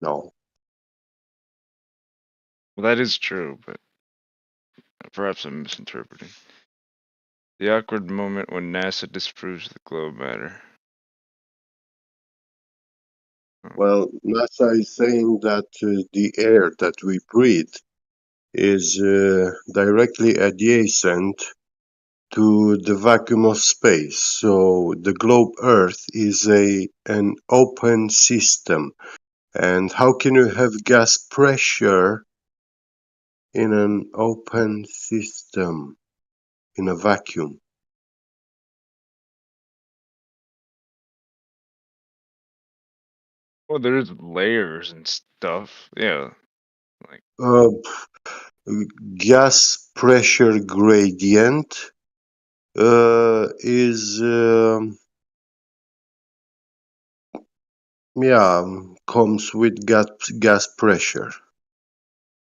No. Well, that is true, but perhaps I'm misinterpreting. The awkward moment when NASA disproves the globe matter. Well, NASA is saying that the air that we breathe is directly adjacent to the vacuum of space. So the globe Earth is an open system. And how can you have gas pressure in an open system, in a vacuum? Well, there's layers and stuff. Yeah, like Uh, gas pressure gradient is comes with gas pressure.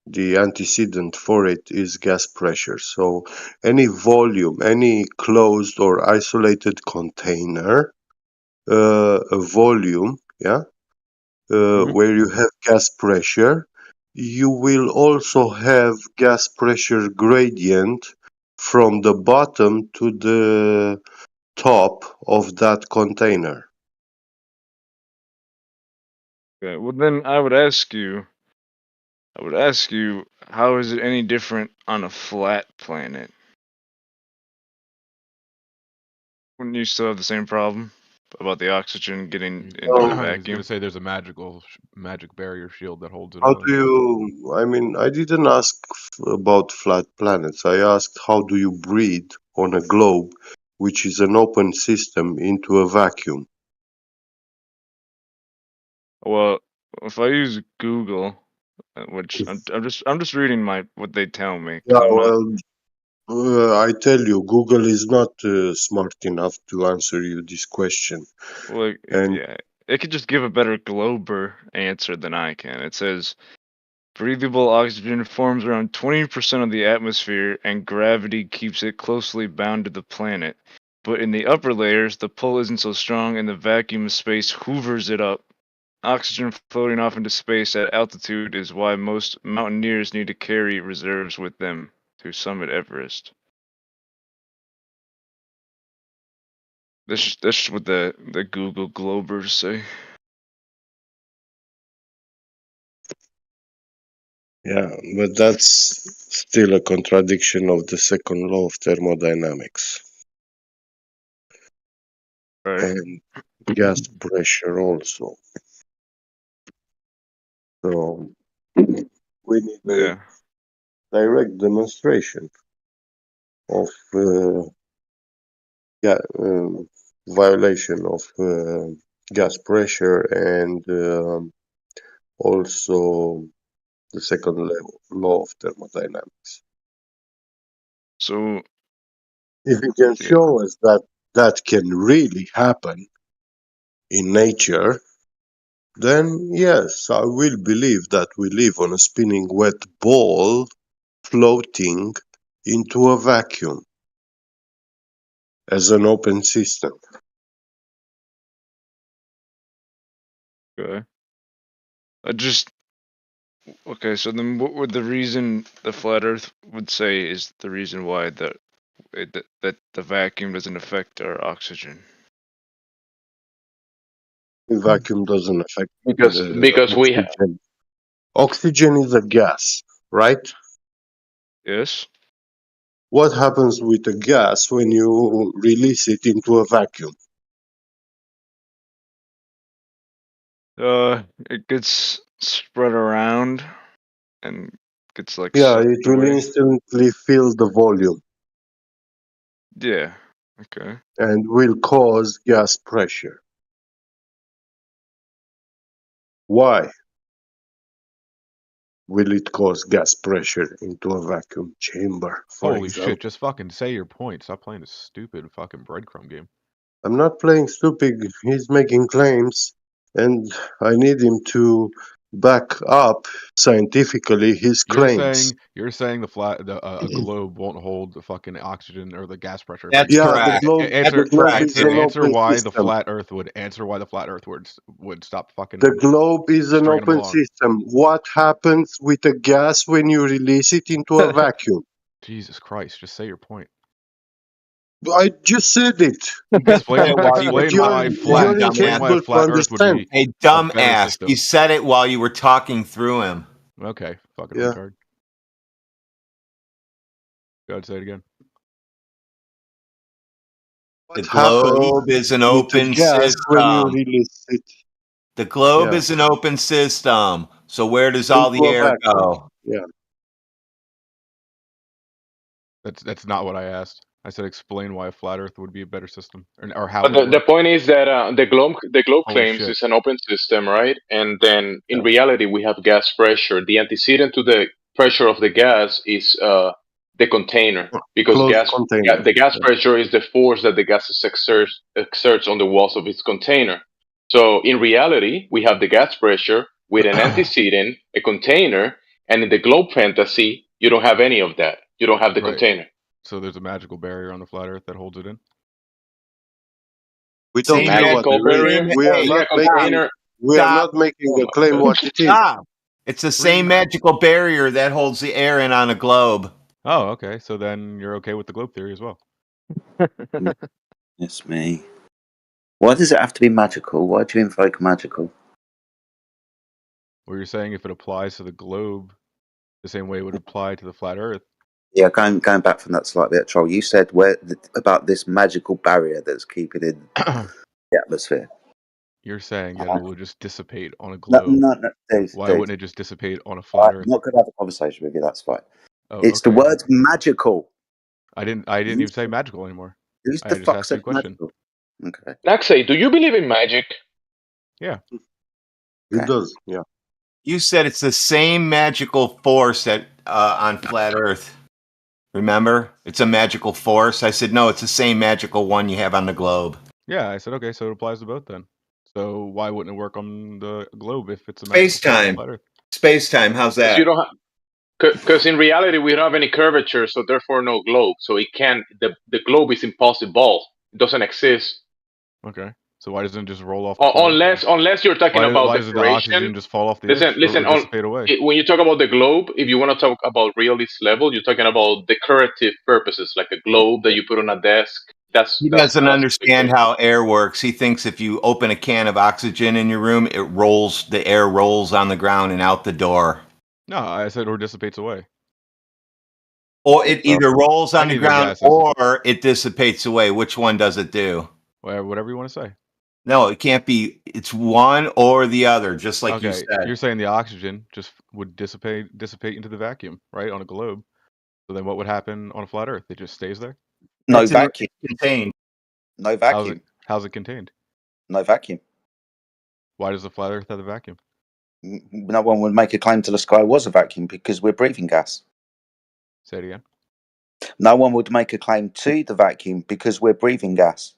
The antecedent for it is gas pressure. So any volume, any closed or isolated container, a volume, Mhm. where you have gas pressure, you will also have gas pressure gradient from the bottom to the top of that container. Okay, well then I would ask you, how is it any different on a flat planet? Wouldn't you still have the same problem about the oxygen getting into a Um, I was gonna vacuum? say there's a magic barrier shield that holds it how all do in. you, I mean, I didn't ask about flat planets. I asked how do you breathe on a globe, which is an open system, into a vacuum? Well, if I use Google, which I'm just reading what they tell me Yeah, because I'm not well, I tell you, Google is not smart enough to answer you this question. like And yeah, it could just give a better glober answer than I can. It says breathable oxygen forms around 20% of the atmosphere, and gravity keeps it closely bound to the planet. But in the upper layers, the pull isn't so strong, and the vacuum of space hoovers it up. Oxygen floating off into space at altitude is why most mountaineers need to carry reserves with them to summit Everest. That's what the Google Globers say. yeah, but that's still a contradiction of the second law of thermodynamics Right. and gas pressure also. So we need a Yeah. direct demonstration of violation of gas pressure and also the second law of thermodynamics. So If you can yeah. show us that that can really happen in nature, then yes, I will believe that we live on a spinning wet ball floating into a vacuum as an open system. Okay. I just okay. So then, what would the reason the flat Earth would say is the reason why that the vacuum doesn't affect our oxygen? The vacuum doesn't affect Because we have. oxygen. Oxygen is a gas, right? Yes. What happens with a gas when you release it into a vacuum? It gets spread around and gets like Yeah, it sucked will away. instantly fill the volume Yeah. Okay. and will cause gas pressure. Why will it cause gas pressure into a vacuum chamber, for Holy shit! example? Just fucking say your point. Stop playing this stupid fucking breadcrumb game. I'm not playing stupid. He's making claims, and I need him to back up scientifically his claims. You're saying a globe won't hold the fucking oxygen or the gas pressure. That's Yeah, correct. the That's globe correct. is an Answer open why the system. flat Earth would stop fucking. The globe is an stringing them open along. system. What happens with a gas when you release it into a vacuum? Jesus Christ! Just say your point. I just said it. Say it while you were Explain why talking through him, You're explain why a incapable to flat Earth would understand. be Hey, a better dumbass! system. You said it while you were talking through him. Okay, fucking Yeah. retard. Go ahead, say it again. The What happens globe is an with the open gas when you system. release it The globe Yeah. is an open system. So where does all into the a air vacuum? go? Yeah. That's not what I asked. I said explain why a flat Earth would be a better system, or how But it would the work. point is that the globe Holy claims shit. it's an open system, right? And then in Yeah. reality, we have gas pressure. The antecedent to the pressure of the gas is the container, because Closed container. the gas Yeah. pressure is the force that the gas exerts on the walls of its container. So in reality, we have the gas pressure with an antecedent, a container, and in the globe fantasy, you don't have any of that. You don't have the Right. container. So there's a magical barrier on the flat Earth that holds it in. We don't Same know what Magical there is. barrier. We are Hey, not stop. Container. we are Stop. not making Oh a my claim God. what it is. Stop. It's the same magical barrier that holds the air in on a globe. Oh, okay. So then you're okay with the globe theory as well. It's me. Why does it have to be magical? Why do you invoke magical? Well, you're saying if it applies to the globe the same way it would apply to the flat Earth. Yeah, going back from that slight bit, Troll, you said about this magical barrier that's keeping in the atmosphere. You're saying that it will just dissipate on a No, globe. dude, Why dude. wouldn't it just dissipate on a flat I'm Earth? not going to have a conversation with you. That's fine. Oh, It's okay. the word magical. I didn't even say magical anymore. Who's I the just fuck asked you a said question. magical? Okay. Naxay, do you believe in magic? Yeah. It Okay. does. Yeah. You said it's the same magical force that on flat Earth. Remember? It's a magical force. I said, no, it's the same magical one you have on the globe. Yeah, I said okay, so it applies to both then. So why wouldn't it work on the globe if it's a magical force on Space-time. flat Earth? Space-time, how's Because that? you don't have. Because in reality, we don't have any curvature, so therefore no globe. So it can't. The globe is impossible. It doesn't exist. Okay. So why doesn't it just roll off the floor? Unless you're talking about why doesn't the oxygen decoration. just fall off the earth Listen. or dissipate away? When you talk about the globe, if you want to talk about realist level, you're talking about decorative purposes, like a globe that you put on a desk. He doesn't understand how air works. He thinks if you open a can of oxygen in your room, the air rolls on the ground and out the door. No, I said or dissipates away. Or it either rolls on the Any of the ground gases. or it dissipates away. Which one does it do? Whatever you want to say. No, it can't be. It's one or the other, just like you Okay, said. you're saying the oxygen just would dissipate into the vacuum, right, on a globe. So then what would happen on a flat Earth? It just stays there? No It's vacuum. contained. No vacuum. How's it contained? No vacuum. Why does the flat Earth have a vacuum? No one would make a claim to the sky was a vacuum because we're breathing gas. Say it again. No one would make a claim to the vacuum because we're breathing gas.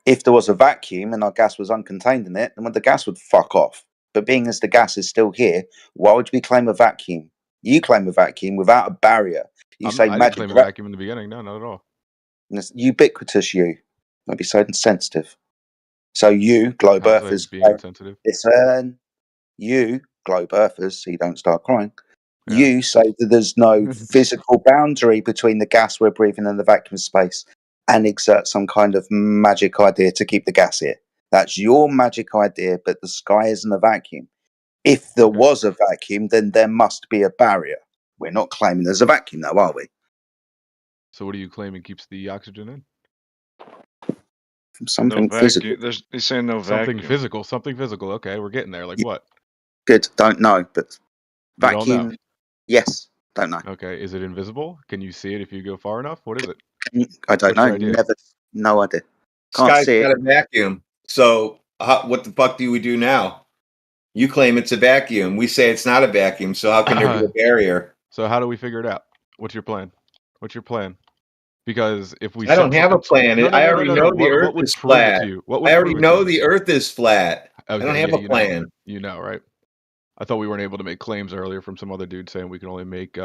If there was a vacuum and our gas was uncontained in it, then the gas would fuck off. But being as the gas is still here, why would we claim a vacuum? You claim a vacuum without a barrier. I didn't claim a vacuum in the beginning. No, not at all. It's ubiquitous. You. Don't be so insensitive. So you, globe earthers, being insensitive. Listen. You, globe earthers, so you don't start crying. Yeah. You say that there's no physical boundary between the gas we're breathing and the vacuum space, and exert some kind of magic idea to keep the gas here. That's your magic idea, but the sky isn't a vacuum. If there was a vacuum, then there must be a barrier. We're not claiming there's a vacuum, though, are we? So what are you claiming keeps the oxygen in? Something physical. He's saying no something vacuum. Something physical. Okay, we're getting there. Like what? Good. Don't know, but vacuum. You don't know. Yes. Don't know. Okay. Is it invisible? Can you see it if you go far enough? What is it? I don't know. Never. No idea. Can't Sky's see got it. a vacuum. So what the fuck do we do now? You claim it's a vacuum. We say it's not a vacuum. So how can there be a barrier? So how do we figure it out? What's your plan? Because if we I don't have a plan. I already know the Earth is flat. I already know the Earth is flat. I don't have a plan. You know, right? I thought we weren't able to make claims earlier from some other dude saying we can only make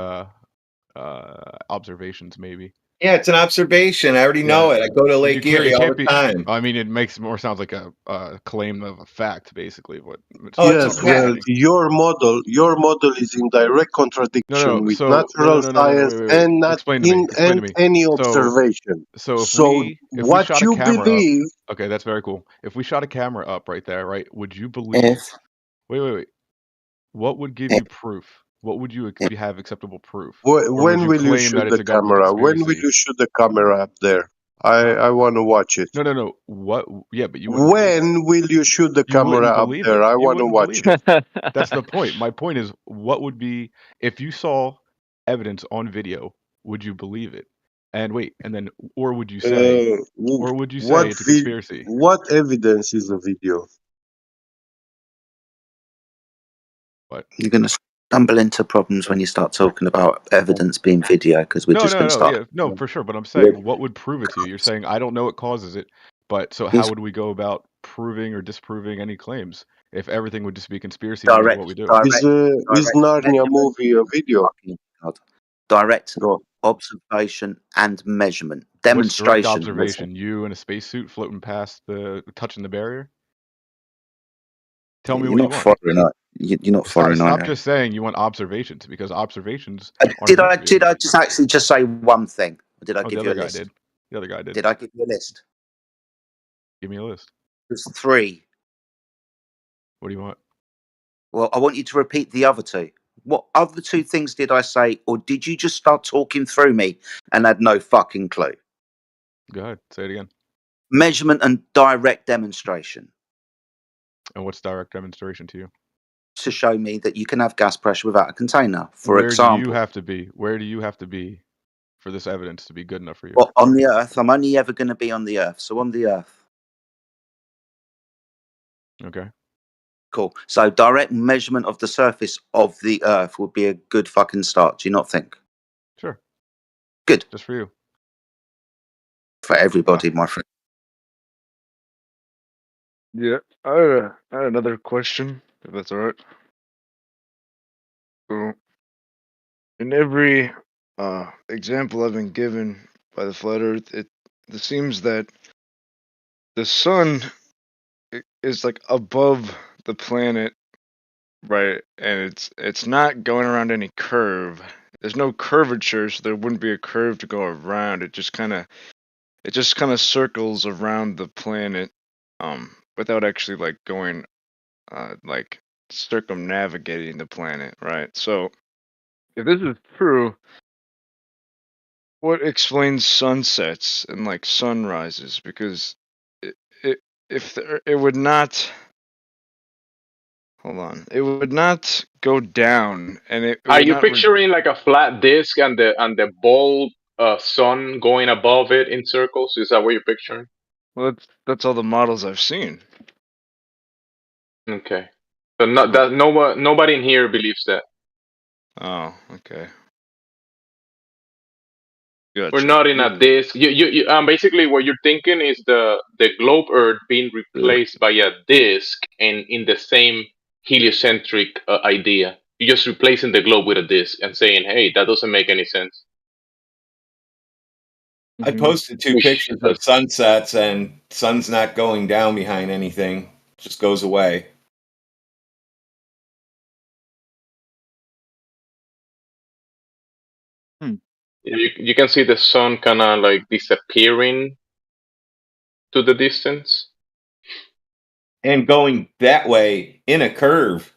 observations, maybe. Yeah, it's an observation. I already know it. I go to You Lake can't- Erie it all can't the be- time. I mean, it makes more sounds like a claim of a fact, basically. What? Oh, it's Yes, a well, fact. your model is in direct contradiction with natural science wait. and not Explain to me. in Explain to me. any So- observation. So if So we what shot you a camera believe, up, okay, that's very cool. If we shot a camera up right there, right, would you believe? If Wait. What would give If- you proof? What would you have acceptable proof? when would you will you claim that shoot it's the a government camera? When will conspiracy? you shoot the camera up there? I want to watch it. No. What? Yeah, but you wouldn't believe it. When will you shoot the You wouldn't camera up believe there? it. I You want to wouldn't watch believe it. That's the point. My point is, what would be if you saw evidence on video? Would you believe it? And wait, and then, or would you say, it's a conspiracy? What evidence is a video? What? you're going to stumble into problems when you start talking about evidence being video, because we're just going to start. No, for sure. But I'm saying, what would prove it to you? You're saying I don't know what causes it, but so how would we go about proving or disproving any claims if everything would just be conspiracy theories? What we do? Is Narnia movie a video? Direct Go. observation and measurement. What's direct Demonstration. observation? You in a spacesuit floating past touching the barrier? Tell me what you want. You're not following. Stop just saying you want observations, because observations. Did I just actually just say one thing? Or did I give you a list? The other guy did. Did I give you a list? Give me a list. There's 3. What do you want? Well, I want you to repeat the other 2. What other 2 things did I say, or did you just start talking through me and had no fucking clue? Go ahead, say it again. Measurement and direct demonstration. And what's direct demonstration to you? To show me that you can have gas pressure without a container, for example. Where do you have to be for this evidence to be good enough for you? Well, on the Earth. I'm only ever going to be on the Earth. So on the Earth. Okay. Cool. So direct measurement of the surface of the Earth would be a good fucking start. Do you not think? Sure. Good. Just for you. For everybody, my friend. Yeah, I had another question, if that's all right. So, in every example I've been given by the flat Earth, it seems that the sun is like above the planet, right? And it's not going around any curve. There's no curvature, so there wouldn't be a curve to go around. It just kind of circles around the planet, without actually like going, like circumnavigating the planet, right? So, if this is true, what explains sunsets and like sunrises? Because it would not. Hold on, it would not go down, and it. Are would you not picturing like a flat disk and the ball sun going above it in circles? Is that what you're picturing? Well, that's all the models I've seen. Okay, so nobody in here believes that. Oh, okay. Good. We're not in a disk. You basically what you're thinking is the globe Earth being replaced by a disk and in the same heliocentric idea. You're just replacing the globe with a disk and saying, "Hey, that doesn't make any sense." I posted 2 pictures of sunsets, and sun's not going down behind anything; it just goes away. You can see the sun kind of like disappearing to the distance and going that way in a curve.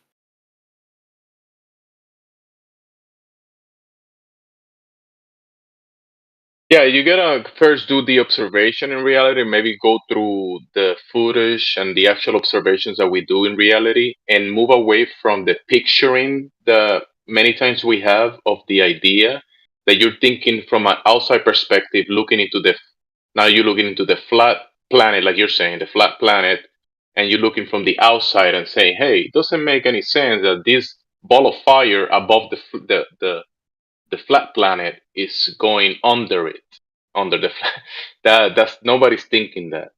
Yeah, you gotta first do the observation in reality, maybe go through the footage and the actual observations that we do in reality and move away from the picturing the many times we have of the idea that you're thinking from an outside perspective, now you're looking into the flat planet, like you're saying, the flat planet, and you're looking from the outside and saying, hey, it doesn't make any sense that this ball of fire above the flat planet is going under it, under the that's nobody's thinking that.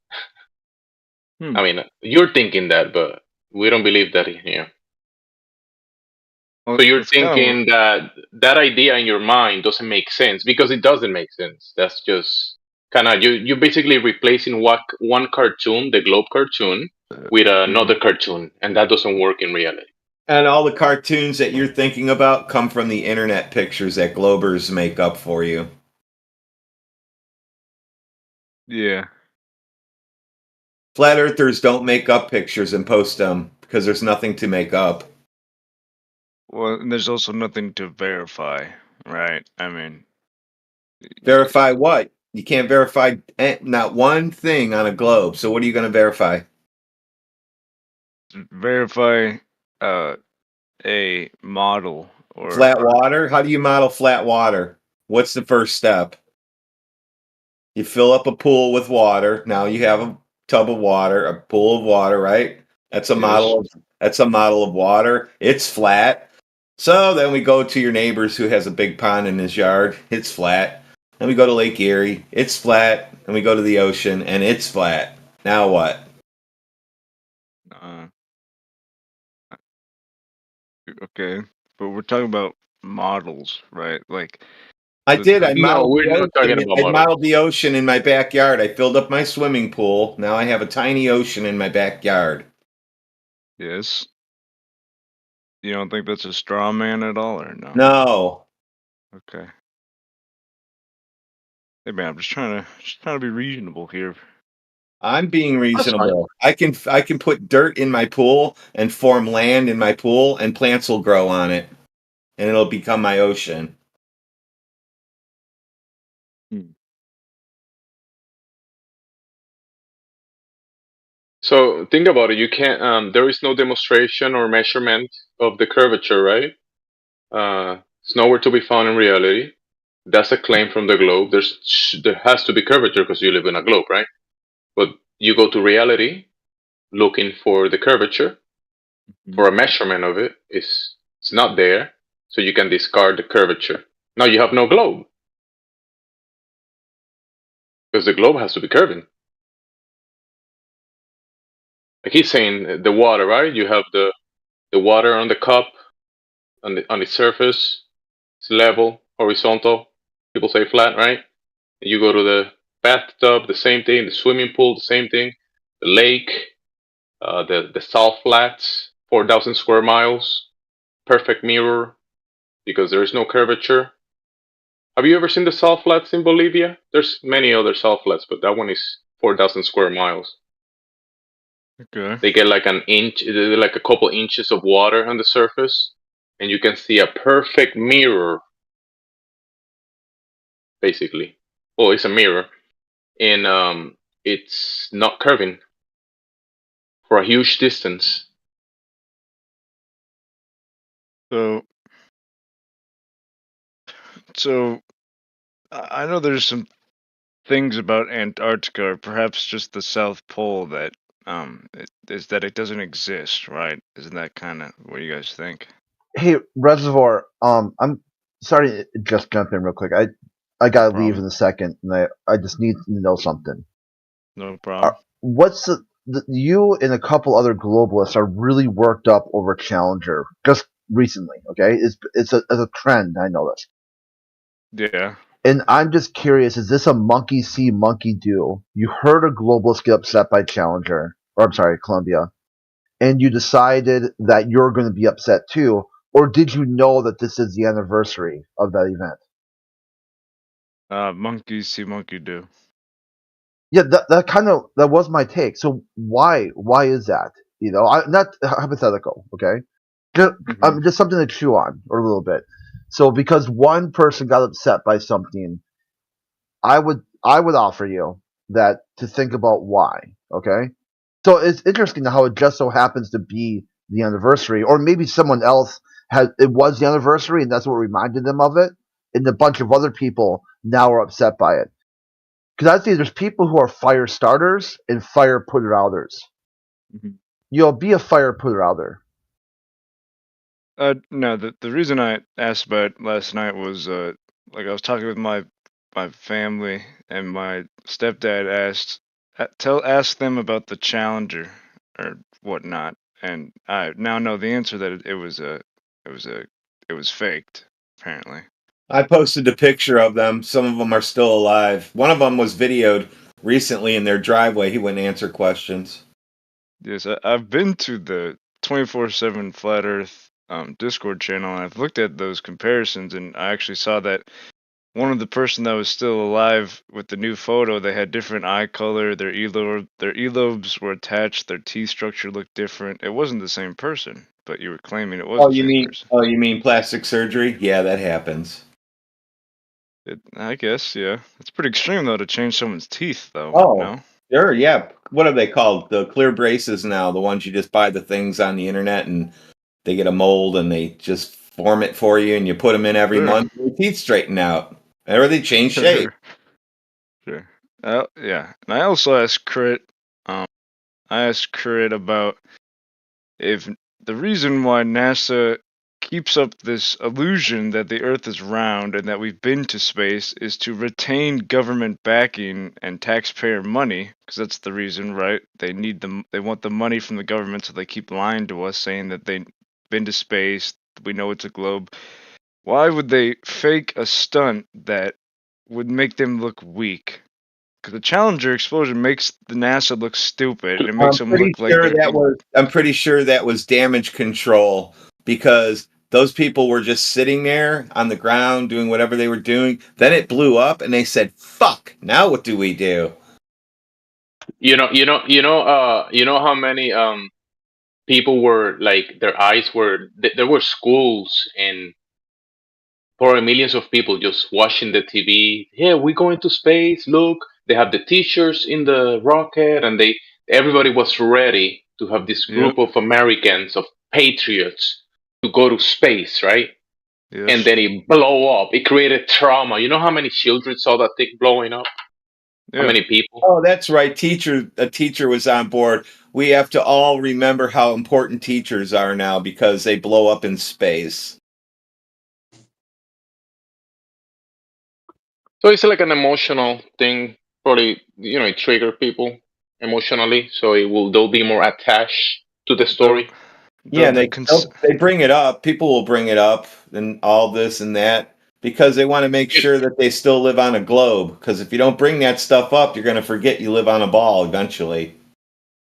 I mean, you're thinking that, but we don't believe that in here. Well, So you're that's kinda thinking that idea in your mind doesn't make sense because it doesn't make sense. That's just kind of you basically replacing one cartoon, the Globe cartoon, with another cartoon, and that doesn't work in reality. And all the cartoons that you're thinking about come from the internet pictures that Globers make up for you. Yeah. Flat Earthers don't make up pictures and post them because there's nothing to make up. Well, and there's also nothing to verify, right? I mean, Verify what? You can't verify not one thing on a globe. So what are you going to verify? verify a model or Flat water? How do you model flat water? What's the first step? You fill up a pool with water. Now you have a tub of water, a pool of water, right? That's a model of water. It's flat. So then we go to your neighbors who has a big pond in his yard. It's flat. Then we go to Lake Erie. It's flat. And we go to the ocean and it's flat. Now what? Okay, but we're talking about models, right? Like I did. I No, we're not talking about models. modeled the ocean in my backyard. I filled up my swimming pool. Now I have a tiny ocean in my backyard. Yes. You don't think that's a straw man at all, or no? No. Okay. Hey man, I'm just trying to be reasonable here. I'm being reasonable. I can put dirt in my pool and form land in my pool, and plants will grow on it, and it'll become my ocean. So think about it. You can't. There is no demonstration or measurement of the curvature, right? It's nowhere to be found in reality. That's a claim from the globe. There has to be curvature because you live in a globe, right? But you go to reality looking for the curvature, for a measurement of it. It's not there, so you can discard the curvature. Now you have no globe because the globe has to be curving. Like he's saying, the water, right? You have the water on the cup, on the surface. It's level, horizontal. People say flat, right? And you go to the bathtub, the same thing. The swimming pool, the same thing. The lake, the salt flats, 4,000 square miles, perfect mirror because there is no curvature. Have you ever seen the salt flats in Bolivia? There's many other salt flats, but that one is 4,000 square miles. Okay. They get like an inch, like a couple inches of water on the surface, and you can see a perfect mirror, basically. Well, it's a mirror, and it's not curving for a huge distance. So I know there's some things about Antarctica, or perhaps just the South Pole, that is that it doesn't exist, right? Isn't that kind of what you guys think? Hey, Reservoir. I'm sorry to just jump in real quick. I gotta leave in a second, and I just need to know something. No problem. What's you and a couple other globalists are really worked up over Challenger just recently. Okay, it's a trend. I know this. Yeah. And I'm just curious: is this a monkey see, monkey do? You heard a globalist get upset by Challenger, or I'm sorry, Columbia, and you decided that you're going to be upset too, or did you know that this is the anniversary of that event? Monkey see, monkey do. Yeah, that was my take. So why is that? You know, not hypothetical. Okay, just something to chew on or a little bit. So because one person got upset by something, I would offer you that to think about why. Okay, so it's interesting how it just so happens to be the anniversary, or maybe someone else it was the anniversary and that's what reminded them of it, and a bunch of other people now are upset by it. Because I'd say there's people who are fire starters and fire putter outers. You'll be a fire putter outer. No, the reason I asked about it last night was like I was talking with my family, and my stepdad asked them about the Challenger or whatnot, and I now know the answer that it was a it was faked. Apparently, I posted a picture of them. Some of them are still alive. One of them was videoed recently in their driveway. He wouldn't answer questions. yes, I've been to the 24/7 Flat Earth Discord channel, and I've looked at those comparisons, and I actually saw that one of the person that was still alive with the new photo, they had different eye color, their earlobes were attached, their teeth structure looked different. It wasn't the same person, but you were claiming it was the same person. You mean plastic surgery? Yeah, that happens. I guess, yeah. It's pretty extreme though to change someone's teeth, though. Oh, no? Sure, yeah. What are they called? The clear braces now, the ones you just buy the things on the internet and they get a mold and they just form it for you and you put them in every Sure. month and your teeth straighten out. Or they change shape. Sure. Yeah. And I also asked Crit, about if the reason why NASA keeps up this illusion that the Earth is round and that we've been to space is to retain government backing and taxpayer money, because that's the reason, right? They want the money from the government, so they keep lying to us, saying that they've been to space. We know it's a globe. Why would they fake a stunt that would make them look weak? Because the Challenger explosion makes the NASA look stupid. And it makes them look like I'm pretty sure that was damage control, because those people were just sitting there on the ground doing whatever they were doing. Then it blew up, and they said, "Fuck! Now what do we do?" You know how many people were like their eyes were. There were schools and probably millions of people just watching the TV. Yeah, we're going to space. Look, they have the teachers in the rocket, and everybody was ready to have this group of Americans, of patriots, to go to space, right? Yes. And then it blow up. It created trauma. You know how many children saw that thing blowing up? How many people? Oh, that's right. A teacher was on board. We have to all remember how important teachers are now because they blow up in space. So it's like an emotional thing. Probably, it trigger people emotionally, so they'll be more attached to the story. Yeah, they bring it up. People will bring it up and all this and that because they want to make sure that they still live on a globe. Because if you don't bring that stuff up, you're going to forget you live on a ball eventually.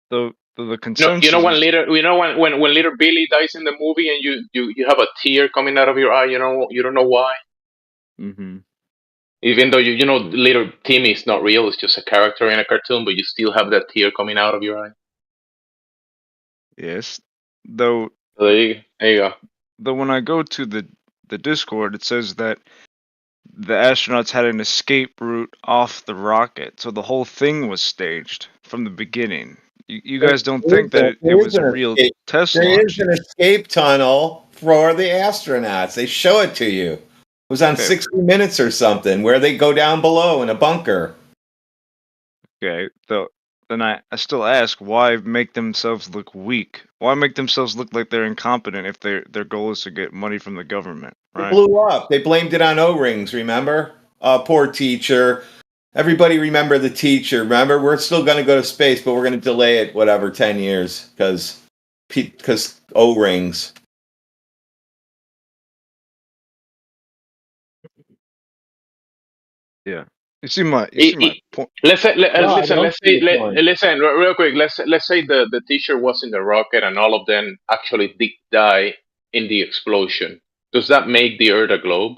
The consensus. When little Billy dies in the movie and you have a tear coming out of your eye. You don't know why. Mm-hmm. Even though little Timmy is not real, it's just a character in a cartoon, but you still have that tear coming out of your eye. Yes. Though there you go. Though when I go to the Discord, it says that the astronauts had an escape route off the rocket, so the whole thing was staged from the beginning. You guys don't think that it was a real test launch? There is an escape tunnel for the astronauts. They show it to you. It was on 60 Minutes or something, where they go down below in a bunker. Okay, then I still ask, why make themselves look weak? Why make themselves look like they're incompetent if their goal is to get money from the government? Right? It blew up. They blamed it on O-rings, remember? Poor teacher. Everybody remember the teacher. Remember, we're still going to go to space, but we're going to delay it, 10 years, because O-rings. Yeah. You see my point. Listen, real quick. Let's say the teacher was in the rocket and all of them actually did die in the explosion. Does that make the Earth a globe?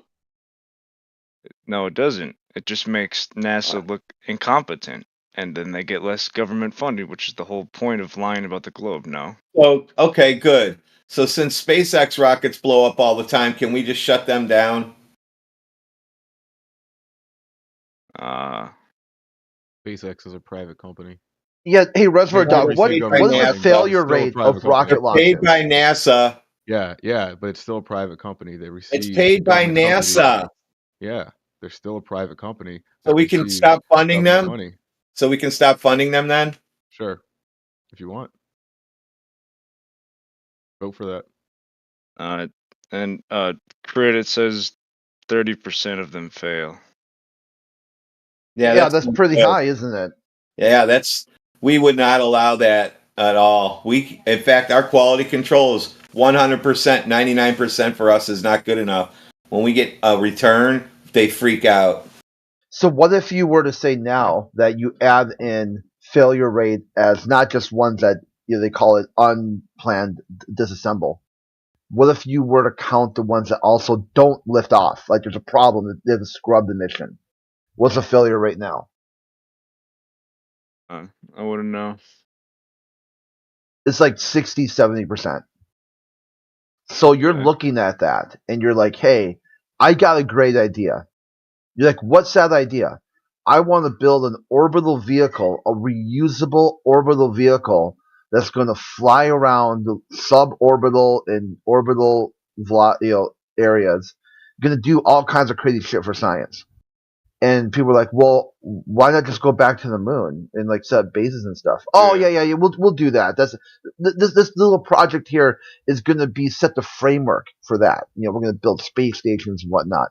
No, it doesn't. It just makes NASA look incompetent, and then they get less government funding, which is the whole point of lying about the globe. No. Oh, okay, good. So since SpaceX rockets blow up all the time, can we just shut them down? SpaceX is a private company. Yeah. Hey, Reservoir Dog, what is the failure rate of rocket launches? Paid by NASA. Yeah, but it's still a private company. They receive. It's paid by NASA. Yeah, they're still a private company. So we can stop funding them. Money. So we can stop funding them then. Sure, if you want. Vote for that. And Credit says 30% of them fail. Yeah, that's pretty high, isn't it? Yeah, we would not allow that at all. In fact, our quality control is 100%, 99% for us is not good enough. When we get a return, they freak out. So what if you were to say now that you add in failure rate as not just ones that they call it unplanned disassemble? What if you were to count the ones that also don't lift off? Like there's a problem that they've scrubbed the mission. What's the failure rate now? I wouldn't know. It's like 60, 70%. So you're looking at that and you're like, hey, I got a great idea. You're like, what's that idea? I want to build an orbital vehicle, a reusable orbital vehicle that's going to fly around the suborbital and orbital areas, going to do all kinds of crazy shit for science. And people are like, well, why not just go back to the moon and like set up bases and stuff? Oh yeah, we'll do that. That's this little project here is going to be set the framework for that. We're going to build space stations and whatnot.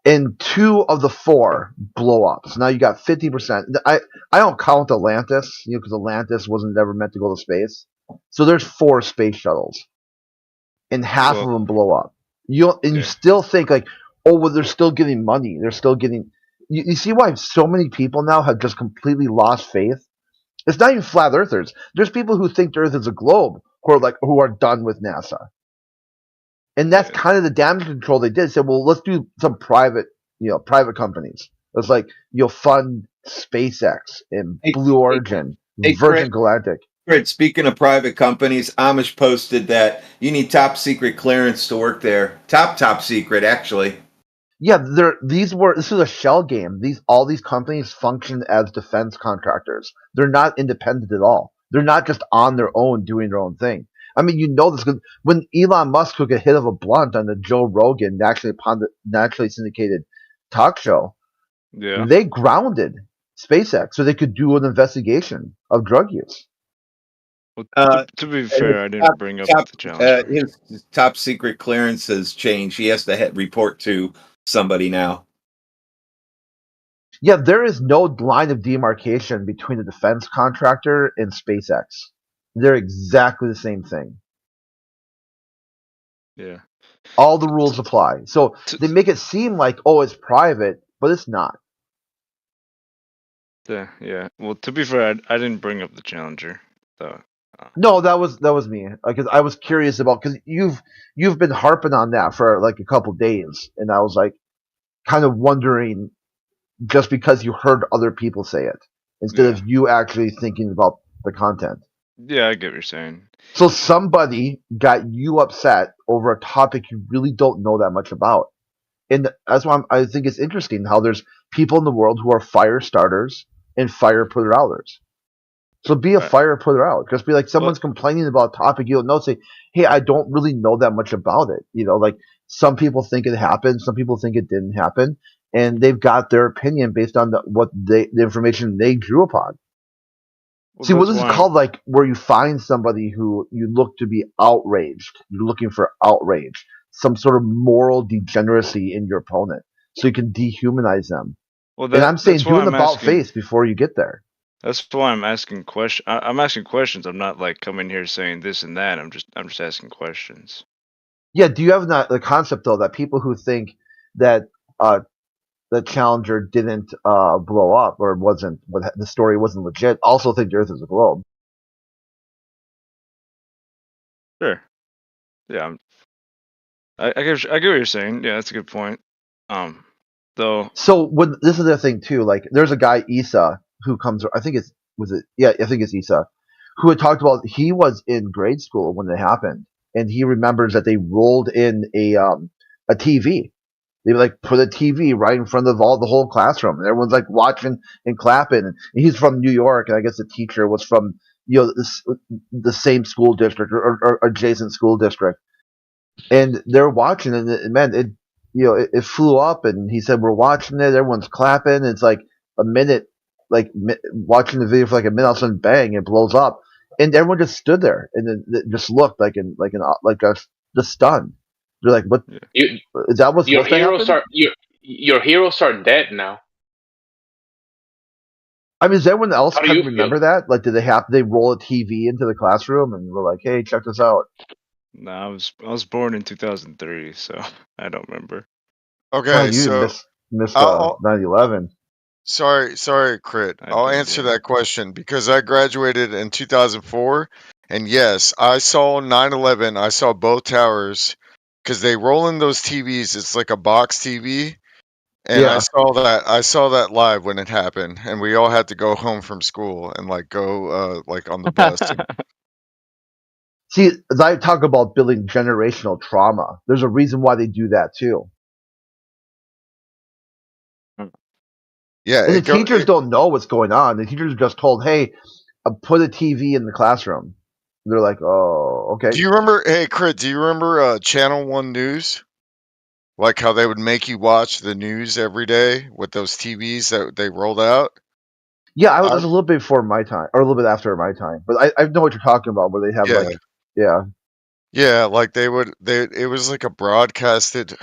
And 2 of the 4 blow up. So now you got 50%. I don't count Atlantis, because Atlantis wasn't ever meant to go to space. So there's 4 space shuttles, and half of them blow up. You still think like, oh, well, they're still getting money. They're still getting. You see why so many people now have just completely lost faith? It's not even flat earthers. There's people who think the Earth is a globe who are done with NASA. And that's kind of the damage control they did. They said, well, let's do some private companies. Let's fund SpaceX and Blue Origin, Virgin Galactic. Great. Speaking of private companies, Amish posted that you need top secret clearance to work there. Top secret, actually. Yeah, this is a shell game. All these companies function as defense contractors. They're not independent at all. They're not just on their own doing their own thing. I mean, this because when Elon Musk took a hit of a blunt on the Joe Rogan naturally syndicated talk show, they grounded SpaceX so they could do an investigation of drug use. Well, to be fair, I didn't bring up the challenge. His top secret clearance has changed. He has to report to somebody now. Yeah, there is no line of demarcation between a defense contractor and SpaceX. They're exactly the same thing. Yeah. All the rules apply. So they make it seem like, oh, it's private, but it's not. Yeah. Well, to be fair, I didn't bring up the Challenger. So. No, that was me. Because I was curious about because you've been harping on that for like a couple days, and I was like, kind of wondering, just because you heard other people say it instead of you actually thinking about the content. Yeah, I get what you're saying. So somebody got you upset over a topic you really don't know that much about. And that's why I think it's interesting how there's people in the world who are fire starters and fire putter outers. So be a fire putter out. Just be like someone's complaining about a topic you don't know. Say, hey, I don't really know that much about it. Like some people think it happened, some people think it didn't happen, and they've got their opinion based on the information they drew upon. Well, see, what this is called, like, where you find somebody who you look to be outraged. You're looking for outrage, some sort of moral degeneracy in your opponent, so you can dehumanize them. Well, and I'm saying do an about face before you get there. That's why I'm asking questions. I'm asking questions. I'm not like coming here saying this and that. I'm just asking questions. Yeah. Do you have the concept though that people who think that the Challenger didn't blow up or the story wasn't legit also think the Earth is a globe? Sure. Yeah. I get what you're saying. Yeah, that's a good point. Though. So this is the thing too. Like, there's a guy Issa who comes. I think it's Issa, who had talked about he was in grade school when it happened, and he remembers that they rolled in a TV. They put a TV right in front of the whole classroom, and everyone's like watching and clapping. And he's from New York, and I guess the teacher was from the same school district or adjacent school district, and they're watching, and it flew up, and he said we're watching it. Everyone's clapping. And it's like a minute, watching the video for like a minute, all of a sudden, bang! It blows up, and everyone just stood there and then just looked just stunned. They're like, "What? Is that what's your heroes are your heroes are dead now." I mean, does everyone else kind of remember that? Like, did they roll a TV into the classroom and we're like, "Hey, check this out"? No, I was born in 2003, so I don't remember. Okay, you so missed I'll, 9/11. sorry, Crit. I'll answer that question because I graduated in 2004, and yes, I saw 9/11. I saw both towers because they roll in those TVs. It's like a box TV, and I saw that live when it happened, and we all had to go home from school and like go like on the bus. See, as I talk about building generational trauma, there's a reason why they do that too. Yeah, and the teachers don't know what's going on. The teachers are just told, "Hey, put a TV in the classroom." And they're like, "Oh, okay." Do you remember? Hey, Crit, do you remember Channel 1 News? Like how they would make you watch the news every day with those TVs that they rolled out? Yeah, I was a little bit before my time, or a little bit after my time, but I know what you're talking about. Where they have yeah, like it was like a broadcasted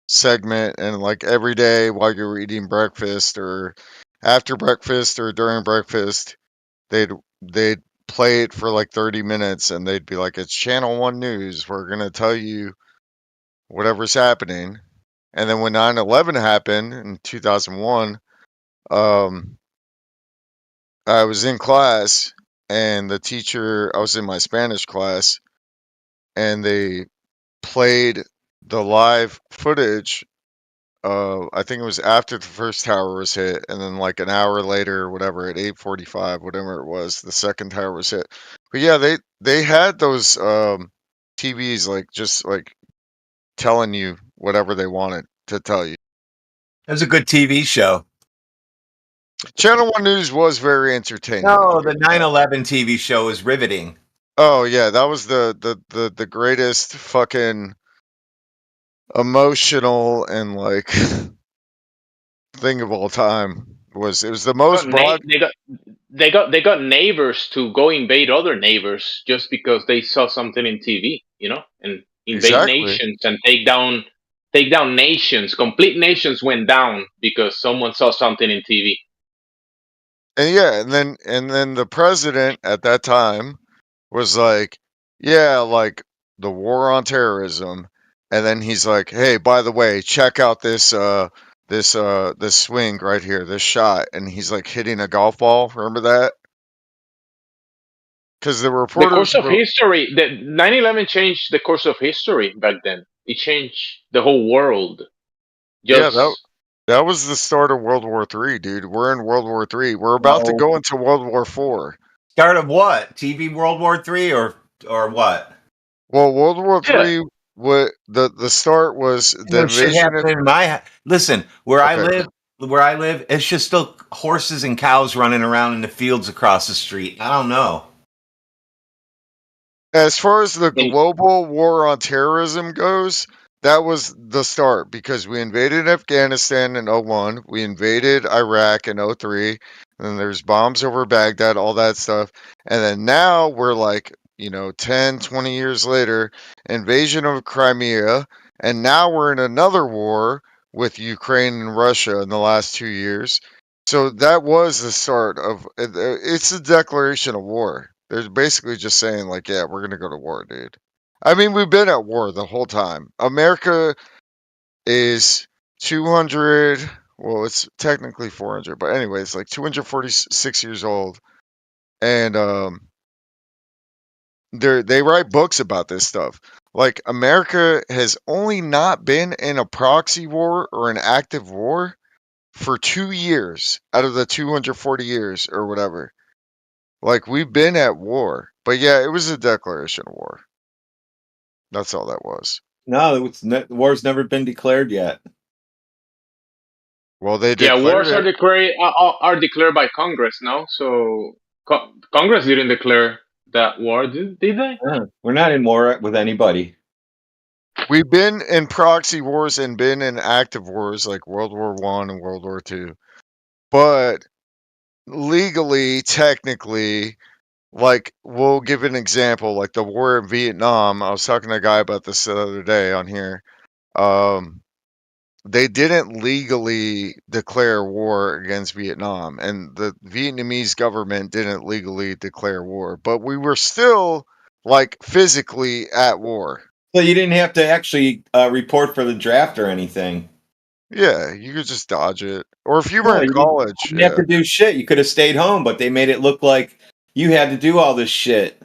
segment, and like every day while you're eating breakfast or after breakfast or during breakfast, they'd play it for like 30 minutes, and they'd be like, "It's Channel 1 News. We're gonna tell you whatever's happening." And then when 9/11 happened in 2001, I was in class, and the teacher, I was in my Spanish class, and they played the live footage. I think it was after the first tower was hit, and then like an hour later, or whatever, at 8:45, whatever it was, the second tower was hit. But yeah, they had those TVs like just like telling you whatever they wanted to tell you. It was a good TV show. Channel 1 News was very entertaining. No, the 9/11 TV show is riveting. Oh yeah, that was the greatest fucking emotional and like thing of all time. It was the most broad. They got neighbors to go invade other neighbors just because they saw something in TV, and invade nations and take down nations. Complete nations went down because someone saw something in TV. And yeah, and then the president at that time was like, yeah, like the war on terrorism. And then he's like, hey, by the way, check out this swing right here, this shot. And he's like hitting a golf ball. Remember that? Because the reporters. The course of history, the 9/11 changed the course of history back then. It changed the whole world. Yeah, that was the start of World War III, dude. We're in World War III. We're about to go into World War IV. Start of what? TV World War III or what? Well, World War III. What the start was the invasion. Listen, where I live, it's just still horses and cows running around in the fields across the street. I don't know. As far as the global war on terrorism goes, that was the start because we invaded Afghanistan in 01, we invaded Iraq in 03, and then there's bombs over Baghdad, all that stuff. And then now we're like, 10, 20 years later, invasion of Crimea, and now we're in another war with Ukraine and Russia in the last 2 years. So that was the start of it's a declaration of war. They're basically just saying, like, yeah, we're going to go to war, dude. I mean, we've been at war the whole time. America is 200, well, it's technically 400, but anyways, like 246 years old. And they write books about this stuff. Like, America has only not been in a proxy war or an active war for 2 years out of the 240 years or whatever. Like, we've been at war. But yeah, it was a declaration of war. That's all that was. No, war's never been declared yet. Well, they wars are declared by Congress now. So Congress didn't declare that war, did they? We're not in war with anybody. We've been in proxy wars and been in active wars like World War I and World War II. But legally, technically, like, we'll give an example, like the war in Vietnam. I was talking to a guy about this the other day on here. They didn't legally declare war against Vietnam, and the Vietnamese government didn't legally declare war, but we were still like physically at war. So you didn't have to actually report for the draft or anything. Yeah, you could just dodge it. Or if you No, were in you college, didn't have yeah. to do shit. You could have stayed home, but they made it look like you had to do all this shit.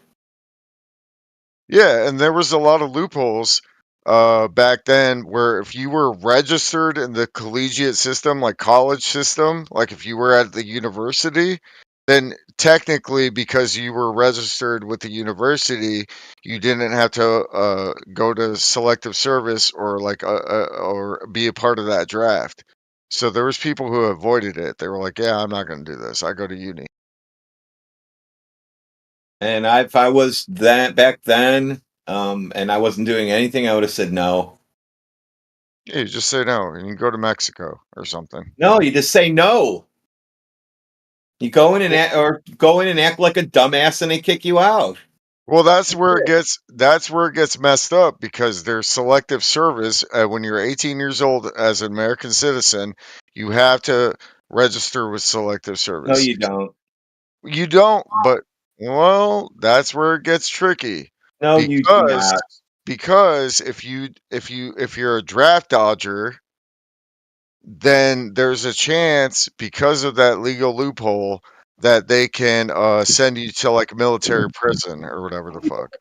Yeah, and there was a lot of loopholes back then where if you were registered in the collegiate system, like college system, like if you were at the university, then technically because you were registered with the university, you didn't have to go to selective service or like or be a part of that draft. So there was people who avoided it. They were like, "Yeah, I'm not going to do this. I go to uni." And if I was that back then, and I wasn't doing anything, I would have said no. Yeah, you just say no, and you go to Mexico or something. No, you just say no. You go in and act like a dumbass, and they kick you out. Well, that's where it gets messed up because there's selective service. When you're 18 years old as an American citizen, you have to register with selective service. No, you don't. You don't, but well, that's where it gets tricky. No, you do not. Because if you're a draft dodger, then there's a chance because of that legal loophole that they can send you to like military prison or whatever the fuck.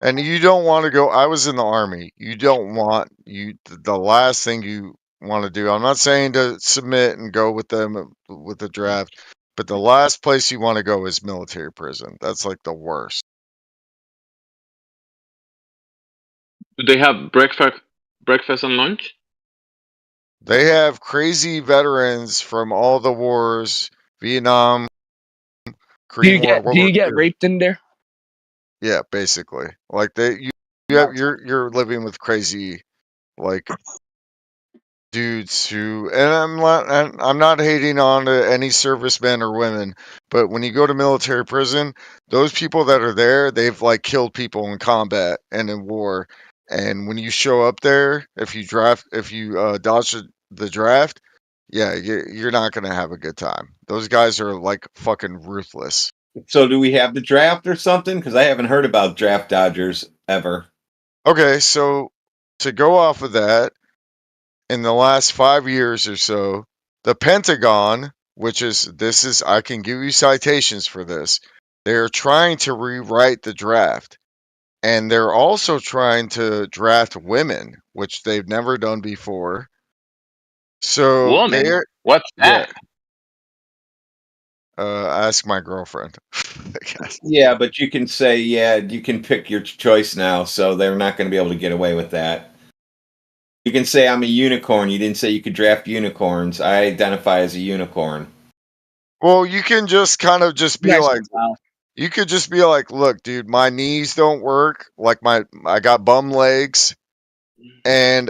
And you don't want to go. I was in the army. You don't want the last thing you want to do. I'm not saying to submit and go with them with the draft, but the last place you want to go is military prison. That's like the worst. Do they have breakfast and lunch? They have crazy veterans from all the wars, Vietnam, Korean War, World Do you War get II. raped in there? Yeah, basically. Like you're living with crazy like dudes who, and I'm not hating on any servicemen or women, but when you go to military prison, those people that are there, they've like killed people in combat and in war. And when you show up there, if you dodge the draft, yeah, you're not gonna have a good time. Those guys are like fucking ruthless. So do we have the draft or something? Because I haven't heard about draft dodgers ever. Okay, so to go off of that, in the last 5 years or so, the Pentagon, I can give you citations for this. They're trying to rewrite the draft. And they're also trying to draft women, which they've never done before. So Woman? they're What's that? ask my girlfriend. I guess. Yeah, but you can say, you can pick your choice now, so they're not going to be able to get away with that. You can say I'm a unicorn. You didn't say you could draft unicorns. I identify as a unicorn. Well, you can just kind of just be like, you could just be like, look, dude, my knees don't work. Like I got bum legs, and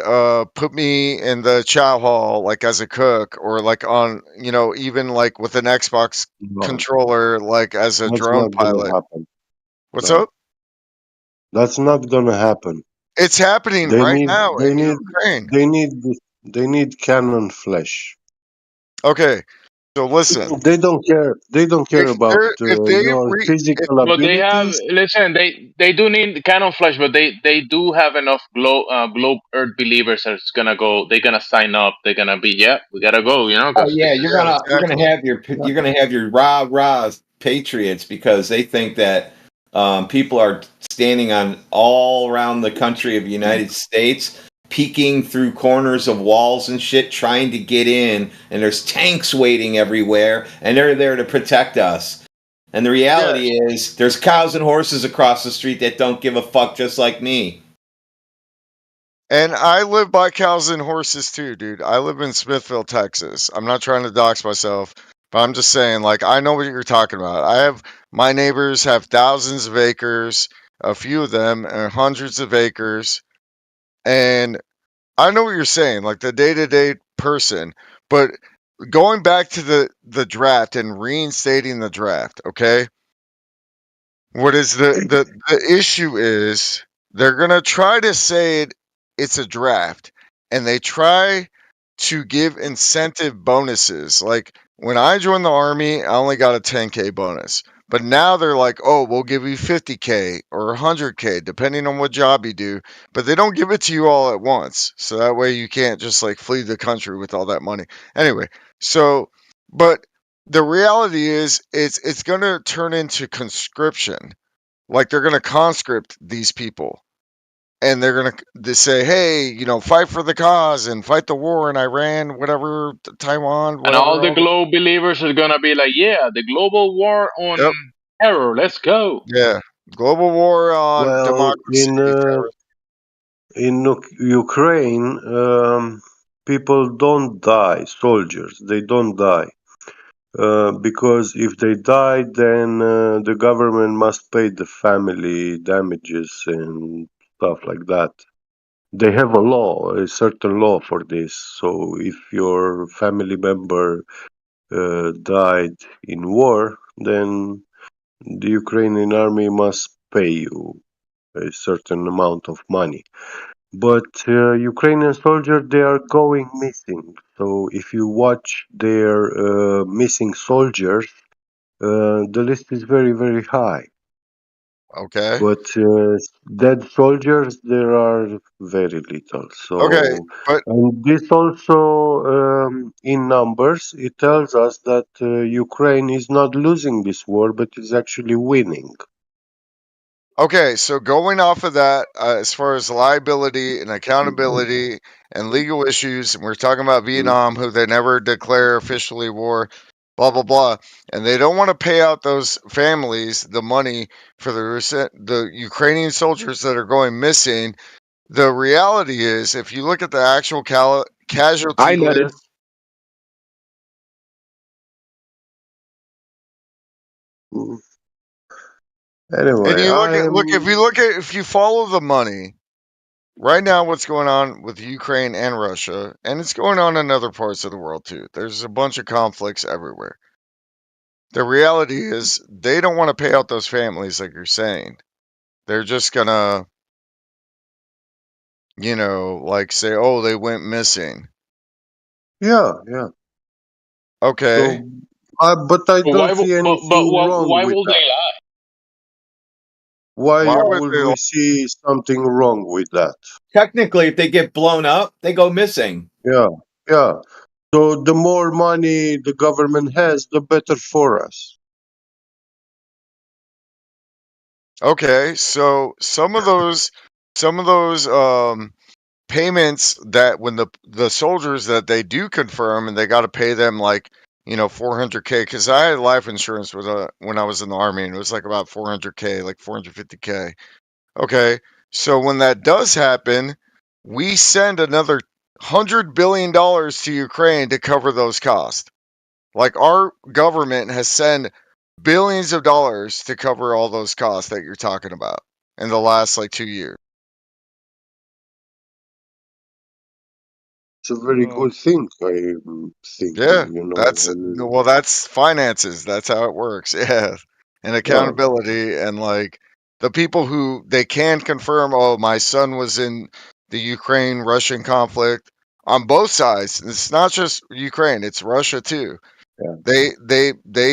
put me in the chow hall like as a cook, or like on, even like with an Xbox controller, like as a drone pilot. What's up? That's not gonna happen. It's happening now in Ukraine. They need cannon flesh. Okay, so listen. They don't care. They don't care about your physical abilities. They do need cannon flesh, but they do have enough globe Earth believers that's gonna go. They're gonna sign up. They're gonna be we gotta go. Oh yeah, you're gonna have your rah patriots, because they think that people are standing on all around the country of the United States, peeking through corners of walls and shit, trying to get in, and there's tanks waiting everywhere, and they're there to protect us. And the reality is, there's cows and horses across the street that don't give a fuck, just like me. And I live by cows and horses too, dude. I live in Smithville, Texas. I'm not trying to dox myself, but I'm just saying, like, I know what you're talking about. My neighbors have thousands of acres, a few of them, and hundreds of acres. And I know what you're saying, like the day-to-day person. But going back to the draft and reinstating the draft, okay? What is the issue is they're gonna try to say it's a draft, and they try to give incentive bonuses. Like when I joined the army, I only got a 10K bonus. But now they're like, oh, we'll give you 50K or 100K, depending on what job you do. But they don't give it to you all at once. So that way you can't just like flee the country with all that money. Anyway, so, but the reality is it's going to turn into conscription. Like they're going to conscript these people. And they're going to say, hey, you know, fight for the cause and fight the war in Iran, whatever, Taiwan, And whatever. all the globe believers are gonna be like, yeah, the global war on Yep. terror. Let's go. Yeah. Global war on Well, democracy. in Ukraine, people don't die. Soldiers, they don't die. Because if they die, then the government must pay the family damages and stuff like that. They have a law, a certain law for this. So if your family member died in war, then the Ukrainian army must pay you a certain amount of money. But Ukrainian soldiers, they are going missing. So if you watch their missing soldiers, the list is very, very high. Okay. But dead soldiers, there are very little. So, Okay. But and this also, in numbers, it tells us that Ukraine is not losing this war, but is actually winning. okay, so going off of that, as far as liability and accountability and legal issues, and we're talking about Vietnam, who they never declare officially war, blah blah blah, and they don't want to pay out those families the money for the Ukrainian soldiers that are going missing. The reality is, if you look at the actual casualty I met it. list, Mm. Anyway, and you if you follow the money. Right now, what's going on with Ukraine and Russia, and it's going on in other parts of the world too. There's a bunch of conflicts everywhere. The reality is they don't want to pay out those families like you're saying. They're just gonna, you know, like say, oh, they went missing. yeah. Okay. So, but I But don't see anything wrong why with will that. they lie? Why would would they? we see something wrong with that? Technically, if they get blown up, they go missing. Yeah. So the more money the government has, the better for us. Okay, so some of those payments that when the soldiers that they do confirm and they got to pay them like 400K, because I had life insurance with when I was in the army, and it was like about 400K, like 450K. Okay, so when that does happen, we send another $100 billion to Ukraine to cover those costs. Like our government has sent billions of dollars to cover all those costs that you're talking about in the last like 2 years. It's a very good thing, I'm Yeah, thinking, that's finances. That's how it works. Yeah. And Yeah. accountability, and like the people who they can confirm, oh, my son was in the Ukraine-Russian conflict on both sides. It's not just Ukraine, it's Russia too. Yeah. They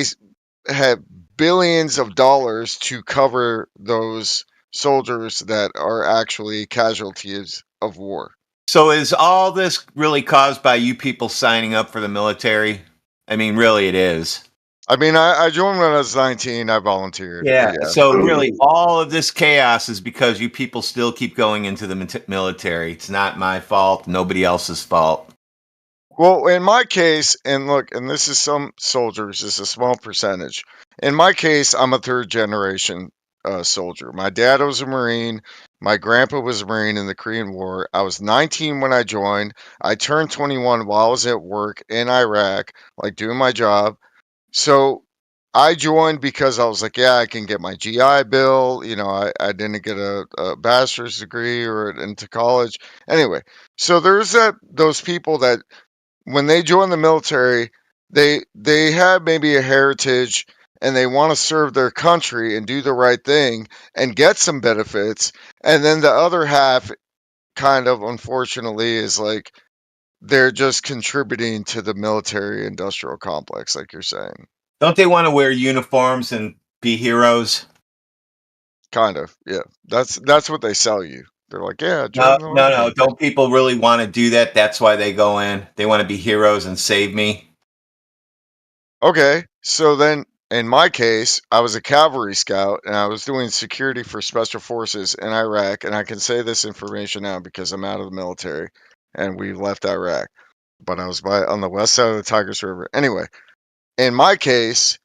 have billions of dollars to cover those soldiers that are actually casualties of war. So is all this really caused by you people signing up for the military? I mean, really, it is. I mean, I joined when I was 19. I volunteered. Yeah. Yeah. So really, all of this chaos is because you people still keep going into the military. It's not my fault. Nobody else's fault. Well, in my case, and look, and this is some soldiers, it's a small percentage. In my case, I'm a third generation soldier. My dad was a Marine. My grandpa was a Marine in the Korean War. I was 19 when I joined. I turned 21 while I was at work in Iraq, like doing my job. So I joined because I was like, yeah, I can get my GI Bill. I didn't get a bachelor's degree or into college. Anyway, so there's those people that when they join the military, they have maybe a heritage and they want to serve their country and do the right thing and get some benefits. And then the other half kind of unfortunately is like they're just contributing to the military-industrial complex, like you're saying. Don't they want to wear uniforms and be heroes? Kind of, yeah. That's what they sell you. They're like, yeah, No, join the no, army. no. Don't people really want to do that? That's why they go in. They want to be heroes and save me. Okay, so then in my case, I was a cavalry scout and I was doing security for special forces in Iraq, and I can say this information now because I'm out of the military and we left Iraq. But I was on the west side of the Tigris River. Anyway, in my case,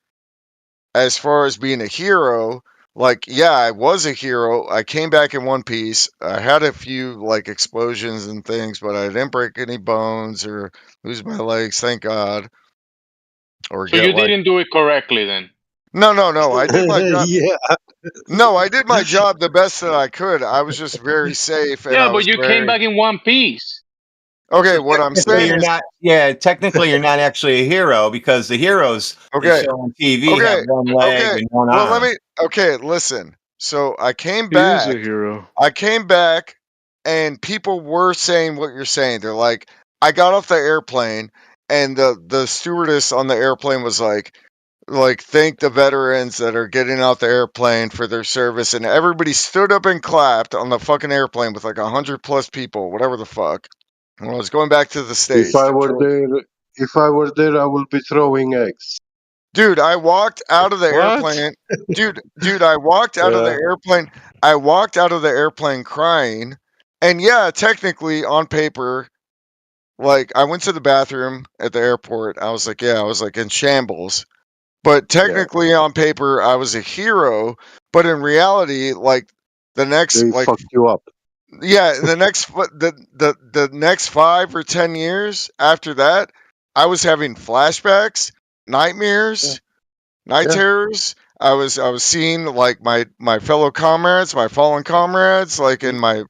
as far as being a hero, like, yeah, I was a hero. I came back in one piece. I had a few like explosions and things, but I didn't break any bones or lose my legs, thank God. Or So get you like didn't do it correctly then. no. I did my job. Yeah. No, I did my job the best that I could. I was just very safe, and Yeah, I but was you came very back in one piece. okay. So What I'm technically, saying you're is, not. Yeah, technically, you're not actually a hero because the heroes they okay, show on TV have one leg okay. and one Well, arm. okay, listen. So I came He is a back. hero. And people were saying what you're saying. They're like, I got off the airplane, and the stewardess on the airplane was like, thank the veterans that are getting off the airplane for their service, and everybody stood up and clapped on the fucking airplane with like 100+ people, whatever the fuck. When I was going back to the If States, I were there, I would be throwing eggs. dude, I walked out of the What? airplane. Dude, I walked out of the airplane. I walked out of the airplane crying, and yeah, technically on paper, like I went to the bathroom at the airport. I was like, in shambles. But technically on paper, I was a hero. But in reality, like the next, They like fucked you up. yeah, the next 5 or 10 years after that, I was having flashbacks, nightmares, night Yeah. terrors. I was seeing like my fellow comrades, my fallen comrades, like in my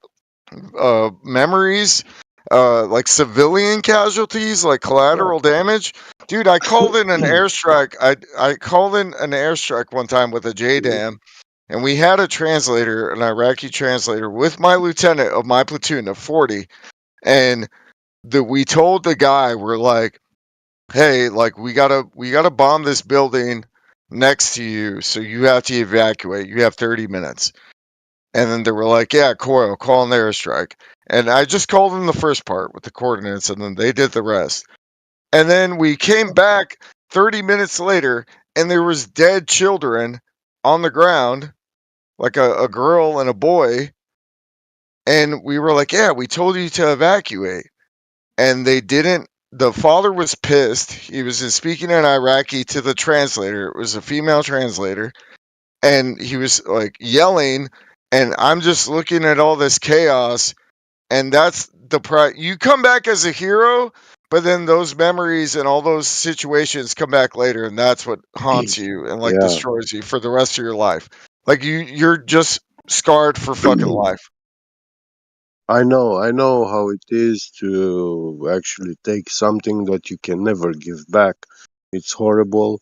memories, like civilian casualties, like collateral damage. Dude, I called in an airstrike. I called in an airstrike one time with a JDAM, and we had a translator, an Iraqi translator, with my lieutenant of my platoon of 40, and we told the guy, we're like, hey, like we gotta bomb this building next to you, so you have to evacuate. You have 30 minutes. And then they were like, yeah, Coil, call an airstrike. And I just called them the first part with the coordinates, and then they did the rest. And then we came back 30 minutes later, and there was dead children on the ground, like a girl and a boy. And we were like, yeah, we told you to evacuate. And they didn't. The father was pissed. He was speaking in Iraqi to the translator. It was a female translator. And he was like yelling, and I'm just looking at all this chaos, and that's you come back as a hero, but then those memories and all those situations come back later, and that's what haunts you and like Yeah. destroys you for the rest of your life. Like you're just scarred for fucking life. I know how it is to actually take something that you can never give back. It's horrible.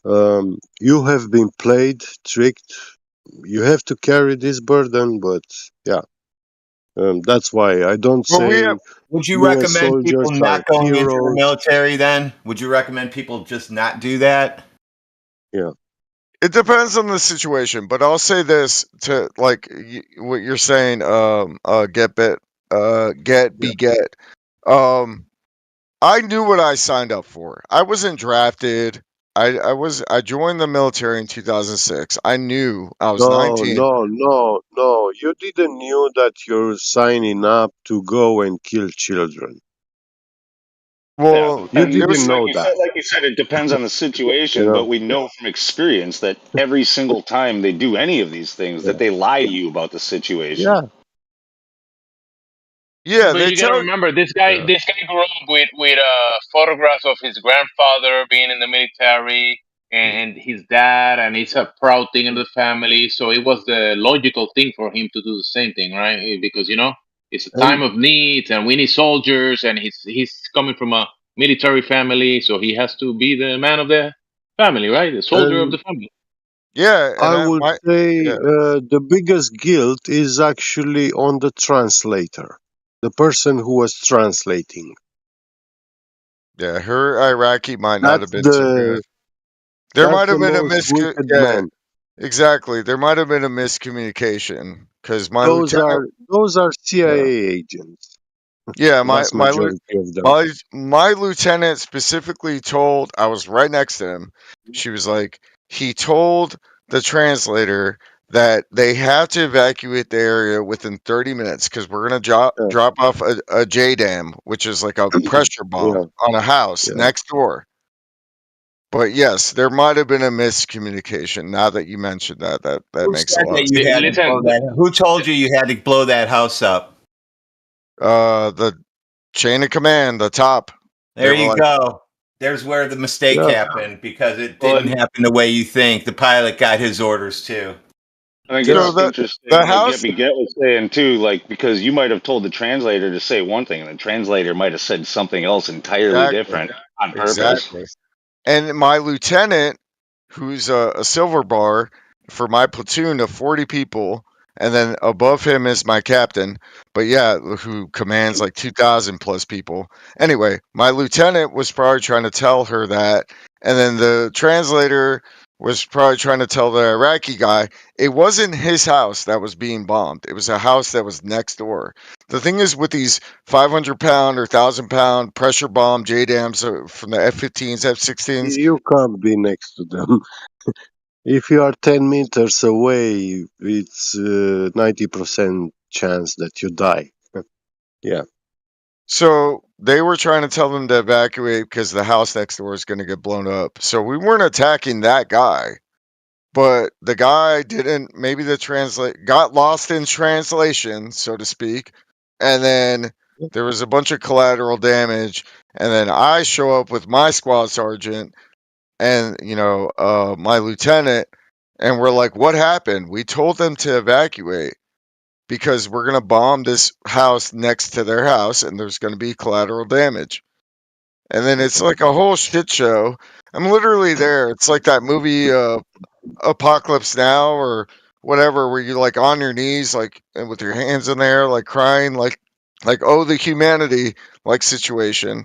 You have been played, tricked. You have to carry this burden, but yeah, that's why I don't Well, say Would you US recommend people soldiers are not going into the heroes. military then? Would you recommend people just not do that? Yeah. It depends on the situation, but I'll say this to like what you're saying. Get bit, get beget. I knew what I signed up for. I wasn't drafted. I joined the military in 2006. I knew I was 19. No. You didn't knew that you're signing up to go and kill children. Well, You And didn't know like that. you said, it depends on the situation, You but know. we know from experience that every single time they do any of these things, that they lie to you about the situation. Yeah. yeah, But they you gotta tell. remember, this guy grew up with photographs of his grandfather being in the military and his dad, and it's a proud thing in the family. So it was the logical thing for him to do the same thing, right? Because it's a time And of need, and we need soldiers, and he's coming from a military family, so he has to be the man of the family, right? The soldier of the family. Yeah, and I would say yeah. the biggest guilt is actually on the translator, the person who was translating. Yeah, her Iraqi might not have That's been so good. There might have the been a most wicked yeah, man. exactly. There might have been a miscommunication because my Those lieutenant, are CIA yeah, agents. yeah, Vast majority of them. my lieutenant specifically told, I was right next to him. She was like, he told the translator that they have to evacuate the area within 30 minutes because we're gonna drop off a JDAM, which is like a pressure bomb Yeah. on a house Yeah. next door. But yes, there might have been a miscommunication. Now that you mentioned that, that Who makes a said lot that of you sense. had to Listen, blow that? Who told you had to blow that house up? The chain of command, the top. They There were you like, go. There's where the mistake Yeah. happened because it well, didn't happen the way you think. The pilot got his orders too. I think so it's the interesting, like house. Get was saying too, like because you might have told the translator to say one thing, and the translator might have said something else entirely Exactly. different on purpose. Exactly. And my lieutenant, who's a silver bar for my platoon of 40 people, and then above him is my captain, but yeah, who commands like 2,000 plus people. Anyway, my lieutenant was probably trying to tell her that, and then the translator was probably trying to tell the Iraqi guy it wasn't his house that was being bombed. It was a house that was next door. The thing is, with these 500-pound or 1,000-pound pressure bomb JDAMs from the F-15s, F-16s, You can't be next to them. If you are 10 meters away, it's 90% chance that you die. Yeah. so they were trying to tell them to evacuate because the house next door is going to get blown up. So we weren't attacking that guy, but the guy didn't. Maybe the translate got lost in translation, so to speak, and then there was a bunch of collateral damage. And then I show up with my squad sergeant and my lieutenant, and we're like, "What happened?" We told them to evacuate because we're going to bomb this house next to their house and there's going to be collateral damage. And then it's like a whole shit show. I'm literally there. It's like that movie Apocalypse Now or whatever, where you're like on your knees, like, and with your hands in there, like crying, like oh, the humanity like situation.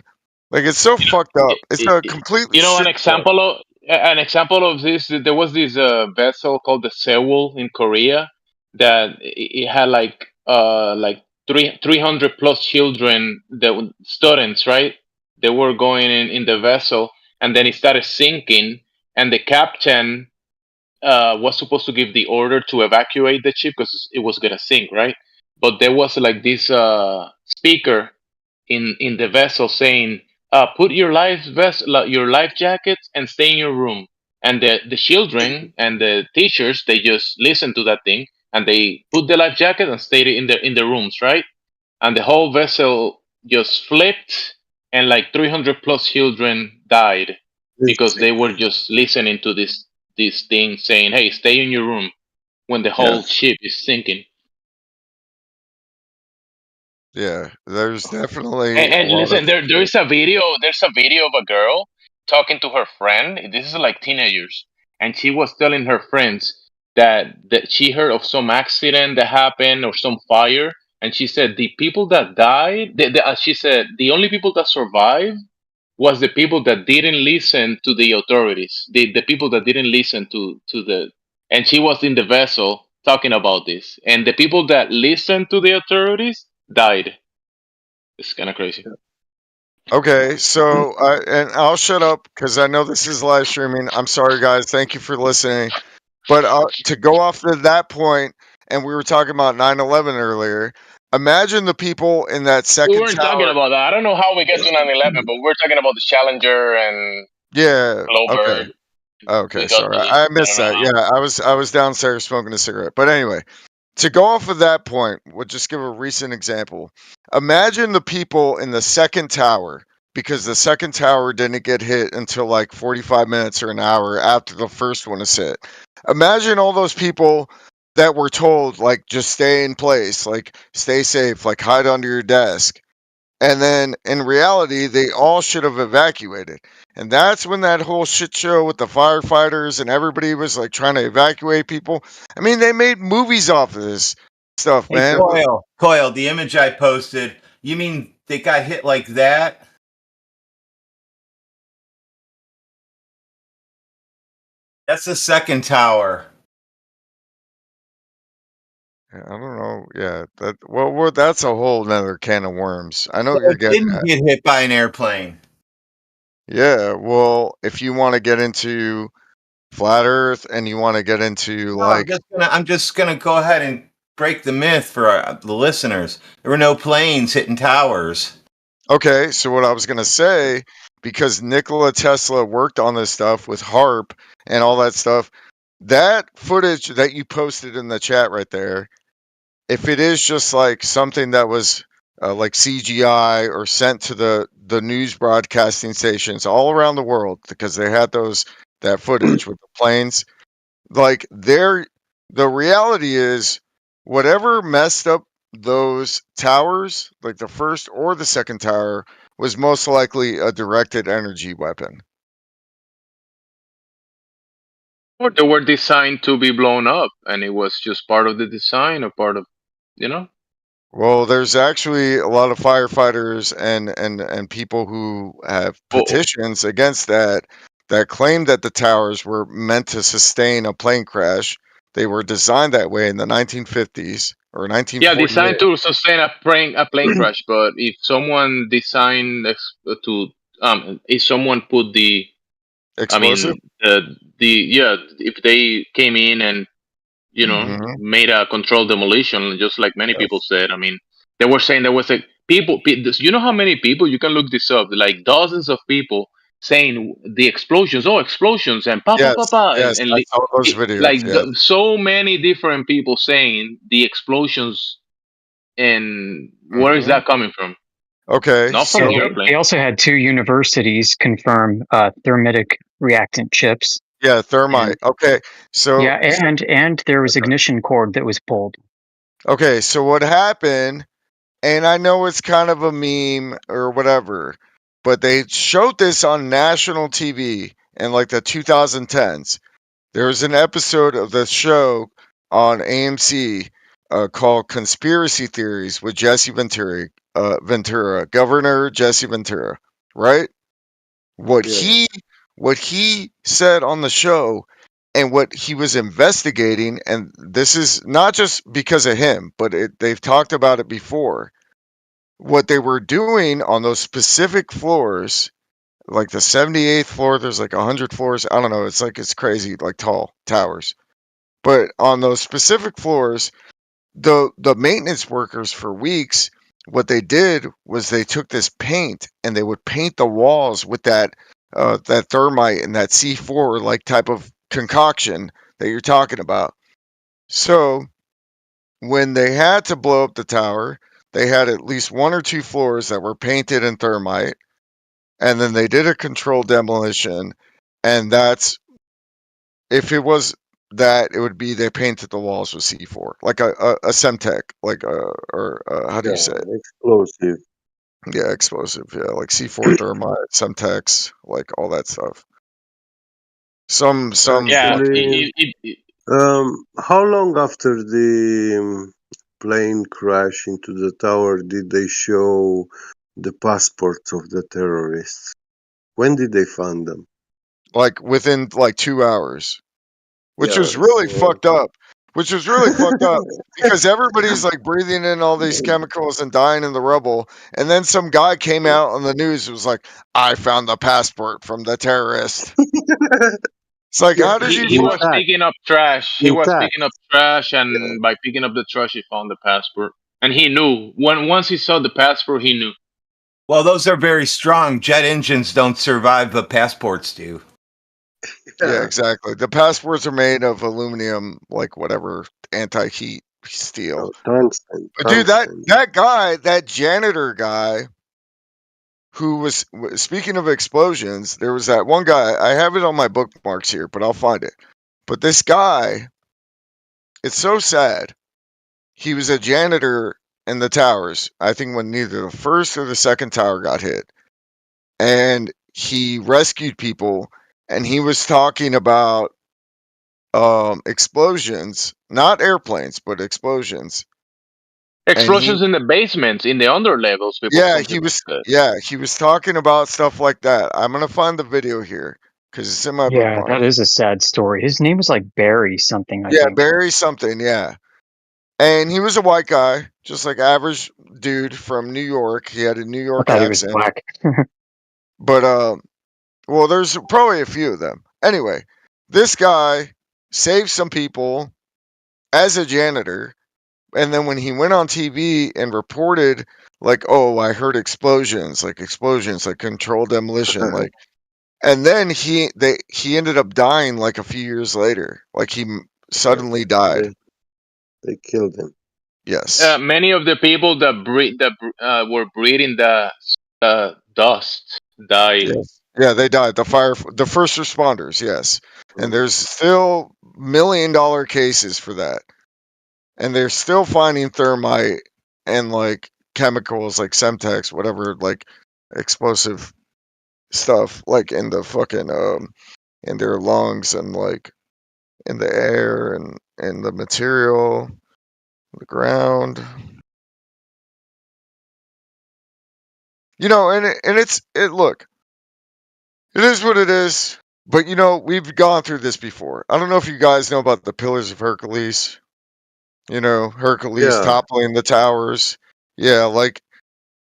Like it's so fucked up. It's a complete you know, shit show. an example of this. There was this vessel called the Sewol in Korea that it had like 300 plus children, that students, right? They were going in the vessel, and then it started sinking, and the captain was supposed to give the order to evacuate the ship because it was gonna sink, right? But there was like this speaker in the vessel saying, "Put your your life jackets and stay in your room." And the children and the teachers, they just listened to that thing and they put the life jacket and stayed in the rooms, right? And the whole vessel just flipped, and like 300 plus children died because they were just listening to this thing saying, "Hey, stay in your room," when the whole ship is sinking. Yeah, there's definitely And, a and lot of listen, there is a video. There's a video of a girl talking to her friend. This is like teenagers, and she was telling her friends that she heard of some accident that happened or some fire, and she said the people that died. She said the only people that survived was the people that didn't listen to the authorities. The people that didn't listen to the. And she was in the vessel talking about this, and the people that listened to the authorities died. It's kind of crazy. Okay, so and I'll shut up because I know this is live streaming. I'm sorry, guys. Thank you for listening. But to go off to that point, and we were talking about 9/11 earlier. Imagine the people in that We second weren't talking tower. about that. I don't know how we get to 9/11, but we're talking about the Challenger and Yeah. Glover. Okay. Okay. We got Sorry, to this. I I missed don't know that. how. Yeah, I was downstairs smoking a cigarette. But anyway, to go off of that point, we'll just give a recent example. Imagine the people in the second tower, because the second tower didn't get hit until like 45 minutes or an hour after the first one is hit. Imagine all those people that were told, like, just stay in place, like, stay safe, like, hide under your desk. And then in reality, they all should have evacuated. And that's when that whole shit show with the firefighters and everybody was like trying to evacuate people. I mean, they made movies off of this stuff, Hey, man. Coil, the image I posted, you mean they got hit like that? That's the second tower. Yeah, I don't know. Yeah, that's a whole nother can of worms. I know So what you're it getting didn't at. get hit by an airplane. Yeah, well, if you want to get into flat Earth and you want to get into No, like, I'm just gonna go ahead and break the myth for the listeners. There were no planes hitting towers. okay, so what I was gonna say, because Nikola Tesla worked on this stuff with HARP and all that stuff, that footage that you posted in the chat right there, if it is just like something that was like CGI or sent to the news broadcasting stations all around the world, because they had that footage with the planes, like the reality is whatever messed up those towers, like the first or the second tower, was most likely a directed energy weapon. Or they were designed to be blown up, and it was just part of the design, or part of, you know. Well, there's actually a lot of firefighters and people who have Oh, petitions against that claim that the towers were meant to sustain a plane crash. They were designed that way in the 1950s or yeah, 1948. designed to sustain a plane crash. But if someone designed to if someone put the, I Explosive? mean, if they came in and Mhm. made a controlled demolition, just like many Yes. people said. I mean, they were saying there was you know how many people, you can look this up, like dozens of people saying the explosions, and pa pa pa Yes, pa, yes, and I saw those videos, yeah. so many different people saying the explosions, and where is Mhm. that coming from? Okay, Not from so the They airplane. also had 2 universities confirm thermitic reactant chips. yeah, thermite. Okay, so Yeah, and there was ignition cord that was pulled. okay, so what happened, and I know it's kind of a meme or whatever, but they showed this on national TV in like the 2010s. There was an episode of the show on AMC called Conspiracy Theories with Jesse Ventura, Governor Jesse Ventura, right? What Yeah. he said on the show and what he was investigating, and this is not just because of him, but they've talked about it before. What they were doing on those specific floors, like the 78th floor, there's like 100 floors. I don't know. It's crazy, like tall towers. But on those specific floors, the maintenance workers for weeks, what they did was they took this paint and they would paint the walls with that thermite and that C4 like type of concoction that you're talking about. So when they had to blow up the tower, they had at least 1 or 2 floors that were painted in thermite, and then they did a controlled demolition, and that's, if it was that, it would be they painted the walls with C4, like a Semtech, like how do you say it? Explosive. Yeah, explosive. Yeah, like C4 thermite, Semtex, like all that stuff. Some Yeah, Actually, how long after the plane crash into the tower did they show the passports of the terrorists? When did they find them? like within like 2 hours, which Yeah, was really so fucked up. Which was really fucked up because everybody's like breathing in all these chemicals and dying in the rubble, and then some guy came out on the news and was like, "I found the passport from the terrorist." It's like, yeah, how did you he was intact, picking up trash. He was intact. picking up trash, Yeah. and by picking up the trash, he found the passport. And he knew, once he saw the passport, he knew. Well, those are very strong. Jet engines don't survive, but passports do. Yeah, exactly. The passports are made of aluminum, like whatever, anti-heat steel. Tungsten. But dude, that guy, that janitor guy, who was speaking of explosions, there was that one guy. I have it on my bookmarks here, but I'll find it. But this guy, it's so sad. He was a janitor in the towers. I think when neither the first or the second tower got hit, and he rescued people, and he was talking about explosions, not airplanes, but explosions. Explosions in the basements, in the under levels. He was talking about stuff like that. I'm gonna find the video here. because it's in my Yeah, bookmark. that is a sad story. His name was like Barry something, I Yeah, think. Barry something. Yeah, and he was a white guy, just like average dude from New York. He had a New I York thought he was accent, black. but well, there's probably a few of them. Anyway, this guy saved some people as a janitor, and then when he went on TV and reported, like, oh, I heard explosions, like controlled demolition, like, and then he ended up dying like a few years later, like he suddenly died. They killed him. Yes. Many of the people that were breathing the dust died. Yeah, they died. The first responders, yes. And there's still $1 million cases for that. And they're still finding thermite and like chemicals like Semtex, whatever, like explosive stuff, like in the fucking in their lungs and like in the air and in the material, the ground. You know, and look, it is what it is. But you know, we've gone through this before. I don't know if you guys know about the Pillars of Hercules. You know, Hercules toppling the towers. Yeah, like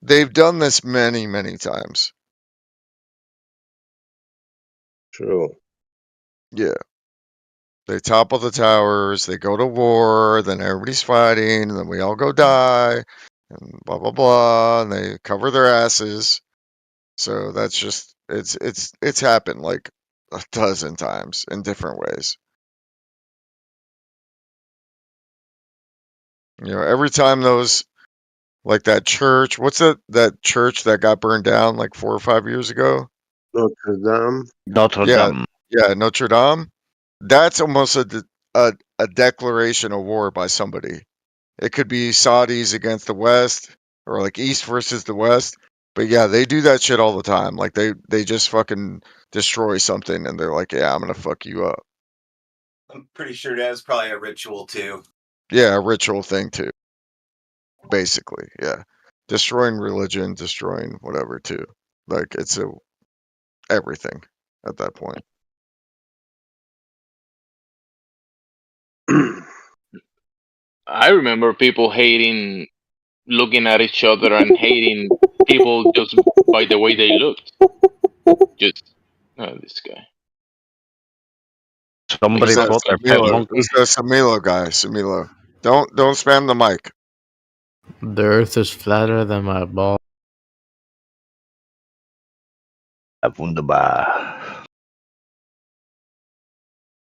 they've done this many, many times. True. Yeah. They topple the towers, they go to war, then everybody's fighting, and then we all go die, and blah blah blah, and they cover their asses. So that's just it's happened like a dozen times in different ways. You know, every time those, like that church, what's that church that got burned down like 4 or 5 years ago? Notre Dame. Notre Yeah, Dame. yeah, Notre Dame. That's almost a declaration of war by somebody. It could be Saudis against the West, or like East versus the West. But yeah, they do that shit all the time. Like they just fucking destroy something, and they're like, yeah, I'm gonna fuck you up. I'm pretty sure that's probably a ritual too. Yeah, a ritual thing too. Basically, yeah. Destroying religion, destroying whatever too. Like it's everything at that point. I remember people looking at each other and hating people just by the way they looked. Just this guy. Somebody Who's that thought their pet Samilo? monkey. Who's that Samilo guy? Samilo. Don't spam the mic. The earth is flatter than my ball. Wunderbar.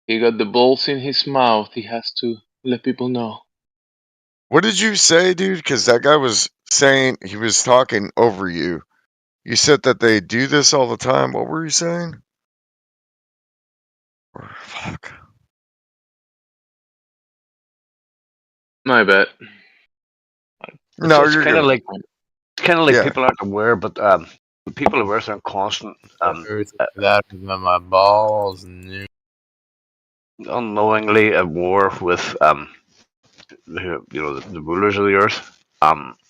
He got the balls in his mouth. He has to let people know. What did you say, dude? Because that guy was saying, he was talking over you. You said that they do this all the time. What were you saying? Fuck. My bad. No, it's you're kind of good. like Yeah. people aren't aware, but people of Earth are constant. Earth is flatter than my balls. Unknowingly at war with the rulers of the Earth.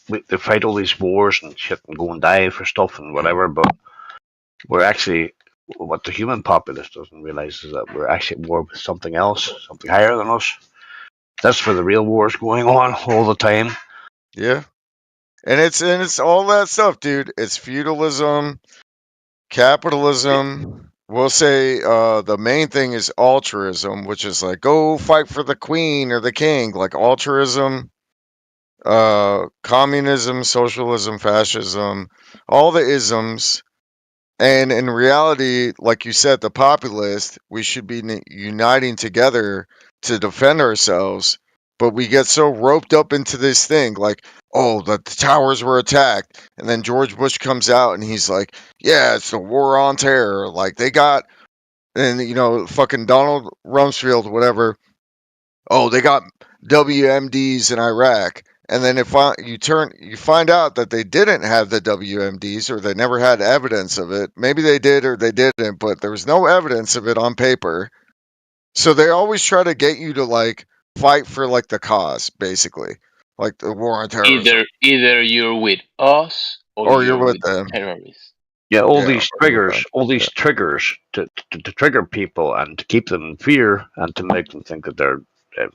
They fight all these wars and shit and go and die for stuff and whatever, but we're actually, what the human populace doesn't realize is that we're actually at war with something else, something higher than us. That's where the real wars going on all the time. Yeah. And it's all that stuff, dude. It's feudalism, capitalism. We'll say the main thing is altruism, which is like go fight for the queen or the king, like altruism. Communism, socialism, fascism, all the isms. And in reality, like you said, the populist, we should be uniting together to defend ourselves. But we get so roped up into this thing, like, oh, the towers were attacked. And then George Bush comes out and he's like, yeah, it's the war on terror. Like, they got, and, you know, fucking Donald Rumsfeld, whatever. Oh, they got WMDs in Iraq. And then if you find out that they didn't have the WMDs, or they never had evidence of it. Maybe they did or they didn't, but there was no evidence of it on paper. So they always try to get you to like fight for like the cause, basically, like the war on terrorism. Either you're with us or you're with them. terrorists. Yeah, all Yeah, these triggers, to trigger people and to keep them in fear and to make them think that they're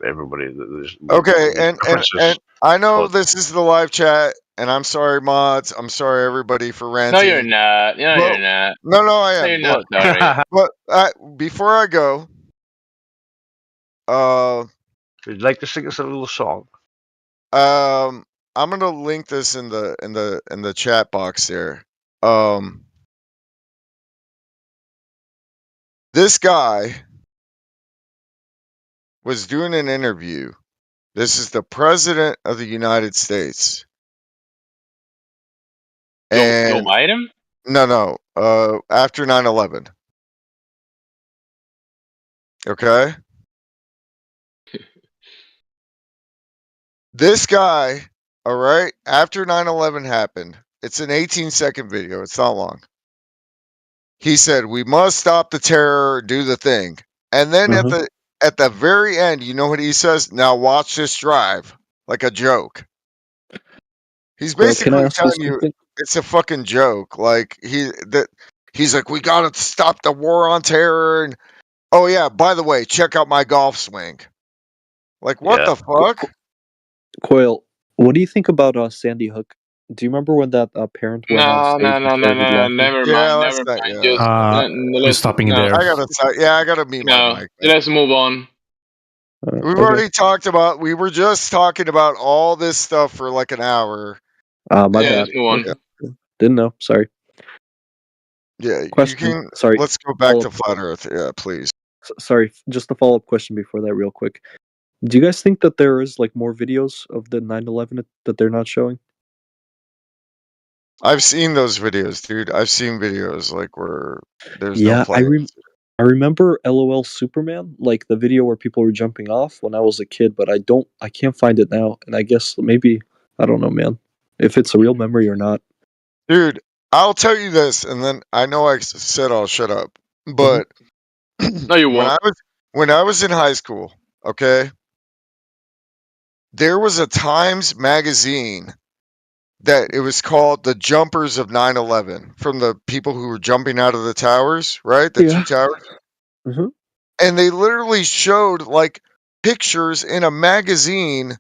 everybody. There's Okay, and differences, I know but this is the live chat, and I'm sorry, mods. I'm sorry, everybody, for No, you're ranting. not. No, But you're not. no, I No, am. you're not Look, sorry. but before I go, would you like to sing us a little song? I'm gonna link this in the chat box there. This guy was doing an interview. This is the president of the United States. Joe And Biden? no, after 9/11. Okay? This guy, all right, after 9/11 happened, it's an 18-second video. It's not long. He said, "We must stop the terror, do the thing." And then at the very end, you know what he says? "Now watch this drive," like a joke. He's Well, can I basically ask you telling you something? it's a fucking joke. Like he's like, "We gotta stop the war on terror." And oh yeah, by the way, check out my golf swing. Like what Yeah. the fuck? Coil, what do you think about Sandy Hook? Do you remember when that parent went on No, stage and started laughing? never Yeah, mind, let's never not. mind. Yeah, Just I'm let's stopping you no, there. I gotta mute my no. mic. Let's move on. We've Okay. already talked about. We were just talking about all this stuff for like an hour. My Yeah, bad. let's move on. Didn't know. Sorry. Yeah, Question. you can. Sorry. Let's go back to Follow-up. flat Earth. Yeah, please. Sorry, just a follow-up question before that, real quick. Do you guys think that there is like more videos of the 9/11 that they're not showing? I've seen those videos, dude. I've seen videos like where there's no Yeah, planes. I remember LOL Superman, like the video where people were jumping off when I was a kid, but I can't find it now, and I guess maybe I don't know, man, if it's a real memory or not. Dude, I'll tell you this, and then I know I said I'll shut up, but No, you won't. when I was in high school, okay, there was a Times magazine that it was called "The Jumpers of 9/11" from the people who were jumping out of the towers, right? The Yeah. two towers. Mhm. And they literally showed like pictures in a magazine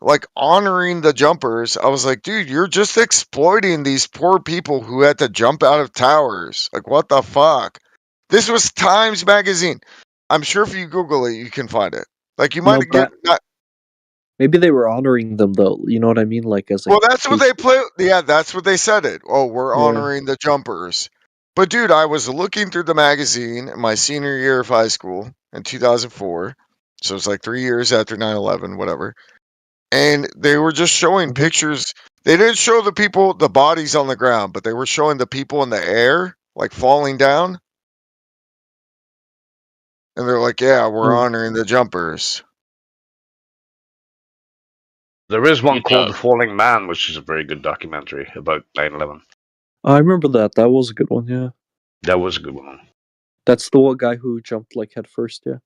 like honoring the jumpers. I was like, dude, you're just exploiting these poor people who had to jump out of towers. Like, what the fuck? This was Times magazine. I'm sure if you Google it, you can find it. Like, you might get not. Maybe they were honoring them though. You know what I mean? Like as a Well, that's what they play. Yeah, that's what they said it. Oh, we're Yeah. honoring the jumpers. But dude, I was looking through the magazine in my senior year of high school in 2004. So it's like 3 years after 9/11, whatever. And they were just showing pictures. They didn't show the people, the bodies on the ground, but they were showing the people in the air, like falling down. And they're like, yeah, we're honoring the jumpers. There is one called The Falling Man, which is a very good documentary about 9/11. I remember that. That was a good one. Yeah. That was a good one. That's the one guy who jumped like head first. Yeah.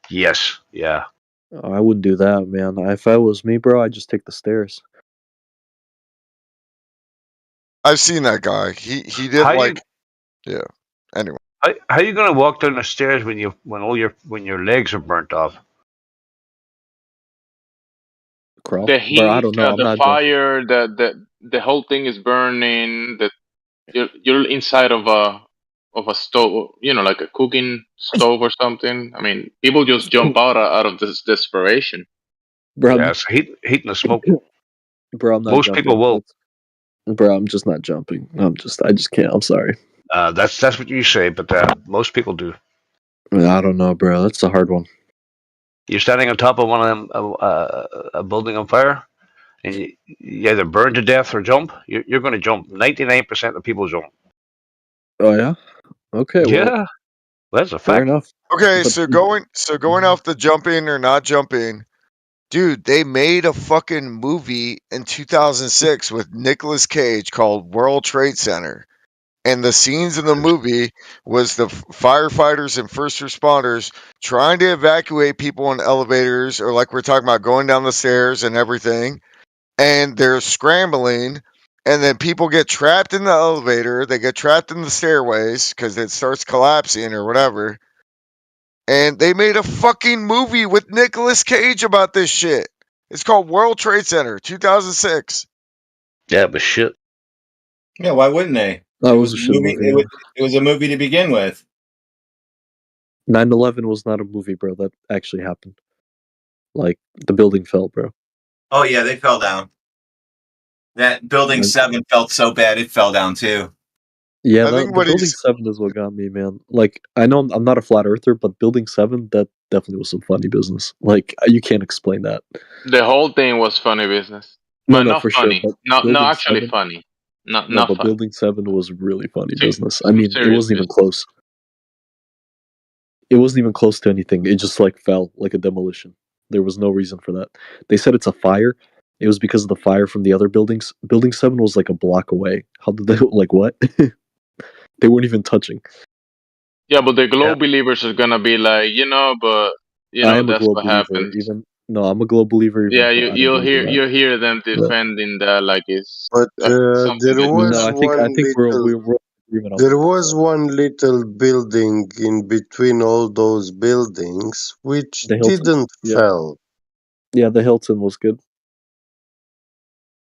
Yes. Yeah. Oh, I wouldn't do that, man. If I was me, bro, I'd just take the stairs. I've seen that guy. He did How like, yeah. Anyway, How are you going to walk down the stairs when your legs are burnt off? Crawl. The heat, Bro, I don't know. I'm the not fire, the whole thing is burning. That you're inside of a stove, you know, like a cooking stove or something. I mean, people just jump out of this desperation. Bro, Yeah, it's heat and the smoke. Bro, I'm not Most jumping. people will. Bro, I'm just not jumping. I just can't. I'm sorry. That's what you say, but most people do. I don't know, bro. That's a hard one. You're standing on top of one of them, a building on fire, and you either burn to death or jump. You're going to jump. 99% of people jump. Oh yeah. Okay. Yeah, Well, that's a fair fact. enough. okay, But- so going off the jumping or not jumping, dude, they made a fucking movie in 2006 with Nicolas Cage called World Trade Center. And the scenes in the movie was the firefighters and first responders trying to evacuate people in elevators, or like we're talking about going down the stairs and everything. And they're scrambling, and then people get trapped in the elevator. They get trapped in the stairways because it starts collapsing or whatever. And they made a fucking movie with Nicolas Cage about this shit. It's called World Trade Center, 2006. Yeah, but shit. Yeah, why wouldn't they? That It was was a a shit movie. movie. Yeah. It was a movie to begin with. 9/11 was not a movie, bro. That actually happened. Like the building fell, bro. Oh yeah, they fell down. That building 7 felt so bad it fell down too. Yeah, I the think what building he's 7 is what got me, man. Like, I know I'm not a flat earther, but building 7, that definitely was some funny business. Like, you can't explain that. The whole thing was funny business, No, but no, not for sure. funny. But No, building actually 7, funny. no, Not but funny. building 7 was really funny See, business. I some mean, it serious wasn't even business. close. It wasn't even close to anything. It just like fell like a demolition. There was no reason for that. They said it's a fire. It was because of the fire from the other buildings. Building 7 was like a block away. How did they like what? They weren't even touching. Yeah, but the glow believers are gonna be like, but I am a that's glow what believer. happens. Even no, I'm a glow believer. Even Yeah, if I don't believe in that. you'll hear them Yeah. defending that like it's But something there that was No, I think one little we're agreement on there building was 7. one little building in between all those buildings which The Hilton. didn't Yeah, fall. yeah, the Hilton was good.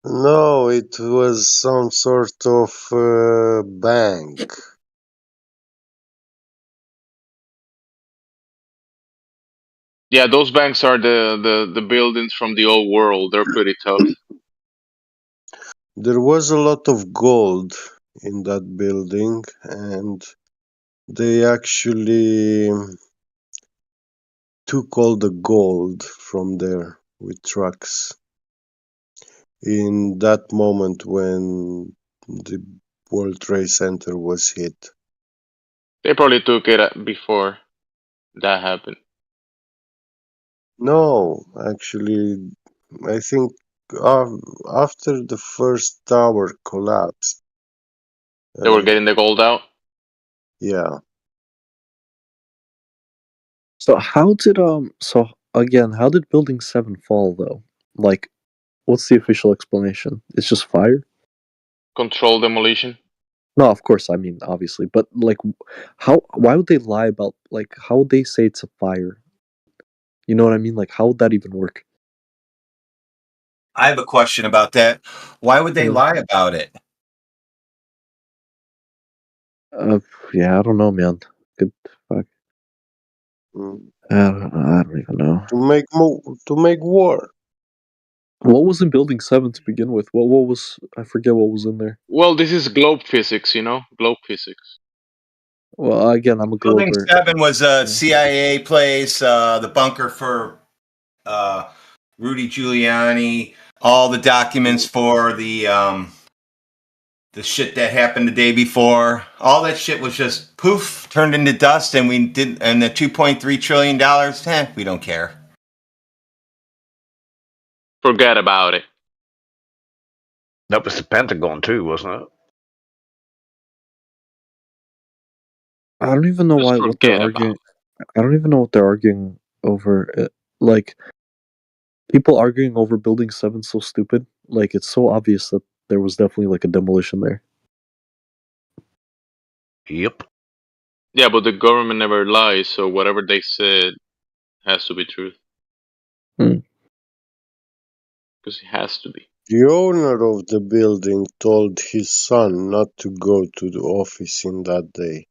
No, it was some sort of bank. Yeah, those banks are the buildings from the old world. They're pretty tough. There was a lot of gold in that building, and they actually took all the gold from there with trucks in that moment when the World Trade Center was hit. They probably took it before that happened. No, actually, I think after the first tower collapsed, They were getting the gold out. yeah, So how did so again, how did building 7 fall though? Like, what's the official explanation? It's just fire? Control demolition. No, of course, I mean obviously, but like how why would they lie about like how would they say it's a fire? You know what I mean? Like how would that even work? I have a question about that. Why would they Mm. lie about it? Uh yeah, I don't know, man. Good fuck. I don't even know. to make war. What was in building 7 to begin with? What was I forget what was in there. Well, this is globe physics, globe physics. Well, again, I'm a Building glober. 7 was a CIA place, the bunker for Rudy Giuliani, all the documents for the shit that happened the day before. All that shit was just poof, turned into dust, and we did. And the $2.3 trillion, we don't care. Forget about it. That was the Pentagon too, wasn't it? I don't even know Just what they're forget about arguing. I don't even know what they're arguing over. Like people arguing over building 7 so stupid. Like it's so obvious that there was definitely like a demolition there. Yep. Yeah, but the government never lies, so whatever they said has to be truth. Hmm. Because it has to be. The owner of the building told his son not to go to the office in that day.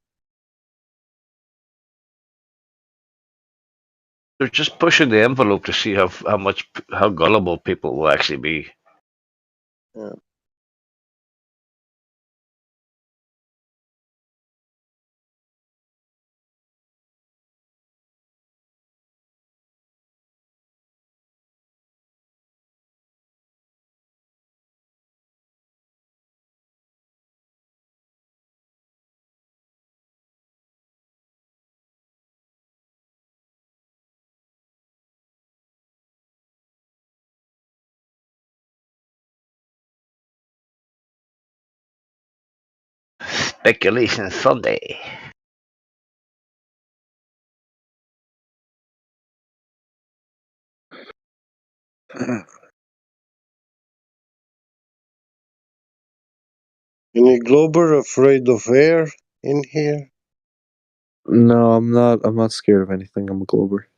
They're just pushing the envelope to see how gullible people will actually be. Yeah. Speculation Sunday. Any Glober afraid of air in here? No, I'm not. I'm not scared of anything. I'm a Glober.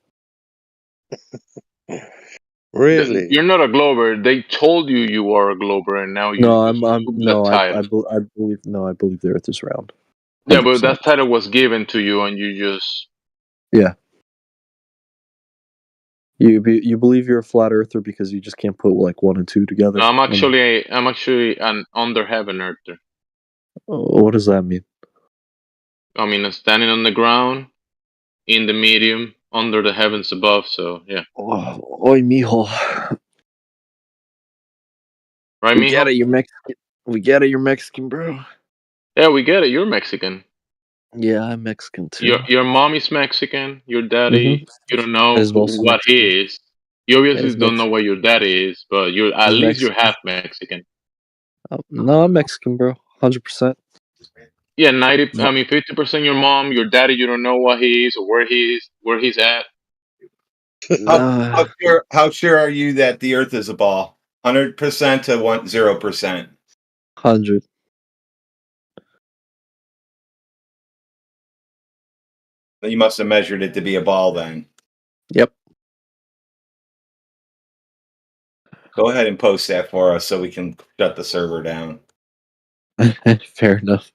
Really? You're not a Glober. They told you you are a Glober, and now you No, just took no. that title. I believe. No, I believe the Earth is round. Yeah, but 100%. that title was given to you, and you just Yeah. You believe you're a flat earther because you just can't put like 1 and 2 together. No, I'm actually an under heaven earther. What does that mean? I mean, I'm standing on the ground, in the medium, under the heavens above. So yeah, Oi, mijo. right, We mijo? get it. You're Mexican. We get it. You're Mexican, bro. Yeah, we get it. You're Mexican. Yeah, I'm Mexican too. Your mom is Mexican. Your daddy, you don't know Is also what he Mexican. is. You obviously Is don't know what your daddy is, but you're at Is least you're Mexican. half Mexican. No, I'm Mexican, bro. 100%. Yeah, 50% your mom, your daddy. You don't know what he is or where he's at. How sure are you that the Earth is a ball? 100% to 0%. 100. You must have measured it to be a ball then. Yep. Go ahead and post that for us so we can shut the server down. Fair enough.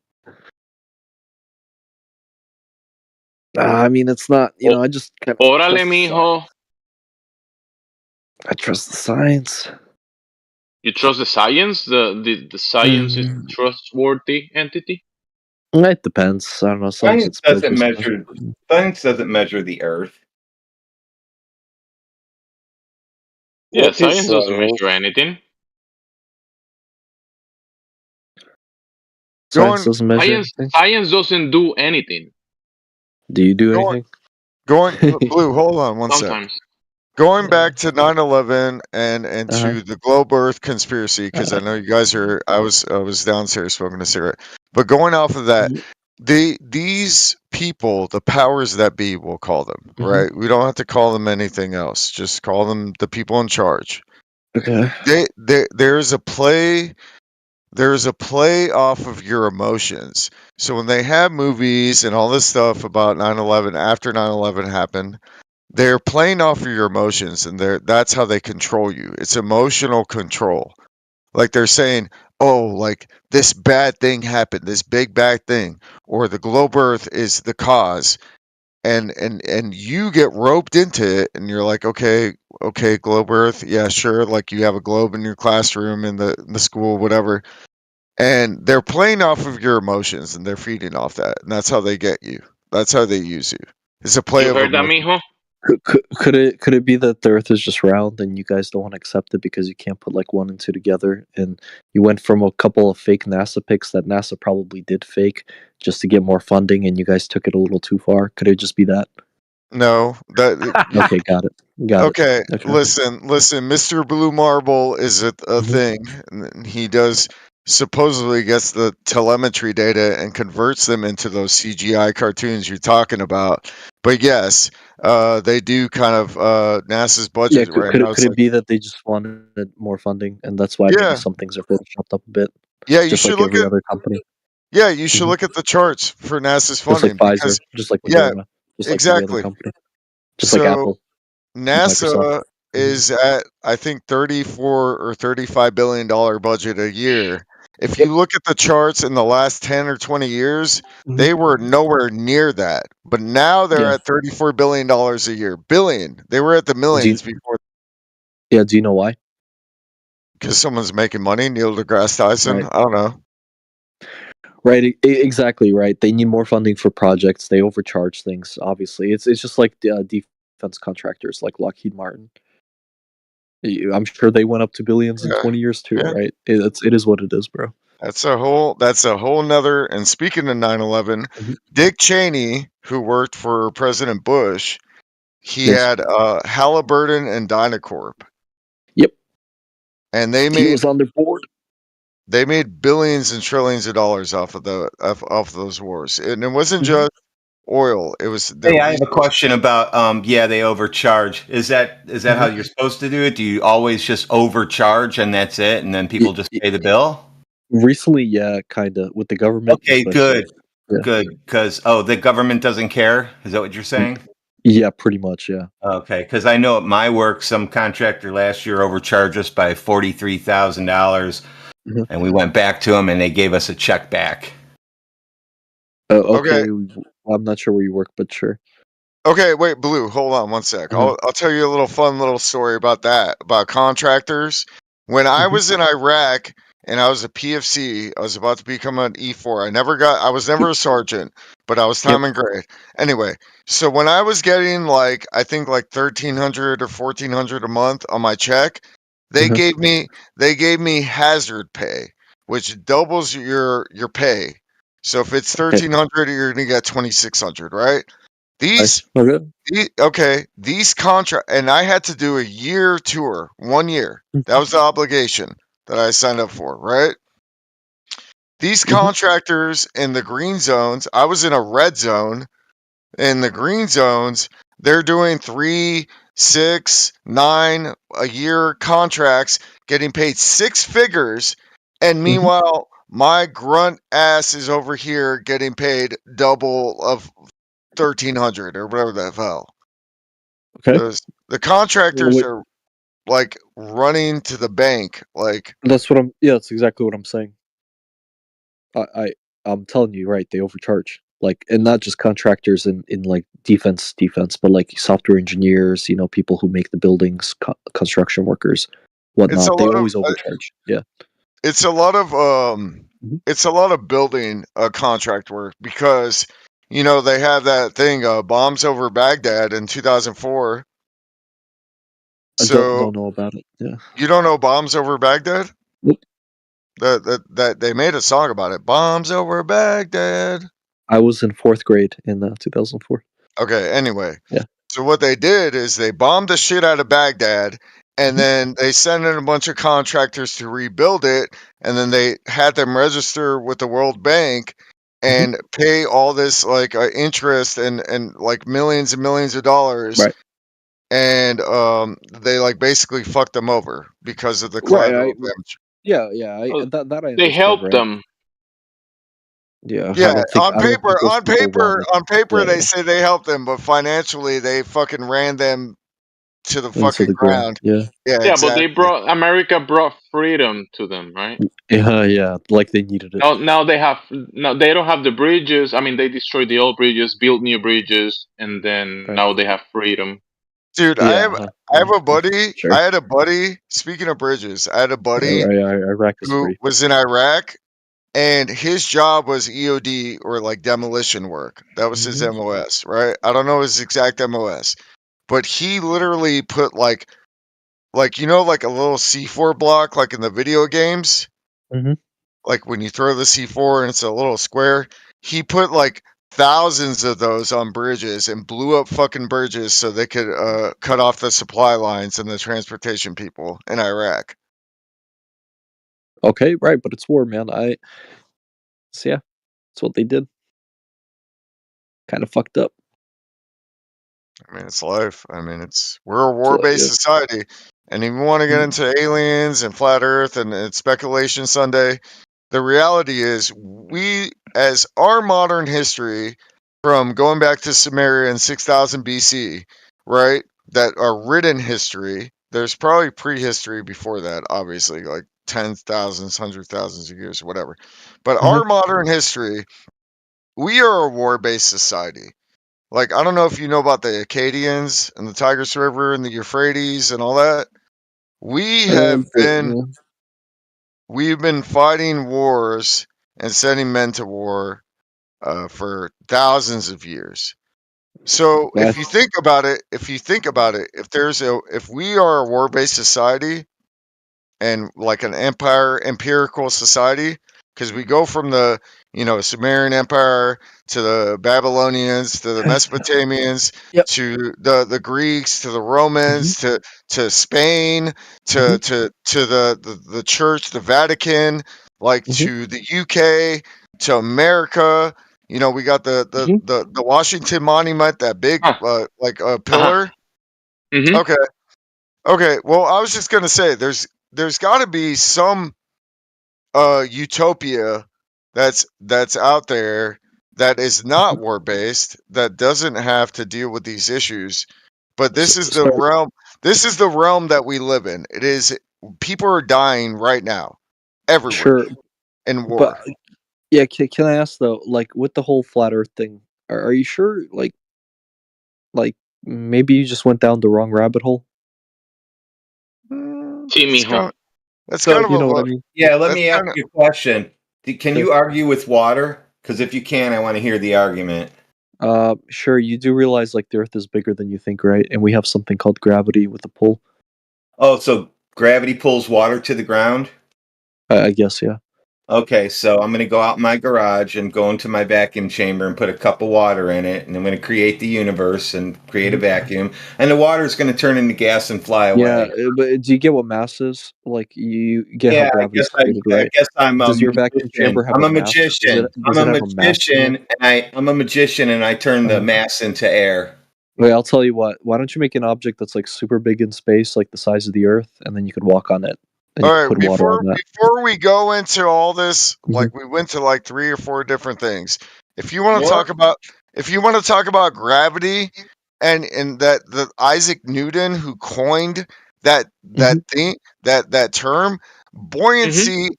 I mean, it's not. You know, I just kind of Órale, mijo. I trust the science. You trust the science? The science is trustworthy entity? It depends. I don't know. Science doesn't measure the Earth. Yeah, science doesn't measure anything. Science doesn't measure anything. Science doesn't do anything. Do you do anything? Blue, hold on one sec. Sometimes. Going back to 9/11 and to the globe Earth conspiracy, because I know you guys are. I was downstairs smoking a cigarette, but going off of that, these people, the powers that be, we'll call them, right? We don't have to call them anything else. Just call them the people in charge. Okay. There's a play. There's a play off of your emotions. So when they have movies and all this stuff about 9/11, after 9/11 happened, they're playing off of your emotions, and that's how they control you. It's emotional control. Like they're saying, oh, like this bad thing happened, this big bad thing, or the globe Earth is the cause. And you get roped into it, and you're like, okay, globe Earth, yeah, sure. Like you have a globe in your classroom, in the school, whatever. And they're playing off of your emotions, and they're feeding off that, and that's how they get you. That's how they use you. It's a play of heard that, emotion. mijo? Could it be that the Earth is just round and you guys don't want to accept it because you can't put like 1 and 2 together, and you went from a couple of fake NASA pics that NASA probably did fake just to get more funding, and you guys took it a little too far? Could it just be that? No, Okay, got it. Okay, listen, Mr. Blue Marble is a thing. And he does supposedly gets the telemetry data and converts them into those CGI cartoons you're talking about. But yes, they do kind of NASA's budget right now. Could it be that they just wanted more funding, and that's why maybe some things are photoshopped up a bit? Yeah, you just should like look every at other company. Yeah, you should look at the charts for NASA's funding. Just like Pfizer, because, just like yeah, Moderna, just like exactly. every other company, just like Apple. NASA is at, I think, $34 or $35 billion budget a year. If you look at the charts in the last 10 or 20 years, they were nowhere near that. But now they're at $34 billion a year. Billion. They were at the millions before. Yeah, do you know why? Because someone's making money, Neil deGrasse Tyson. Right. I don't know. Right, exactly right. They need more funding for projects. They overcharge things. Obviously, it's just like defense contractors, like Lockheed Martin. I'm sure they went up to billions in 20 years too, right? It is what it is, bro. That's a whole nother. And speaking of 9/11, Dick Cheney, who worked for President Bush, he had Halliburton and Dynacorp. Yep. And they he was on their board. They made billions and trillions of dollars off of those wars, and it wasn't just oil. It was. Hey, I have a question about. They overcharge. Is that how you're supposed to do it? Do you always just overcharge and that's it, and then people just pay the bill? Recently, yeah, kind of with the government. Okay, especially. good, Yeah. good, because the government doesn't care. Is that what you're saying? Yeah, pretty much. Yeah. Okay, because I know at my work, some contractor last year overcharged us by $43,000, and we went back to them, and they gave us a check back. Okay. I'm not sure where you work, but sure. Okay, wait, Blue, hold on one sec. I'll tell you a little fun little story about that, about contractors. When I was in Iraq and I was a PFC, I was about to become an E4. I was never a sergeant, but I was time and grade. Anyway, so when I was getting I think like $1,300 or $1,400 a month on my check, they gave me hazard pay, which doubles your pay. So if it's $1,300, you're gonna get $2,600, right? These contract, and I had to do a year tour, 1 year. That was the obligation that I signed up for, right? These contractors in the green zones, I was in a red zone. In the green zones, they're doing 3, 6, 9 a year contracts, getting paid 6 figures, and meanwhile, my grunt ass is over here getting paid double of 1,300 or whatever the hell. Okay. The contractors are like running to the bank. That's what I'm. Yeah, that's exactly what I'm saying. I'm telling you, right? They overcharge, and not just contractors in like defense, but like software engineers. People who make the buildings, construction workers, whatnot. They always overcharge. Yeah. It's a lot of building contract work because they have that thing bombs over Baghdad in 2004. I don't know about it. Yeah. You don't know bombs over Baghdad? Nope. That they made a song about it. Bombs over Baghdad. I was in 4th grade in 2004. Okay. Anyway. Yeah. So what they did is they bombed the shit out of Baghdad, and then they sent in a bunch of contractors to rebuild it, and then they had them register with the World Bank and pay all this interest and like millions and millions of dollars. Right. And they basically fucked them over because of the collateral damage. Yeah. That I they helped right? them. Yeah. Yeah, on paper, Yeah. they say they helped them, but financially, they fucking ran them to the fucking ground. Yeah. Yeah, Yeah, exactly. but America brought freedom to them, right? Yeah, like they needed it. Now they don't have the bridges. I mean, they destroyed the old bridges, built new bridges, and then now they have freedom. Dude, I have a buddy. Sure. I had a buddy. Speaking of bridges, I had a buddy Iraq is who free. was in Iraq, and his job was EOD or demolition work. That was his MOS, right? I don't know his exact MOS, but he literally put a little C4 block like in the video games. Like when you throw the C4 and it's a little square. He put thousands of those on bridges and blew up fucking bridges so they could cut off the supply lines and the transportation people in Iraq. Okay, right, but it's war, man. So yeah, that's what they did. Kind of fucked up. I mean, it's life. I mean, we're a war-based society, and if you want to get into aliens and flat Earth and speculation Sunday, the reality is as our modern history, from going back to Sumeria in 6000 BC, right? That are written history. There's probably prehistory before that, obviously, like 10,000s, 100,000s of years, whatever. But our modern history, we are a war-based society. I don't know if you know about the Acadians and the Tigris River and the Euphrates and all that. We've been fighting wars and sending men to war for thousands of years. So if you think about it, if we are a war-based society and like an empirical society, because we go from the Sumerian Empire to the Babylonians to the Mesopotamians to the Greeks to the Romans to Spain to the Church, the Vatican, to the UK to America. We got the Washington Monument, that big pillar. Okay. Well, I was just gonna say there's got to be some utopia that's out there that is not war based, that doesn't have to deal with these issues. But this is the realm. This is the realm that we live in. It is people are dying right now, everywhere Sure, in war. but yeah, can I ask though, like with the whole flat Earth thing, are you sure? Like maybe you just went down the wrong rabbit hole. Timmy That's So kind of you a know what I look. mean? Yeah, let That's me ask kind of you a question. Can Sure. you argue with water? Because if you can, I want to hear the argument. Sure. You do realize like the Earth is bigger than you think, right? And we have something called gravity with a pull. Oh, so gravity pulls water to the ground? I guess, yeah. Okay, so I'm going to go out in my garage and go into my vacuum chamber and put a cup of water in it, and I'm going to create the universe and create a vacuum, and the water is going to turn into gas and fly Yeah, away. but do you get what mass is? Like you get how Yeah, gravity is I created, right? guess I'm a Does your vacuum magician. chamber have I'm a a mass? magician. Does it have a mass in it? I'm a magician, and I turn the mass into air. Wait, I'll tell you what. Why don't you make an object that's like super big in space, like the size of the Earth, and then you could walk on it, and all you could right. put water on that. Before we go into all this, Mhm. like we went to like 3 or 4 different things. If you want to What? talk about gravity and that the Isaac Newton who coined that thing that term, buoyancy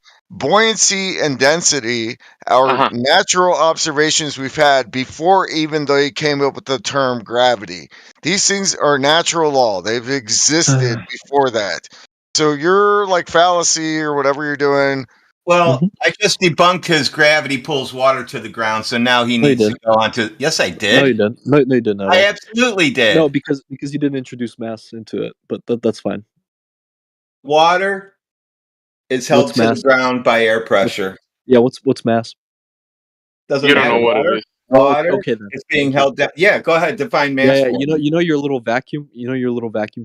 and density are natural observations we've had before even they came up with the term gravity. These things are natural law. They've existed before that. So your like fallacy or whatever you're doing. Well, I just debunked his gravity pulls water to the ground, so now he No, you needs to didn't. go on to. Yes, I did. No, you didn't. No, you didn't at I all. absolutely did. No, because you didn't introduce mass into it, but that's fine. Water is held What's to the mass? ground by air pressure. Yeah, what's mass? Doesn't You don't matter. know what it is. Water Okay then. is being Thank you. held down. Yeah, go ahead. Define mass. Yeah, for me. you know your little vacuum,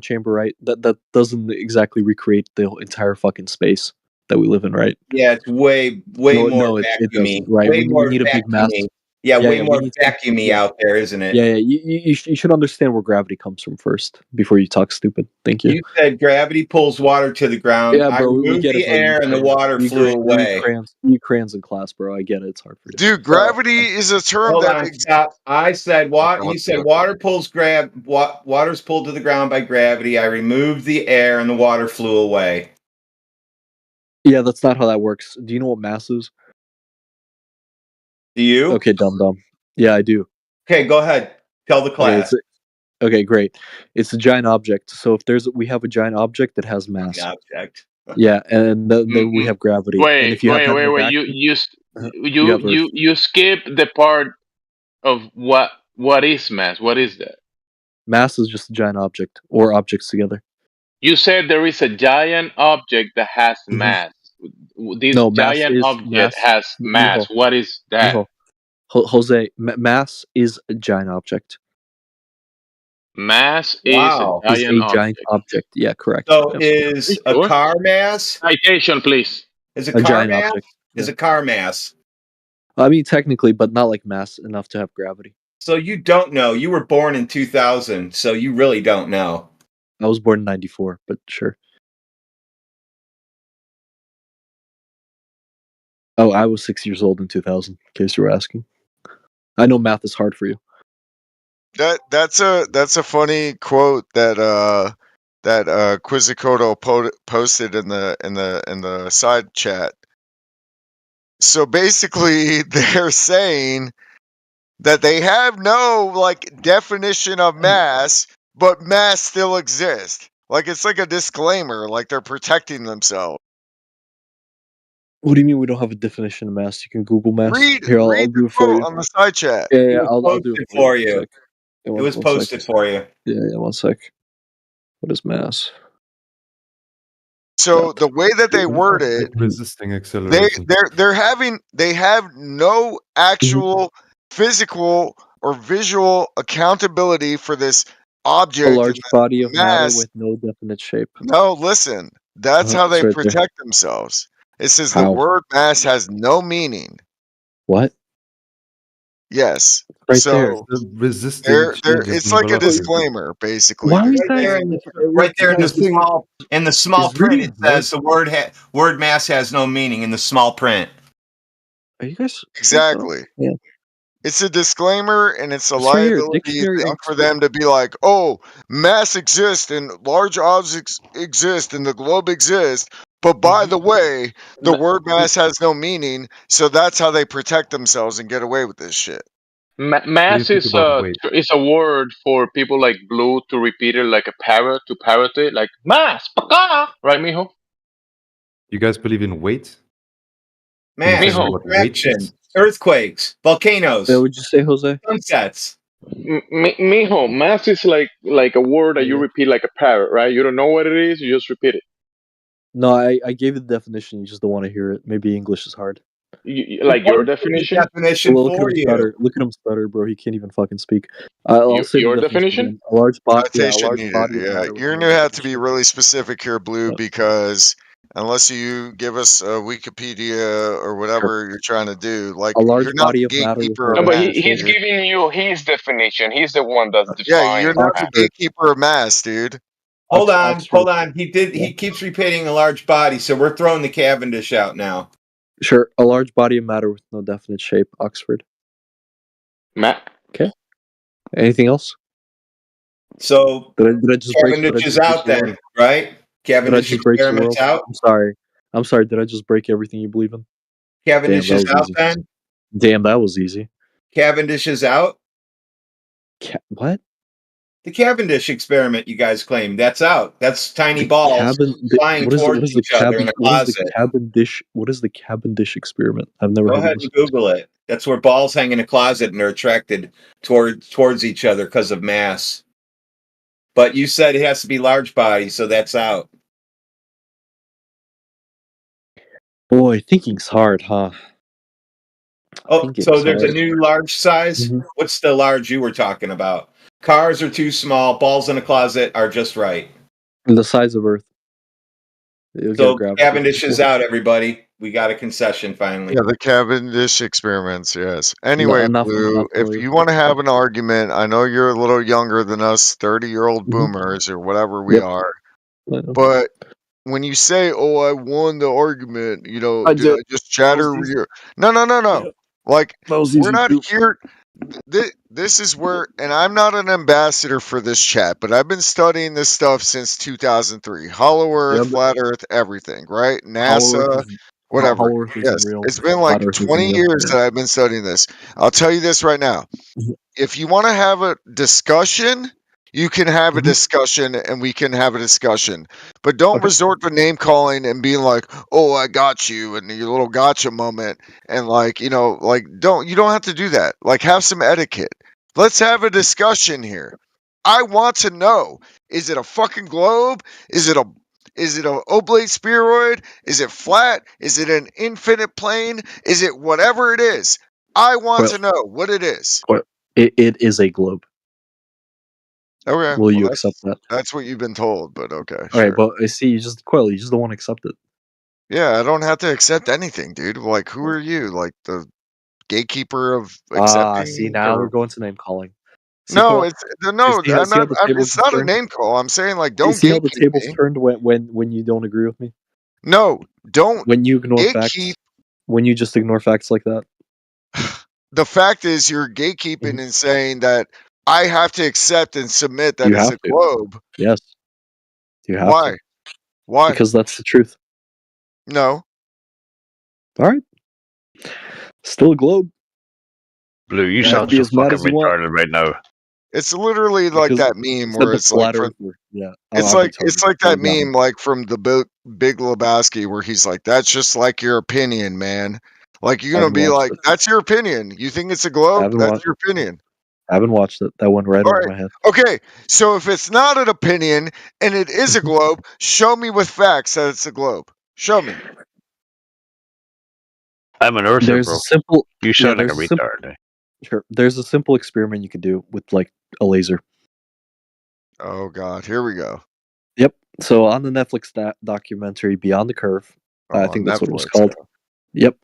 chamber, right? That doesn't exactly recreate the entire fucking space that we live in, right? Yeah, it's way No, more it vacuumy. doesn't, right? Way We more need a big mass. vacuumy. Yeah, Yeah, way yeah, we more need vacuumy yeah. out there, isn't it? Yeah, you should understand where gravity comes from first before you talk stupid. Thank you. You said gravity pulls water to the ground. Yeah, I bro, we removed get the it, bro. You air and the crayons. water flew away. You crayons in class, bro. I get it. It's hard for you. Dude, gravity is a term Hold that on, stop. I said what? You said water pulls water's pulled to the ground by gravity. I removed the air and the water flew away. Yeah, that's not how that works. Do you know what mass is? Do you? Okay, dumb. Yeah, I do. Okay, go ahead. Tell the class. Okay, great. It's a giant object. So if we have a giant object that has mass. Object. Yeah, and then we have gravity. And Wait. if you have that in a Wait. vacuum, You skip the part of what is mass. What is that? mass is just a giant object or objects together. You said there is a giant object that has mass. This giant object has mass. What is that? Jose, mass is a giant object. Mass is a giant object. Yeah, correct. So is a car mass? Citation, please. Is a A car giant mass? object, Is a car mass? I mean, technically, but not like mass enough to have gravity. So you don't know. You were born in 2000, so you really don't know. I was born in 94, but sure. Oh, I was 6 years old in 2000, in case you were asking. I know math is hard for you. That's a funny quote that Quizzicoto posted in the side chat. So basically, they're saying that they have no like definition of mass, but mass still exists. Like it's like a disclaimer, like they're protecting themselves. What do you mean we don't have a definition of mass? You can Google mass. Read Here, I'll the do it for quote you. on the side chat. Yeah, I'll do it for you. you. It was posted for you. Yeah, 1 sec. What is mass? So the way that they word it, resisting acceleration. they have no actual physical or visual accountability for this object. A large body of matter mass. with no definite shape. No, listen. That's how It's they right there. protect themselves. It says the How? word mass has no meaning. What? Yes. Right so there. The resisting changes it's in like a velocity. disclaimer, basically. Why are you Right there, guys? right there in the Guys, this small is really print, it says the word mass has no meaning in the small print. Are you guys Exactly. Yeah. It's a disclaimer, and it's a It's right here, liability Dictionary thing for Oxford. them to be like, oh, mass exists and large objects exist and the globe exists. But by the way, the word mass has no meaning, so that's how they protect themselves and get away with this shit. Mass think is about weight? a word for people like Blue to repeat it like a parrot, to parrot it, like mass, paka, right, mijo? You guys believe in weight? Mass, Understand what weight reaction, is? earthquakes, volcanoes. What would you say, Jose? Sunsets. Mijo, mass is like a word that you repeat like a parrot, right? You don't know what it is, you just repeat it. No, I gave you the definition. You just don't want to hear it. Maybe English is hard. Like your definition? Well, look at him stutter. Look at him stutter, bro. He can't even fucking speak. I'll say Your the definition. definition? Again. A large body. Yeah, a Citation large needed. body of Yeah, matter. you're gonna have to be really specific here, Blue, because unless you give us a Wikipedia or whatever you're trying to do, like A large you're not body the of matter with gatekeeper no of No, but mass. he's dude. giving you his definition. He's the one that's Yeah, defining you're not the mass. gatekeeper of mass, dude. Hold on. He keeps repeating a large body, so we're throwing the Cavendish out now. Sure, a large body of matter with no definite shape. Oxford. Okay. Anything else? So did I just Cavendish is out then, right? Cavendish experiment's out. I'm sorry. Did I just break everything you believe in? Cavendish is out then. Damn, that was easy. Cavendish is out. What? The Cavendish experiment you guys claim, that's out. That's tiny balls flying towards each other in a closet. What is the Cavendish experiment? I've never Go heard ahead of this. and Google it. That's where balls hang in a closet and they're attracted towards each other because of mass. But you said it has to be large body, so that's out. Boy, thinking's hard, huh? Oh, so there's a new large size? What's the large you were talking about? Cars are too small. Balls in a closet are just right. The size of Earth. So Cavendish is out, everybody. We got a concession finally. Yeah, the Cavendish experiments, yes. Anyway, enough Blue, if for you want to have an argument, I know you're a little younger than us, 30-year-old boomers or whatever we are. But when you say, "Oh, I won the argument," did I just chatter you? No. Like we're not here. This is where, and I'm not an ambassador for this chat, but I've been studying this stuff since 2003. Hollow Earth, Flat Earth, everything, right? NASA, whatever. Hollow Earth isn't Yes, real. it's been Flat like Earth isn't 20 real, years yeah. that I've been studying this. I'll tell you this right now. If you want to have a discussion, you can have a discussion and we can have a discussion. But don't resort to name calling and being like, "Oh, I got you," and your little gotcha moment. And you don't have to do that. Like, have some etiquette. Let's have a discussion here. I want to know, is it a fucking globe? Is it an oblate spheroid? Is it flat? Is it an infinite plane? Is it whatever it is? I want to know what it is. It is a globe. Okay. Will you accept that? That's what you've been told, but okay. All Sure. right, but I see you just don't want to accept it. Yeah, I don't have to accept anything, dude. Like, who are you? Like the gatekeeper of accepting? See, now we're going to name calling. No, it's no. See how the It's not a name call. I'm saying don't you see how the gatekeep tables me. turned when you don't agree with me? No, don't. When you ignore gatekeep. facts. When you just ignore facts like that. The fact is, you're gatekeeping and saying that I have to accept and submit that it's a globe. Yes. You have Why? to. Why? Because that's the truth. No. All right. Still a globe. Blue, you sound so fucking retarded right now. It's literally like that meme where it's like it's like that meme like from the Big Lebowski where he's like, "That's just like your opinion, man." Like you're gonna be like, "That's your opinion. You think it's a globe? That's your opinion." I haven't watched it. That went right over my head. Okay, so if it's not an opinion and it is a globe, show me with facts that it's a globe. Show me. I'm an earther, There's bro. a simple. You sound like a retard. Sure. There's a simple experiment you could do with like a laser. Oh God, here we go. Yep. So on the Netflix documentary Beyond the Curve, I think that's what it was called. Yep.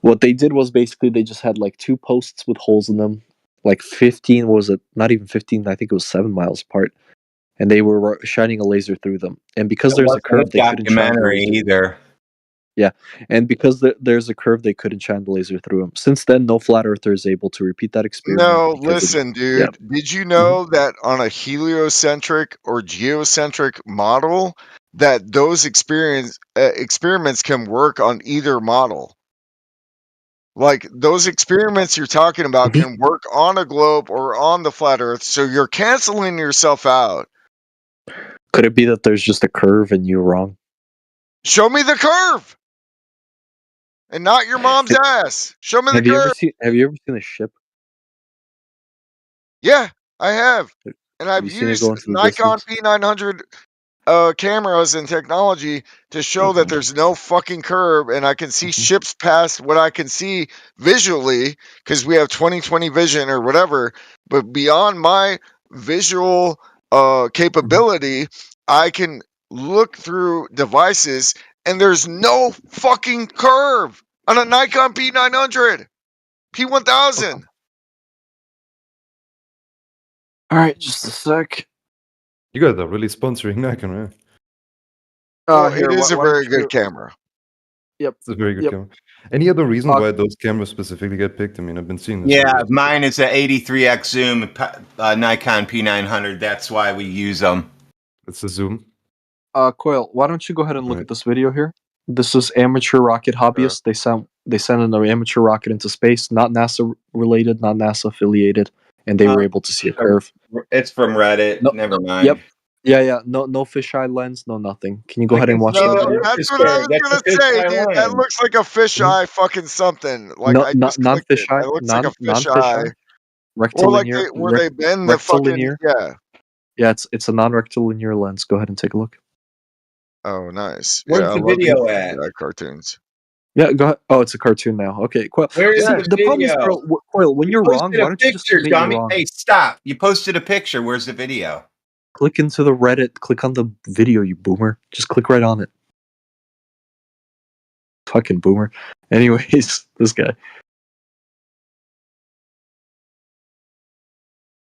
What they did was basically they just had like 2 posts with holes in them, like 15, was it? Not even 15, I think it was 7 miles apart, and they were shining a laser through them. And because It there's a wasn't curve, a they couldn't shine the documentary laser. either. Yeah, and because there's a curve, they couldn't shine the laser through them. Since then, no flat earther is able to repeat that experiment. No, Because of, listen, dude. yeah. Did you know that on a heliocentric or geocentric model, that those experiments can work on either model? Like those experiments you're talking about can work on a globe or on the flat Earth, so you're canceling yourself out. Could it be that there's just a curve and you're wrong? Show me the curve, and not your mom's ass. Show me the Have you ever curve. seen a ship? Yeah, I have, and Have I've you seen it used go into the Nikon distance? P900 cameras and technology to show that there's no fucking curve, and I can see ships past what I can see visually because we have 20/20 vision or whatever. But beyond my visual capability, I can look through devices, and there's no fucking curve on a Nikon P900, P1000. All right, just a sec. You guys are really sponsoring Nikon, right? Well, Here, it is a why don't very you good go- camera. Yep. It's a very good Yep. camera. Any other reason Uh, why those cameras specifically get picked? I mean, I've been seeing this. Yeah, mine is an 83x zoom Nikon P900. That's why we use them. It's a zoom. Coil, why don't you go ahead and look at this video here? This is amateur rocket hobbyists. They sent an amateur rocket into space, not NASA related, not NASA affiliated, and they were able to see a curve. It's from Reddit. No, Never mind. Yep. Yeah. No fisheye lens, no nothing. Can you go ahead and watch No, that video? that's what I was gonna say, dude. That looks like a fisheye fucking something. Like No, I not just clicked it. non-fisheye, It looks like a non-fisheye, fisheye. Or rectilinear, like where they bend the fucking rectilinear. yeah. It's a non-rectilinear lens. Go ahead and take a look. Oh, nice. Where's yeah, the I love video these at? cartoons. Yeah, go ahead. Oh, it's a cartoon now. Okay, Coil. Where is See, the problem is, video? Coil, when You you're wrong, posted why a don't you just picture, admit you're dummy. wrong? Hey, stop. You posted a picture. Where's the video? Click into the Reddit. Click on the video, you boomer. Just click right on it. Fucking boomer. Anyways, this guy.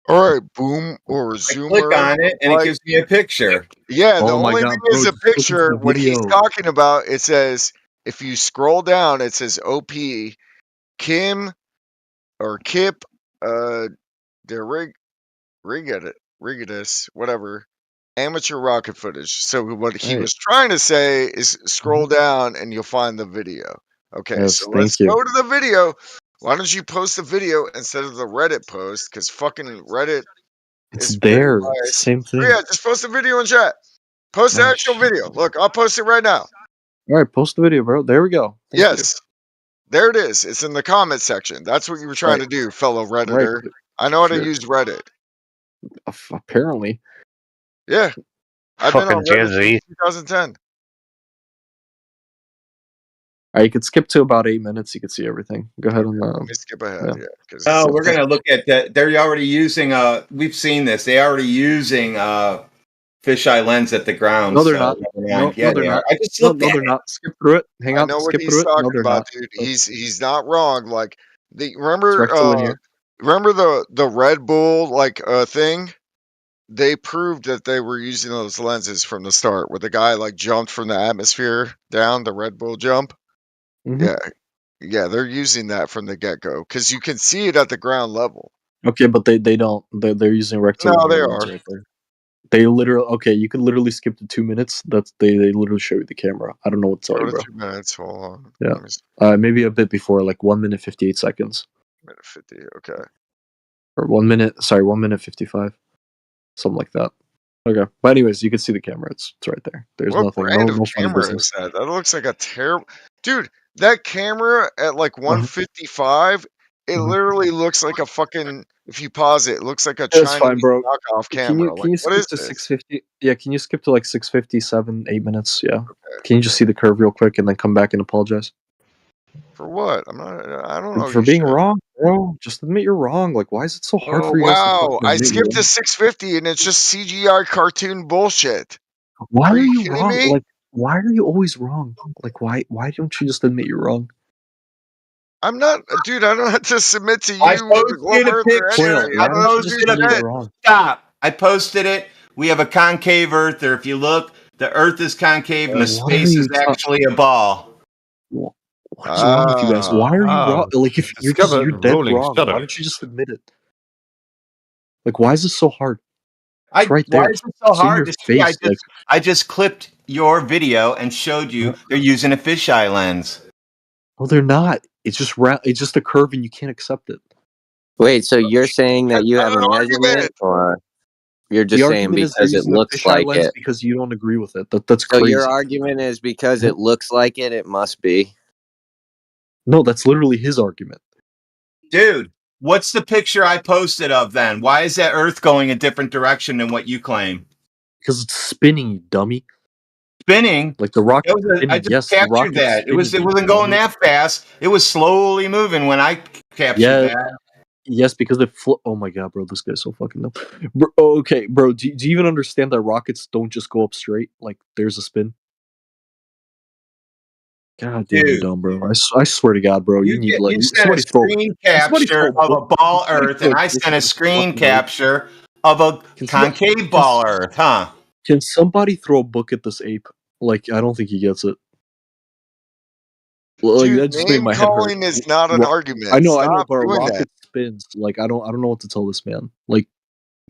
All right, boom or zoomer. Click on it, and it gives me a picture. Yeah, the Oh my only God, thing bro, is a just look into picture. the What he's video. talking about, it says if you scroll down, it says OP Kim or Kip the Rigadus, whatever, amateur rocket footage. So what he Right. was trying to say is scroll down and you'll find the video. Okay, Yes, so thank let's you. go to the video. Why don't you post the video instead of the Reddit post? Because fucking Reddit It's is pretty there. It's the biased. same thing. Oh, yeah, just post the video in chat. Post the Oh, actual video. Look, I'll post it right now. All right, post the video, bro. There we go. Thank you. Yes. There it is. It's in the comment section. That's what you were trying Right. to do, fellow Right. Redditor. I know how to Sure. use Reddit. Apparently. Yeah. I've been on Fucking Reddit Gen Z. since 2010. All right, you could skip to about 8 minutes. You can see everything. Go ahead and Let me skip ahead, yeah. Oh, we're gonna look at that. They're already using. We've seen this. They're already using fisheye lens at the ground. No, they're so not. never No, mind. Yeah, no, they're they are. not. I just No, looked no, at they're it. not. Skip through it. Hang I on. know what Skip he's through it. No, talking they're about, not. dude. He's not wrong. Like It's remember the Red Bull thing? They proved that they were using those lenses from the start, where the guy jumped from the atmosphere down, the Red Bull jump. Mhm. Yeah, they're using that from the get go because you can see it at the ground level. Okay, but they don't. They're using rectilinear they lens are. right there. They literally. Okay, you can literally skip to 2 minutes. They literally show you the camera. I don't know what to tell Go you, to bro. 2 minutes. Hold on. Yeah. Let me see. Maybe a bit before, like 1 minute 58 seconds, Minute 50. Okay. or 1 minute. Sorry, 1 minute 55, something like that. Okay, but anyways, you can see the camera. It's right there. There's What nothing. brand of No funny camera business. is that? That looks like a terrible dude. That camera at 155, it literally looks like a fucking. If you pause it, it looks like a That's Chinese fine, bro. knockoff Can you camera. What skip is to this? 650? Yeah, can you skip to 657, 8 minutes? Yeah. Can you just see the curve real quick and then come back and apologize For what? I don't know. for You being shit. wrong, bro? Just admit you're wrong. Like, why is it so hard Oh for you guys to wow! fucking I admit you're skipped to wrong? 650 and it's just CGI cartoon bullshit. Why Are are you you kidding wrong? me? Like, why are you always wrong? Like, why don't you just admit you're wrong? I'm not, dude. I don't have to submit to I you with the posted global a Earth or picture. anything. I I don't know what posted you a said. picture. Stop. I posted it. We have a concave Earth there. If you look, the Earth is concave and the What are space is you talking? actually a ball. What's wrong with you guys? Why are you wrong? Like, if you're dead wrong, why don't you just admit it? Like, why is this so hard? It's right there. Why is it so It's in hard your to see? face. Like, I just clipped your video and showed you they're using a fisheye lens. well, they're not. It's just it's just a curve, and you can't accept it. Wait, so you're saying that you have a measurement, or you're just saying because it looks like it? Because you don't agree with it. That's so crazy. your argument is because it looks like it must be. No, that's literally his argument. Dude, what's the picture I posted of then? Why is that Earth going a different direction than what you claim? Because it's spinning, you dummy. Spinning? Like the rocket. I just captured that. It wasn't going that fast. It was slowly moving when I captured that. Yes, because it oh my god, bro, this guy's so fucking dumb. Bro, okay, bro, do you even understand that rockets don't just go up straight? Like, there's a spin? God damn, you're dumb, bro. I swear to God, bro, you need like you sent a screen capture of a ball Earth, and I sent a screen capture of a concave ball Earth, huh? Can somebody throw a book at this ape? Like, I don't think he gets it. Like, Dude, that just made my head hurt. name-calling is not an argument. I know, Stop but a doing rocket that. spins. Like, I don't know what to tell this man. Like,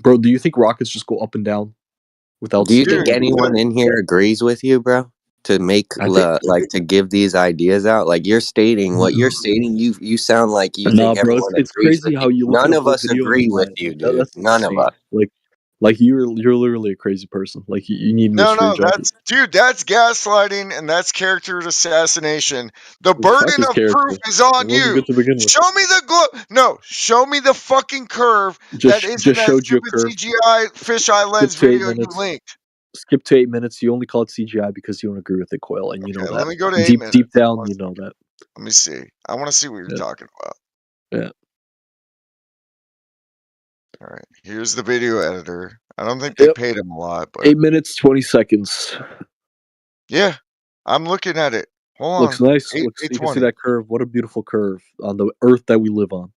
bro, do you think rockets just go up and down without? Do you think anyone in here agrees with you, bro? To make to give these ideas out, like you're stating what you're stating, you sound like you think bro, everyone it's agrees crazy with how you. you look None at a of whole us video agree and with lie. you, dude. That's None of insane. us. Like you're literally a crazy person. Like you need No, mystery that's gaslighting and that's character assassination. The burden of proof is on you. Good to begin with. Show me the show me the fucking curve that isn't Just that showed you a stupid curve. CGI fisheye lens Skip to 8 video you minutes. linked. Skip to 8 minutes. You only call it CGI because you don't agree with it, Coil, and you know that. Let me go to 8 deep minutes. down, you know that. Let me see. I want to see what you're talking about. Yeah. All right. Here's the video editor. I don't think they paid him a lot, but 8 minutes, 20 seconds. yeah, I'm looking at it. Hold on. Looks nice. 8, You can see 820. that curve. What a beautiful curve on the Earth that we live on.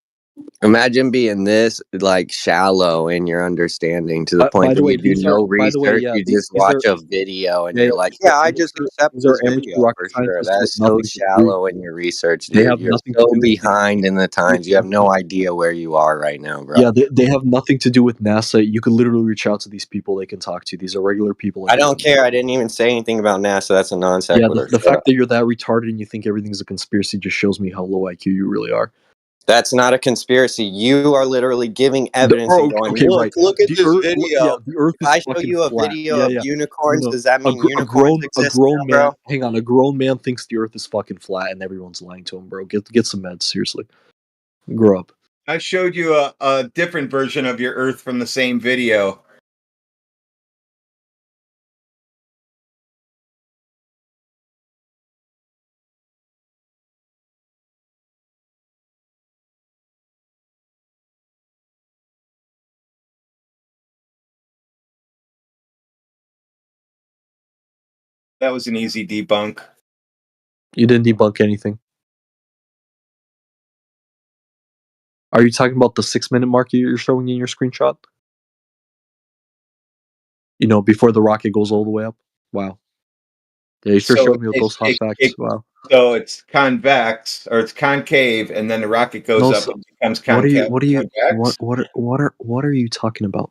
Imagine being this like shallow in your understanding to the point that you do no research. You just watch a video and you're like, yeah, I just accept this video for sure. That's so shallow in your research, dude. You're so behind in the times. You have no idea where you are right now, bro. Yeah, they have nothing to do with NASA. You could literally reach out to these people. They can talk to you. These are regular people. I don't care. I didn't even say anything about NASA. That's a non sequitur. Yeah, the fact that you're that retarded and you think everything's a conspiracy just shows me how low IQ you really are. That's not a conspiracy. You are literally giving evidence and going, look at this video. The Earth is I show you a flat. video of unicorns. No, Does that mean unicorns exist now, bro? Hang on, a grown man thinks the Earth is fucking flat and everyone's lying to him, bro. Get some meds, seriously. Grow up. I showed you a different version of your Earth from the same video. That was an easy debunk. You didn't debunk anything. Are you talking about the 6-minute mark you're showing in your screenshot? You know, before the rocket goes all the way up? Wow. Yeah, you sure showed me with those hot facts. Wow. So it's convex or it's concave, and then the rocket goes up and becomes concave. What are you talking about?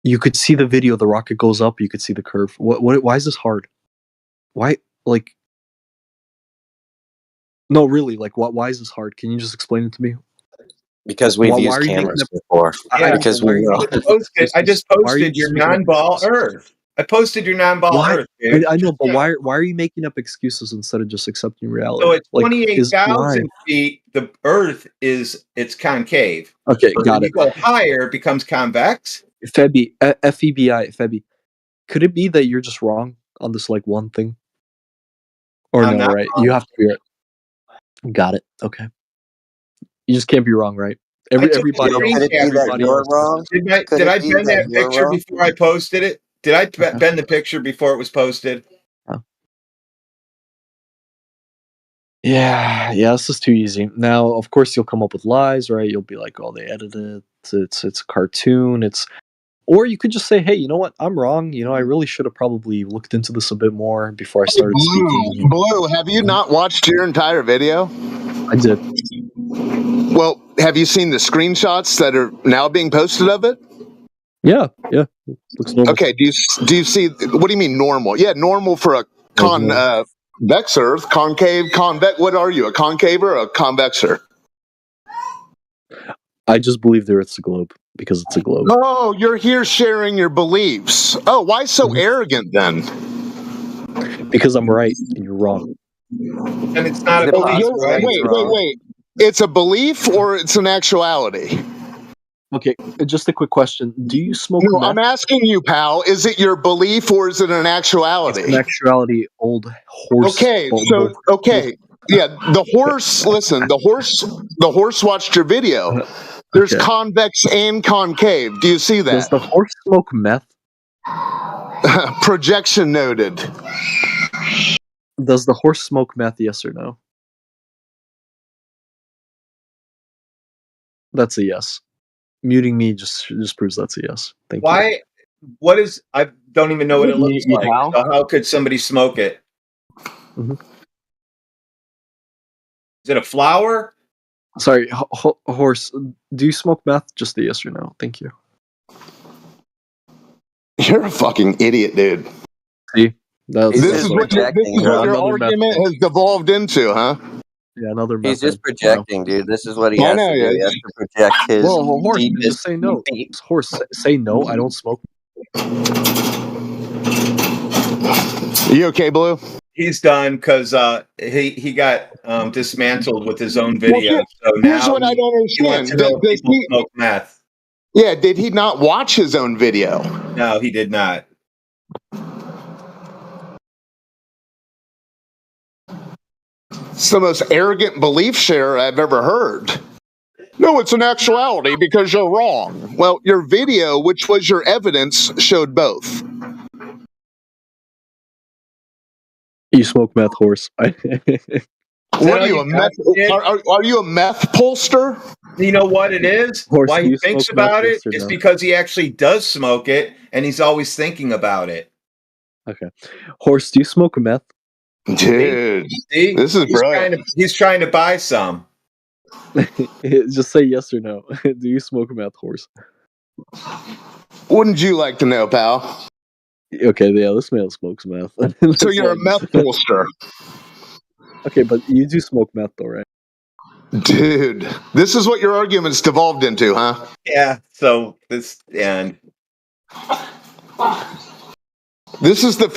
You could see the video. The rocket goes up. You could see the curve. Why is this hard? Why, like? No, really. Like, why is this hard? Can you just explain it to me? Because we've used cameras before. Yeah, because we know. I just posted your non-ball Earth. I posted your non-ball Earth, dude. I know, but why are you making up excuses instead of just accepting reality? So at 28,000 feet, the Earth it's concave. Okay, but got when it. You go higher, it becomes convex. Febi, Febi, could it be that you're just wrong on this like one thing? Or I'm no, not right? wrong. You have to be right. Got it. Okay. You just can't be wrong, right? Everybody you're wrong. Did I bend that picture before I posted it? Did I bend the picture before it was posted? Yeah, this is too easy. Now, of course, you'll come up with lies, right? You'll be like, "Oh, they edited it. It's a cartoon. It's," or you could just say, "Hey, you know what? I'm wrong. You know, I really should have probably looked into this a bit more before I started speaking." Blue, have you not watched your entire video? I did. Well, have you seen the screenshots that are now being posted of it? Yeah. Looks normal. Okay, do you see? What do you mean normal? Yeah, normal for a convex Earth, concave, convex. What are you? A concave or a convexer? I just believe the Earth's a globe because it's a globe. Oh, you're here sharing your beliefs. Oh, why so arrogant then? Because I'm right and you're wrong. And it's not a belief. Wait. It's a belief or it's an actuality? Okay, just a quick question. Do you smoke meth? I'm asking you, pal. Is it your belief or is it an actuality? It's an actuality, old horse. Okay. Yeah, the horse, listen, the horse watched your video. There's convex and concave. Do you see that? Does the horse smoke meth? Projection noted. Does the horse smoke meth, yes or no? That's a yes. Muting me just proves that's a yes. Thank you. What is? I don't even know what it looks like. So how could somebody smoke it? Mm-hmm. Is it a flower? Sorry, horse. Do you smoke meth? Just a yes or no. Thank you. You're a fucking idiot, dude. See, this is what your argument has devolved into, huh? Yeah, another. He's just projecting, dude. This is what he has to do. He has to project his. Well, horse, just say no. Horse, say no. I don't smoke. You okay, Blue? He's done because he got dismantled with his own video. So here's now what I don't understand. Does he smoke meth? Yeah, did he not watch his own video? No, he did not. It's the most arrogant belief share I've ever heard. No, it's an actuality because you're wrong. Well, your video, which was your evidence, showed both. You smoke meth, horse. What are you, a meth? Are you a meth pollster? You know what it is? Horse, why he thinks about it is because he actually does smoke it, and he's always thinking about it. Okay, horse, do you smoke meth? Dude, see? This is brilliant. He's trying to buy some. Just say yes or no. Do you smoke meth, horse? Wouldn't you like to know, pal? Okay, yeah, this man smokes meth. So you're a meth pollster. Okay, but you do smoke meth, though, right? Dude, this is what your argument's devolved into, huh? Yeah. So this and this is the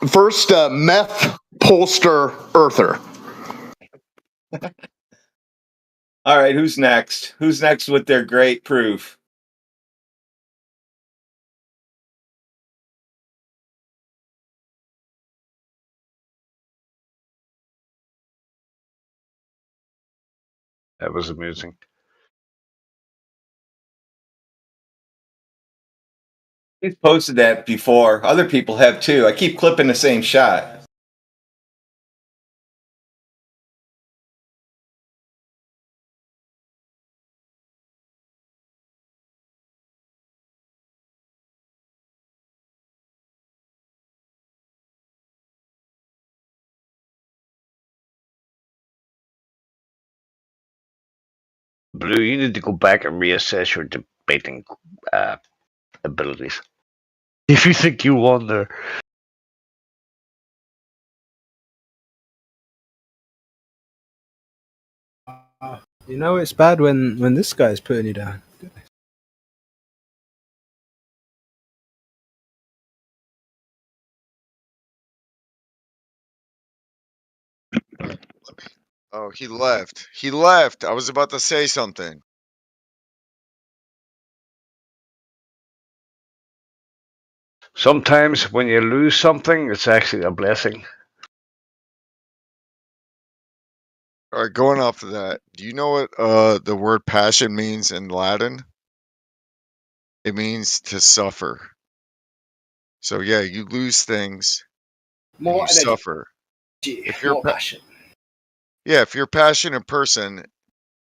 first meth pollster earther. All right, who's next? Who's next with their great proof? That was amusing. He's posted that before. Other people have too. I keep clipping the same shot. Blue, you need to go back and reassess your debating abilities. If you think you won there. You know it's bad when this guy's putting you down. Oh, he left. He left. I was about to say something. Sometimes when you lose something, it's actually a blessing. All right, going off of that, do you know what the word passion means in Latin? It means to suffer. So yeah, you lose things, and you suffer. If you're passion. Yeah, if you're a passionate person,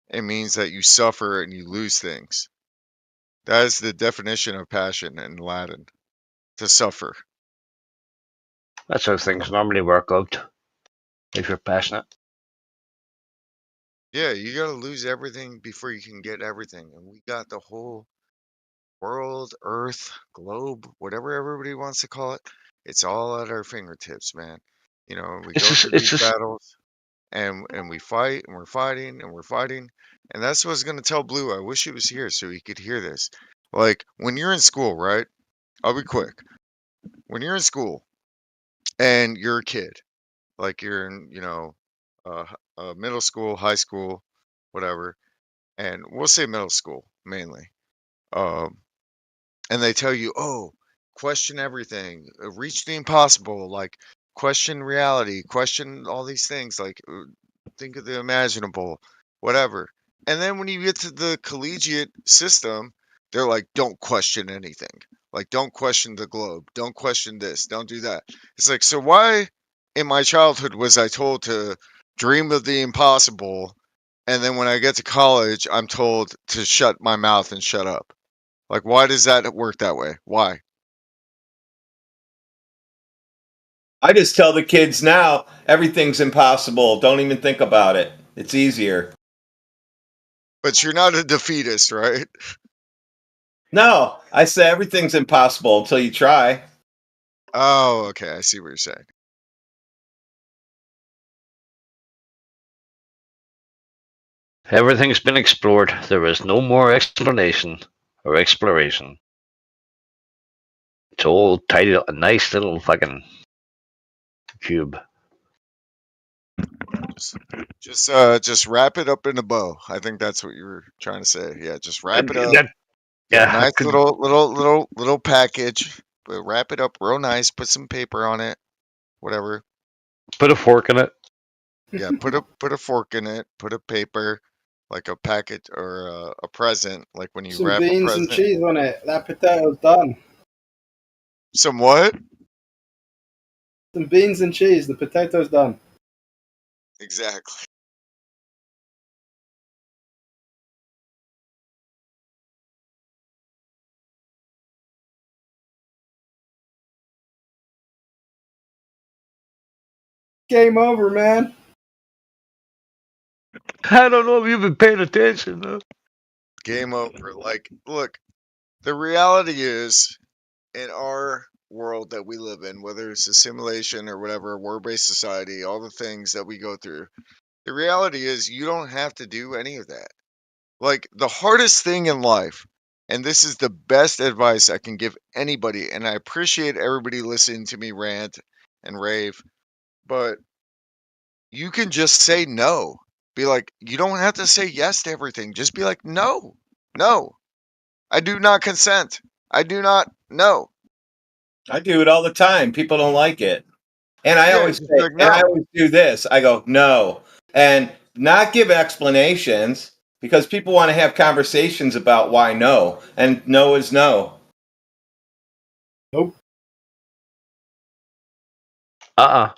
it means that you suffer and you lose things. That is the definition of passion in Latin. To suffer. That's how things normally work out. If you're passionate. Yeah, you gotta lose everything before you can get everything. And we got the whole world, earth, globe, whatever everybody wants to call it. It's all at our fingertips, man. You know, we go through these battles and we fight and we're fighting and we're fighting. And that's what's gonna tell Blue. I wish he was here so he could hear this. Like when you're in school, right? I'll be quick. When you're in school and you're a kid, like you're in, you know, middle school, high school, whatever, and we'll say middle school mainly. And they tell you, oh, question everything, reach the impossible, like question reality, question all these things, like think of the imaginable, whatever. And then when you get to the collegiate system, they're like, don't question anything. Like, don't question the globe. Don't question this. Don't do that. It's like, so why in my childhood was I told to dream of the impossible? And then when I get to college, I'm told to shut my mouth and shut up. Like, why does that work that way? Why? I just tell the kids now, everything's impossible. Don't even think about it. It's easier. But you're not a defeatist, right? No, I say everything's impossible until you try. Oh, okay. I see what you're saying. Everything's been explored. There is no more explanation or exploration. It's all tidy up, a nice little fucking cube. Just wrap it up in a bow. I think that's what you were trying to say. Yeah, just wrap it up. Yeah, nice little package. But wrap it up real nice. Put some paper on it. Whatever. Put a fork in it. Yeah, put a fork in it. Put a paper, like a packet or a present, like when you Some wrap a beans present. and cheese on it. That potato's done. Some what? Some beans and cheese. The potato's done. Exactly. Game over, man. I don't know if you've been paying attention though. Game over. Like, look, the reality is, in our world that we live in, whether it's a simulation or whatever, war-based society, all the things that we go through, the reality is you don't have to do any of that. Like, the hardest thing in life, and this is the best advice I can give anybody, and I appreciate everybody listening to me rant and rave, but you can just say no. Be like, you don't have to say yes to everything. Just be like, no, I do not consent. I do not know. I do it all the time. People don't like it. And I always say, like, no. and I always do this. I go, no. And not give explanations because people want to have conversations about why no. And no is no. Nope. Shut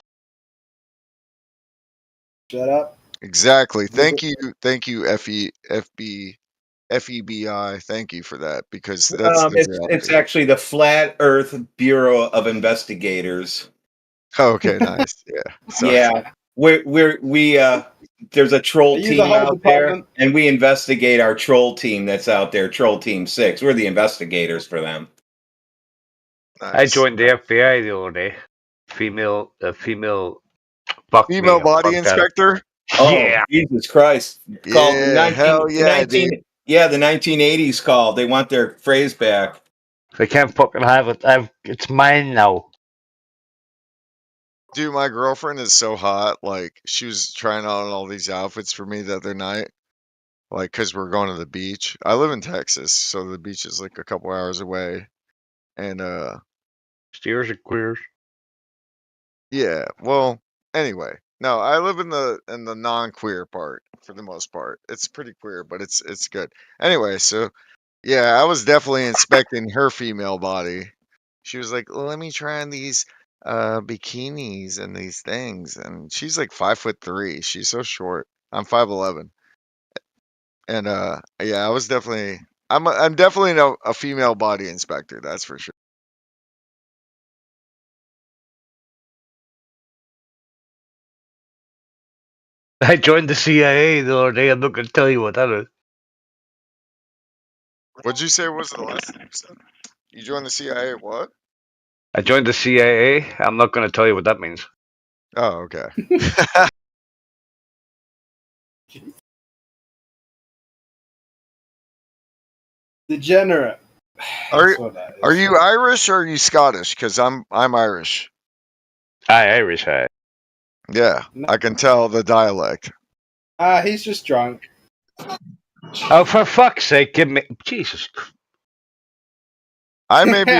up. Exactly. Thank you, FEBI. Thank you for that because that's the reality. It's actually the Flat Earth Bureau of Investigators. Okay, nice. Yeah. Sorry. Yeah. We there's a troll team out there, and we investigate our troll team that's out there, Troll Team 6. We're the investigators for them. Nice. I joined the FBI the other day. Female body inspector. Oh, Jesus Christ! Yeah, hell yeah, dude. Yeah, the 1980s called. They want their phrase back. They can't fucking have it. It's mine now. Dude, my girlfriend is so hot. Like, she was trying on all these outfits for me the other night. Like, because we're going to the beach. I live in Texas, so the beach is like a couple hours away. And, steers are queers. Yeah, well, anyway. No, I live in the non-queer part for the most part. It's pretty queer, but it's good. Anyway, so yeah, I was definitely inspecting her female body. She was like, "Let me try on these bikinis and these things, and she's like 5'3". She's so short. I'm 5'11", and yeah, I was definitely. I'm definitely a female body inspector. That's for sure. I joined the CIA the other day. I'm not going to tell you what that is. What'd you say was the last thing you said? You joined the CIA? What? I joined the CIA. I'm not going to tell you what that means. Oh, okay. Degenerate. Are you Irish or are you Scottish? Because I'm Irish. Irish. Yeah, I can tell the dialect. He's just drunk. Oh, for fuck's sake, give me Jesus. I may be.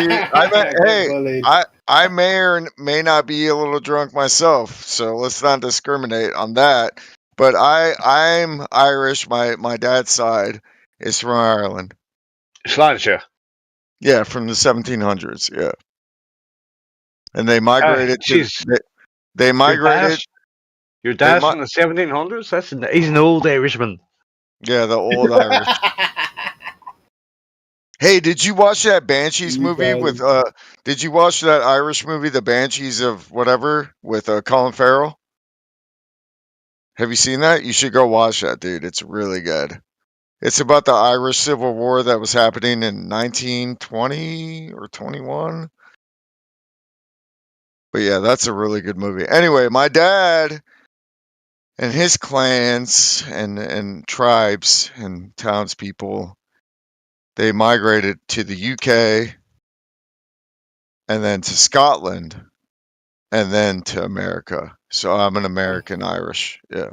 I may or may not be a little drunk myself, so let's not discriminate on that. But I'm Irish. My dad's side is from Ireland. Sláinte. Yeah, from the 1700s. Yeah, and they migrated. They migrated. Your dad's from the 1700s. He's an old Irishman. Yeah, the old Irish. Hey, did you watch that Banshees movie with did you watch that Irish movie, The Banshees of whatever, with Colin Farrell? Have you seen that? You should go watch that, dude. It's really good. It's about the Irish Civil War that was happening in 1920 or 21. But yeah, that's a really good movie. Anyway, my dad and his clans and tribes and townspeople, they migrated to the UK and then to Scotland and then to America. So I'm an American Irish. Yeah.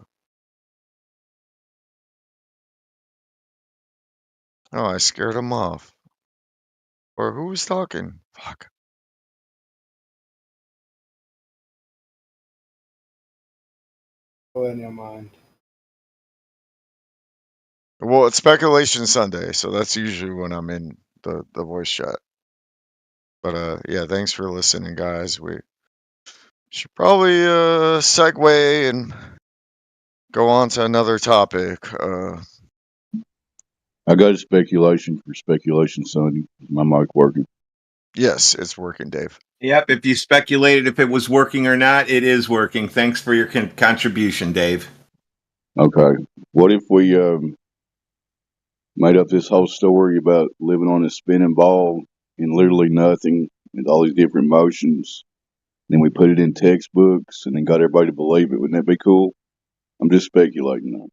Oh, I scared him off. Or who was talking? Fuck. Go in your mind. Well, it's Speculation Sunday, so that's usually when I'm in the voice chat. But yeah, thanks for listening, guys. We should probably segue and go on to another topic. I got a speculation for Speculation Sunday. Is my mic working? Yes, it's working, Dave. Yep, if you speculated if it was working or not, it is working. Thanks for your contribution, Dave. Okay. What if we made up this whole story about living on a spinning ball and literally nothing and all these different motions? Then we put it in textbooks and then got everybody to believe it. Wouldn't that be cool? I'm just speculating now.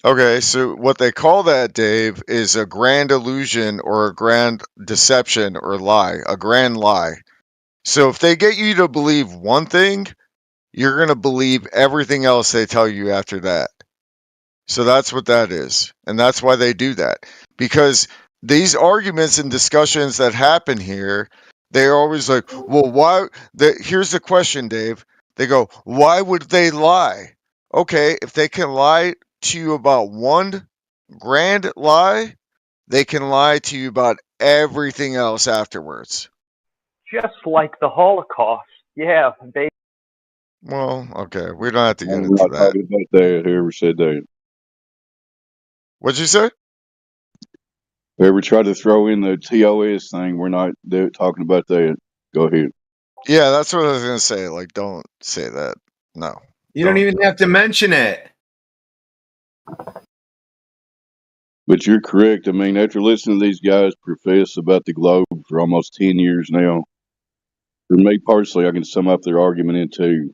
Okay, so what they call that, Dave, is a grand illusion or a grand deception or lie, a grand lie. So if they get you to believe one thing, you're going to believe everything else they tell you after that. So that's what that is. And that's why they do that. Because these arguments and discussions that happen here, they're always like, well, why? Here's the question, Dave. They go, why would they lie? Okay, if they can lie to you about one grand lie, they can lie to you about everything else afterwards. Just like the Holocaust. Yeah, baby. Well, okay, we don't have to get I'm into not that. talking about that. Whoever said that. What'd you say? Whoever tried to throw in the TOS thing, we're not talking about that. Go ahead. Yeah, that's what I was gonna say. Like, don't say that. No. You don't even have to mention it. But you're correct. I mean, after listening to these guys profess about the globe for almost 10 years now, for me personally, I can sum up their argument into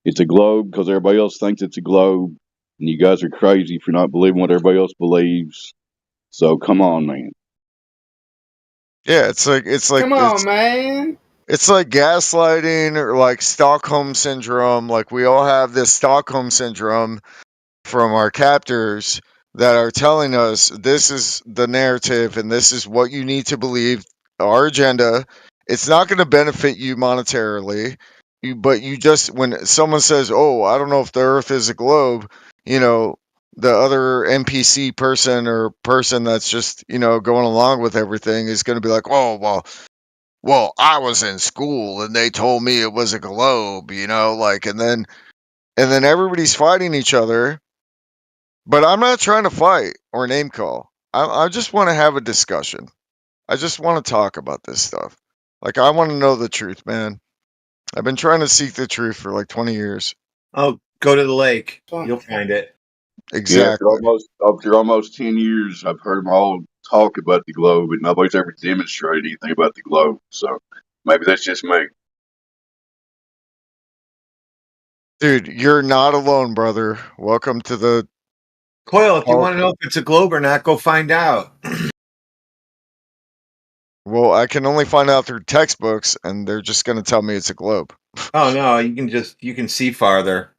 it's a globe because everybody else thinks it's a globe, and you guys are crazy for not believing what everybody else believes. So come on, man. Yeah, it's like Come on, man. It's like gaslighting or like Stockholm syndrome. Like we all have this Stockholm syndrome from our captors that are telling us this is the narrative and this is what you need to believe, our agenda. It's not going to benefit you monetarily, but you just, when someone says, oh, I don't know if the earth is a globe, you know, the other NPC person or person that's just, you know, going along with everything is going to be like, oh, well, well, I was in school and they told me it was a globe, you know, like, and then everybody's fighting each other. But I'm not trying to fight or name call. I just want to have a discussion. I just want to talk about this stuff. Like, I want to know the truth, man. I've been trying to seek the truth for like 20 years. Oh, go to the lake. You'll find it. Exactly. Yeah, after almost 10 years, I've heard them all talk about the globe, but nobody's ever demonstrated anything about the globe. So maybe that's just me. Dude, you're not alone, brother. Welcome to the... Coil, if you want to know if it's a globe or not, go find out. Well, I can only find out through textbooks, and they're just going to tell me it's a globe. Oh, no, you can see farther.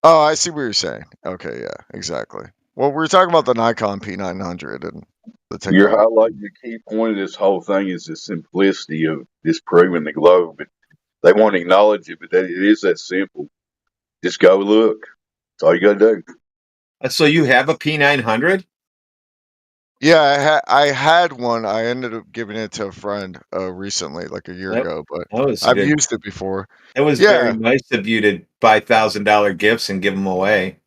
Oh, I see what you're saying. Okay, yeah, exactly. Well, we're talking about the Nikon P900 and the technology. You're highlighting the key point of this whole thing is the simplicity of disproving the globe. They won't acknowledge it, but it is that simple. Just go look. That's all you got to do. So you have a P900? Yeah, I had one. I ended up giving it to a friend recently, like a year ago, but I've used it before. It was very nice of you to buy $1,000 gifts and give them away.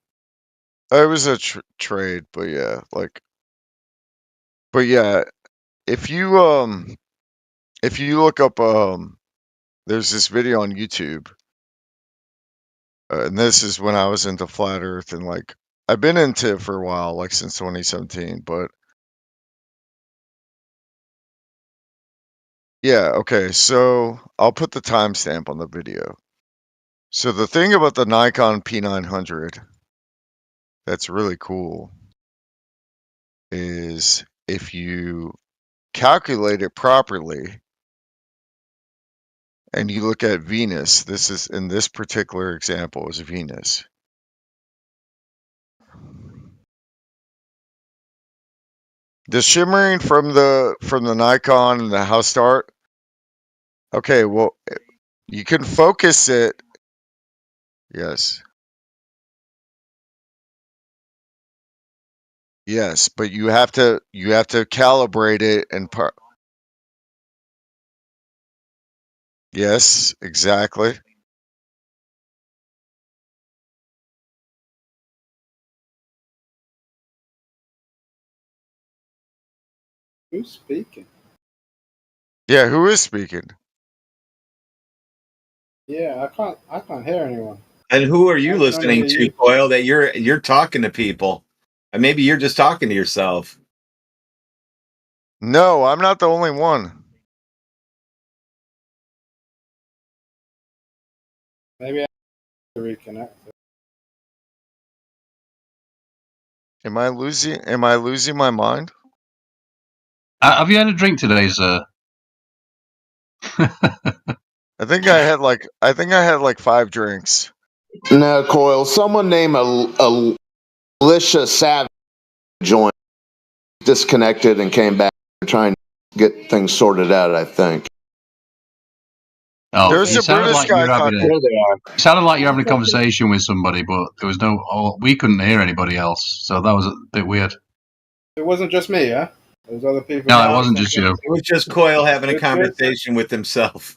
It was a trade, but yeah, if you look up there's this video on YouTube, and this is when I was into flat Earth, and like I've been into it for a while, like since 2017, but yeah, okay, so I'll put the timestamp on the video. So the thing about the Nikon P900 that's really cool is if you calculate it properly and you look at Venus, this is in this particular example is Venus. The shimmering from the Nikon and the house start. Okay, well, you can focus it. Yes. Yes, but you have to calibrate it and Yes, exactly. Who's speaking? Yeah, who is speaking? Yeah, I can't hear anyone. And who are you I can only listening hear to, you. Coil, that you're talking to people? And maybe you're just talking to yourself. No, I'm not the only one. Maybe I have to reconnect. Am I losing my mind? Have you had a drink today, sir? I think I had like 5 drinks. No, Coil. Someone named Alicia Savage joined, disconnected, and came back. They're trying to get things sorted out, I think. Oh, There's a British guy talking. It sounded like you're having a conversation with somebody, but there was we couldn't hear anybody else, so that was a bit weird. It wasn't just me, yeah? There was other people. No, it wasn't just you. It was just Coil having a conversation with himself.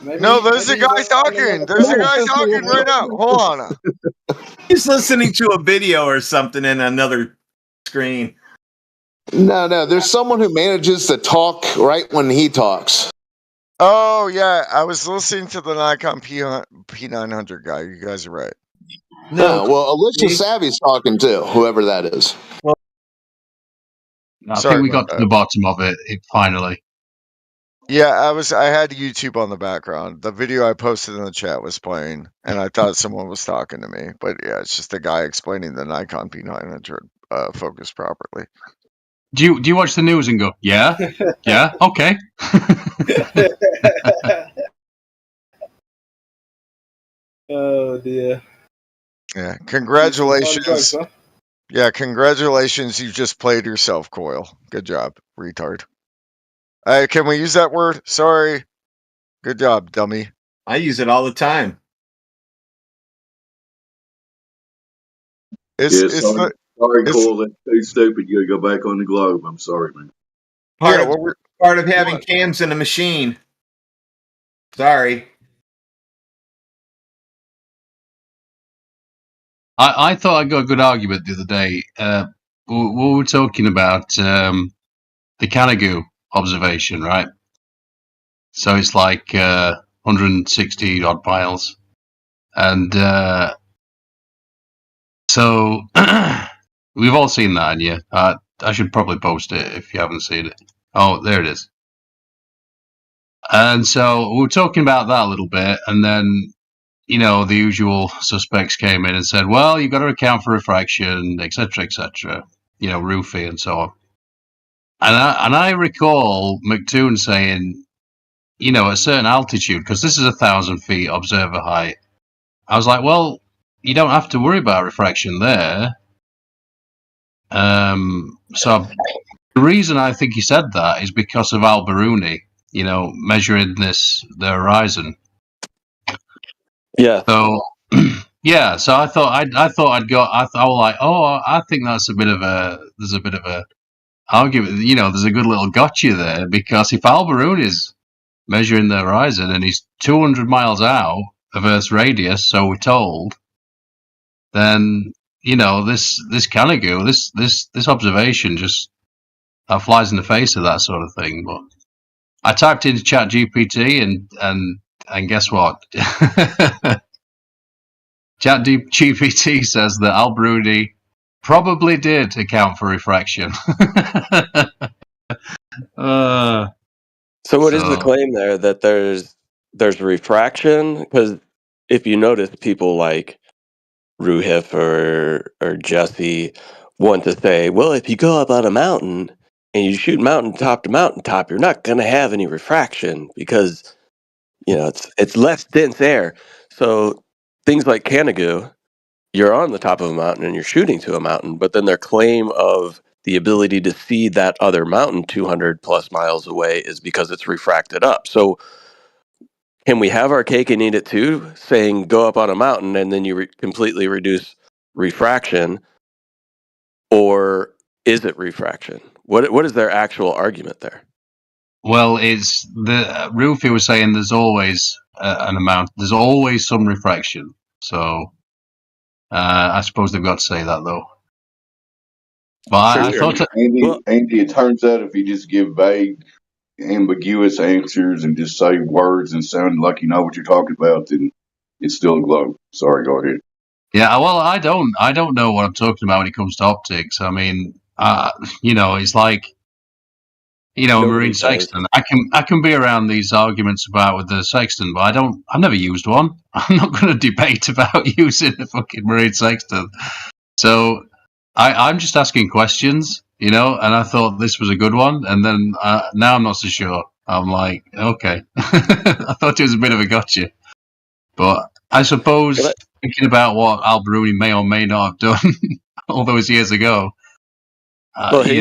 No, there's a guy talking. There's a guy talking right now. Hold on. He's listening to a video or something in another screen. No, there's someone who manages to talk right when he talks. Oh yeah, I was listening to the Nikon P900 guy. You guys are right. No, well, Alicia Savvy's talking too, whoever that is. I think we got to the bottom of it finally. Yeah, I had YouTube on the background. The video I posted in the chat was playing, and I thought someone was talking to me. But yeah, it's just a guy explaining the Nikon P900 focus properly. Do you watch the news and go, yeah, yeah, okay? Oh dear. Yeah, congratulations. Yeah, congratulations. You just played yourself, Coil. Good job, retard. Can we use that word? Sorry. Good job, dummy. I use it all the time. Sorry, Coil. That's too stupid. You gotta go back on the globe. I'm sorry, man. Part part of having cams in a machine. Sorry. I thought I got a good argument the other day. We were talking about the Canigou observation, right? So it's like 160 odd miles, and so we've all seen that, yeah. I should probably post it if you haven't seen it. Oh, there it is. And so we were talking about that a little bit, and then, you know, the usual suspects came in and said, well, you've got to account for refraction, etc., you know, roofie and so on. And I recall McToon saying, you know, at a certain altitude, because this is 1,000 feet observer height, I was like, well, you don't have to worry about refraction there. So the reason I think he said that is because of Al-Biruni, you know, measuring the horizon. Yeah. So yeah, so I thought I was like, oh, I think there's a bit of a argument, you know, there's a good little gotcha there, because if Al-Biruni is measuring the horizon and he's 200 miles out of Earth's radius, so we're told, then, you know, this Canigou, this observation just flies in the face of that sort of thing. But I typed into ChatGPT and guess what? ChatGPT says that Al-Biruni probably did account for refraction. So what is the claim there, that there's refraction? Because if you notice, people like Ruhif or Jesse want to say, well, if you go up on a mountain and you shoot mountaintop to mountaintop, you're not going to have any refraction because, you know, it's less dense air. So things like Canigou, you're on the top of a mountain and you're shooting to a mountain, but then their claim of the ability to see that other mountain 200 plus miles away is because it's refracted up. So can we have our cake and eat it too, saying go up on a mountain and then you completely reduce refraction, or is it refraction? What is their actual argument there? Well, it's the Rufy was saying there's always there's always some refraction. So I suppose they've got to say that though. But I thought Andy, it turns out if you just give vague, ambiguous answers and just say words and sound like you know what you're talking about, then it's still a globe. Sorry, go ahead. Yeah, well, I don't know what I'm talking about when it comes to optics. I mean, you know, it's like, you know, marine sextant. I can be around these arguments about with the sextant, but I've never used one. I'm not going to debate about using the fucking marine sextant. So I'm just asking questions, you know, and I thought this was a good one, and then now I'm not so sure. I'm like, okay, I thought it was a bit of a gotcha, but I suppose thinking about what Al-Biruni may or may not have done all those years ago. Well, he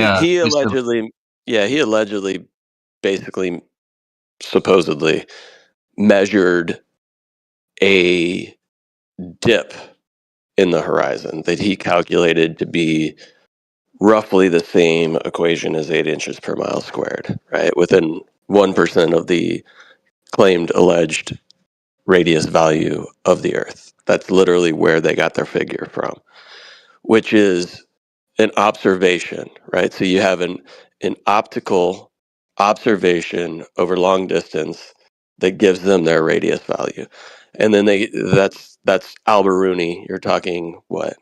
allegedly, basically, supposedly measured a dip in the horizon that he calculated to be roughly the same equation as 8 inches per mile squared, right? Within 1% of the claimed alleged radius value of the Earth. That's literally where they got their figure from, which is an observation, right? So you have an optical observation over long distance that gives them their radius value. And then that's Al-Biruni. You're talking, what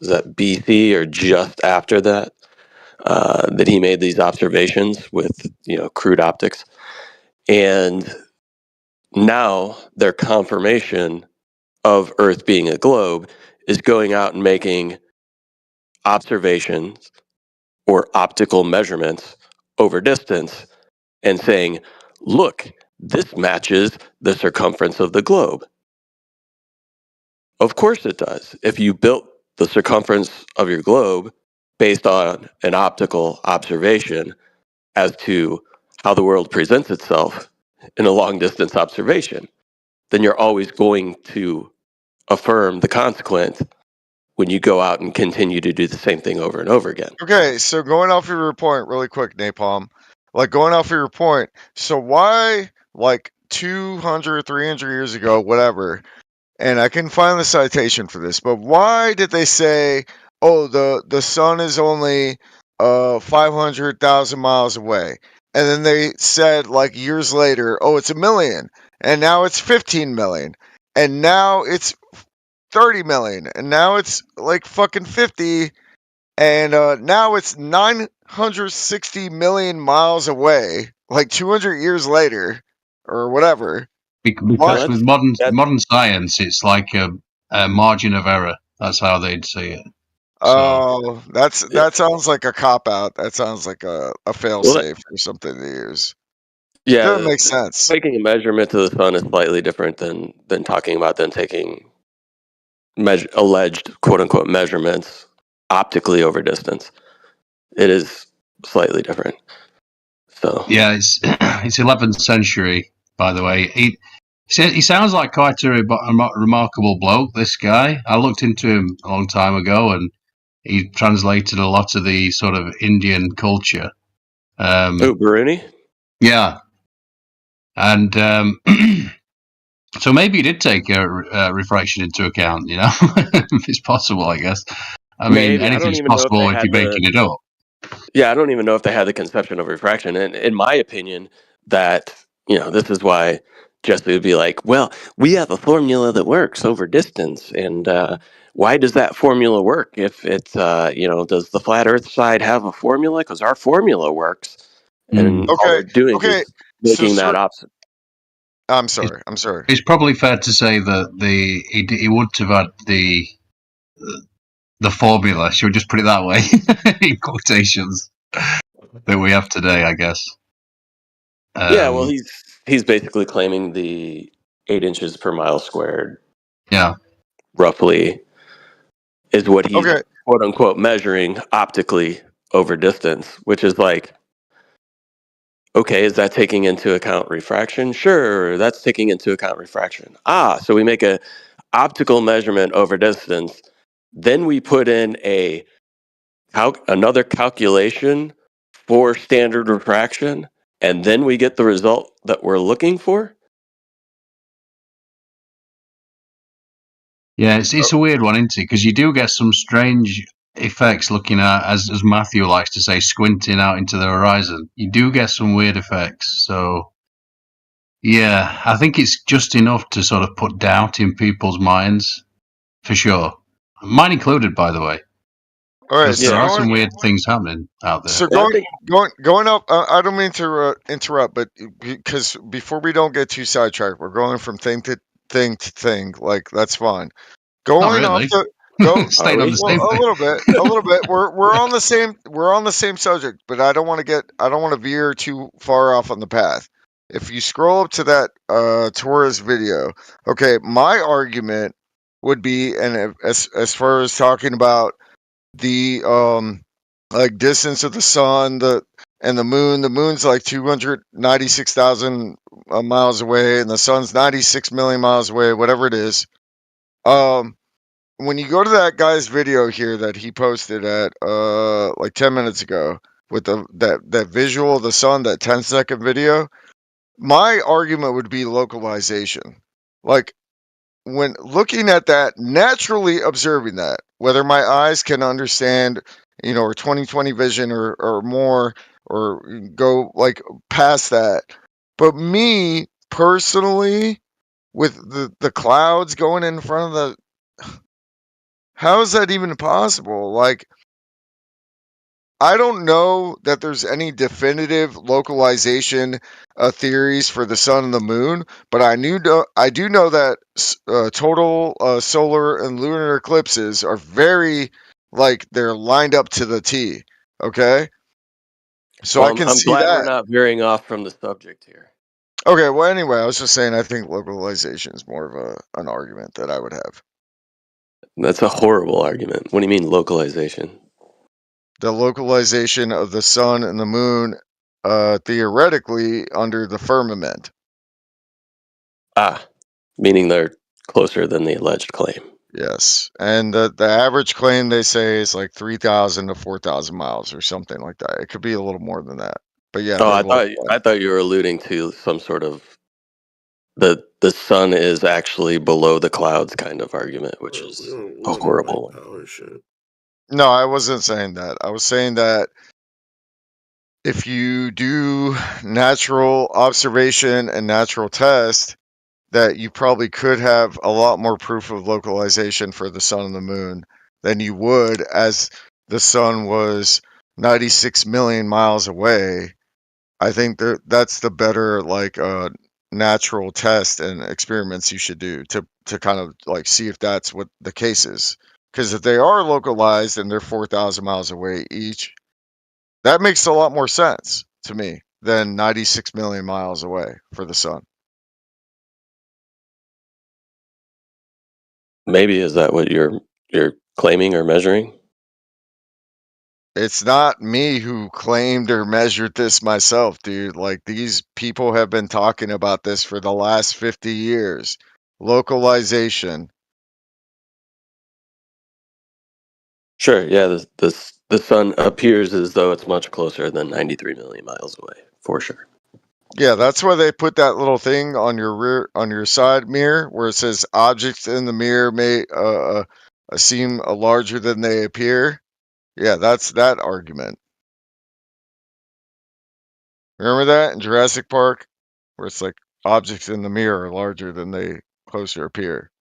is that, BC or just after that, that he made these observations with, you know, crude optics. And now their confirmation of Earth being a globe is going out and making observations or optical measurements over distance and saying, look, this matches the circumference of the globe. Of course it does. If you built the circumference of your globe based on an optical observation as to how the world presents itself in a long distance observation, then you're always going to affirm the consequence when you go out and continue to do the same thing over and over again. Okay, so going off of your point really quick, Napalm, like going off of your point, so why, like 200, 300 years ago, whatever, and I can find the citation for this, but why did they say, oh, the sun is only 500,000 miles away? And then they said, like, years later, oh, it's 1 million, and now it's 15 million, and now it's 30 million, and now it's like fucking 50, and now it's 960 million miles away, like 200 years later, or whatever. Because with modern science, it's like a margin of error. That's how they'd see it. Oh, that sounds like a cop out. That sounds like a fail safe or something to use. Yeah, Doesn't make sense. Taking a measurement to the sun is slightly different than talking about then taking alleged quote unquote measurements optically over distance. It is slightly different. So yeah, it's 11th century, by the way. He sounds like quite a remarkable bloke, this guy. I looked into him a long time ago, and he translated a lot of the sort of Indian culture. Biruni? Yeah. And so maybe he did take refraction into account, you know? It's possible, I guess. I mean, anything's possible if you're making it up. Yeah, I don't even know if they had the conception of refraction. And in my opinion, that, this is why Jesse would be like, well, we have a formula that works over distance. And why does that formula work? If it's, does the flat earth side have a formula? Because our formula works. And all they're doing is making that opposite. I'm sorry. It's probably fair to say that he would have had the formula, should we just put it that way, in quotations, that we have today, I guess. Yeah, well, he's basically claiming the 8 inches per mile squared. Yeah, roughly is what he's quote unquote measuring optically over distance, which is like, okay, is that taking into account refraction? Sure, that's taking into account refraction. So we make a optical measurement over distance, then we put in another calculation for standard refraction, and then we get the result that we're looking for? Yeah, it's a weird one, isn't it? Because you do get some strange effects looking at, as Matthew likes to say, squinting out into the horizon. You do get some weird effects. So, yeah, I think it's just enough to sort of put doubt in people's minds, for sure. Mine included, by the way. All right, there are some weird things happening out there. So going up. I don't mean to interrupt, but because before we don't get too sidetracked, we're going from thing to thing. Like that's fine. Going really. off the a little bit. We're on the same subject, but I don't want to veer too far off on the path. If you scroll up to that Torres video, okay, my argument would be, and as far as talking about the like distance of the sun, and the moon's like 296,000 miles away, and the sun's 96 million miles away, whatever it is. When you go to that guy's video here that he posted at like 10 minutes ago with that visual of the sun, that 10-second video, my argument would be localization. Like, when looking at that, naturally observing that, whether my eyes can understand, or 20/20 vision or more, or go like past that, but me personally, with the clouds going in front of how is that even possible? Like, I don't know that there's any definitive localization theories for the sun and the moon, but I do know that total solar and lunar eclipses are very, like, they're lined up to the T. Okay, so I can see that. I'm glad we're not veering off from the subject here. Okay, well, anyway, I was just saying I think localization is more of an argument that I would have. That's a horrible argument. What do you mean localization? The localization of the sun and the moon, theoretically, under the firmament. Meaning they're closer than the alleged claim. Yes, and the average claim they say is like 3,000 to 4,000 miles or something like that. It could be a little more than that. But yeah, Oh, they're I thought you were alluding to some sort of the sun is actually below the clouds kind of argument, which is a horrible one. No, I wasn't saying that. I was saying that if you do natural observation and natural test, that you probably could have a lot more proof of localization for the sun and the moon than you would as the sun was 96 million miles away. I think that's the better natural test and experiments you should do to kind of like see if that's what the case is. Because if they are localized and they're 4,000 miles away each, that makes a lot more sense to me than 96 million miles away for the sun. Maybe is that what you're claiming or measuring? It's not me who claimed or measured this myself, dude. Like, these people have been talking about this for the last 50 years. Localization. Sure. Yeah. The sun appears as though it's much closer than 93 million miles away, for sure. Yeah, that's why they put that little thing on your side mirror where it says objects in the mirror may seem larger than they appear. Yeah, that's that argument. Remember that in Jurassic Park, where it's like objects in the mirror are larger than they closer appear.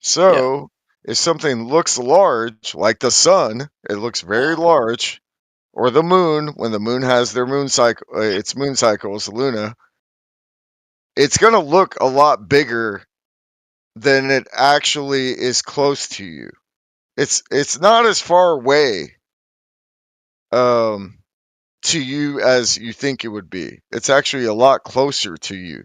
So, if something looks large, like the sun, it looks very large, or the moon, when the moon has their moon cycle, its moon cycles, Luna, it's going to look a lot bigger than it actually is close to you. It's not as far away to you as you think it would be. It's actually a lot closer to you.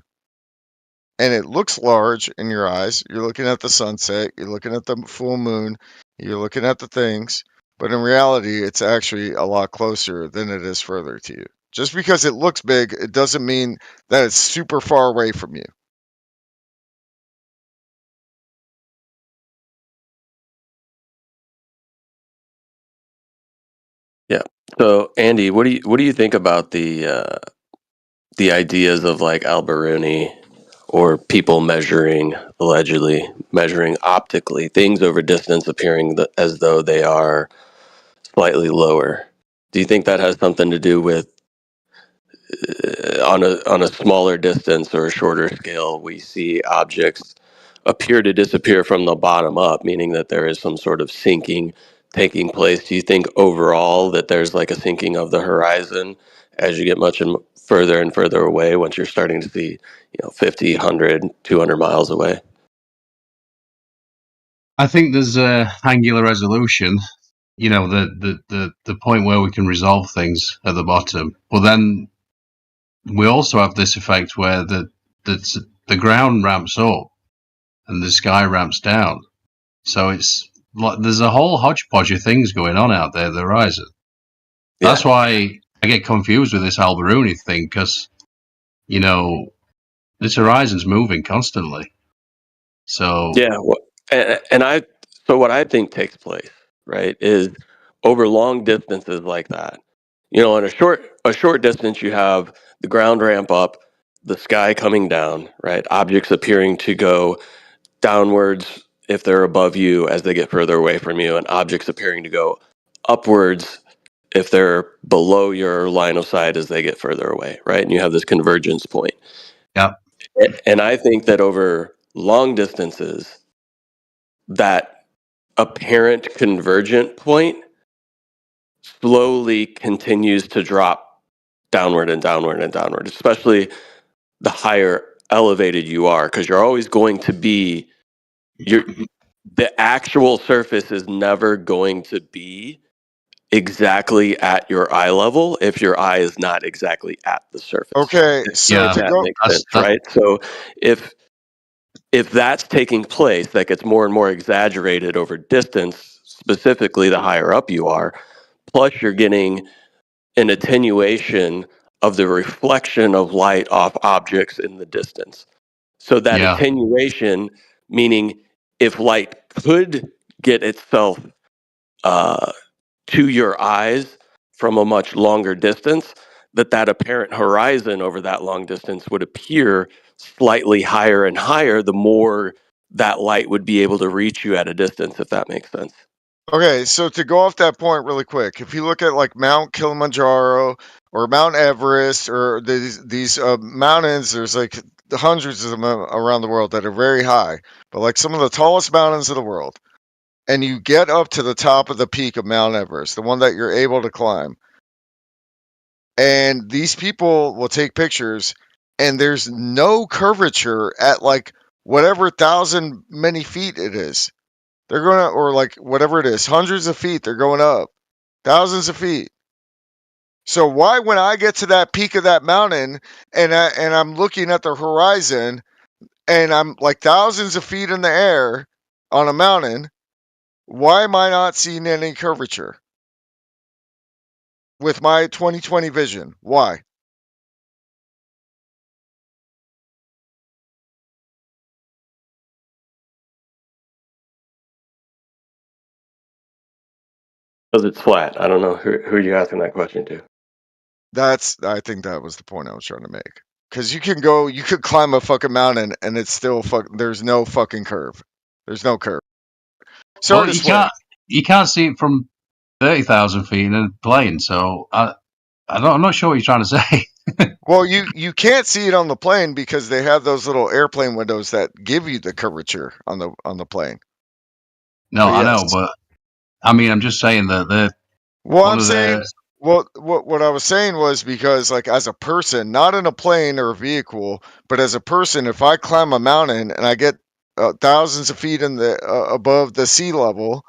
And it looks large in your eyes. You're looking at the sunset, you're looking at the full moon, you're looking at the things, but in reality, it's actually a lot closer than it is further to you. Just because it looks big, it doesn't mean that it's super far away from you. Yeah. So, Andy, what do you think about the ideas of like Alberoni or people allegedly measuring optically things over distance appearing as though they are slightly lower? Do you think that has something to do with on a smaller distance or a shorter scale, we see objects appear to disappear from the bottom up, meaning that there is some sort of sinking taking place? Do you think overall that there's like a sinking of the horizon as you get much further and further away, once you're starting to see 50, 100, 200 miles away? I think there's a angular resolution, the point where we can resolve things at the bottom. But then we also have this effect where the ground ramps up and the sky ramps down. So it's like there's a whole hodgepodge of things going on out there at the horizon. Yeah. That's why I get confused with this Alberoni thing, because this horizon's moving constantly. So yeah, so what I think takes place, right, is over long distances like that. On a short distance, you have the ground ramp up, the sky coming down, right? Objects appearing to go downwards if they're above you as they get further away from you, and objects appearing to go upwards if they're below your line of sight as they get further away, right? And you have this convergence point. Yeah. And I think that over long distances, that apparent convergent point slowly continues to drop downward and downward and downward, especially the higher elevated you are, because you're always going to be the actual surface is never going to be exactly at your eye level if your eye is not exactly at the surface. Okay, so that makes sense, right? So if that's taking place, that gets more and more exaggerated over distance, specifically the higher up you are, plus you're getting an attenuation of the reflection of light off objects in the distance. So that attenuation, meaning if light could get itself to your eyes from a much longer distance, that apparent horizon over that long distance would appear slightly higher and higher the more that light would be able to reach you at a distance, if that makes sense. Okay, so to go off that point really quick, if you look at like Mount Kilimanjaro or Mount Everest or these mountains, there's like hundreds of them around the world that are very high, but like some of the tallest mountains of the world, and you get up to the top of the peak of Mount Everest, the one that you're able to climb, and these people will take pictures, and there's no curvature at like whatever thousand many feet it is. They're going to, or like whatever it is, hundreds of feet, they're going up, thousands of feet. So why, when I get to that peak of that mountain and I'm looking at the horizon and I'm like thousands of feet in the air on a mountain, why am I not seeing any curvature with my 20/20 vision? Why? Because it's flat. I don't know who are you asking that question to. I think that was the point I was trying to make. Because you could climb a fucking mountain and it's still there's no fucking curve. There's no curve. Well, you can't see it from 30,000 feet in a plane, so I'm not sure what you're trying to say. Well, you can't see it on the plane because they have those little airplane windows that give you the curvature on the plane. No, But I yes. know, but I mean, I'm just saying that they're Well, one I'm of saying, their well, what I was saying was because, like, as a person, not in a plane or a vehicle, but as a person, if I climb a mountain and I get thousands of feet in the above the sea level,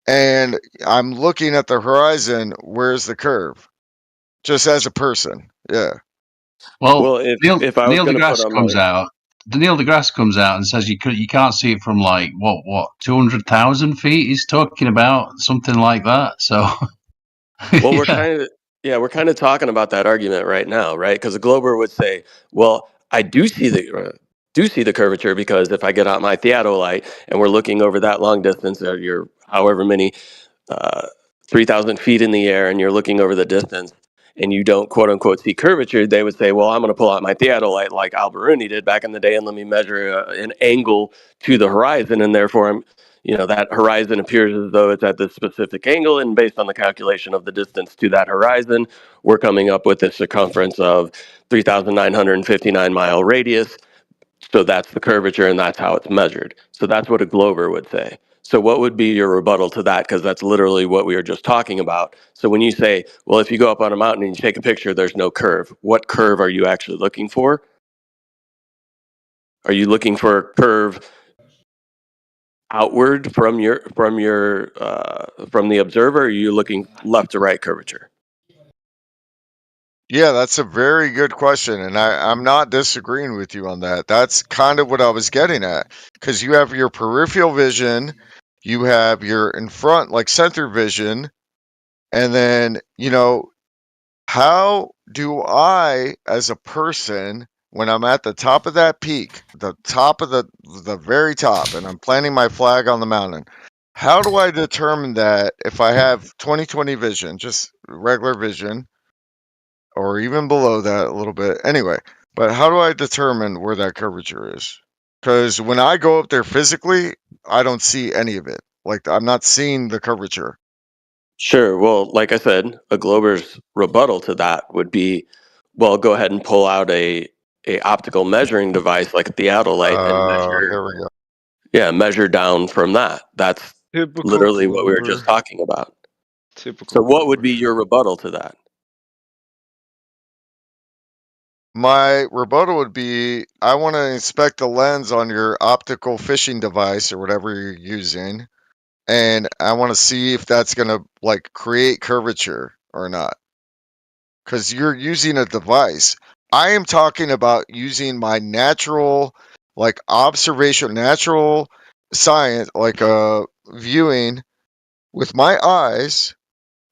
and I'm looking at the horizon, where's the curve? Just as a person, yeah. Well, if I was Neil going to put deGrasse on comes my out. Neil deGrasse comes out and says you can't see it from like what 200,000 feet. He's talking about something like that. So, well, yeah. we're kind of talking about that argument right now, right? Because a Glober would say, well, I do see the curvature because if I get out my theodolite and we're looking over that long distance, or you're however many 3,000 feet in the air, and you're looking over the distance, and you don't quote unquote see curvature, they would say, well, I'm going to pull out my theodolite like Alberuni did back in the day, and let me measure an angle to the horizon, and therefore that horizon appears as though it's at this specific angle, and based on the calculation of the distance to that horizon, we're coming up with a circumference of 3,959 mile radius. So that's the curvature, and that's how it's measured. So that's what a Glober would say. So what would be your rebuttal to that? Because that's literally what we were just talking about. So when you say, well, if you go up on a mountain and you take a picture, there's no curve. What curve are you actually looking for? Are you looking for a curve outward from the observer? Or are you looking left to right curvature? Yeah, that's a very good question, and I'm not disagreeing with you on that. That's kind of what I was getting at, because you have your peripheral vision, you have your in front, like center vision, and then, how do I, as a person, when I'm at the top of that peak, the top of the very top, and I'm planting my flag on the mountain, how do I determine that if I have 20/20 vision, just regular vision, or even below that a little bit? Anyway, but how do I determine where that curvature is? Because when I go up there physically, I don't see any of it. Like, I'm not seeing the curvature. Sure. Well, like I said, a Glober's rebuttal to that would be, well, go ahead and pull out a optical measuring device like a theodolite and measure. Here we go. Yeah, measure down from that. That's Typical literally what we were just Glober. talking about. Typical. So what would be your rebuttal to that? My rebuttal would be, I want to inspect the lens on your optical fishing device or whatever you're using, and I want to see if that's going to like create curvature or not. Because you're using a device. I am talking about using my natural, like observation, natural science, like viewing with my eyes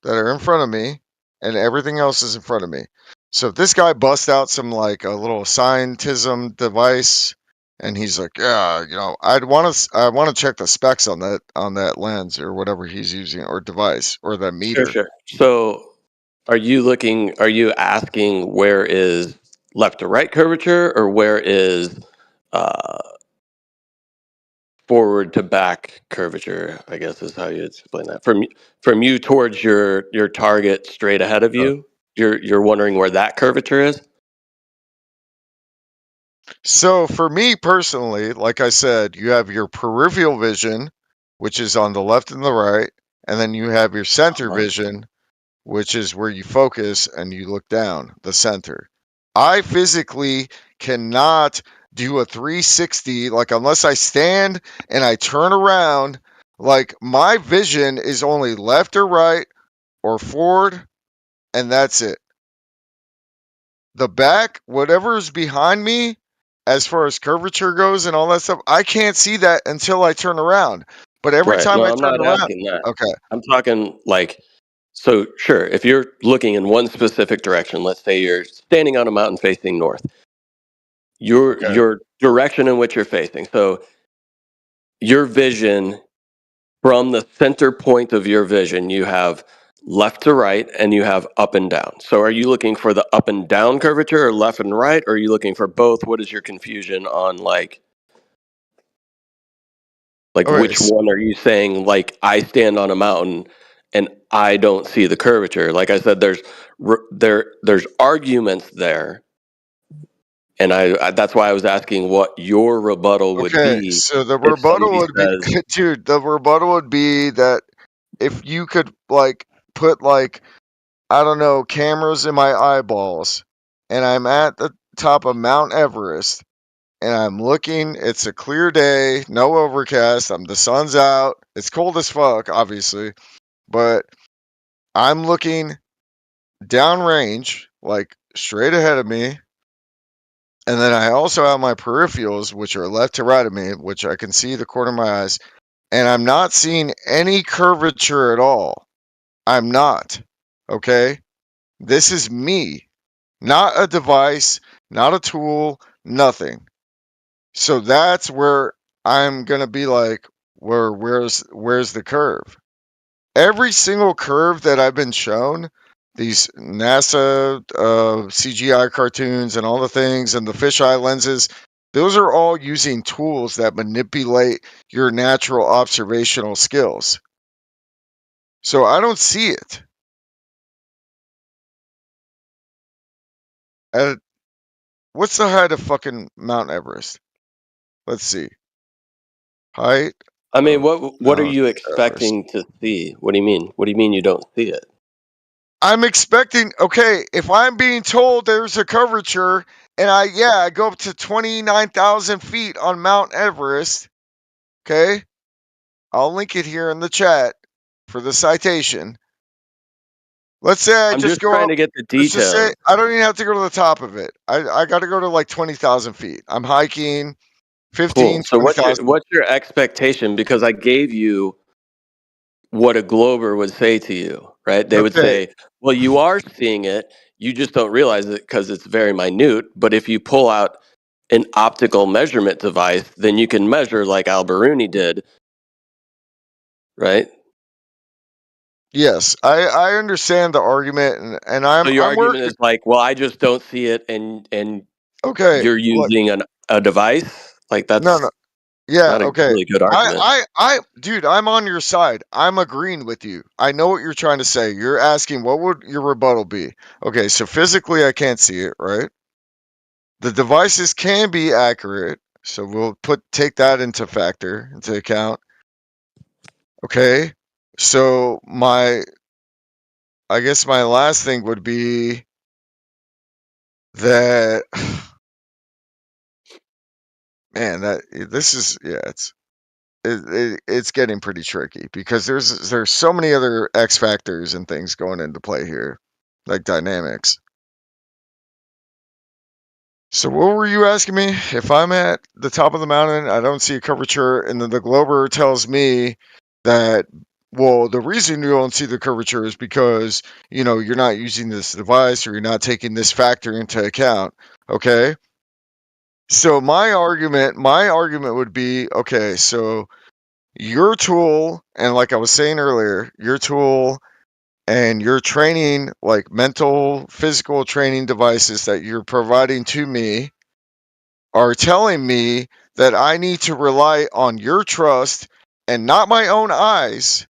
that are in front of me, and everything else is in front of me. So if this guy busts out some like a little scientism device And he's like, yeah, I want to check the specs on that lens or whatever he's using or device or that meter. Sure. So are you asking where is left to right curvature, or where is forward to back curvature, I guess is how you explain that. From you towards your target straight ahead of you, you're wondering where that curvature is? So for me personally, like I said, you have your peripheral vision, which is on the left and the right, and then you have your center vision, which is where you focus and you look down, the center. I physically cannot do a 360, like unless I stand and I turn around, like my vision is only left or right or forward, and that's it. The back, whatever is behind me, as far as curvature goes and all that stuff, I can't see that until I turn around. But every Right. time No, I I'm turn not around, asking that. okay. I'm talking like, so sure, if you're looking in one specific direction, let's say you're standing on a mountain facing north, your direction in which you're facing. So your vision, from the center point of your vision, you have left to right and you have up and down. So are you looking for the up and down curvature, or left and right, or are you looking for both? What is your confusion on like Okay, which one are you saying, like, I stand on a mountain and I don't see the curvature? Like I said, there's arguments there, and I that's why I was asking what your rebuttal would Okay, be so the if rebuttal somebody would be, says, dude, the rebuttal would be that if you could like put like, I don't know, cameras in my eyeballs and I'm at the top of Mount Everest and I'm looking, it's a clear day, no overcast, the sun's out, it's cold as fuck, obviously, but I'm looking downrange, like straight ahead of me. And then I also have my peripherals, which are left to right of me, which I can see the corner of my eyes. And I'm not seeing any curvature at all. I'm not. Okay? This is me. Not a device, not a tool, nothing. So that's where I'm going to be like, where's the curve? Every single curve that I've been shown, these NASA CGI cartoons and all the things and the fisheye lenses, those are all using tools that manipulate your natural observational skills. So I don't see it. What's the height of fucking Mount Everest? Let's see. Height. I mean, what are Mount you Everest. expecting to see? What do you mean? What do you mean you don't see it? I'm expecting, okay, if I'm being told there's a curvature and I go up to 29,000 feet on Mount Everest, okay, I'll link it here in the chat for the citation. Let's say I I'm just go trying up, to get the let's just say details. I don't even have to go to the top of it. I got to go to like 20,000 feet. I'm hiking 15, Cool. So 20,000. what's your expectation? Because I gave you what a glober would say to you, right? They would Okay. say, well, you are seeing it, you just don't realize it because it's very minute. But if you pull out an optical measurement device, then you can measure like Al-Biruni did, right? Yes, I understand the argument, and So your I'm argument working. is like, well, I just don't see it, and Okay, you're look, using a device? Like no, that's yeah, not a okay. really good argument. Dude, I'm on your side. I'm agreeing with you. I know what you're trying to say. You're asking what would your rebuttal be? Okay, so physically I can't see it, right? The devices can be accurate, so we'll take that into account. Okay, so I guess my last thing would be that, man, it's getting pretty tricky because there's so many other X factors and things going into play here, like dynamics. So what were you asking me? If I'm at the top of the mountain, I don't see a curvature, and then the glober tells me that, well, the reason you don't see the curvature is because, you're not using this device or you're not taking this factor into account. Okay. So my argument would be, okay, so your tool, and like I was saying earlier, your tool and your training, like mental, physical training devices that you're providing to me are telling me that I need to rely on your trust and not my own eyes,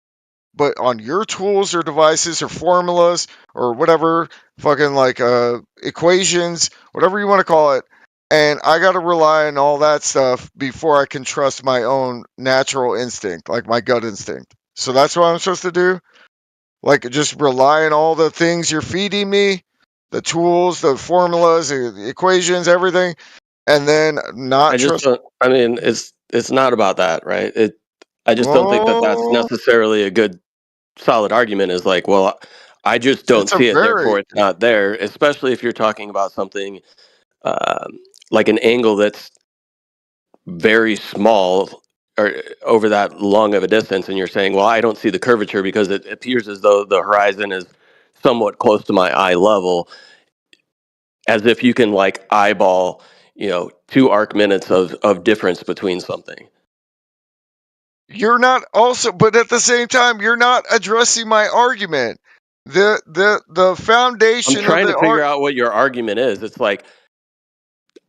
but on your tools or devices or formulas or whatever, fucking like equations, whatever you want to call it. And I got to rely on all that stuff before I can trust my own natural instinct, like my gut instinct. So that's what I'm supposed to do? Like just rely on all the things you're feeding me, the tools, the formulas, the equations, everything, and then not I just trust. don't. I mean, it's not about that, right? I just don't think that that's Oh, necessarily a good, solid argument. Is like, well, I just don't it's a see it, very, therefore it's not there. Especially if you're talking about something like an angle that's very small or over that long of a distance, and you're saying, well, I don't see the curvature because it appears as though the horizon is somewhat close to my eye level, as if you can like eyeball, 2 arc minutes of difference between something. you're not also, but at the same time, you're not addressing my argument. The I'm foundation of trying the to figure out what your argument is. It's like,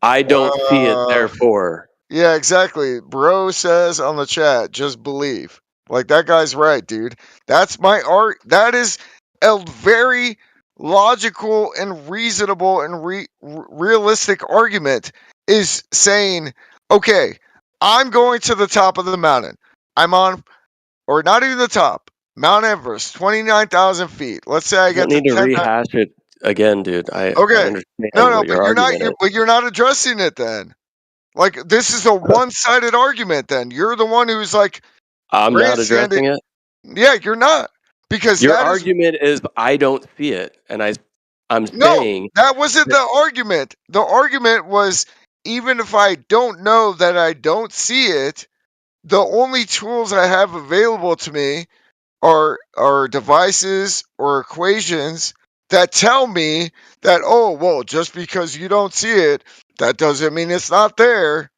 I don't see it, uh, therefore. yeah, exactly. Bro says on the chat, just believe. Like that guy's right, dude. That's my art. That is a very logical and reasonable and realistic argument. Is saying, okay, I'm going to the top of the mountain. I'm on, or not even the top, Mount Everest, 29,000 feet. Let's say I You don't get to need to 10. rehash it again, dude. I Okay, understand no, what your argument is. but you're not addressing it then. Like this is a one-sided argument. Then you're the one who's like I'm not grandstanding. addressing it. Yeah, you're not, because Your that is argument is I don't see it, and I'm no. saying That wasn't that the argument. The argument was, even if I don't know that I don't see it, the only tools I have available to me are devices or equations that tell me that, oh, well, just because you don't see it, that doesn't mean it's not there.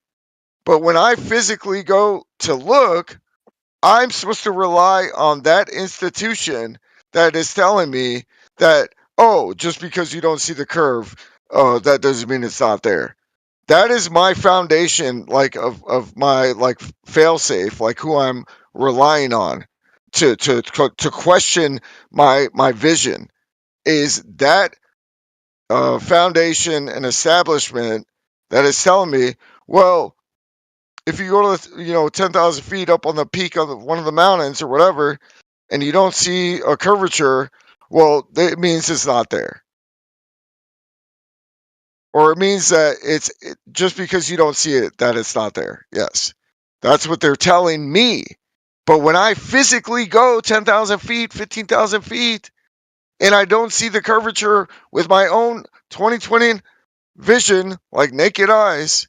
But when I physically go to look, I'm supposed to rely on that institution that is telling me that, oh, just because you don't see the curve, that doesn't mean it's not there. That is my foundation, like of my like fail safe, like who I'm relying on to question my vision, is that foundation and establishment that is telling me, well, if you go to 10,000 feet up on the peak of one of the mountains or whatever, and you don't see a curvature, well, it means it's not there, or it means that just because you don't see it, that it's not there. Yes, that's what they're telling me. But when I physically go 10,000 feet, 15,000 feet, and I don't see the curvature with my own 20/20 vision, like naked eyes,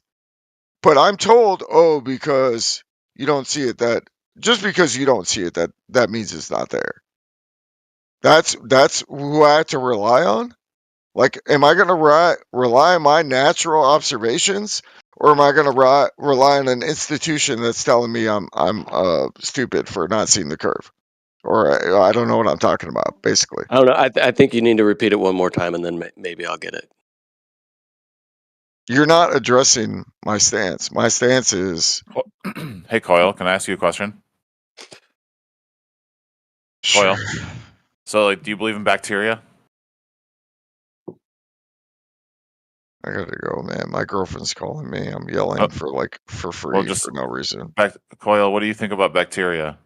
but I'm told, oh, because you don't see it, that just because you don't see it, that means it's not there. That's who I have to rely on. Like, am I going to rely on my natural observations, or am I going to rely on an institution that's telling me I'm stupid for not seeing the curve, or I don't know what I'm talking about, basically. I don't know. I think you need to repeat it one more time, and then maybe I'll get it. You're not addressing my stance. My stance is, Hey, Coil, can I ask you a question? sure. Coil, so like, do you believe in bacteria? I gotta go, man. My girlfriend's calling me. I'm yelling for free for no reason. Coil, what do you think about bacteria?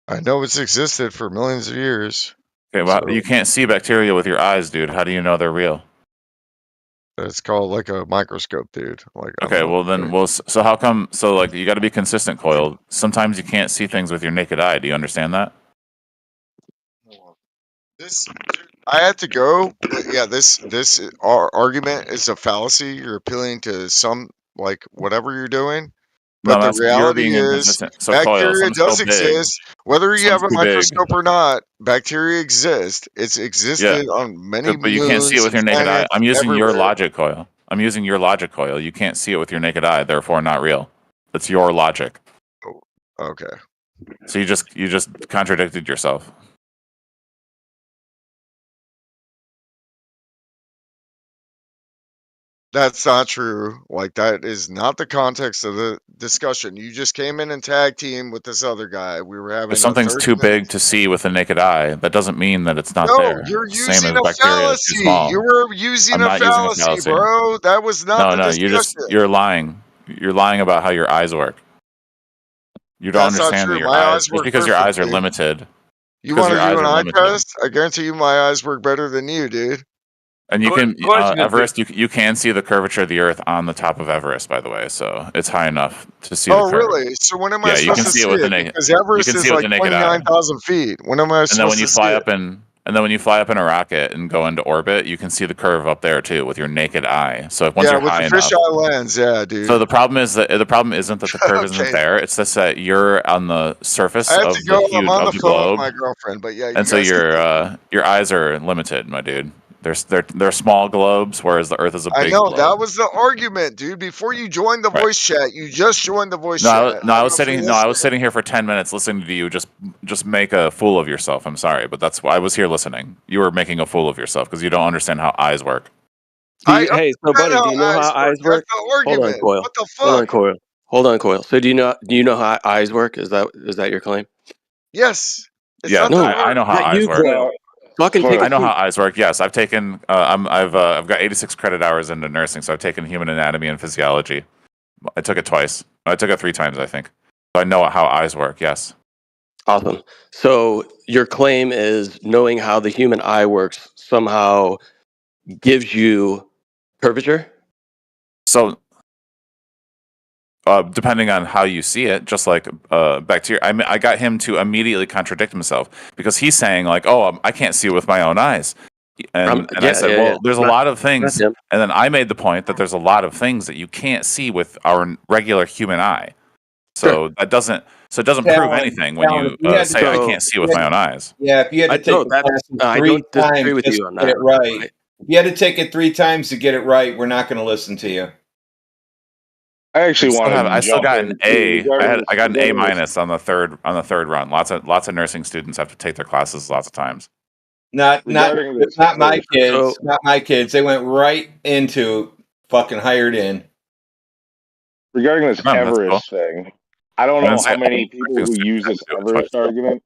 I know it's existed for millions of years. Okay, well, you can't see bacteria with your eyes, dude. How do you know they're real? It's called like a microscope, dude. Like, okay, well then, so how come? So like, you got to be consistent, Coil. Sometimes you can't see things with your naked eye. Do you understand that? I had to go. Yeah, this argument is a fallacy. You're appealing to some, like, whatever you're doing. But No, the that's you're being reality is, inconsistent. So Coil, bacteria something's so does big, exist. Whether you have something's a too big. microscope or not, bacteria exists. It's existed on many But you can't see it moons, with your naked eye. planets, I'm using your everywhere. logic, Coil. I'm using your logic, Coil. You can't see it with your naked eye, therefore not real. That's your logic. Okay. So you just contradicted yourself. That's not true. Like, that is not the context of the discussion. You just came in and tag team with this other guy. We were having If something's too big to see with the naked eye, that doesn't mean that it's not No, there. you're Same using as a bacteria is too fallacy. small. You were using I'm a not using a fallacy, fallacy. bro. That was not the No, discussion. you're lying. You're lying about how your eyes work. You don't That's not understand true. that your My eyes, eyes just work because your eyes are perfectly. limited. You Because want to your eyes do an are eye limited. test? I guarantee you my eyes work better than you, dude. And you can question is- Everest. You can see the curvature of the Earth on the top of Everest, by the way. So it's high enough to see the curve. Really? So when am I Yeah, you supposed can to see see it with the it? naked. Because You Everest can is see it with like the naked eye. 29,000 feet. When am I And then supposed when you to see fly it? up in a rocket and go into orbit, you can see the curve up there too with your naked eye. So once Yeah, you're with high the enough. fisheye lens. Yeah, dude. So the problem isn't that the curve isn't Okay. there. It's just that you're on the surface I have of to go. the I'm on the phone globe, with my girlfriend. But yeah, you and so guys your eyes are limited, my dude. They're small globes, whereas the Earth is a I big know globe. that was the argument, dude. Before you joined the Right. voice chat, you just joined the voice No, chat. I was sitting here for 10 minutes listening to you just make a fool of yourself. I'm sorry, but that's why I was here listening. You were making a fool of yourself because you don't understand how eyes work. Hey, so buddy, do you know how eyes work? That's the Hold on, argument. Coil. What the Hold on, fuck? Coil. Hold on, Coil. So do you know how eyes work? Is that your claim? Yes. It's Yeah, not that I hard. know how Not eyes you, work. Coil. Fucking take I a know seat. how eyes work. Yes, I've taken. I've got 86 credit hours into nursing, so I've taken human anatomy and physiology. I took it twice. I took it 3 times, I think. So I know how eyes work. Yes. Awesome. So your claim is knowing how the human eye works somehow gives you curvature? So, depending on how you see it, just like bacteria, I got him to immediately contradict himself because he's saying like, "Oh, I can't see it with my own eyes," and I said, "Well, there's a lot of things," and then I made the point that there's a lot of things that you can't see with our regular human eye. So it doesn't prove anything when you say I can't see with my own eyes. Yeah, if you had to take the class 3 times with just you to on get that, it right. If you had to take it 3 times to get it right, we're not going to listen to you. I actually want to. I still got an A. I got an A regarding minus on the third run. Lots of nursing students have to take their classes lots of times. Not my kids. So- Not my kids. They went right into fucking hired in. Regarding this Oh, that's Everest thing, I don't know how many people who use this Everest argument.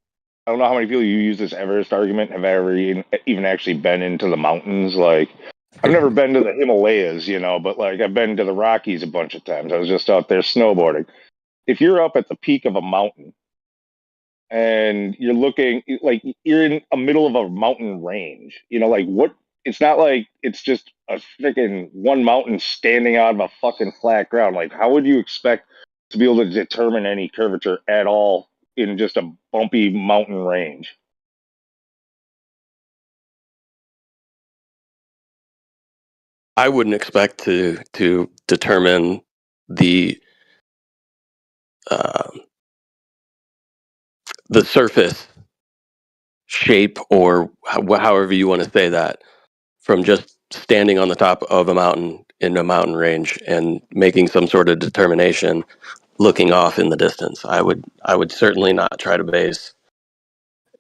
I don't know how many people who use this Everest argument have ever even actually been into the mountains. Like, I've never been to the Himalayas, but like I've been to the Rockies a bunch of times. I was just out there snowboarding. If you're up at the peak of a mountain and you're looking like you're in the middle of a mountain range, like what? It's not like it's just a freaking one mountain standing out of a fucking flat ground. Like, how would you expect to be able to determine any curvature at all in just a bumpy mountain range? I wouldn't expect to determine the surface shape or however you want to say that from just standing on the top of a mountain in a mountain range and making some sort of determination looking off in the distance. I would certainly not try to base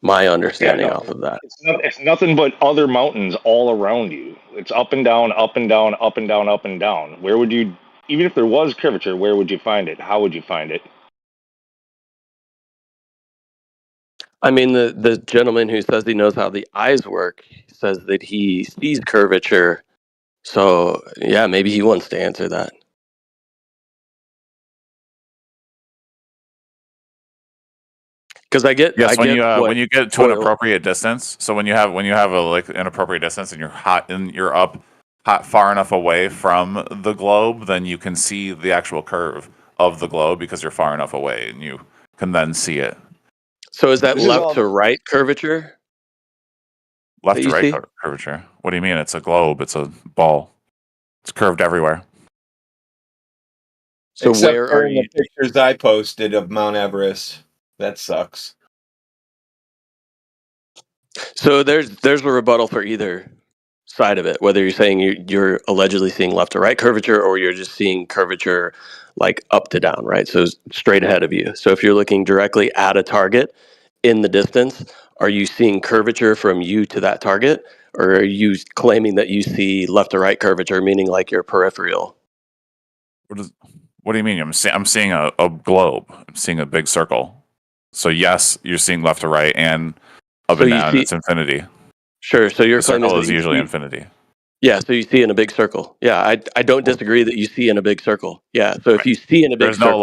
my understanding off of that. It's nothing but other mountains all around you. It's up and down, up and down, up and down, up and down. Where would you, even if there was curvature, where would you find it? How would you find it? I mean, the gentleman who says he knows how the eyes work says that he sees curvature. So yeah, maybe he wants to answer that. Because I get Yes, when you get to an appropriate distance. So when you have an appropriate distance and you're up far enough away from the globe, then you can see the actual curve of the globe because you're far enough away and you can then see it. So is that left to right curvature? Left to right curvature. What do you mean? It's a globe. It's a ball. It's curved everywhere. So Except where for are you? the pictures I posted of Mount Everest. That sucks. So there's a rebuttal for either side of it, whether you're saying you're allegedly seeing left to right curvature or you're just seeing curvature like up to down, right? So straight ahead of you. So if you're looking directly at a target in the distance, are you seeing curvature from you to that target, or are you claiming that you see left to right curvature, meaning like your peripheral? What do you mean? I'm seeing a globe. I'm seeing a big circle. So yes, you're seeing left to right and up and down. It's infinity. Sure. So your the claim circle is is usually infinity. Yeah. So you see in a big circle. Yeah. I don't disagree that you see in a big circle. Yeah. So if you see in a big There's circle,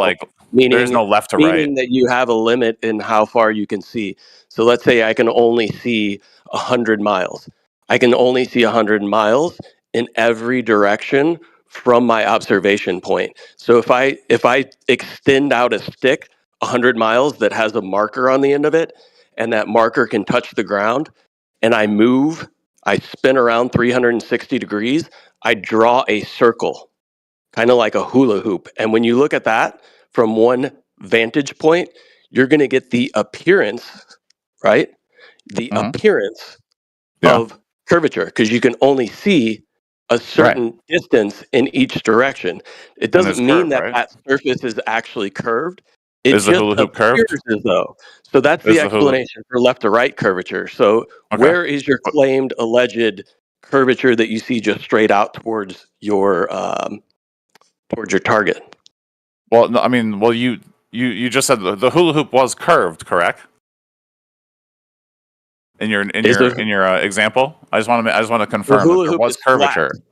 there's no left to right. meaning that you have a limit in how far you can see. So let's say I can only see 100 miles. I can only see 100 miles in every direction from my observation point. So if I extend out a stick 100 miles that has a marker on the end of it, and that marker can touch the ground, and I move, I spin around 360 degrees, I draw a circle, kind of like a hula hoop. And when you look at that from one vantage point, you're going to get the appearance, right? The appearance of curvature, because you can only see a certain distance in each direction. It doesn't mean that surface is actually curved. It Is the just hula hoop appears curved? as though. So that's Is the the hula- explanation for left to right curvature. So where is your claimed alleged curvature that you see just straight out towards your target? Well, no, I mean, you just said the hula hoop was curved, correct? In your example, I just want to confirm that there was curvature. Flat.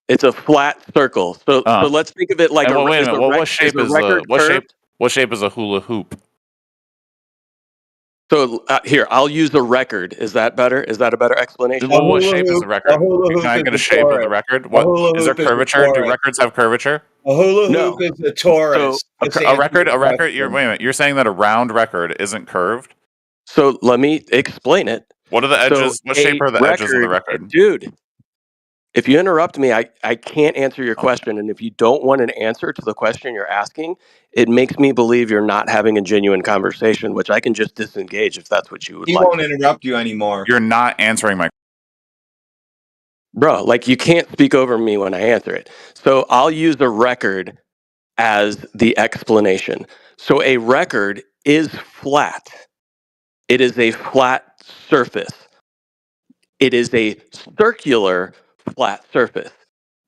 It's a flat circle. So let's think of it like and a. Wait a minute. What shape is curved? What shape is a hula hoop? So here, I'll use a record. Is that better? Is that a better explanation? Well, what shape is a record? Can I get a shape of the record? What is there curvature? Do records have curvature? A hula hoop is a torus. A record. Wait a minute. You're saying that a round record isn't curved? So let me explain it. What are the edges? What shape are the edges of the record? Dude, if you interrupt me, I can't answer your question. And if you don't want an answer to the question you're asking, it makes me believe you're not having a genuine conversation, which I can just disengage if that's what you would like. He won't interrupt you anymore. You're not answering my. Bro, like you can't speak over me when I answer it. So I'll use a record as the explanation. So a record is flat. It is a flat surface. It is a circular flat surface.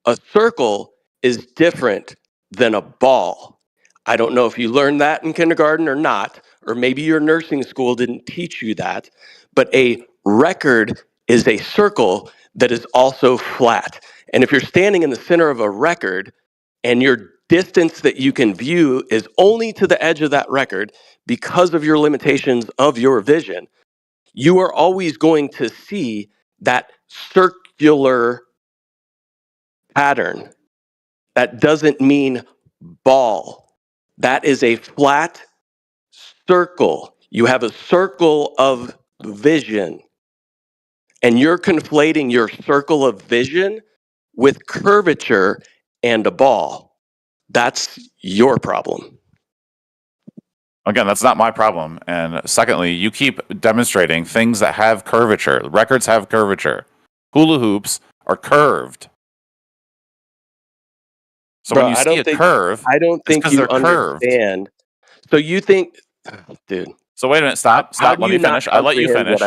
A circle is different than a ball. I don't know if you learned that in kindergarten or not, or maybe your nursing school didn't teach you that, but a record is a circle that is also flat. And if you're standing in the center of a record and your distance that you can view is only to the edge of that record because of your limitations of your vision, you are always going to see that circular pattern. That doesn't mean ball. That is a flat circle. You have a circle of vision. And you're conflating your circle of vision with curvature and a ball. That's your problem. Again, that's not my problem. And secondly, you keep demonstrating things that have curvature. Records have curvature. Hula hoops are curved. So when you see a curve, I don't think you understand. So you think, dude. So wait a minute. Stop. Let me finish. I let you finish.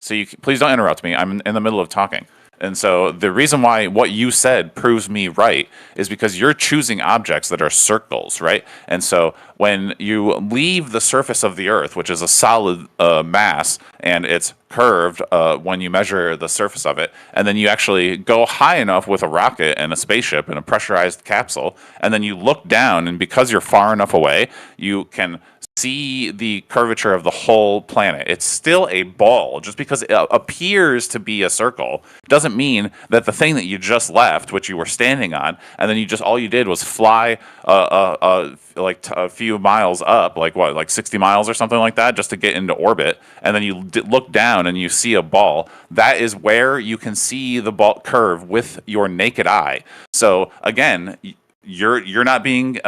So please don't interrupt me. I'm in the middle of talking. And so the reason why what you said proves me right is because you're choosing objects that are circles, right? And so when you leave the surface of the Earth, which is a solid mass, and it's curved when you measure the surface of it, and then you actually go high enough with a rocket and a spaceship and a pressurized capsule, and then you look down, and because you're far enough away, you can see the curvature of the whole planet. It's still a ball. Just because it appears to be a circle doesn't mean that the thing that you just left, which you were standing on, and then all you did was fly a few miles up, like 60 miles or something like that, just to get into orbit, and then you look down and you see a ball. That is where you can see the ball curve with your naked eye. So again, you're not being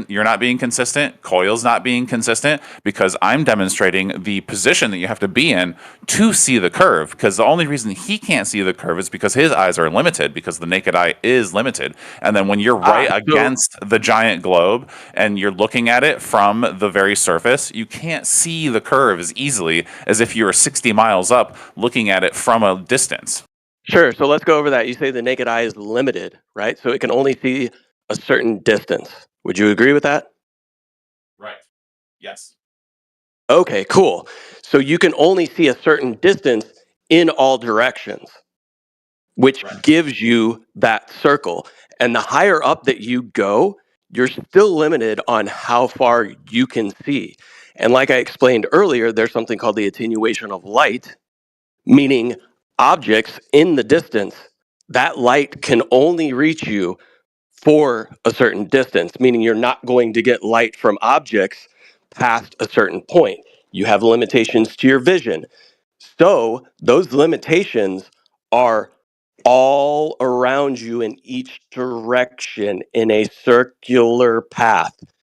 you're not being consistent. Coil's not being consistent because I'm demonstrating the position that you have to be in to see the curve. Because the only reason he can't see the curve is because his eyes are limited, because the naked eye is limited. And then when you're right against the giant globe and you're looking at it from the very surface, you can't see the curve as easily as if you were 60 miles up looking at it from a distance. Sure. So let's go over that. You say the naked eye is limited, right? So it can only see a certain distance. Would you agree with that? Right. Yes. Okay, cool. So you can only see a certain distance in all directions, which gives you that circle. And the higher up that you go, you're still limited on how far you can see. And like I explained earlier, there's something called the attenuation of light, meaning objects in the distance, that light can only reach you for a certain distance, meaning you're not going to get light from objects past a certain point. You have limitations to your vision. So those limitations are all around you in each direction in a circular path.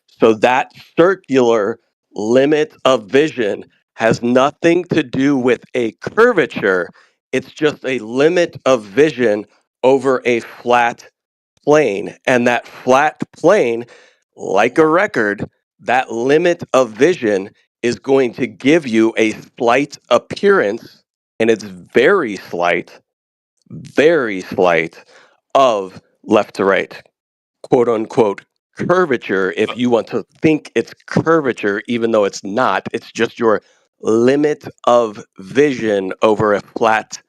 So that circular limit of vision has nothing to do with a curvature. It's just a limit of vision over a flat plane. And that flat plane, like a record, that limit of vision is going to give you a slight appearance, and it's very slight, of left to right, quote unquote curvature, if you want to think it's curvature, even though it's not. It's just your limit of vision over a flat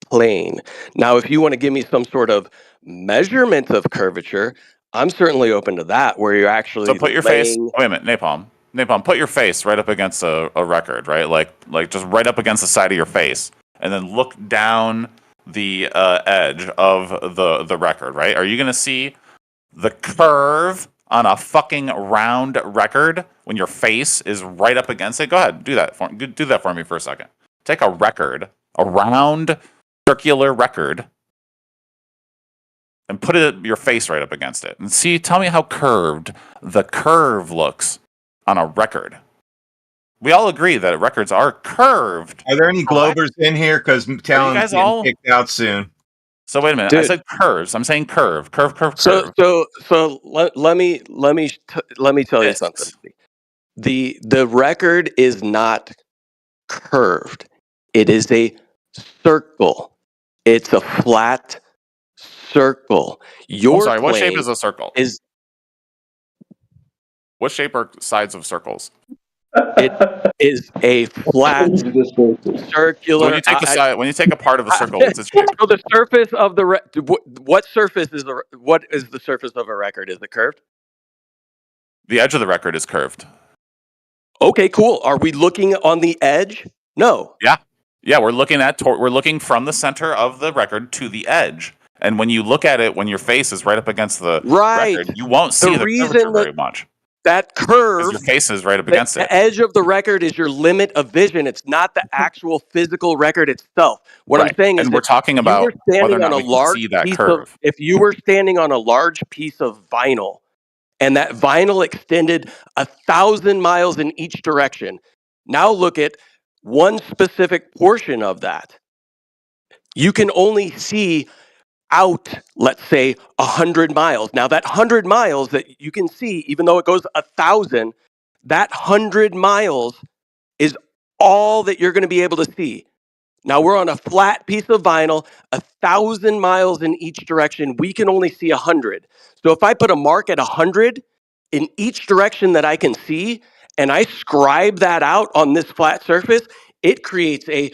plane. Now, if you want to give me some sort of measurement of curvature, I'm certainly open to that, where you're actually So put your face. Wait a minute, Napalm. Put your face right up against a record, right? Like just right up against the side of your face, and then look down the edge of the record, right? Are you going to see the curve on a fucking round record when your face is right up against it? Go ahead, do that for me for a second. Take a record, a round circular record, and put your face right up against it, and tell me how curved the curve looks on a record. We all agree that records are curved. Are there any Globers in here? Because Talon's getting kicked out soon. So wait a minute. Dude, I said curves. I'm saying curve. So let me tell you something. The record is not curved. It is a circle. It's a flat circle. What shape is a circle? What shape are sides of circles? It is a flat circular. When you take a part of a circle, what's its shape? So the surface of the what is the surface of a record? Is it curved? The edge of the record is curved. Okay, cool. Are we looking on the edge? No. Yeah. We're looking from the center of the record to the edge. And when you look at it, when your face is right up against the record, you won't see the curvature very much. That curve, your face is right up against it. The edge of the record is your limit of vision. It's not the actual physical record itself. What I'm saying is, we're talking about whether or not we can see that curve. If you were standing on a large piece of vinyl, and that vinyl extended 1,000 miles in each direction, now look at one specific portion of that. You can only see out, let's say, 100 miles. Now, that 100 miles that you can see, even though it goes 1,000, that 100 miles is all that you're going to be able to see. Now, we're on a flat piece of vinyl, 1,000 miles in each direction. We can only see 100. So if I put a mark at 100 in each direction that I can see, and I scribe that out on this flat surface, it creates a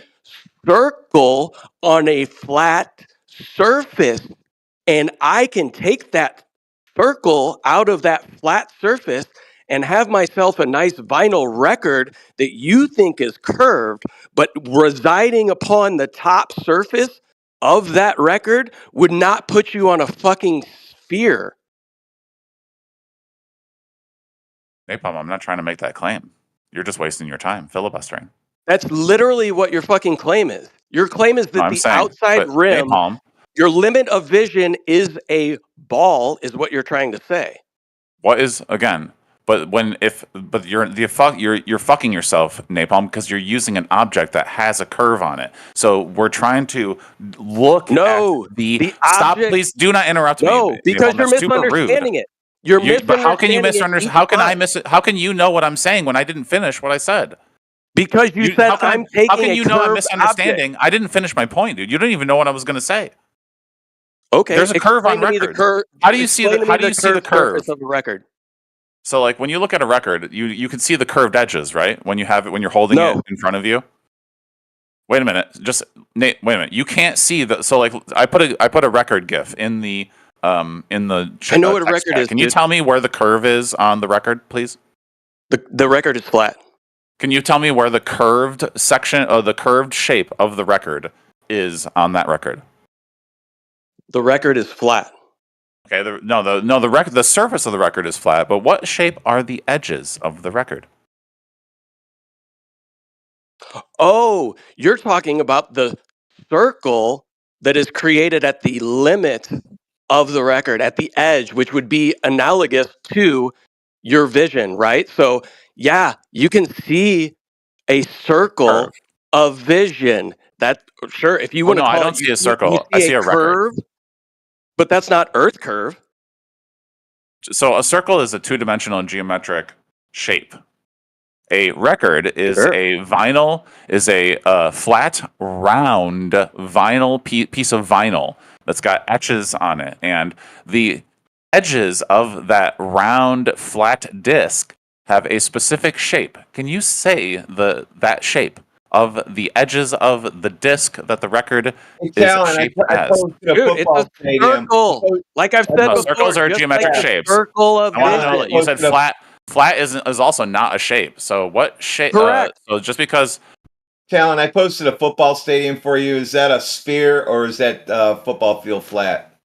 circle on a flat surface, and I can take that circle out of that flat surface and have myself a nice vinyl record that you think is curved, but residing upon the top surface of that record would not put you on a fucking sphere. Napalm, I'm not trying to make that claim. You're just wasting your time filibustering. That's literally what your fucking claim is. Your claim is that outside rim your limit of vision is a ball, is what you're trying to say. What is again? But you're fucking yourself, Napalm, because you're using an object that has a curve on it. So we're trying to look at the stop. object- Please do not interrupt me. No, because Napalm. you're That's super rude. misunderstanding it. You're But how can you misunderstanding it misunderstand? each How can I time. miss it? How can you know what I'm saying when I didn't finish what I said? Because you said I'm taking How can a you know I'm curved misunderstanding? I didn't finish my point, dude. You didn't even know what I was going to say. Okay, There's a curve on explain to me the record. How do you see the curved curve surface of a record? So, like, when you look at a record, you can see the curved edges, right? When you're holding it in front of you. Wait a minute, Nate. Wait a minute. You can't see the. So, like, I put a record GIF in the I know what a record is. Can you tell me where the curve is on the record, please? The record is flat. Can you tell me where the curved section or the curved shape of the record is on that record? The record is flat. Okay, the surface of the record is flat, but what shape are the edges of the record? Oh, you're talking about the circle that is created at the limit of the record, at the edge, which would be analogous to your vision, right? So, yeah, you can see a circle of vision. That sure, if you want to call it, I don't see a circle. I see a curve, record. But that's not Earth curve. So a circle is a two-dimensional geometric shape. A record is a flat, round vinyl piece of vinyl that's got etches on it, and the edges of that round, flat disc have a specific shape. Can you say that shape of the edges of the disc that the record is shaped as? Dude, it's a circle. Like I've said before, circles are geometric shapes. Circle of vision. You said flat. Flat is also not a shape. So what shape? Correct. So just because. Talon, I posted a football stadium for you. Is that a sphere or is that football field flat?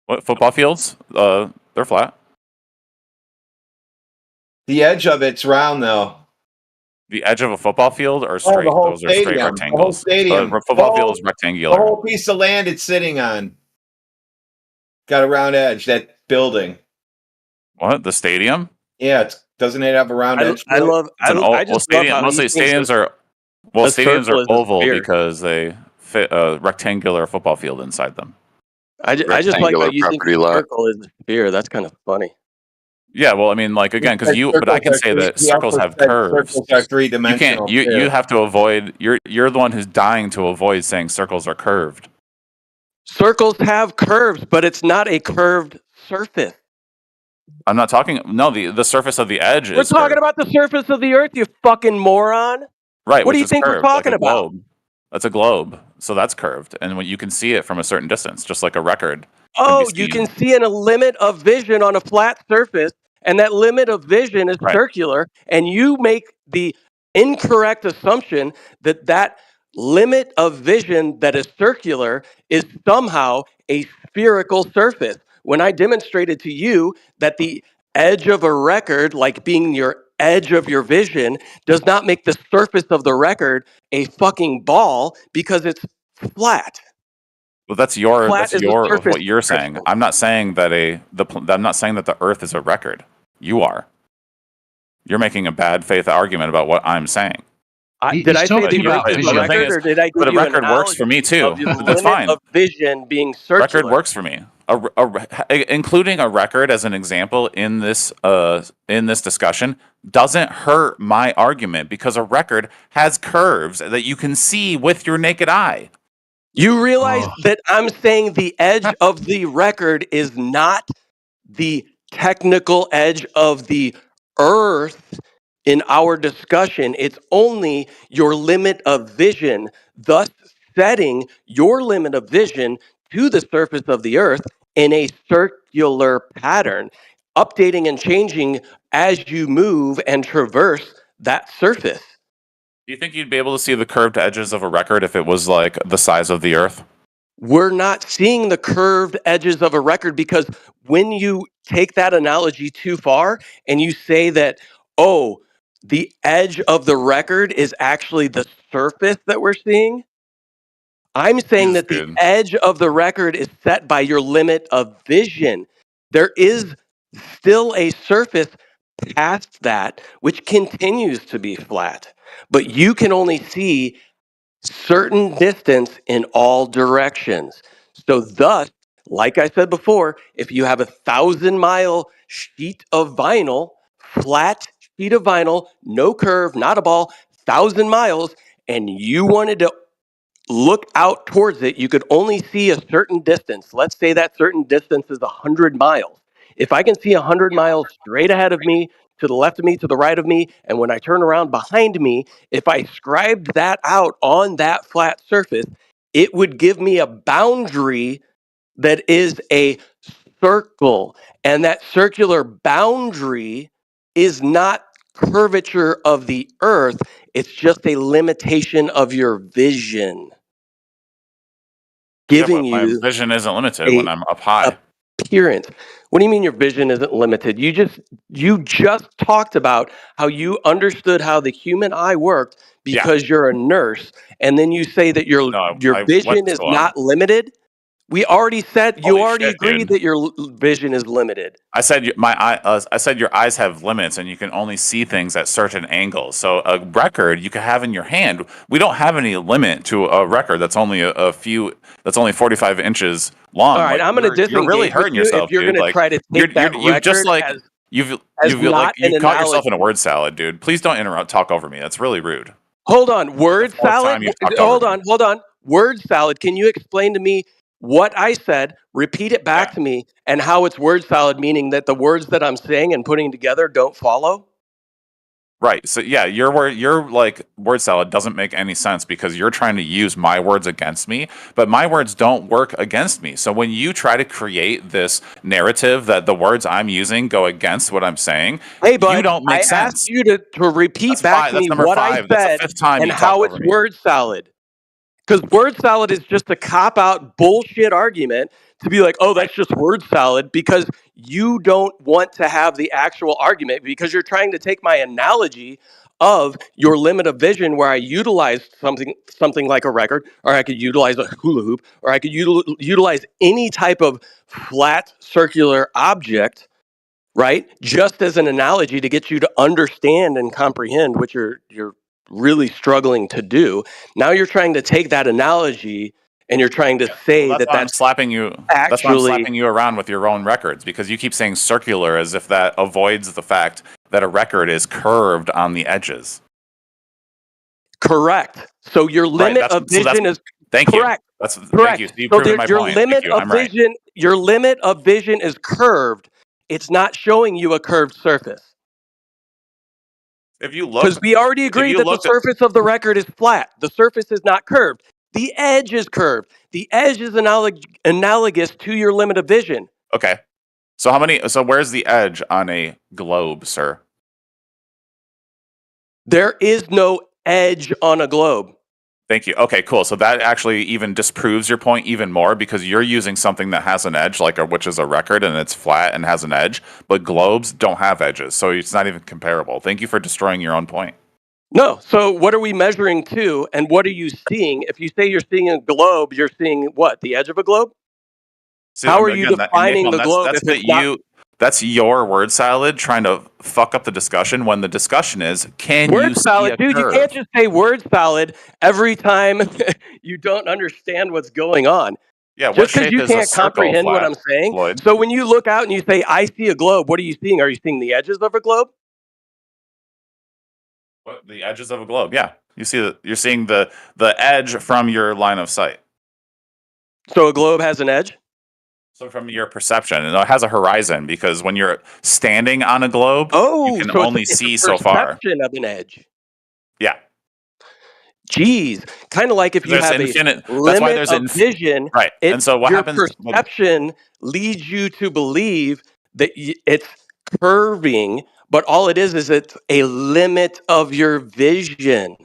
What football fields? They're flat. The edge of it's round though. The edge of a football field or straight? Those are straight rectangles. The whole stadium. Football field is rectangular. The whole piece of land it's sitting on. Got a round edge, that building. What? The stadium? Yeah, doesn't it have a round edge? Stadiums are oval because they fit a rectangular football field inside them. I just like how you think the circle is a sphere. That's kind of funny. Yeah, well, I mean, like again, but I can say that circles have curves. Circles are three-dimensional. You have to avoid. You're the one who's dying to avoid saying circles are curved. Circles have curves, but it's not a curved surface. I'm not talking. No, the surface of the edge is. We're talking about the surface of the Earth, you fucking moron. Right. What do you think we're talking about? That's a globe, so that's curved, and when you can see it from a certain distance, just like a record. Oh, you can see in a limit of vision on a flat surface, and that limit of vision is circular, and you make the incorrect assumption that limit of vision that is circular is somehow a spherical surface. When I demonstrated to you that the edge of a record, like being your edge of your vision, does not make the surface of the record a fucking ball because it's flat. Well, that's what you're saying. I'm not saying that the Earth is a record. You are. You're making a bad faith argument about what I'm saying. Did I say the Earth is a record, or did I give you an record works for me too. That's fine. Of vision being circular. Record works for me. Including a record as an example in this discussion doesn't hurt my argument because a record has curves that you can see with your naked eye. You realize that I'm saying the edge of the record is not the technical edge of the Earth in our discussion. It's only your limit of vision, thus setting your limit of vision to the surface of the Earth in a circular pattern, updating and changing as you move and traverse that surface. Do you think you'd be able to see the curved edges of a record if it was like the size of the Earth? We're not seeing the curved edges of a record because when you take that analogy too far and you say that, oh, the edge of the record is actually the surface that we're seeing, I'm saying that the edge of the record is set by your limit of vision. There is still a surface past that which continues to be flat, but you can only see certain distance in all directions. So thus, like I said before, if you have 1,000-mile sheet of vinyl, flat sheet of vinyl, no curve, not a ball, 1,000 miles, and you wanted to look out towards it, you could only see a certain distance. Let's say that certain distance is 100 miles. If I can see 100 miles straight ahead of me, to the left of me, to the right of me, and when I turn around behind me, if I scribed that out on that flat surface, it would give me a boundary that is a circle. And that circular boundary is not curvature of the earth, it's just a limitation of your vision. Giving my you vision isn't limited when I'm up high. Appearance. What do you mean your vision isn't limited? You just talked about how you understood how the human eye worked because you're a nurse, and then you say that your vision is not limited. We already said you already agreed that your vision is limited. I said I said your eyes have limits, and you can only see things at certain angles. So a record you can have in your hand. We don't have any limit to a record that's only that's only 45 inches long. All right, I'm going to disengage. You're really hurting yourself, if you're dude. going to try to take that you've just record you've not caught an yourself in a word salad, dude. Please don't talk over me. That's really rude. Hold on, word salad. Hold on. Word salad. Can you explain to me what I said? Repeat it back to me, and how it's word salad, meaning that the words that I'm saying and putting together don't follow. Right. So yeah, your like word salad doesn't make any sense because you're trying to use my words against me, but my words don't work against me. So when you try to create this narrative that the words I'm using go against what I'm saying, hey, bud, you don't make I sense. asked you to repeat back to me what I said and how it's word salad. Because word salad is just a cop-out bullshit argument to be like, oh, that's just word salad, because you don't want to have the actual argument, because you're trying to take my analogy of your limit of vision where I utilized something like a record, or I could utilize a hula hoop, or I could utilize any type of flat circular object, right? Just as an analogy to get you to understand and comprehend what you're really struggling to do. Now you're trying to take that analogy and you're trying to say that's why I'm slapping you. That's why I'm slapping you around with your own records, because you keep saying circular as if that avoids the fact that a record is curved on the edges. Correct. So your limit of vision is correct. Thank you. You've proven my point. Your limit of vision is curved. It's not showing you a curved surface. If you look, because we already agreed that the surface of the record is flat. The surface is not curved. The edge is curved. The edge is analogous to your limit of vision. Okay. So where's the edge on a globe, sir? There is no edge on a globe. Thank you. Okay, cool. So that actually even disproves your point even more, because you're using something that has an edge, which is a record, and it's flat and has an edge, but globes don't have edges, so it's not even comparable. Thank you for destroying your own point. No. So what are we measuring to, and what are you seeing? If you say you're seeing a globe, you're seeing what? The edge of a globe? See, how are you defining the globe? That's your word salad trying to fuck up the discussion when the discussion is, can word you salad, see a dude, curve? You can't just say word salad every time you don't understand what's going on. Yeah, just because you can't comprehend what I'm saying. Floyd? So when you look out and you say, I see a globe, what are you seeing? Are you seeing the edges of a globe? What, the edges of a globe, yeah. You're seeing the edge from your line of sight. So a globe has an edge? So from your perception, it has a horizon, because when you're standing on a globe, you can only see so far. Perception of an edge. Yeah. Jeez, kind of like if you have a limit of vision, right? And so what happens? Your perception leads you to believe that it's curving, but all it is it's a limit of your vision.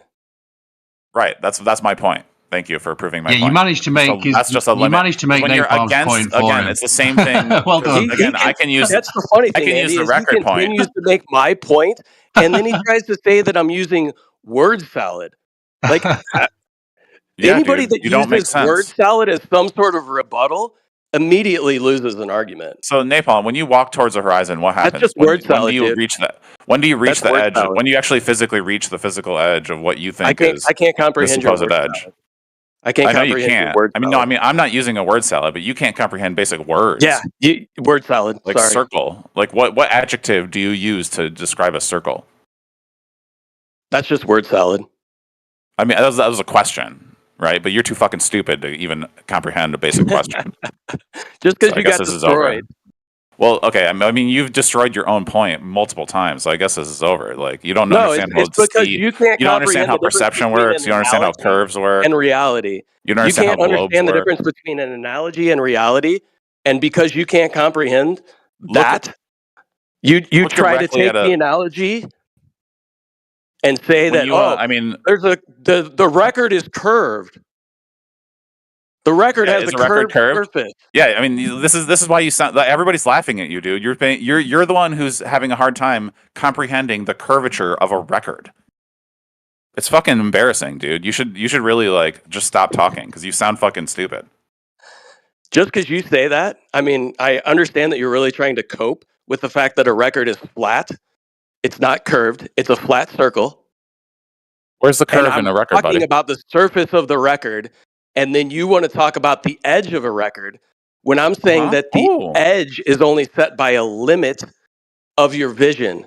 Right. That's my point. Thank you for proving my point. Yeah, you managed to make. So that's just a limit. You managed to make Napalm's point for again, him. it's the same thing. Well done. Again, I can use. That's the funny thing. I can Andy, use the record point. He continues to make my point, and then he tries to say that I'm using word salad. Like, Anybody dude, that you don't make uses word sense. salad as some sort of rebuttal immediately loses an argument. So Napalm, when you walk towards the horizon, what happens? That's just word salad, when do you dude. reach that? When do you reach That's the word edge? salad. When do you actually physically reach the physical edge of what you think is I can't the comprehend your supposed word edge? salad. I can't I know you comprehend your can't. word I mean, salad. I'm not using a word salad, but you can't comprehend basic words. Yeah, word salad. Like Sorry. circle. Like what adjective do you use to describe a circle? That's just word salad. I mean, that was a question, right? But you're too fucking stupid to even comprehend a basic question. Just because So I you guess got this is over. destroyed. Well, okay. I mean, you've destroyed your own point multiple times, so I guess this is over. Like, you don't No, understand it's because you can't you don't understand comprehend how the difference perception between works. an You don't understand how analogy curves work. and reality. You don't You understand how can't globes understand the work. difference between an analogy and reality, and because you can't comprehend that, you look try to directly take at the analogy and say When that you, I mean, there's the record is curved. The record has is a the record curved curved? surface. Yeah, I mean, this is why you sound. Everybody's laughing at you, dude. You're the one who's having a hard time comprehending the curvature of a record. It's fucking embarrassing, dude. You should really like just stop talking because you sound fucking stupid. Just because you say that, I mean, I understand that you're really trying to cope with the fact that a record is flat. It's not curved. It's a flat circle. Where's the curve and in a I'm record, talking buddy? about the surface of the record, and then you want to talk about the edge of a record when I'm saying that the edge is only set by a limit of your vision.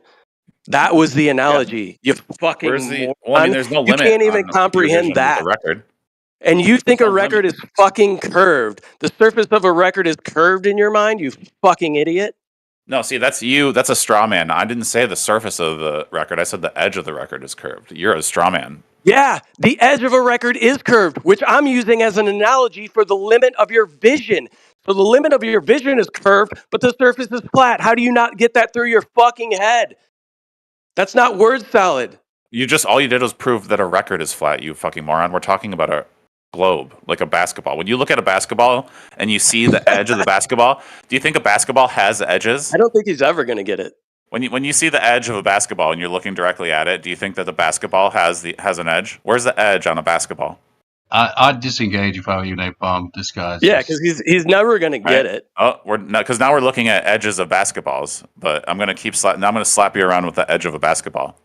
That was the analogy. You fucking Where's the? moron. Well, I mean, there's no You limit. can't even on your comprehend vision with that. the record. And you think There's a no record limit. is fucking curved. The surface of a record is curved in your mind, you fucking idiot. No, see, that's you. That's a straw man. I didn't say the surface of the record. I said the edge of the record is curved. You're a straw man. Yeah, the edge of a record is curved, which I'm using as an analogy for the limit of your vision. So the limit of your vision is curved, but the surface is flat. How do you not get that through your fucking head? That's not word salad. All you did was prove that a record is flat, you fucking moron. We're talking about a globe, like a basketball. When you look at a basketball and you see the edge of the basketball, do you think a basketball has edges? I don't think he's ever going to get it. When you see the edge of a basketball and you're looking directly at it, do you think that the basketball has an edge? Where's the edge on a basketball? I'd disengage if I were you, Napalm. This guy's because he's never going to get it. Oh, because now we're looking at edges of basketballs. But I'm gonna now I'm gonna slap you around with the edge of a basketball.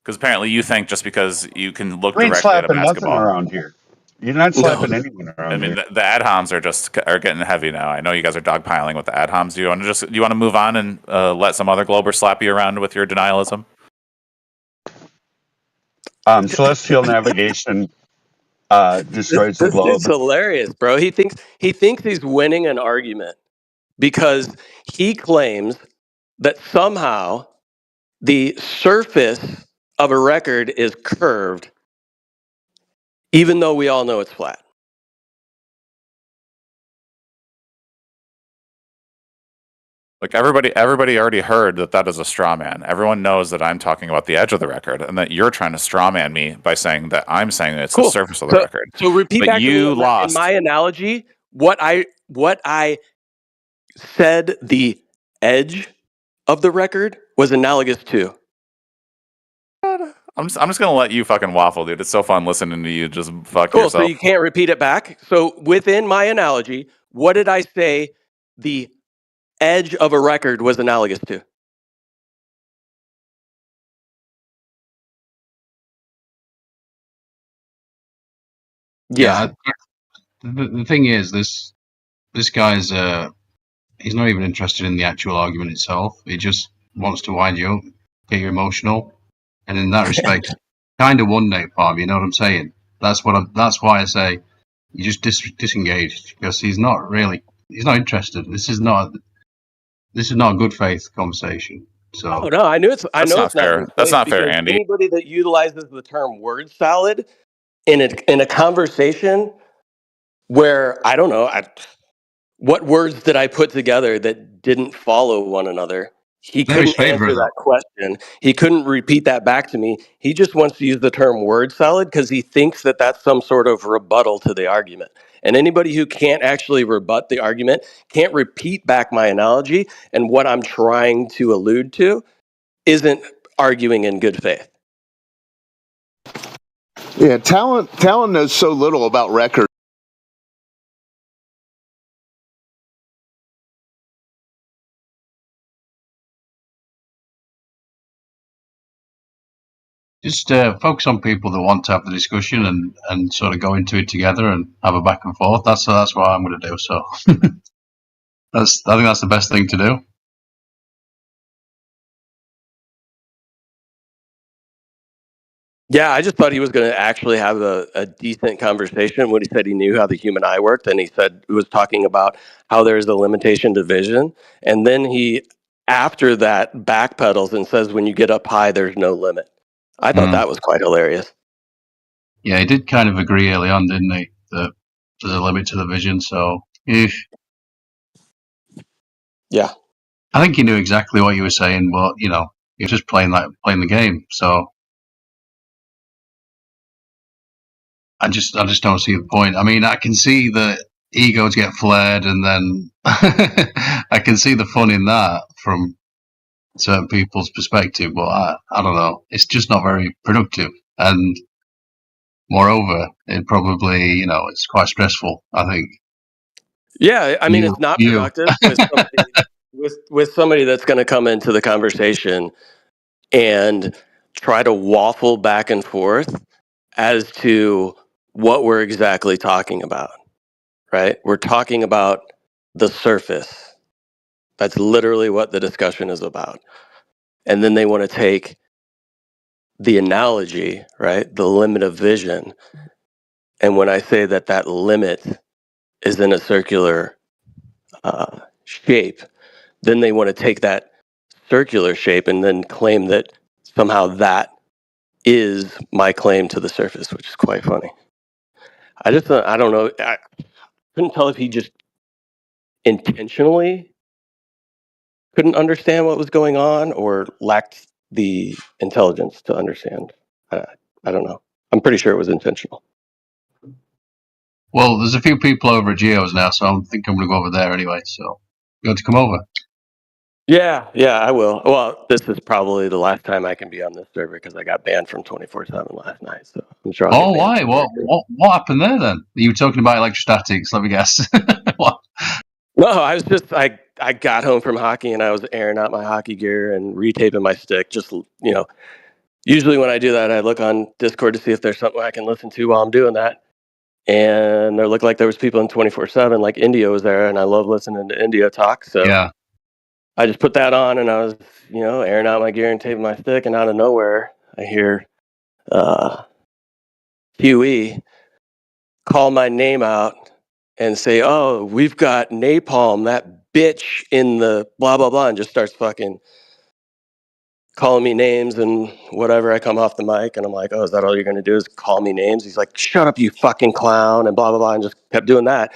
Because apparently you think just because you can look directly at a basketball. Nothing around here. You're not slapping anyone around. I mean, here. the ad homs are getting heavy now. I know you guys are dogpiling with the ad homs. Do you want to move on and let some other glober slap you around with your denialism? Celestial navigation destroys the globe. It's hilarious, bro. He thinks he's winning an argument because he claims that somehow the surface of a record is curved, even though we all know it's flat. Like everybody already heard that is a straw man. Everyone knows that I'm talking about the edge of the record, and that you're trying to straw man me by saying that I'm saying that it's the surface of the record. So repeat but back you to me lost. in my analogy. What I said the edge of the record was analogous to. I'm just gonna let you fucking waffle, dude. It's so fun listening to you just fuck Cool. yourself. So you can't repeat it back. So within my analogy, what did I say the edge of a record was analogous to? Yeah. The thing is, this guy's he's not even interested in the actual argument itself. He just wants to wind you up, get you emotional, and in that respect, kind of one Napalm. You know what I'm saying? That's why I say you just disengage, because he's not interested. This is not a good faith conversation. So no, I know it's not fair. That's not fair, Andy. Anybody that utilizes the term word salad in a conversation where I don't know what words did I put together that didn't follow one another. He couldn't answer that question. He couldn't repeat that back to me. He just wants to use the term word salad because he thinks that that's some sort of rebuttal to the argument. And anybody who can't actually rebut the argument, can't repeat back my analogy and what I'm trying to allude to, isn't arguing in good faith. Yeah, Talon knows so little about records. Just focus on people that want to have the discussion and sort of go into it together and have a back and forth. That's what I'm going to do. So I think that's the best thing to do. Yeah, I just thought he was going to actually have a decent conversation when he said he knew how the human eye worked, and he was talking about how there's a limitation to vision, and then he, after that, backpedals and says when you get up high, there's no limit. I thought that was quite hilarious. Yeah, he did kind of agree early on, didn't he? That there's a limit to the vision. So, yeah, I think he knew exactly what you were saying, but he was just playing the game. So, I just don't see the point. I mean, I can see the egos get flared, and then I can see the fun in that from certain people's perspective, but I don't know. It's just not very productive, and moreover, it probably it's quite stressful, I think. Yeah, I mean, it's not productive with somebody that's going to come into the conversation and try to waffle back and forth as to what we're exactly talking about, right? We're talking about the surface. That's literally what the discussion is about. And then they want to take the analogy, right? The limit of vision. And when I say that limit is in a circular shape, then they want to take that circular shape and then claim that somehow that is my claim to the surface, which is quite funny. I don't know. I couldn't tell if he just intentionally couldn't understand what was going on or lacked the intelligence to understand. I don't know. I'm pretty sure it was intentional. Well, there's a few people over at Geo's now, so I think I'm going to go over there anyway. So you want to come over? Yeah, I will. Well, this is probably the last time I can be on this server because I got banned from 24/7 last night. So I'm sure. Oh, why? What happened there then? You were talking about electrostatics. Let me guess. What? No, I was just I got home from hockey and I was airing out my hockey gear and retaping my stick. Just usually when I do that, I look on Discord to see if there's something I can listen to while I'm doing that. And there looked like there was people in 24/7, like India was there, and I love listening to India talk. So yeah. I just put that on and I was, airing out my gear and taping my stick, and out of nowhere I hear QE call my name out and say, "Oh, we've got Napalm, that bitch in the blah blah blah," and just starts fucking calling me names and whatever. I come off the mic and I'm like, "Oh, is that all you're gonna do is call me names?" He's like, "Shut up, you fucking clown," and blah blah blah, and just kept doing that.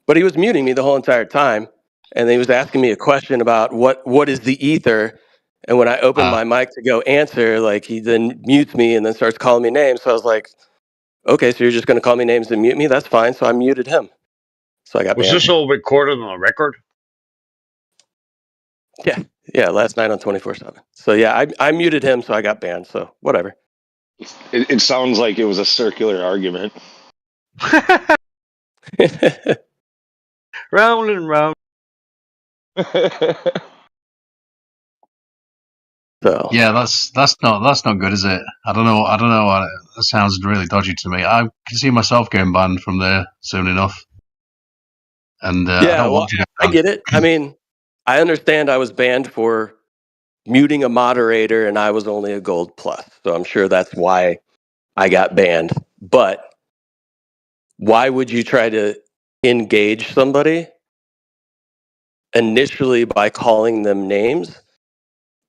But he was muting me the whole entire time, and he was asking me a question about what is the ether. And when I opened my mic to go answer, like, he then mutes me and then starts calling me names. So I was like, okay, so you're just going to call me names and mute me? That's fine. So I muted him. So I got Was banned. this all recorded on a record? Yeah, last night on 24/7. So yeah, I muted him, so I got banned. So whatever. It sounds like it was a circular argument. Round and round. So yeah, that's not good, is it? I don't know. That sounds really dodgy to me. I can see myself getting banned from there soon enough. And I get it. I mean, I understand I was banned for muting a moderator, and I was only a gold plus, so I'm sure that's why I got banned. But why would you try to engage somebody initially by calling them names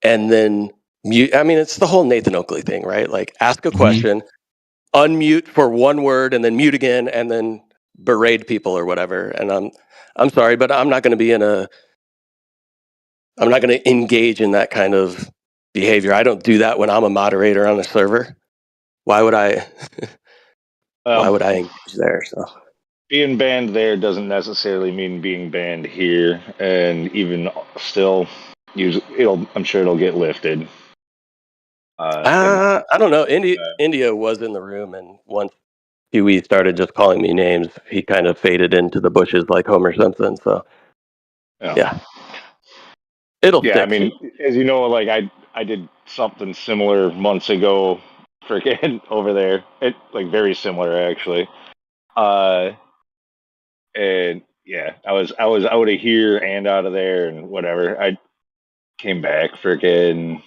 and then mute? I mean, it's the whole Nathan Oakley thing, right? Like, ask a question, unmute for one word, and then mute again, and then berate people or whatever. And I'm sorry, but I'm not going to engage in that kind of behavior. I don't do that when I'm a moderator on a server. Why would I? Why would I engage there? So being banned there doesn't necessarily mean being banned here, and even still, I'm sure it'll get lifted. I don't know. India was in the room, and once Huey started just calling me names, he kind of faded into the bushes like Homer Simpson. So, yeah. It'll stick. I mean, as you know, like I did something similar months ago, freaking over there. It like very similar actually. And yeah, I was out of here and out of there and whatever. I came back, freaking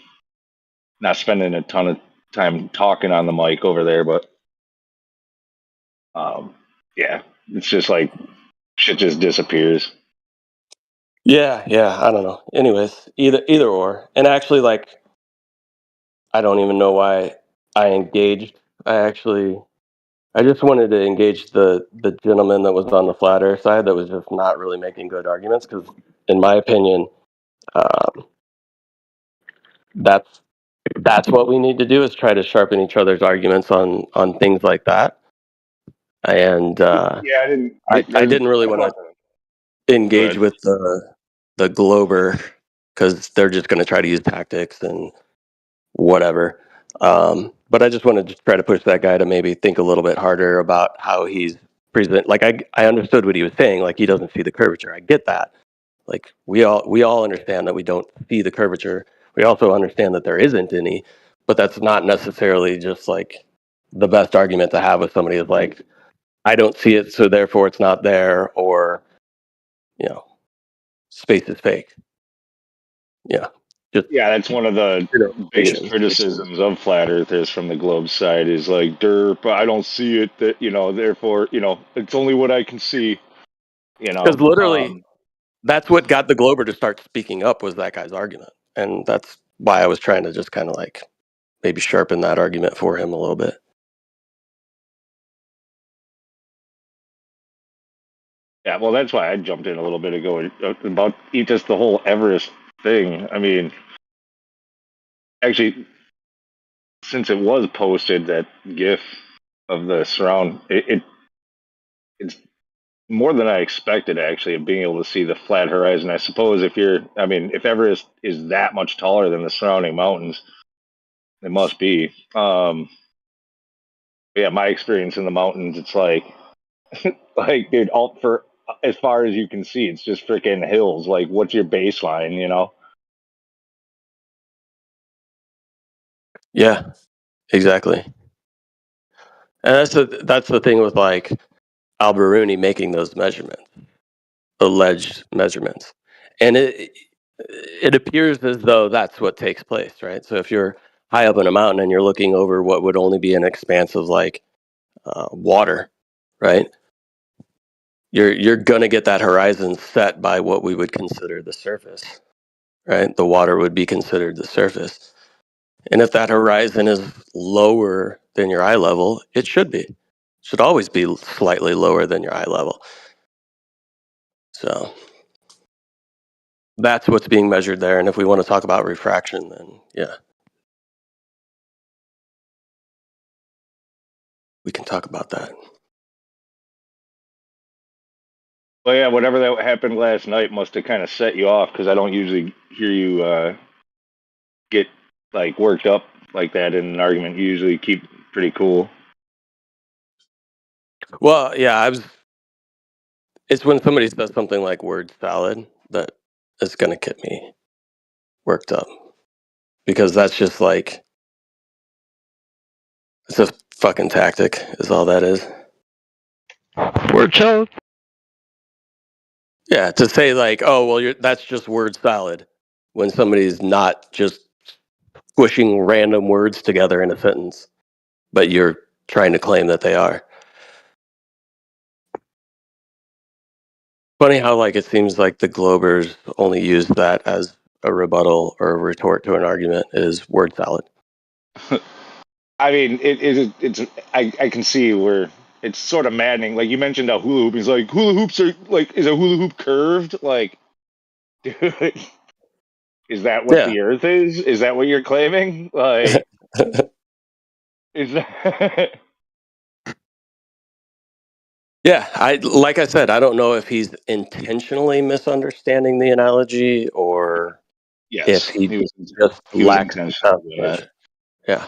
not spending a ton of time talking on the mic over there, but yeah, it's just like shit just disappears. Yeah, I don't know. Anyways, either or. And actually, like, I don't even know why I engaged. I just wanted to engage the gentleman that was on the flat earth side that was just not really making good arguments, because in my opinion, that's what we need to do, is try to sharpen each other's arguments on things like that. And I didn't really want to engage with the Glober, because they're just going to try to use tactics and whatever. But I just wanted to try to push that guy to maybe think a little bit harder about how he's present. Like I understood what he was saying. Like, he doesn't see the curvature. I get that. Like, we all understand that we don't see the curvature. We also understand that there isn't any, but that's not necessarily just like the best argument to have with somebody. Is like, I don't see it, so therefore it's not there, or, you know, space is fake. Yeah. That's one of the biggest criticisms of flat earthers from the globe side is like, derp, I don't see it, that, you know, therefore, you know, it's only what I can see, you know. Because literally, that's what got the Glober to start speaking up, was that guy's argument. And that's why I was trying to just kind of like maybe sharpen that argument for him a little bit. Yeah, well, that's why I jumped in a little bit ago about just the whole Everest thing. I mean, actually, since it was posted, that GIF of the surround, it's more than I expected, actually, of being able to see the flat horizon. I suppose if Everest is that much taller than the surrounding mountains, it must be. Yeah, my experience in the mountains, it's like, dude, for as far as you can see, it's just freaking hills. Like, what's your baseline, you know? Yeah, exactly. And that's the thing with like Al-Biruni making those measurements, alleged measurements, and it appears as though that's what takes place, right? So if you're high up in a mountain and you're looking over what would only be an expanse of like water, right? You're gonna get that horizon set by what we would consider the surface, right? The water would be considered the surface. And if that horizon is lower than your eye level, it should always be slightly lower than your eye level. So that's what's being measured there. And if we want to talk about refraction, then yeah, we can talk about that. Well, yeah, whatever that happened last night must have kind of set you off, because I don't usually hear you get like worked up like that in an argument. You usually keep pretty cool. Well, yeah, it's when somebody says something like word salad that is going to get me worked up, because that's just like, it's a fucking tactic is all that is. Word salad? Yeah, to say like, oh, well, that's just word salad, when somebody's not just squishing random words together in a sentence, but you're trying to claim that they are. Funny how like it seems like the Globers only use that as a rebuttal or a retort to an argument, is word salad. I mean, I can see where it's sort of maddening. Like, you mentioned a hula hoop. He's like, hula hoops are like, is a hula hoop curved? Like, dude, is that what the Earth is? Is that what you're claiming? Like, is that? Yeah, like I said, I don't know if he's intentionally misunderstanding the analogy, or if he just lacks that. Yeah.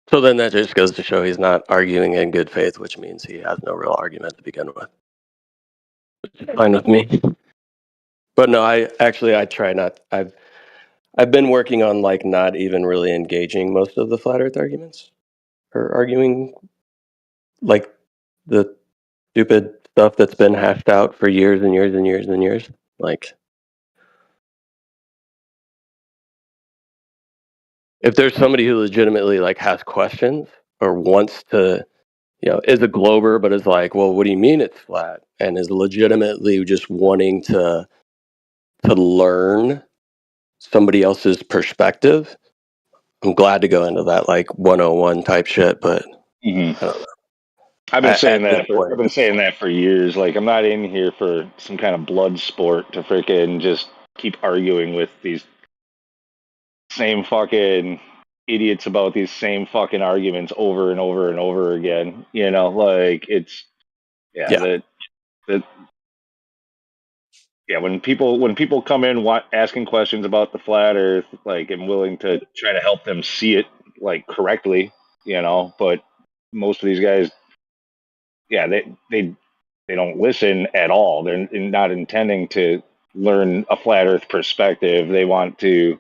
So then that just goes to show he's not arguing in good faith, which means he has no real argument to begin with. Which is fine with me. But no, I try not. I've been working on like not even really engaging most of the flat Earth arguments or arguing like the stupid stuff that's been hashed out for years and years and years and years. Like, if there's somebody who legitimately like has questions or wants to, is a glober, but is like, well, what do you mean it's flat? And is legitimately just wanting to learn somebody else's perspective, I'm glad to go into that like 101 type shit, but I don't know. I've been saying that for years. Like, I'm not in here for some kind of blood sport to freaking just keep arguing with these same fucking idiots about these same fucking arguments over and over and over again. Like it's when people come in asking questions about the flat Earth, like I'm willing to try to help them see it like correctly, but most of these guys, they don't listen at all. They're not intending to learn a flat Earth perspective. They want to.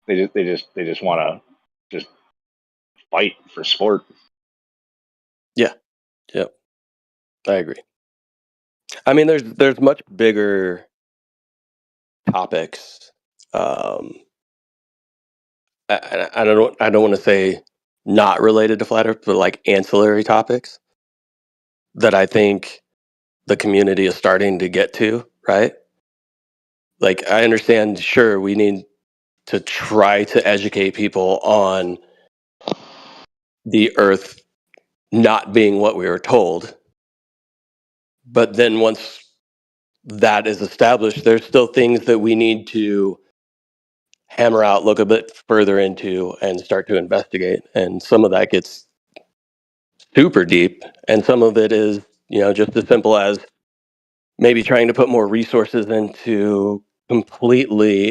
They just want to just fight for sport. Yeah. Yep. I agree. I mean, there's much bigger topics. I don't want to say not related to flat Earth, but like ancillary topics that I think the community is starting to get to, right? Like, I understand, sure, we need to try to educate people on the Earth not being what we were told. But then once that is established, there's still things that we need to hammer out, look a bit further into, and start to investigate. And some of that gets super deep, and some of it is, just as simple as maybe trying to put more resources into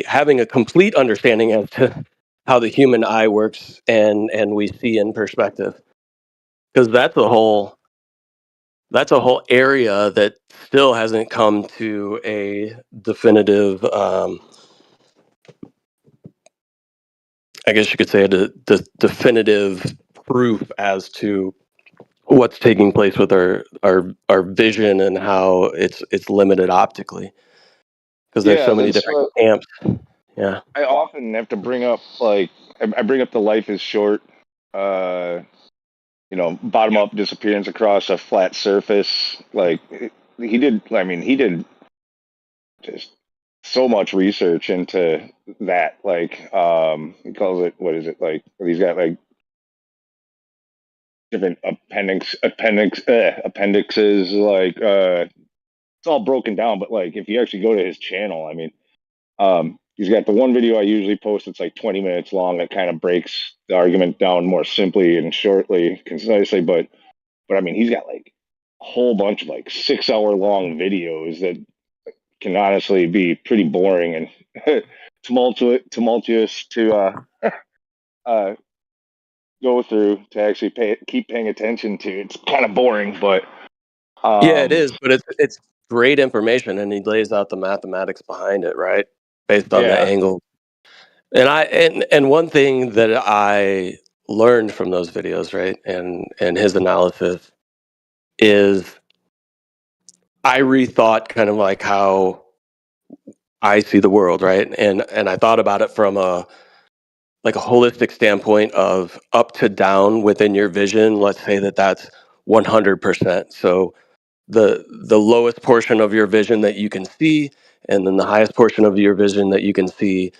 having a complete understanding as to how the human eye works and we see in perspective. Because that's a whole area that still hasn't come to a definitive, I guess you could say, the definitive proof as to what's taking place with our vision and how it's limited optically. Because there's so many different camps. Yeah. I often have to bring up, like, I bring up the life is short, bottom up disappearance across a flat surface. Like, he did just so much research into that. Like, he calls it, what is it? Like, he's got like different appendixes, like, it's all broken down, but like, if you actually go to his channel, I mean, he's got the one video I usually post. It's like 20 minutes long. That kind of breaks the argument down more simply and shortly, concisely. But I mean, he's got like a whole bunch of like 6-hour long videos that can honestly be pretty boring and tumultuous to go through, to actually keep paying attention to. It's kind of boring, but yeah, it is. But it's great information, and he lays out the mathematics behind it, right? Based on the angle. And one thing that I learned from those videos, right, and his analysis is I rethought kind of like how I see the world, right? And I thought about it from a holistic standpoint of up to down within your vision. Let's say that's 100%. So the lowest portion of your vision that you can see, and then the highest portion of your vision that you can see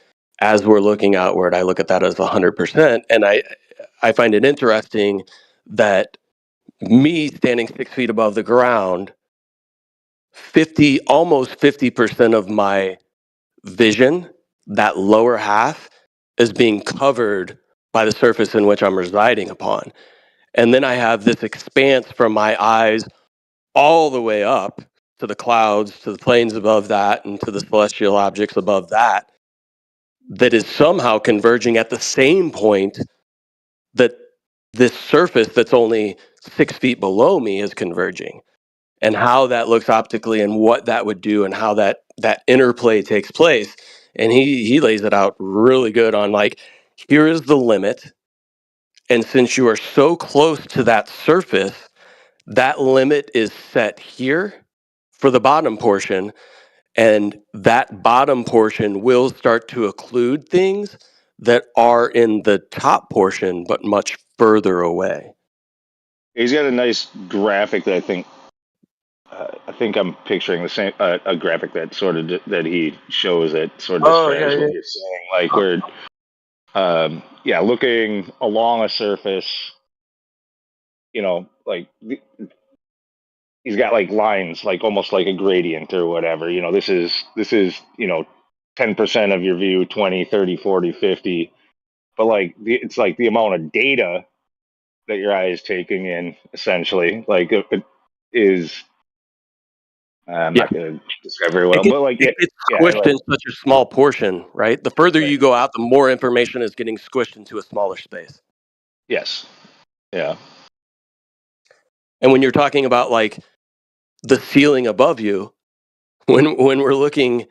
as we're looking outward, I look at that as 100%. And I find it interesting that me standing 6 feet above the ground, almost 50% of my vision, that lower half, is being covered by the surface in which I'm residing upon. And then I have this expanse from my eyes all the way up to the clouds, to the planes above that, and to the celestial objects above that that is somehow converging at the same point that this surface that's only 6 feet below me is converging, and how that looks optically and what that would do and how that interplay takes place. And he lays it out really good on like, here is the limit. And since you are so close to that surface, that limit is set here for the bottom portion. And that bottom portion will start to occlude things that are in the top portion, but much further away. He's got a nice graphic that I think I'm picturing the same a graphic that sort of that he shows that sort of describes what you're saying, like we're looking along a surface, like he's got like lines, like almost like a gradient or whatever. This is 10% of your view, 20, 30, 40, 50, but like it's like the amount of data that your eye is taking in, essentially, like it is. I'm not going to describe very well, but like it's squished in such a small portion, right? The further you go out, the more information is getting squished into a smaller space. Yes. Yeah. And when you're talking about like the ceiling above you, when we're looking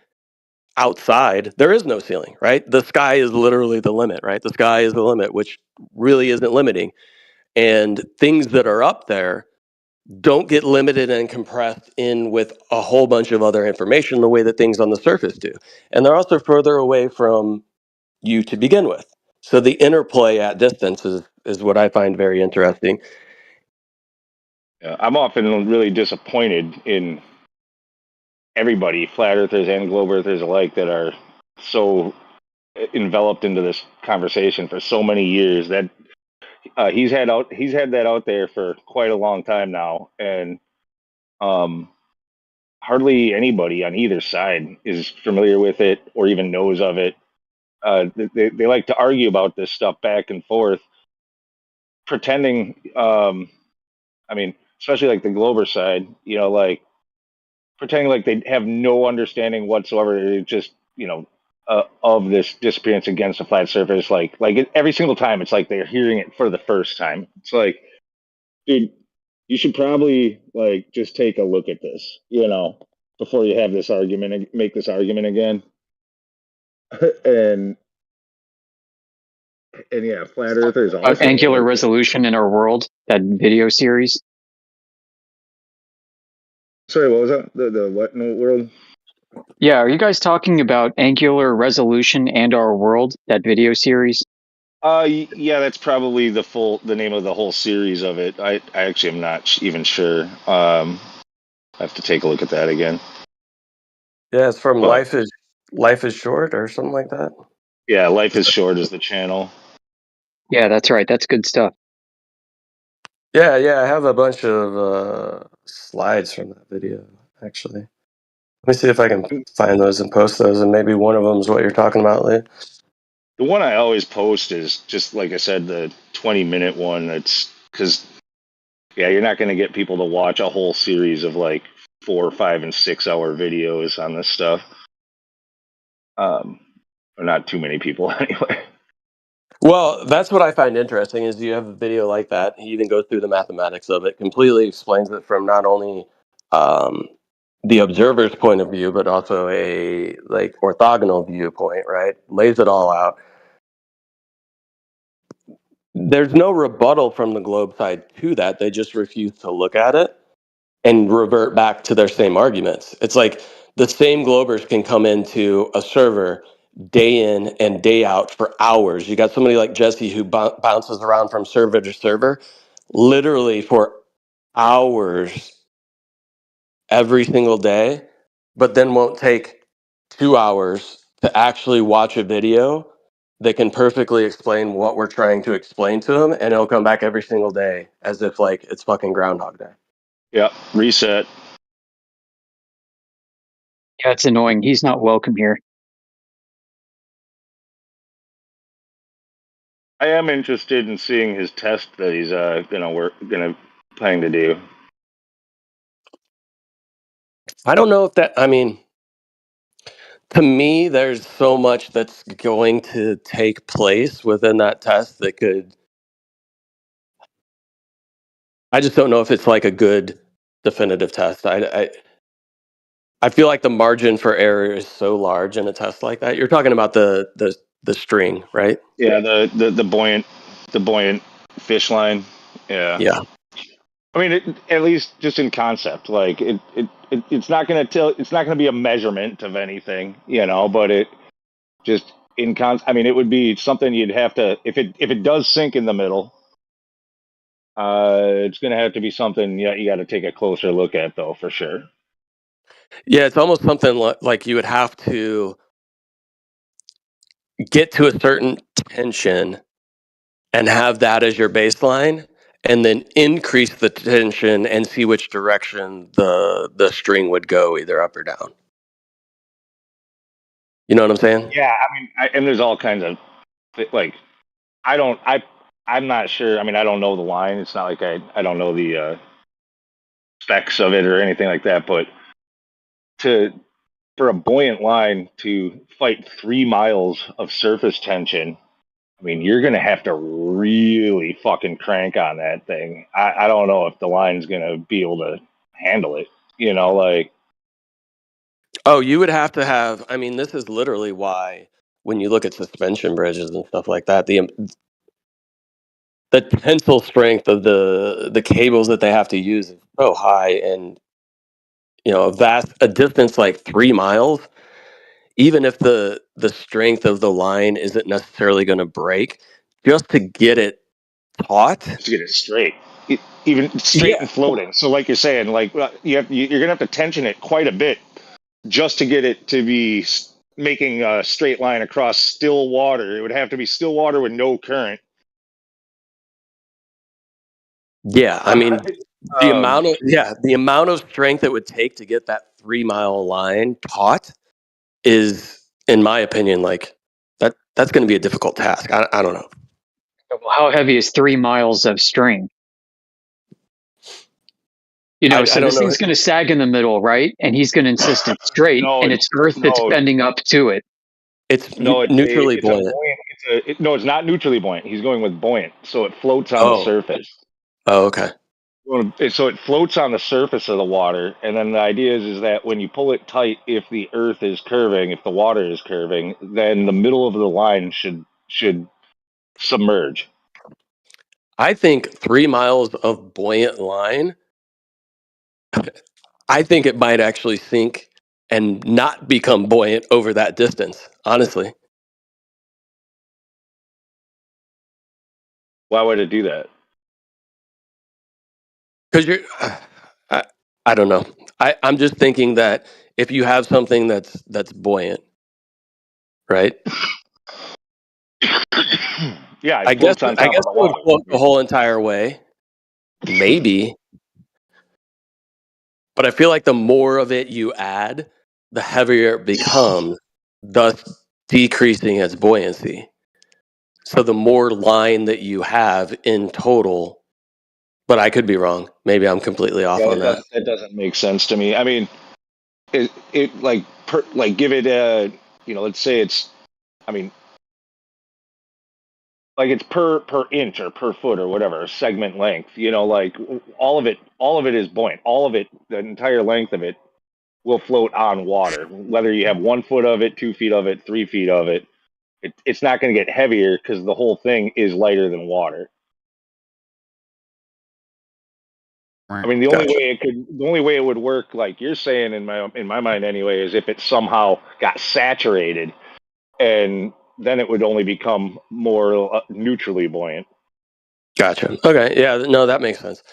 outside, there is no ceiling, right? The sky is literally the limit, right? The sky is the limit, which really isn't limiting. And things that are up there don't get limited and compressed in with a whole bunch of other information the way that things on the surface do. And they're also further away from you to begin with. So the interplay at distance is what I find very interesting. Yeah, I'm often really disappointed in everybody, flat earthers and globe earthers alike, that are so enveloped into this conversation for so many years that he's had that out there for quite a long time now, and hardly anybody on either side is familiar with it or even knows of it. They like to argue about this stuff back and forth, pretending. Especially like the Glober side, like pretending like they have no understanding whatsoever. It's just of this disappearance against a flat surface. Like every single time, it's like they're hearing it for the first time. It's like, dude, you should probably like just take a look at this, before you have this argument and make this argument again. and yeah, flat earthers. Angular Resolution in Our World, that video series. Sorry, what was that? The what in the world? Yeah, are you guys talking about Angular Resolution and Our World, that video series? Yeah, that's probably the name of the whole series of it. I actually am not even sure. I have to take a look at that again. Yeah, it's from Life is Short or something like that. Yeah, Life is Short is the channel. Yeah, that's right. That's good stuff. Yeah, I have a bunch of slides from that video, actually. Let me see if I can find those and post those, and maybe one of them is what you're talking about, Lee. The one I always post is just, like I said, the 20-minute one. That's because, you're not going to get people to watch a whole series of like 4, 5, and 6 hour videos on this stuff. Or not too many people anyway. Well, that's what I find interesting is you have a video like that. He even goes through the mathematics of it, completely explains it from not only the observer's point of view, but also a like orthogonal viewpoint, right? Lays it all out. There's no rebuttal from the globe side to that. They just refuse to look at it and revert back to their same arguments. It's like the same globers can come into a server day in and day out for hours. You got somebody like Jesse who bounces around from server to server literally for hours every single day, but then won't take 2 hours to actually watch a video that can perfectly explain what we're trying to explain to him, and he'll come back every single day as if like it's fucking Groundhog Day. Yeah, reset. Yeah, it's annoying. He's not welcome here. I am interested in seeing his test that he's planning to do. I don't know if that. I mean, To me, there's so much that's going to take place within that test that could. I just don't know if it's like a good definitive test. I feel like the margin for error is so large in a test like that. You're talking about the string, right? Yeah, the buoyant fish line. Yeah. Yeah. I mean, at least just in concept, like it's not going to be a measurement of anything, but it just I mean, it would be something you'd have to, if it does sink in the middle, it's going to have to be something you got to take a closer look at, though, for sure. Yeah, it's almost something like you would have to get to a certain tension and have that as your baseline, and then increase the tension and see which direction the string would go, either up or down. You know what I'm saying? Yeah, I mean, and there's all kinds of, like, I'm not sure. I mean, I don't know the line. It's not like I don't know the specs of it or anything like that. But for a buoyant line to fight 3 miles of surface tension, I mean, you're going to have to really fucking crank on that thing. I don't know if the line's going to be able to handle it, like. Oh, you would have to have, I mean, this is literally why when you look at suspension bridges and stuff like that, the tensile strength of the cables that they have to use is so high, and a distance like 3 miles, even if the strength of the line isn't necessarily going to break, just to get it taut, Just to get it straight, even straight and floating. So, like you're saying, like you're gonna have to tension it quite a bit just to get it to be making a straight line across still water. It would have to be still water with no current. Yeah, I mean, the amount of strength it would take to get that 3 mile line taut is, in my opinion, like that's going to be a difficult task. I don't know. How heavy is 3 miles of string? So this thing's going to sag in the middle, right? And he's going to insist it's straight, and it's earth that's bending up to it. It's neutrally buoyant. It's not neutrally buoyant. He's going with buoyant, so it floats on the surface. Oh, okay. So it floats on the surface of the water, and then the idea is that when you pull it tight, if the earth is curving, if the water is curving, then the middle of the line should submerge. I think 3 miles of buoyant line, I think it might actually sink and not become buoyant over that distance, honestly. Why would it do that? Because I don't know. I'm just thinking that if you have something that's buoyant, right? Yeah, I guess it would float the whole entire way, maybe. But I feel like the more of it you add, the heavier it becomes, thus decreasing its buoyancy. So the more line that you have in total, but I could be wrong. Maybe I'm completely off on that. That doesn't make sense to me. I mean, it give it a, let's say it's, I mean, like it's per inch or per foot or whatever, segment length, like all of it is buoyant. All of it, the entire length of it will float on water. Whether you have 1 foot of it, 2 feet of it, 3 feet of it, it's not going to get heavier because the whole thing is lighter than water. I mean, the only way it would work, like you're saying, in my mind anyway, is if it somehow got saturated, and then it would only become more neutrally buoyant. Gotcha. Okay. Yeah. No, that makes sense.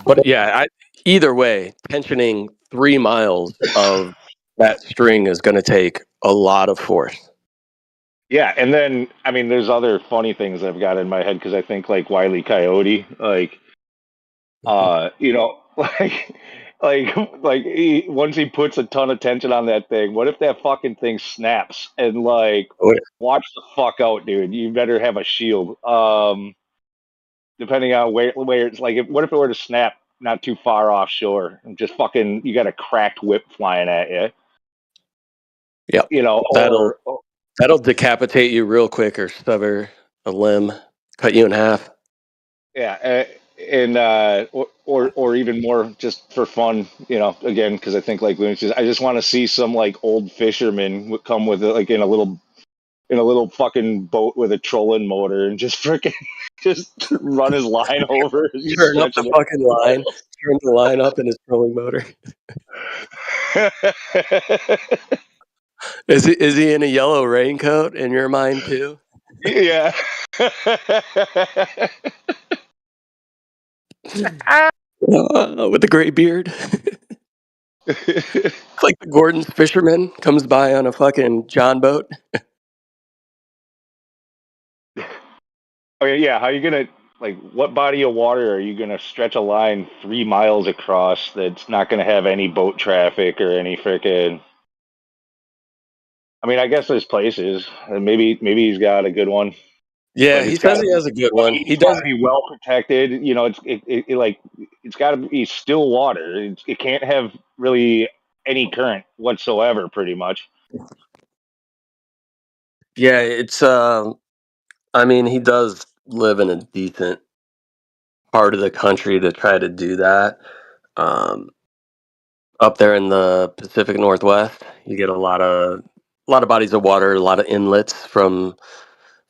But yeah, either way, tensioning 3 miles of that string is going to take a lot of force. Yeah, and then I mean, there's other funny things I've got in my head because I think like Wile E. Coyote, like, once he puts a ton of tension on that thing, what if that fucking thing snaps and watch the fuck out, dude? You better have a shield. Depending on where it's like, what if it were to snap not too far offshore and just fucking, you got a cracked whip flying at you? Yeah, you know, that'll decapitate you real quick, or sever a limb, cut you in half. Yeah, and or even more just for fun, you know. Again, because I think like I just want to see some like old fisherman come with like in a little fucking boat with a trolling motor and just freaking just run his line over. Turn up the fucking line. Turn the line up in his trolling motor. Is he in a yellow raincoat in your mind too? Yeah. With the gray beard. Like the Gordon's fisherman comes by on a fucking John boat. Okay, yeah. How are you gonna like? What body of water are you gonna stretch a line 3 miles across that's not gonna have any boat traffic or any freaking? I mean, I guess there's places, and maybe he's got a good one. Yeah, he says he has a good one. He does be well protected. You know, it's got to be still water. It can't have really any current whatsoever, pretty much. Yeah, it's I mean, he does live in a decent part of the country to try to do that. Up there in the Pacific Northwest, you get a lot of bodies of water, a lot of inlets from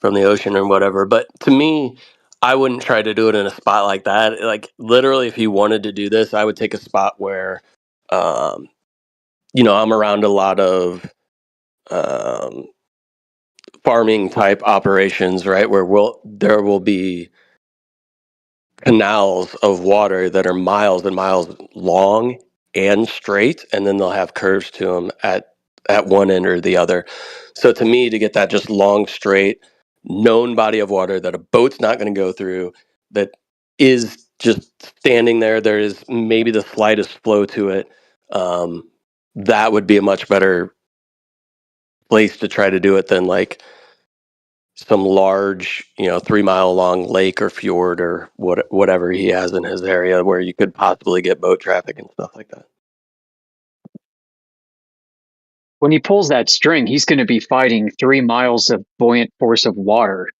the ocean or whatever. But to me, I wouldn't try to do it in a spot like that. Like literally, if you wanted to do this, I would take a spot where, I'm around a lot of farming type operations, right? Where there will be canals of water that are miles and miles long and straight, and then they'll have curves to them at one end or the other. So to me, to get that just long, straight, known body of water that a boat's not going to go through, that is just standing there, there is maybe the slightest flow to it, that would be a much better place to try to do it than like some large, 3 mile long lake or fjord or whatever he has in his area where you could possibly get boat traffic and stuff like that. When he pulls that string, he's going to be fighting 3 miles of buoyant force of water.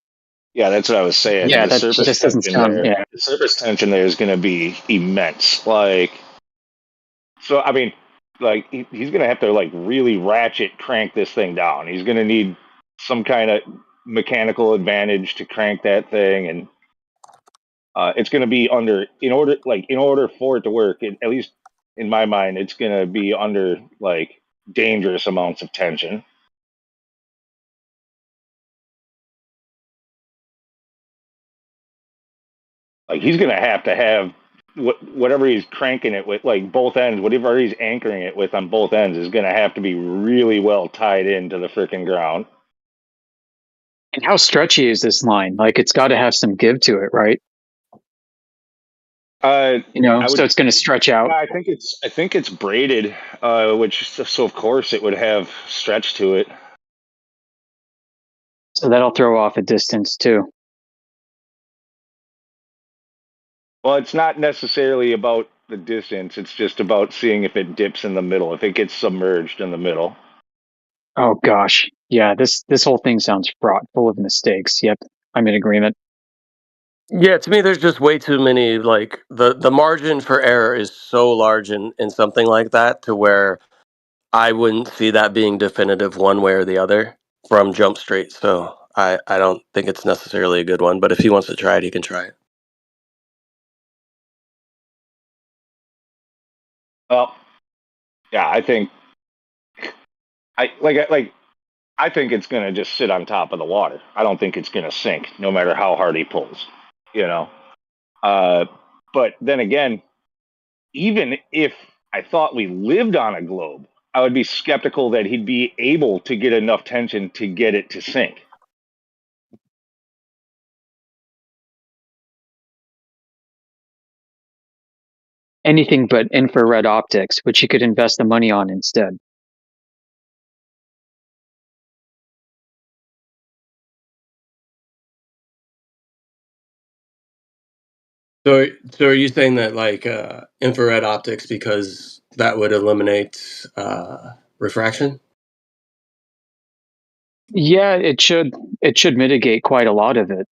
Yeah, that's what I was saying. Yeah, that just doesn't sound. Yeah. The surface tension there is going to be immense. Like, so I mean, like he's going to have to like really ratchet crank this thing down. He's going to need some kind of mechanical advantage to crank that thing, and it's going to be in order for it to work. At least in my mind, it's going to be under like dangerous amounts of tension. Like he's going to have whatever he's cranking it with, like both ends, whatever he's anchoring it with on both ends is going to have to be really well tied into the freaking ground. And how stretchy is this line? Like it's got to have some give to it, right? So it's going to stretch out. I think it's braided, so of course it would have stretch to it. So that'll throw off a distance too. Well, it's not necessarily about the distance. It's just about seeing if it dips in the middle, if it gets submerged in the middle. Oh gosh, yeah. This whole thing sounds fraught, full of mistakes. Yep, I'm in agreement. Yeah, to me, there's just way too many. Like the margin for error is so large in something like that to where I wouldn't see that being definitive one way or the other from Jump Street. So I don't think it's necessarily a good one. But if he wants to try it, he can try it. Well, yeah, I think I think it's going to just sit on top of the water. I don't think it's going to sink, no matter how hard he pulls. But then again, even if I thought we lived on a globe, I would be skeptical that he'd be able to get enough tension to get it to sink. Anything but infrared optics, which he could invest the money on instead. So are you saying that like infrared optics because that would eliminate refraction? Yeah, it should mitigate quite a lot of it.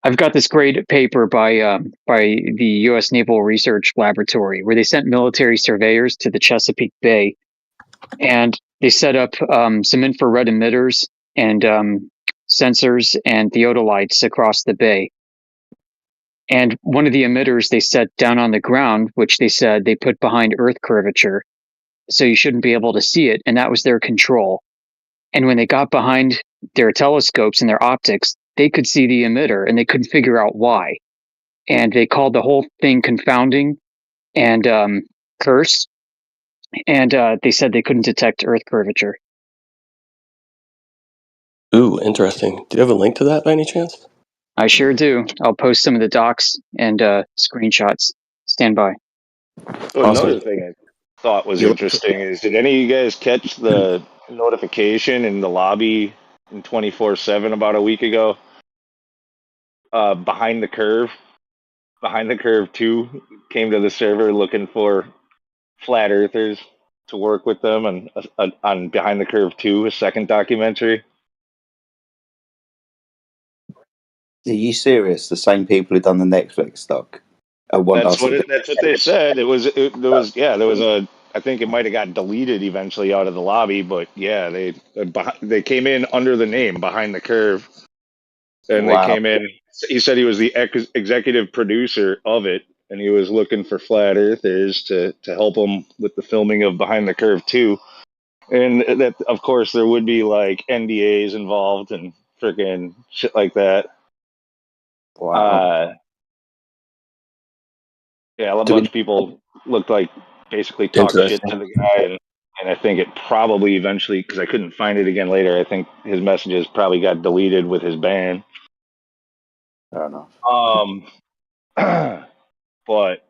I've got this great paper by the U.S. Naval Research Laboratory where they sent military surveyors to the Chesapeake Bay, and they set up some infrared emitters and sensors and theodolites across the bay. And one of the emitters they set down on the ground, which they said they put behind Earth curvature, so you shouldn't be able to see it, and that was their control. And when they got behind their telescopes and their optics, they could see the emitter, and they couldn't figure out why. And they called the whole thing confounding and curse. And they said they couldn't detect Earth curvature. Ooh, interesting. Do you have a link to that by any chance? I sure do. I'll post some of the docs and screenshots. Stand by. So another thing I thought was interesting is, did any of you guys catch the notification in the lobby in 24/7 about a week ago? Behind the Curve 2 came to the server looking for flat earthers to work with them on Behind the Curve 2, a second documentary. Are you serious? The same people who done the Netflix doc. That's what they said. There was a. I think it might have got deleted eventually out of the lobby, but yeah, they came in under the name Behind the Curve, and they came in. He said he was the executive producer of it, and he was looking for flat earthers to help him with the filming of Behind the Curve 2. And that, of course, there would be like NDAs involved and freaking shit like that. Wow. Yeah, a bunch of people looked like basically talk shit to the guy, and I think it probably eventually, because I couldn't find it again later, I think his messages probably got deleted with his ban. Fair enough. But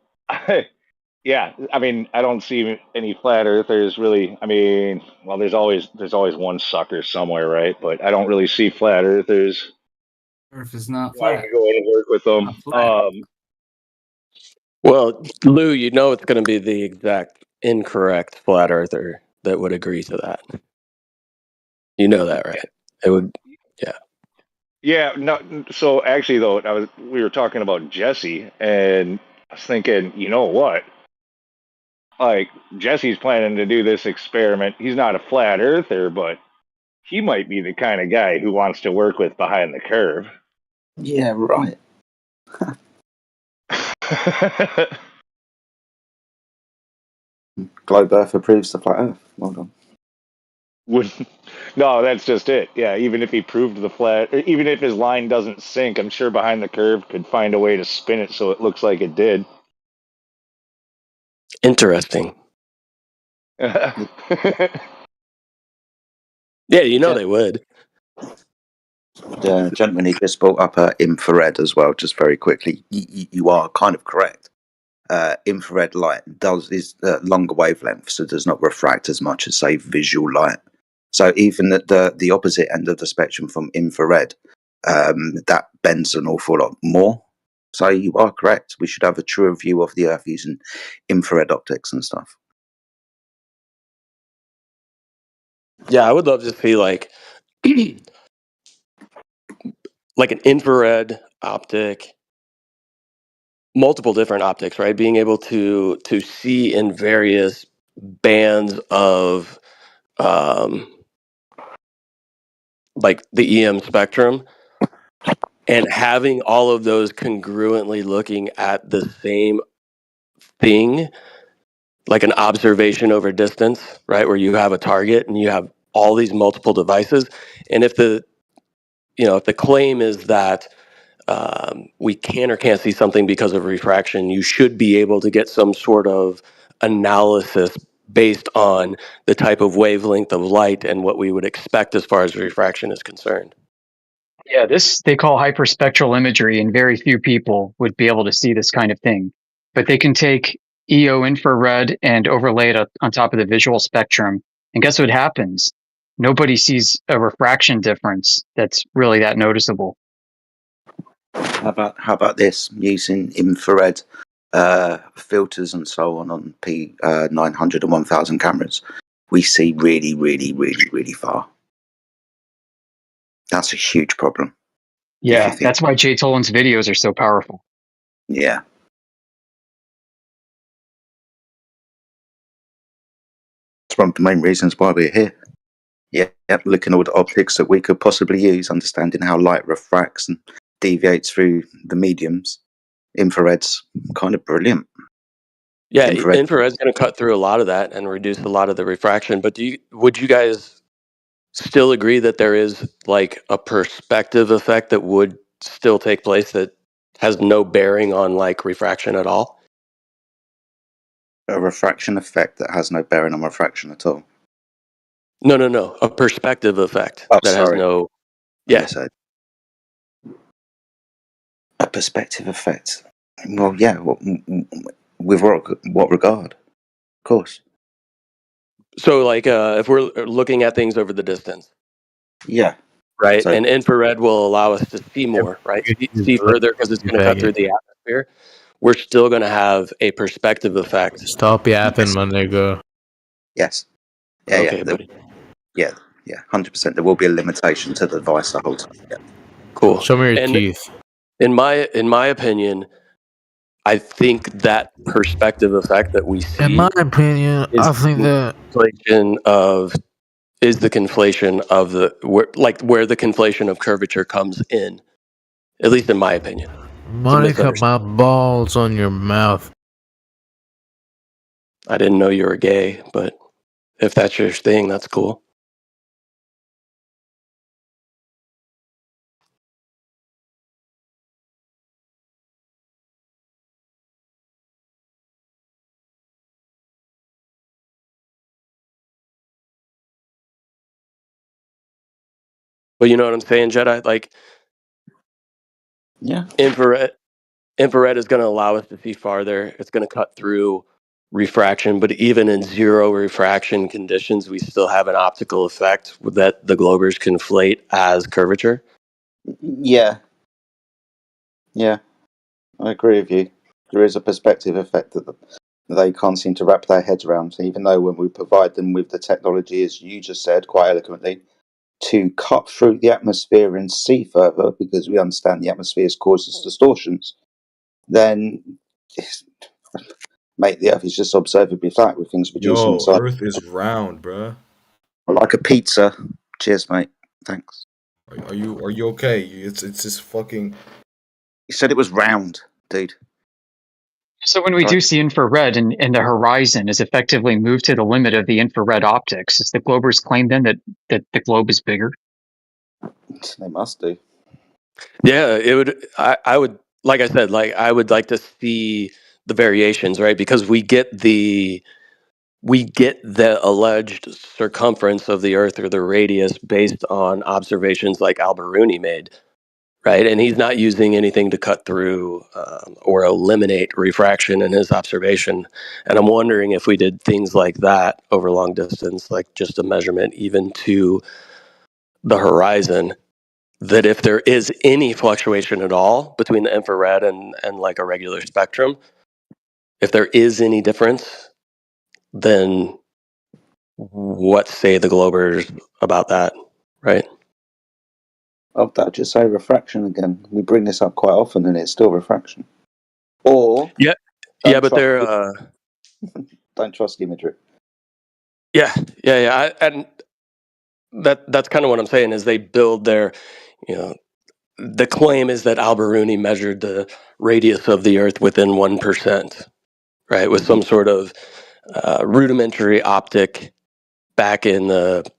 yeah, I mean, I don't see any flat earthers really. I mean, well, there's always one sucker somewhere, right? But I don't really see flat earthers. Earth is not flat. flat. Go in and work with them. Well, Lou, you know it's going to be the exact incorrect flat earther that would agree to that. You know that, right? It would, yeah. Yeah, no. So actually, though, we were talking about Jesse, and I was thinking, you know what? Like, Jesse's planning to do this experiment. He's not a flat earther, but he might be the kind of guy who wants to work with Behind the Curve. Yeah, right. Globe Earth approves the flat Earth. Well done. No, that's just it. Yeah, even if he proved the flat, even if his line doesn't sink, I'm sure Behind the Curve could find a way to spin it so it looks like it did. Interesting. Yeah, you know they would. The gentleman he just brought up infrared as well, just very quickly. You are kind of correct. Infrared light is longer wavelength, so does not refract as much as, say, visual light. So even at the opposite end of the spectrum from infrared, that bends an awful lot more. So you are correct. We should have a truer view of the Earth using infrared optics and stuff. Yeah, I would love to see like an infrared optic, multiple different optics, right? Being able to see in various bands of like the EM spectrum, and having all of those congruently looking at the same thing, like an observation over distance, right? Where you have a target and you have all these multiple devices. And if the claim is that we can or can't see something because of refraction, you should be able to get some sort of analysis based on the type of wavelength of light and what we would expect as far as refraction is concerned. Yeah, this they call hyperspectral imagery, and very few people would be able to see this kind of thing. But they can take EO infrared and overlay it on top of the visual spectrum. And guess what happens? Nobody sees a refraction difference that's really that noticeable. How about this? Using infrared filters and so on P900 and 1000 cameras, we see really, really, really, really far. That's a huge problem. Yeah, that's why Jay Tolan's videos are so powerful. Yeah. It's one of the main reasons why we're here. Yeah, looking at all the optics that we could possibly use, understanding how light refracts and deviates through the mediums. Infrared's kind of brilliant. Yeah, infrared's going to cut through a lot of that and reduce a lot of the refraction. But would you guys still agree that there is like a perspective effect that would still take place that has no bearing on like refraction at all? A refraction effect that has no bearing on refraction at all. No. A perspective effect that has no. Yeah. A perspective effect. Well, yeah. With what regard? Of course. So, like, if we're looking at things over the distance. Yeah. Right. And infrared will allow us to see more, right? See further because it's going to cut through the atmosphere. We're still going to have a perspective effect. Stop yapping, my nigga. Yes. Yeah, yeah. Yeah, 100%. There will be a limitation to the device the whole time. Yeah. Cool. Show me your teeth. In my opinion, I think that perspective effect that we see. In my opinion, I think that is the conflation of where the conflation of curvature comes in. At least in my opinion. Monica, my balls on your mouth. I didn't know you were gay, but if that's your thing, that's cool. But you know what I'm saying, Jedi? Like, yeah, infrared is going to allow us to see farther. It's going to cut through refraction, but even in zero refraction conditions, we still have an optical effect that the globers conflate as curvature. Yeah, I agree with you. There is a perspective effect that they can't seem to wrap their heads around, even though when we provide them with the technology, as you just said quite eloquently, to cut through the atmosphere and see further, because we understand the atmosphere causes distortions, then mate, the Earth is just observably flat with things reducing inside. Earth is round, bruh. Like a pizza. Cheers, mate. Thanks. Are you okay? It's just fucking. You said it was round, dude. So when we do see infrared and the horizon is effectively moved to the limit of the infrared optics, is the globers claim then that the globe is bigger? They must do. Yeah, it would. I would, like I said, like I would like to see the variations, right? Because we get the alleged circumference of the Earth or the radius based on observations like Al-Biruni made, right? And he's not using anything to cut through or eliminate refraction in his observation. And I'm wondering if we did things like that over long distance, like just a measurement even to the horizon, that if there is any fluctuation at all between the infrared and like a regular spectrum, if there is any difference, then what say the globers about that, right? I'll just say refraction again. We bring this up quite often, and it's still refraction. Or but they're don't trust imagery. Yeah. And that's kind of what I'm saying is they build their, the claim is that Al-Biruni measured the radius of the Earth within 1%, right, with some sort of rudimentary optic back in the,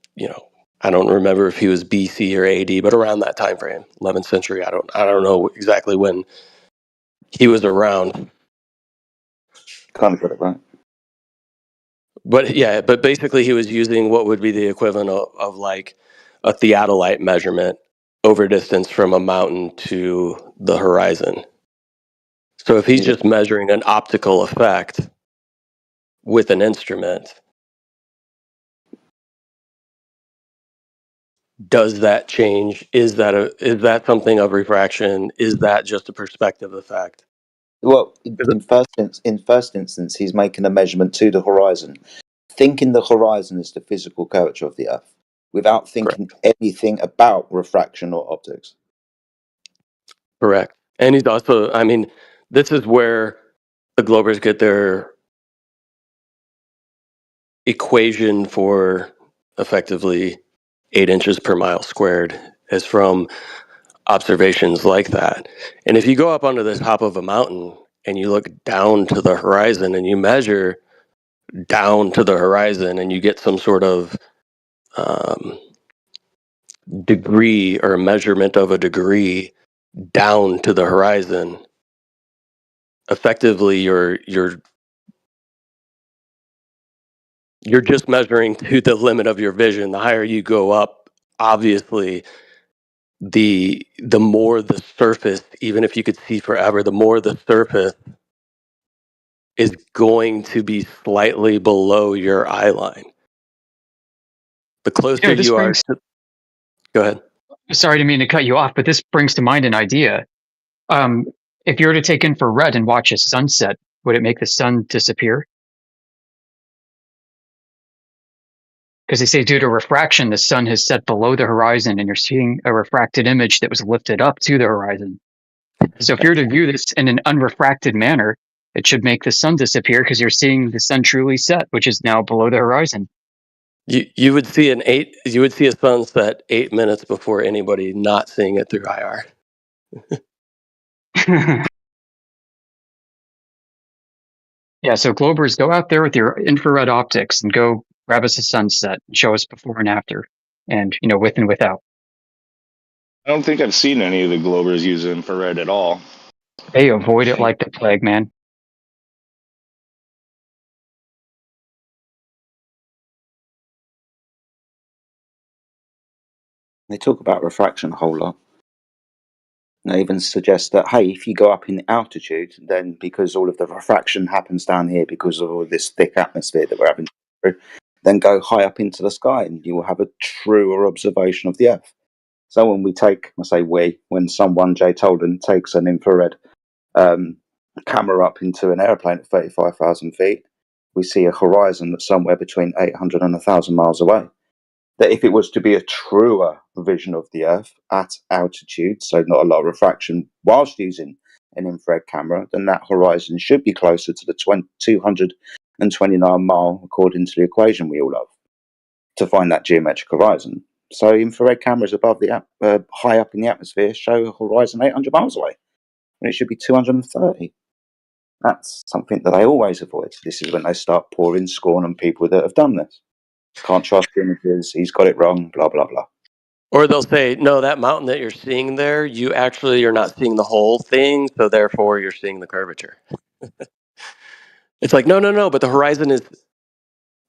I don't remember if he was BC or AD, but around that time frame, 11th century. I don't know exactly when he was around. Kind of got it right. But basically he was using what would be the equivalent of like a theodolite measurement over distance from a mountain to the horizon. So if he's just measuring an optical effect with an instrument, does that change? Is that something of refraction? Is that just a perspective effect? Well, in first instance, he's making a measurement to the horizon, thinking the horizon is the physical curvature of the Earth. without thinking anything about refraction or optics. Correct. And he's also, I mean, this is where the Globers get their equation for effectively 8 inches per mile squared is from observations like that. And if you go up onto the top of a mountain and you look down to the horizon and you measure down to the horizon and you get some sort of degree or measurement of a degree down to the horizon, effectively you're just measuring to the limit of your vision. The higher you go up, obviously the more the surface, even if you could see forever, the more the surface is going to be slightly below your eye line. The closer you are to... Go ahead. Sorry, I didn't mean to cut you off, but this brings to mind an idea. If you were to take infrared and watch a sunset, would it make the sun disappear? Because they say due to refraction, the sun has set below the horizon and you're seeing a refracted image that was lifted up to the horizon. So if you're to view this in an unrefracted manner, it should make the sun disappear because you're seeing the sun truly set, which is now below the horizon. You would see a sunset 8 minutes before anybody not seeing it through IR. Yeah, so Globers, go out there with your infrared optics and go grab us a sunset and show us before and after, and with and without. I don't think I've seen any of the Globers use infrared at all. They avoid it like the plague, man. They talk about refraction a whole lot. And they even suggest that, hey, if you go up in altitude, then because all of the refraction happens down here because of all this thick atmosphere that we're having, then go high up into the sky and you will have a truer observation of the Earth. So when we take, when someone, Jay Tolden, takes an infrared camera up into an airplane at 35,000 feet, we see a horizon that's somewhere between 800 and 1,000 miles away. That if it was to be a truer vision of the Earth at altitude, so not a lot of refraction, whilst using an infrared camera, then that horizon should be closer to the 229 mile, according to the equation we all love, to find that geometric horizon. So infrared cameras above the high up in the atmosphere show a horizon 800 miles away, and it should be 230. That's something that they always avoid. This is when they start pouring scorn on people that have done this. Can't trust images, he's got it wrong, blah, blah, blah. Or they'll say, no, that mountain that you're seeing there, you actually are not seeing the whole thing, so therefore you're seeing the curvature. It's like, no, but the horizon is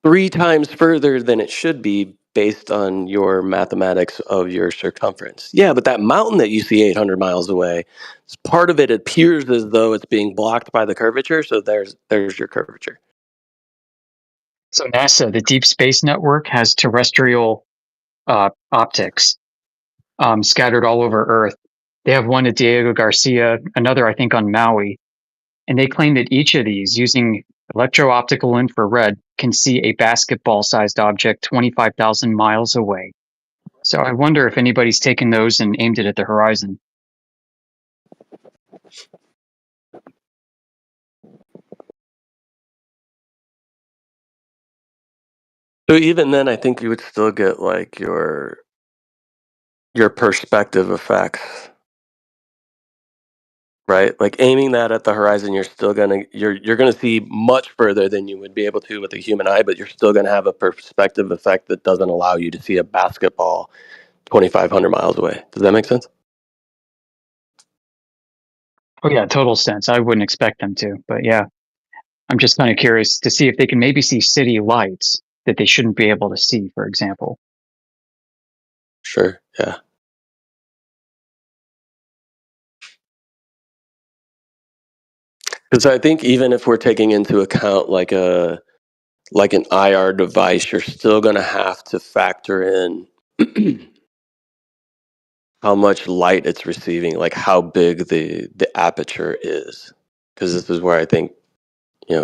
3 times further than it should be based on your mathematics of your circumference. Yeah, but that mountain that you see 800 miles away, part of it appears as though it's being blocked by the curvature, so there's your curvature. So NASA, the Deep Space Network, has terrestrial optics scattered all over Earth. They have one at Diego Garcia, another, I think, on Maui. And they claim that each of these, using electro-optical infrared, can see a basketball-sized object 25,000 miles away. So I wonder if anybody's taken those and aimed it at the horizon. So even then, I think you would still get like your perspective effects, right? Like aiming that at the horizon, you're still gonna see much further than you would be able to with a human eye, but you're still gonna have a perspective effect that doesn't allow you to see a basketball 2,500 miles away. Does that make sense? Oh yeah, total sense. I wouldn't expect them to, but yeah. I'm just kind of curious to see if they can maybe see city lights that they shouldn't be able to see, for example. Sure, yeah. Because I think even if we're taking into account like an IR device, you're still going to have to factor in how much light it's receiving, like how big the aperture is. Because this is where I think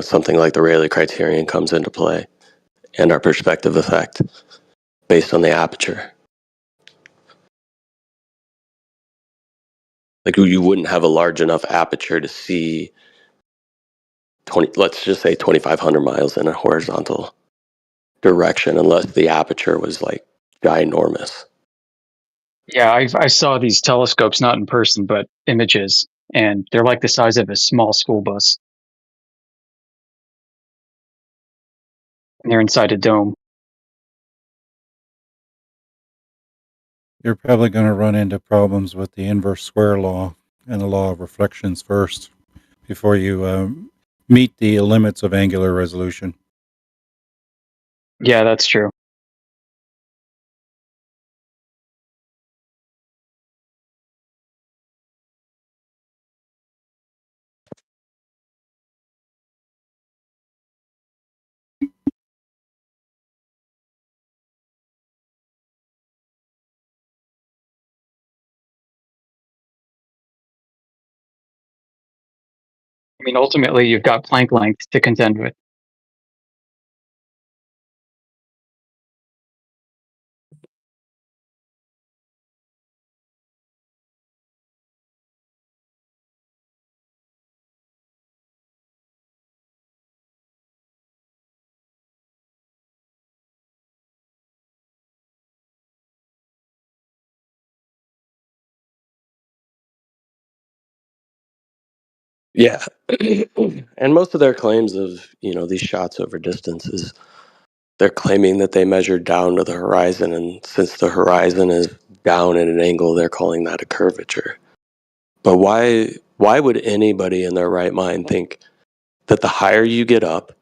something like the Rayleigh criterion comes into play, and our perspective effect. based on the aperture. Like you wouldn't have a large enough aperture to see 20, let's just say 2,500 miles in a horizontal direction, unless the aperture was like ginormous. Yeah, I saw these telescopes, not in person, but images, and they're like the size of a small school bus. And they're inside a dome. You're probably going to run into problems with the inverse square law and the law of reflections first before you meet the limits of angular resolution. Yeah, that's true. I mean, ultimately, you've got Planck length to contend with. Yeah. And most of their claims of, these shots over distances, they're claiming that they measured down to the horizon, and since the horizon is down at an angle, they're calling that a curvature. But why would anybody in their right mind think that the higher you get up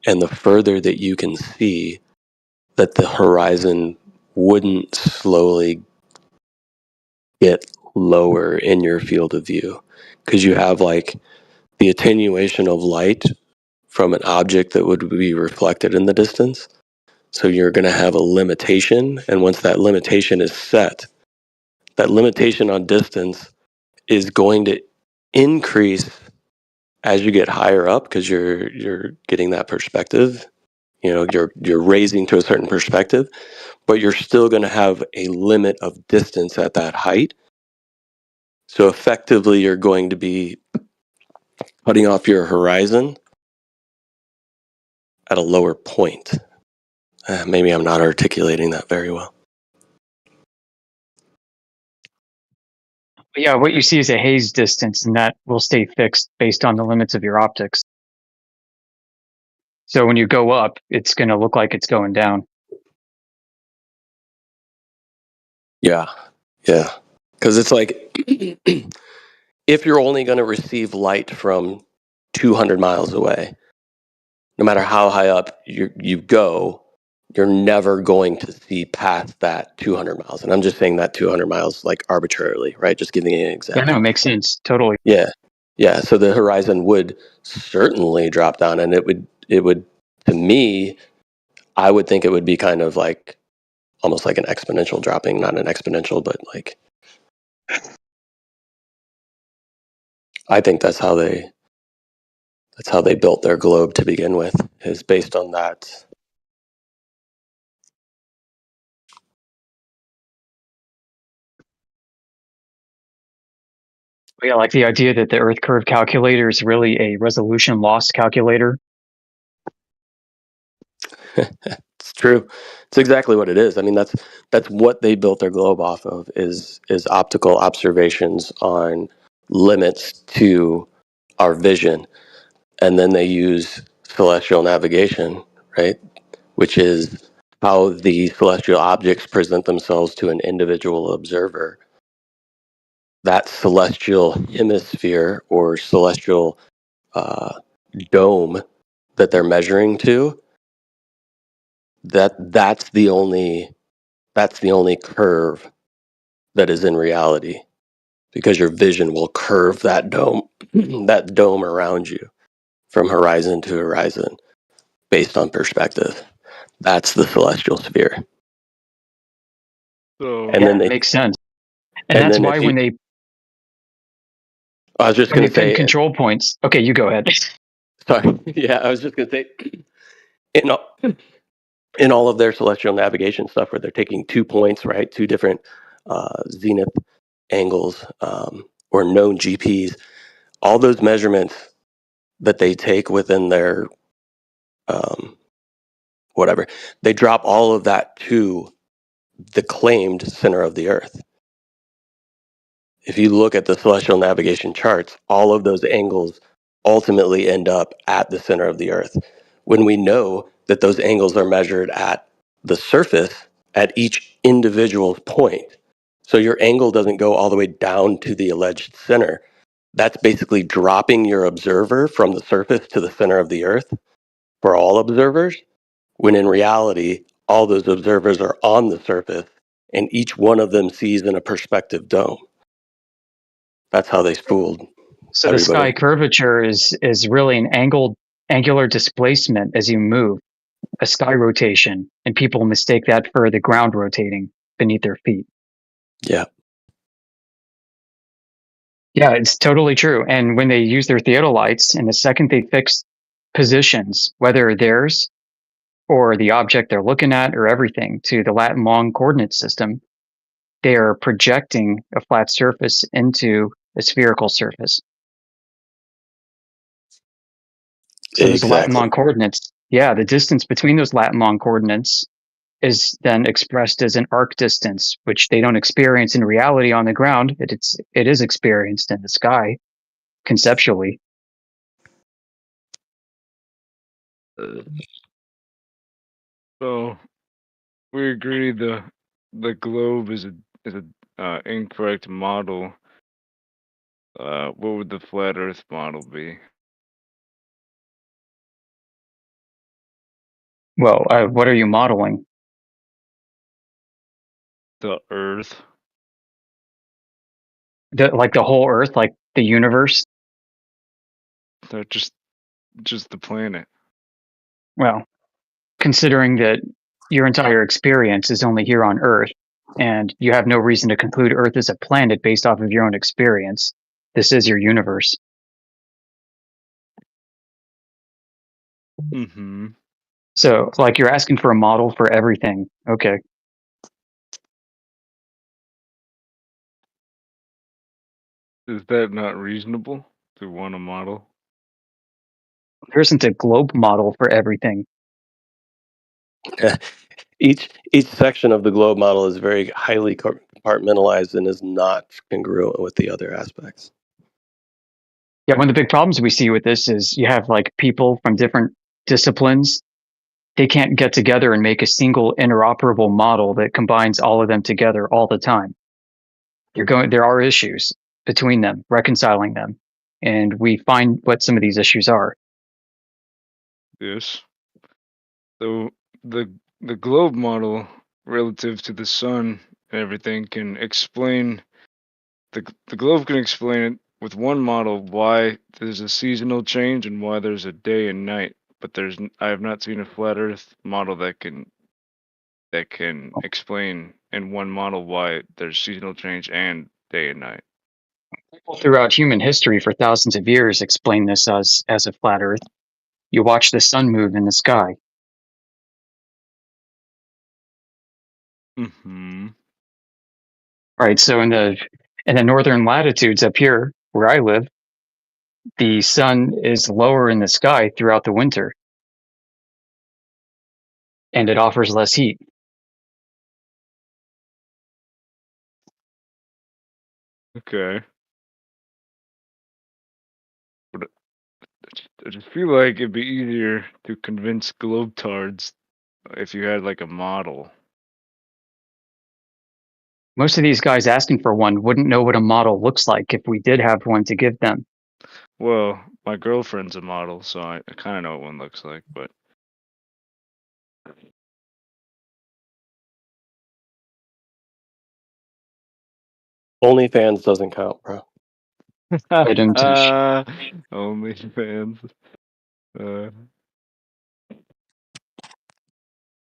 and the further that you can see, that the horizon wouldn't slowly get lower in your field of view? Because you have like the attenuation of light from an object that would be reflected in the distance. So you're going to have a limitation, and once that limitation is set, that limitation on distance is going to increase as you get higher up, because you're getting that perspective. You're raising to a certain perspective, but you're still going to have a limit of distance at that height. So effectively, you're going to be cutting off your horizon at a lower point. Maybe I'm not articulating that very well. But yeah, what you see is a haze distance, and that will stay fixed based on the limits of your optics. So when you go up, it's going to look like it's going down. Yeah. Because it's like, if you're only going to receive light from 200 miles away, no matter how high up you go, you're never going to see past that 200 miles. And I'm just saying that 200 miles like arbitrarily, right? Just giving you an example. Yeah, no, it makes sense. Totally. Yeah. So the horizon would certainly drop down, and it would, to me, I would think it would be kind of like almost like an exponential dropping, not an exponential, but like, I think that's how they built their globe to begin with, is based on that. Yeah, like the idea that the Earth curve calculator is really a resolution loss calculator. It's true. It's exactly what it is. I mean, that's what they built their globe off of, is optical observations on limits to our vision. And then they use celestial navigation, right? Which is how the celestial objects present themselves to an individual observer. That celestial hemisphere or celestial dome that they're measuring to, that's the only curve that is in reality, because your vision will curve that dome that dome around you from horizon to horizon based on perspective. That's the celestial sphere. And then it makes sense. And that's why when they I was just going to say control points. Okay, you go ahead. Sorry. Yeah, I was just going to say, in all of their celestial navigation stuff, where they're taking 2 points, right, 2 different zenith angles, or known GPs, all those measurements that they take within their whatever, they drop all of that to the claimed center of the Earth. If you look at the celestial navigation charts, all of those angles ultimately end up at the center of the Earth. When we know that those angles are measured at the surface at each individual point, so your angle doesn't go all the way down to the alleged center. That's basically dropping your observer from the surface to the center of the Earth for all observers, when in reality, all those observers are on the surface and each one of them sees in a perspective dome. That's how they fooled So the everybody. sky curvature is really an angular displacement as you move, a sky rotation, and people mistake that for the ground rotating beneath their feet. Yeah. Yeah, it's totally true. And when they use their theodolites, and the second they fix positions, whether theirs or the object they're looking at or everything, to the Latin long coordinate system, they are projecting a flat surface into a spherical surface. So those Latin long coordinates, yeah, the distance between those Latin long coordinates is then expressed as an arc distance, which they don't experience in reality on the ground. It is experienced in the sky conceptually. So we agree the globe is a incorrect model. What would the flat Earth model be? Well, what are you modeling? The Earth. Like the whole Earth, like the universe? They're just the planet. Well, considering that your entire experience is only here on Earth, and you have no reason to conclude Earth is a planet based off of your own experience, this is your universe. Mm-hmm. So, like, you're asking for a model for everything. Okay. Is that not reasonable to want a model? There isn't a globe model for everything. Each section of the globe model is very highly compartmentalized and is not congruent with the other aspects. Yeah, one of the big problems we see with this is you have like people from different disciplines. They can't get together and make a single interoperable model that combines all of them together all the time. There are issues between them, reconciling them, and we find what some of these issues are. Yes. So the globe model relative to the sun and everything can explain the globe can explain it with one model why there's a seasonal change and why there's a day and night, but I have not seen a flat Earth model that can explain in one model why there's seasonal change and day and night. People throughout human history for thousands of years explain this as a flat Earth. You watch the sun move in the sky. Mm-hmm. Right. So in the northern latitudes up here where I live, the sun is lower in the sky throughout the winter, and it offers less heat. Okay. But I just feel like it'd be easier to convince globetards if you had like a model. Most of these guys asking for one wouldn't know what a model looks like if we did have one to give them. Well, my girlfriend's a model, so I kind of know what one looks like, but OnlyFans doesn't count, bro. I don't. OnlyFans.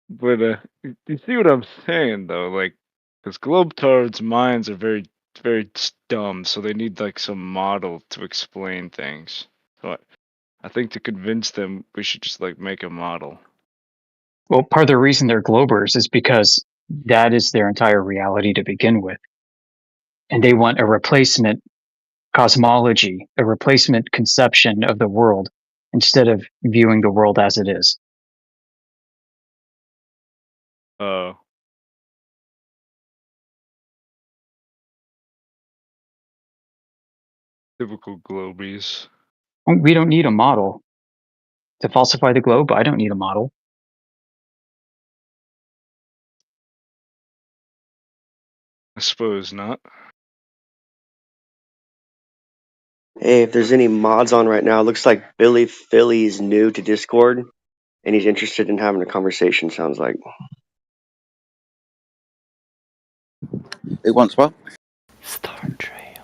But you see what I'm saying though, like, because globetards' minds are very, very dumb, so they need like some model to explain things. So I think to convince them, we should just like make a model. Well, part of the reason they're globers is because that is their entire reality to begin with. And they want a replacement cosmology, a replacement conception of the world, instead of viewing the world as it is. Oh. Typical globies. We don't need a model. To falsify the globe, I don't need a model. I suppose not. Hey, if there's any mods on right now, it looks like Billy Philly's new to Discord, and he's interested in having a conversation, sounds like. Who wants what? Star Trail.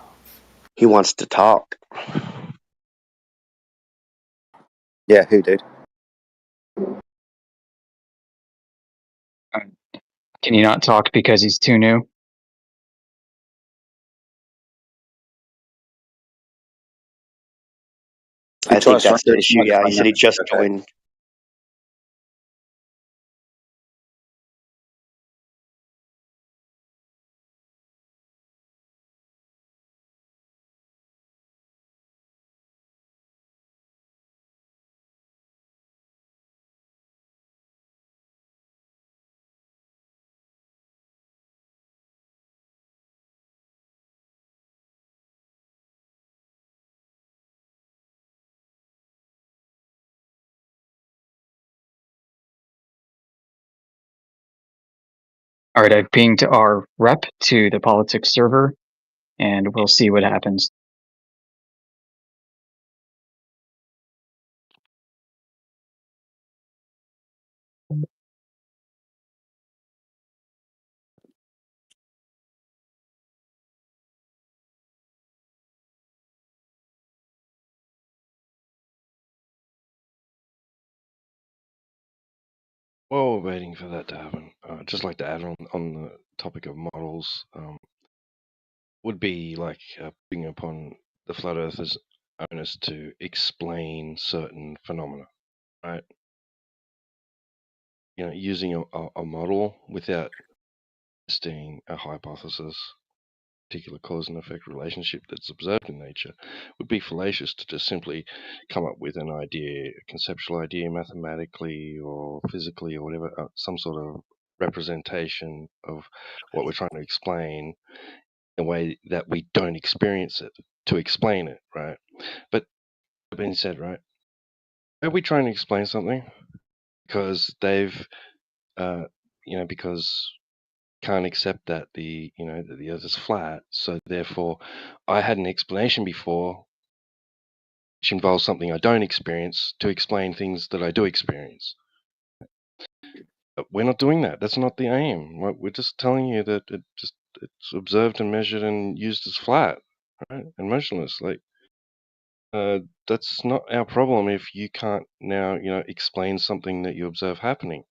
He wants to talk. Yeah, who did? Can you not talk because he's too new? I think that's the issue, yeah. He said he just joined. All right, I've pinged our rep to the politics server, and we'll see what happens. While we're waiting for that to happen, I'd just like to add on the topic of models, would be like putting upon the flat earthers onus to explain certain phenomena, right? You know, using a model without testing a hypothesis, particular cause and effect relationship that's observed in nature, would be fallacious to just simply come up with an idea, a conceptual idea mathematically or physically or whatever, some sort of representation of what we're trying to explain in a way that we don't experience it to explain it, right? But that being said, right, are we trying to explain something because they've, because can't accept that the earth is flat, so therefore I had an explanation before which involves something I don't experience to explain things that I do experience. But we're not doing that. That's not the aim. We're just telling you that it's observed and measured and used as flat, right, and motionless. Like that's not our problem if you can't now explain something that you observe happening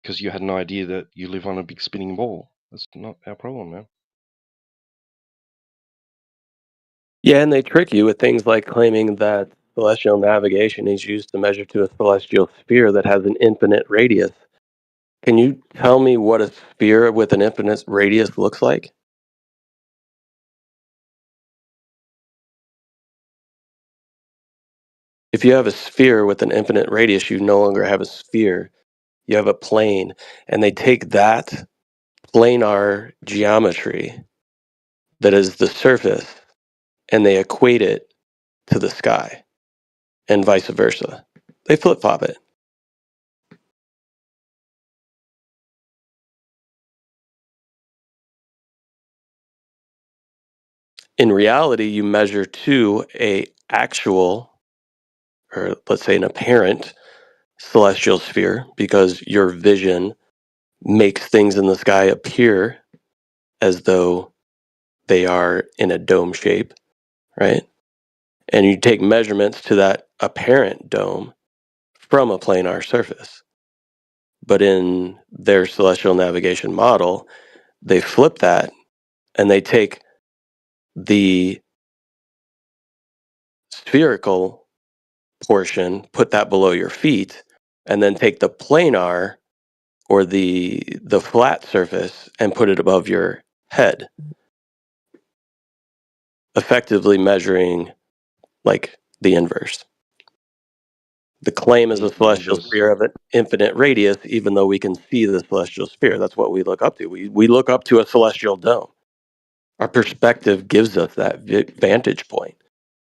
because you had an idea that you live on a big spinning ball. That's not our problem, man. Yeah, and they trick you with things like claiming that celestial navigation is used to measure to a celestial sphere that has an infinite radius. Can you tell me what a sphere with an infinite radius looks like? If you have a sphere with an infinite radius, you no longer have a sphere. You have a plane, and they take that planar geometry that is the surface and they equate it to the sky and vice versa. They flip-flop it. In reality, you measure to a actual, or let's say an apparent celestial sphere because your vision makes things in the sky appear as though they are in a dome shape, right? And you take measurements to that apparent dome from a planar surface. But in their celestial navigation model, they flip that and they take the spherical portion, put that below your feet, and then take the planar or the flat surface and put it above your head, effectively measuring like the inverse. The claim is a celestial sphere of an infinite radius, even though we can see the celestial sphere. That's what we look up to. We look up to a celestial dome. Our perspective gives us that vantage point.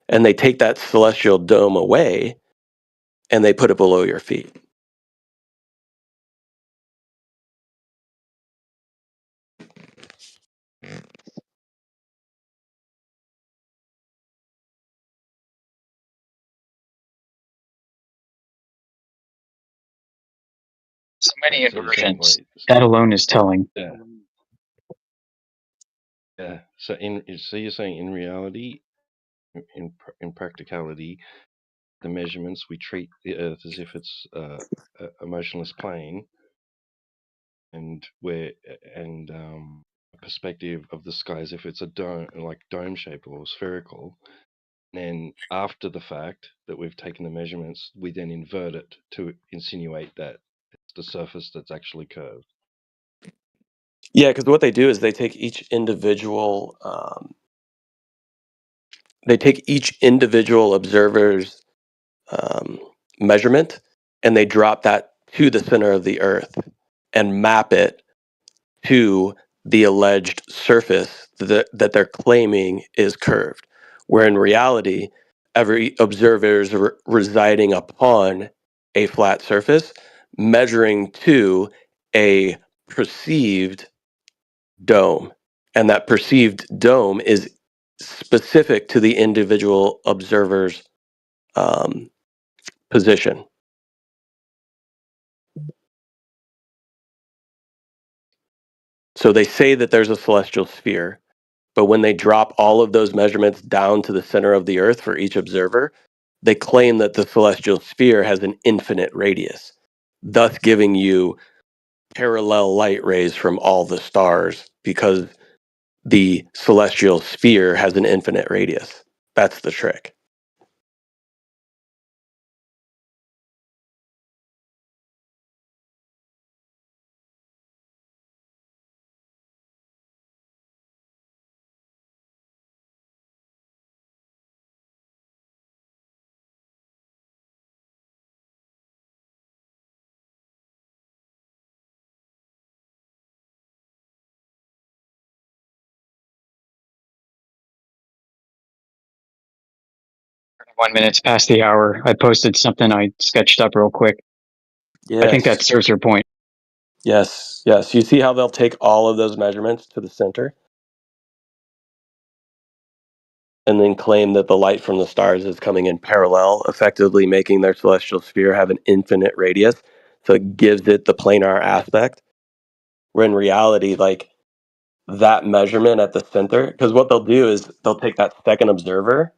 And they take that celestial dome away and they put it below your feet. So many So you're saying, inversions. That alone is telling. Yeah. Yeah. So you're saying in reality, in practicality, the measurements, we treat the Earth as if it's a motionless plane, and a perspective of the sky as if it's a dome, like dome shape or spherical. And then after the fact that we've taken the measurements, we then invert it to insinuate that it's the surface that's actually curved. Yeah, because what they do is they take each individual observer's measurement, and they drop that to the center of the Earth and map it to the alleged surface that they're claiming is curved, where in reality, every observer is residing upon a flat surface, measuring to a perceived dome. And that perceived dome is specific to the individual observer's position. So they say that there's a celestial sphere, but when they drop all of those measurements down to the center of the Earth for each observer, they claim that the celestial sphere has an infinite radius, thus giving you parallel light rays from all the stars because the celestial sphere has an infinite radius. That's the trick. One minute's past the hour. I posted something I sketched up real quick. Yes. I think that serves her point. Yes, yes. You see how they'll take all of those measurements to the center and then claim that the light from the stars is coming in parallel, effectively making their celestial sphere have an infinite radius. So it gives it the planar aspect. Where in reality, like that measurement at the center, because what they'll do is they'll take that second observer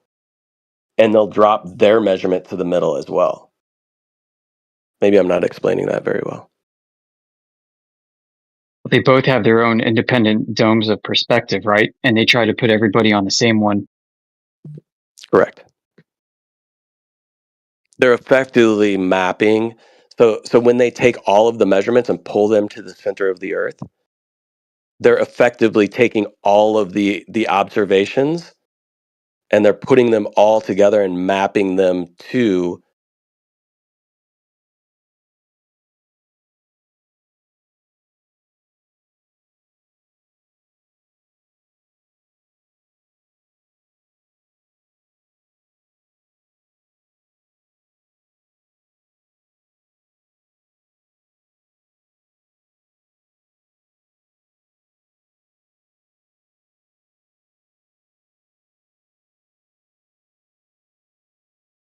and they'll drop their measurement to the middle as well. Maybe I'm not explaining that very well. They both have their own independent domes of perspective, right? And they try to put everybody on the same one. Correct. They're effectively mapping. So when they take all of the measurements and pull them to the center of the Earth, they're effectively taking all of the observations and they're putting them all together and mapping them to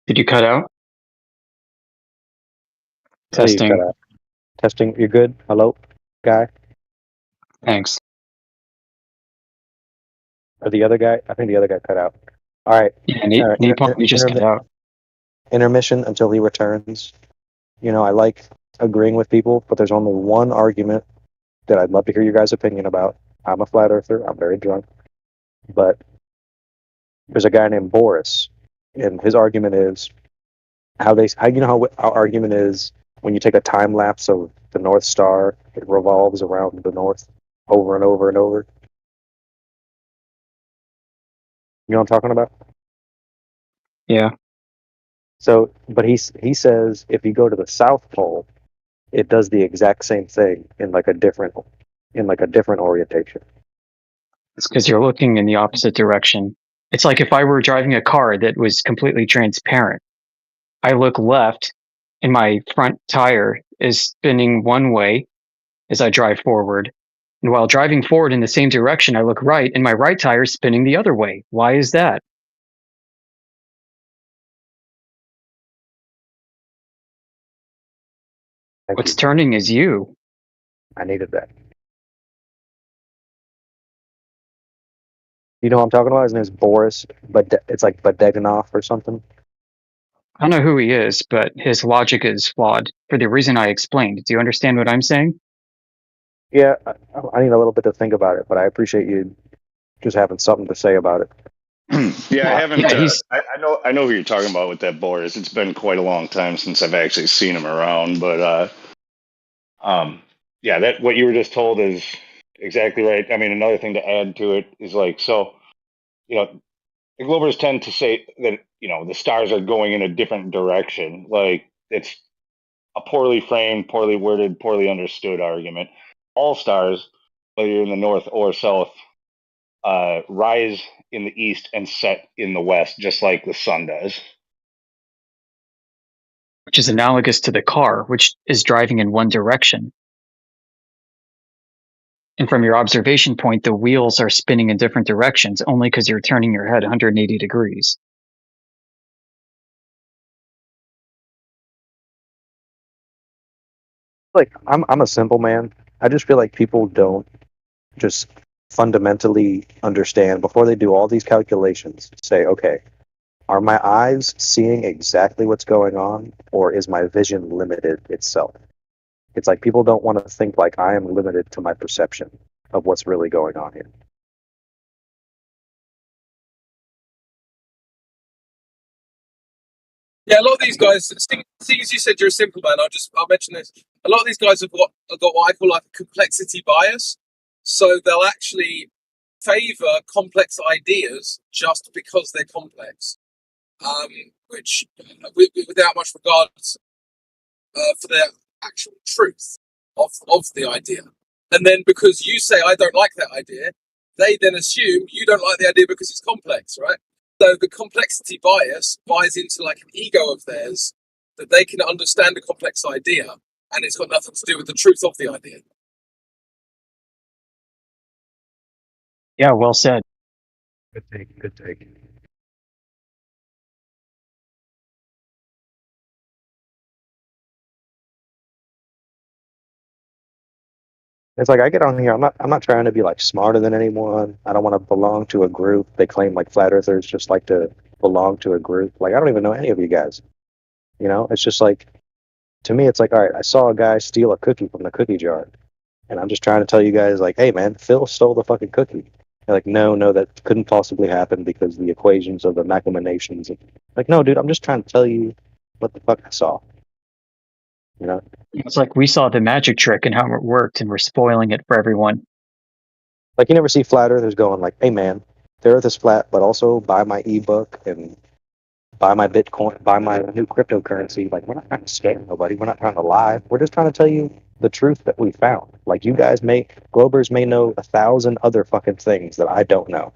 Did you cut out? Yeah, you cut Testing. out. Testing. You good? Hello, guy. Thanks. Or the other guy? I think the other guy cut out. All right. Yeah, you just cut out. Intermission until he returns. You know, I like agreeing with people, but there's only one argument that I'd love to hear your guys' opinion about. I'm a flat earther. I'm very drunk. But there's a guy named Boris, and his argument is how our argument is when you take a time lapse of the North Star, it revolves around the north over and over and over. You know what I'm talking about? Yeah. So, but he says if you go to the South Pole, it does the exact same thing in like a different orientation. It's because you're looking in the opposite direction. It's like if I were driving a car that was completely transparent. I look left, and my front tire is spinning one way as I drive forward. And while driving forward in the same direction, I look right, and my right tire is spinning the other way. Why is that? What's turning is you. I needed that. You know what I'm talking about? His name's Boris, but it's like Badeganov or something. I don't know who he is, but his logic is flawed for the reason I explained. Do you understand what I'm saying? Yeah, I need a little bit to think about it, but I appreciate you just having something to say about it. Yeah, I haven't. Yeah, I know who you're talking about with that Boris. It's been quite a long time since I've actually seen him around, but yeah, that what you were just told is exactly right. I mean, another thing to add to it is like, so, the Globers tend to say that, the stars are going in a different direction. Like, it's a poorly framed, poorly worded, poorly understood argument. All stars, whether you're in the north or south, rise in the east and set in the west, just like the sun does. which is analogous to the car, which is driving in one direction. And from your observation point, the wheels are spinning in different directions only because you're turning your head 180 degrees. Like I'm a simple man. I just feel like people don't just fundamentally understand before they do all these calculations. Say, okay, are my eyes seeing exactly what's going on, or is my vision limited itself? It's like people don't want to think like I am limited to my perception of what's really going on here. Yeah, a lot of these guys, seeing as you said you're a simple man, I'll mention this. A lot of these guys have got what I call like a complexity bias. So they'll actually favor complex ideas just because they're complex. Which, without much regard for their actual truth of the idea. And then because you say, I don't like that idea, they then assume you don't like the idea because it's complex, right? So the complexity bias buys into like an ego of theirs that they can understand a complex idea, and it's got nothing to do with the truth of the idea. Yeah, well said. Good take. Good take. It's like I get on here. I'm not trying to be like smarter than anyone. I don't want to belong to a group. They claim like flat earthers just like to belong to a group. Like I don't even know any of you guys. It's just like to me, it's like, all right, I saw a guy steal a cookie from the cookie jar, and I'm just trying to tell you guys like, hey man, Phil stole the fucking cookie. They're like, no, that couldn't possibly happen because the equations of the macromonations. Like, no, dude, I'm just trying to tell you what the fuck I saw. It's like we saw the magic trick and how it worked, and we're spoiling it for everyone. Like you never see flat earthers going like, hey man, the earth is flat, but also buy my ebook and buy my Bitcoin, buy my new cryptocurrency. Like we're not trying to scam nobody. We're not trying to lie. We're just trying to tell you the truth that we found. Like you guys Globers may know 1,000 other fucking things that I don't know.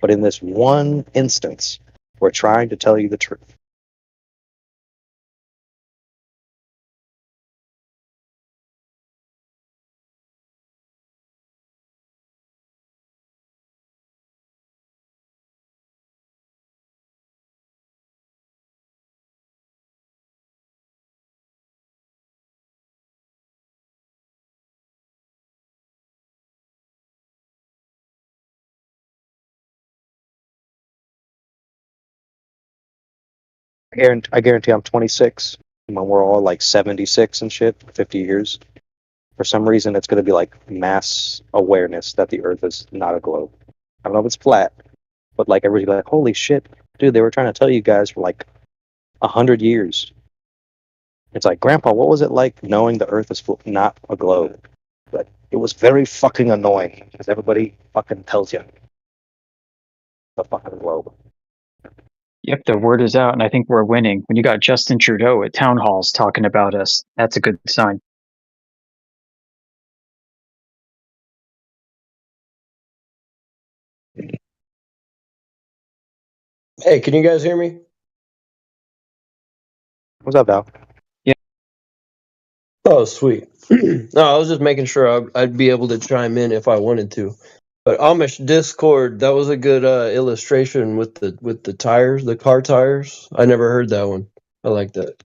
But in this one instance, we're trying to tell you the truth. I guarantee I'm 26 when we're all like 76 and shit, 50 years. For some reason, it's going to be like mass awareness that the Earth is not a globe. I don't know if it's flat, but like everybody's like, holy shit, dude, they were trying to tell you guys for like 100 years. It's like, Grandpa, what was it like knowing the Earth is not a globe? But it was very fucking annoying because everybody fucking tells you the fucking globe. Yep, the word is out, and I think we're winning. When you got Justin Trudeau at town halls talking about us, that's a good sign. Hey, can you guys hear me? What's up, Val? Yeah. Oh, sweet. No, I was just making sure I'd be able to chime in if I wanted to. But Amish Discord, that was a good illustration with the tires, the car tires. I never heard that one. I like that.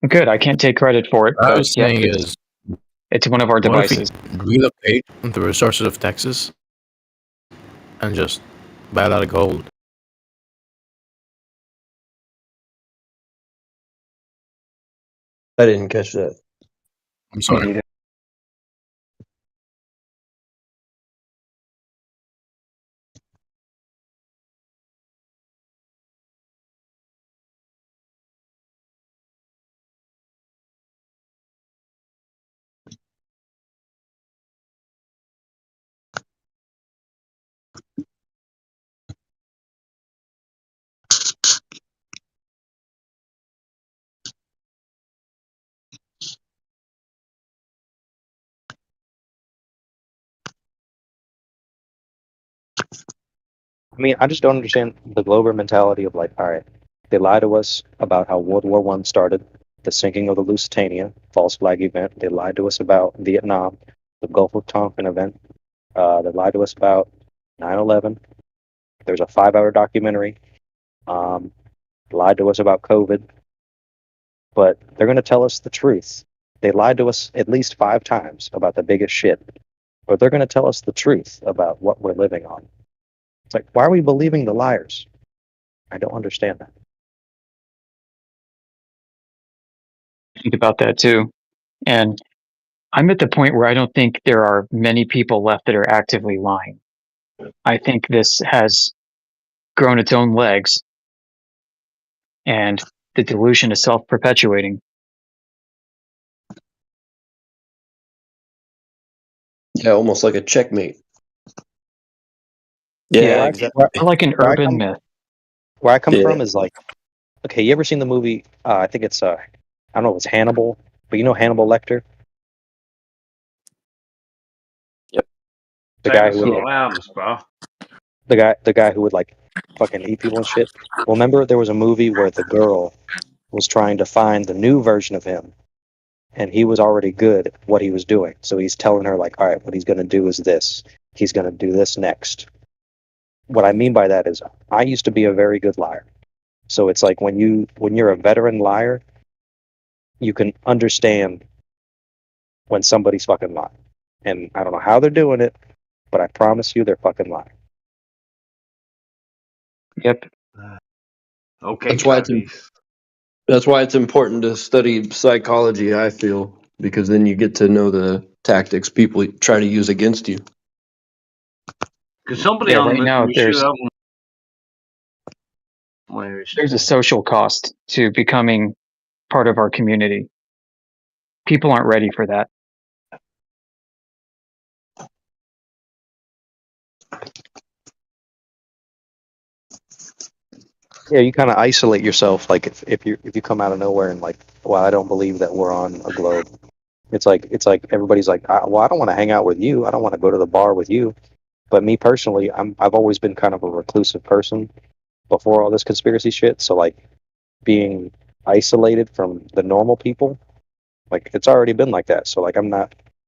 Good. I can't take credit for it, What I but was yeah, saying is, it's one of our what if we devices. relocate the resources of Texas and just buy a lot of gold? I didn't catch that. I'm sorry. I mean, I just don't understand the Glober mentality of like, all right, they lie to us about how World War I started, the sinking of the Lusitania, false flag event. They lied to us about Vietnam, the Gulf of Tonkin event. They lied to us about 9/11. There's a 5-hour documentary. Lied to us about COVID, but they're going to tell us the truth. They lied to us at least 5 times about the biggest shit, but they're going to tell us the truth about what we're living on. It's like, why are we believing the liars? I don't understand that. Think about that too. And I'm at the point where I don't think there are many people left that are actively lying. I think this has grown its own legs, and the delusion is self-perpetuating. Yeah, almost like a checkmate. Yeah, exactly. or like an urban myth. Where I come from is like, okay, you ever seen the movie? I think it's I don't know if it's Hannibal, but you know Hannibal Lecter, the guy who would like, the guy who would like fucking eat people and shit. Well, remember there was a movie where the girl was trying to find the new version of him, and he was already good at what he was doing. So he's telling her like, all right, what he's going to do is this. He's going to do this next. What I mean by that is, I used to be a very good liar. So it's like when you're a veteran liar, you can understand when somebody's fucking lying. And I don't know how they're doing it, but I promise you they're fucking lying. Yep. Okay. That's why it's important to study psychology, I feel, because then you get to know the tactics people try to use against you. Because somebody Yeah, on right the now we should there's have a social cost to becoming part of our community. People aren't ready for that. Yeah, you kind of isolate yourself. Like if you come out of nowhere and like, well, I don't believe that we're on a globe. It's like everybody's like, well, I don't want to hang out with you. I don't want to go to the bar with you. But me personally, I've always been kind of a reclusive person before all this conspiracy shit. So like being isolated from the normal people, like it's already been like that. So like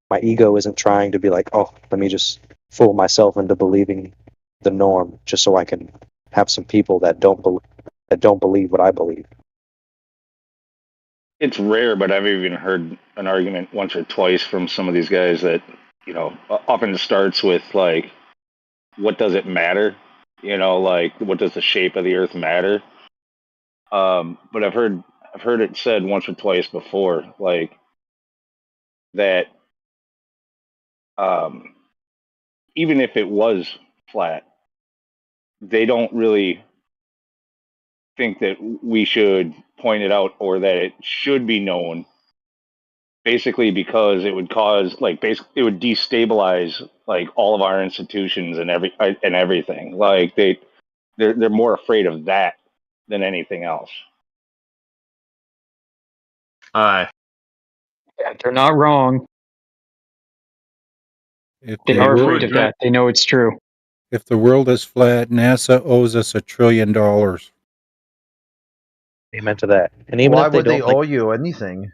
my ego isn't trying to be like, oh, let me just fool myself into believing the norm just so I can have some people that don't believe what I believe. It's rare, but I've even heard an argument once or twice from some of these guys that, often starts with like, what does it matter? Like what does the shape of the earth matter? But I've heard it said once or twice before, like that even if it was flat, they don't really think that we should point it out or that it should be known. Basically, because it would cause it would destabilize all of our institutions and everything. Like they're more afraid of that than anything else. Yeah, they're not wrong. If They the are world, afraid of that. They know it's true. if the world is flat, NASA owes us $1 trillion. Amen to that. And even Why if they would they don't, owe you anything?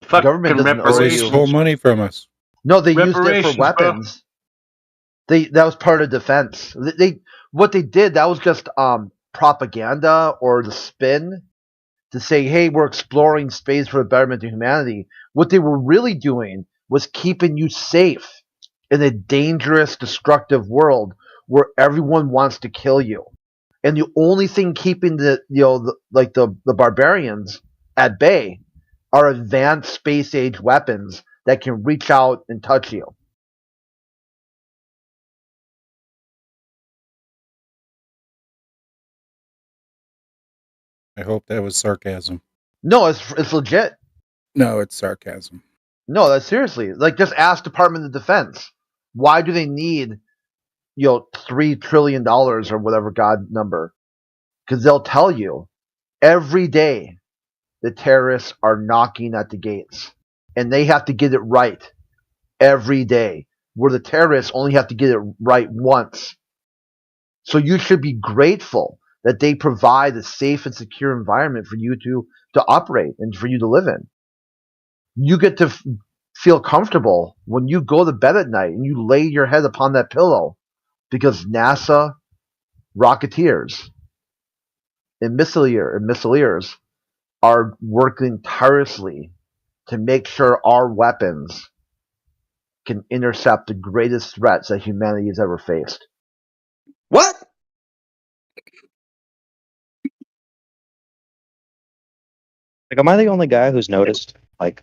The Fucking government doesn't owe They you. stole money from us. No, they used it for Reparations, bro. weapons. That was part of defense. What they did, that was just propaganda or the spin to say, hey, we're exploring space for the betterment of humanity. What they were really doing was keeping you safe in a dangerous, destructive world where everyone wants to kill you. And the only thing keeping the barbarians at bay are advanced space age weapons that can reach out and touch you. I hope that was sarcasm. No, it's legit. No, it's sarcasm. No, that's seriously. Just ask Department of Defense. Why do they need, $3 trillion or whatever God number? Because they'll tell you every day the terrorists are knocking at the gates. And they have to get it right every day. Where the terrorists only have to get it right once. So you should be grateful that they provide a safe and secure environment for you to operate and for you to live in. You get to feel comfortable when you go to bed at night and you lay your head upon that pillow because NASA rocketeers and missileers are working tirelessly to make sure our weapons can intercept the greatest threats that humanity has ever faced. What? am I the only guy who's noticed, like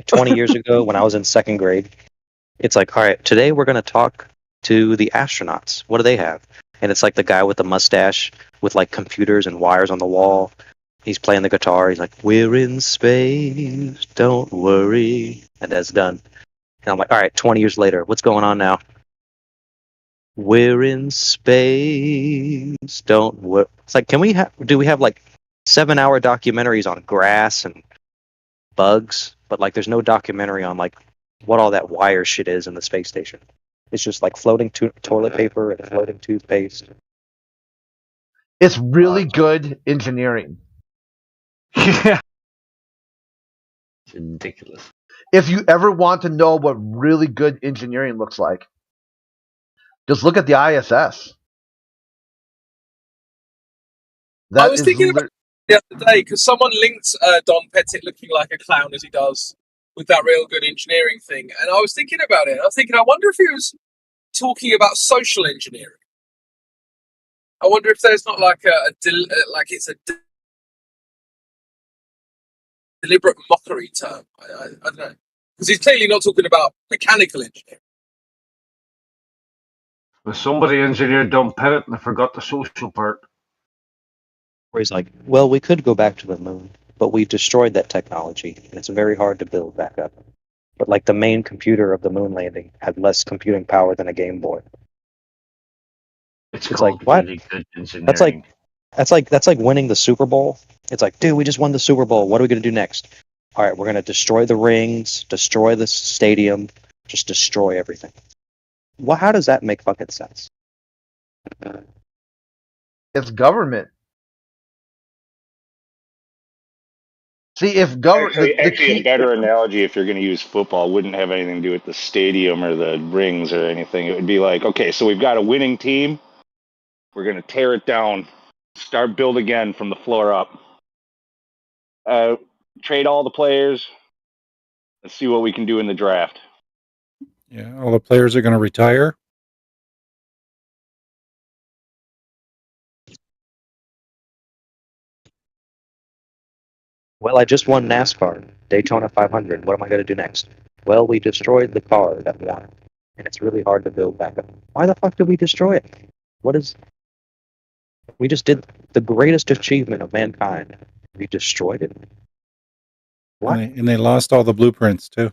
20 years ago when I was in second grade, it's like, all right, today we're going to talk to the astronauts. What do they have? And it's like the guy with the mustache with computers and wires on the wall. He's playing the guitar. He's like, we're in space, don't worry. And that's done. And I'm like, all right, 20 years later, what's going on now? We're in space, don't worry. It's like, do we have 7-hour documentaries on grass and bugs, but there's no documentary on what all that wire shit is in the space station. It's just floating toilet paper and floating toothpaste. It's really good engineering. Yeah. It's ridiculous. If you ever want to know what really good engineering looks like, just look at the ISS. I was thinking about it the other day because someone linked Don Pettit looking like a clown as he does with that real good engineering thing, and I was thinking about it. I was thinking, I wonder if he was talking about social engineering. I wonder if there's not it's a deliberate mockery term. I don't know, because he's clearly not talking about mechanical engineering. Well, somebody engineered Don Pettit and I forgot the social part. Where he's like, well, we could go back to the moon, but we destroyed that technology, and it's very hard to build back up. But the main computer of the moon landing had less computing power than a Game Boy. It's like, what? Really good engineering. That's like winning the Super Bowl. It's like, dude, we just won the Super Bowl. What are we going to do next? All right, we're going to destroy the rings, destroy the stadium, just destroy everything. Well, how does that make fucking sense? It's government. See, if government... Actually, a better analogy, if you're going to use football, wouldn't have anything to do with the stadium or the rings or anything. It would be like, okay, so we've got a winning team. We're going to tear it down, start build again from the floor up. Trade all the players. Let's see what we can do in the draft. Yeah, all the players are going to retire. Well, I just won NASCAR, Daytona 500. What am I going to do next? Well, we destroyed the car that won, and it's really hard to build back up. Why the fuck did we destroy it? We just did the greatest achievement of mankind. We destroyed it. What? And they lost all the blueprints too.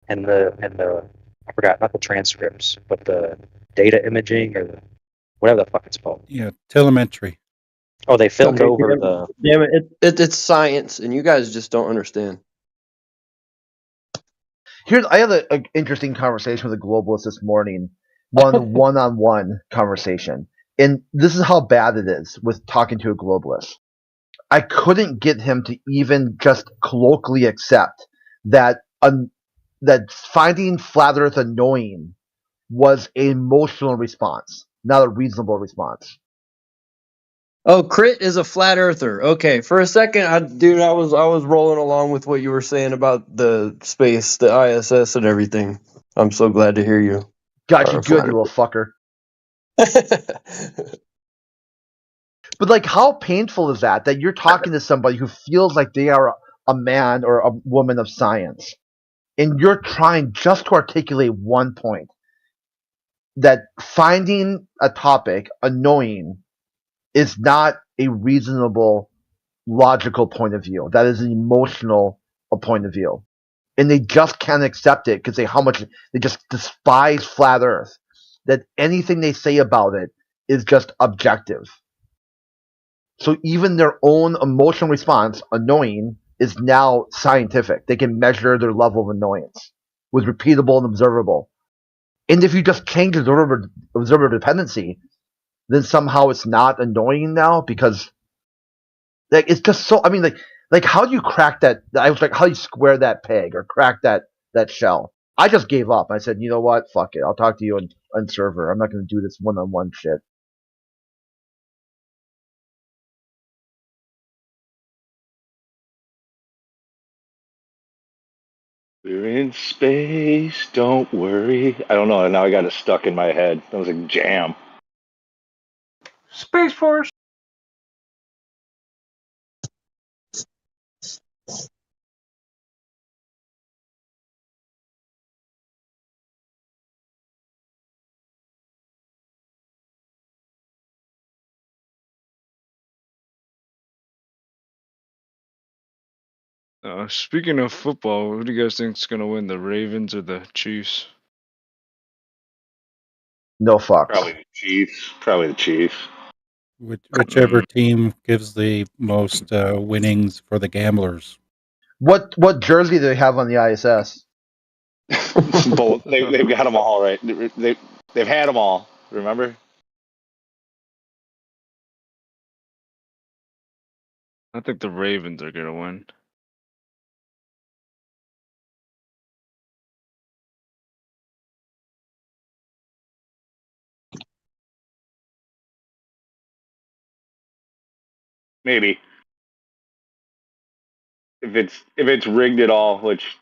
And the I forgot, not the transcripts, but the data imaging or the, whatever the fuck it's called. Yeah, telemetry. Oh, they filmed over the. Damn it! It's science, and you guys just don't understand. I had an interesting conversation with a globalist this morning. One-on-one conversation, and this is how bad it is with talking to a globalist. I couldn't get him to even just colloquially accept that that finding Flat Earth annoying was an emotional response, not a reasonable response. Oh, Crit is a flat earther. Okay, for a second, I was rolling along with what you were saying about the space, the ISS, and everything. I'm so glad to hear you. Got you good, you little fucker. But like, how painful is that? That you're talking to somebody who feels like they are a man or a woman of science, and you're trying just to articulate one point: that finding a topic annoying is not a reasonable, logical point of view. That is an emotional point of view. And they just can't accept it because they just despise Flat Earth. That anything they say about it is just objective. So even their own emotional response, annoying, is now scientific. They can measure their level of annoyance with repeatable and observable. And if you just change observer dependency, then somehow it's not annoying now because it's just so. I mean, like how do you crack that? I was like, how do you square that peg or crack that shell? I just gave up. I said, you know what? Fuck it. I'll talk to you on server. I'm not going to do this one-on-one shit. We're in space, don't worry. I don't know, now I got it stuck in my head. That was a jam. Space Force. Speaking of football, who do you guys think is going to win, the Ravens or the Chiefs? No fucks. Probably the Chiefs. Probably the Chiefs. Whichever team gives the most winnings for the gamblers. What jersey do they have on the ISS? Both. They've got them all, right? They've had them all. Remember? I think the Ravens are going to win. Maybe. If it's rigged at all, which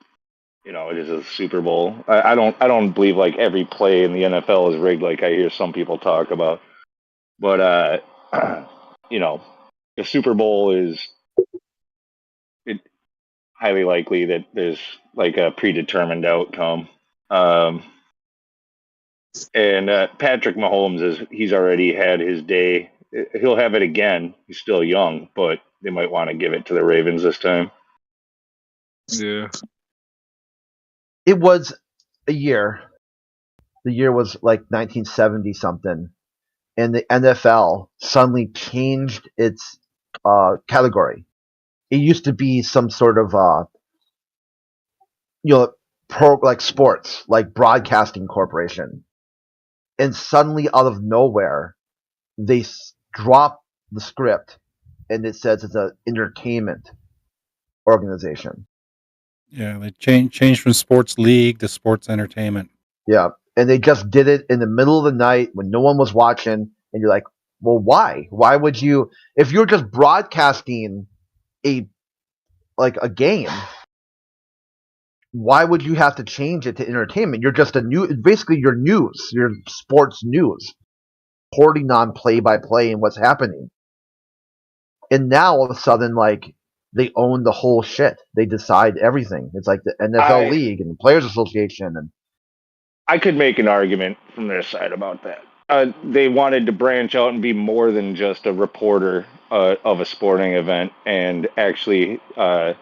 it is a Super Bowl. I don't believe like every play in the NFL is rigged like I hear some people talk about. But the Super Bowl is highly likely that there's like a predetermined outcome. And Patrick Mahomes he's already had his day. He'll have it again. He's still young, but they might want to give it to the Ravens this time. Yeah. It was a year. The year was like 1970 something, and the NFL suddenly changed its category. It used to be some sort of like sports, like broadcasting corporation, and suddenly out of nowhere, they drop the script, and it says it's an entertainment organization. Yeah, they changed from sports league to sports entertainment. Yeah, and they just did it in the middle of the night when no one was watching, and you're like, well, why? Why would you? If you're just broadcasting a game, why would you have to change it to entertainment? You're just basically your news, your sports news, reporting on play-by-play and what's happening. And now all of a sudden, like, they own the whole shit. They decide everything. It's like the NFL league and the Players Association. And I could make an argument from their side about that. They wanted to branch out and be more than just a reporter of a sporting event, and actually, have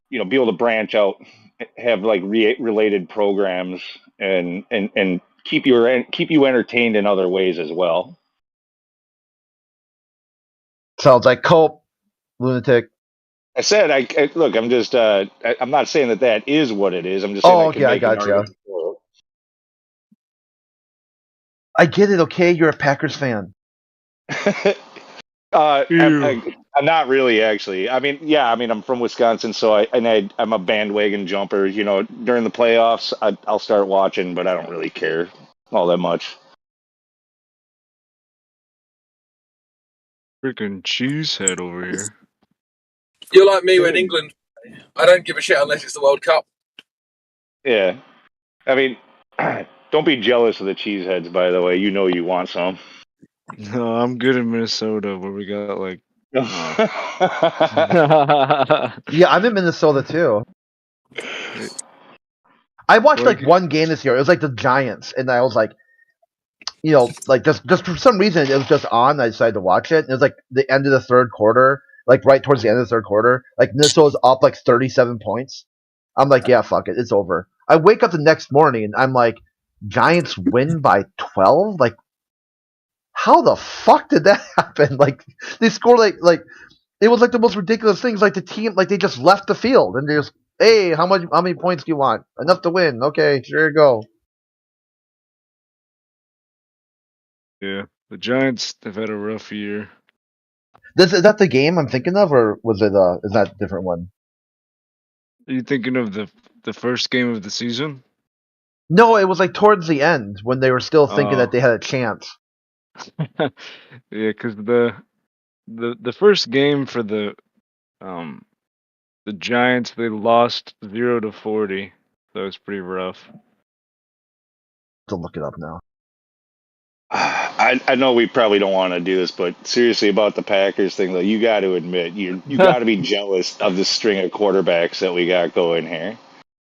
be able to branch out, have like related programs, and keep you entertained in other ways as well. Sounds like Cope, lunatic. I said, look. I'm just. I'm not saying that is what it is. I'm just saying. Oh, okay, I got you. I get it. Okay, you're a Packers fan. I'm not really, actually. I mean, yeah. I mean, I'm from Wisconsin, so I'm a bandwagon jumper. During the playoffs, I'll start watching, but I don't really care all that much. Freaking cheesehead over here. You're like me when England. I don't give a shit unless it's the World Cup. Yeah, I mean, don't be jealous of the cheeseheads. By the way, you want some. No, I'm good in Minnesota, where we got like. Yeah, I'm in Minnesota too. I watched like one game this year. It was like the Giants, and I was like, like just for some reason it was just on. I decided to watch it. And it was like the end of the third quarter, like right towards the end of the third quarter. Like Minnesota's up like 37 points. I'm like, yeah, fuck it, it's over. I wake up the next morning and I'm like, Giants win by 12. Like, how the fuck did that happen? Like, they scored like it was like the most ridiculous things. Like the team, like they just left the field and they just, hey, how many points do you want? Enough to win. Okay, sure you go. Yeah, the Giants have had a rough year. Is that the game I'm thinking of, or was it? Is that a different one? Are you thinking of the first game of the season? No, it was like towards the end when they were still thinking that they had a chance. Yeah, because the first game for the Giants, they lost 0-40, so it's pretty rough. To look it up now. I know we probably don't want to do this, but seriously about the Packers thing, though, you got to admit you got to be jealous of the string of quarterbacks that we got going here.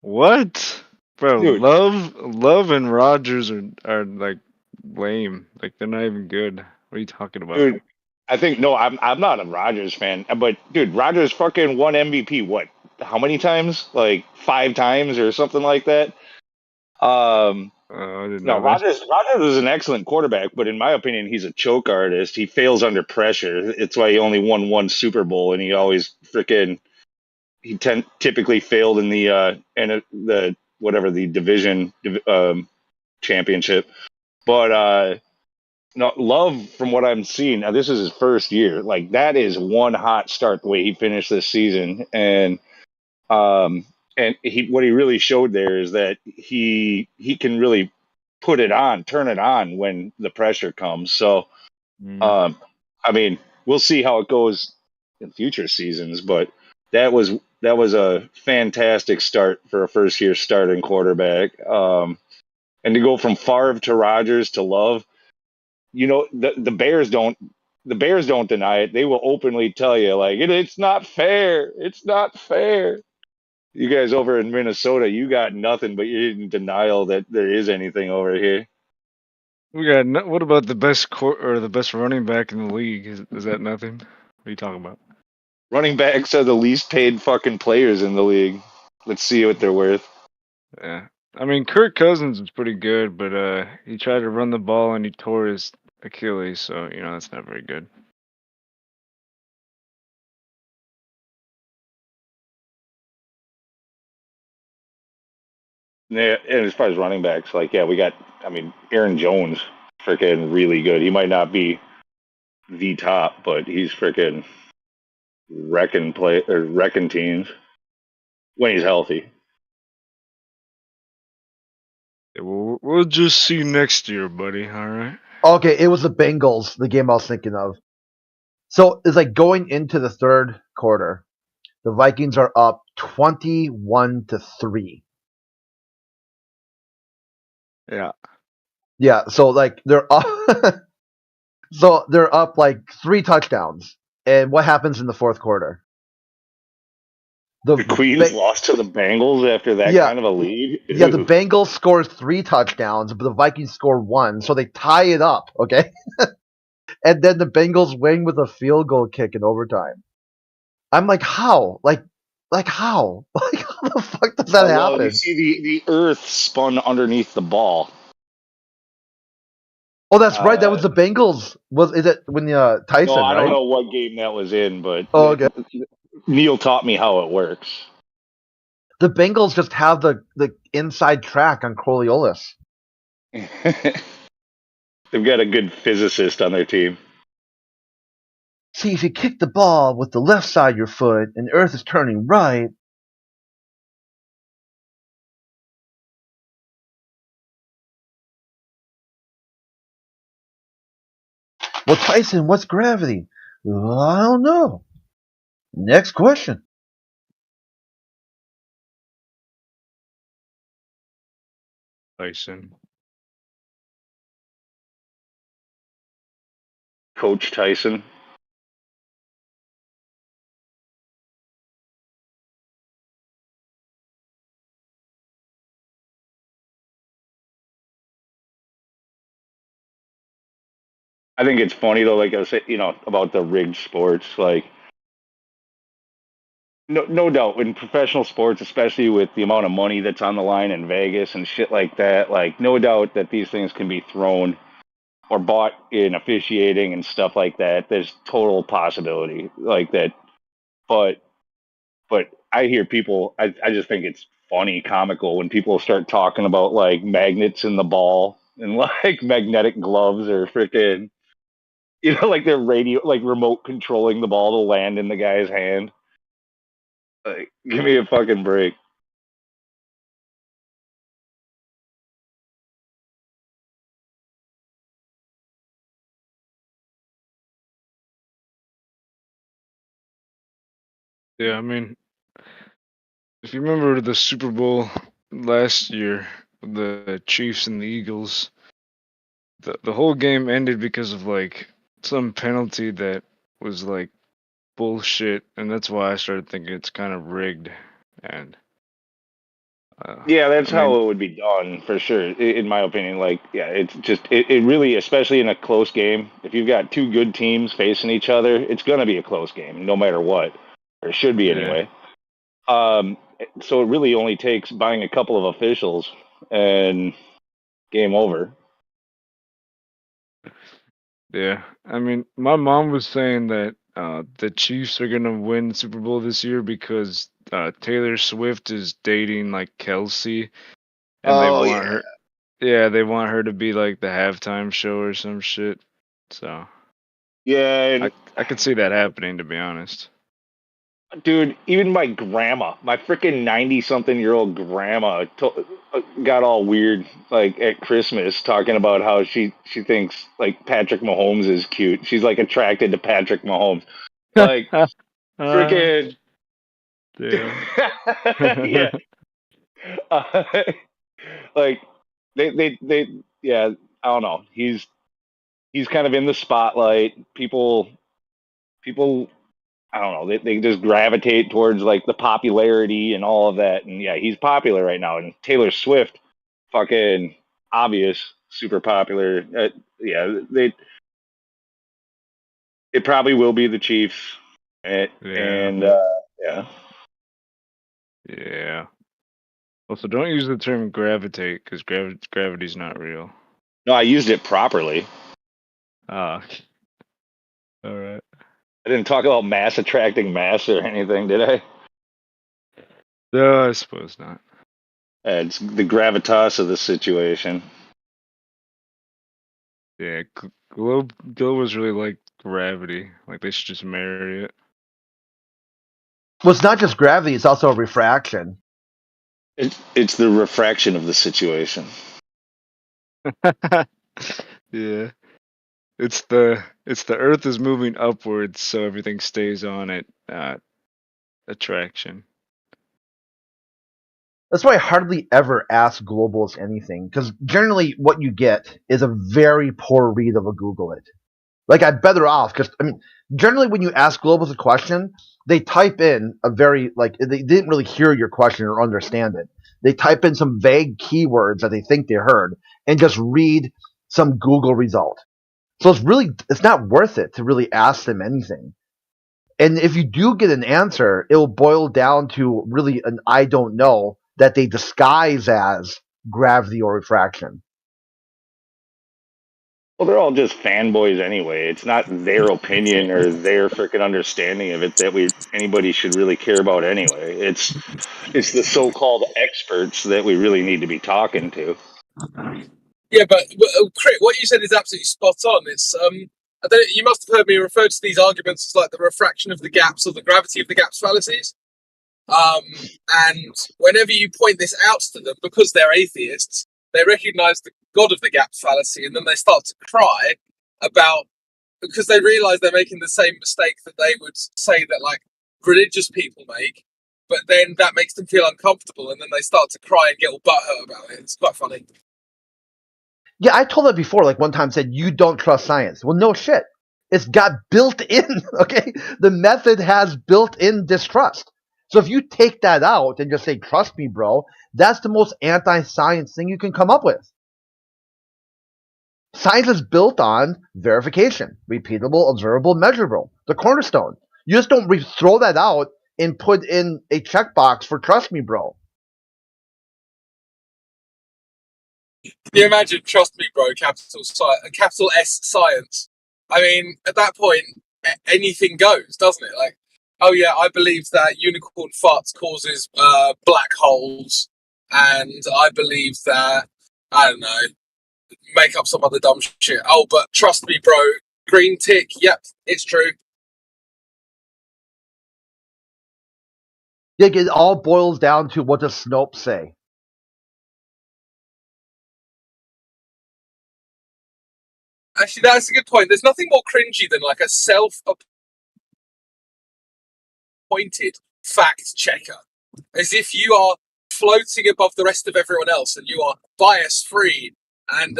What, bro? Dude. Love and Rodgers are like lame. Like they're not even good. What are you talking about? Dude, I think I'm not a Rodgers fan, but dude, Rodgers fucking won MVP. What? How many times? Like 5 times or something like that. I didn't know Rodgers is an excellent quarterback, but in my opinion, he's a choke artist. He fails under pressure. It's why he only won 1 Super Bowl, and he always typically failed in the whatever the division championship. But no, Love, from what I'm seeing, now this is his first year. Like that is one hot start the way he finished this season, and what he really showed there is that he can really turn it on when the pressure comes. So, I mean, we'll see how it goes in future seasons, but that was a fantastic start for a first year starting quarterback. And to go from Favre to Rodgers to Love, the Bears don't deny it. They will openly tell you like it's not fair. It's not fair. You guys over in Minnesota, you got nothing, but you're in denial that there is anything over here. We got what about the best the best running back in the league? Is that nothing? What are you talking about? Running backs are the least paid fucking players in the league. Let's see what they're worth. Yeah, I mean Kirk Cousins is pretty good, but he tried to run the ball and he tore his Achilles, so that's not very good. Yeah, and as far as running backs, we got, Aaron Jones, freaking really good. He might not be the top, but he's freaking wrecking teams when he's healthy. Yeah, we'll just see next year, buddy. All right. Okay, it was the Bengals, the game I was thinking of. So it's like going into the third quarter, the Vikings are up 21-3. Yeah. Yeah, so like they're up so they're up like 3 touchdowns. And what happens in the fourth quarter? The Queens lost to the Bengals after that kind of a lead? Yeah, the Bengals scores 3 touchdowns, but the Vikings score 1, so they tie it up, okay? And then the Bengals win with a field goal kick in overtime. I'm like, how? Like how? Like, how the fuck does that happen? Well, you see, the earth spun underneath the ball. Oh, that's right. That was the Bengals. Is it when Tyson? No, I don't right? know what game that was in, but okay. Neil taught me how it works. The Bengals just have the inside track on Coriolis. They've got a good physicist on their team. See, if you kick the ball with the left side of your foot and the earth is turning right. Well, Tyson, what's gravity? Well, I don't know. Next question. Tyson. Coach Tyson. I think it's funny though, like I said, about the rigged sports, like no doubt in professional sports, especially with the amount of money that's on the line in Vegas and shit like that, like no doubt that these things can be thrown or bought in officiating and stuff like that. There's total possibility like that. But I hear people, I just think it's funny, comical when people start talking about like magnets in the ball and like magnetic gloves or freaking, like they're like remote controlling the ball to land in the guy's hand. Like, give me a fucking break. Yeah, I mean, if you remember the Super Bowl last year, the Chiefs and the Eagles, the whole game ended because of like some penalty that was like bullshit, and that's why I started thinking it's kind of rigged. And yeah, that's how it would be done for sure, in my opinion. Like, yeah, it's just it really, especially in a close game, if you've got two good teams facing each other, it's gonna be a close game, no matter what, or it should be anyway. So it really only takes buying a couple of officials and game over. Yeah, I mean, my mom was saying that the Chiefs are gonna win the Super Bowl this year because Taylor Swift is dating like Kelsey, and they want her. Yeah, they want her to be like the halftime show or some shit. So yeah, I could see that happening, to be honest. Dude, even my grandma, my freaking 90-something-year-old grandma, got all weird like at Christmas talking about how she thinks like Patrick Mahomes is cute. She's like attracted to Patrick Mahomes. Like freaking yeah. Like they yeah, I don't know. He's kind of in the spotlight. People I don't know. They just gravitate towards like the popularity and all of that. And yeah, he's popular right now. And Taylor Swift, fucking obvious, super popular. Yeah, it probably will be the Chiefs. And yeah. Yeah. Also, don't use the term gravitate because gravity's not real. No, I used it properly. Ah. All right. I didn't talk about mass attracting mass or anything, did I? No, I suppose not. It's the gravitas of the situation. Yeah, globe was really like gravity. Like they should just marry it. Well, it's not just gravity; it's also refraction. It's the refraction of the situation. Yeah. It's the Earth is moving upwards, so everything stays on it. Attraction. That's why I hardly ever ask globalists anything, because generally what you get is a very poor read of a Google it. Like, I'm better off because generally when you ask globals a question, they type in a very they didn't really hear your question or understand it. They type in some vague keywords that they think they heard and just read some Google result. So it's not worth it to really ask them anything. And if you do get an answer, it will boil down to really an I don't know that they disguise as gravity or refraction. Well, they're all just fanboys anyway. It's not their opinion or their freaking understanding of it that anybody should really care about anyway. It's the so-called experts that we really need to be talking to. Yeah, but Crit, what you said is absolutely spot on. It's you must have heard me refer to these arguments as like the refraction of the gaps or the gravity of the gaps fallacies. And whenever you point this out to them, because they're atheists, they recognize the God of the gaps fallacy, and then they start to cry because they realize they're making the same mistake that they would say that like religious people make, but then that makes them feel uncomfortable, and then they start to cry and get all butthurt about it. It's quite funny. Yeah, I told that before. Like one time said, you don't trust science. Well, no shit. It's got built in, okay? The method has built-in distrust. So if you take that out and just say, trust me, bro, that's the most anti-science thing you can come up with. Science is built on verification, repeatable, observable, measurable, the cornerstone. You just don't throw that out and put in a checkbox for trust me, bro. Can you imagine, trust me, bro, capital S science? I mean, at that point, anything goes, doesn't it? Like, oh yeah, I believe that unicorn farts causes black holes, and I believe that, I don't know, make up some other dumb shit. Oh, but trust me, bro, green tick, yep, it's true. Yeah, it all boils down to what does Snopes say. Actually, that's a good point. There's nothing more cringy than like a self-appointed fact checker, as if you are floating above the rest of everyone else and you are bias free and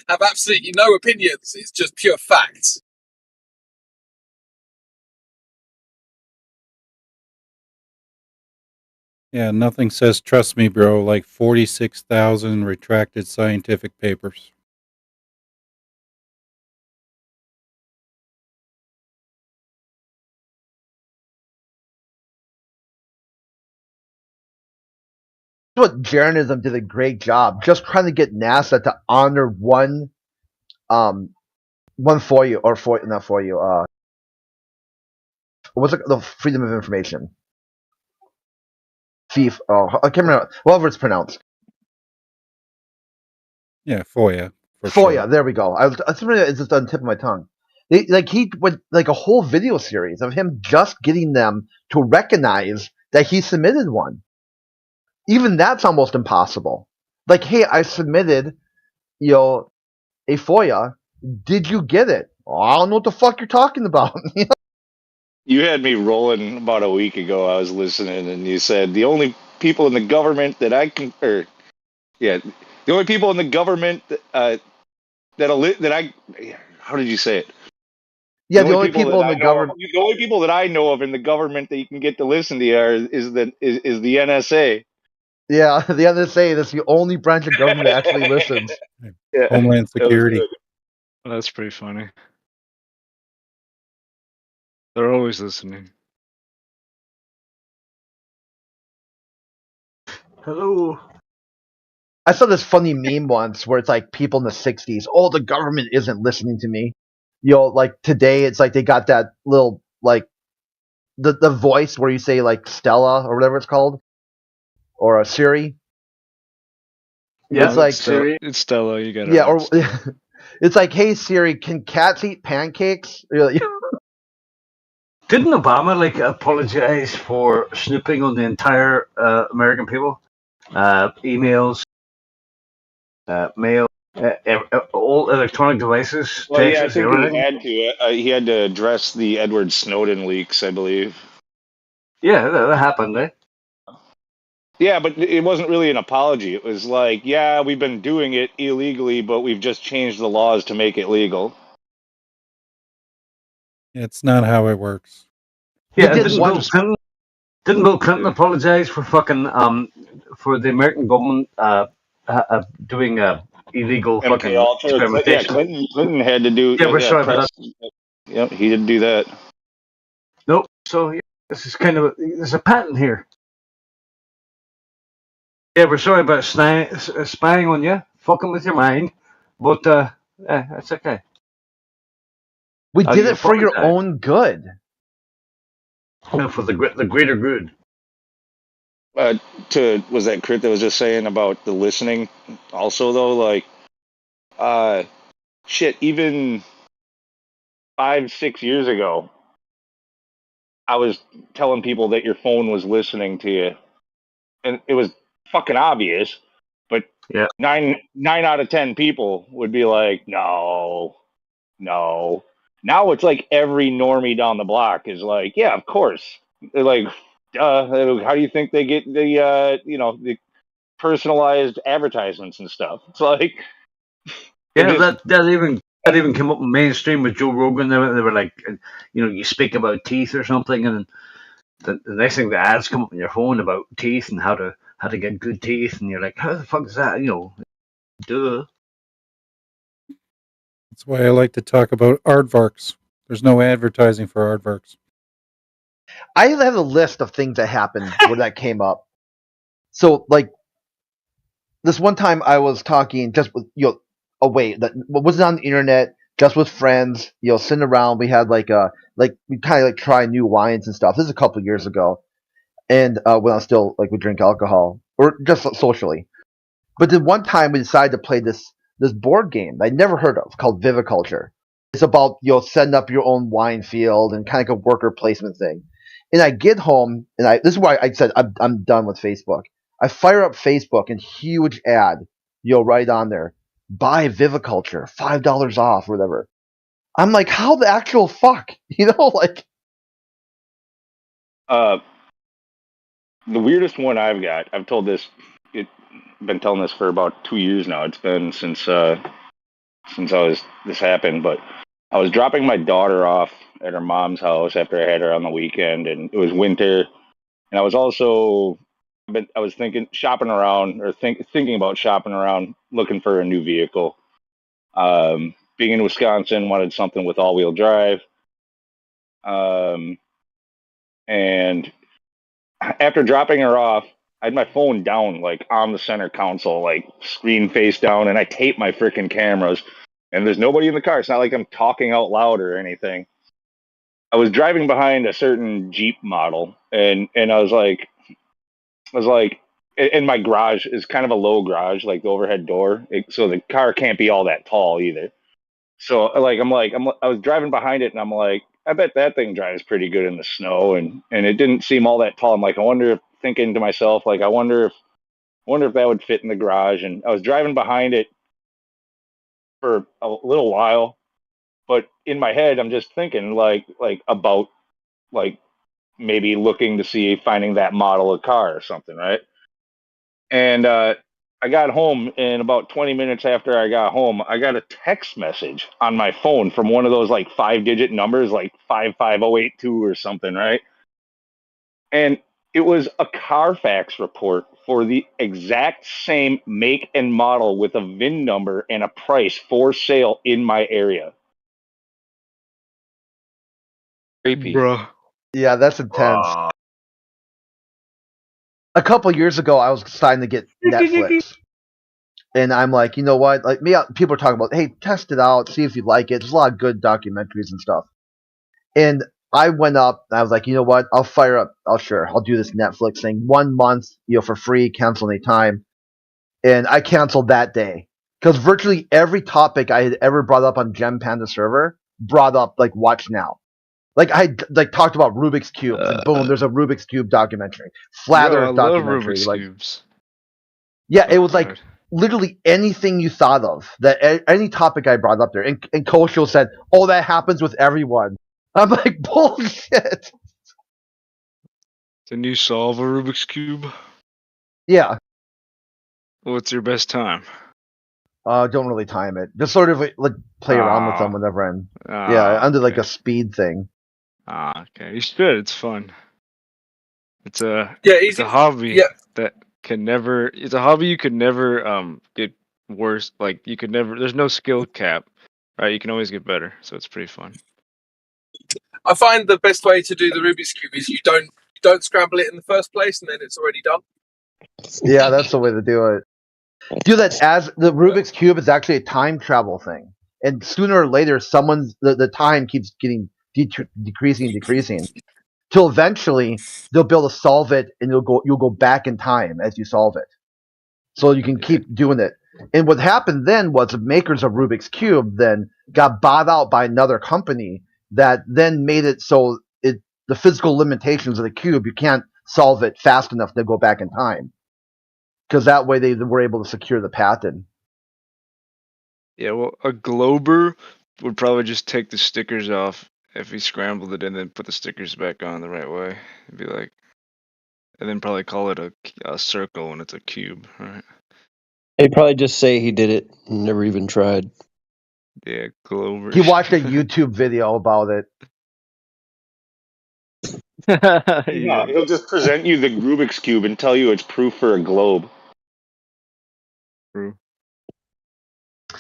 have absolutely no opinions. It's just pure facts. Yeah, nothing says trust me, bro, like 46,000 retracted scientific papers. What Jeranism did a great job, just trying to get NASA to honor one FOIA or not FOIA. What's the Freedom of Information? FIF. Oh, I can't remember. Whatever it's pronounced. Yeah, FOIA. FOIA. Sure. There we go. It's just on the tip of my tongue. He went like a whole video series of him just getting them to recognize that he submitted one. Even that's almost impossible. Like, hey, I submitted, a FOIA. Did you get it? Oh, I don't know what the fuck you're talking about. You had me rolling about a week ago. I was listening, and you said the only people in the government that the only people in the government how did you say it? Yeah, the only people in the government. The only people that I know of in the government that you can get to listen to is the NSA. Yeah, the NSA. That's the only branch of government that actually listens. Yeah, Homeland Security. That's pretty funny. They're always listening. Hello. I saw this funny meme once where it's like people in the 60s. Oh, the government isn't listening to me. Like today, it's like they got that little like the voice where you say like Stella or whatever it's called, or a Siri. Yeah, it's like Siri. It's Stella. You got it. Yeah, or it's like, hey Siri, can cats eat pancakes? Didn't Obama apologize for snooping on the entire American people? Emails, mail, all electronic devices. Well, yeah, I think he had to. He had to address the Edward Snowden leaks, I believe. Yeah, that happened, eh? Yeah, but it wasn't really an apology. It was like, yeah, we've been doing it illegally, but we've just changed the laws to make it legal. It's not how it works. Yeah, didn't Bill Clinton apologize for fucking for the American government doing illegal MK fucking Ultra. Yeah, experimentation? Clinton had to do. Yeah, we're sorry about press. Yep, he did do that. Nope. So yeah, this is kind of there's a pattern here. Yeah, we're sorry about spying on you, fucking with your mind, but that's okay. We did it for your own good. For the greater good. Was that Crit that was just saying about the listening? Also, though, like, shit, even 5-6 years ago, I was telling people that your phone was listening to you, and it was fucking obvious. But yeah, 9 out of 10 people would be like, no. Now it's like every normie down the block is like, yeah, of course. They're like, how do you think they get the the personalized advertisements and stuff? It's like, yeah, that even came up in mainstream with Joe Rogan. They were like, you speak about teeth or something, and the next thing the ads come up on your phone about teeth and how to get good teeth, and you're like, how the fuck is that? Duh. That's why I like to talk about aardvarks. There's no advertising for aardvarks. I have a list of things that happened where that came up. So, like, this one time I was talking just with, away, that wasn't on the internet, just with friends, sitting around. We had we kind of try new wines and stuff. This is a couple of years ago. And when I was still, we drink alcohol, or just socially. But then one time we decided to play this board game I'd never heard of called Viviculture. It's about setting up your own wine field and kind of like a worker placement thing. And I get home and this is why I said I'm done with Facebook. I fire up Facebook and huge ad, right on there, buy Viviculture, $5 off, or whatever. I'm like, how the actual fuck, The weirdest one I've got. I've told this. Been telling this for about 2 years now. It's been since this happened. But I was dropping my daughter off at her mom's house after I had her on the weekend, and it was winter. And I was also, I was thinking shopping around, or thinking about shopping around, looking for a new vehicle. Being in Wisconsin, wanted something with all-wheel drive. And after dropping her off, I had my phone down, on the center console, screen face down, and I taped my freaking cameras. And there's nobody in the car. It's not like I'm talking out loud or anything. I was driving behind a certain Jeep model, and I was like, and my garage is kind of a low garage, like the overhead door, so the car can't be all that tall either. So I was driving behind it, and I'm like, I bet that thing drives pretty good in the snow, and it didn't seem all that tall. I'm like, thinking to myself, I wonder if that would fit in the garage. And I was driving behind it for a little while, but in my head, I'm just thinking about maybe looking to see finding that model of car or something, right? And I got home, and about 20 minutes after I got home, I got a text message on my phone from one of those 5-digit numbers, 55082 or something, right? And it was a Carfax report for the exact same make and model with a VIN number and a price for sale in my area. Creepy. Bro. Yeah, that's intense. A couple years ago, I was starting to get Netflix. And I'm like, you know what? People are talking about, hey, test it out, see if you like it. There's a lot of good documentaries and stuff. And I went up, and I was like, you know what? I'll fire up. I'll do this Netflix thing. 1 month, for free, cancel any time. And I canceled that day. Because virtually every topic I had ever brought up on Gem Panda server brought up, Watch Now. I talked about Rubik's Cube. Boom, there's a Rubik's Cube documentary. Flat Earth documentary. Rubik's Cubes. Yeah, it was literally anything you thought of. That any topic I brought up there. And Kosho said, oh, that happens with everyone. I'm like, bullshit. Can you solve a Rubik's Cube? Yeah. What's your best time? Don't really time it. Just sort of like play around with them whenever I'm. Under like a speed thing. Okay. You should. It's fun. It's a it's a hobby that can never. It's a hobby you could never get worse. Like you could never. There's no skill cap, right? You can always get better. So it's pretty fun. I find the best way to do the Rubik's Cube is you don't scramble it in the first place, and then it's already done. Yeah, that's the way to do it. Do that as the Rubik's Cube is actually a time travel thing, and sooner or later, the time keeps getting decreasing, till eventually they'll be able to solve it, and you'll go back in time as you solve it, so you can keep doing it. And what happened then was the makers of Rubik's Cube then got bought out by another company that then made it so the physical limitations of the cube, you can't solve it fast enough to go back in time. Because that way they were able to secure the patent. Yeah, well, a Glober would probably just take the stickers off if he scrambled it and then put the stickers back on the right way. It'd be like, and then probably call it a circle when it's a cube, right? He'd probably just say he did it and never even tried. Yeah, Glober. He watched a YouTube video about it. Yeah, he'll just present you the Rubik's Cube and tell you it's proof for a globe. True.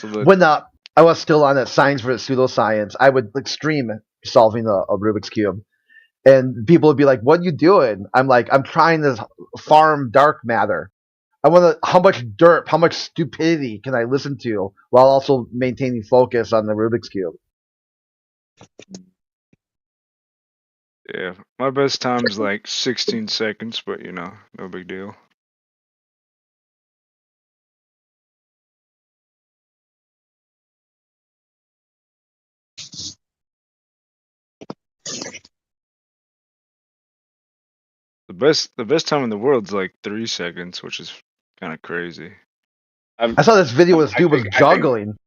When I was still on Science vs. Pseudoscience, I would stream solving a Rubik's Cube. And people would be like, "What are you doing?" I'm like, "I'm trying to farm dark matter. I want to, how much stupidity can I listen to while also maintaining focus on the Rubik's Cube?" Yeah, my best time's like 16 seconds, but no big deal. The best time in the world's like 3 seconds, which is kind of crazy. I saw this video where this dude was juggling.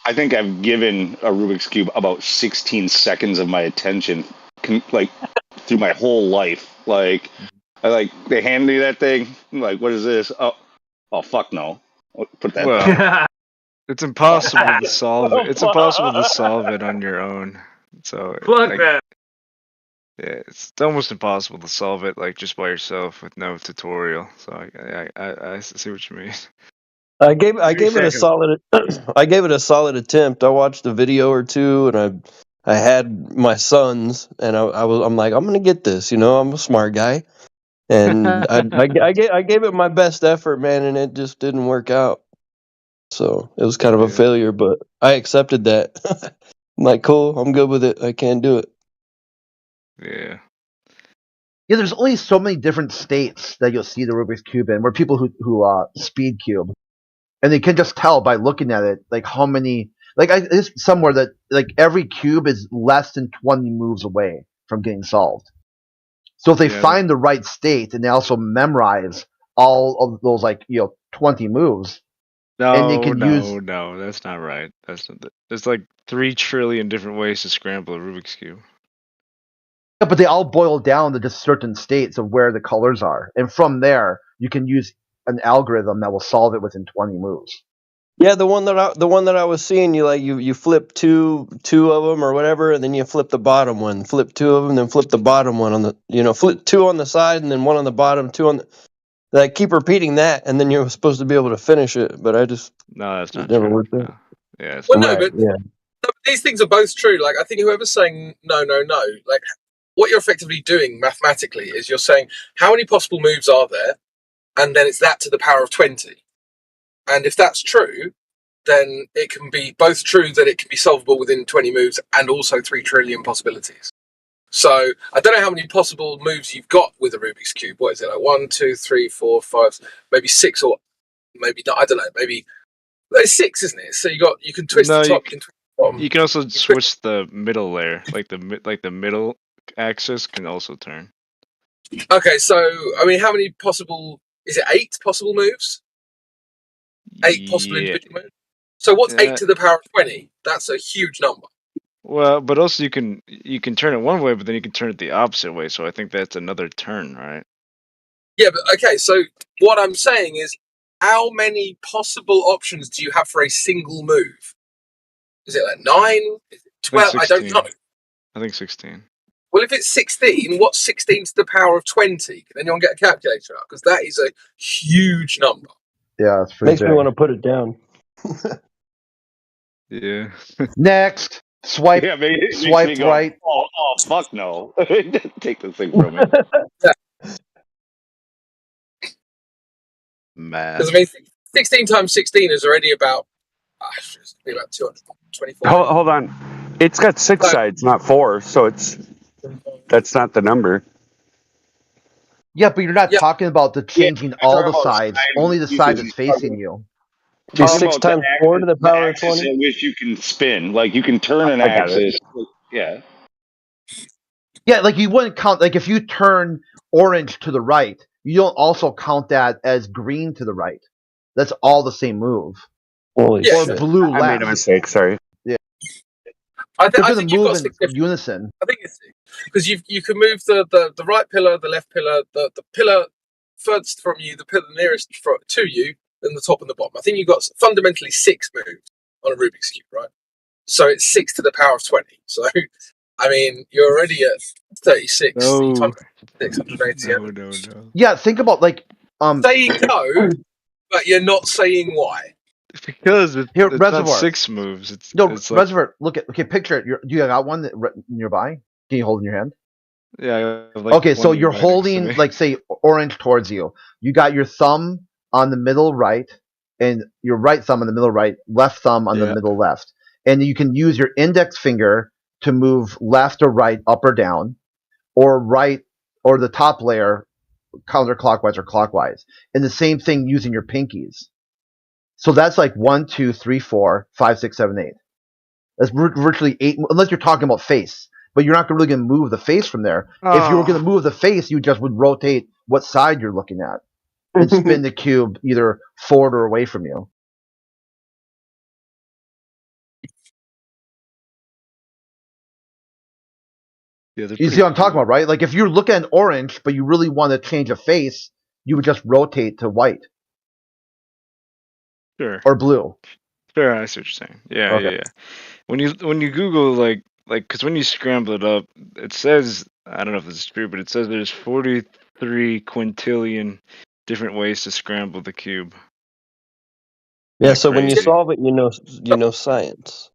I think I've given a Rubik's Cube about 16 seconds of my attention, like through my whole life. Like, they hand me that thing. I'm like, what is this? Oh, fuck no! Put that. Well, it's impossible to solve it. It's impossible to solve it on your own. So fuck that. Yeah, it's almost impossible to solve it like just by yourself with no tutorial. So I see what you mean. I gave it a solid. I gave it a solid attempt. I watched a video or two, and I had my sons, and I'm like, I'm gonna get this. I'm a smart guy, and I gave it my best effort, man, and it just didn't work out. So it was kind of a failure, but I accepted that. I'm like, cool, I'm good with it. I can't do it. Yeah. Yeah, there's only so many different states that you'll see the Rubik's Cube in, where people who speed cube. And they can just tell by looking at it, like how many, it's somewhere that like every cube is less than 20 moves away from getting solved. So if they find the right state and they also memorize all of those 20 moves, and they can use. No, that's not right. There's like 3 trillion different ways to scramble a Rubik's Cube. Yeah, but they all boil down to just certain states of where the colors are, and from there you can use an algorithm that will solve it within 20 moves. Yeah, the one that I was seeing, you flip two of them or whatever, and then you flip the bottom one, flip 2 of them, then flip the bottom one on the flip 2 on the side and then 1 on the bottom, 2 on the. I keep repeating that, and then you're supposed to be able to finish it, but I just that's not never true. worked out. Yeah. But these things are both true. Like I think whoever's saying no, like what you're effectively doing mathematically is you're saying how many possible moves are there. And then it's that to the power of 20. And if that's true, then it can be both true that it can be solvable within 20 moves and also 3 trillion possibilities. So I don't know how many possible moves you've got with a Rubik's Cube. What is it, like 1, 2, 3, 4, 5, maybe 6 or maybe not, I don't know, maybe it's 6, isn't it? So you can twist the top, you can twist the bottom. You can also switch the middle layer, like the middle axis can also turn. Okay, so I mean how many possible. Is it 8 possible moves? 8 possible individual moves? So what's 8 to the power of 20? That's a huge number. Well, but also you can turn it one way, but then you can turn it the opposite way. So I think that's another turn, right? Yeah, but okay, so what I'm saying is how many possible options do you have for a single move? Is it like 9? Is it 12? I don't know. I think 16. Well, if it's 16, what's 16 to the power of 20? Can anyone get a calculator out? Because that is a huge number. Yeah, it's pretty Makes me big. want to put it down. Yeah. Next, swipe, Yeah, swipe go, right. Oh, fuck no! Take the thing from me. Mad. Because I mean, 16 times 16 is already about 224. Hold on, it's got 6 sides, not 4, so that's not the number. Yeah, but you're not talking about the changing all the sides, only the side that's facing you. 6 times 4 to the power of 20. In which you can spin, like you can turn an axis. Yeah. Yeah, like you wouldn't count, like if you turn orange to the right, you don't also count that as green to the right. That's all the same move. Or blue left. I made a mistake, sorry. Yeah. I think you've got move in unison. I think it's because you can move the right pillar, the left pillar, the pillar furthest from you, the pillar nearest to you, then the top and the bottom. I think you've got fundamentally 6 moves on a Rubik's Cube, right? So it's 6 to the power of 20. So, I mean, you're already at 36 times 680. No. Yeah, think about like saying no, but you're not saying why. Because it's Reservoir. not 6 moves. It's Reservoir. Picture it. Do you got one nearby? Can you hold in your hand? Yeah. Okay, so you're holding, like, say, orange towards you. You got your thumb on the middle right, and your right thumb on the middle right, left thumb on the middle left. And you can use your index finger to move left or right, up or down, or right, or the top layer counterclockwise or clockwise. And the same thing using your pinkies. So that's like 1, 2, 3, 4, 5, 6, 7, 8. That's virtually 8, unless you're talking about face. But you're not really going to move the face from there. If you were going to move the face, you just would rotate what side you're looking at and spin the cube either forward or away from you. Yeah, you see what I'm talking about, right? Like if you're looking at orange, but you really want to change a face, you would just rotate to white. Sure. Or blue. Sure, I see what you're saying. Yeah, Okay. yeah. When you Google like because when you scramble it up, it says, I don't know if this is true, but it says there's 43 quintillion different ways to scramble the cube. Yeah, so when you solve it, you know science.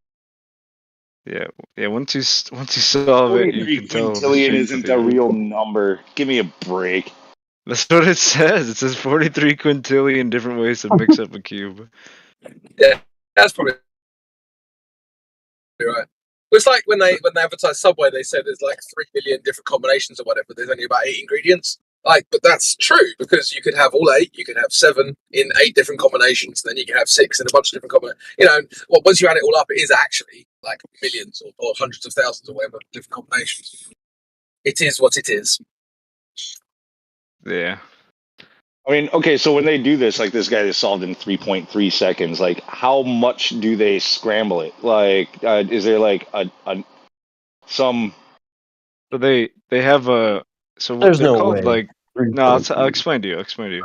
Yeah. Once you solve it, you can tell. Quintillion isn't a real number. Give me a break. That's what it says. It says 43 quintillion different ways to mix up a cube. Yeah, that's probably right. It's like when they advertise Subway, they say there's like 3 million different combinations or whatever. There's only about 8 ingredients. But that's true because you could have all 8. You could have 7 in 8 different combinations. Then you can have 6 in a bunch of different combinations. Once you add it all up, it is actually like millions or hundreds of thousands or whatever different combinations. It is what it is. Yeah. I mean, okay, so when they do this, like this guy is solved in 3.3 seconds, like how much do they scramble it? Like, is there like some? So they have a There's they're no called way. like no. I'll explain to you.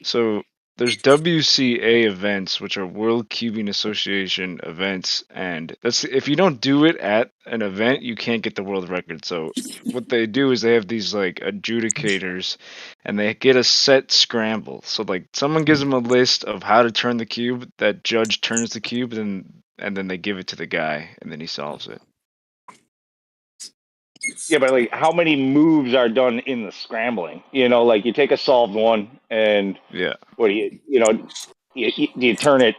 So there's WCA events, which are World Cubing Association events, and that's if you don't do it at an event, you can't get the world record. So what they do is they have these like adjudicators, and they get a set scramble. So like someone gives them a list of how to turn the cube. That judge turns the cube, and then they give it to the guy, and then he solves it. Yeah, but like how many moves are done in the scrambling? Like you take a solved one, and what do you turn it?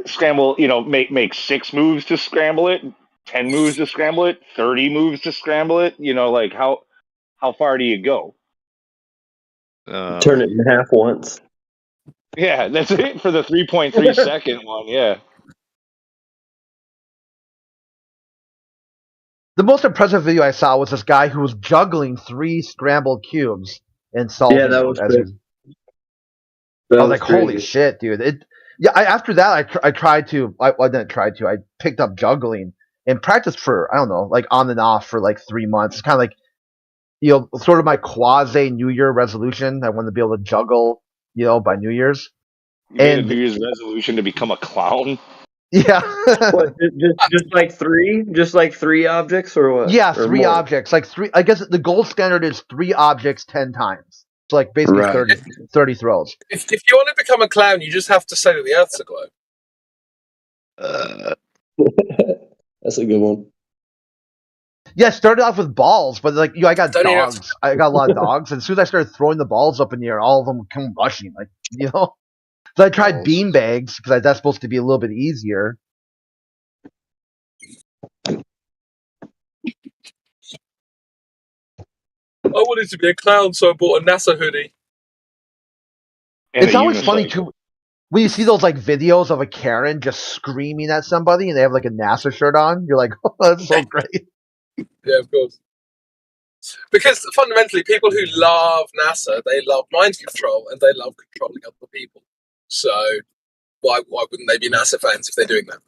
Scramble, make 6 moves to scramble it, 10 moves to scramble it, 30 moves to scramble it. Like how far do you go? Turn it in half once. Yeah, that's it for the 3.3 second one. Yeah. The most impressive video I saw was this guy who was juggling 3 scrambled cubes and solving Yeah, that was them. crazy. I was like, holy shit, dude. After that, I tried to. I didn't try to. I picked up juggling and practiced for, I don't know, like on and off for like 3 months. It's kind of like, sort of my quasi New Year resolution. I wanted to be able to juggle by New Year's. You made a New Year's resolution to become a clown? Yeah. What, just like three objects or what? Yeah, or 3 more? objects. Like 3. I guess the gold standard is 3 objects 10 times. So like basically Right. 30 throws. If you want to become a clown, you just have to say that the Earth's a globe. That's a good one. Yeah, I started off with balls, but like I got Don't even- dogs. I got a lot of dogs, and as soon as I started throwing the balls up in the air, all of them would come rushing, So I tried bean bags because that's supposed to be a little bit easier. I wanted to be a clown, so I bought a NASA hoodie. It's always funny too when you see those like videos of a Karen just screaming at somebody and they have like a NASA shirt on. You're like, oh, that's so great. Yeah, of course. Because fundamentally, people who love NASA, they love mind control and they love controlling other people. So why wouldn't they be NASA fans if they're doing that?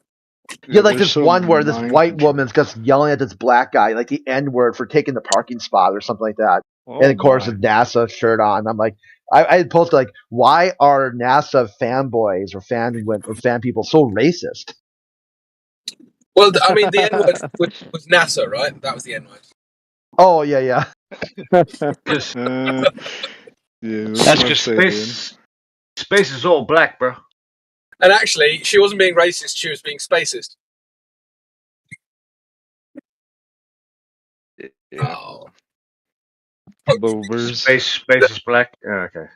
Yeah, like this one where this white woman's just yelling at this black guy, like the N-word for taking the parking spot or something like that. And of course, with NASA shirt on. I'm like, I had posted like, why are NASA fanboys or fan people so racist? Well, I mean, the N-word was NASA, right? That was the N-word. Oh, yeah. That's That's because space is all black, bro. And actually, she wasn't being racist, she was being spacist. Yeah. Oh. Bobers. Space is black. Oh, okay.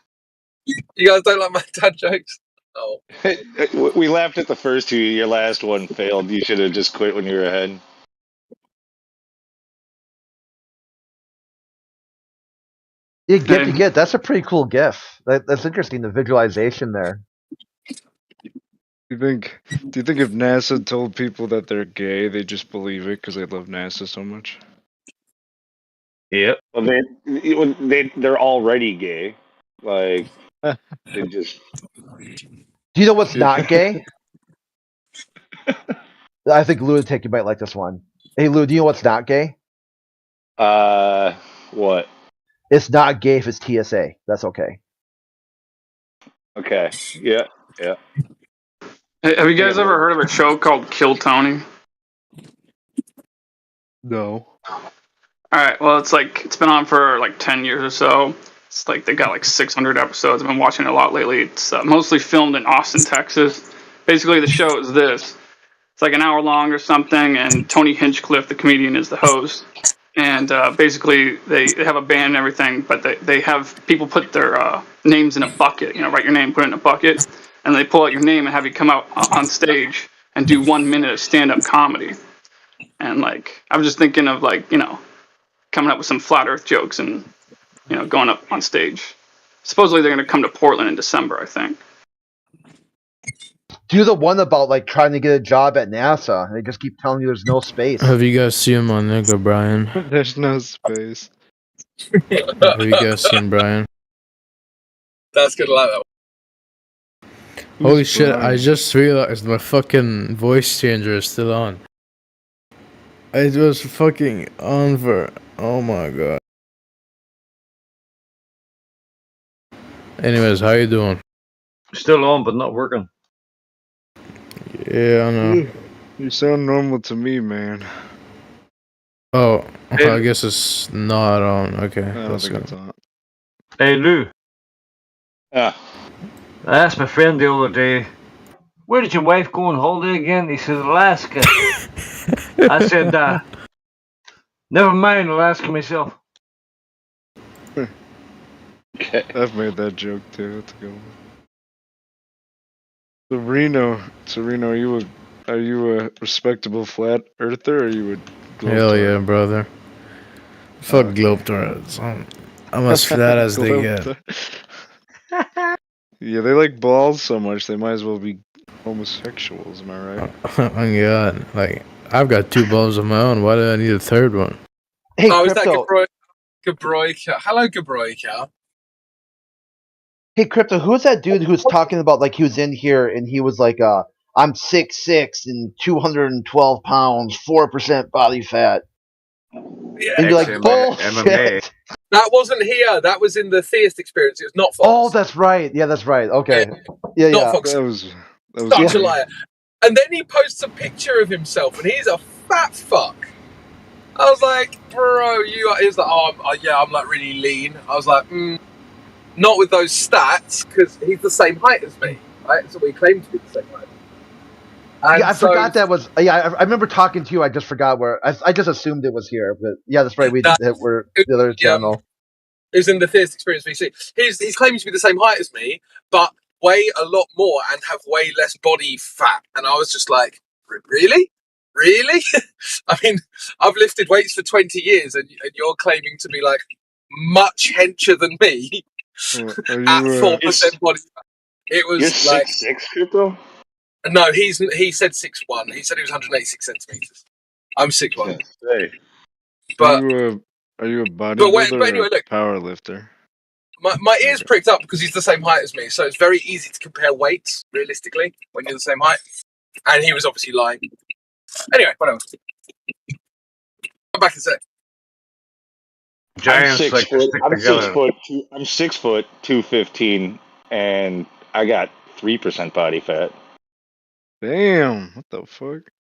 You guys don't like my dad jokes? Oh. We laughed at the first 2. Your last one failed. You should have just quit when you were ahead. Yeah, GIF you get. That's a pretty cool GIF. That's interesting, the visualization there. Do you think if NASA told people that they're gay, they just believe it because they love NASA so much? Yep. Well, they're already gay. Like they just. Do you know what's not gay? I think Lunatic, you might like this one. Hey, Lou, do you know what's not gay? What? It's not gay if it's TSA. That's okay. Okay. Yeah. Hey, have you guys ever heard of a show called Kill Tony? No. Alright, well, it's been on for like 10 years or so. It's like they got like 600 episodes. I've been watching it a lot lately. It's mostly filmed in Austin, Texas. Basically, the show is this. It's like an hour long or something, and Tony Hinchcliffe, the comedian, is the host. And basically, they have a band and everything, but they have people put their names in a bucket. Write your name, put it in a bucket, and they pull out your name and have you come out on stage and do 1 minute of stand-up comedy. And I was just thinking of coming up with some flat Earth jokes and going up on stage. Supposedly they're going to come to Portland in December, I think. Do the one about trying to get a job at NASA and they just keep telling you there's no space. Have you guys seen my nigga Brian? There's no space. Have you guys seen Brian? That's gonna like that one. Holy shit, I just realized my fucking voice changer is still on. It was fucking on for... Oh my god. Anyways, how you doing? Still on, but not working. Yeah, I know. You sound normal to me, man. Oh, I guess it's not on. Okay, I don't let's think go. it's on. Hey, Lou. Yeah. I asked my friend the other day, where did your wife go on holiday again? He said, Alaska. I said, never mind, Alaska myself. Okay. I've made that joke too. That's a good one. Sereno, are you a respectable flat earther, or are you a Hell yeah, brother. Fuck Globetrotters. I'm as flat as they get. Yeah, they like balls so much they might as well be homosexuals. Am I right? Oh my god, I've got 2 balls of my own. Why do I need a 3rd one? Hey, is Crypto. that Gabroika? Hello, Gabroika. Hey, Crypto, who's that dude who's talking about he was in here and he was like, I'm 6'6" and 212 pounds, 4% body fat. Yeah, and you're like, bullshit. That wasn't here. That was in the Theist Experience. It was not Fox. Oh, that's right. Yeah, that's right. Okay. Yeah, Not yeah. Fox. That was Such a me. liar. And then he posts a picture of himself, and he's a fat fuck. I was like, bro, you are. He was like, I'm like really lean. I was like, not with those stats, because he's the same height as me, right? So we claim to be the same height. And I forgot that was. Yeah, I remember talking to you. I just forgot where. I just assumed it was here, but yeah, that's right. We're the other channel. It was in the Theist Experience VC. He's claiming to be the same height as me, but weigh a lot more and have way less body fat. And I was just like, really? I mean, I've lifted weights for 20 years, and you're claiming to be like much hencher than me at 4% body fat. It was You're like 6'6", Crypto? No, he said 6'1". He said he was 186 centimeters. I'm 6'1". But are you a bodybuilder but anyway, or look. a power lifter? My ears pricked up because he's the same height as me, so it's very easy to compare weights realistically when you're the same height. And he was obviously lying. Anyway, whatever. Come back and say. I'm 6 foot. I'm 6 foot 215, and I got 3% body fat. Damn, what the fuck?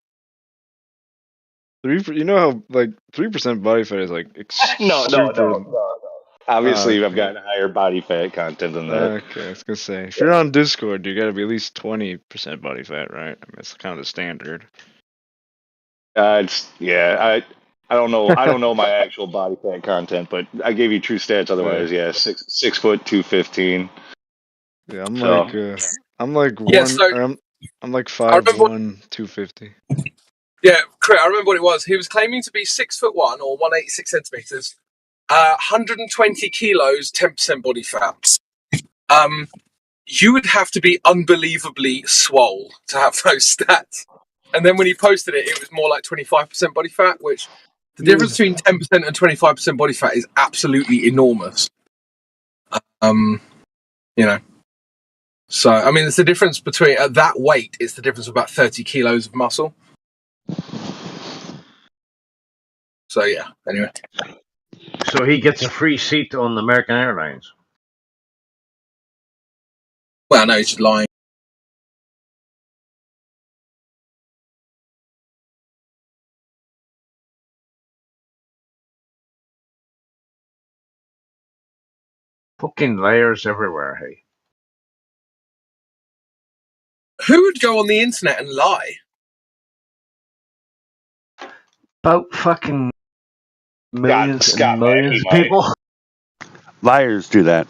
You know how like 3% body fat is like No. Obviously, I've okay. got higher body fat content than that. Okay, I was gonna say if you're on Discord, you gotta be at least 20% body fat, right? I mean, it's kind of the standard. I don't know. I don't know my actual body fat content, but I gave you true stats. Otherwise, yeah, 6 foot 215. Yeah, I'm So- like I'm like Yeah, one. so- or I'm like 5'1", 250. Yeah, correct. I remember what it was. He was claiming to be 6'1" or 186 centimeters, 120 kilos, 10% body fat. You would have to be unbelievably swole to have those stats. And then when he posted it, it was more like 25% body fat, which the difference between 10% and 25% body fat is absolutely enormous. You know. So, I mean, it's the difference between, at that weight, it's the difference of about 30 kilos of muscle. So, yeah, anyway. So he gets a free seat on American Airlines. Well, no, he's just lying. Fucking liars everywhere, hey. Who would go on the internet and lie? About fucking millions Scott and millions Mackey of people. Liars do that.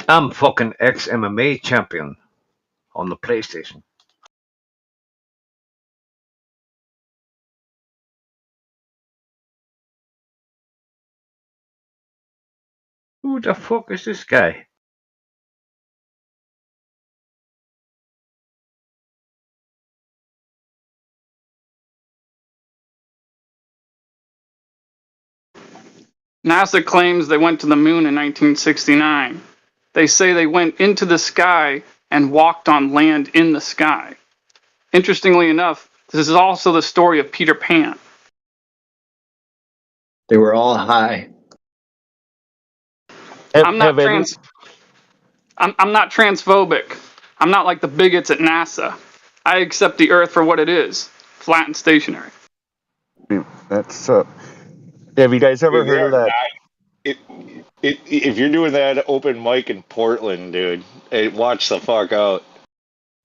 I'm fucking ex-MMA champion on the PlayStation. Who the fuck is this guy? NASA claims they went to the moon in 1969. They say they went into the sky and walked on land in the sky. Interestingly enough, this is also the story of Peter Pan. They were all high. I'm not transphobic. I'm not like the bigots at NASA. I accept the Earth for what it is, flat and stationary. That's have you guys ever heard of that? If you're doing that open mic in Portland, dude, hey, watch the fuck out.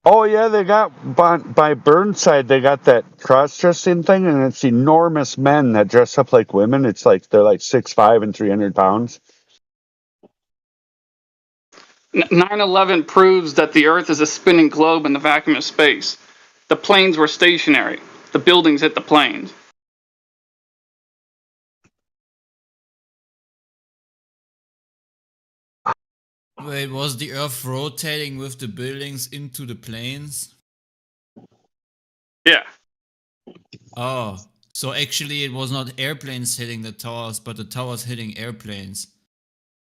Oh yeah, they got by Burnside. They got that cross-dressing thing, and it's enormous men that dress up like women. It's like they're like 6'5" and 300 pounds. 9/11 proves that the Earth is a spinning globe in the vacuum of space. The planes were stationary. The buildings hit the planes. Wait, was the Earth rotating with the buildings into the planes? Yeah. Oh, so actually it was not airplanes hitting the towers, but the towers hitting airplanes.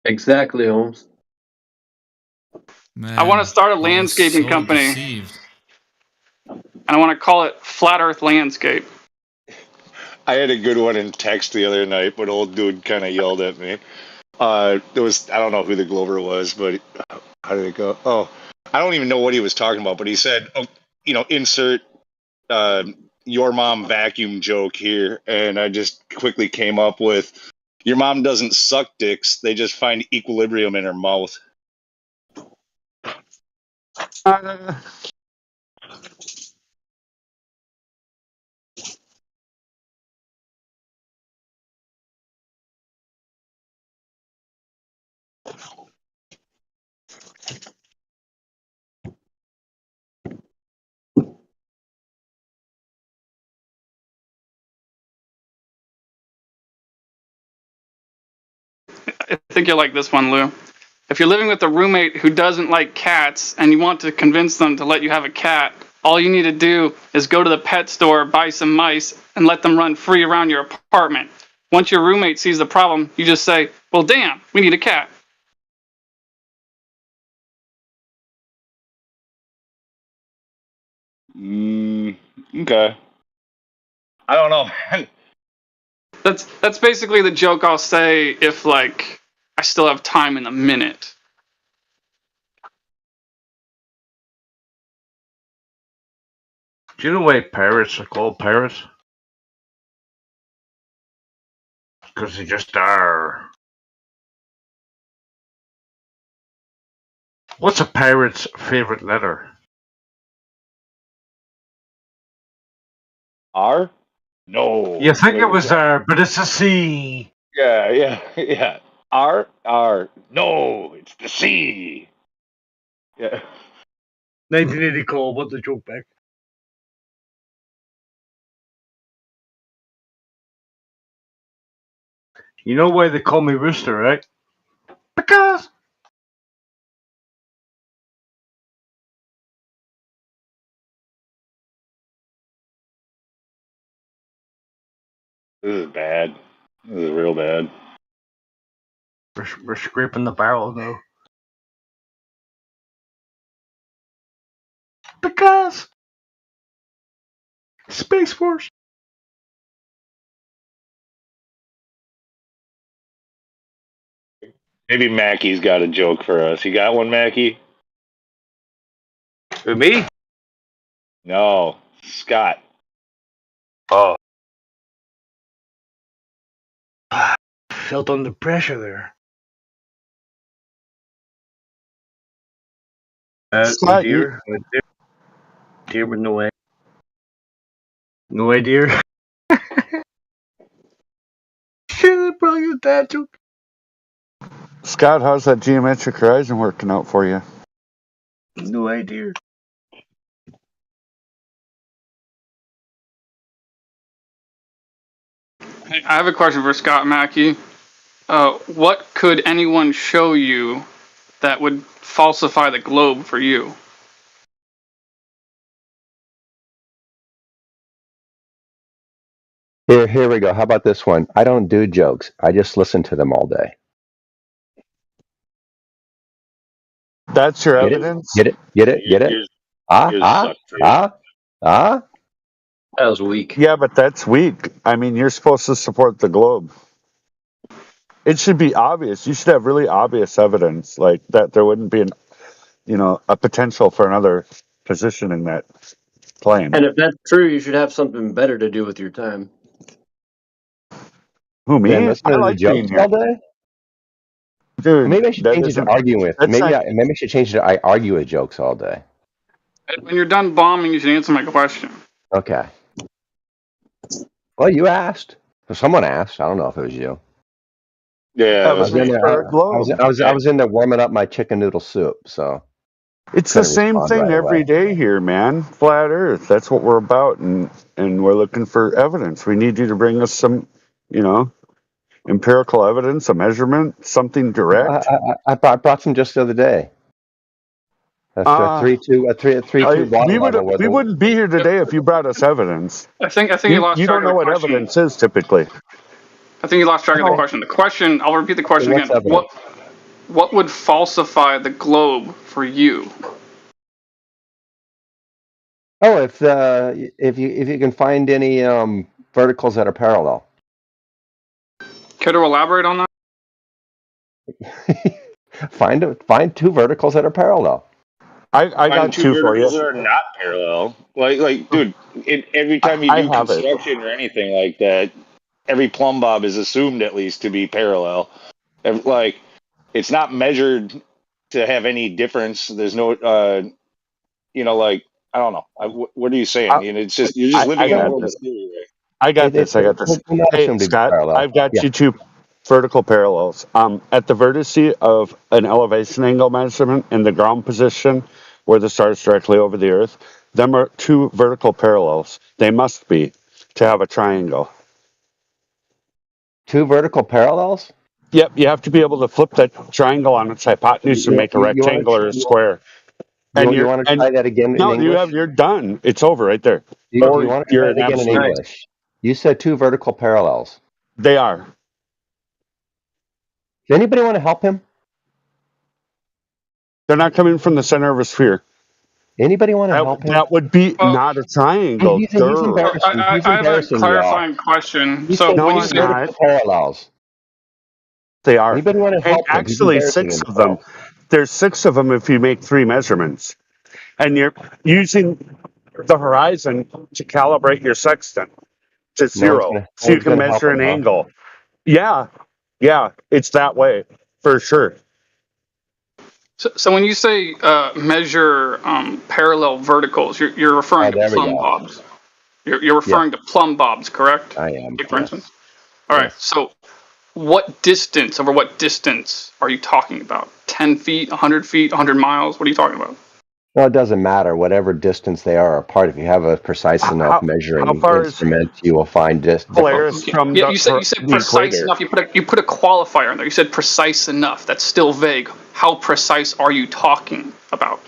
Exactly, Holmes. Man, I want to start a I was landscaping so company. deceived. And I want to call it Flat Earth Landscape. I had a good one in text the other night, but old dude kind of yelled at me. There was, I don't know who the Glover was, but how did it go? Oh, I don't even know what he was talking about, but he said, oh, insert your mom vacuum joke here. And I just quickly came up with, your mom doesn't suck dicks. They just find equilibrium in her mouth. I think you'll like this one, Lou. If you're living with a roommate who doesn't like cats and you want to convince them to let you have a cat, all you need to do is go to the pet store, buy some mice, and let them run free around your apartment. Once your roommate sees the problem, you just say, well, damn, we need a cat. Okay. I don't know, man. That's basically the joke I'll say if, like, I still have time in a minute. Do you know why pirates are called pirates? Because they just are. What's a pirate's favorite letter? R? No. You think it was R, but it's a C. Yeah. R. No, it's the C. Yeah. 1980 call, what the joke back? You know why they call me Rooster, right? Because. This is bad. This is real bad. We're scraping the barrel now. Because. Space Force. Maybe Mackey's got a joke for us. You got one, Mackey? Who, me? No, Scott. Oh. Felt under pressure there. Scott, dear with no way. No idea. Shit, probably a dad joke. Scott, how's that geometric horizon working out for you? No idea. Hey, I have a question for Scott Mackey. What could anyone show you that would falsify the globe for you? Here we go. How about this one? I don't do jokes. I just listen to them all day. That's your Get evidence? Get it? That was weak. Yeah, but that's weak. I mean, you're supposed to support the globe. It should be obvious. You should have really obvious evidence, like that there wouldn't be a potential for another position in that claim. And if that's true, you should have something better to do with your time. Who, me? Man, listen I to the like being jokes here. all day. Dude, Maybe I should change it to arguing with. that's Maybe not- I should change it to I argue with jokes all day. When you're done bombing, you should answer my question. Okay. Well, you asked. Someone asked. I don't know if it was you. Yeah, I was in there warming up my chicken noodle soup. So It's the same thing every day here, man. Flat Earth. That's what we're about, and we're looking for evidence. We need you to bring us some, empirical evidence, a measurement, something direct. I brought some just the other day. That's a 3-2 water we wouldn't be here today if you brought us evidence. I think you lost You track don't know of the what question. evidence is typically. I think you lost track of the question. The question, I'll repeat the question What's again. evidence? What would falsify the globe for you? Oh, if you can find any verticals that are parallel. Care to elaborate on that? Find two verticals that are parallel. I Find got two two for you. verticals that are not parallel. Like, dude, every time you I do have it. construction or anything like that, every plumb bob is assumed at least to be parallel. Like, it's not measured to have any difference. There's no, like, I don't know. What are you saying? I, It's just you're just I living in a got world of this. theory, right? I got this. I got this. They're not Hey, assumed to be Scott, parallel. I've got Yeah. you two vertical parallels. At the vertice of an elevation angle measurement in the ground position where the star is directly over the Earth, them are two vertical parallels. They must be to have a triangle. Two vertical parallels? Yep, you have to be able to flip that triangle on its hypotenuse and make a rectangle or a square. And You want to try that again in English? you're done. It's over right there. Do you want to try it again in English? You said two vertical parallels. They are. Does anybody want to help him? They're not coming from the center of a sphere. Anybody want to help him? That would be not a triangle. He's embarrassing. I have a clarifying question. So when you say vertical parallels, they are. Anybody want to help him? He's Actually, embarrassing 6 of them. There's 6 of them if you make 3 measurements, and you're using the horizon to calibrate your sextant to 0, so you can measure an angle. Yeah, it's that way for sure. So when you say measure parallel verticals, you're referring to plumb bobs. You're referring to plumb bobs, correct? I am. For instance. All right. So what distance, over what distance are you talking about? 10 feet, 100 feet, 100 miles? What are you talking about? No, it doesn't matter. Whatever distance they are apart, if you have a precise enough measuring instrument, you will find Polaris from you said precise enough. You put a qualifier in there. You said precise enough. That's still vague. How precise are you talking about?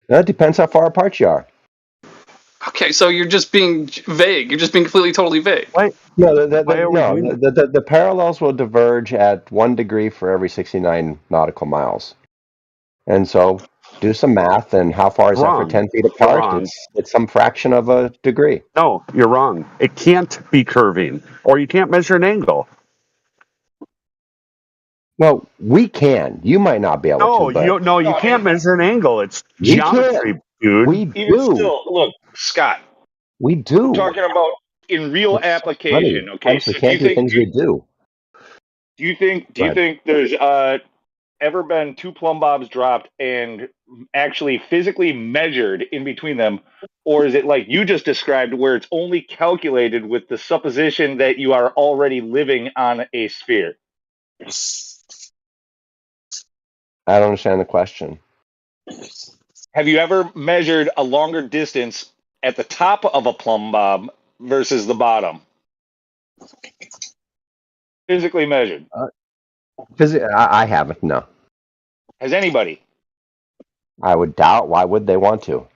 That depends how far apart you are. Okay, so you're just being vague. You're just being completely, totally vague. No, the parallels will diverge at 1 degree for every 69 nautical miles. And so do some math, and how far is that for 10 feet apart? It's some fraction of a degree. No, you're wrong. It can't be curving, or you can't measure an angle. Well, we can. You might not be able to. But you can't measure an angle. It's We geometry, can. dude. We Even do. still, look, Scott. We do. I'm talking about in real application. Okay, Honestly, so can't do things we do. Do you think there's ever been 2 plumb bobs dropped and actually physically measured in between them, or is it like you just described, where it's only calculated with the supposition that you are already living on a sphere? I don't understand the question. Have you ever measured a longer distance at the top of a plumb bob versus the bottom? Physically measured. I haven't. No. Has anybody? I would doubt. Why would they want to?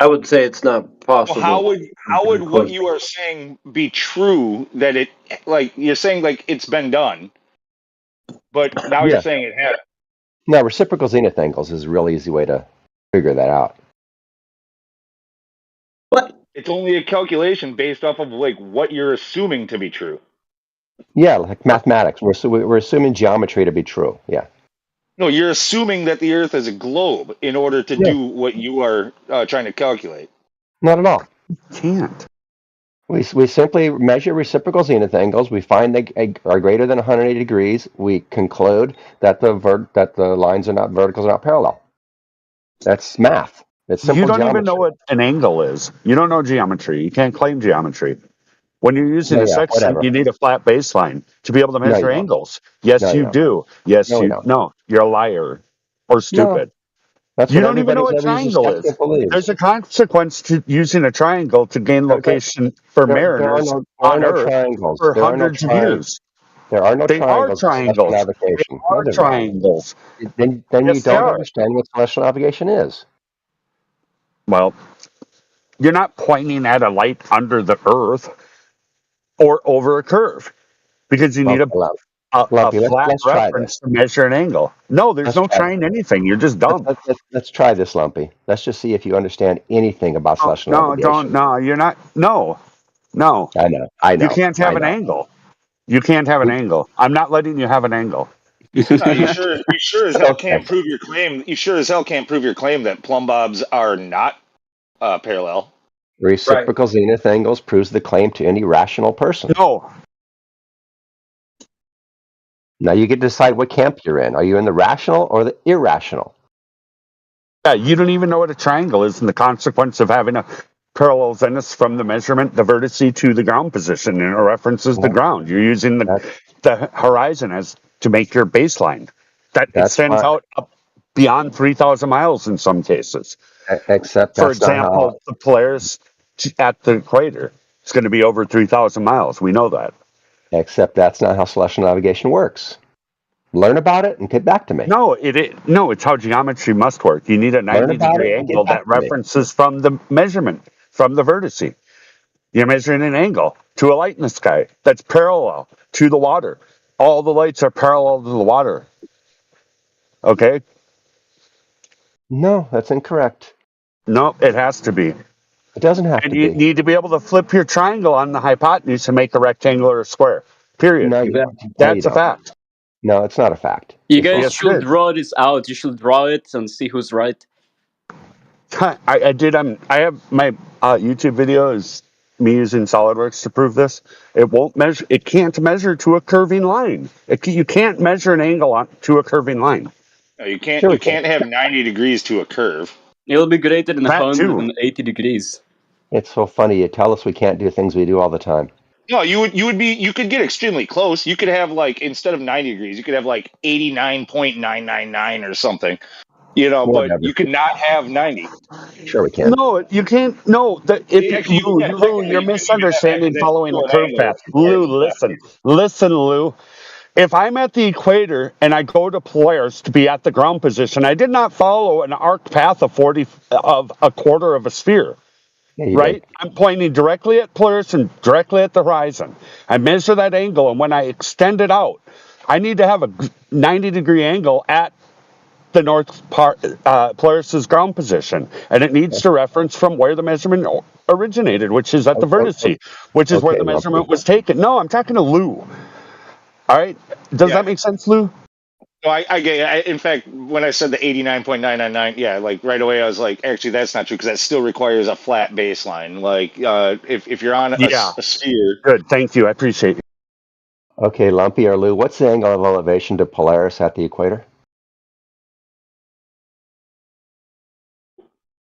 I would say it's not possible. Well, how would what you are saying be true? That it, like, you're saying like it's been done, but now you're saying it hasn't. No, reciprocal zenith angles is a real easy way to figure that out. It's only a calculation based off of like what you're assuming to be true. Yeah, like mathematics. We're assuming geometry to be true. Yeah. No, you're assuming that the Earth is a globe in order to do what you are trying to calculate. Not at all. Can't. We simply measure reciprocal zenith angles. We find they are greater than 180 degrees. We conclude that the lines are not verticals, are not parallel. That's math. It's simple You don't geometry. even know what an angle is. You don't know geometry. You can't claim geometry. When you're using a sextant, whatever. you need a flat baseline to be able to No, you measure don't. angles. Yes, No, you you don't. do. Yes, No, we you don't. no. You're a liar or stupid. That's You what don't even know what everybody's triangle ever used is. to believe. There's a consequence to using a triangle to gain location for mariners there are on no Earth triangles. for There are no hundreds of years. There are no They are triangles in celestial triangles. navigation. They are triangles. Then Yes, you they don't are. understand what celestial navigation is. Well, you're not pointing at a light under the Earth or over a curve because you need a Lumpy, flat let's try reference to measure an angle. No, there's Let's no try trying anything. You're just dumb. Let's try this, Lumpy. Let's just see if you understand anything about celestial No, navigation. no, you're not. No. I know. You can't have an angle. You can't have an angle. I'm not letting you have an angle. No, you sure as hell can't prove your claim. You sure as hell can't prove your claim that plumb bobs are not parallel. Reciprocal zenith angles proves the claim to any rational person. No. Now you get to decide what camp you're in. Are you in the rational or the irrational? Yeah, you don't even know what a triangle is, and the consequence of having a parallel zenith from the measurement, the vertice to the ground position, and it references the ground. You're using the horizon as to make your baseline. That extends out up beyond 3,000 miles in some cases. Except, for example, the Polaris at the equator is going to be over 3,000 miles. We know that. Except that's not how celestial navigation works. Learn about it and get back to me. No, it's how geometry must work. You need a 90-degree angle that references from the measurement, from the vertice. You're measuring an angle to a light in the sky that's parallel to the water. All the lights are parallel to the water. Okay? No, that's incorrect. No, it has to be. It doesn't have to be. And you need to be able to flip your triangle on the hypotenuse to make a rectangle or a square. Period. No, That's a fact. No, it's not a fact. You guys should draw this out. You should draw it and see who's right. I did. I have my YouTube video is me using SolidWorks to prove this. It won't measure. It can't measure to a curving line. You can't measure an angle to a curving line. No, you can't. You can't have 90 degrees to a curve. It'll be greater than That too. 180 degrees. It's so funny. You tell us we can't do things we do all the time. No, you could get extremely close. You could have like instead of 90 degrees, you could have like 89.999 or something. You know, but you could not have 90. Sure, we can. No, you can't. No, Lou, you're misunderstanding following the curve path. Lou, listen, Lou. If I'm at the equator and I go to Polaris to be at the ground position, I did not follow an arc path of a quarter of a sphere. Yeah, right? I'm pointing directly at Polaris and directly at the horizon. I measure that angle, and when I extend it out, I need to have a 90-degree angle at the north part, Polaris's ground position, and it needs to reference from where the measurement originated, which is at the vertice, which is where the measurement was taken. No, I'm talking to Lou. All right, does that make sense, Lou? No, I get. In fact, when I said the 89.999, yeah, like right away I was like, actually, that's not true because that still requires a flat baseline. Like, if you're on a sphere. Good, thank you, I appreciate you. Okay, Lumpy or Lou, what's the angle of elevation to Polaris at the equator?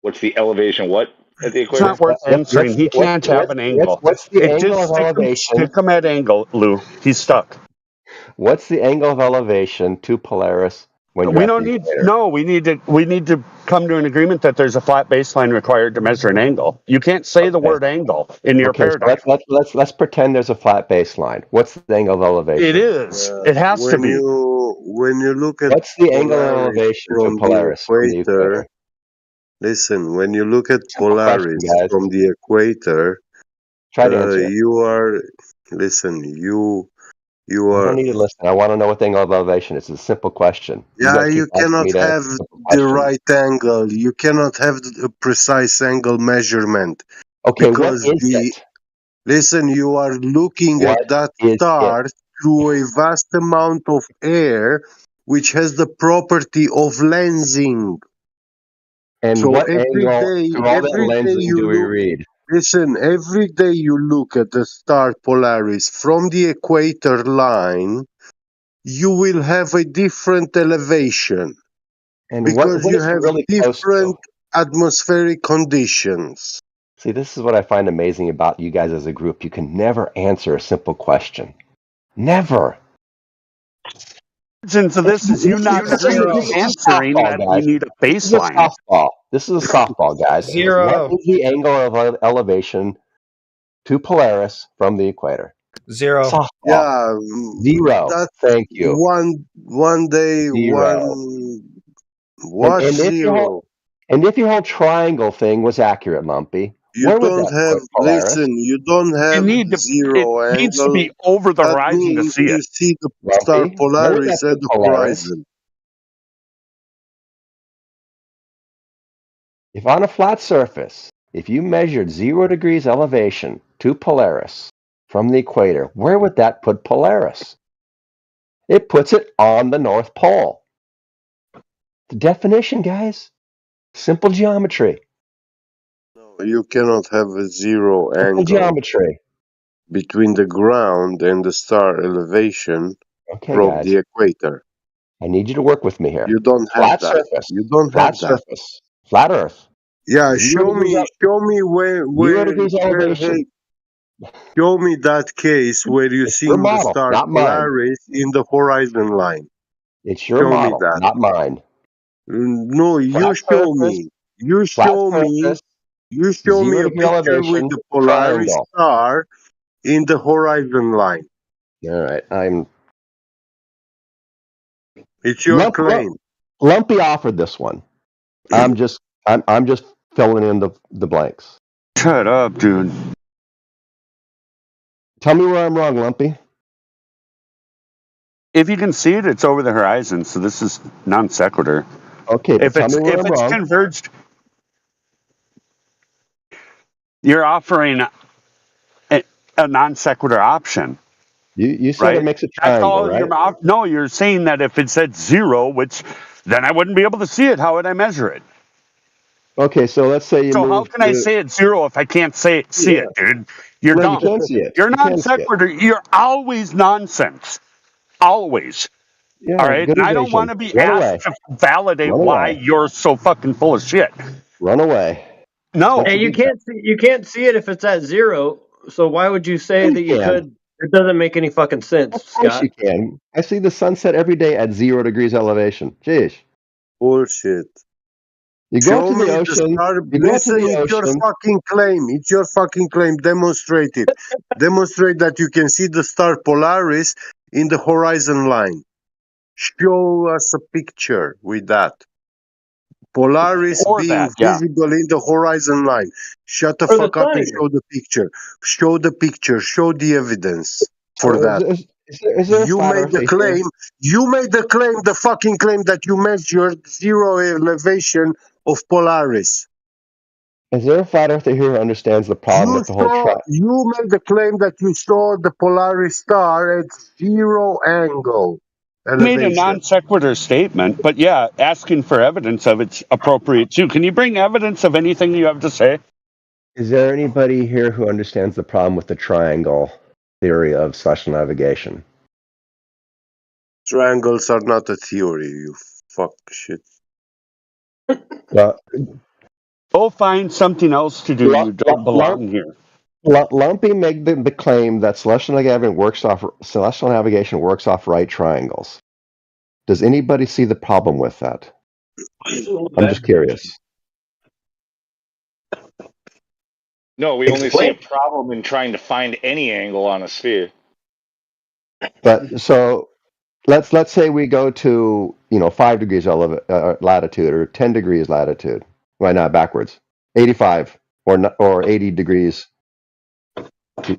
What's the elevation? What at the It's equator? not worth answering. He can't have an angle. What's the angle of elevation? Stick him at angle, Lou. He's stuck. What's the angle of elevation to Polaris when we don't need we need to come to an agreement that there's a flat baseline required to measure an angle. You can't say the word angle in your paradigm. So let's pretend there's a flat baseline. What's the angle of elevation? It is. It has to be. When you look at what's the angle of elevation to Polaris from the equator? Listen, when you look at Polaris from the equator, try to answer. You are I don't need to listen. I want to know what the angle of elevation is. It's a simple question. Yeah, you cannot have the right angle. You cannot have a precise angle measurement. Okay, because what is it? Listen, you are looking at that star through a vast amount of air, which has the property of lensing. And so what every angle day, through all that lensing do we read? Listen, every day you look at the star Polaris from the equator line, you will have a different elevation. And because what you is have really different atmospheric conditions. See, this is what I find amazing about you guys as a group. You can never answer a simple question. Never. So this is you not answering that we need a baseline. This is a softball, guys. Zero. What is the angle of elevation to Polaris from the equator? Zero. Softball. Yeah. Zero. Thank you. One day, Zero. What zero? And if your whole triangle thing was accurate, Lumpy, You Where would don't that have, put Polaris? listen, you don't You have need to. It zero needs to angle. be over the That horizon to means see you it. see the star Lumpy, where would that Polaris at put the Polaris? horizon. If on a flat surface, if you measured 0 degrees elevation to Polaris from the equator, where would that put Polaris? It puts it on the North Pole. The definition, guys. Simple geometry. You cannot have a zero Simple angle geometry. between the ground and the star elevation Okay, from guys. the equator. I need you to work with me here. You don't have Flat that. surface. You don't Flat have that. surface. Flat Earth. Yeah, 0 degrees show me Zero degrees elevation. hey, show me that case where you're It's your seeing the model, star not mine. Polaris in the horizon line. It's your Show me model, that. not mine. No, you Flat show surface. me. You Flat show me. surface. You show me 0 a degree picture with elevation. the Polaris Triangle. star in the horizon line. All right. It's your claim. Lumpy offered this one. I'm just filling in the blanks. Shut up, dude. Tell me where I'm wrong, Lumpy. If you can see it, it's over the horizon. So this is non sequitur. Okay, but tell me where I'm wrong. Converged, you're offering a non sequitur option. You said right? it makes a triangle, right? No, you're saying that if it said 0, which then I wouldn't be able to see it. How would I measure it? Okay, so let's say you So move how can I say it's 0 if I can't see it, dude? You're Well, dumb. you can see it. You're You non can see it. sequitur. You're always nonsense. Always. Yeah, All right. good And I don't evasion. want to be Run asked away. to validate Run why away. you're so fucking full of shit. Run away. No. Hey, you can't see it if it's at 0. So why would you say You that you can. could? It doesn't make any fucking sense, Of course Scott. you can. I see the sunset every day at 0 degrees elevation. Jeez. Bullshit. You go Show to me the the ocean. star. You go to Listen, the it's your ocean. fucking claim. It's your fucking claim. Demonstrate it. Demonstrate that you can see the star Polaris in the horizon line. Show us a picture with that. Polaris Or being that, yeah. visible in the horizon line. Shut the Or the fuck up and sun. show the picture. Show the picture. Show the evidence for So that. is there a You flat made Earth the here? claim. You made the claim, the fucking claim that you measured 0 elevation of Polaris. Is there a flat earther here who understands the problem with the whole You made the claim that you saw the Polaris star at 0 angle You made a elevation. non sequitur statement, but yeah, asking for evidence of it's appropriate too. Can you bring evidence of anything you have to say? Is there anybody here who understands the problem with the triangle theory of celestial navigation? Triangles are not a theory, you fuck shit. Go find something else to do. You don't belong here. Lumpy made the claim that celestial navigation works off right triangles. Does anybody see the problem with that? I'm just curious. No, we only see a problem in trying to find any angle on a sphere. But so let's say we go to 5 degrees latitude or 10 degrees latitude. Why not backwards? 85 or 80 degrees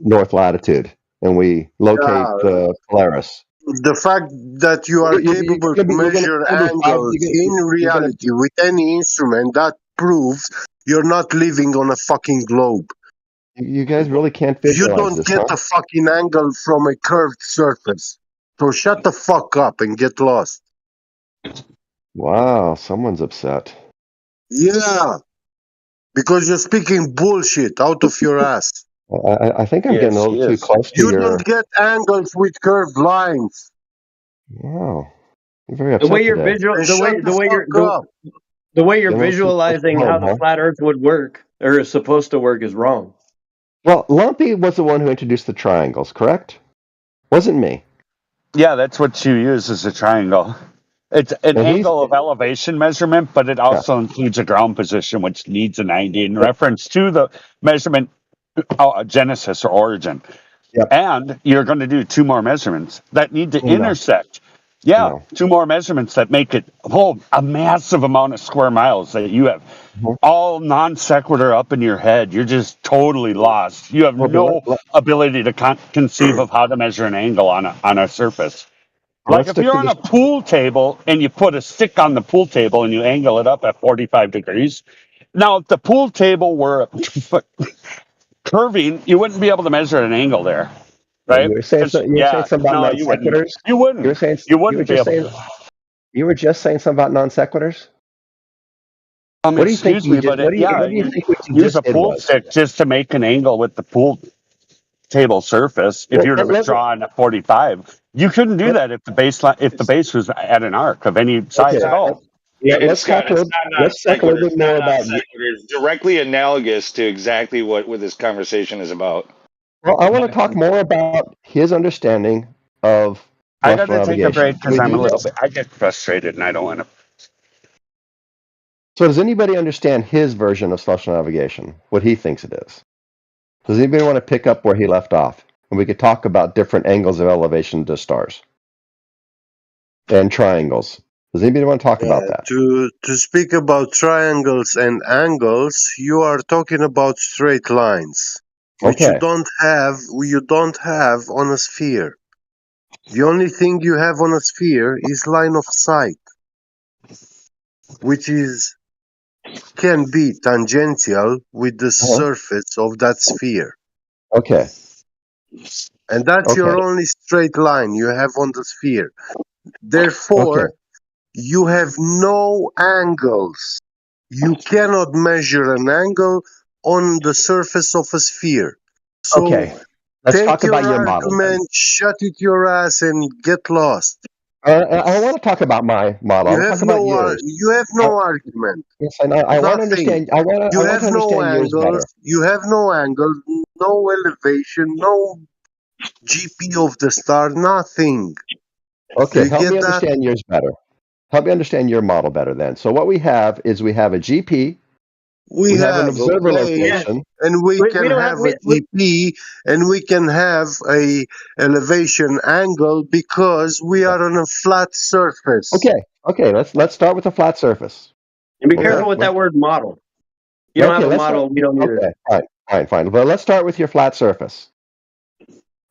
north latitude, and we locate the Polaris. The fact that you are capable to measure angles in reality with any instrument, that proves you're not living on a fucking globe. You guys really can't You visualize don't this, get huh? a fucking angle from a curved surface. So shut the fuck up and get lost. Wow, someone's upset. Yeah. Because you're speaking bullshit out of your ass. I think I'm getting a little too close to You your... don't get angles with curved lines. Wow. You're very The upset way you're today. the way you're Then we'll see visualizing what's how going on, the huh? flat Earth would work or is supposed to work is wrong. Well, Lumpy was the one who introduced the triangles, correct? Wasn't me. Yeah, that's what you use as a triangle. It's an angle of elevation measurement, but it also includes a ground position, which needs a 90 in reference to the measurement genesis or origin. And you're going to do 2 more measurements that need to intersect. Yeah, know. 2 more measurements that make it a massive amount of square miles that you have Mhm. all non sequitur up in your head. You're just totally lost. You have Well, but no ability to conceive of how to measure an angle on a surface. Like let's if stick you're to on this. a pool table and you put a stick on the pool table and you angle it up at 45 degrees. Now, if the pool table were curving, you wouldn't be able to measure an angle there, Yeah, right? you were saying Because you were saying something about no, non you wouldn't. sequiturs. You You were wouldn't. saying You you were wouldn't be just able saying to. you were just saying something about non sequiturs. What do you think Excuse me, but what do yeah, you you think what you use a just did pool was? stick just to make an angle with the pool table surface. If Let, you were to let, draw on a 45, you couldn't do let, that if the base was at an arc of any size okay, at all. let's Scott, talk a it's little, not non let's talk a sequitur. little bit It's not more non about. sequitur. It's directly analogous to exactly what this conversation is about. Well, I want to talk more about his understanding of I got celestial to take a navigation. break Can because we I'm do a little that? bit. I get frustrated and I don't want to. So, does anybody understand his version of celestial navigation? What he thinks it is? Does anybody want to pick up where he left off? And we could talk about different angles of elevation to stars and triangles. Does anybody want to talk about that? To speak about triangles and angles, you are talking about straight lines, which Okay. you don't have on a sphere. The only thing you have on a sphere is line of sight, which can be tangential with the surface of that sphere. Okay. And that's Okay. your only straight line you have on the sphere. Okay. Therefore, you have no angles. You cannot measure an angle on the surface of a sphere. So Okay. Let's take talk about your your model then. argument, shut it your ass, and get lost. I want to talk about my model. I You want to have talk about yours. you have no argument. Yes, I know. I want to Nothing. understand. I want You to have no understand yours better. angles. You have no angles, no elevation, no GP of the star, nothing. Do Okay, you help me get that? understand yours better. Help me understand your model better then. So what we have is we have a GP, We we have an have a observer plane, location. and we We can don't have have a GP, and we can have a elevation angle because we are on a flat surface. Okay, let's start with a flat surface. And be Okay. careful with that word model. You don't have a let's start. model, we don't either. Okay, fine. But let's start with your flat surface.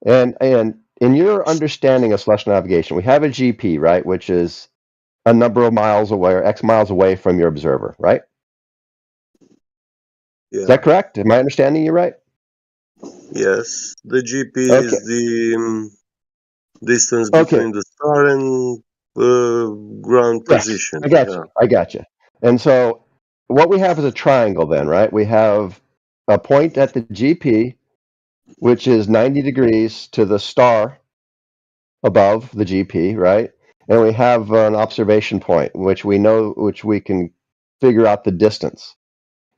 And in your understanding of celestial navigation, we have a GP, right, which is a number of miles away or X miles away from your observer, right? Yeah. Is that correct? Am I understanding you right? Yes. The GP Okay. is the distance Okay. between the star and ground Yes, position. I got Yeah. you. I got you. And so what we have is a triangle then, right? We have a point at the GP, which is 90 degrees to the star above the GP, right? And we have an observation point, which we can figure out the distance.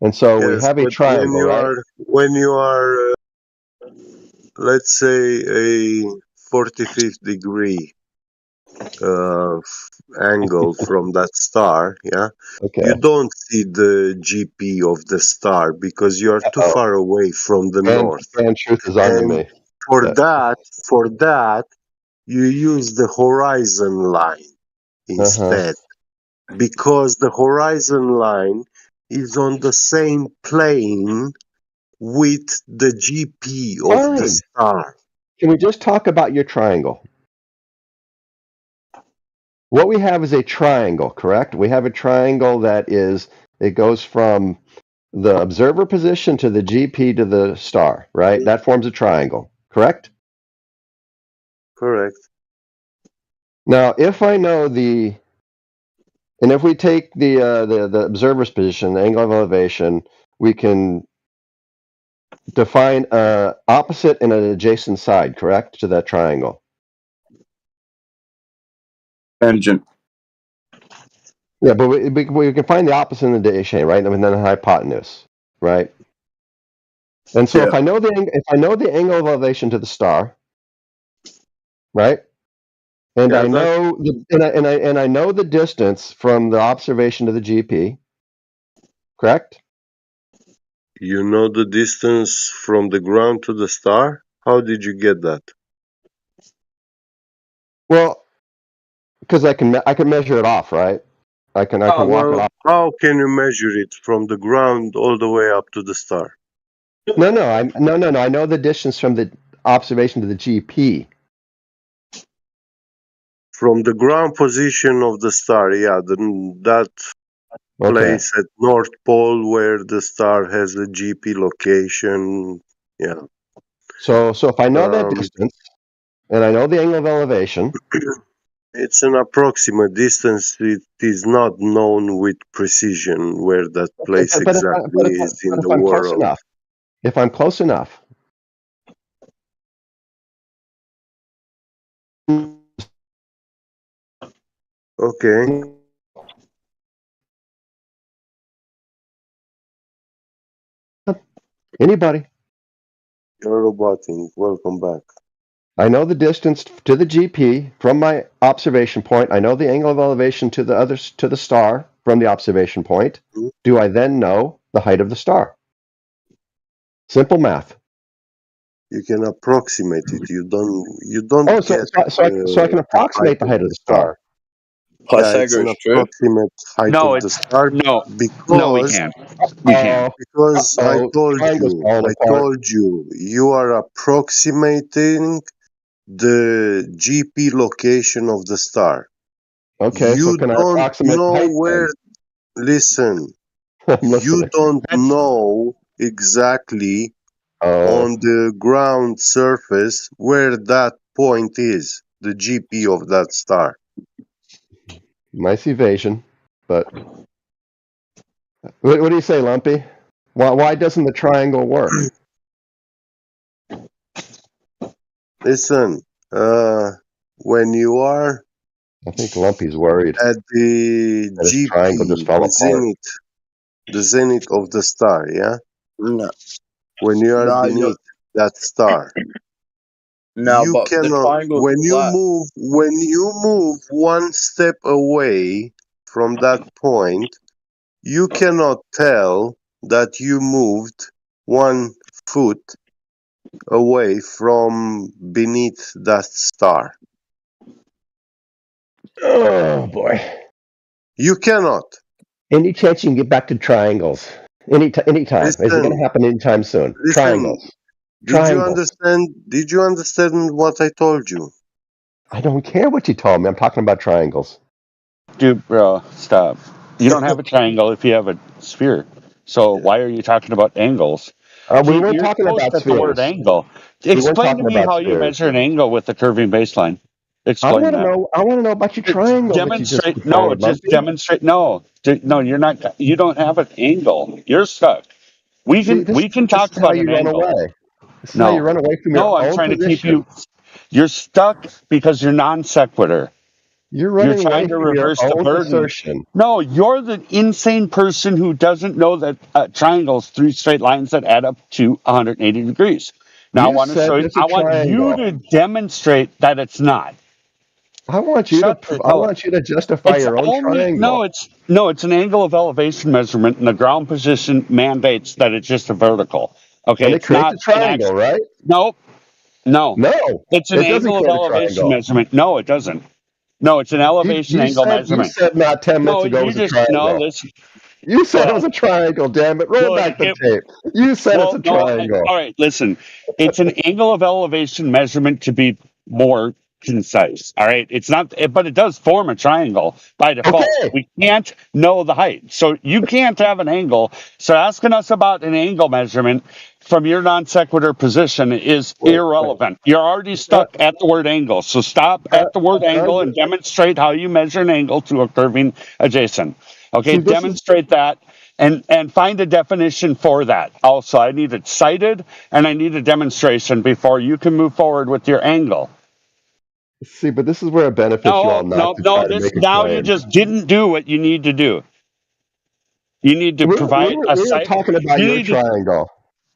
And so we Yes, have a but triangle, right? when you are let's say a 45th degree angle from that star, yeah, you Okay. don't see the GP of the star because you are too Uh-oh. far away from the north. And truth is onto And me. for Yes. that, you use the horizon line instead, because the horizon line is on the same plane with the GP of the Fine. star. Can we just talk about your triangle? What we have is a triangle, correct? We have a triangle that it goes from the observer position to the GP to the star, right? That forms a triangle, correct? Correct. Now, if I know and if we take the observer's position, the angle of elevation, we can define opposite and an adjacent side, correct, to that triangle. Tangent. Yeah, but we can find the opposite and the adjacent, right? And then the hypotenuse, right? And so Yeah. if I know the angle of elevation to the star, right? And Yeah, I know I know the distance from the observation to the GP, correct? You know the distance from the ground to the star? How did you get that? Well, Because I can measure it off, right? I can walk it Well, off. how can you measure it from the ground all the way up to the star? No. I know the distance from the observation to the GP. From the ground position of the star, yeah, that Okay. place at North Pole where the star has a GP location. Yeah. So if I know that Um, distance and I know the angle of elevation, it's an approximate distance. It is not known with precision where that place but exactly is in if the I'm close world. enough, if I'm close enough, Okay. Anybody? You're roboting. Welcome back. I know the distance to the GP from my observation point. I know the angle of elevation to the star from the observation point. Hmm? Do I then know the height of the star? Simple math. You can approximate it. You don't Oh, get so I can the height approximate the of height of the the star. star. Yeah, it's an Pythagoras, true? approximate height No, of the it's star no, we because can't. We can't. I told Triangle's you, falling apart. you are approximating the GP location of the star. Okay, so You can I don't approximate the know height where. Listen, then? I'm you listening. don't know exactly Oh, on the ground surface where that point is, the GP of that star. nice evasion, but what do you say, Lumpy? Why doesn't the triangle work? Listen, when you are I think Lumpy's worried at the that his triangle just GP, fell apart. the zenith of the star, yeah? No, When you are no, beneath that star, no, you but the cannot, triangle is flat. when you move one step away from that point, you cannot tell that you moved 1 foot away from beneath that star. Oh boy! You cannot. Any chance you can get back to triangles? Anytime. Is it going to Listen, happen anytime soon? Triangles. Did you Triangles. understand what I told you? I don't care what you told me. I'm talking about triangles. Dude, bro, stop. You don't have a triangle if you have a sphere. So why are you talking about angles? We weren't You're talking supposed about at the word spheres. angle. We weren't Explain to talking me about how you spheres. measure an angle with a curving baseline. I Explain want to that. know. I want to know about your triangle that you just Demonstrate. No, declared, just Lumpy. demonstrate. No, no, you're not. You don't have an angle. You're stuck. We See, can this talk is how about you an run angle. away. This is how you No, run away from no, your I'm own trying to keep position. you. You're stuck because you're non sequitur. You're You're running away trying to from your reverse the own burden. assertion. No, you're the insane person who doesn't know that triangles, 3 straight lines that add up to 180 degrees. Now You said there's a I want you triangle. to demonstrate that it's not. I want you Shut to. the I hell up. want you to justify It's your own only triangle. it's an angle of elevation measurement, and the ground position mandates that it's just a vertical. Okay, And it it's creates not a an triangle, actual. right? No, no, No, it's an it doesn't angle of create a elevation triangle. measurement. No, it doesn't. No, it's an elevation angle You measurement. said not 10 minutes No, ago it you was a just no. triangle. Listen. You said it was Well, a triangle. Damn it! Roll back the tape. You said it's a no. triangle. All right, listen. It's an angle of elevation measurement to be more concise. All right, it's not, but it does form a triangle by default. Okay. We can't know the height, so you can't have an angle. So asking us about an angle measurement from your non sequitur position is irrelevant. You're already stuck at the word angle. So stop at the word angle and demonstrate how you measure an angle to a curving adjacent. Okay, See, this is demonstrate that and find a definition for that. Also, I need it cited and I need a demonstration before you can move forward with your angle. see, but this is where it benefits you all not to try to This make a now you claim. just didn't do what you need to do. You need to provide a We were site. talking about You your need to. triangle.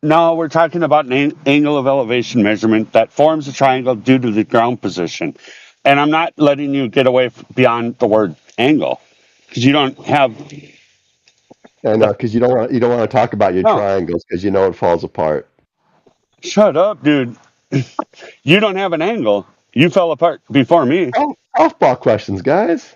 No, we're talking about an angle of elevation measurement that forms a triangle due to the ground position. And I'm not letting you get away beyond the word angle because you don't have. I know, because you don't want to talk about your No. triangles because you know it falls apart. Shut up, dude. You don't have an angle. You fell apart before me. How softball questions, guys.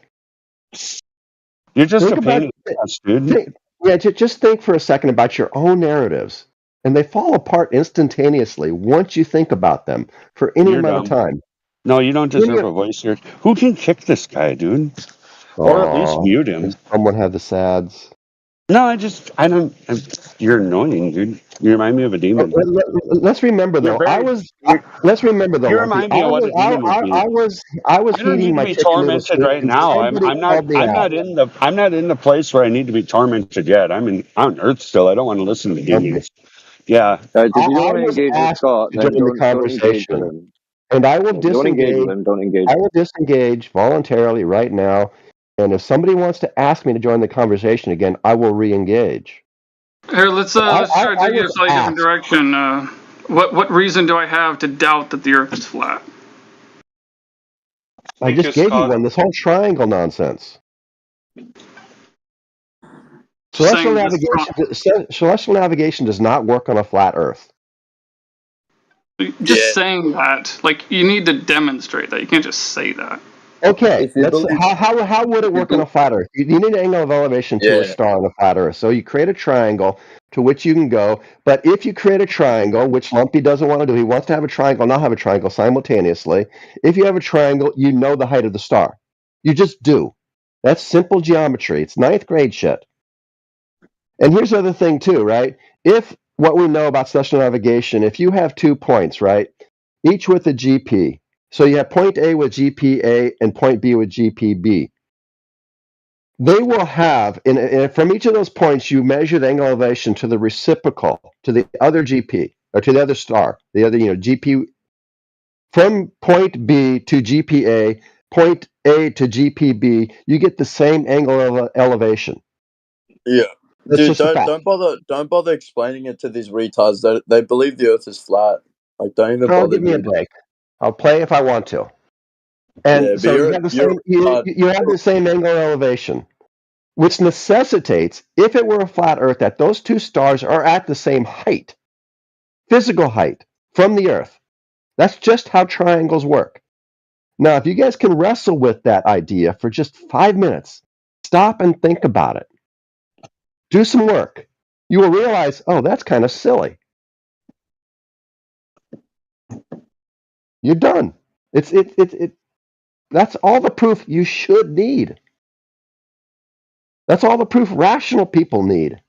You're just Think a about, pain in the ass, dude. just think for a second about your own narratives, and they fall apart instantaneously once you think about them for any You're amount of dumb. time. No, you don't deserve a voice here. Who can kick this guy, dude? Or at least mute him. Someone had the sads. No, you're annoying, dude. You remind me of a demon. Let's remember though. Let's remember though. You Lumpy, remind me of what a demon would be. I was I don't need heating to my be chicken noodle tormented soup, right and now. I'm somebody called me out. not in the place where I need to be tormented yet. I'm on Earth still. I don't want to listen to demons. Yeah. Guys, if you don't I want to was engage with asked Scott, to then join the don't engage with conversation, him. and I will If you don't engage disengage. with him, don't engage. I will disengage voluntarily right now. And if somebody wants to ask me to join the conversation again, I will re-engage. Here, let's try to take it a slightly different direction. What reason do I have to doubt that the Earth is flat? I just gave you one. This whole triangle nonsense. Celestial navigation does not work on a flat Earth. Just saying that, like, you need to demonstrate that. You can't just say that. Okay, how would it work on a flat Earth? You need an angle of elevation to a star on a flat Earth. So you create a triangle to which you can go. But if you create a triangle, which Lumpy doesn't want to do, he wants to have a triangle, not have a triangle simultaneously. If you have a triangle, you know the height of the star. You just do. That's simple geometry. It's 9th grade shit. And here's the other thing too, right? If what we know about celestial navigation, if you have 2 points, right, each with a GP. So you have point A with GPA and point B with GPB. They will have, from each of those points, you measure the angle of elevation to the reciprocal, to the other GP, or to the other star, the other, GP. From point B to GPA, point A to GPB, you get the same angle of elevation. Yeah. That's Dude, just a fact. don't bother explaining it to these retards. They believe the Earth is flat. Like, don't even bother. Give me a break. I'll play if I want to. And so you have the same angle of elevation, which necessitates, if it were a flat Earth, that those 2 stars are at the same height, physical height, from the Earth. That's just how triangles work. Now, if you guys can wrestle with that idea for just 5 minutes, stop and think about it. Do some work. You will realize, oh, that's kind of silly. You're done. That's all the proof you should need. That's all the proof rational people need.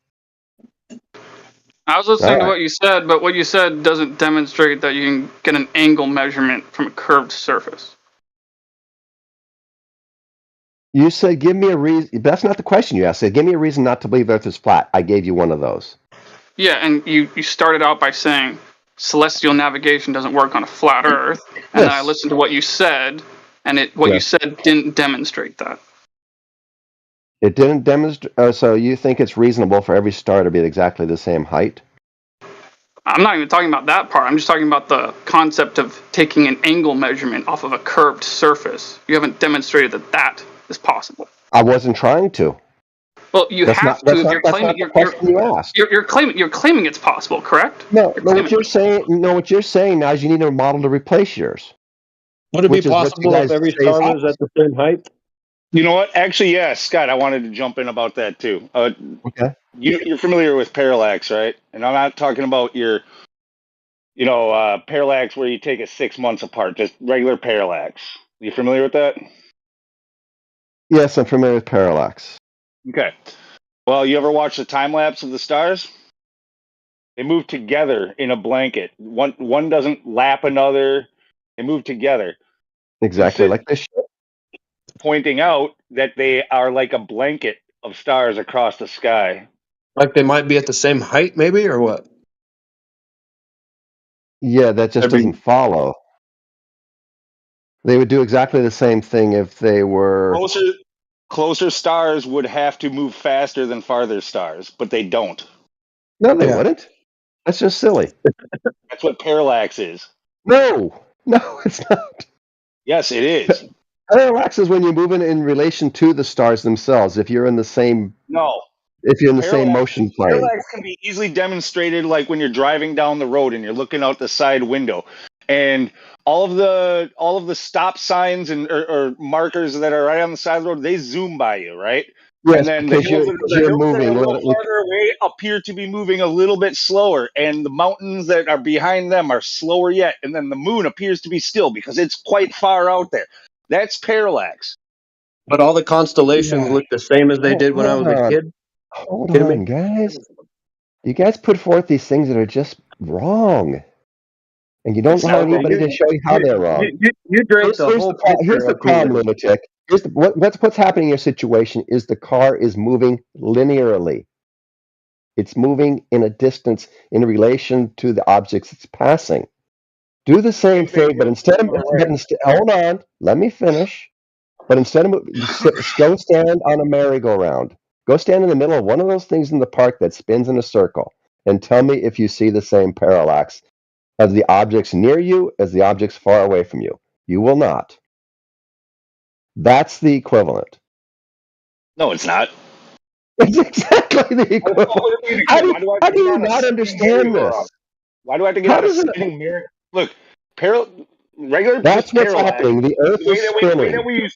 I was listening to what you said, but what you said doesn't demonstrate that you can get an angle measurement from a curved surface. You said, give me a reason. That's not the question you asked. Said, give me a reason not to believe the Earth is flat. I gave you one of those. Yeah, and you started out by saying celestial navigation doesn't work on a flat Earth, and then I listened to what you said, and you said didn't demonstrate that. It didn't demonstrate. So you think it's reasonable for every star to be exactly the same height? I'm not even talking about that part. I'm just talking about the concept of taking an angle measurement off of a curved surface. You haven't demonstrated that is possible. I wasn't trying to. Well, you're claiming it's possible, correct? No, what you're saying now is you need a model to replace yours. Would it be possible if every star was at the same height? You know what? Actually, yeah, Scott, I wanted to jump in about that too. Okay. You're familiar with parallax, right? And I'm not talking about your, parallax where you take it 6 months apart, just regular parallax. You familiar with that? Yes, I'm familiar with parallax. Okay. Well, you ever watch the time lapse of the stars? They move together in a blanket. One doesn't lap another. They move together. Exactly like this shit. Pointing out that they are like a blanket of stars across the sky. Like they might be at the same height, maybe, or what? Yeah, that just doesn't follow. They would do exactly the same thing if they were... Closer stars would have to move faster than farther stars, but they don't. No, they wouldn't. That's just silly. That's what parallax is. No, it's not. Yes, it is. Parallax is when you're moving in relation to the stars themselves. If you're in the same... No. If you're in the same motion plane. Parallax can be easily demonstrated like when you're driving down the road and you're looking out the side window. and all of the stop signs and or markers that are right on the side of the road, they zoom by you, right? Yes, And then because the you're hills that are moving. a little farther away appear to be moving a little bit slower, and the mountains that are behind them are slower yet. And then the moon appears to be still because it's quite far out there. That's parallax. But all the constellations look the same as they did when I was a kid. Hold Kidding me? on, guys. You guys put forth these things that are just wrong, and you don't It's allow not wrong. anybody to show you how they're wrong. You drank the whole Here's the picture of problem, Hulu. lunatic. Here's what's happening in your situation is the car is moving linearly. It's moving in a distance in relation to the objects it's passing. Do the same thing, but hold on, let me finish. But instead of go stand on a merry-go-round. Go stand in the middle of one of those things in the park that spins in a circle, and tell me if you see the same parallax as the objects near you as the objects far away from you. You will not. That's the equivalent. No, it's not. It's exactly the equivalent. How do you not understand this? Why do I have to get on a spinning mirror? Look, regular That's what's parallax. happening. The Earth is spinning.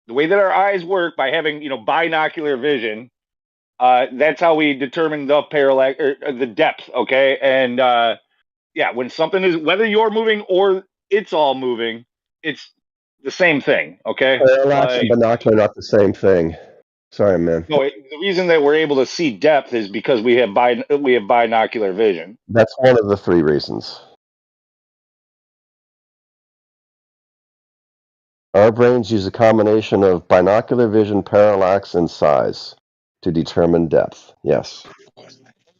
The way that our eyes work by having binocular vision, that's how we determine the parallax or the depth. Okay, and when something is, whether you're moving or it's all moving, it's the same thing. Okay, Parallax and binocular are not the same thing. Sorry, man. No, the reason that we're able to see depth is because we have binocular vision. That's one of the three reasons. Our brains use a combination of binocular vision, parallax, and size to determine depth. Yes.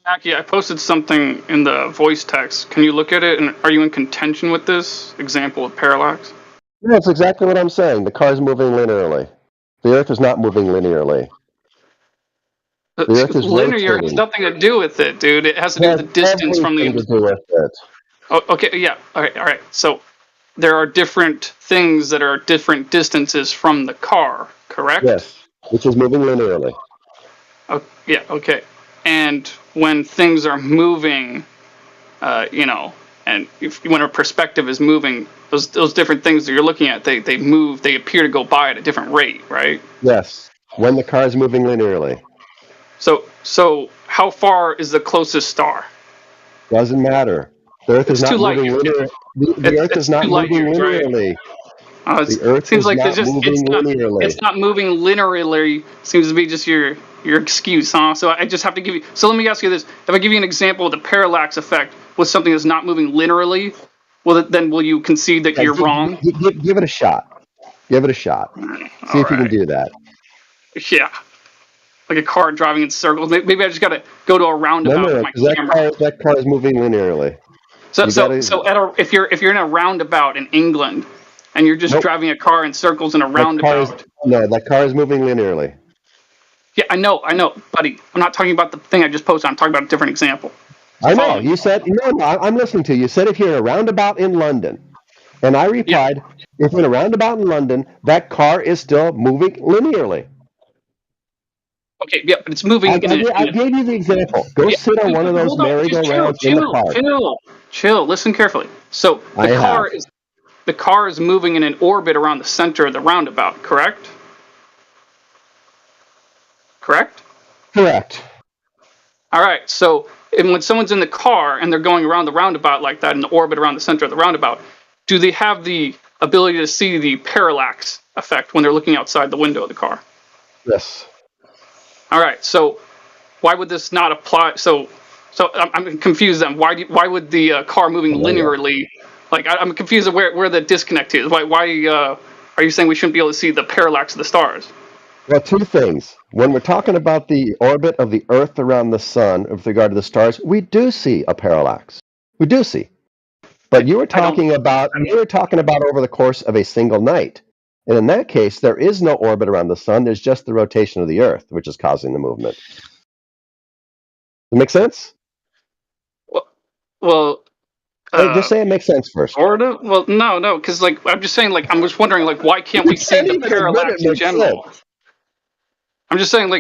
Mackie, I posted something in the voice text. Can you look at it? And are you in contention with this example of parallax? No, that's exactly what I'm saying. The car's moving linearly. The Earth is not moving linearly. The Earth is Linear rotating. has nothing to do with it, dude. It has to do with the distance from the. To do with it. Oh, okay, yeah. All right. So there are different things that are different distances from the car, correct? Yes, which is moving linearly. Oh, yeah, okay. And when things are moving, and when a perspective is moving, those different things that you're looking at, they move, they appear to go by at a different rate, right? Yes, when the car is moving linearly. So how far is the closest star? Doesn't matter. The Earth is not moving linearly. The Earth is not moving linearly. The Earth seems is like not moving linearly. It's not moving linearly. Seems to be just your excuse, huh? So I just have to give you. So let me ask you this: if I give you an example of the parallax effect with something that's not moving linearly, then will you concede that you're wrong? Give it a shot. Give it a shot. See if you can do that. Yeah. Like a car driving in circles. Maybe I just gotta go to a roundabout with my camera. That car is moving linearly. So if you're in a roundabout in England, and you're just driving a car in circles in a roundabout. That car is moving linearly. Yeah, I know, buddy. I'm not talking about the thing I just posted. I'm talking about a different example. I know. You said no. I'm listening to you. You said if you're in a roundabout in London, and I replied, if you're in a roundabout in London, that car is still moving linearly. Okay, yeah, but it's moving. I gave you the example. Go sit on one of those merry-go-rounds in the park. Chill. Listen carefully. So the car is moving in an orbit around the center of the roundabout. Correct. Correct. All right. So when someone's in the car and they're going around the roundabout like that in the orbit around the center of the roundabout, do they have the ability to see the parallax effect when they're looking outside the window of the car? Yes. All right, so why would this not apply? So I'm confused then. Why would the car moving linearly? Like I'm confused of where the disconnect is. Why are you saying we shouldn't be able to see the parallax of the stars? Well, two things. When we're talking about the orbit of the Earth around the sun with regard to the stars, we do see a parallax. We do see. But you were talking about over the course of a single night. And in that case, there is no orbit around the sun. There's just the rotation of the Earth, which is causing the movement. Does it make sense? Well, just say it makes sense first. Well, no, because I'm just saying, I'm just wondering, why can't we see the parallax in general? Sense. I'm just saying,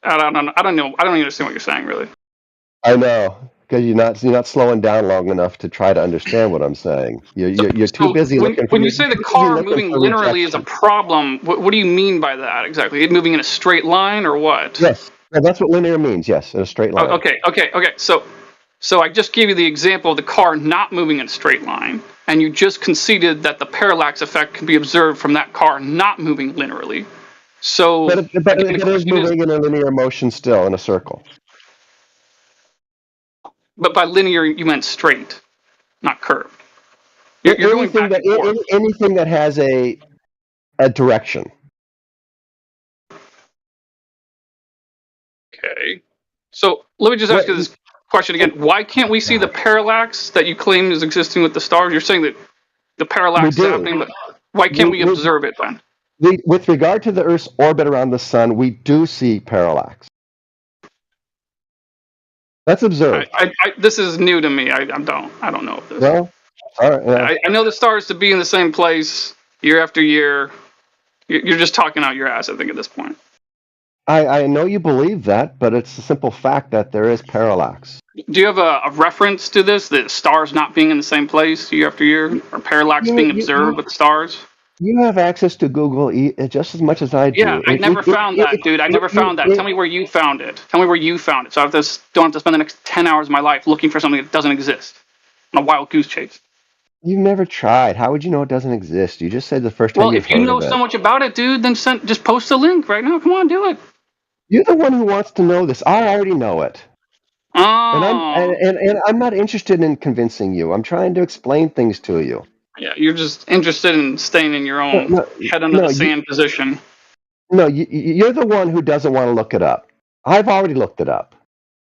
I don't know. I don't even understand what you're saying, really. I know. Because you're not slowing down long enough to try to understand what I'm saying. You're too So busy looking for when you say the car moving linearly is a problem, what do you mean by that exactly? It moving in a straight line or what? Yes, well, that's what linear means. Yes, in a straight line. Okay. So I just gave you the example of the car not moving in a straight line, and you just conceded that the parallax effect can be observed from that car not moving linearly. So, But again, the it is question is, moving in a linear motion still in a circle. but by linear you meant straight, not curved. You're going back and forth. Anything that has a direction. Okay. So let me just ask you this question again. Why can't we see the parallax that you claim is existing with the stars? You're saying that the parallax is happening, but why can't we observe it then? With regard to the Earth's orbit around the sun, we do see parallax. That's observed. This is new to me. I don't know if this. Well, all right. Yeah. I know the stars to be in the same place year after year. You're just talking out your ass, I think, at this point. I know you believe that, but it's a simple fact that there is parallax. Do you have a reference to this? The stars not being in the same place year after year, or parallax being observed with the stars? You have access to Google just as much as I do. Yeah, I never found that, dude. I never found that. Tell me where you found it. Tell me where you found it. So I don't have to spend the next 10 hours of my life looking for something that doesn't exist on a wild goose chase. You've never tried. How would you know it doesn't exist? You just said the first time Well, you've if you know so much about it, dude, then just post a link right now. Come on, do it. You're the one who wants to know this. I already know it. Oh. And I'm not interested in convincing you. I'm trying to explain things to you. Yeah, you're just interested in staying in your own head under the sand position. No, you're the one who doesn't want to look it up. I've already looked it up.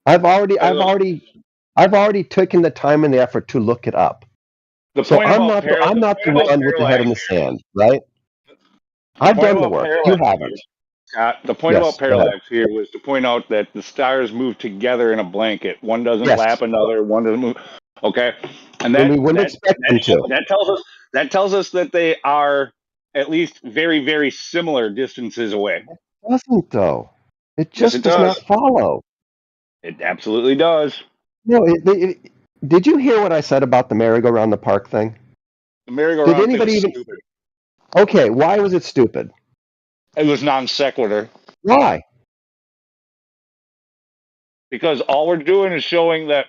I've already taken the time and the effort to look it up. So I'm not the one with the head in the sand, right? I've done the work. You haven't. The point about parallax here was to point out that the stars move together in a blanket. One doesn't lap another. One doesn't move. Okay, and we wouldn't expect them to. That tells us that they are at least very, very similar distances away. It doesn't though. It just does not follow. It absolutely does. No, did you hear what I said about the merry-go-round the park thing? The merry-go-round thing was stupid. Okay, why was it stupid? It was non sequitur. Why? Because all we're doing is showing that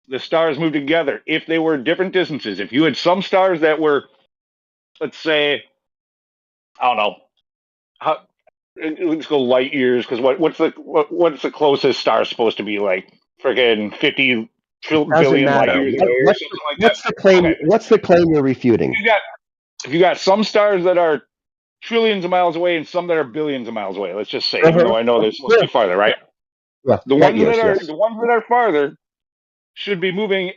the stars move together. If they were different distances, if you had some stars that were, let's say, I don't know, let's go light years, because what's the closest star supposed to be, like friggin' 50 billion light years away or something like that? What's the claim you're refuting? If you got some stars that are trillions of miles away and some that are billions of miles away, let's just say, even though I know they're supposed to be farther, right? Yeah, the ones that are farther should be moving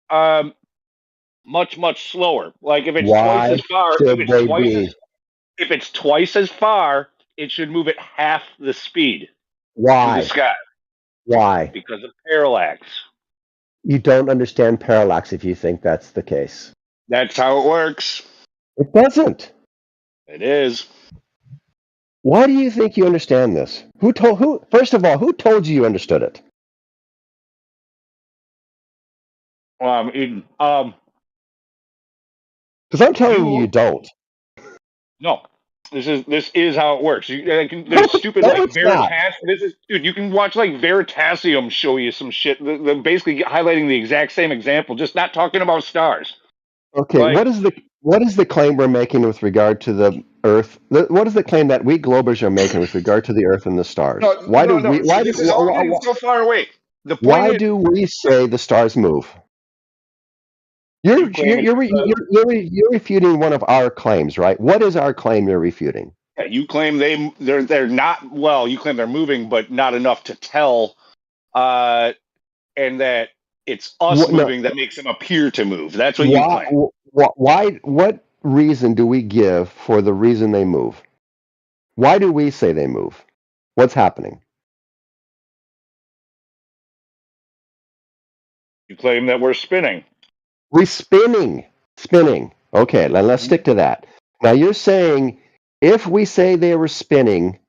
much, much slower. Like if it's twice as far, if it's twice as far, it should move at half the speed. Why? To the sky. Why? Because of parallax. You don't understand parallax if you think that's the case. That's how it works. It doesn't. It is. Why do you think you understand this? First of all, who told you understood it? Because I'm telling you don't. No. This is how it works. There's stupid like Veritasium. Dude, you can watch like Veritasium show you some shit. They're basically highlighting the exact same example, just not talking about stars. Okay, what is the claim we're making with regard to the Earth? What is the claim that we Globers are making with regard to the Earth and the stars? Why do this is all getting so far away. Why do we say the stars move? You're refuting one of our claims, right? What is our claim you're refuting? Yeah, you claim they're not, well, you claim they're moving, but not enough to tell, and that it's us moving that makes them appear to move. That's what you claim. What reason do we give for the reason they move? Why do we say they move? What's happening? You claim that we're spinning. We're spinning. Okay, let's stick to that. Now you're saying if we say they were spinning,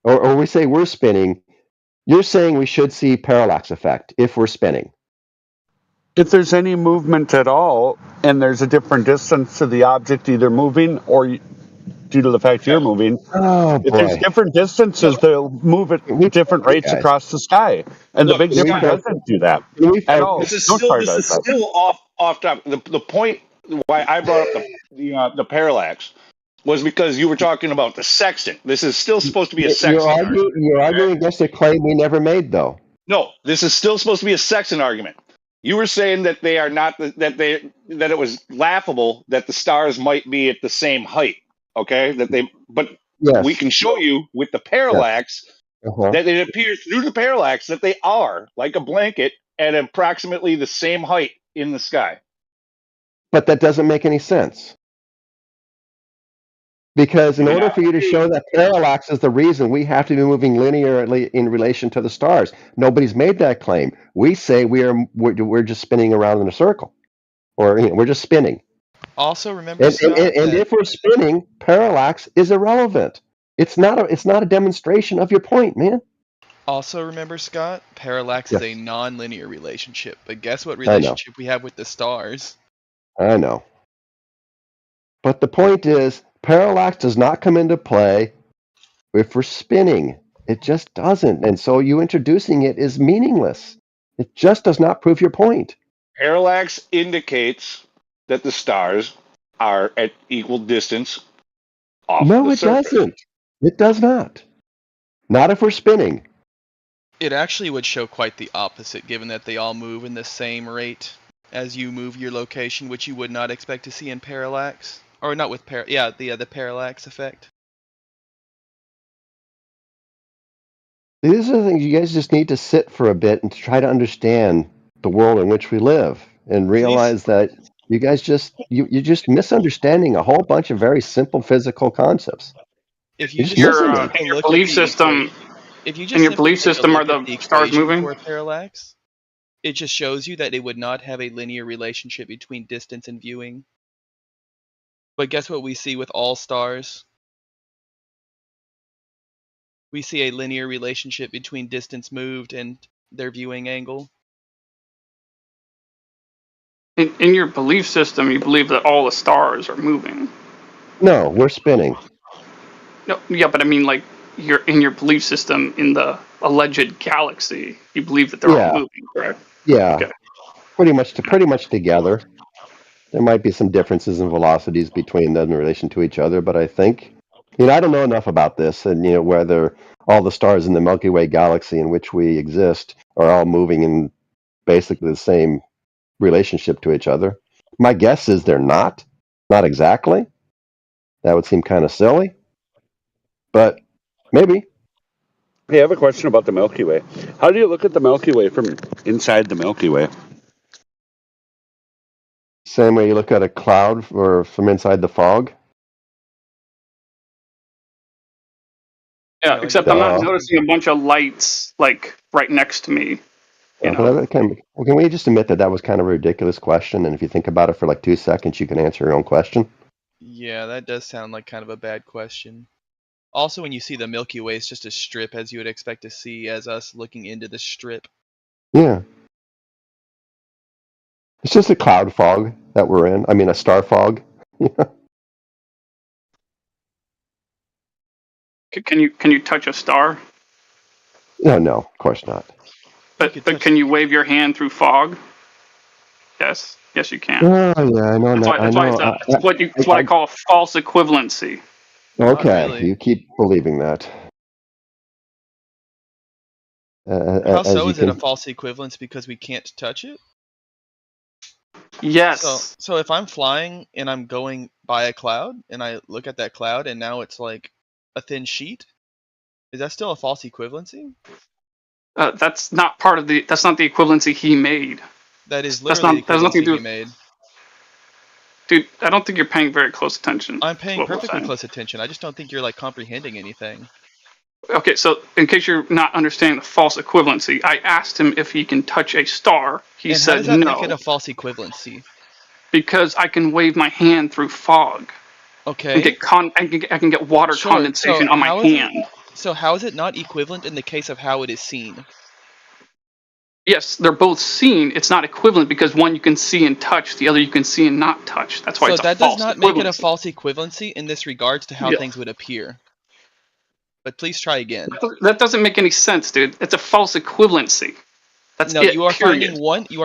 or we say we're spinning, You're saying we should see parallax effect if we're spinning. If there's any movement at all, and there's a different distance to the object either moving or due to the fact you're moving, Oh if there's boy. different distances, they'll move at different rates guys. across the sky. And the Look, Big Dipper Scott, doesn't do that Can we at focus? all. this is No still star this does is that. still off topic. The point why I brought up the parallax was because you were talking about the sextant. This is still supposed to be a sextant argument. You're arguing against a claim we never made, though. No, this is still supposed to be a sextant argument. You were saying that they are not that it was laughable that the stars might be at the same height. Okay, but Yes. we can show you with the parallax Uh-huh. that it appears through the parallax that they are like a blanket at approximately the same height in the sky. But that doesn't make any sense. Because in order for you to show that parallax is the reason, we have to be moving linearly in relation to the stars. Nobody's made that claim. We say we're just spinning around in a circle, or we're just spinning. Also, remember, And, Scott, and that if we're spinning, parallax is irrelevant. It's not a demonstration of your point, man. parallax Yes. is a non-linear relationship. But guess what I know. relationship we have with the stars? I know. But the point is, parallax does not come into play if we're spinning. It just doesn't. And so you introducing it is meaningless. It just does not prove your point. Parallax indicates that the stars are at equal distance off No, the it surface. doesn't. It does not. Not if we're spinning. It actually would show quite the opposite, given that they all move in the same rate as you move your location, which you would not expect to see in parallax. Or not with the parallax effect. These are the things you guys just need to sit for a bit and to try to understand the world in which we live and realize that you guys you're just misunderstanding a whole bunch of very simple physical concepts. If you You're just just missing it. take a In your look belief at the system, if you in just your simply belief take a system, look are at the the stars equation moving? for parallax, it just shows you that it would not have a linear relationship between distance and viewing. But guess what we see with all stars? We see a linear relationship between distance moved and their viewing angle. In your belief system, you believe that all the stars are moving. No, we're spinning. No, yeah, but I mean, like, you're in your belief system in the alleged galaxy, you believe that they're Yeah. all moving, correct? Yeah. Okay. Pretty much together. There might be some differences in velocities between them in relation to each other, but I think, I don't know enough about this, and whether all the stars in the Milky Way galaxy in which we exist are all moving in basically the same relationship to each other. My guess is they're not exactly. That would seem kind of silly, but maybe. Hey, I have a question about the Milky Way. How do you look at the Milky Way from inside the Milky Way? Same way you look at a cloud or from inside the fog. Yeah, except I'm not noticing a bunch of lights, like, right next to me. Can we just admit that was kind of a ridiculous question? And if you think about it for like 2 seconds, you can answer your own question. Yeah, that does sound like kind of a bad question. Also, when you see the Milky Way, it's just a strip, as you would expect to see as us looking into the strip. Yeah. It's just a cloud fog that we're in. I mean, a star fog. Can you touch a star? No, of course not. But can you wave your hand through fog? Yes, you can. Oh, yeah, I know. That's what I call false equivalency. Okay, really. you keep believing that. How so is it a false equivalence because we can't touch it? Yes. So if I'm flying and I'm going by a cloud and I look at that cloud and now it's like a thin sheet, is that still a false equivalency? That's not the equivalency he made. That is literally the equivalency he made. Dude, I don't think you're paying very close attention. I'm paying perfectly close attention. I just don't think you're like comprehending anything. Okay, so in case you're not understanding the false equivalency, I asked him if he can touch a star. He said how does that no. make it a false equivalency? Because I can wave my hand through fog. Okay. I can get water condensation on my hand. So how is it not equivalent in the case of how it is seen? Yes, they're both seen. It's not equivalent because one you can see and touch, the other you can see and not touch. That's why So it's a that does false not make it a equivalency. false equivalency in this regards to how Yeah. things would appear. But please try again. That doesn't make any sense, dude. It's a false equivalency. That's No, it. you are Period.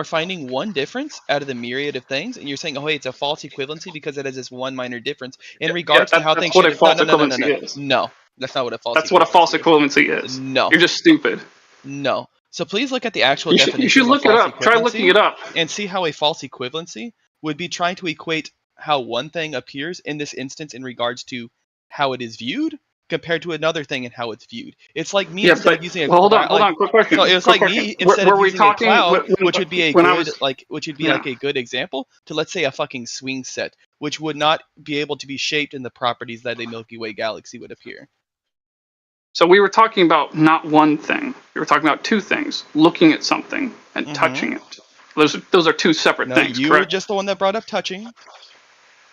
finding one difference out of the myriad of things, and you're saying, oh, hey, it's a false equivalency because it has this one minor difference in regards to how That's things what should a have. No, false no, no, no, no, equivalency no. is. No, that's not what a false. That's what a false equivalency is. No. You're just stupid. No. So please look at the actual You definition should of look a it false up. Try looking it up. and see how a false equivalency would be trying to equate how one thing appears in this instance in regards to how it is viewed compared to another thing and how it's viewed. It's like me instead of using a hold on. Quick question. So it's Quick like question. me instead Were of we using talking a cloud, when- which would be a when I good was- which would be Yeah. like a good example, to let's say a fucking swing set, which would not be able to be shaped in the properties that a Milky Way galaxy would appear. So we were talking about not one thing. We were talking about two things: looking at something and touching it. Those are two separate No, things. you were Correct? just the one that brought up touching.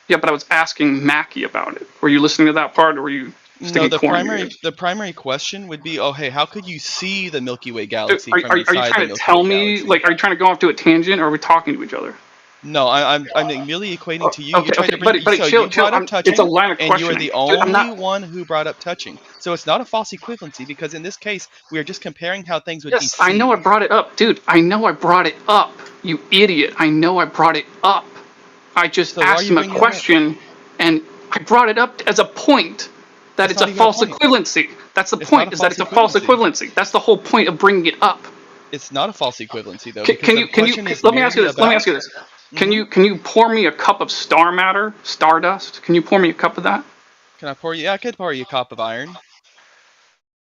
Yeah, but I was asking Mackie about it. Were you listening to that part, or were you sticking No, the corn in your ears? primary question would be, oh hey, how could you see the Milky Way Dude, galaxy Are, from are you inside the trying to Milky tell Way me, galaxy? like, are you trying to go off to a tangent, or are we talking to each other? No, I'm merely equating to you. Okay, You're trying to bring but so chill, you chill. brought up touching, It's a line of and you are the questioning. Dude, I'm only not- one who brought up touching. So it's not a false equivalency because in this case we are just comparing how things would be Yes, seen. I know I brought it up, dude. I know I brought it up. You idiot. I know I brought it up. I just So why are asked you him a bringing it up? question, and I brought it up as a point that it's It's not a even a false point. equivalency. That's the It's point, not a is that false it's a false equivalency. That's the whole point of bringing it up. It's not a false equivalency though. Can because you, the question is let me ask you merely this, let me about- ask you this. Can you pour me a cup of star matter, stardust? Can you pour me a cup of that? Can I pour you? Yeah, I could pour you a cup of iron.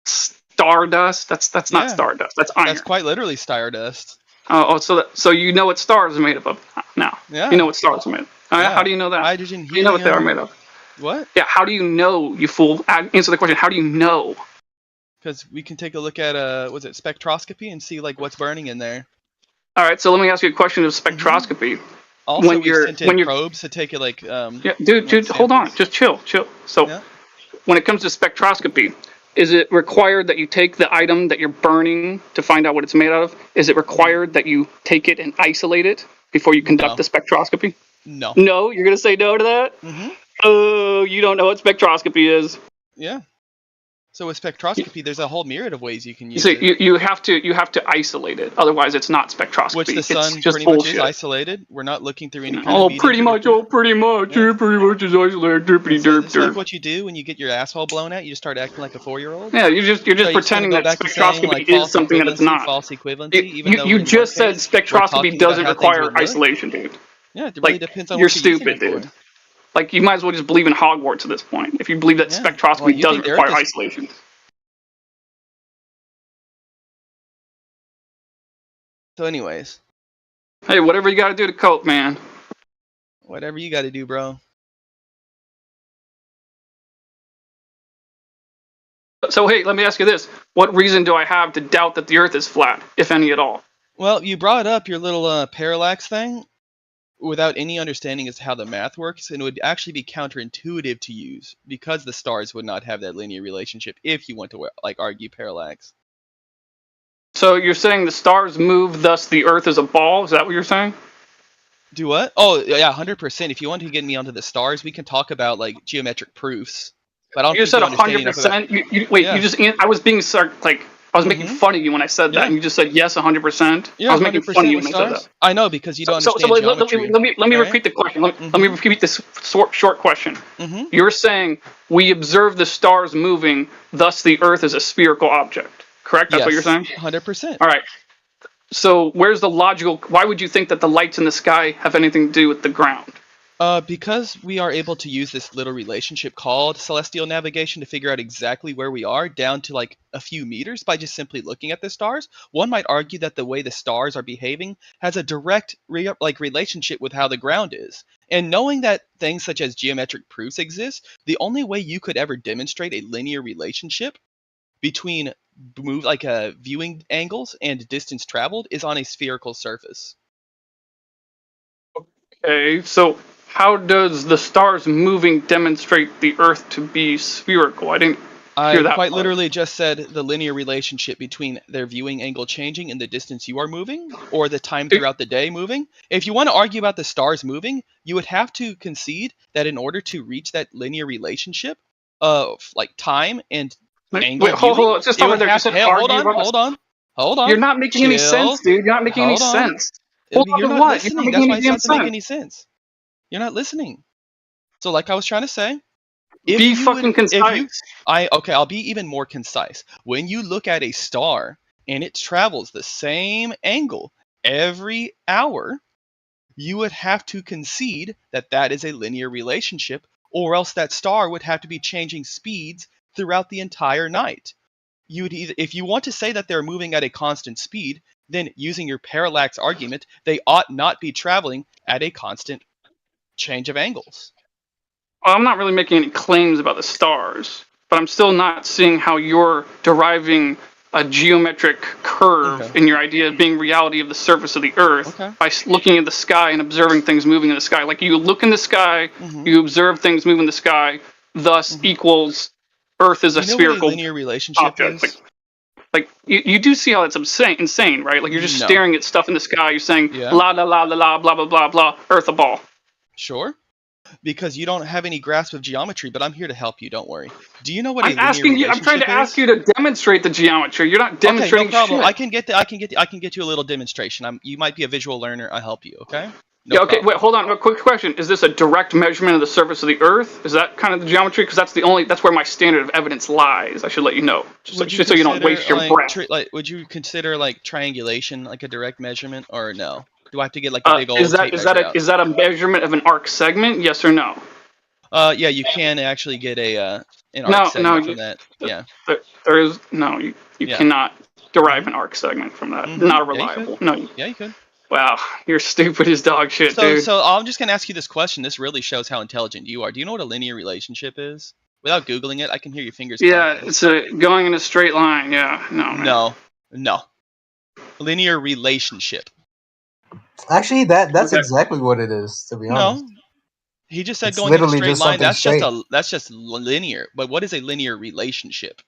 Stardust? That's not Yeah. stardust, that's iron. That's quite literally stardust. So you know what stars are made of now? Yeah. You know what stars are made of. Yeah. How do you know that? Hydrogen, How do you know what they are helium. made of? What? Yeah, how do you know, you fool? Answer the question, how do you know? Because we can take a look at was it spectroscopy and see like what's burning in there. Alright, so let me ask you a question of spectroscopy. Also, When we you're- sent in when you're- probes to take it like Yeah, dude, hold on, just chill. So, when it comes to spectroscopy, is it required that you take the item that you're burning to find out what it's made out of? Is it required that you take it and isolate it before you conduct the spectroscopy? No. No? You're gonna say no to that? Mm-hmm. Oh, you don't know what spectroscopy is. Yeah. So with spectroscopy, there's a whole myriad of ways you can use So it. you have to isolate it, otherwise it's not spectroscopy. Which the It's sun just pretty much bullshit. is isolated. We're not looking through any kind Oh, of medium pretty to much. look Oh, pretty much. Yeah, pretty much is isolated. Derpity So derp it's like derp. what you do when you get your asshole blown out. You just start acting like a 4-year-old. Yeah, you're just So you're pretending gonna that go back to saying, spectroscopy like, is false something that it's equivalency, not. False equivalency, even though You in just one said case, we're spectroscopy talking about doesn't how things require would look. isolation, dude. Yeah, it really Like, depends on you're what you're using stupid, it for. dude. Like, you might as well just believe in Hogwarts at this point. If you believe that Yeah. spectroscopy Well, you doesn't think the Earth require is- isolation. So, anyways, Hey, whatever you gotta do to cope, man. whatever you got to do, bro. So, hey, let me ask you this. What reason do I have to doubt that the Earth is flat, if any at all? Well, you brought up your little parallax thing without any understanding as to how the math works, and it would actually be counterintuitive to use because the stars would not have that linear relationship if you want to like argue parallax. So you're saying the stars move, thus the Earth is a ball? Is that what you're saying? Do what? Oh, yeah, 100%. If you want to get me onto the stars, we can talk about like geometric proofs. But I don't You just think said you understand enough about- 100%. Wait, Yeah. you just. I was being I was making fun of you when I said that, Yeah. and you just said yes, 100%. Yeah, I was making fun of you with when I said stars. that. I know because you don't So understand let geometry. me All right? repeat the question. Let me repeat this short question. Mhm. You're saying we observe the stars moving, thus the Earth is a spherical object. Correct? That's what you're saying? 100%. All right. So where's the logical? Why would you think that the lights in the sky have anything to do with the ground? Because we are able to use this little relationship called celestial navigation to figure out exactly where we are down to like a few meters by just simply looking at the stars. One might argue that the way the stars are behaving has a direct relationship with how the ground is. And knowing that things such as geometric proofs exist, the only way you could ever demonstrate a linear relationship between viewing angles and distance traveled is on a spherical surface. Okay, so how does the stars moving demonstrate the Earth to be spherical? I didn't I that quite part. literally just said the linear relationship between their viewing angle changing and the distance you are moving, or the time throughout the day moving. If you want to argue about the stars moving, you would have to concede that in order to reach that linear relationship of like time and angle Wait, hold viewing, on. Just it stop right would there. You have to. said Hey, argue about hold on. You're not making any sense, Chill. dude. You're not making any Hold on. sense. Hold on You're to not what? You're not listening. making That's why any it damn doesn't make sense. any sense. You're not listening. So, like I was trying to say, Be fucking concise. I'll be even more concise. When you look at a star and it travels the same angle every hour, you would have to concede that that is a linear relationship, or else that star would have to be changing speeds throughout the entire night. You would either, if you want to say that they're moving at a constant speed, then using your parallax argument, they ought not be traveling at a constant change of angles. Well, I'm not really making any claims about the stars, but I'm still not seeing how you're deriving a geometric curve in your idea of being reality of the surface of the Earth by looking at the sky and observing things moving in the sky. Like you look in the sky, you observe things move in the sky, thus equals Earth is a You know what a spherical linear relationship object. is? Like you do see how it's insane, right? Like you're just No. staring at stuff in the sky. You're saying Yeah. la la la la la blah blah blah blah. Earth a ball. Sure. Because you don't have any grasp of geometry, but I'm here to help you. Don't worry. Do you know what I'm a linear asking you. relationship I'm trying to ask you to demonstrate the geometry. You're not Okay, demonstrating no problem. shit. I can get you a little demonstration. You might be a visual learner. I'll help you. Okay. Yeah, okay, wait, hold on. A quick question. Is this a direct measurement of the surface of the Earth? Is that kind of the geometry? Because that's where my standard of evidence lies. I should let you know. Just so you don't waste your breath. Would you consider like triangulation like a direct measurement, or no? Do I have to get like a big old Is tape measure out? that a measurement of an arc segment? Yes or no? Yeah, you can actually get an arc segment from that. Yeah. There is no. You Yeah. cannot derive an arc segment from that. Not a reliable. Yeah, you could. Wow, you're stupid as dog shit, dude. So I'm just gonna ask you this question. This really shows how intelligent you are. Do you know what a linear relationship is? Without googling it, I can hear your fingers. Yeah, it's going in a straight line. Yeah, no, man. No. Linear relationship. Actually, that's exactly what it is. To be honest. No. He just said It's going in a literally straight just line. something That's just linear. But what is a linear relationship?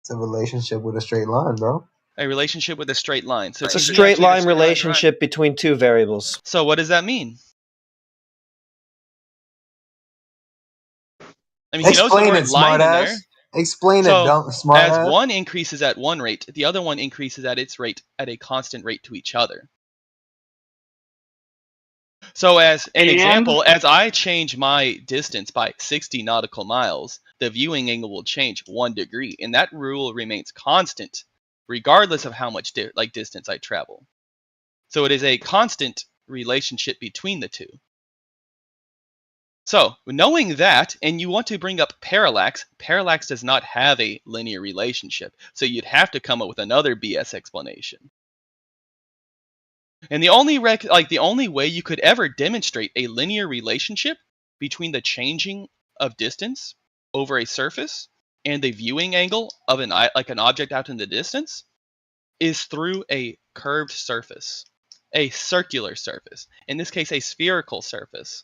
It's a relationship with a straight line, bro. A relationship with a straight line. So It's a straight line relationship between two variables. So what does that mean? I mean, he knows the Explain word it, line in there. smartass. Explain it, So dumb smartass. as one increases at one rate, the other one increases at its rate at a constant rate to each other. So as an example, as I change my distance by 60 nautical miles, the viewing angle will change 1 degree, and that rule remains constant regardless of how much distance I travel. So it is a constant relationship between the two. So knowing that, and you want to bring up parallax, parallax does not have a linear relationship. So you'd have to come up with another BS explanation. And the only way you could ever demonstrate a linear relationship between the changing of distance over a surface and the viewing angle of an object out in the distance is through a curved surface, a circular surface. In this case, a spherical surface.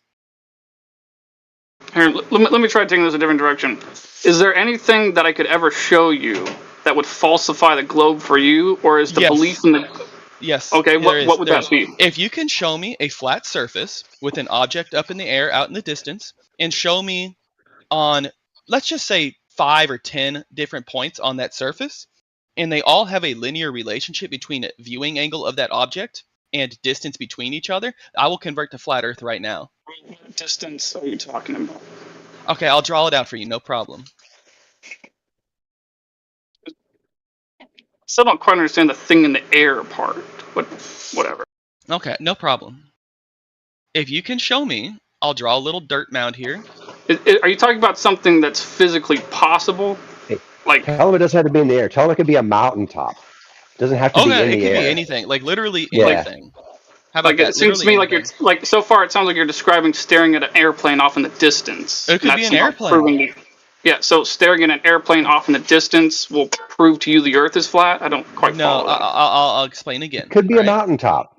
Here, let me try taking this a different direction. Is there anything that I could ever show you that would falsify the globe for you, or is the belief in the... Yes. Okay, what would that be? If you can show me a flat surface with an object up in the air out in the distance, and show me on, let's just say 5 or 10 different points on that surface, and they all have a linear relationship between viewing angle of that object and distance between each other, I will convert to flat Earth right now. What distance are you talking about? Okay, I'll draw it out for you, no problem. Still don't quite understand the thing in the air part, but whatever. Okay, no problem. If you can show me, I'll draw a little dirt mound here. Are you talking about something that's physically possible? Like, tell them it doesn't have to be in the air. Tell them it could be a mountaintop. It doesn't have to be in the air. It could be anything, like literally Yeah. anything. How about that? It seems to me like you're so far. It sounds like you're describing staring at an airplane off in the distance. It could be an airplane. Yeah, so staring at an airplane off in the distance will prove to you the Earth is flat. I don't quite follow that. I'll explain again. Could be a mountaintop.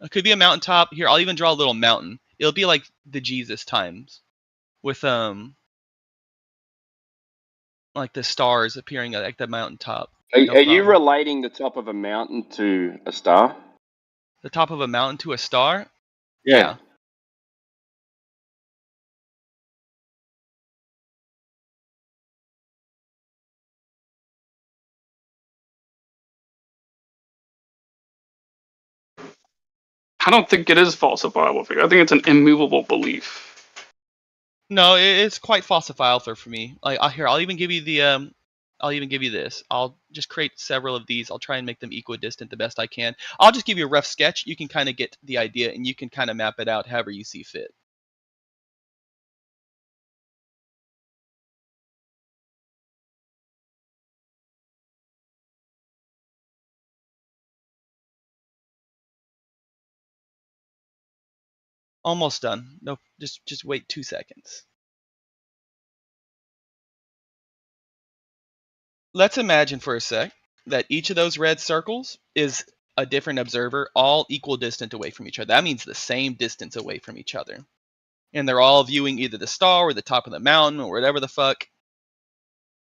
It could be a mountaintop. Here, I'll even draw a little mountain. It'll be like the Jesus times, with like like the stars appearing at like the mountaintop. Are, No are you problem. relating the top of a mountain to a star? The top of a mountain to a star? Yeah. I don't think it is falsifiable. I think it's an immovable belief. No, it's quite falsifiable for me. Like, I'll even give you the I'll even give you this. I'll just create several of these. I'll try and make them equidistant the best I can. I'll just give you a rough sketch. You can kind of get the idea, and you can kind of map it out however you see fit. Almost done. No, just wait 2 seconds. Let's imagine for a sec that each of those red circles is a different observer, all equal distant away from each other. That means the same distance away from each other. And they're all viewing either the star or the top of the mountain or whatever the fuck.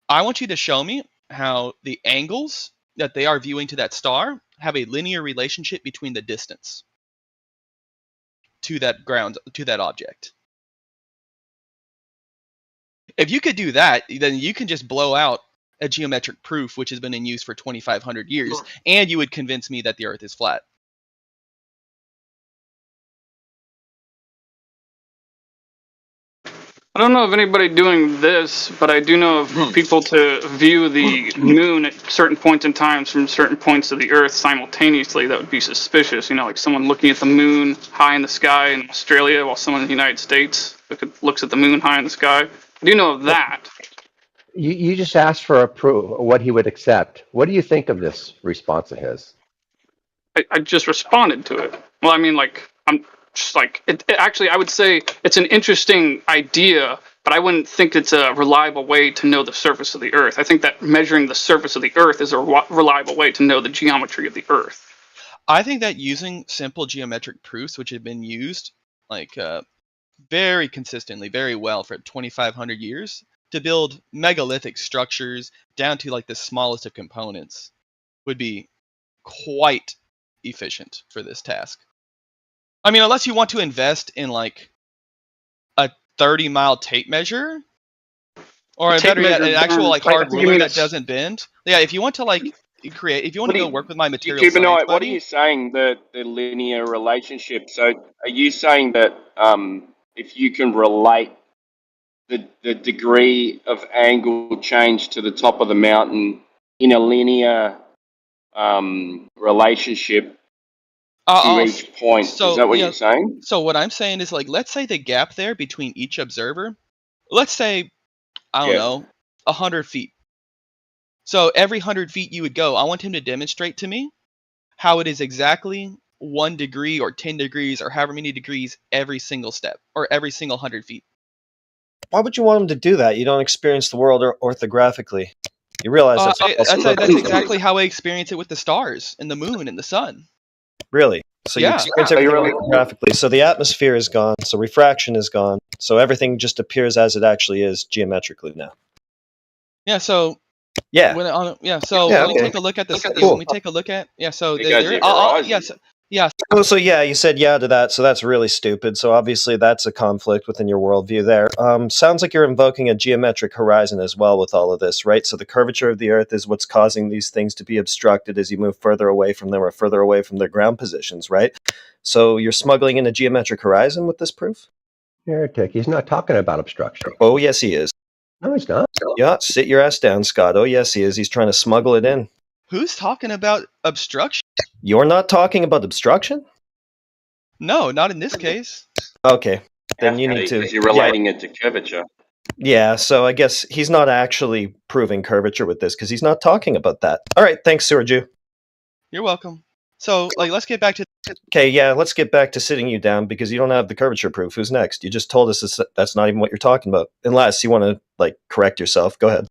I want you to show me how the angles that they are viewing to that star have a linear relationship between the distance to that ground, to that object. If you could do that, then you can just blow out a geometric proof which has been in use for 2,500 years, and you would convince me that the Earth is flat. I don't know of anybody doing this, but I do know of people to view the moon at certain points in times from certain points of the Earth simultaneously. That would be suspicious. You know, like someone looking at the moon high in the sky in Australia while someone in the United States looks at the moon high in the sky. I do know of that. You just asked for a proof what he would accept. What do you think of this response of his? I just responded to it. Well, I mean, like, I'm just like, actually, I would say it's an interesting idea, but I wouldn't think it's a reliable way to know the surface of the Earth. I think that measuring the surface of the Earth is a reliable way to know the geometry of the Earth. I think that using simple geometric proofs, which have been used like very consistently, very well for 2,500 years, to build megalithic structures down to like the smallest of components, would be quite efficient for this task. I mean, unless you want to invest in like a 30-mile tape measure, or better yet, an actual like hard ruler that doesn't bend. Yeah, if you want to like create, if you want to go work with my material science buddy, What are you saying, the linear relationship? So are you saying that if you can relate the degree of angle change to the top of the mountain in a linear relationship to each point, is that what you're saying? So what I'm saying is, like, let's say the gap there between each observer, let's say, I don't know, 100 feet. So every 100 feet you would go, I want him to demonstrate to me how it is exactly 1 degree or 10 degrees or however many degrees every single step or every single 100 feet. Why would you want him to do that? You don't experience the world orthographically. You realize that's exactly how I experience it with the stars and the moon and the sun. Really? So you experience everything orthographically. So the atmosphere is gone. So refraction is gone. So everything just appears as it actually is geometrically now. Yeah. So. Yeah. When we take a look at this, when we take a look at Oh, so yeah, you said yeah to that, so that's really stupid. So obviously that's a conflict within your worldview there. Sounds like you're invoking a geometric horizon as well with all of this, right? So the curvature of the Earth is what's causing these things to be obstructed as you move further away from them or further away from their ground positions, right? So you're smuggling in a geometric horizon with this proof? Heretic, he's not talking about obstruction. Oh, yes, he is. No, he's not. Yeah, sit your ass down, Scott. Oh, yes, he is. He's trying to smuggle it in. Who's talking about obstruction? You're not talking about obstruction? No, not in this case. Okay, then you need to... Because you're relating it to curvature. Yeah, so I guess he's not actually proving curvature with this, because he's not talking about that. All right, thanks, Suraju. You're welcome. So, like, let's get back to... Okay, yeah, let's get back to sitting you down, because you don't have the curvature proof. Who's next? You just told us that's not even what you're talking about. Unless you want to, like, correct yourself. Go ahead.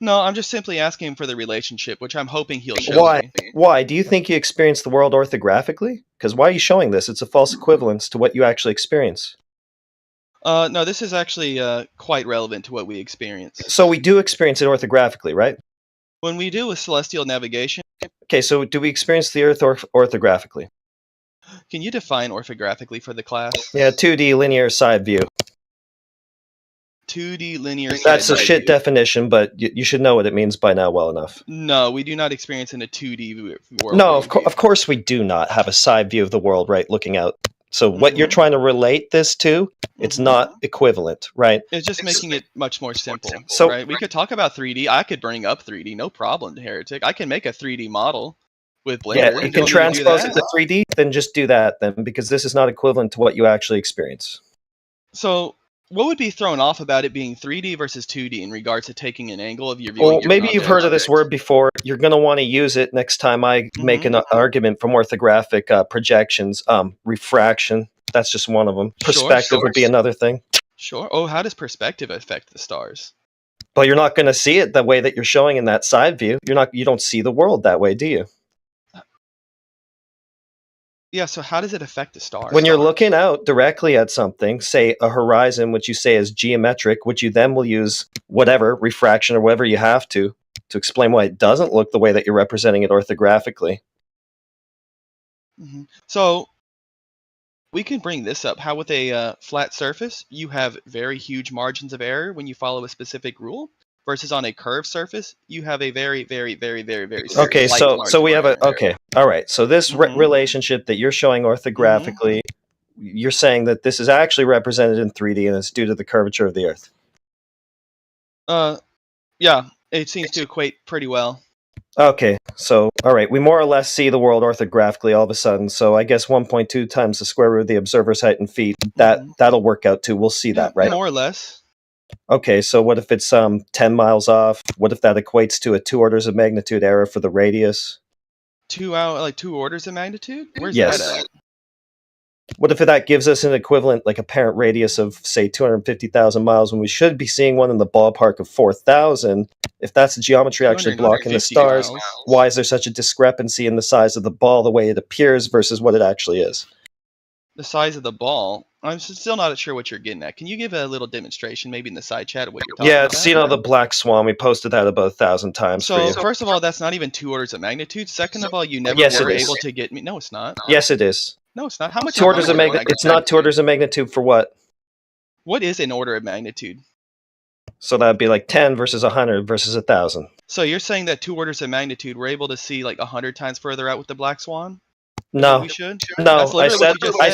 No, I'm just simply asking for the relationship, which I'm hoping he'll show me. Why? Do you think you experience the world orthographically? Because why are you showing this? It's a false equivalence to what you actually experience. No, this is actually quite relevant to what we experience. So we do experience it orthographically, right? When we do with celestial navigation, Okay, so do we experience the Earth orthographically? can you define orthographically for the class? Yeah, 2D linear side view. 2D linear That's a side shit view. definition, but you should know what it means by now well enough. No, we do not experience in a 2D world. No, of course we do not have a side view of the world, right, looking out. So what you're trying to relate this to, it's not equivalent, right? It's just making it much more simple, So- right? We could talk about 3D. I could bring up 3D, no problem, Heretic. I can make a 3D model with Blender. Yeah, you can tell me to do transpose that. it to 3D, then just do that then, because this is not equivalent to what you actually experience. So, what would be thrown off about it being 3D versus 2D in regards to taking an angle of your view? Well, maybe you've heard of this word before. You're going to want to use it next time I make an argument from orthographic projections. Refraction, that's just one of them. Perspective would be another thing. Sure. Oh, how does perspective affect the stars? But you're not going to see it the way that you're showing in that side view. You don't see the world that way, do you? Yeah, so how does it affect the stars? When you're looking out directly at something, say a horizon, which you say is geometric, which you then will use whatever, refraction or whatever you have to explain why it doesn't look the way that you're representing it orthographically. So, we can bring this up. How with a flat surface, you have very huge margins of error when you follow a specific rule, versus on a curved surface, you have a very, very, very, very, very Okay, slight so margin we of have error. a okay, all right. So this relationship that you're showing orthographically, you're saying that this is actually represented in 3D and it's due to the curvature of the Earth. Yeah, it seems to equate pretty well. Okay, so all right, we more or less see the world orthographically all of a sudden. So I guess 1.2 times the square root of the observer's height in feet. That'll work out too. We'll see that, right? More or less. Okay, so what if it's 10 miles off? What if that equates to a 2 orders of magnitude error for the radius? 2 orders of magnitude? Where's Yes. that at? What if that gives us an equivalent, like apparent radius of, say, 250,000 miles when we should be seeing one in the ballpark of 4,000? If that's the geometry actually blocking the 250 stars, miles. why is there such a discrepancy in the size of the ball the way it appears versus what it actually is? The size of the ball. I'm still not sure what you're getting at. Can you give a little demonstration, maybe in the side chat, of what you're talking Yeah, about? it's, the black swan. We posted that about 1,000 times for So, you. first of all, that's not even 2 orders of magnitude. Second of all, you never Yes, were it is. able to get me. No, it's not. Yes, it is. No, it's not. How much 2 orders of magnitude? magnitude. It's not 2 orders of magnitude for what? What is an order of magnitude? So that'd be like 10 versus 100 versus 1,000. So you're saying that 2 orders of magnitude, we're able to see like 100 times further out with the black swan? No, We should? no. That's I literally said, what you just I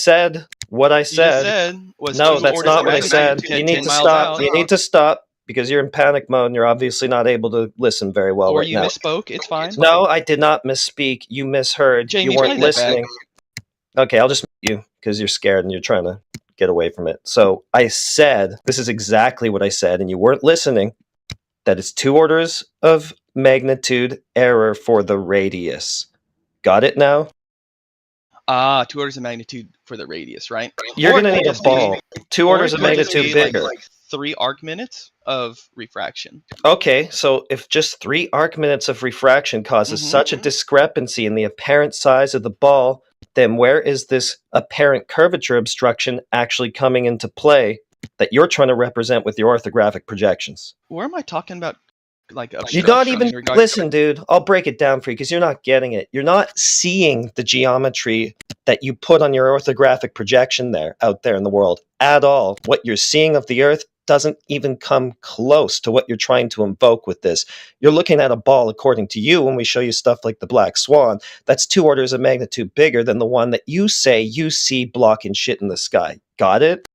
said what I just said. said was No, 2 that's orders not of what I said. magnitude You at need 10 to miles stop. out. You need to stop because you're in panic mode and you're obviously not able to listen very well Or right you now. misspoke. It's fine. No, I did not misspeak. You misheard. Jamie, you weren't play that back. listening. Okay, I'll just mute you because you're scared and you're trying to get away from it. So I said, this is exactly what I said, and you weren't listening, that it's 2 orders of magnitude error for the radius. Got it now? 2 orders of magnitude for the radius, right? You're Or going to it need could a just be- ball. 2 or orders it of could just magnitude be, like, bigger. 3 arc minutes of refraction. Okay, so if just 3 arc minutes of refraction causes such a discrepancy in the apparent size of the ball, then where is this apparent curvature obstruction actually coming into play that you're trying to represent with your orthographic projections? Where am I talking about? Like You not obstruction even in regards listen, dude. I'll break it down for you because you're not getting it. You're not seeing the geometry that you put on your orthographic projection there out there in the world at all. What you're seeing of the Earth doesn't even come close to what you're trying to invoke with this. You're looking at a ball, according to you, when we show you stuff like the black swan, that's 2 orders of magnitude bigger than the one that you say you see blocking shit in the sky. Got it?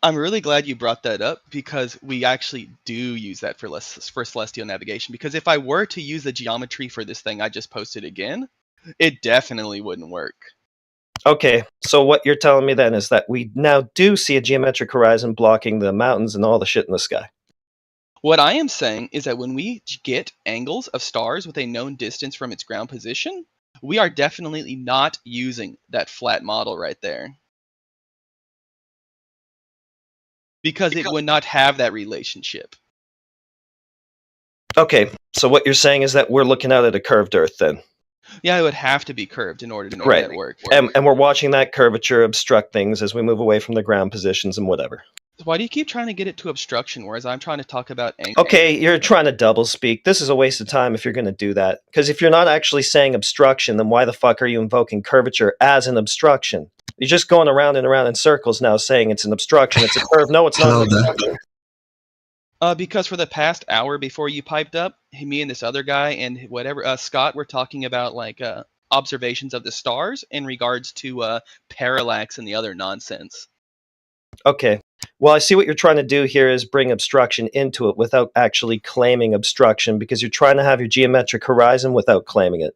I'm really glad you brought that up because we actually do use that for celestial navigation. Because if I were to use the geometry for this thing I just posted again, it definitely wouldn't work. Okay, so what you're telling me then is that we now do see a geometric horizon blocking the mountains and all the shit in the sky. What I am saying is that when we get angles of stars with a known distance from its ground position, we are definitely not using that flat model right there. Because it would not have that relationship. Okay, so what you're saying is that we're looking out at a curved Earth then. Yeah, it would have to be curved in order to make Right. that work. And we're watching that curvature obstruct things as we move away from the ground positions and whatever. Why do you keep trying to get it to obstruction, whereas I'm trying to talk about angle? Okay, you're trying to double speak. This is a waste of time if you're going to do that. Because if you're not actually saying obstruction, then why the fuck are you invoking curvature as an obstruction? You're just going around and around in circles now saying it's an obstruction. It's a curve. No, it's not an obstruction. Because for the past hour before you piped up, me and this other guy and whatever Scott were talking about like observations of the stars in regards to parallax and the other nonsense. Okay. Well, I see what you're trying to do here is bring obstruction into it without actually claiming obstruction because you're trying to have your geometric horizon without claiming it.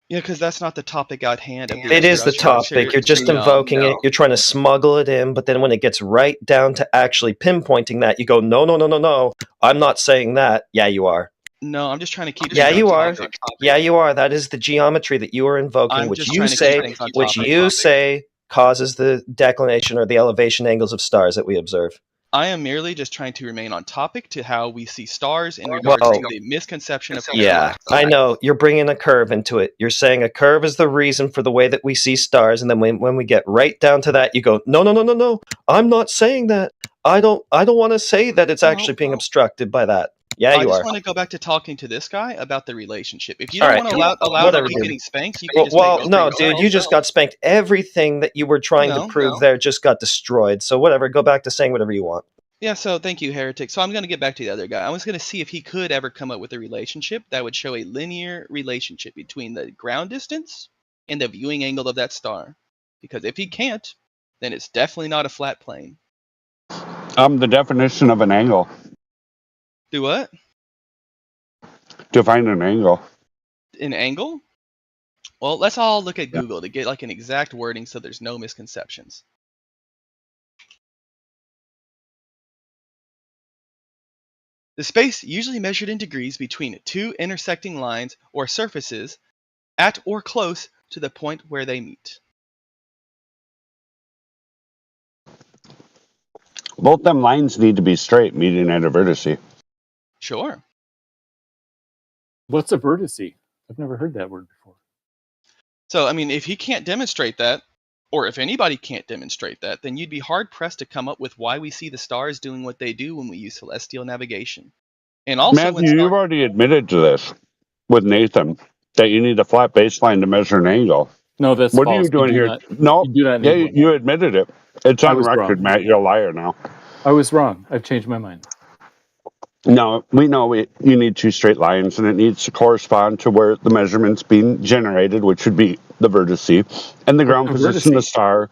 Yeah, because that's not the topic at hand. It is the topic. You're just invoking it. You're trying to smuggle it in, but then when it gets right down to actually pinpointing that, you go, no, no, no, no, no. I'm not saying that. Yeah, you are. No, I'm just trying to keep. Yeah, you are. Yeah, you are. That is the geometry that you are invoking, which you say causes the declination or the elevation angles of stars that we observe. I am merely just trying to remain on topic to how we see stars in regards to the misconception of yeah, I know. You're bringing a curve into it. You're saying a curve is the reason for the way that we see stars, and then when we get right down to that, you go, no, no, no, no, no. I'm not saying that. I don't want to say that it's actually being obstructed by that. Yeah, you I are. just want to go back to talking to this guy about the relationship. If you don't want to allow to keep getting spanked, you can just well, no, dude, you just got spanked. Everything that you were trying to prove there just got destroyed. So whatever, go back to saying whatever you want. Yeah, so thank you, Heretic. So I'm going to get back to the other guy. I was going to see if he could ever come up with a relationship that would show a linear relationship between the ground distance and the viewing angle of that star. Because if he can't, then it's definitely not a flat plane. The definition of an angle. Do what? Define an angle. An angle? Well, let's all look at Google to get like an exact wording so there's no misconceptions. The space usually measured in degrees between two intersecting lines or surfaces at or close to the point where they meet. Both them lines need to be straight, meeting at a vertice. Sure. What's a vertice? I've never heard that word before. So, I mean, if he can't demonstrate that, or if anybody can't demonstrate that, then you'd be hard-pressed to come up with why we see the stars doing what they do when we use celestial navigation. And also, Matthew, you've already admitted to this with Nathan, that you need a flat baseline to measure an angle. No, that's what false. are you doing here? No, you admitted it. It's on record, wrong. Matt. You're a liar now. I was wrong. I've changed my mind. No, we know you need two straight lines, and it needs to correspond to where the measurement's being generated, which would be the vertice, and the ground position of the star,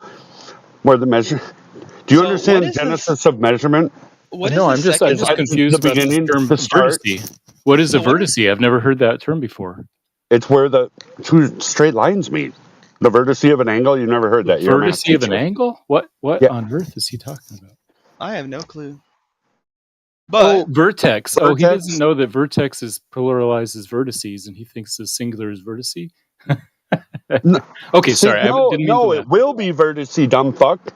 where the measure. Do you understand the genesis of measurement? No, I'm just confused about the term vertice. What is a vertice? I've never heard that term before. It's where the two straight lines meet. The vertice of an angle. You never heard that. Vertice of an angle? What on earth is he talking about? I have no clue. But vertex. Oh, he doesn't know that vertex is pluralized as vertices, and he thinks the singular is vertice. No. Okay, sorry. No, it will be vertice, dumb fuck.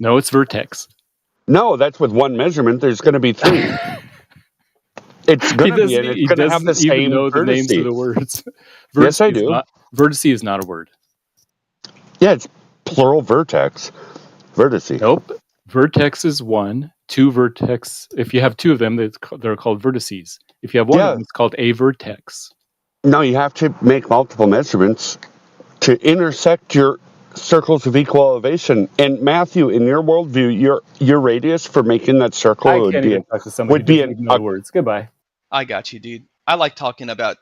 No, it's vertex. No, that's with one measurement. There's going to be three. It's going to be, and it's going to have the same even know the names of the words. Yes, I do. Vertice is not a word. Yeah, it's plural vertex. Vertice. Nope. Vertex is one. Two vertex. If you have two of them, they're called vertices. If you have one of them, it's called a vertex. No, you have to make multiple measurements to intersect your circles of equal elevation. And Matthew, in your worldview, your radius for making that circle would be words. Goodbye. I got you, dude. I like talking about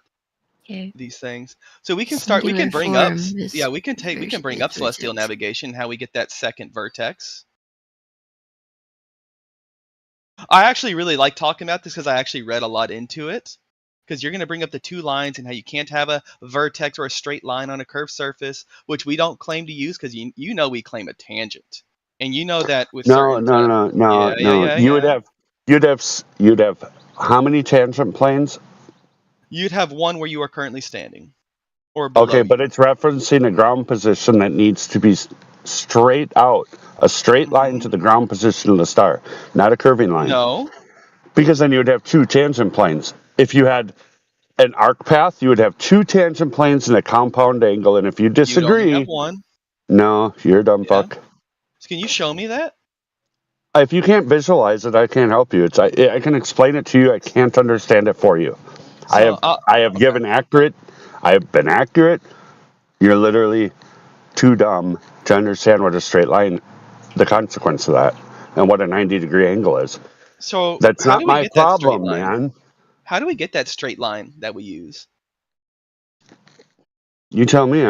these things. So we can start. We can bring up. Yeah, we can bring up celestial navigation. How we get that second vertex. I actually really like talking about this because I actually read a lot into it. Because you're going to bring up the two lines and how you can't have a vertex or a straight line on a curved surface, which we don't claim to use because you know we claim a tangent, and you know that with no. You'd have how many tangent planes? You'd have one where you are currently standing, or below. Okay, but it's referencing a ground position that needs to be straight out, a straight line to the ground position of the star, not a curving line. No, because then you would have two tangent planes. If you had an arc path, you would have 2 tangent planes and a compound angle. And if you You'd only disagree, have one. no, you're a dumb fuck. So can you show me that? If you can't visualize it, I can't help you. I can explain it to you. I can't understand it for you. So, I have been accurate. You're literally too dumb to understand what a straight line, the consequence of that, and what a 90-degree angle is. So That's how not do we my get that straight problem, line? man. How do we get that straight line that we use? You tell me.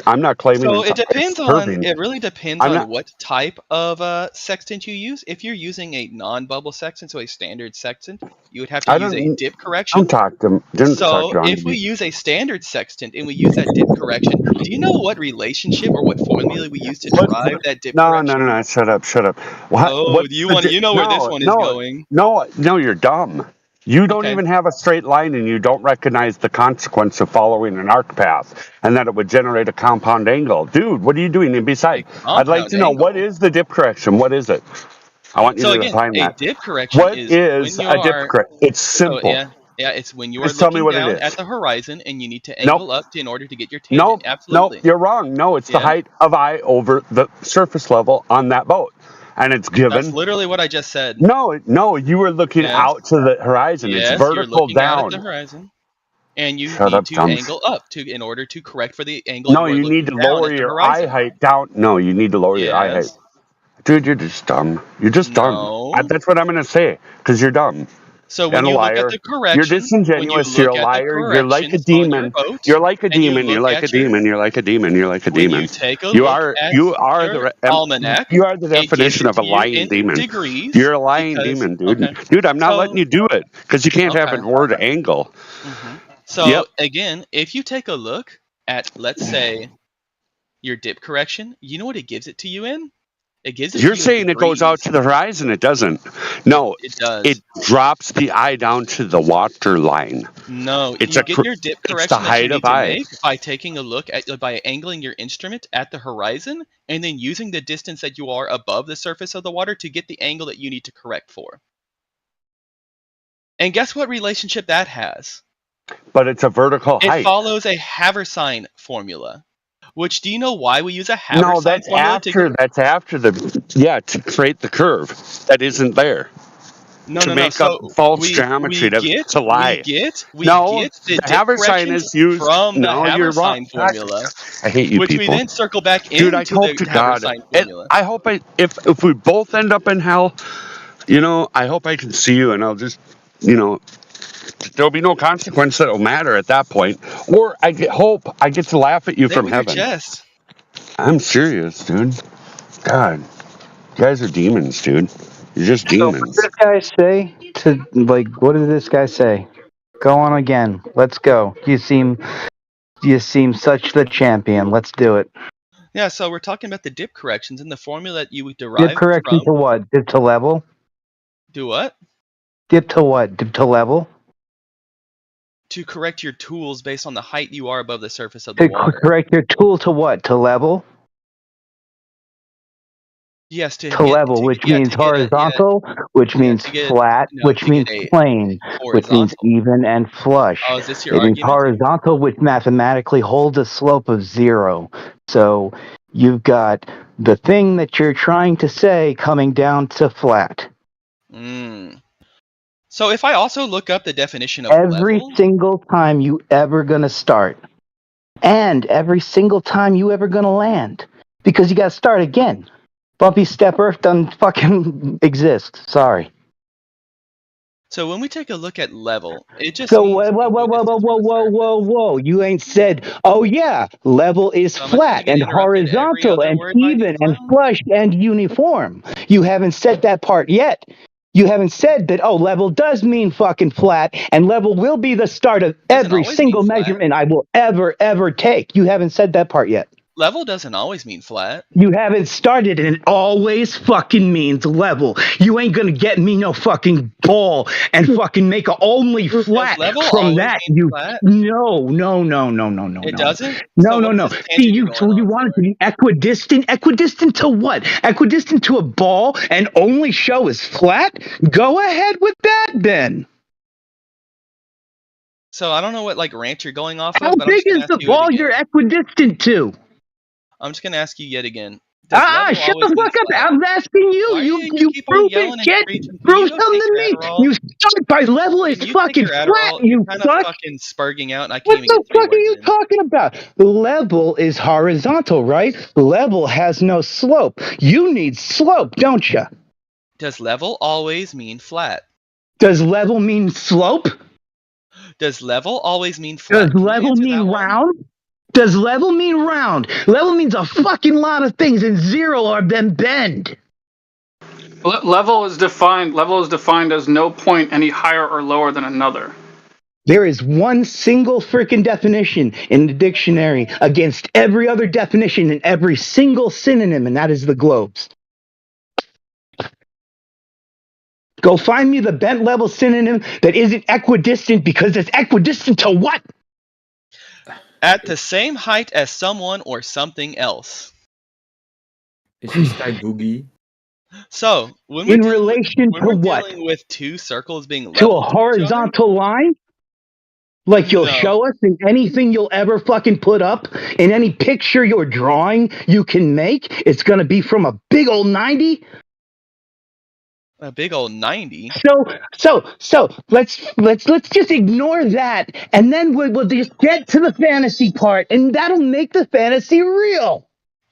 I'm not claiming So it it's depends curving. on. It really depends I'm on not. what type of sextant you use. If you're using a non-bubble sextant, so a standard sextant, you would have to I use a don't. dip correction. Don't talk to. Didn't talk So to if we me. use a standard sextant and we use that dip correction, do you know what relationship or what formula we use to derive that dip No, correction? no. Shut up. What? Oh, do you want? You know where this one is going. No. You're dumb. You don't Okay. even have a straight line, and you don't recognize the consequence of following an arc path, and that it would generate a compound angle. Dude, what are you doing? And besides, I'd like Compound to know, what angle. is the dip correction? What is it? I want you So to again, define a that. dip correction What is is when you a dip are. correction? It's So simple. yeah, it's when you are Just tell me looking what it down is. at the horizon and you need to Nope. angle up in order to get your tangent. Nope, Absolutely. you're wrong. No, it's the Yeah. height of eye over the surface level on that boat. And it's That's given. literally what I just said. No, you were looking Yes. out to the horizon. It's Yes, you're vertical looking out at the down. horizon, and you Shut need up, to dumb. angle up in order to correct for the angle No, you are you need looking to down lower at the your eye horizon. height down. No, you need to lower your eye height. Yes. Dude, you're just dumb. You're just dumb. No. That's what I'm going to say, because you're dumb. So when And a you look at liar. the You're correction, when you disingenuous. You're a look at the liar. You're like a corrections on your demon. boat, You're like a and you demon. You're look like a at your demon. You're like a demon. You're like a when demon. you take a You look are at you are your the almanac, you are the it gives definition it of a to you lying in demon. degrees You're a lying because demon, dude. okay. Dude, I'm not letting So you do it because you can't have okay. a word angle. So Yep. again, if you take a look at, let's say, your dip correction, you know what it gives it to you in? It gives it You're to you in saying it goes out degrees. to the horizon. It doesn't. No, It does. it drops the eye down to the water line. No, It's you a get your dip it's the correction that you height need of to eye. make by taking a look at by angling your instrument at the horizon and then using the distance that you are above the surface of the water to get the angle that you need to correct for. And guess what relationship that has? But it's a vertical It height. follows a Haversine formula. Which, do you know why we use a Haversine No, that's formula after to create the curve that isn't there. No, to no, make no. up So false geometry to lie. We No, get the the dip Haversine corrections is used. from the No, you're wrong. Haversine formula, I hate you which people. we then circle back Dude, I into hope the to God. Haversine formula. I hope if we both end up in hell, I hope I can see you and I'll just, there'll be no consequence that'll matter at that point. Or hope I get to laugh at you Stay from with your heaven. chest. I'm serious, dude. God, you guys are demons, dude. You're just So what demons. does this guy say what did this guy say? Go on again. Let's go. You seem such the champion. Let's do it. Yeah, so we're talking about the dip corrections and the formula that you Dip derive correction from. to what? Dip to level? Do what? Dip to what? Dip to level? To correct your tools based on the height you are above the surface of the To water. correct your tool to what? To level? Yes, To level, which means horizontal, which means flat, which means plane, which means even and flush. Oh, is this your It means argument? horizontal, which mathematically holds a slope of 0. So you've got the thing that you're trying to say coming down to flat. So if I also look up the definition of Every level, single time you ever gonna start, and every single time you ever gonna land, because you gotta start again. Bumpy Step Earth doesn't fucking exist. Sorry. so when we take a look at level, it just So means whoa! You ain't said, oh yeah, level is So am I gonna flat get and interrupted every horizontal other and word by even and flush and uniform. You haven't said that part yet. You haven't said that, level does mean fucking flat, and level will be the start of every single measurement I will ever take. You haven't said that part yet. level doesn't always mean flat. You haven't started, and it always fucking means level. You ain't gonna get me no fucking ball and fucking make it only flat level from always that. mean You flat? no. It doesn't? No. So what is this See, tangent you want it to be equidistant. Equidistant to what? Equidistant to a ball and only show is flat? Go ahead with that then. So I don't know what like rant you're going off How of, but I'm big just gonna is ask the you it ball again. you're equidistant to? I'm just gonna ask you yet again. Does level Shut always the mean fuck up. flat? I'm asking you. Why are you You keep on prove yelling it, and kid. screeching? Can Prove you go something take to your me. Adderall? You start by level is Can you take fucking your flat, Adderall? You're you kind of fuck. fucking spurging out, and I can't What even the get 3 fuck are words you in. talking about? Level is horizontal, right? Level has no slope. You need slope, don't you? Does level always mean flat? Does level mean slope? Does level always mean Does flat? Can you level answer mean that one? round? Does level mean round? Level means a fucking lot of things, and zero are then bend. Level is defined. Level is defined as no point any higher or lower than another. There is one single freaking definition in the dictionary against every other definition and every single synonym, and that is the globes. Go find me the bent level synonym that isn't equidistant, because it's equidistant to what? At the same height as someone or something else. Is this guy Boogie? So when In relation to we're what? dealing with two circles being To a level to each other, horizontal line? Like you'll No. show us in anything you'll ever fucking put up, in any picture you're drawing you can make, it's gonna be from a big old 90? a big old 90. So let's just ignore that, and then we'll just get to the fantasy part, and that'll make the fantasy real.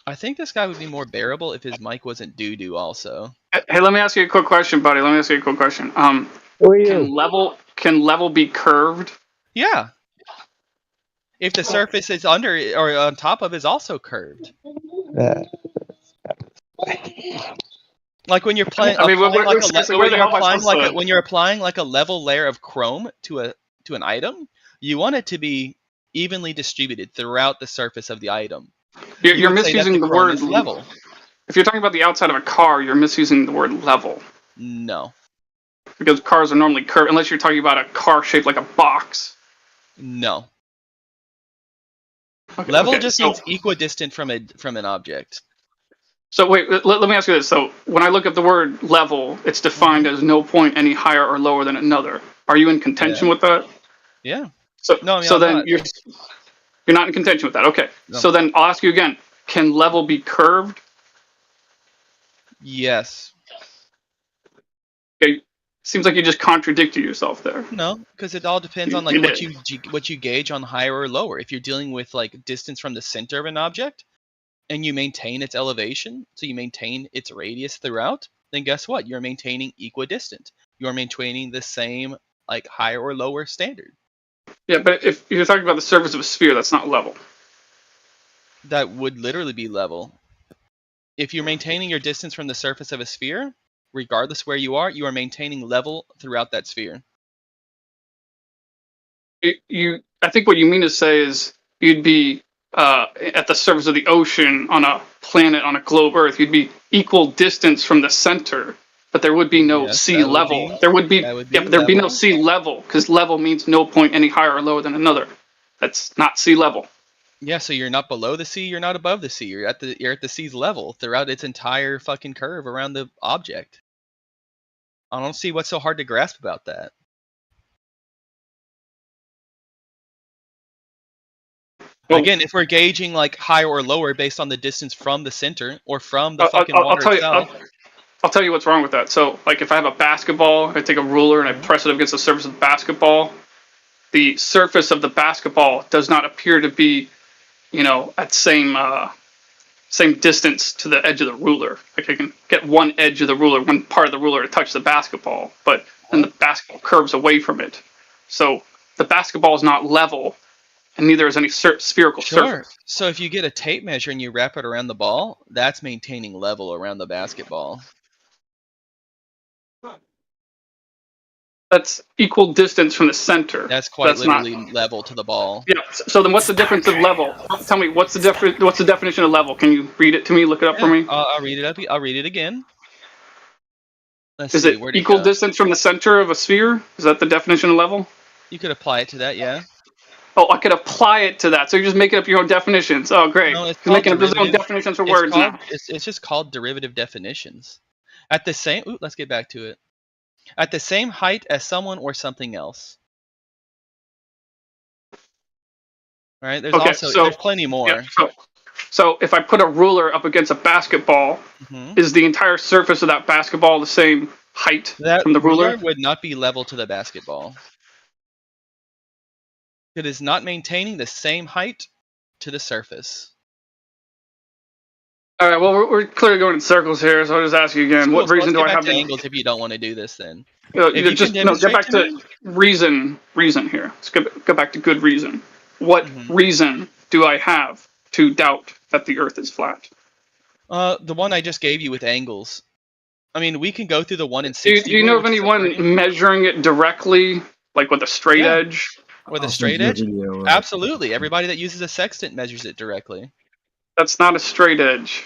I think this guy would be more bearable if his mic wasn't doo-doo also. Hey, let me ask you a quick question, buddy. Let me ask you a quick question. Can level be curved? Yeah. If the surface is under or on top of is also curved. Like when you're playing, I mean, applying like a seriously, le- where when the you're hell am I applying supposed like to? when you're applying like a level layer of chrome to an item, you want it to be evenly distributed throughout the surface of the item. You're would say that misusing the chrome word is level. If you're talking about the outside of a car, you're misusing the word level. No. Because cars are normally curved, unless you're talking about a car shaped like a box. No. Okay, Level just means equidistant from an object. So wait, let me ask you this. So when I look up the word level, it's defined as no point any higher or lower than another. Are you in contention with that? Yeah. So No, I mean, so I'm then not. you're not in contention with that. Okay. No. So then I'll ask you again. Can level be curved? Yes. Okay. Seems like you just contradicted yourself there. No, because it all depends on like what you gauge on higher or lower. If you're dealing with like distance from the center of an object, and you maintain its elevation, so you maintain its radius throughout, then guess what? You're maintaining equidistant. You're maintaining the same like higher or lower standard. Yeah, but if you're talking about the surface of a sphere, that's not level. That would literally be level. If you're maintaining your distance from the surface of a sphere, regardless where you are maintaining level throughout that sphere. I think what you mean to say is you'd be at the surface of the ocean on a planet on a globe Earth. You'd be equal distance from the center, but there would be no sea level. But there'd be no sea level because level means no point any higher or lower than another. That's not sea level. Yeah, so you're not below the sea, you're not above the sea. You're at the sea's level throughout its entire fucking curve around the object. I don't see what's so hard to grasp about that. Again, if we're gauging like higher or lower based on the distance from the center or from the fucking water itself. I'll tell you what's wrong with that. So, like, if I have a basketball, I take a ruler and I press it against the surface of the basketball. The surface of the basketball does not appear to be, at same distance to the edge of the ruler. Like I can get one edge of the ruler, one part of the ruler to touch the basketball, but then the basketball curves away from it. So the basketball is not level, and neither is any spherical surface. So if you get a tape measure and you wrap it around the ball, that's maintaining level around the basketball. That's equal distance from the center. That's quite literally level to the ball. Yeah. So then, what's the difference of level? Tell me, what's the definition of level? Can you read it to me? Look it up for me. I'll read it up. I'll read it again. Is it equal distance from the center of a sphere? Is that the definition of level? You could apply it to that, yeah. Oh, I could apply it to that. So you're just making up your own definitions. Oh, great. No, you're making up your own definitions for words now. It's just called derivative definitions. At the same, let's get back to it. At the same height as someone or something else. Right? There's Okay, also so there's plenty more. yeah, so if I put a ruler up against a basketball, is the entire surface of that basketball the same height That from the ruler? ruler would not be level to the basketball. It is not maintaining the same height to the surface. All right. Well, we're clearly going in circles here, so I'll just ask you again. Cool, What so reason let's do get I back have to to? angles if you don't want to do this then. If If you you just can no, get demonstrate back to to me, reason here. Let's go back to good reason. What reason do I have to doubt that the Earth is flat? the one I just gave you with angles. I mean, we can go through the 1 in Do 60 you rule, know of which is a pretty anyone measuring it directly, like with a straight Yeah. edge? with a I'll straight send you a edge. video. Absolutely, everybody that uses a sextant measures it directly. That's not a straight edge.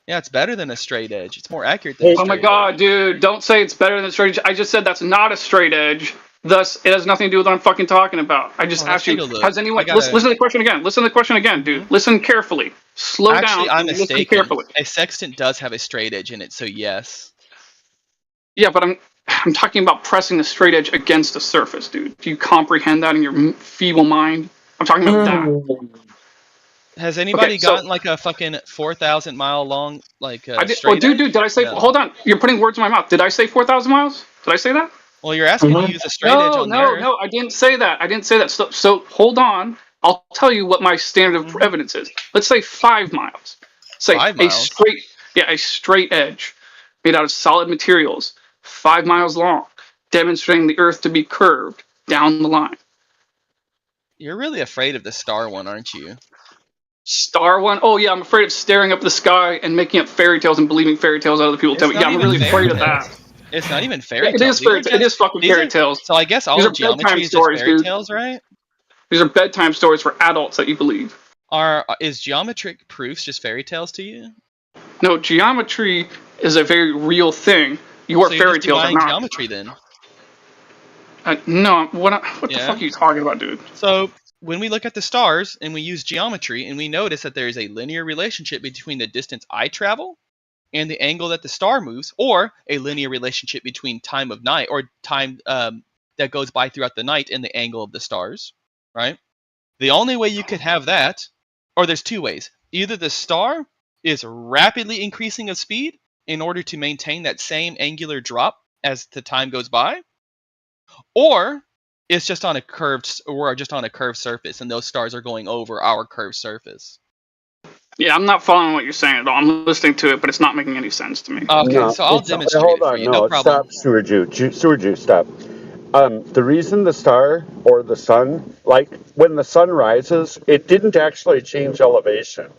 Yeah, it's better than a straight edge. It's more accurate than a Oh my straight edge. god, dude, don't say it's better than a straight edge. I just said that's not a straight edge. Thus, it has nothing to do with what I'm fucking talking about. I just Oh, let's asked you, take a look. has I anyone... gotta. Listen to the question again. Listen to the question again, dude. Listen carefully. Slow Actually, down I'm and listen mistaken. carefully. A sextant does have a straight edge in it, so yes. Yeah, but I'm talking about pressing the straight edge against a surface, dude. Do you comprehend that in your feeble mind? I'm talking about that. Has anybody so- gotten like a fucking 4,000 mile long like I did, straight dude, edge? did I say... No. Hold on. You're putting words in my mouth. Did I say 4,000 miles? Did I say that? Well, you're asking to use a straight edge on the Earth. No, I didn't say that. I didn't say that. So hold on. I'll tell you what my standard of evidence is. Let's say 5 miles. Say 5 a miles? a straight edge made out of solid materials, 5 miles long, demonstrating the Earth to be curved down the line. You're really afraid of the star one, aren't you? Star one? Oh yeah, I'm afraid of staring up the sky and making up fairy tales and believing fairy tales out of the people tell me. Yeah, I'm really afraid of that. It's not even fairy It tales. is fairy. It is fucking fairy tales. So I guess all These of are bedtime geometry is just stories, fairy dude. tales, right? These are bedtime stories for adults that you believe. Is geometric proofs just fairy tales to you? No, geometry is a very real thing. Your So you're fairy just tales are denying not. geometry then? No, what the Yeah. fuck are you talking about, dude? So when we look at the stars and we use geometry and we notice that there is a linear relationship between the distance I travel and the angle that the star moves, or a linear relationship between time of night or time that goes by throughout the night and the angle of the stars, right? The only way you could have that, or there's two ways. Either the star is rapidly increasing of speed in order to maintain that same angular drop as the time goes by, or it's just on a curved, we're just on a curved surface and those stars are going over our curved surface. Yeah, I'm not following what you're saying at all. I'm listening to it, but it's not making any sense to me. Okay, so I'll demonstrate hold it for on, you. No problem. stop, Sewer Jew, stop. The reason the star or the sun, like when the sun rises, it didn't actually change elevation.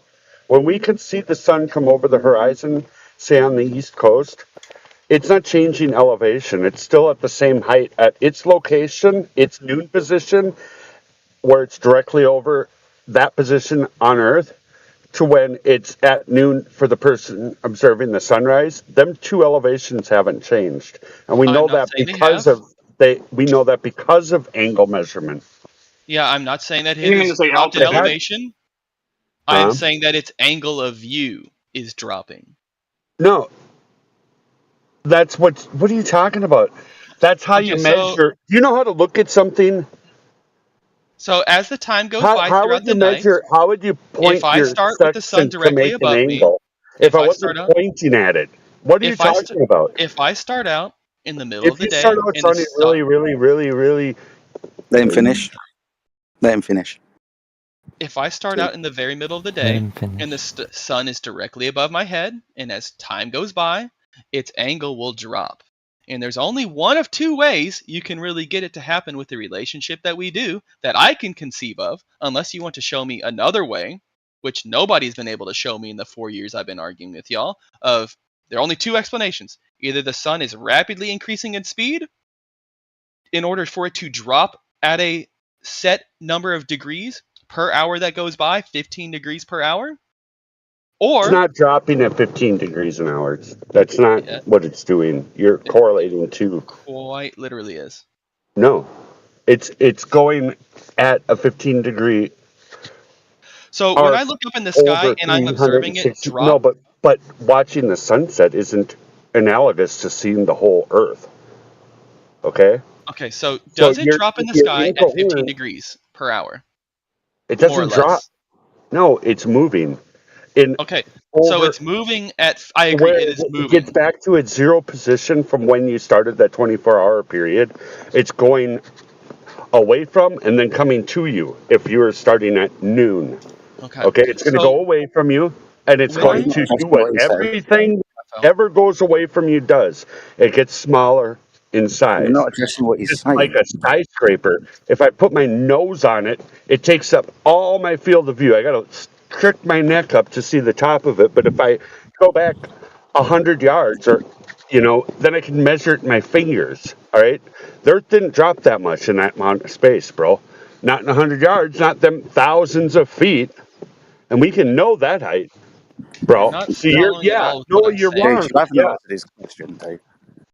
When we could see the sun come over the horizon, say on the east coast, it's not changing elevation. It's still at the same height at its location, its noon position, where it's directly over that position on Earth, to when it's at noon for the person observing the sunrise. Them two elevations haven't changed, and we know that because of angle measurement. Yeah, I'm not saying that You mean it to is say dropped in altitude? elevation. I am saying that its angle of view is dropping. No, that's what are you talking about? That's how you Okay, so- measure. Do you know how to look at something? So as the time goes How by would throughout you the night, measure? How would you point if I your start with the sun sextant to directly make an above me, angle if I I wasn't start out, pointing at it? What are you talking about? if I start out in the middle If of the you day start out and the sounding really, Let him finish. Let him finish. if I start out in the very middle of the day and the sun is directly above my head, and as time goes by, its angle will drop. And there's only one of two ways you can really get it to happen with the relationship that we do that I can conceive of, unless you want to show me another way, which nobody's been able to show me in the 4 years I've been arguing with y'all, of there are only two explanations. Either the sun is rapidly increasing in speed in order for it to drop at a set number of degrees per hour that goes by, 15 degrees per hour, or it's not dropping at 15 degrees an hour. That's not what it's doing. You're correlating to. quite literally is. No, it's going at a 15 degree. So when I look up in the sky and I'm observing it drop, no, but watching the sunset isn't analogous to seeing the whole Earth. Okay. okay, so does it you're- drop in the you're sky at 15 incoherent. degrees per hour? It More or doesn't drop. less. No, it's moving. Okay, so it's moving at. I agree, Where it is it moving. gets back to its zero position from when you started that 24-hour period. It's going away from and then coming to you if you were starting at noon. Okay, it's going to go away from you, and it's Scott, going he's not to do trusting what what he says. everything ever goes away from you does. It gets smaller in size. You're not addressing what he's Just saying. like a skyscraper. If I put my nose on it, it takes up all my field of view. I got to crick my neck up to see the top of it. But if I go back 100 yards, or then I can measure it in my fingers. All right, the Earth didn't drop that much in that amount of space, bro. Not in 100 yards, not them thousands of feet, and we can know that height, bro. You're not See, following at all with what I'm you're saying. wrong. Dave, you haven't Yeah, answered his question, Dave.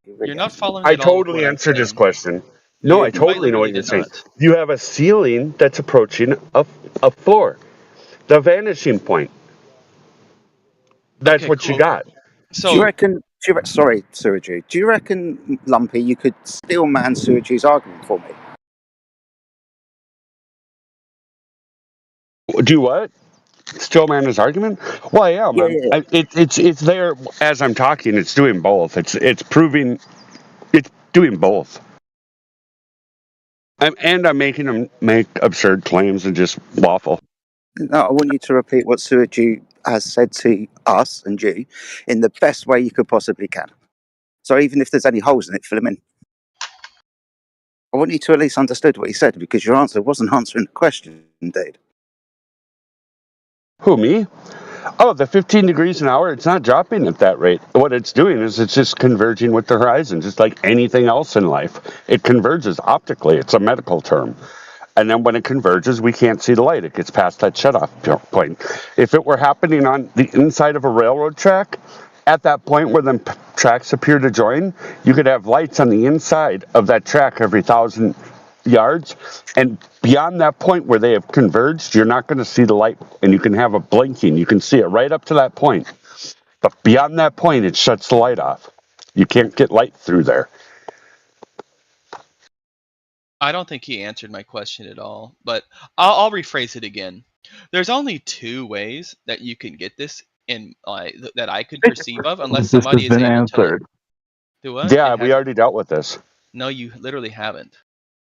You really You're not haven't. following I at all with totally what I'm answered his saying. question. No, I You quite totally know what literally you're did saying. not. You have a ceiling that's approaching a floor, the vanishing point. That's Okay, what you cool. got. Do you So reckon? Sorry, Surgery. Do you reckon, Lumpy, you could steel man Surgery's argument for me? Do what? Still man his argument? Well, yeah, Yeah, man. yeah. It's there as I'm talking. It's doing both. It's proving. It's doing both. I'm making them make absurd claims and just waffle. No, I want you to repeat what Surgery has said to us and you in the best way you could possibly can. So even if there's any holes in it, fill them in. I want you to at least understood what he said, because your answer wasn't answering the question, Dave. Who, me? Oh, the 15 degrees an hour, it's not dropping at that rate. What it's doing is it's just converging with the horizon, just like anything else in life. It converges optically. It's a medical term. And then when it converges, we can't see the light. It gets past that shutoff point. If it were happening on the inside of a railroad track, at that point where the tracks appear to join, you could have lights on the inside of that track every 1,000 yards, and beyond that point where they have converged, you're not going to see the light, and you can have a blinking. You can see it right up to that point, but beyond that point, it shuts the light off. You can't get light through there. I don't think he answered my question at all, but I'll rephrase it again. There's only two ways that you can get this in that I could perceive of, unless This somebody has is been able to. answered. Do what? Yeah, we already dealt with this. No, you literally haven't.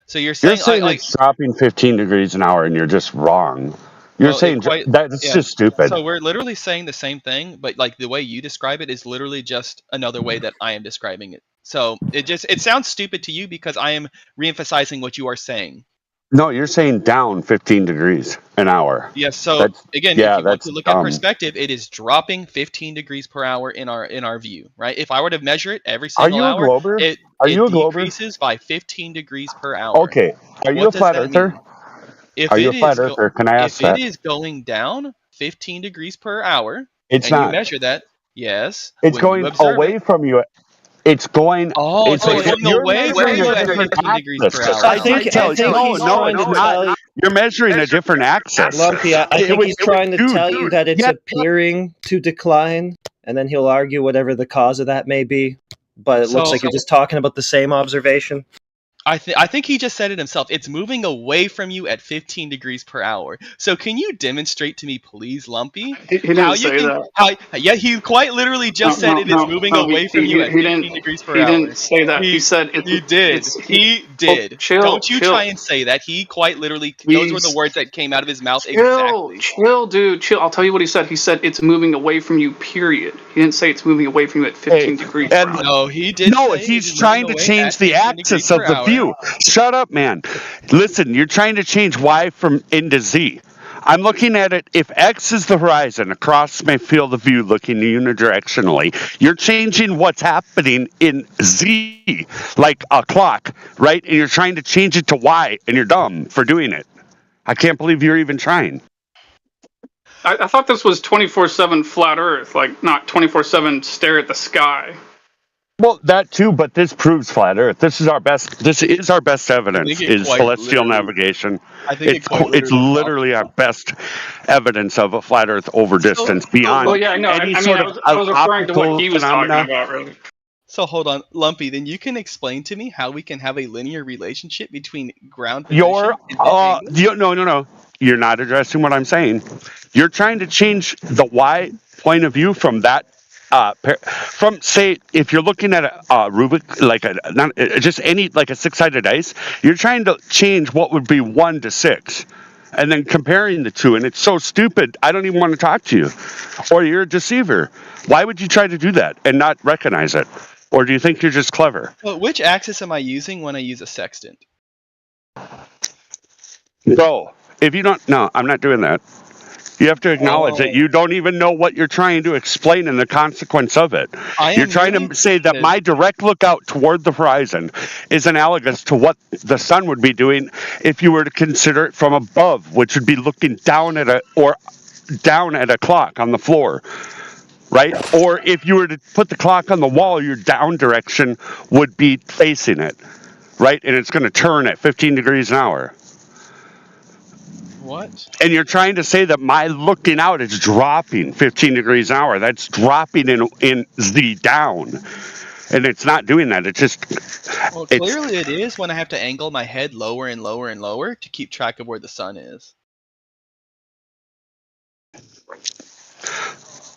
So you're You're saying saying it's dropping 15 degrees an hour, and you're just wrong. You're saying that's just stupid. So we're literally saying the same thing, but like the way you describe it is literally just another way that I am describing it. So it sounds stupid to you because I am reemphasizing what you are saying. No, you're saying down 15 degrees an hour. Yes. So That's, again, yeah, if you want that's to look dumb. at perspective, it is dropping 15 degrees per hour in our view, right? If I were to measure it every single hour, it decreases by 15 degrees per hour. Okay. Are you What a does flat that earther? mean? If Are you it a flat is earther? Can I ask if it that? is going down 15 degrees per hour, It's and you not. measure that, yes, It's when going you observe away it. from you. It's going. Oh, It's so it's going you're away from measuring you a at different 15 degrees per axis. hour. I can't tell. No, it's not. You're measuring a different axis. Lumpy, I think he's trying to tell you that it's appearing to decline, and then he'll argue whatever the cause of that may be. But it looks like you're just talking about the same observation. I think he just said it himself. It's moving away from you at 15 degrees per hour. So can you demonstrate to me, please, Lumpy, He didn't say that. Yeah, he quite literally just said it is moving away from you at 15 degrees per hour. He didn't say that. He said he did. He did. Well, chill, Don't you chill. try and say that. He quite literally. Those were the words that came out of his mouth Chill, exactly. chill, dude, chill. I'll tell you what he said. He said it's moving away from you, period. He didn't say it's moving away from you at 15 degrees per hour. No, he did. No, he's trying to change the axis of the view. Shut up, man. Listen, you're trying to change Y from into Z. I'm looking at it. If X is the horizon across my field of view looking unidirectionally, you're changing what's happening in Z, like a clock, right? And you're trying to change it to Y, and you're dumb for doing it. I can't believe you're even trying. I thought this was 24/7 flat Earth, like not 24/7 stare at the sky. Well, that too, but this proves flat Earth. This is our best evidence, is celestial navigation. It's literally our best evidence of a flat Earth over distance beyond any sort of I was referring to what he was phenomena. talking about, really. So hold on, Lumpy, then you can explain to me how we can have a linear relationship between ground position No. you're not addressing what I'm saying. You're trying to change the Y point of view from that. From say, if you're looking at a Rubik, like not just any like a 6-sided dice, you're trying to change what would be 1 to 6, and then comparing the two, and it's so stupid. I don't even want to talk to you, or you're a deceiver. Why would you try to do that and not recognize it? Or do you think you're just clever? Well, which axis am I using when I use a sextant? Bro, if you don't, no, I'm not doing that. You have to acknowledge that you don't even know what you're trying to explain and the consequence of it. You're trying to say that my direct lookout toward the horizon is analogous to what the sun would be doing if you were to consider it from above, which would be looking down at a clock on the floor, right? Or if you were to put the clock on the wall, your down direction would be facing it, right? And it's going to turn at 15 degrees an hour. What? And you're trying to say that my looking out is dropping 15 degrees an hour. That's dropping in the down. And it's not doing that. It's just... Well, clearly it is when I have to angle my head lower and lower and lower to keep track of where the sun is.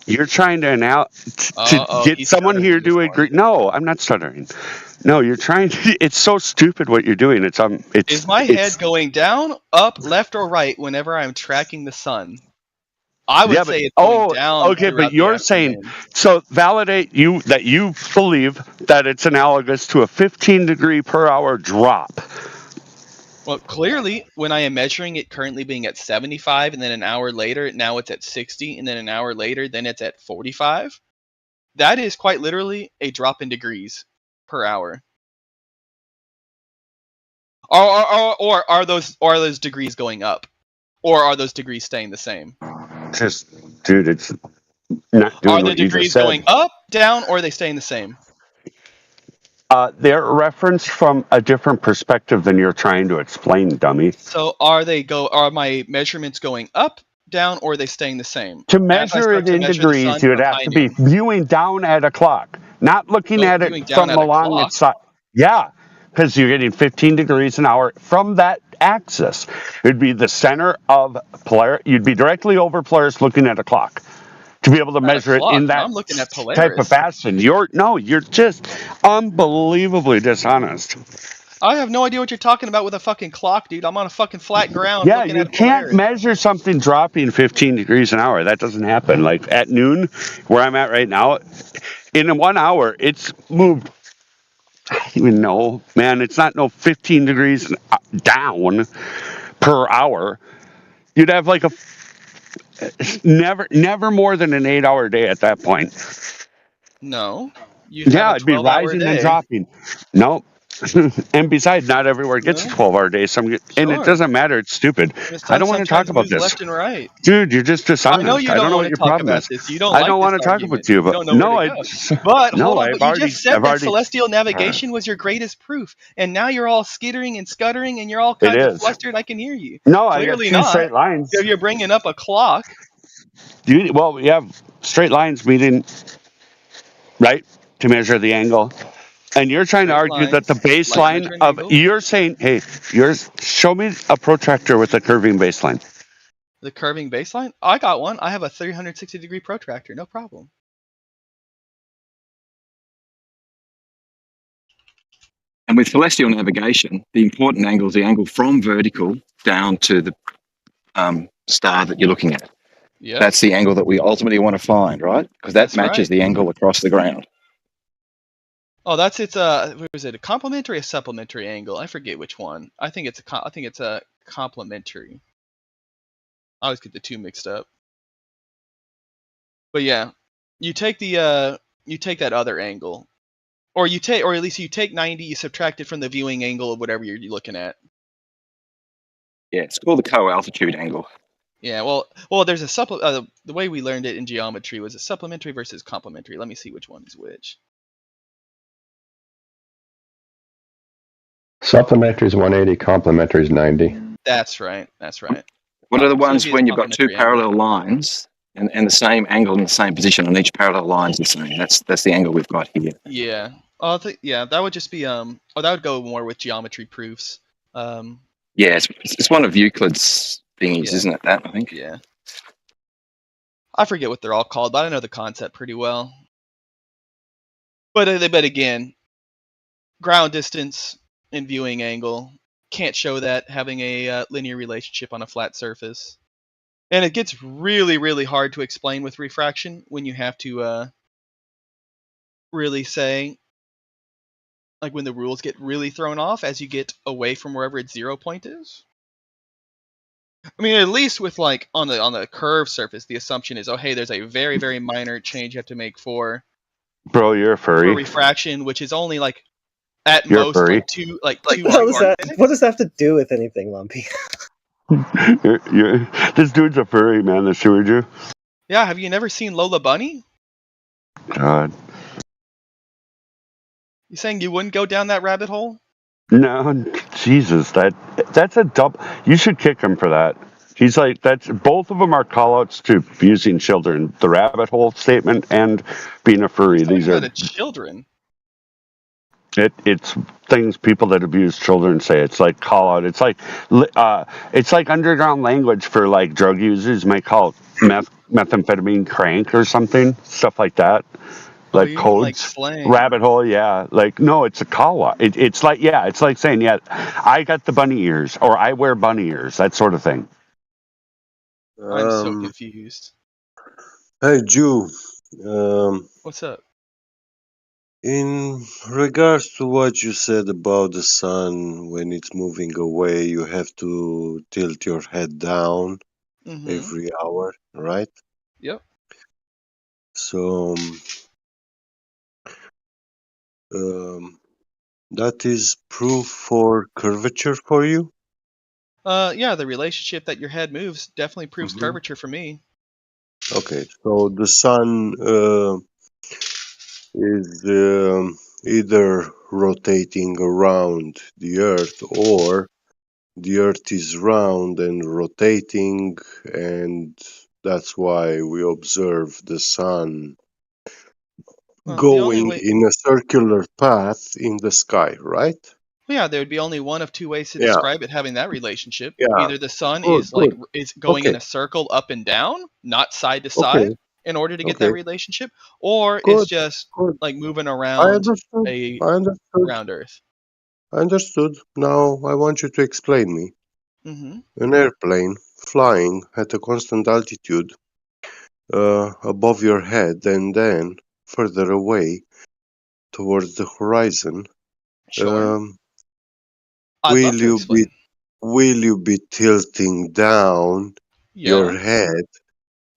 You're trying to get someone here to agree. No, I'm not stuttering. No, you're trying to... It's so stupid what you're doing. Is my head going down, up, left, or right whenever I'm tracking the sun? I would say it's going down. Okay, but you're saying... So validate that you believe that it's analogous to a 15 degree per hour drop. Well, clearly, when I am measuring it currently being at 75, and then an hour later, now it's at 60, and then an hour later, then it's at 45, that is quite literally a drop in degrees per hour. Or are those degrees going up? Or are those degrees staying the same? Just, dude, it's not doing Are the what you just degrees said. going up, down, or are they staying the same? They're referenced from a different perspective than you're trying to explain, dummy. So are my measurements going up, down, or are they staying the same? To measure it in degrees, you would have to be viewing down at a clock, not looking at it from along its side. Yeah, because you're getting 15 degrees an hour from that axis. It'd be the center of Polaris. You'd be directly over Polaris looking at a clock. To be able to measure it in that type of fashion. You're just unbelievably dishonest. I have no idea what you're talking about with a fucking clock, dude. I'm on a fucking flat ground. Yeah, looking you at can't measure something dropping 15 degrees an hour. That doesn't happen. Like at noon, where I'm at right now, in 1 hour, it's moved. I don't even know, man. It's not 15 degrees down per hour. You'd have like never more than an 8-hour day at that point. No. Yeah, it'd be rising and dropping. No. And besides, not everywhere gets a 12-hour day. And it doesn't matter. It's stupid. I don't want to talk about this. Left and right. Dude, you're just dishonest. I know you don't want to talk about this. You don't I don't want to talk with you. But But hold on, you just said that celestial navigation was your greatest proof, and now you're all skittering and scuttering, and you're all kind of flustered. I can hear you. No, I got Clearly two straight lines. If you're bringing up a clock. Well, we have straight lines meeting, right, to measure the angle. And you're trying to argue that the baseline of... You're saying, hey, show me a protractor with a curving baseline. The curving baseline? I got one. I have a 360-degree protractor. No problem. And with celestial navigation, the important angle is the angle from vertical down to the star that you're looking at. Yeah. That's the angle that we ultimately want to find, right? Because that matches the angle across the ground. Oh, that's what was it? A complementary or supplementary angle? I forget which one. I think it's a complementary. I always get the two mixed up. But yeah, you take that other angle, or at least you take 90, you subtract it from the viewing angle of whatever you're looking at. Yeah, it's called the co-altitude angle. Yeah, well, there's the way we learned it in geometry was a supplementary versus complementary. Let me see which one is which. Supplementary is 180, complementary is 90. That's right. What are the ones when you've got two parallel lines and the same angle in the same position on each parallel line is the same? That's the angle we've got here. Yeah. That would just be that would go more with geometry proofs. Yeah, it's one of Euclid's thingies, isn't it? That I think. Yeah. I forget what they're all called, but I know the concept pretty well. But again, ground distance and viewing angle can't show that having a linear relationship on a flat surface. And it gets really, really hard to explain with refraction when you have to really say, like when the rules get really thrown off as you get away from wherever its 0 point is. I mean, at least with like on the curved surface, the assumption is, oh hey, there's a very, very minor change you have to make for Bro, you're a furry. refraction, which is only like at You're most furry. like two How does that? What does that have to do with anything, Lumpy? This dude's a furry, man. The sewer Jew. Yeah, have you never seen Lola Bunny? God. You saying you wouldn't go down that rabbit hole? No, Jesus, that's a dumb. You should kick him for that. He's like, that's both of them are call-outs to abusing children. The rabbit hole statement and being a furry. These are children. It's things people that abuse children say. It's like call-out. It's like underground language for like drug users might call it methamphetamine crank or something, stuff like that. Like codes, like slang. rabbit hole, yeah. Like no, it's a call out. It's like it's like saying I got the bunny ears or I wear bunny ears, that sort of thing. I'm so confused. Hey, Jew. What's up? In regards to what you said about the sun, when it's moving away, you have to tilt your head down every hour, right? Yep. So that is proof for curvature for you? Yeah, the relationship that your head moves definitely proves curvature for me. Okay, so the sun is either rotating around the Earth or the Earth is round and rotating, and that's why we observe the sun going in a circular path in the sky, right? Yeah, there would be only one of two ways to Yeah. describe it having that relationship. Yeah. Either the sun Good, is like good. is going in Okay. a circle up and down, not side to Okay. side, in order to get that Okay. relationship, or Good, it's just good. like moving I around understood. a I understood. round Earth. I understood. Now I want you to explain me. Mm-hmm. An airplane flying at a constant altitude above your head and then further away towards the horizon. Sure. I'd love to explain. Will you be tilting down your Yeah. head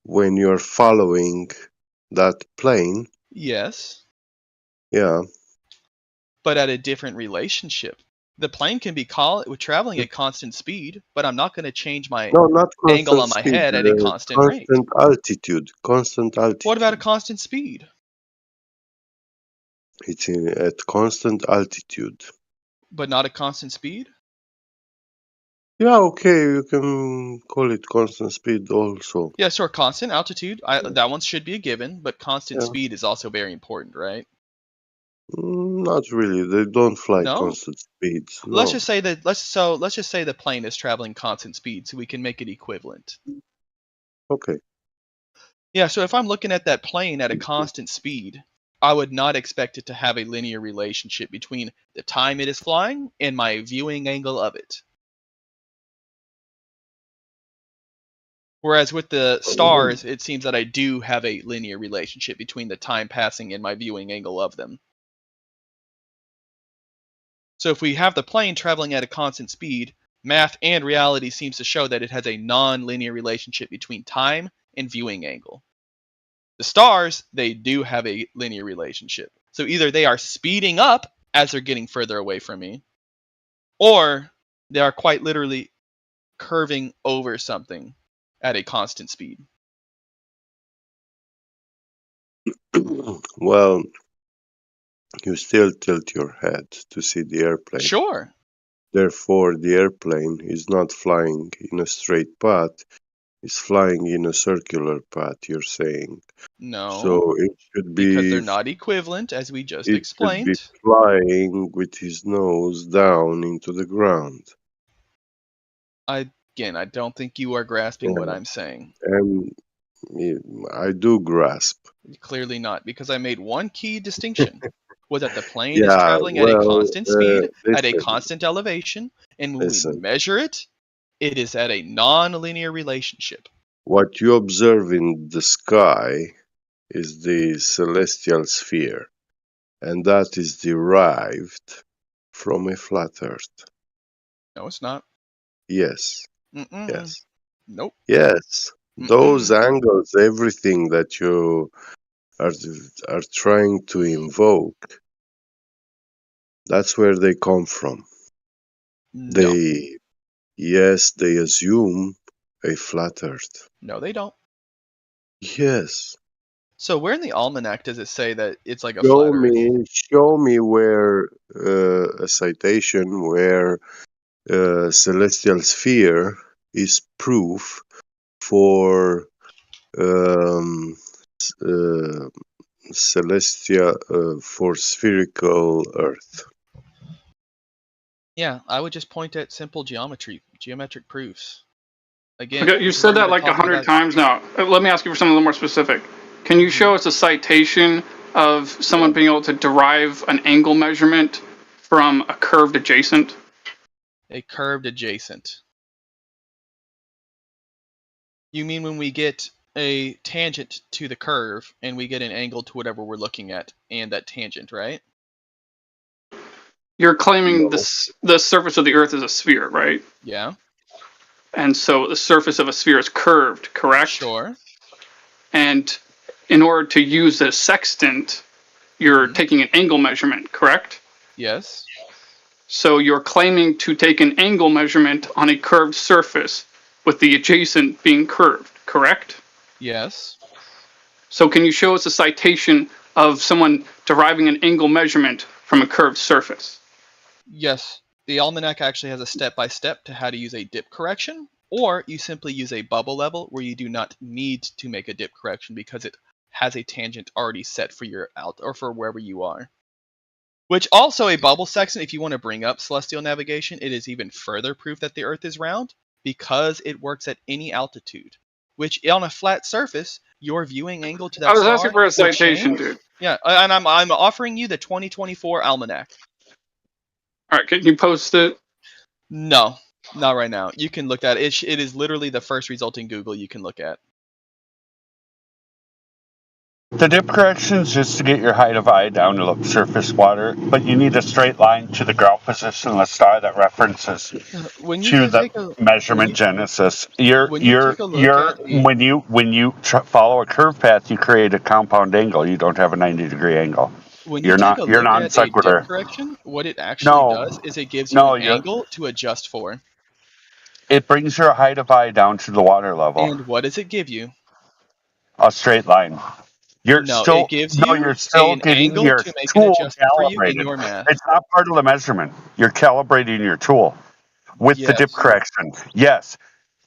when you're following that plane? Yes, Yeah. but at a different relationship. The plane can be traveling at constant speed, but I'm not going to change my No, not angle constant on my speed. head at a constant rate. Constant altitude. Constant altitude. What about a constant speed? It's at constant altitude. But not a constant speed? Yeah, okay, you can call it constant speed also. Yeah, sure. Constant altitude, that one should be a given, but constant Yeah. speed is also very important, right? Not really. They don't fly No? constant speeds. No. Let's just say the plane is traveling constant speed, so we can make it equivalent. Okay. Yeah, so if I'm looking at that plane at a constant speed, I would not expect it to have a linear relationship between the time it is flying and my viewing angle of it. Whereas with the stars, it seems that I do have a linear relationship between the time passing and my viewing angle of them. So if we have the plane traveling at a constant speed, math and reality seems to show that it has a non-linear relationship between time and viewing angle. The stars, they do have a linear relationship. So either they are speeding up as they're getting further away from me, or they are quite literally curving over something at a constant speed. Well, you still tilt your head to see the airplane. Sure. Therefore, the airplane is not flying in a straight path. It's flying in a circular path, you're saying. No. So it should be... Because they're not equivalent, as we just explained. It should be flying with his nose down into the ground. I Again, I don't think you are grasping what Yeah. I'm saying. I do grasp. Clearly not, because I made one key distinction. Was that the plane is Yeah, traveling at a well, constant speed, at a listen, constant elevation, and when we listen. measure it, it is at a non-linear relationship. What you observe in the sky is the celestial sphere, and that is derived from a flat Earth. No, it's not. Yes, Mm-mm. yes, Nope. yes. Those angles, everything that you are trying to invoke, that's where they come from. No. They assume a flat Earth. No, they don't. Yes. So where in the almanac does it say that it's like a flat Earth? Show me where a citation where celestial sphere is proof for for spherical Earth. Yeah, I would just point at simple geometric proofs. Again, Okay, you said that like 100 times now. Let me ask you for something a little more specific. Can you show us a citation of someone being able to derive an angle measurement from a curved adjacent? A curved adjacent. You mean when we get a tangent to the curve and we get an angle to whatever we're looking at and that tangent, right? You're claiming the surface of the Earth is a sphere, right? Yeah. And so the surface of a sphere is curved, correct? Sure. And in order to use a sextant, you're taking an angle measurement, correct? Yes. So you're claiming to take an angle measurement on a curved surface with the adjacent being curved, correct? Yes. So can you show us a citation of someone deriving an angle measurement from a curved surface? Yes. The almanac actually has a step-by-step to how to use a dip correction, or you simply use a bubble level where you do not need to make a dip correction because it has a tangent already set for your out or for wherever you are. Which also a bubble sextant, if you want to bring up celestial navigation, it is even further proof that the Earth is round because it works at any altitude. Which on a flat surface, your viewing angle to that I was star asking for a will citation, change. dude. Yeah, and I'm offering you the 2024 almanac. All right, can you post it? No, not right now. You can look at it. It is literally the first result in Google you can look at. The dip correction is just to get your height of eye down to look surface water, but you need a straight line to the ground position of the star that references When you to the take a measurement genesis. when you take a look at When you follow a curve path, you create a compound angle. You don't have a 90-degree angle. when you take a You're look non at a sequitur. dip correction, what it actually does is it gives you No, an angle to adjust for. it brings your height of eye down to the water level. And what does it give you? A straight line. You're No, still it gives you you're still an getting angle your to make an tool adjustment for you in calibrated. your math. It's not part of the measurement. You're calibrating your tool with the dip Yes. correction. Yes,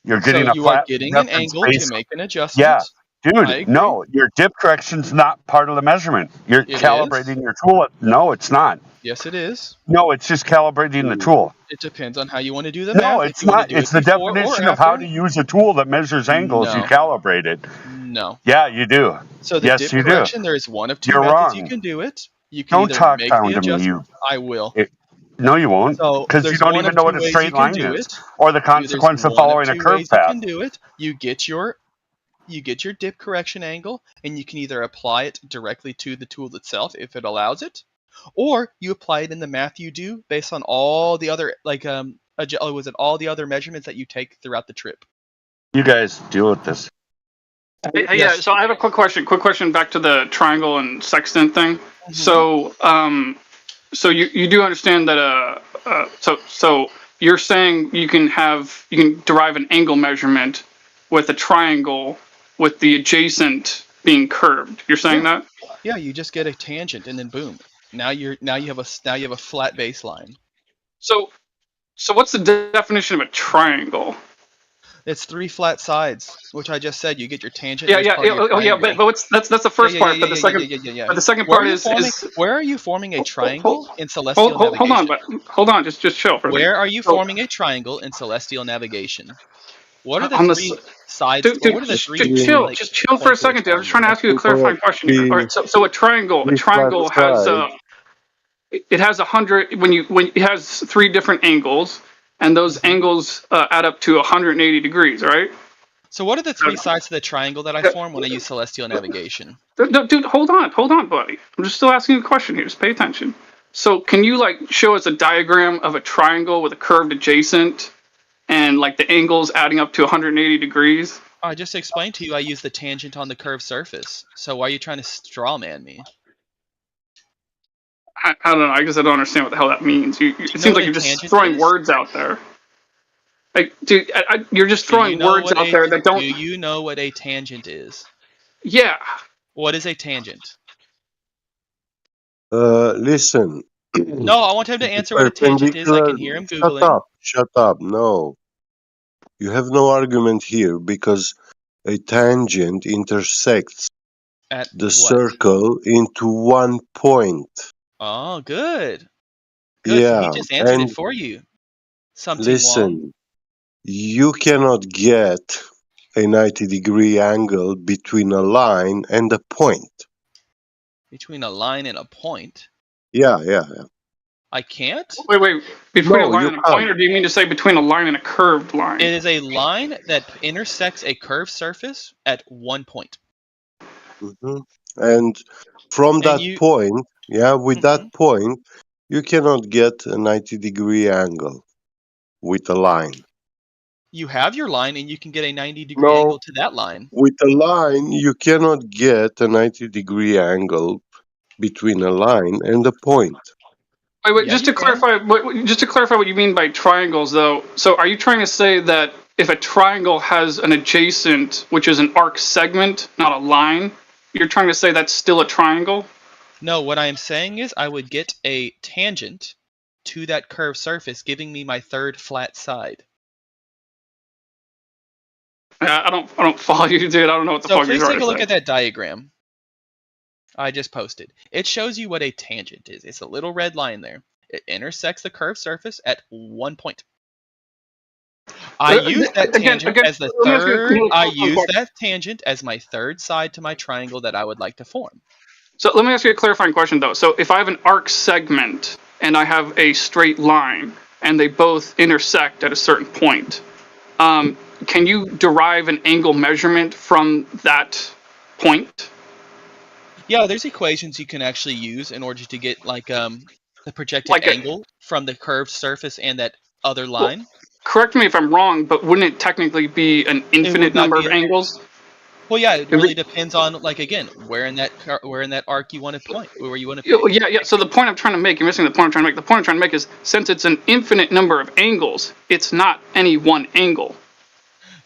you're So getting a you are flat getting an reference angle to base. make an adjustment. Yeah, I dude, agree. no, your dip correction's not part of the measurement. You're It calibrating your tool. No, it's not. Yes, it is. No, it's just calibrating the tool. It depends on how you want to do the No, math. it's if you want not. to do It's it the before or definition of how after. to use a tool that measures angles. You No. calibrate it. No. Yeah, you do. So the Yes, dip you do. correction, there is one of two You're methods you wrong. can do it. You can Don't either talk make down the to me, adjustment. I will. No, you won't, So because you there's don't one even of know two what a ways straight you can line do is, it. or the There's consequence of one of following a two curve ways you path. can do it. You get your dip correction angle, and you can either apply it directly to the tool itself if it allows it, or you apply it in the math you do based on all the other all the other measurements that you take throughout the trip. You guys deal with this. Hey, yeah, so I have a quick question. Quick question back to the triangle and sextant thing. So, so you do understand that so you're saying you can derive an angle measurement with a triangle with the adjacent being curved. You're saying that? Yeah, you just get a tangent and then boom. Now you have a flat baseline. So what's the definition of a triangle? It's 3 flat sides, which I just said you get your tangent. Yeah, There's yeah, part of your oh yeah, triangle. but that's the first part. But the second, but the second part is Where are you forming a triangle in celestial navigation? hold on, but hold on, just chill for a second. Where are you So- forming a triangle in celestial navigation? What are the on the 3 sides? Dude, or what are the 3 chill, like, just chill for a points of the second, dude. I'm just trying to ask you a People clarifying question here. All right, so a triangle has it has 100 when it has 3 different angles, and those angles add up to 180 degrees, right? So what are the 3 sides to the triangle that I form when I use celestial navigation? Dude, hold on, buddy. I'm just still asking you a question here. Just pay attention. So can you like show us a diagram of a triangle with a curved adjacent and like the angles adding up to 180 degrees? I just explained to you I use the tangent on the curved surface. So why are you trying to straw man me? I don't know. I guess I don't understand what the hell that means. It seems like you're just throwing words out there. Like, dude, you're just throwing words out there that don't. Do you know what a tangent is? Yeah. What is a tangent? Listen. No, I want him to answer what a tangent is. I can hear him Googling. Shut up. No. You have no argument here because a tangent intersects At the what? circle into one point. Oh, good. Good. Yeah. So he just answered and it for you. Something listen, you cannot get a 90-degree angle between a line and a point. between a line and a point. Yeah. I can't? Wait. Between a line you and a point, or do you mean to say between a line and a curved line? It is a line that intersects a curved surface at one point. hmm And from that point, with that point, you cannot get a 90-degree angle with a line. You have your line and you can get a 90-degree angle to that line. With a line, you cannot get a 90-degree angle between a line and a point. Wait. Just to clarify what you mean by triangles, though. So, are you trying to say that if a triangle has an adjacent, which is an arc segment, not a line, you're trying to say that's still a triangle? No, what I am saying is I would get a tangent to that curved surface, giving me my third flat side. I don't follow you, dude. I don't know what the fuck you're trying to say. So please take a look at that diagram I just posted. It shows you what a tangent is. It's a little red line there. It intersects the curved surface at one point. I use that tangent as the third. I use that tangent as my third side to my triangle that I would like to form. So let me ask you a clarifying question, though. So if I have an arc segment and I have a straight line and they both intersect at a certain point, can you derive an angle measurement from that point? Yeah, there's equations you can actually use in order to get like the projected angle from the curved surface and that other line. Well, correct me if I'm wrong, but wouldn't it technically be an infinite number of angles? Well, yeah, it really depends on, like, again, where in that arc you want to point, where you want to pick. Yeah. So the point I'm trying to make, you're missing the point I'm trying to make. The point I'm trying to make is, since it's an infinite number of angles, it's not any one angle.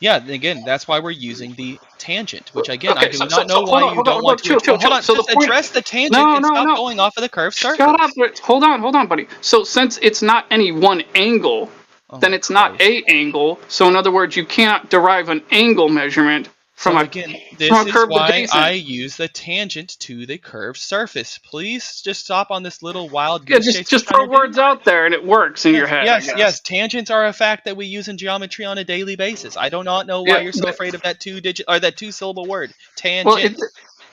Yeah, again, that's why we're using the tangent, which again, I do not know why you don't want to. Hold on, just address the tangent and stop going off of the curved surface. Shut up! Hold on, buddy. So since it's not any one angle, then it's not a angle. So in other words, you can't derive an angle measurement from a curved adjacent. This is why I use the tangent to the curved surface. Please just stop on this little wild goose chase. Just throw words out there and it works in your head. Yes. Tangents are a fact that we use in geometry on a daily basis. I do not know why you're so afraid of that two-syllable word. Tangent. Well,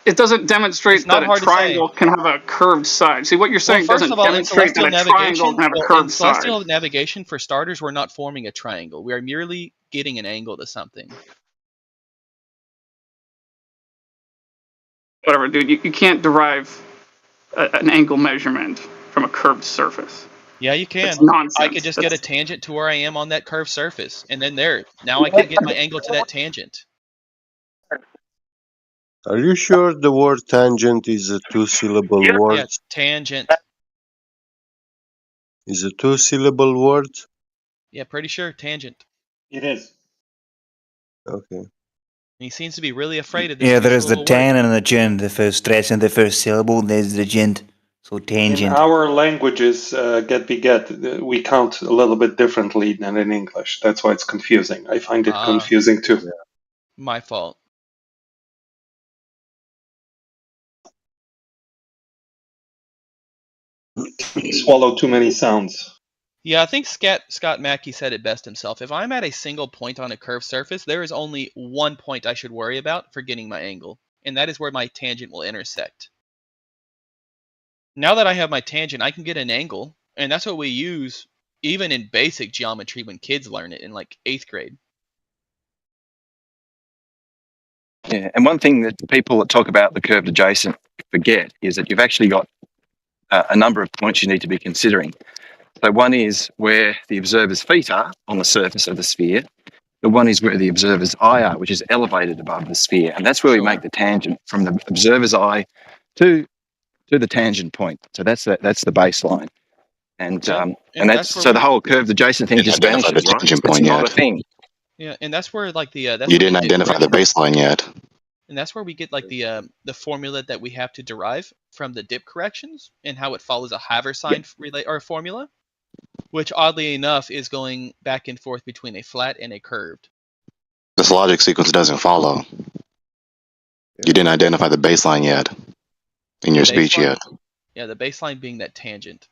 it doesn't demonstrate that a triangle can have a curved side. See, what you're saying doesn't demonstrate that a triangle can have a curved side. In celestial navigation, for starters, we're not forming a triangle. We are merely getting an angle to something. Whatever, dude. You can't derive an angle measurement from a curved surface. Yeah, you can. That's nonsense. I could just get a tangent to where I am on that curved surface, and then now I can get my angle to that tangent. Are you sure the word tangent is a two-syllable word? Yeah, tangent. Is a two-syllable word? Yeah, pretty sure. Tangent. It is. Okay. He seems to be really afraid of this. Yeah, there is the tan and the gent. The first stretch and the first syllable, there's the gent. So In tangent. our languages, we count a little bit differently than in English. That's why it's confusing. I find it confusing too. My fault. Swallow too many sounds. Yeah, I think Scott Mackey said it best himself. If I'm at a single point on a curved surface, there is only one point I should worry about for getting my angle, and that is where my tangent will intersect. Now that I have my tangent, I can get an angle, and that's what we use even in basic geometry when kids learn it in like 8th grade. Yeah, and one thing that people that talk about the curved adjacent forget is that you've actually got a number of points you need to be considering. So one is where the observer's feet are on the surface of the sphere. The one is where the observer's eye are, which is elevated above the sphere. And that's where we make the tangent from the observer's eye to the tangent point. So that's the baseline. And that's so the whole curved adjacent thing just vanishes, the right? tangent It's point not yet. a thing. Yeah, and that's where like the You didn't identify the baseline yet. and that's where we get like the formula that we have to derive from the dip corrections and how it follows a Haversine or formula, which oddly enough is going back and forth between a flat and a curved. This logic sequence doesn't follow. You didn't identify the baseline yet in your speech yet. Yeah, the baseline being that tangent.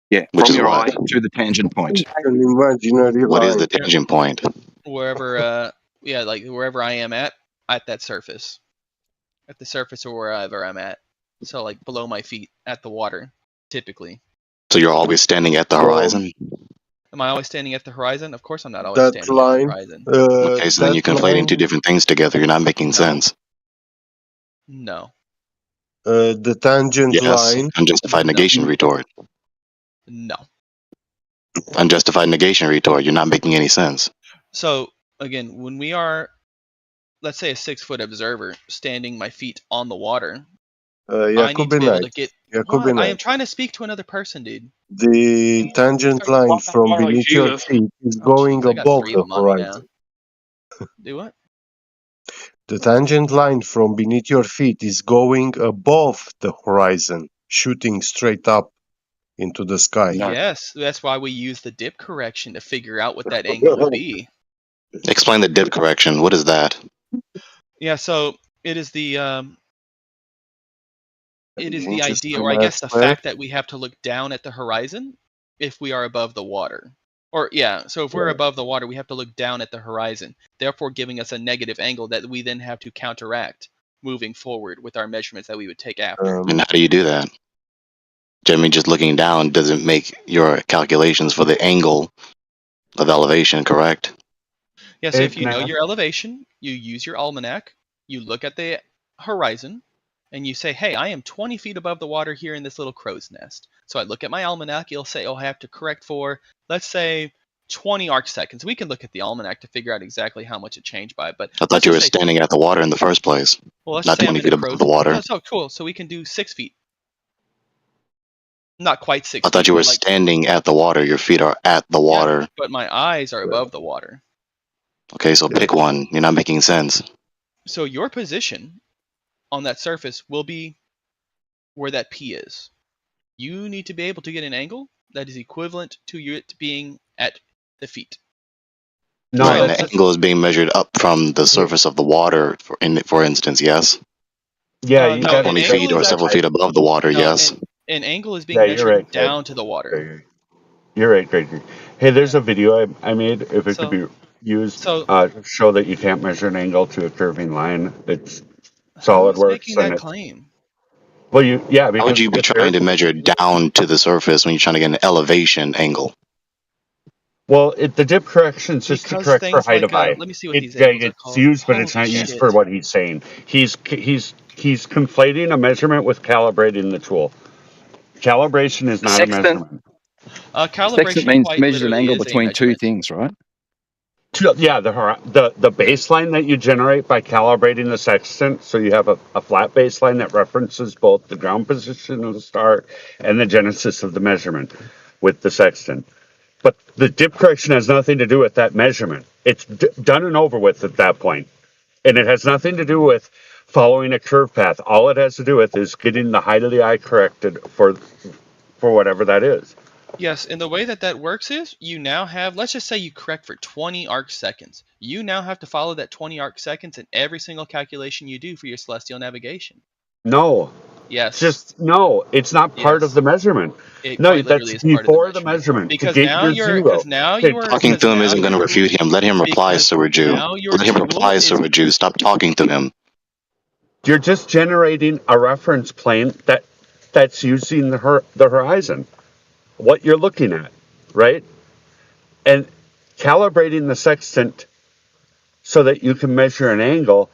Yeah, Which from is your what? eye to the tangent point. What is the tangent point? Wherever, like wherever I am at that surface, at the surface or wherever I'm at. So like below my feet at the water, typically. So you're always standing at the horizon? Am I always standing at the horizon? Of course I'm not always standing at the horizon. Okay, so then you're conflating two different things together. You're not making sense. No. The tangent line. Unjustified negation retort. No. Unjustified negation retort. You're not making any sense. So again, when we are, let's say, a 6-foot observer standing my feet on the water, I need to be able to get. What? I am trying to speak to another person, dude. The tangent line from beneath your feet is going above the horizon. Do what? The tangent line from beneath your feet is going above the horizon, shooting straight up into the sky. Yes, that's why we use the dip correction to figure out what that angle would be. Explain the dip correction. What is that? Yeah, so it is the idea, or I guess the fact that we have to look down at the horizon if we are above the water. Or so if we're above the water, we have to look down at the horizon, therefore giving us a negative angle that we then have to counteract moving forward with our measurements that we would take after. And how do you do that? Generally, just looking down doesn't make your calculations for the angle of elevation correct. Yeah, so if you know your elevation, you use your almanac, you look at the horizon, and you say, hey, I am 20 feet above the water here in this little crow's nest. So I look at my almanac, it'll say, I have to correct for, let's say, 20 arc seconds. We can look at the almanac to figure out exactly how much it changed by. But I thought you were standing at the water in the first place. Well, let's not say 20 feet above the water. Oh, so cool. So we can do 6 feet. Not quite 6 feet. I thought you were standing at the water. Your feet are at the water. Yeah, but my eyes are above the water. Okay, so pick one. You're not making sense. So your position on that surface will be where that P is. You need to be able to get an angle that is equivalent to it being at the feet. No, right, and the angle is being measured up from the surface of the water, for instance, yes? Yeah, you got 20 feet or several feet above the water, yes. An angle is being measured down to the water. You're right, Greg. Hey, there's a video I made, if it could be used, to show that you can't measure an angle to a curving line. It's SolidWorks. Making that claim? Well, how would you be trying to measure down to the surface when you're trying to get an elevation angle? Well, the dip correction is just to correct for height of eye. Let me see what these angles are called. It's used, but it's not used for what he's saying. He's conflating a measurement with calibrating the tool. Calibration is not a measurement. Calibration means measures an angle between two things, right? Yeah, the baseline that you generate by calibrating the sextant, so you have a flat baseline that references both the ground position of the star and the genesis of the measurement with the sextant. But the dip correction has nothing to do with that measurement. It's done and over with at that point. And it has nothing to do with following a curve path. All it has to do with is getting the height of the eye corrected for whatever that is. Yes, and the way that works is you now have, let's just say you correct for 20 arc seconds. You now have to follow that 20 arc seconds in every single calculation you do for your celestial navigation. No. Yes. No, it's not part of the measurement. It No, quite literally that's is part of the before the measurement. Because to get now your you're, zero. because now you are Talking to him isn't going to refute him. Let him reply, Suraju. Let him reply, Suraju. Stop talking to him. You're just generating a reference plane that's using the horizon, what you're looking at, right? And calibrating the sextant so that you can measure an angle.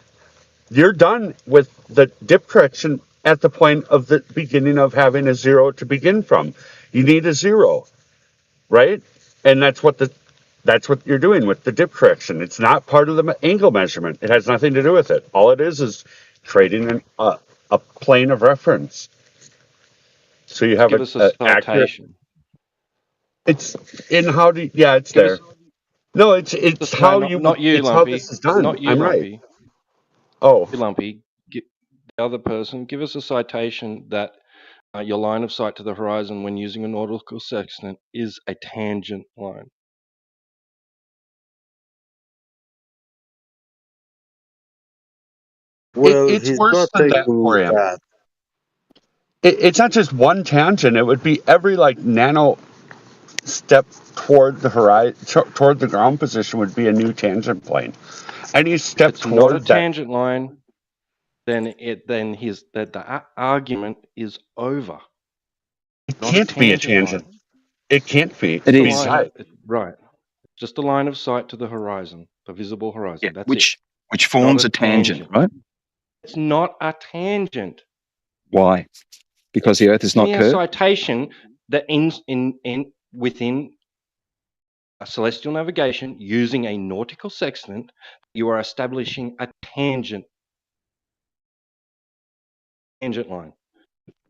You're done with the dip correction at the point of the beginning of having a zero to begin from. You need a zero, right? And that's what you're doing with the dip correction. It's not part of the angle measurement. It has nothing to do with it. All it is creating a plane of reference. So you have Give us a citation. It's in how do yeah, it's there. No, it's how you not you, it's Lumpy. how this is done. Not you, I'm Lumpy. right. Oh, You, Lumpy. The other person. Give us a citation that your line of sight to the horizon when using a nautical sextant is a tangent line. Well, it's he's worse not than that taking for him. that. It's not just one tangent. It would be every nano step toward the horizon, toward the ground position would be a new tangent plane. Any step If it's not a toward that tangent line, then the argument is over. it can't be a tangent. It can't be. It is. Right. Just a line of sight to the horizon, the visible horizon. Yeah, That's which it. forms Not a tangent, right? It's not a tangent. Why? Because the Earth is Give not me a curved. citation that within a celestial navigation using a nautical sextant, you are establishing a tangent line.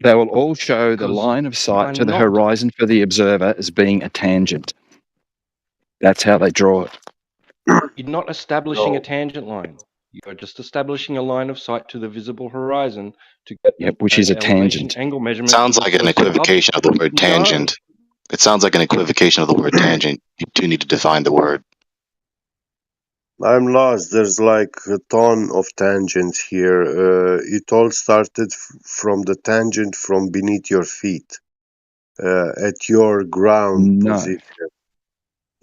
They will all show the line of sight to the horizon for the observer as being a tangent. That's how they draw it. You're not establishing a tangent line. You're just establishing a line of sight to the visible horizon to get which is a tangent. Angle measurement. Sounds like an equivocation of the word tangent. It sounds like an equivocation of the word tangent. You do need to define the word. I'm lost. There's like a ton of tangents here. It all started from the tangent from beneath your feet, at your ground position.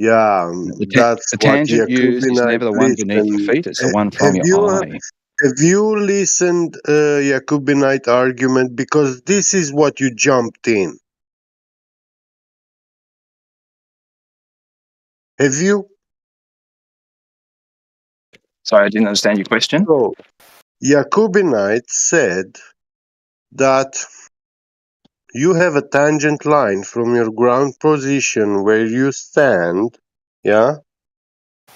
Yeah, that's the what tangent used is never the one beneath your feet; it's the one from your eye. Have you listened Jacobinite argument? Because this is what you jumped in. Have you? Sorry, I didn't understand your question. So, Jacobinite said that you have a tangent line from your ground position where you stand, yeah?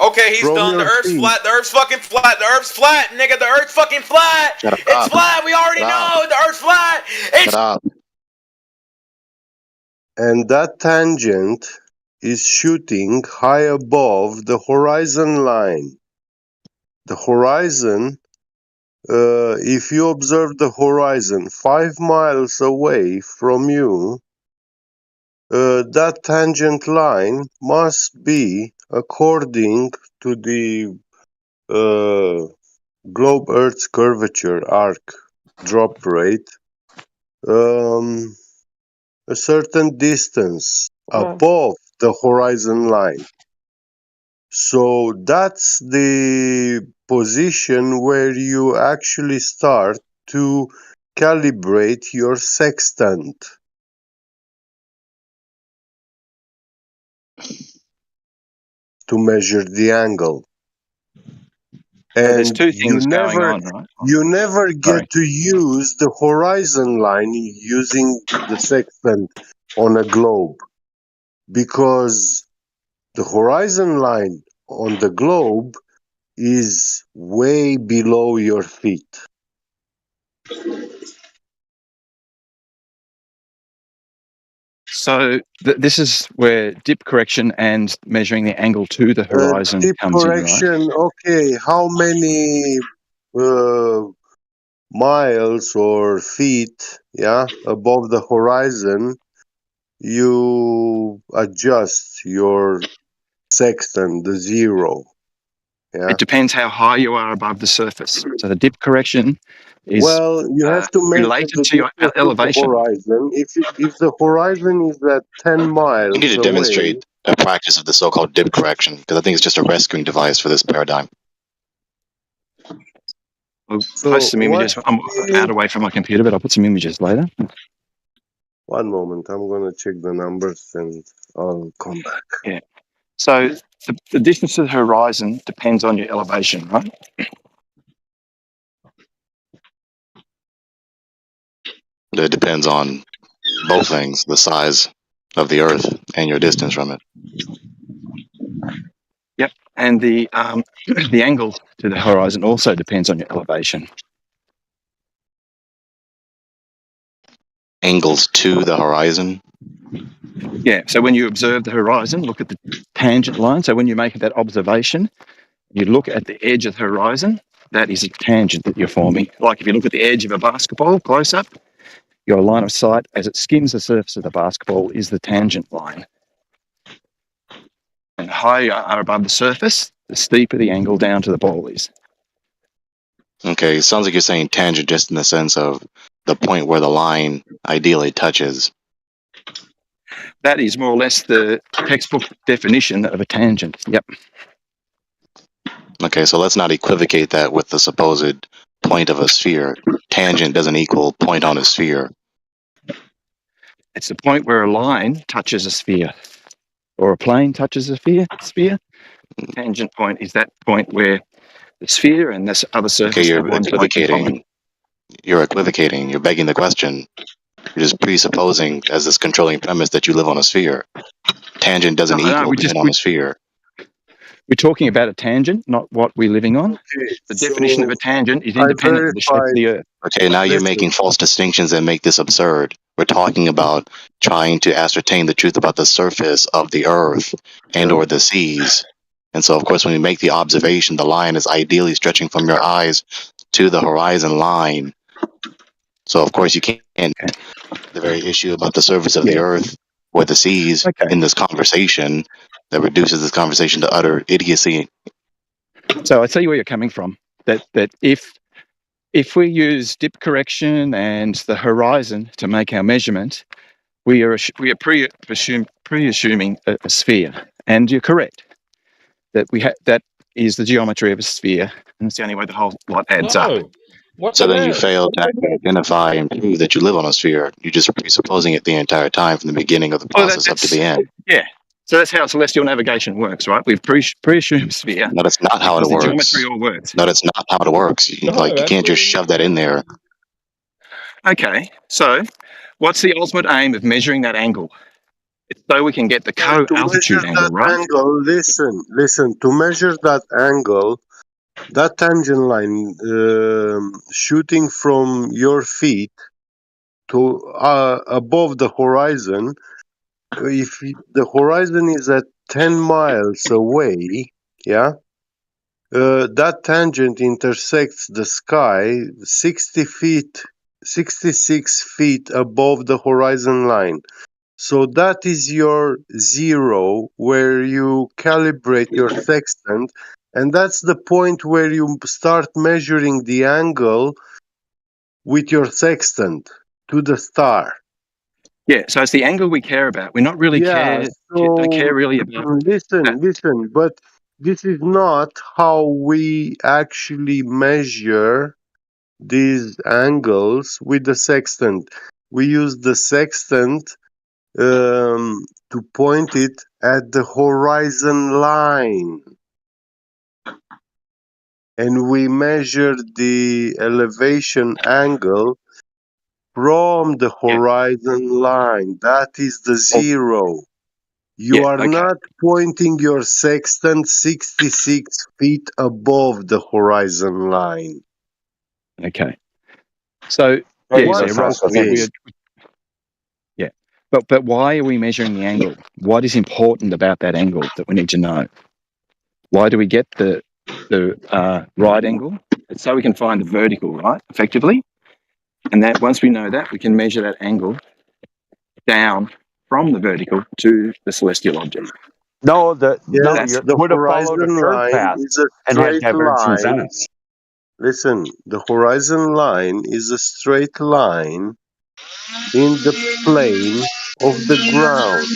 Okay, he's From done. The your Earth's feet. flat. The Earth's fucking flat. The Earth's flat, nigga. The Earth's fucking flat. Shut It's up. flat. We already Shut up. know. The Earth's flat. It's Shut up. And that tangent is shooting high above the horizon line. The horizon, if you observe the horizon 5 miles away from you, that tangent line must be, according to the globe Earth's curvature arc drop rate, a certain distance above the horizon line. So that's the position where you actually start to calibrate your sextant. To measure the angle. And there's two things going on, right? You never get to use the horizon line using the sextant on a globe, because the horizon line on the globe is way below your feet. So this is where dip correction and measuring the angle to the horizon Dip comes correction, in, right? okay, how many miles or feet, yeah, above the horizon, you adjust your sextant, the zero. Yeah. It depends how high you are above the surface. So the dip correction is Well, you have to measure related the to your distance of the elevation. horizon. If the horizon is at 10 You miles need to away, demonstrate a practice of the so-called dip correction, because I think it's just a rescuing device for this paradigm. I'll so post some what images. I'm we out away from my computer, but I'll put some images later. one moment, I'm gonna check the numbers and I'll come back. Yeah. So the distance to the horizon depends on your elevation, right? It depends on both things, the size of the Earth and your distance from it. Yep. And the the angle to the horizon also depends on your elevation. Angles to the horizon? Yeah. So when you observe the horizon, look at the tangent line. So when you make that observation, you look at the edge of the horizon, that is a tangent that you're forming. Like if you look at the edge of a basketball close up, your line of sight as it skims the surface of the basketball is the tangent line. And the higher you are above the surface, the steeper the angle down to the ball is. Okay, it sounds like you're saying tangent just in the sense of the point where the line ideally touches. That is more or less the textbook definition of a tangent. Yep. Okay, so let's not equivocate that with the supposed point of a sphere. Tangent doesn't equal point on a sphere. It's the point where a line touches a sphere, or a plane touches a sphere. Tangent point is that point where the sphere and this other surface. Okay, you're equivocating. You're equivocating. You're begging the question. You're just presupposing as this controlling premise that you live on a sphere. Tangent doesn't equal being on a sphere. We're talking about a tangent, not what we're living on. Okay, the definition of a tangent is independent of the shape of the Earth. Okay, now you're making false distinctions that make this absurd. We're talking about trying to ascertain the truth about the surface of the Earth and or the seas. And so, of course, when you make the observation, the line is ideally stretching from your eyes to the horizon line. So, of course, you can't the very issue about the surface of the Earth or the seas in this conversation that reduces this conversation to utter idiocy. So I see where you're coming from. That if we use dip correction and the horizon to make our measurement, we are pre-assuming a sphere, and you're correct that that is the geometry of a sphere, and it's the only way the whole lot adds up. So then you fail to identify and prove that you live on a sphere. You're just presupposing it the entire time from the beginning of the process up to the end. Yeah. So that's how celestial navigation works, right? We've pre-assumed sphere. No, that's not how it works. The geometry all works. No, that's not how it works. You can't just shove that in there. Okay. So what's the ultimate aim of measuring that angle? It's so we can get the co-altitude angle, right? Listen, to measure that angle, that tangent line shooting from your feet to above the horizon, if the horizon is at 10 miles away, yeah, that tangent intersects the sky 66 feet above the horizon line. So that is your zero where you calibrate your sextant, and that's the point where you start measuring the angle with your sextant to the star. Yeah, so it's the angle we care about. We're not really don't care really about. Listen, but this is not how we actually measure these angles with the sextant. We use the sextant to point it at the horizon line, and we measure the elevation angle from the horizon line. That is the zero. You are not pointing your sextant 66 feet above the horizon line. Okay. So but why are we measuring the angle? What is important about that angle that we need to know? Why do we get the the right angle. So we can find the vertical, right, effectively. And that once we know that, we can measure that angle down from the vertical to the celestial object. No, Yes, you the would have followed a horizon curved line path is a and had straight divergent line. zeniths. Listen, the horizon line is a straight line in the plane of the ground.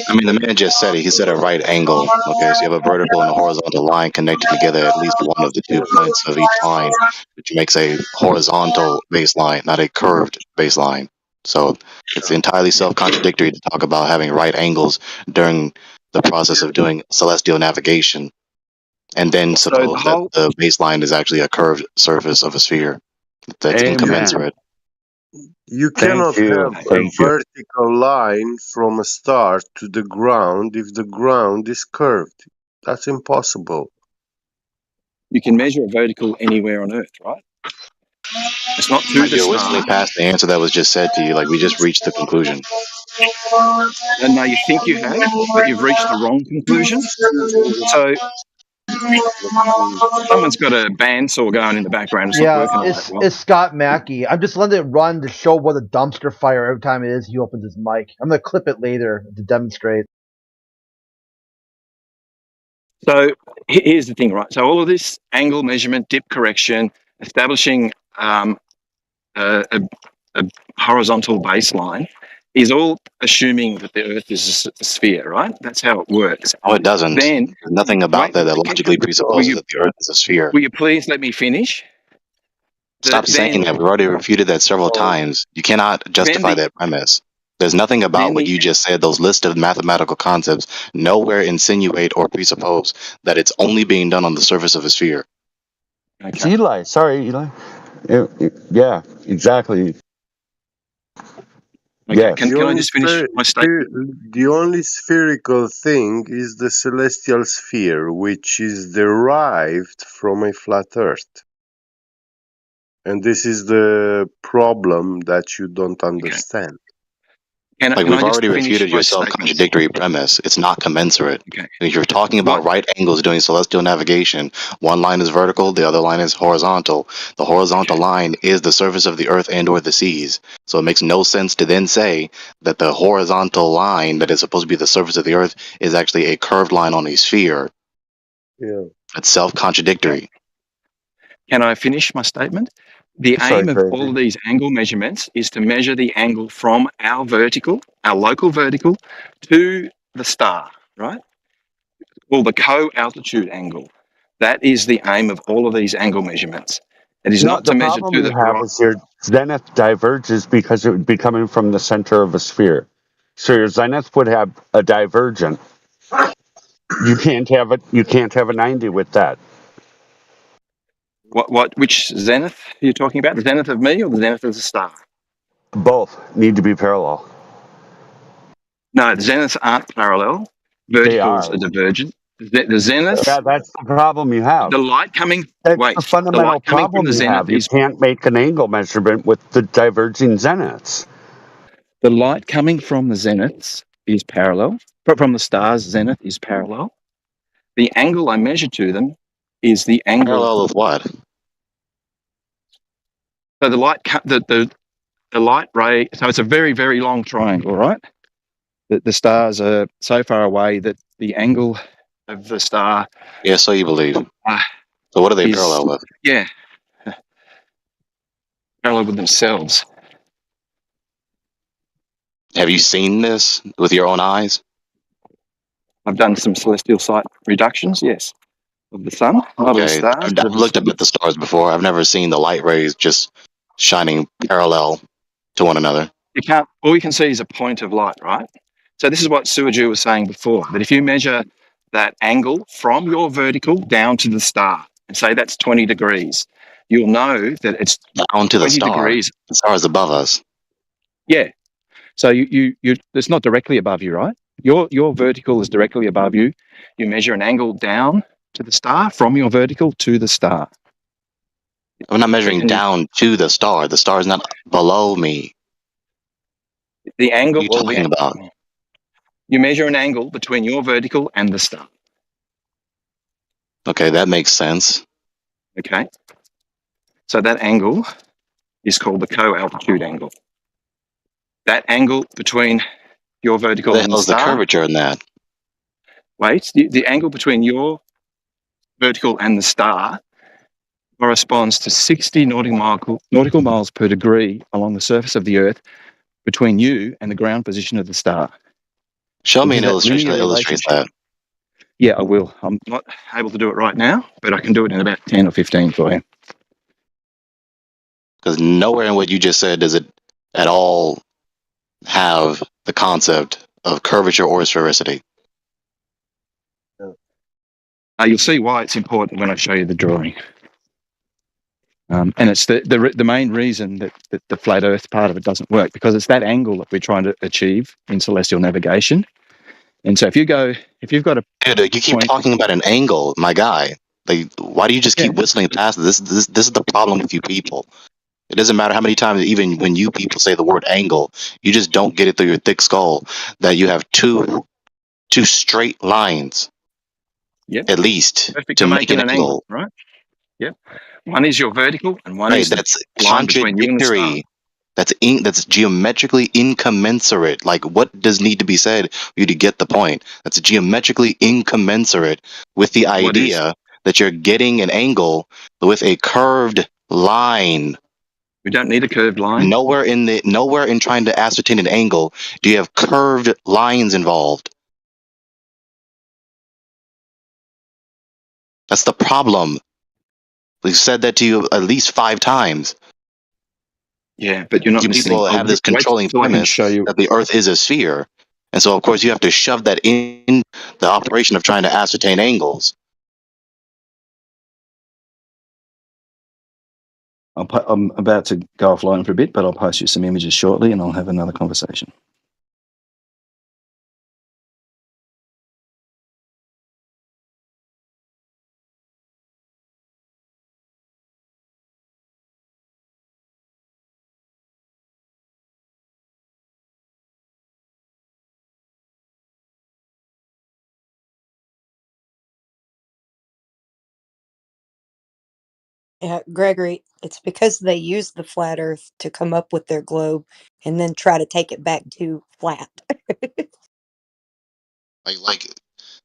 I mean, the man just said it. He said a right angle. Okay, so you have a vertical and a horizontal line connecting together at least one of the 2 points of each line, which makes a horizontal baseline, not a curved baseline. So it's entirely self-contradictory to talk about having right angles during the process of doing celestial navigation, and then So suppose that the baseline is actually a curved surface of a sphere that's Amen. incommensurate. You Thank cannot you. have a Thank you. vertical line from a star to the ground if the ground is curved. That's impossible. you can measure a vertical anywhere on Earth, right? It's not to Like the you're star. whistling past the answer that was just said to you. Like we just reached the conclusion. And now you think you have, but you've reached the wrong conclusion. So someone's got a bandsaw going in the background. It's not Yeah, working all that it's well. it's Scott Mackey. I'm just letting it run to show what a dumpster fire every time it is he opens his mic. I'm gonna clip it later to demonstrate. So here's the thing, right? So all of this angle measurement, dip correction, establishing a horizontal baseline is all assuming that the Earth is a sphere, right? That's how it works. Oh, it doesn't. Then, There's nothing about that logically presupposes that the Earth is a sphere. will you please let me finish? Stop saying that. We've already refuted that several times. You cannot justify that premise. There's nothing about what you just said, those list of mathematical concepts, nowhere insinuate or presuppose that it's only being done on the surface of a sphere. It's Eli. Sorry, Eli. Yeah, exactly. Yes. Can I just finish my statement? The only spherical thing is the celestial sphere, which is derived from a flat Earth. And this is the problem that you don't understand. Like we've already refuted your self-contradictory premise. It's not commensurate. If you're talking about right angles doing celestial navigation, one line is vertical, the other line is horizontal. The horizontal line is the surface of the Earth and or the seas. So it makes no sense to then say that the horizontal line that is supposed to be the surface of the Earth is actually a curved line on a sphere. Yeah. It's self-contradictory. Can I finish my statement? The aim of all of these angle measurements is to measure the angle from our vertical, our local vertical, to the star, right? Well, the co-altitude angle. That is the aim of all of these angle measurements. It is not to measure to the problem you have is your zenith diverges because it would be coming from the center of a sphere. So your zenith would have a divergent. You can't have it. You can't have a 90 with that. Which zenith are you talking about? The zenith of me or the zenith of the star? Both need to be parallel. No, the zeniths aren't parallel. Verticals are divergent. The zeniths. Yeah, that's the problem you have. The light coming. That's the fundamental problem you have. You can't make an angle measurement with the diverging zeniths. The light coming from the zeniths is parallel. From the star's zenith is parallel. The angle I measure to them is the angle. Parallel of what? So the light, the light ray. So it's a very, very long triangle, right? The stars are so far away that the angle of the star. Yeah, so you believe. So what are they parallel with? Yeah, parallel with themselves. Have you seen this with your own eyes? I've done some celestial sight reductions, yes, of the sun, of the Okay, stars. I've looked up at the stars before. I've never seen the light rays just shining parallel to one another. You can't. All you can see is a point of light, right? So this is what Suaju was saying before. That if you measure that angle from your vertical down to the star, and say that's 20 degrees, you'll know that it's down to the 20 star. degrees. The star is above us. Yeah. So you it's not directly above you, right? Your vertical is directly above you. You measure an angle down to the star from your vertical to the star. I'm not measuring down to the star. The star is not below me. The angle. What are you talking about? You measure an angle between your vertical and the star. Okay, that makes sense. Okay. So that angle is called the co-altitude angle. That angle between your vertical What the and the hell is the star. curvature in that? Wait, the angle between your vertical and the star corresponds to 60 nautical miles per degree along the surface of the Earth between you and the ground position of the star. Show me Which an is that illustration linear that illustrates relationship. that. Yeah, I will. I'm not able to do it right now, but I can do it in about 10 or 15 for you. Because nowhere in what you just said does it at all have the concept of curvature or sphericity. You'll see why it's important when I show you the drawing. And it's the main reason that the flat Earth part of it doesn't work, because it's that angle that we're trying to achieve in celestial navigation. And so if you've got a Dude, you keep talking about an angle, my guy. Like, why do you just keep whistling past this? This is the problem with you people. It doesn't matter how many times, even when you people say the word angle, you just don't get it through your thick skull that you have two straight lines, at least, perfect to for make making an an angle. right? Yeah. One is your vertical, and one Right, is the that's line between you and the star. contradictory. That's geometrically incommensurate. Like, what does need to be said for you to get the point? That's geometrically incommensurate with the What is? idea that you're getting an angle with a curved line. We don't need a curved line. Nowhere in trying to ascertain an angle do you have curved lines involved. That's the problem. We've said that to you at least 5 times. Yeah, but you're not You listening. people have this controlling till I can premise show you. that the Earth is a sphere. And so, of course, you have to shove that in the operation of trying to ascertain angles. I'm about to go offline for a bit, but I'll post you some images shortly, and I'll have another conversation. Yeah, Gregory, it's because they used the flat Earth to come up with their globe and then try to take it back to flat. Like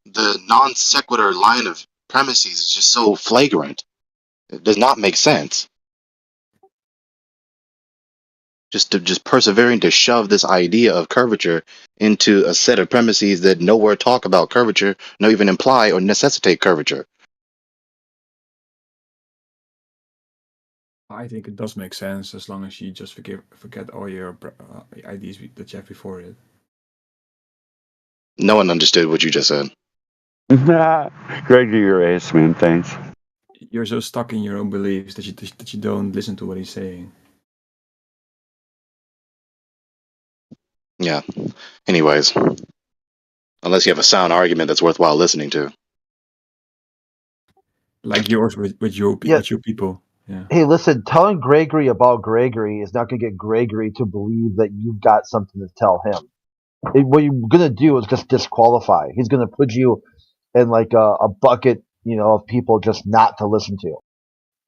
the non sequitur line of premises is just so flagrant. It does not make sense. Just persevering to shove this idea of curvature into a set of premises that nowhere talk about curvature, no even imply or necessitate curvature. I think it does make sense as long as you just forget all your ideas that you have before it. No one understood what you just said. Greg, you're ace, man. Thanks. You're so stuck in your own beliefs that you don't listen to what he's saying. Yeah. Anyways, unless you have a sound argument that's worthwhile listening to. Like yours with your people. Yeah. Hey, listen, telling Gregory about Gregory is not going to get Gregory to believe that you've got something to tell him. What you're going to do is just disqualify. He's going to put you in like a bucket, of people just not to listen to.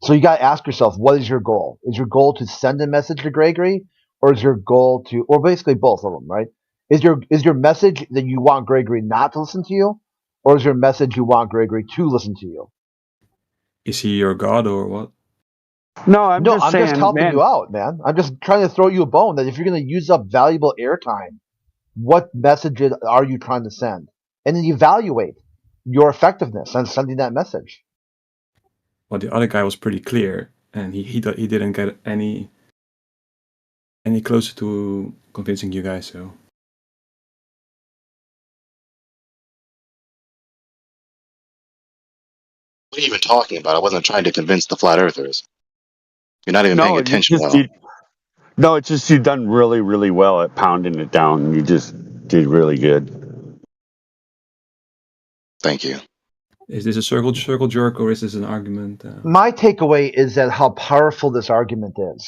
So you got to ask yourself, what is your goal? Is your goal to send a message to Gregory, or is your goal to, or basically both of them, right? Is your message that you want Gregory not to listen to you, or is your message you want Gregory to listen to you? Is he your god or what? No, I'm just saying, just helping you out, man. I'm just trying to throw you a bone that if you're going to use up valuable airtime, what messages are you trying to send? And then evaluate your effectiveness on sending that message. Well, the other guy was pretty clear, and he didn't get any closer to convincing you guys. So What are you even talking about? I wasn't trying to convince the flat earthers. You're not even paying attention well. It's just you've done really, really well at pounding it down. You just did really good. Thank you. Is this a circle jerk or is this an argument? My takeaway is that how powerful this argument is.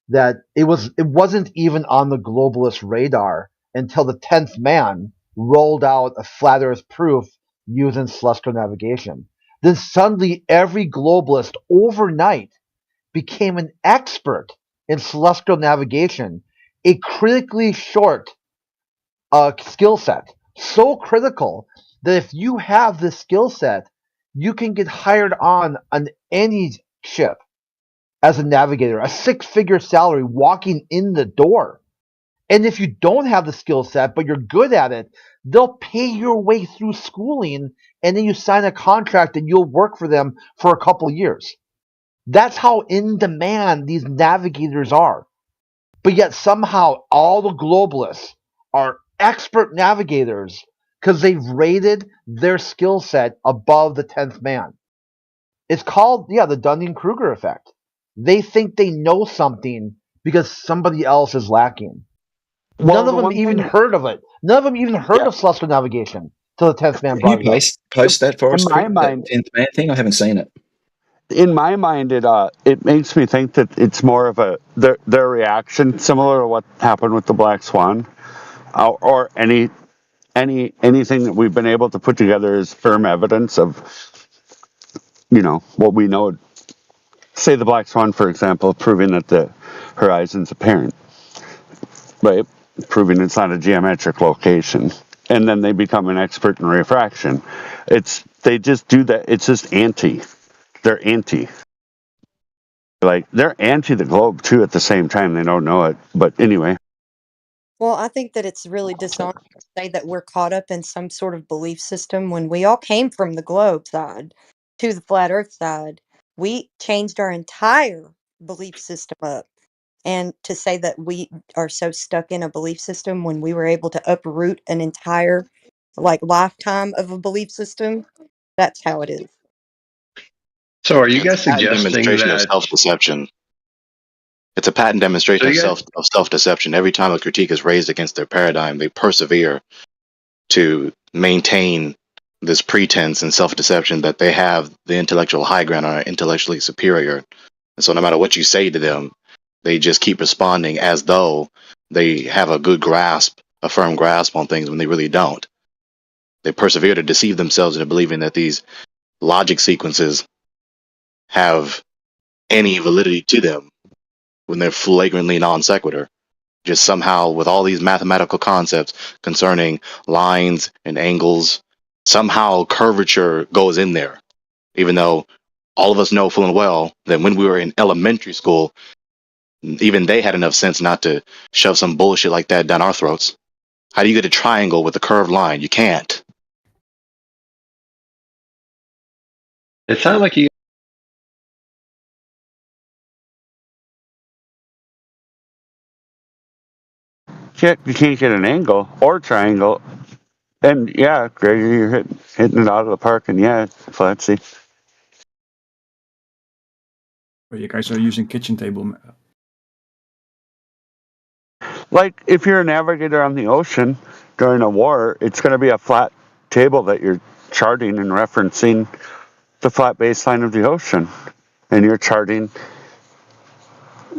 That it wasn't even on the globalist radar until the 10th man rolled out a flat Earth proof using celestial navigation. Then suddenly every globalist overnight became an expert in celestial navigation, a critically short skill set. So critical that if you have this skill set, you can get hired on any ship as a navigator, a six-figure salary walking in the door. And if you don't have the skill set, but you're good at it, they'll pay your way through schooling, and then you sign a contract and you'll work for them for a couple years. That's how in demand these navigators are. But yet somehow all the globalists are expert navigators because they've rated their skill set above the 10th man. It's called, the Dunning-Kruger effect. They think they know something because somebody else is lacking. Well, None of them even heard of it. None of them even heard of celestial navigation till the 10th man Can brought you it up. post that for us, In my quick? mind- That 10th man thing? I haven't seen it. In my mind, it makes me think that it's more of their reaction, similar to what happened with the Black Swan, or anything that we've been able to put together as firm evidence of, what we know. Say the Black Swan, for example, proving that the horizon's apparent, right? Proving it's not a geometric location, and then they become an expert in refraction. They just do that. It's just anti. They're anti. They're anti the globe too at the same time. They don't know it, but anyway. Well, I think that it's really dishonest to say that we're caught up in some sort of belief system when we all came from the globe side to the flat earth side. We changed our entire belief system up. And to say that we are so stuck in a belief system when we were able to uproot an entire lifetime of a belief system, that's how it is. So are you It's guys a patent suggesting demonstration of that self-deception. It's a patent demonstration of self-deception. Every time a critique is raised against their paradigm, they persevere to maintain this pretense and self-deception that they have the intellectual high ground and are intellectually superior. And so no matter what you say to them, they just keep responding as though they have a good grasp, a firm grasp on things when they really don't. They persevere to deceive themselves into believing that these logic sequences have any validity to them when they're flagrantly non sequitur. Just somehow, with all these mathematical concepts concerning lines and angles, somehow curvature goes in there, even though all of us know full and well that when we were in elementary school, even they had enough sense not to shove some bullshit like that down our throats. How do you get a triangle with a curved line? You can't. It sounds like you. You can't get an angle or triangle. And yeah, Gregory, you're hitting it out of the park. And yeah, Flatsy. But you guys are using kitchen table. Like if you're a navigator on the ocean during a war, it's going to be a flat table that you're charting and referencing the flat baseline of the ocean. And you're charting,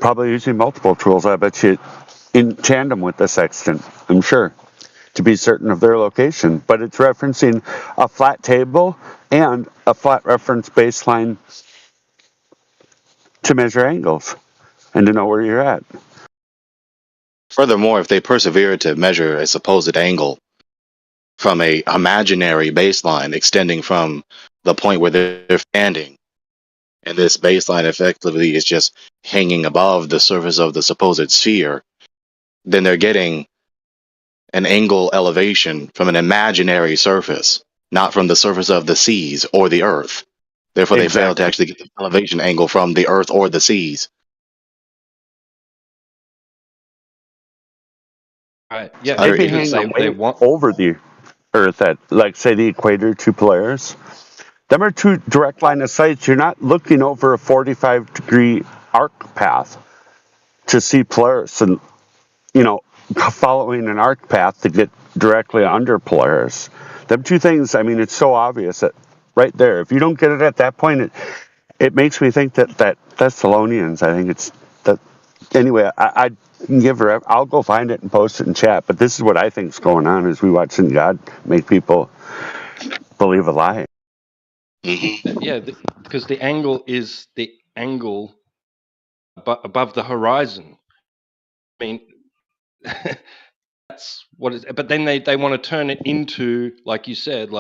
probably using multiple tools, I bet you, in tandem with the sextant, I'm sure, to be certain of their location. But it's referencing a flat table and a flat reference baseline to measure angles and to know where you're at. Furthermore, if they persevere to measure a supposed angle from a imaginary baseline extending from the point where they're standing, and this baseline effectively is just hanging above the surface of the supposed sphere, then they're getting an angle elevation from an imaginary surface, not from the surface of the seas or the earth. Therefore, they fail to actually get the elevation angle from the earth or the seas. Right. Yeah. They'd be hanging over the earth at, like, say, the equator to Polaris. Them are two direct line of sight. You're not looking over a 45-degree arc path to see Polaris and, following an arc path to get directly under Polaris. Them two things, I mean, it's so obvious that right there. If you don't get it at that point, it makes me think that Thessalonians, I think it's that. Anyway, I can give her. I'll go find it and post it in chat. But this is what I think is going on: is we watching God make people believe a lie. Yeah, because the angle is the angle above the horizon. I mean, that's what it is. But then they want to turn it into, like you said,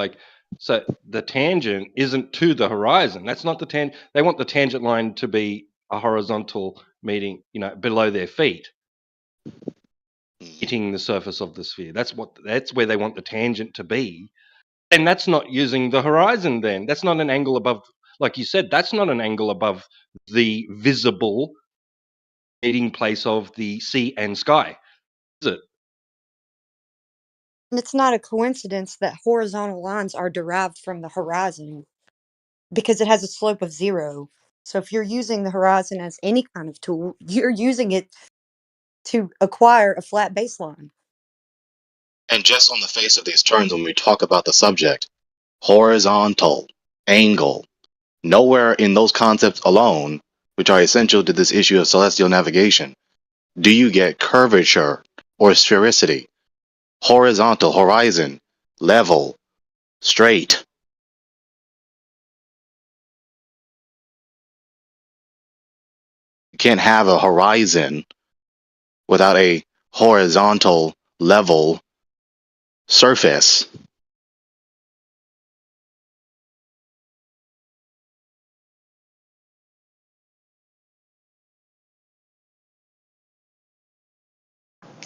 so the tangent isn't to the horizon. That's not the tangent. They want the tangent line to be a horizontal meeting, below their feet, hitting the surface of the sphere. That's where they want the tangent to be. And that's not using the horizon then. That's not an angle above, like you said, that's not an angle above the visible meeting place of the sea and sky, is it? And it's not a coincidence that horizontal lines are derived from the horizon because it has a slope of 0. So if you're using the horizon as any kind of tool, you're using it to acquire a flat baseline. And just on the face of these terms, when we talk about the subject, horizontal, angle, nowhere in those concepts alone, which are essential to this issue of celestial navigation, do you get curvature or sphericity. Horizontal, horizon, level, straight. You can't have a horizon without a horizontal, level surface.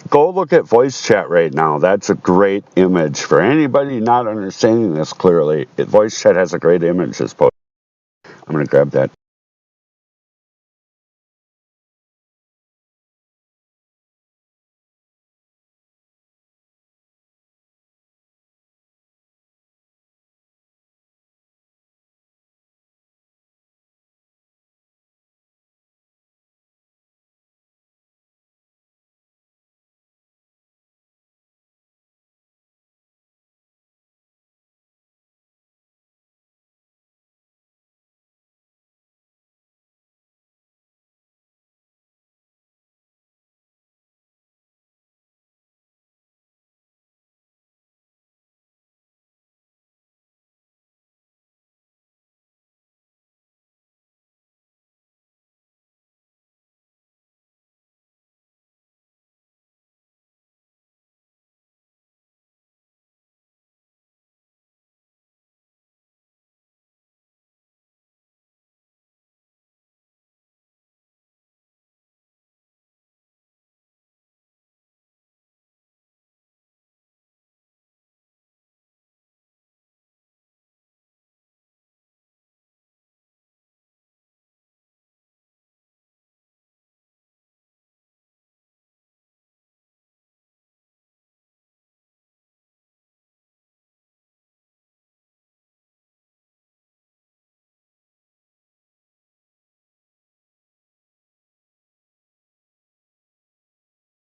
Go look at voice chat right now. That's a great image for anybody not understanding this clearly. Voice chat has a great image. I'm going to grab that.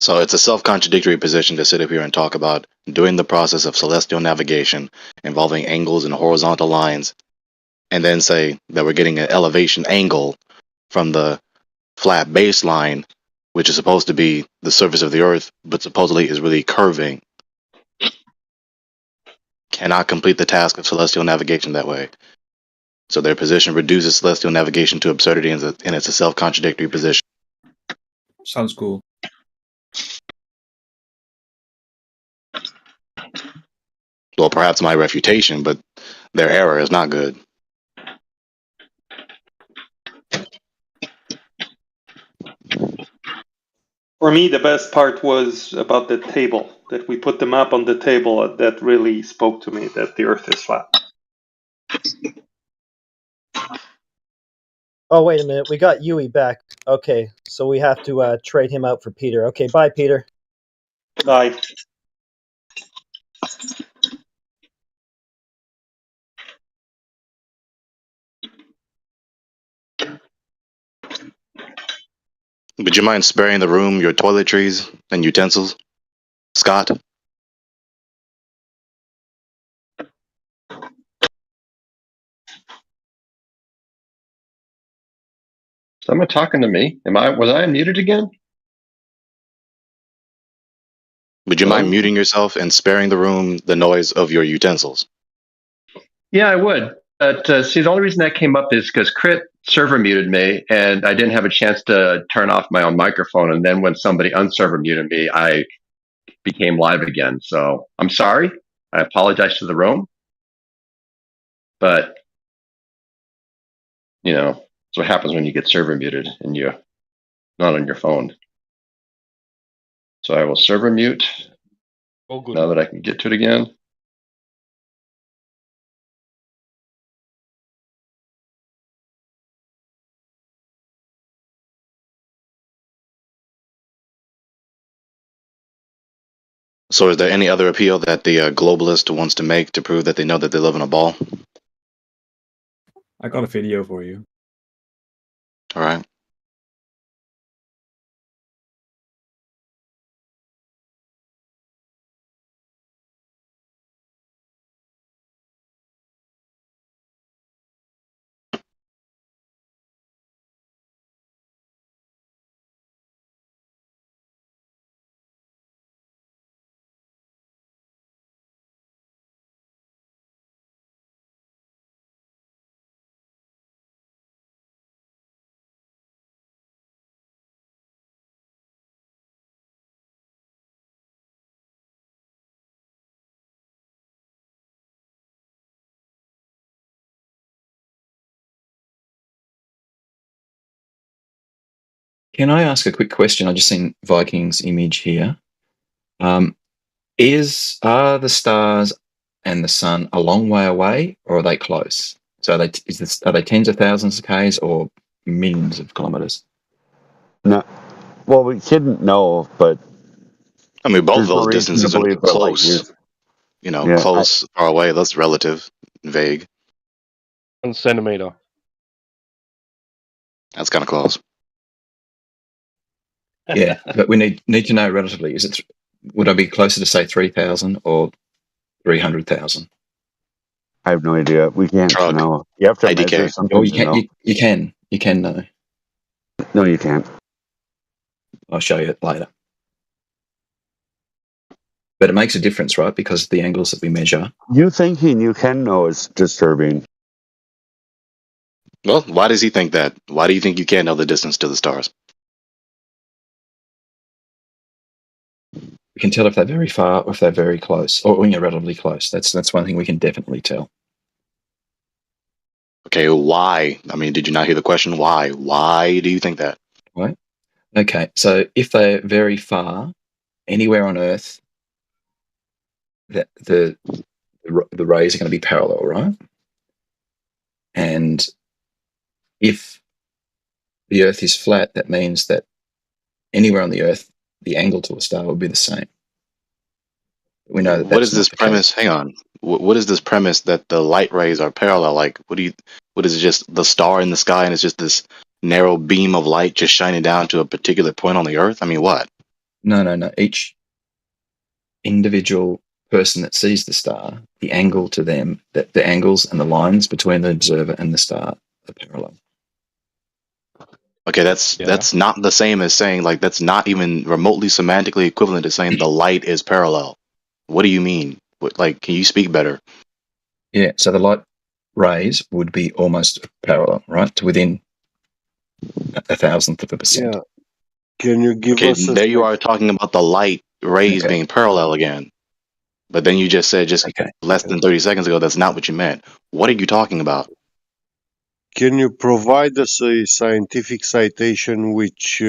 So it's a self-contradictory position to sit up here and talk about doing the process of celestial navigation involving angles and horizontal lines, and then say that we're getting an elevation angle from the flat baseline, which is supposed to be the surface of the Earth, but supposedly is really curving. Cannot complete the task of celestial navigation that way. So their position reduces celestial navigation to absurdity, and it's a self-contradictory position. Sounds cool. Well, perhaps my refutation, but their error is not good. For me, the best part was about the table, that we put the map on the table. That really spoke to me, that the Earth is flat. Oh, wait a minute. We got Yui back. Okay, so we have to trade him out for Peter. Okay, bye, Peter. Bye. Would you mind sparing the room your toiletries and utensils, Scott? Someone talking to me? Was I muted again? Would you mind muting yourself and sparing the room the noise of your utensils? Yeah, I would. But see, the only reason that came up is because Crit server muted me, and I didn't have a chance to turn off my own microphone. And then when somebody unserver muted me, I became live again. So I'm sorry. I apologize to the room. But, you know, that's what happens when you get server muted and you're not on your phone. So I will server mute now that I can get to it again. So is there any other appeal that the globalist wants to make to prove that they know that they live in a ball? I got a video for you. All right. Can I ask a quick question? I just seen Viking's image here. Are the stars and the sun a long way away, or are they close? So are they tens of thousands of k's or millions of kilometers? No, well, we couldn't know, but I mean, both there's of no those reason to distances are believe that, like, close. You know, Yeah, close, far away. That's relative, vague. 1 centimeter. That's kind of close. Yeah, but we need to know relatively. Would I be closer to say 3,000 or 300,000? I have no idea. We can't know. You have to IDK. measure something. Or to know. you can know. No, you can't. I'll show you it later. But it makes a difference, right? Because the angles that we measure. You thinking you can know is disturbing. Well, why does he think that? Why do you think you can't know the distance to the stars? We can tell if they're very far or if they're very close, or relatively close. That's one thing we can definitely tell. Okay, why? I mean, did you not hear the question? Why? Why do you think that? Right. Okay, so if they're very far, anywhere on Earth, the rays are going to be parallel, right? And if the Earth is flat, that means that anywhere on the Earth, the angle to a star will be the same. We know that. What is this premise? Hang on. What is this premise that the light rays are parallel? Like, what is it, just the star in the sky and it's just this narrow beam of light just shining down to a particular point on the Earth? I mean, what? No. Each individual person that sees the star, the angle to them, the angles and the lines between the observer and the star are parallel. Okay, that's not the same as saying, like, that's not even remotely semantically equivalent to saying the light is parallel. What do you mean? Like, can you speak better? Yeah, so the light rays would be almost parallel, right, to within 1,000th of a percent. Yeah. Can you give us there you are talking about the light rays being parallel again. But then you just said less than 30 seconds ago that's not what you meant. What are you talking about? Can you provide us a scientific citation which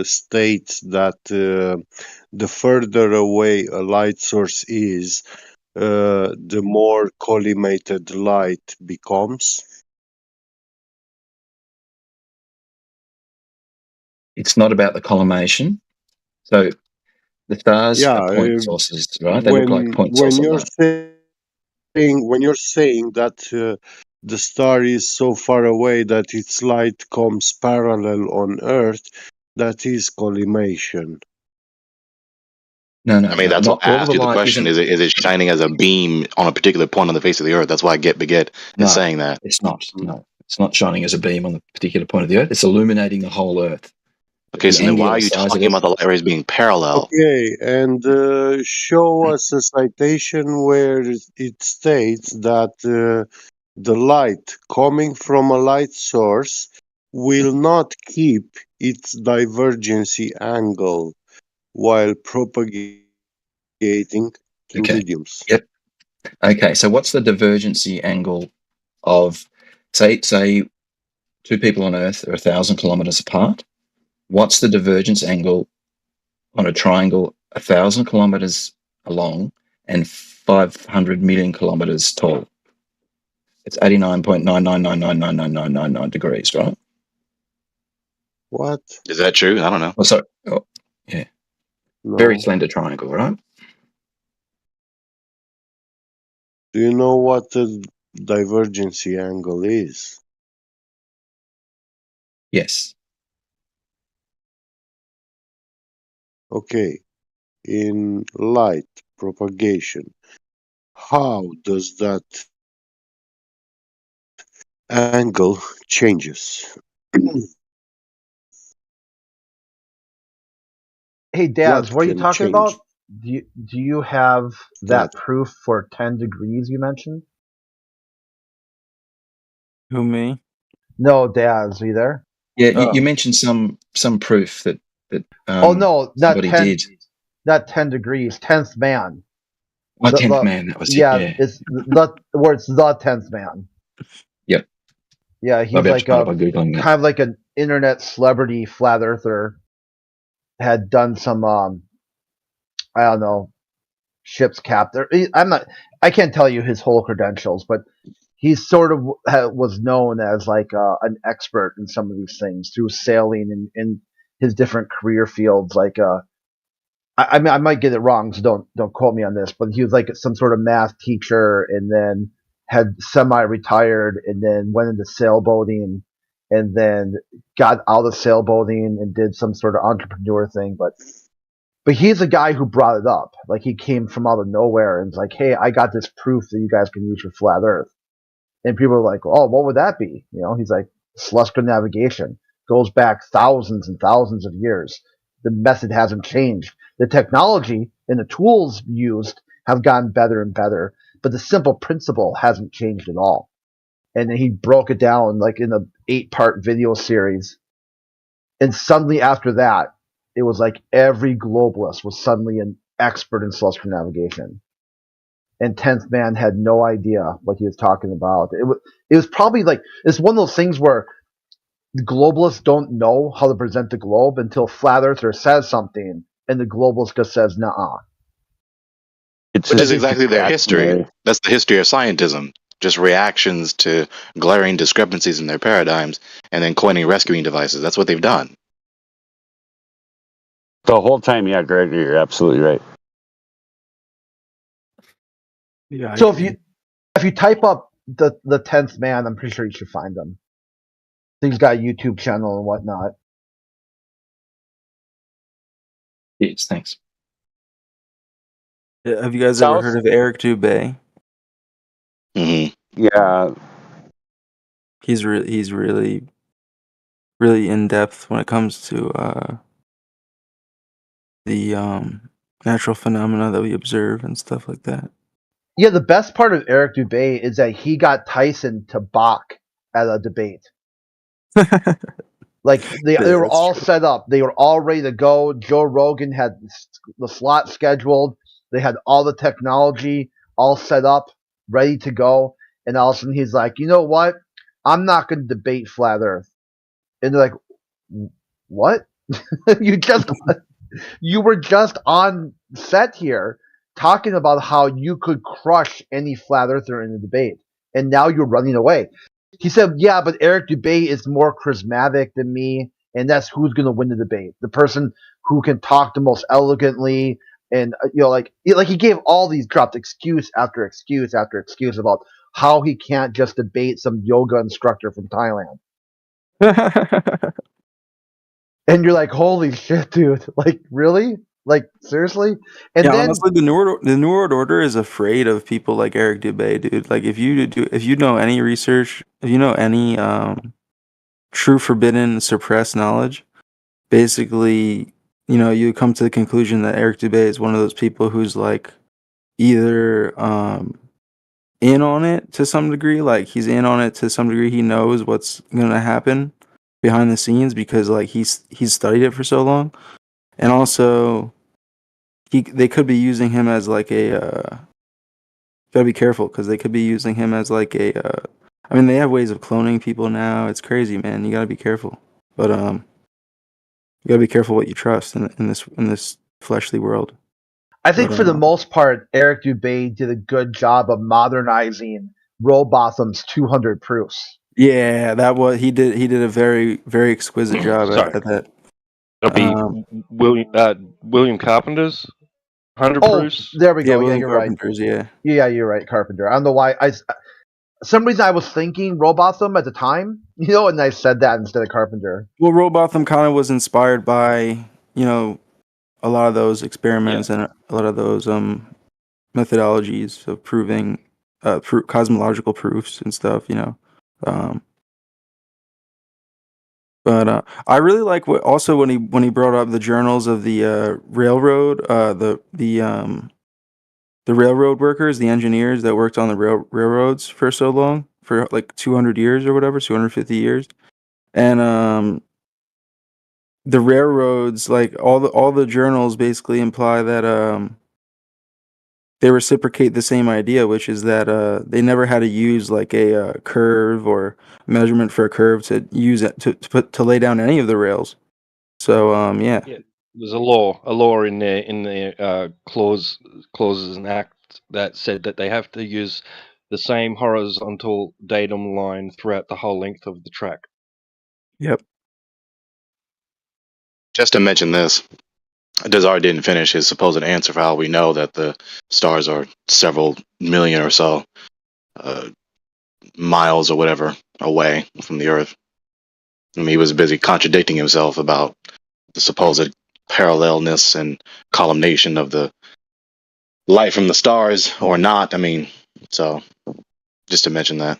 states that the further away a light source is, the more collimated light becomes? It's not about the collimation. So the stars are point sources, right? They look like point sources. When you're saying that the star is so far away that its light comes parallel on Earth, that is collimation. No. I mean, that's what I asked you the question. Is it shining as a beam on a particular point on the face of the Earth? That's why Get Beget is saying that. It's not. No, it's not shining as a beam on the particular point of the Earth. It's illuminating the whole Earth. Okay, so then why are you talking about the light rays being parallel? Okay, and show us a citation where it states that the light coming from a light source will not keep its divergency angle while propagating through Okay. mediums. Yep. Okay. So what's the divergency angle of, say, two people on Earth are 1,000 kilometers apart? What's the divergence angle on a triangle 1,000 kilometers along and 500 million kilometers tall? It's 89.999999999 degrees, right? What? Is that true? I don't know. Oh, sorry. Oh, yeah. No. Very slender triangle, right? Do you know what the divergency angle is? Yes. Okay. In light propagation, how does that angle changes? Hey, Daz, What what are you can talking change about? Do you have that? that proof for 10 degrees you mentioned? Who, me? No, Daz, are you there? Yeah, you mentioned some proof that Oh no, not somebody 10, did. not 10 degrees. 10th man. My 10th man, that was it. Yeah, Yeah. it's where it's the 10th man. Yep. Yeah, I'll he's be able like to find a it by googling that. kind of like an internet celebrity flat earther. Had done some I don't know, ship's captain. I can't tell you his whole credentials, but he sort of was known as like an expert in some of these things through sailing and in his different career fields. Like I mean, I might get it wrong, so don't quote me on this, but he was like some sort of math teacher, and then had semi-retired, and then went into sailboating, and then got out of sailboating and did some sort of entrepreneur thing. But he's a guy who brought it up. Like he came from out of nowhere and was like, "Hey, I got this proof that you guys can use for flat Earth." And people are like, "Oh, what would that be?" You know, he's like, "Celestial navigation goes back thousands and thousands of years. The method hasn't changed. The technology and the tools used have gotten better and better, but the simple principle hasn't changed at all." And then he broke it down like in a 8-part video series. And suddenly after that, it was like every globalist was suddenly an expert in celestial navigation. And 10th man had no idea what he was talking about. It was probably like, it's one of those things where the globalists don't know how to present the globe until flat earther says something and the globalist just says nah. Which is exactly their history. That's the history of scientism. Just reactions to glaring discrepancies in their paradigms and then coining rescuing devices. That's what they've done. The whole time, yeah, Greg, you're absolutely right. Yeah. So if you type up the 10th man, I'm pretty sure you should find him. He's got a YouTube channel and whatnot. Yes, thanks. Have you guys ever heard of Eric Dubay? Mm-hmm. Yeah. He's really in depth when it comes to the natural phenomena that we observe and stuff like that. Yeah, the best part of Eric Dubay is that he got Tyson to balk at a debate. Like they were all set up. They were all ready to go. Joe Rogan had the slot scheduled. They had all the technology all set up, ready to go. And all of a sudden he's like, "You know what? I'm not going to debate flat Earth." And they're like, "What? You were just on set here talking about how you could crush any flat earther in a debate, and now you're running away." He said, "Yeah, but Eric Dubay is more charismatic than me, and that's who's going to win the debate. The person who can talk the most elegantly." And like he gave all these dropped excuse after excuse after excuse about how he can't just debate some yoga instructor from Thailand. And you're like, "Holy shit, dude! Like, really? Like, seriously?" And yeah, then honestly, the New World Order is afraid of people like Eric Dubay, dude. Like, if you know any research, if you know any true forbidden suppressed knowledge, basically, you come to the conclusion that Eric Dubay is one of those people who's like either in on it to some degree. Like he's in on it to some degree. He knows what's gonna happen behind the scenes because like he's studied it for so long, and also they could be using him as like a. Gotta be careful because they could be using him as like a. I mean, they have ways of cloning people now. It's crazy, man. You gotta be careful, but you gotta be careful what you trust in this fleshly world. I think But, for the most part, Eric Dubé did a good job of modernizing Rowbotham's 200 proofs. Yeah, that was he did. He did a very very exquisite job Sorry. at that. It'll be William Carpenter's 100 Oh, proofs. there we go. Yeah, William you're Carpenter's, right. Yeah, you're right, Carpenter. I don't know why. Some reason I was thinking Rowbotham at the time, and I said that instead of Carpenter. Well, Rowbotham kind of was inspired by a lot of those experiments and a lot of those methodologies of proving cosmological proofs and stuff. But I really like also when he brought up the journals of the railroad, the railroad workers, the engineers that worked on the railroads for so long, for like 200 years or whatever, 250 years, and the railroads, like all the journals, basically imply that they reciprocate the same idea, which is that they never had to use like a curve or measurement for a curve to use it to lay down any of the rails. So yeah. There's a law in their clauses and acts that said that they have to use the same horizontal datum line throughout the whole length of the track. Yep. Just to mention this, Desart didn't finish his supposed answer for how we know that the stars are several million or so miles or whatever away from the Earth. I mean, he was busy contradicting himself about the supposed parallelness and collimation of the light from the stars or not. I mean, so just to mention that.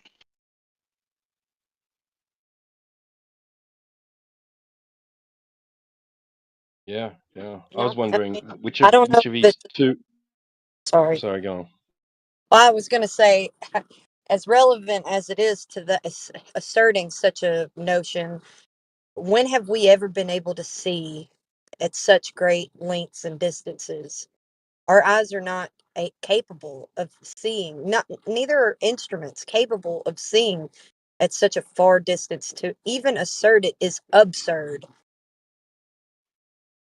Yeah. I was wondering which I don't know of these two. Sorry. Sorry, go on. Well, I was going to say, as relevant as it is to the asserting such a notion, when have we ever been able to see at such great lengths and distances? Our eyes are not capable of seeing. Neither are instruments capable of seeing at such a far distance. To even assert it is absurd.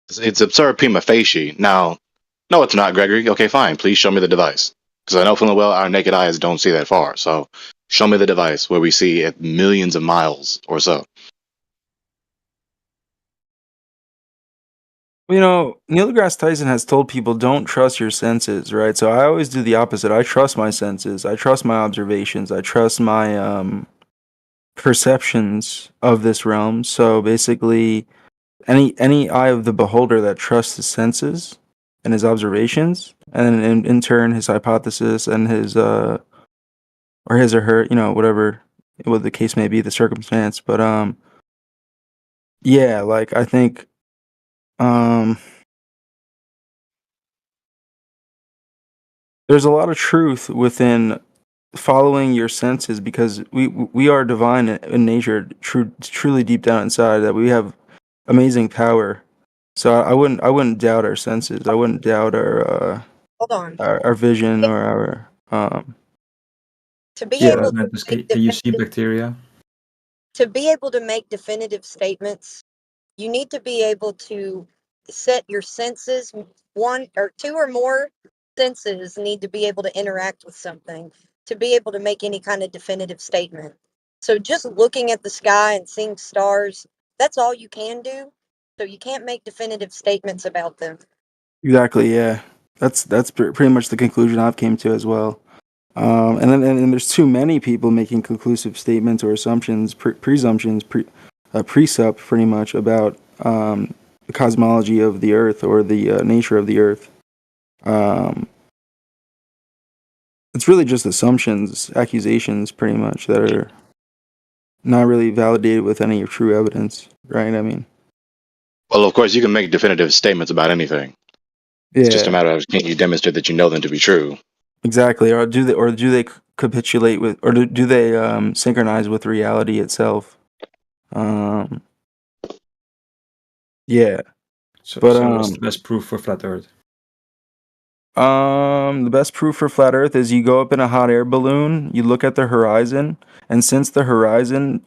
It's absurd prima facie. Now, no, it's not, Gregory. Okay, fine. Please show me the device. Because I know full well our naked eyes don't see that far. So show me the device where we see at millions of miles or so. Neil deGrasse Tyson has told people don't trust your senses, right? So I always do the opposite. I trust my senses. I trust my observations. I trust my perceptions of this realm. So basically, any eye of the beholder that trusts his senses and his observations, and in turn his hypothesis and his or his or her, whatever the case may be, the circumstance. But yeah, like I think there's a lot of truth within following your senses because we are divine in nature, truly deep down inside, that we have amazing power. So I wouldn't doubt our senses. I wouldn't doubt our Hold on. our vision or our To be yeah. able to make Can you see bacteria? to be able to make definitive statements, you need to be able to set your senses. One or two or more senses need to be able to interact with something to be able to make any kind of definitive statement. So just looking at the sky and seeing stars, that's all you can do. So you can't make definitive statements about them. Exactly. Yeah. That's pretty much the conclusion I've came to as well. And then there's too many people making conclusive statements or assumptions, presumptions, precept pretty much about the cosmology of the Earth or the nature of the Earth. It's really just assumptions, accusations, pretty much, that are not really validated with any true evidence, right? I mean, Well, of course, you can make definitive statements about anything. yeah, It's just a matter of can you demonstrate that you know them to be true. exactly. Or do they capitulate with, or do they synchronize with reality itself? Yeah. So, But so what's the best proof for flat Earth? the best proof for flat Earth is you go up in a hot air balloon, you look at the horizon, and since the horizon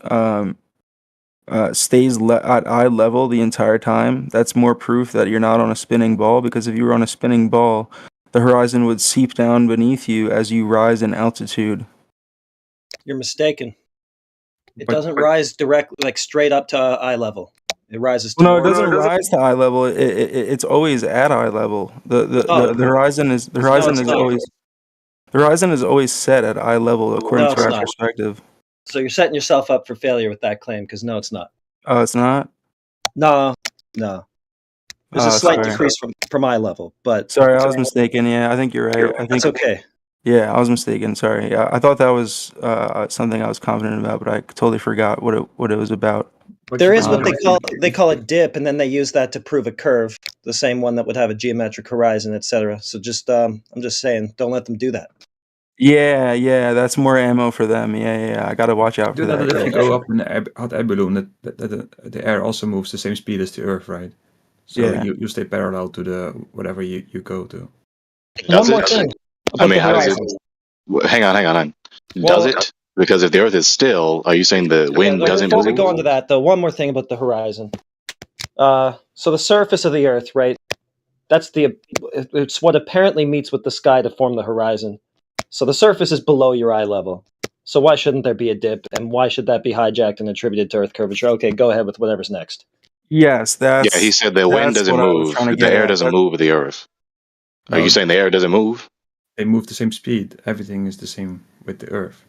stays at eye level the entire time, that's more proof that you're not on a spinning ball. Because if you were on a spinning ball, the horizon would seep down beneath you as you rise in altitude. You're mistaken. It doesn't rise directly, like straight up to eye level. It rises to. No, it doesn't rise to eye level. It's always at eye level. The horizon is always set at eye level according No, to it's our not. perspective. So you're setting yourself up for failure with that claim, because no, it's not. Oh, it's not. No. There's a slight sorry. decrease from eye level, but Sorry, I was mistaken. Yeah, I think you're right. I think that's okay. Yeah, I was mistaken. Sorry. Yeah, I thought that was something I was confident about, but I totally forgot what it was about. There is what they call a dip, and then they use that to prove a curve, the same one that would have a geometric horizon, etc. So just I'm just saying, don't let them do that. Yeah, that's more ammo for them. Yeah. I gotta watch out for Do that that. if you go up in the hot air balloon, the air also moves the same speed as the Earth, right? So Yeah. you stay parallel to the whatever you go to. Does One more it? thing. I mean, about how the does it? horizon. Hang on. Well, Does it? Because if the Earth is still, are you saying the wind doesn't Before we move? go into that, though, one more thing about the horizon. So the surface of the Earth, right? It's what apparently meets with the sky to form the horizon. So the surface is below your eye level. So why shouldn't there be a dip, and why should that be hijacked and attributed to Earth curvature? Okay, go ahead with whatever's next. Yes, that's. Yeah, he said the wind that's doesn't what I was move. trying to The get air at. doesn't move with the Earth. Are No. you saying the air doesn't move? They move the same speed. Everything is the same with the Earth.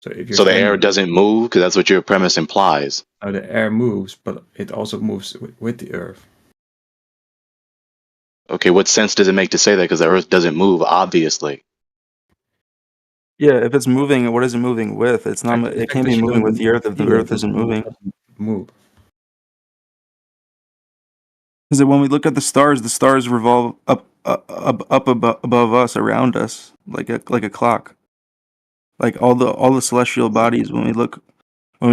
So if you're So the air standing- doesn't move because that's what your premise implies. No, the air moves, but it also moves with the Earth. Okay, what sense does it make to say that? Because the Earth doesn't move, obviously. Yeah, if it's moving, what is it moving with? It's not. It can't be moving with the Earth if the Earth isn't moving. Move. Because when we look at the stars revolve up above us, around us, like a clock. Like all the celestial bodies, when we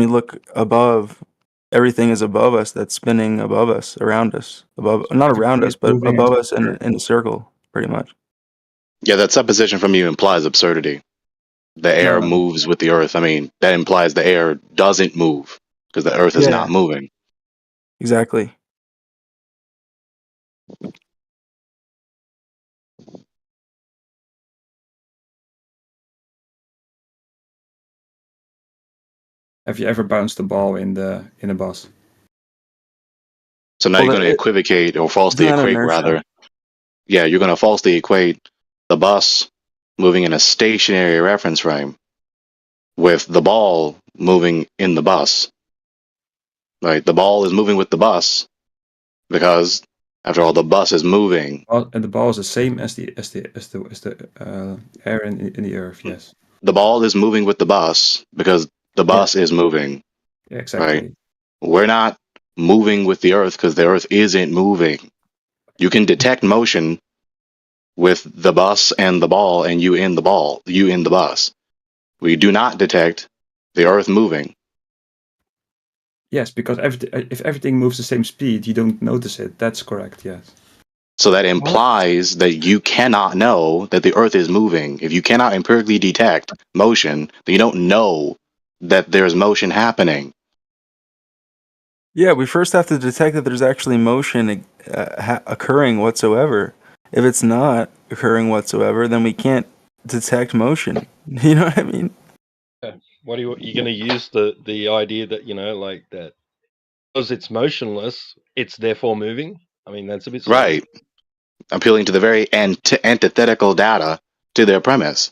look above, everything is above us. That's spinning above us, around us, not around us, but Moving above into us in a circle, pretty much. Yeah, that supposition from you implies absurdity. The air No. moves with the Earth. I mean, that implies the air doesn't move because the Earth is Yeah. not moving. Exactly. Have you ever bounced a ball in a bus? So now Well, you're going to it- equivocate or falsely isn't that equate, inertia? rather. Yeah, you're going to falsely equate the bus moving in a stationary reference frame with the ball moving in the bus. Right? The ball is moving with the bus because, after all, the bus is moving. And the ball is the same as the air in the Earth. Yes. The ball is moving with the bus because the bus is moving. Yeah, exactly. Right? We're not moving with the Earth because the Earth isn't moving. You can detect motion with the bus and the ball, and you in the bus. We do not detect the Earth moving. Yes, because if everything moves the same speed, you don't notice it. That's correct. Yes. So that implies that you cannot know that the Earth is moving. If you cannot empirically detect motion, then you don't know that there's motion happening. Yeah, we first have to detect that there's actually motion occurring whatsoever. If it's not occurring whatsoever, then we can't detect motion. You know what I mean? What are you going to use the idea that like that because it's motionless, it's therefore moving? I mean, that's a bit silly. Right. Appealing to the very antithetical data to their premise.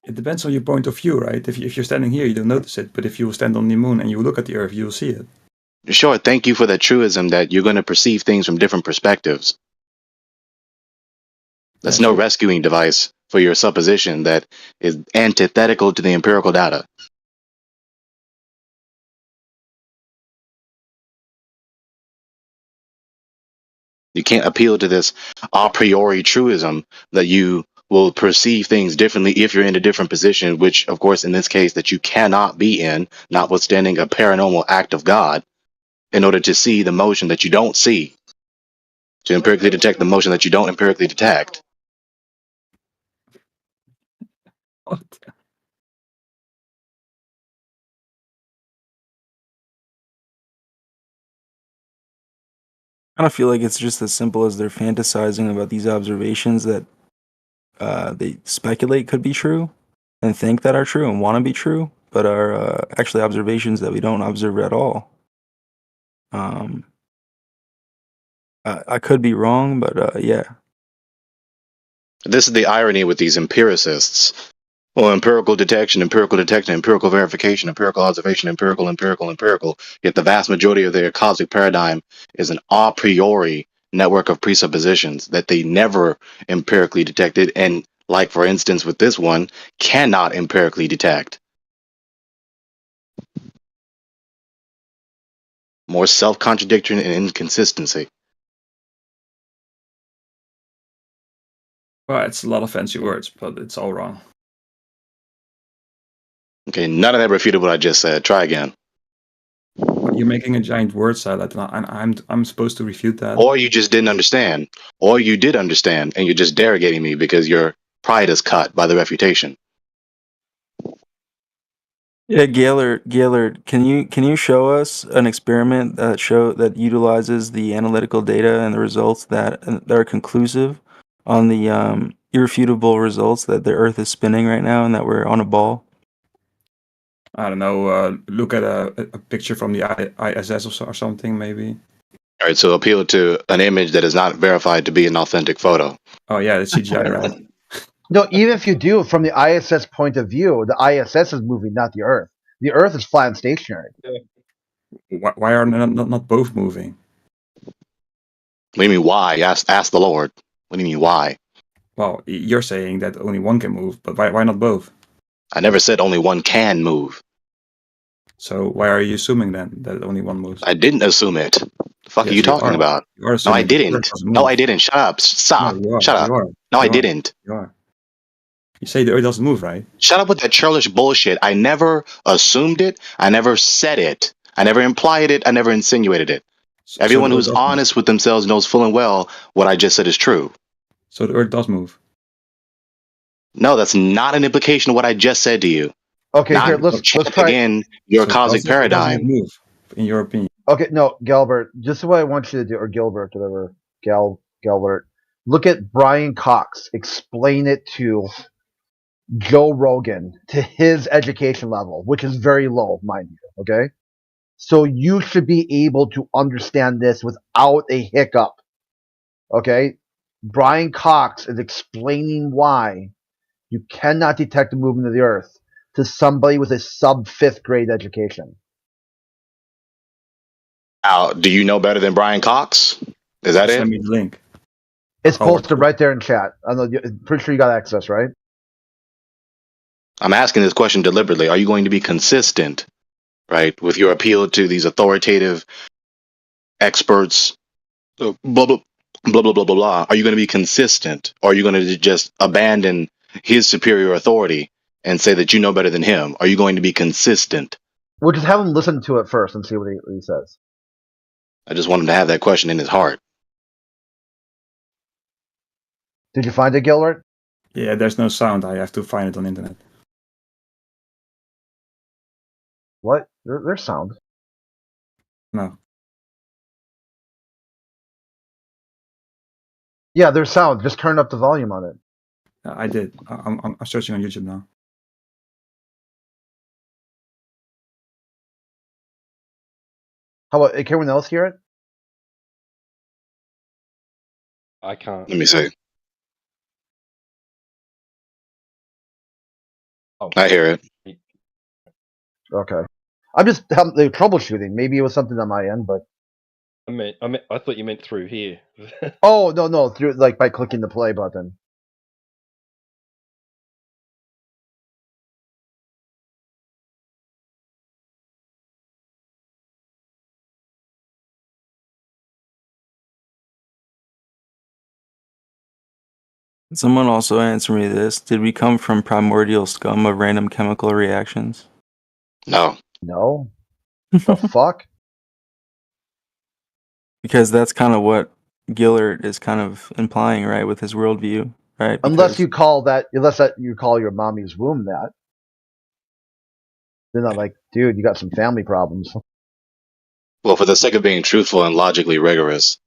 It depends on your point of view, right? If you're standing here, you don't notice it. But if you stand on the moon and you look at the Earth, you'll see it. Sure, thank you for that truism that you're going to perceive things from different perspectives. That's no rescuing device for your supposition that is antithetical to the empirical data. You can't appeal to this a priori truism that you will perceive things differently if you're in a different position, which, of course, in this case, that you cannot be in, notwithstanding a paranormal act of God, in order to see the motion that you don't see, to empirically detect the motion that you don't empirically detect. I don't feel like it's just as simple as they're fantasizing about these observations that they speculate could be true and think that are true and want to be true, but are actually observations that we don't observe at all. I could be wrong, but yeah. This is the irony with these empiricists. Well, empirical detection, empirical verification, empirical observation, empirical. Yet the vast majority of their cosmic paradigm is an a priori network of presuppositions that they never empirically detected, and, like for instance with this one, cannot empirically detect. More self-contradiction and inconsistency. Well, it's a lot of fancy words, but it's all wrong. Okay, none of that refuted what I just said. Try again. But you're making a giant word salad, and I'm supposed to refute that. Or you just didn't understand. Or you did understand, and you're just derogating me because your pride is cut by the refutation. Yeah, Gaylord, can you show us an experiment that utilizes the analytical data and the results that are conclusive on the irrefutable results that the Earth is spinning right now and that we're on a ball? I don't know. Look at a picture from the ISS or something, maybe. All right, so appeal to an image that is not verified to be an authentic photo. Oh yeah, it's CGI, right? No, even if you do, from the ISS point of view, the ISS is moving, not the Earth. The Earth is flat and stationary. Why are not both moving? What do you mean why? Ask the Lord. What do you mean why? Well, you're saying that only one can move, but why not both? I never said only one can move. So why are you assuming then that only one moves? I didn't assume it. The fuck Yes, are you talking are. about? You are No, I assuming the Earth didn't. doesn't No, move. I didn't. Shut up. Stop. No, you are. Shut up. You are. No, I You are. didn't. You are. You say the Earth doesn't move, right? Shut up with that churlish bullshit. I never assumed it. I never said it. I never implied it. I never insinuated it. So Everyone the Earth who's does move. honest with themselves knows full and well what I just said is true. So the Earth does move. No, that's not an implication of what I just said to you. Okay, Not here let's chant try. again your So cosmic it does not paradigm. move, in your opinion. Okay, no, Galbert. This is what I want you to do, or Gilbert, whatever. Galbert. Look at Brian Cox. Explain it to Joe Rogan to his education level, which is very low, mind you. Okay, so you should be able to understand this without a hiccup. Okay, Brian Cox is explaining why you cannot detect the movement of the Earth to somebody with a sub 5th grade education. Now, do you know better than Brian Cox? Is that Just it? send me the link. It's Howard. posted right there in chat. I'm pretty sure you got access, right? I'm asking this question deliberately. Are you going to be consistent, right, with your appeal to these authoritative experts? Blah blah blah blah blah blah blah. Are you going to be consistent, or are you going to just abandon his superior authority and say that you know better than him? Are you going to be consistent? We'll just have him listen to it first and see what he says. I just want him to have that question in his heart. Did you find it, Gilbert? Yeah, there's no sound. I have to find it on the internet. What? There's sound. No. Yeah, there's sound. Just turn up the volume on it. I did. I'm searching on YouTube now. How about, can anyone else hear it? I can't. Let me see. Oh, I hear it. Okay. I'm just troubleshooting. Maybe it was something on my end, but I thought you meant through here. oh no, through like by clicking the play button. Someone also answer me this. Did we come from primordial scum of random chemical reactions? No. No. The fuck? Because that's kind of what Gillard is kind of implying, right, with his worldview, right? Unless you call you call your mommy's womb that. Then I'm like, dude, you got some family problems. Well, for the sake of being truthful and logically rigorous,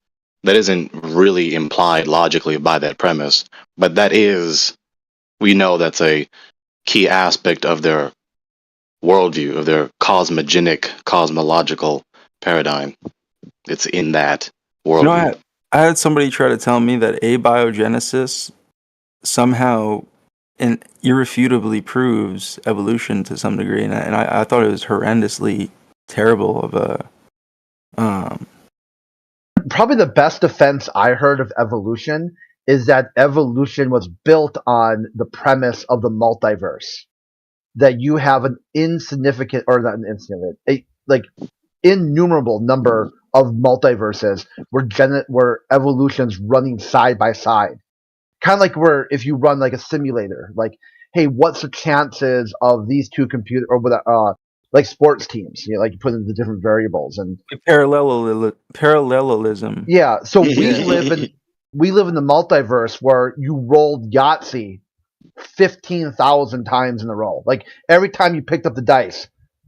that isn't really implied logically by that premise, but we know that's a key aspect of their worldview, of their cosmological paradigm. It's in that worldview. I had somebody try to tell me that abiogenesis somehow and irrefutably proves evolution to some degree, and I thought it was horrendously terrible of a. Probably the best defense I heard of evolution is that evolution was built on the premise of the multiverse. That you have an insignificant, or not an insignificant, innumerable number of multiverses where evolution's running side by side. Kind of like where if you run like a simulator, like, hey, what's the chances of these two like sports teams, like you put in the different variables and parallelism. Yeah, so we live in the multiverse where you rolled Yahtzee 15,000 times in a row. Like every time you picked up the dice,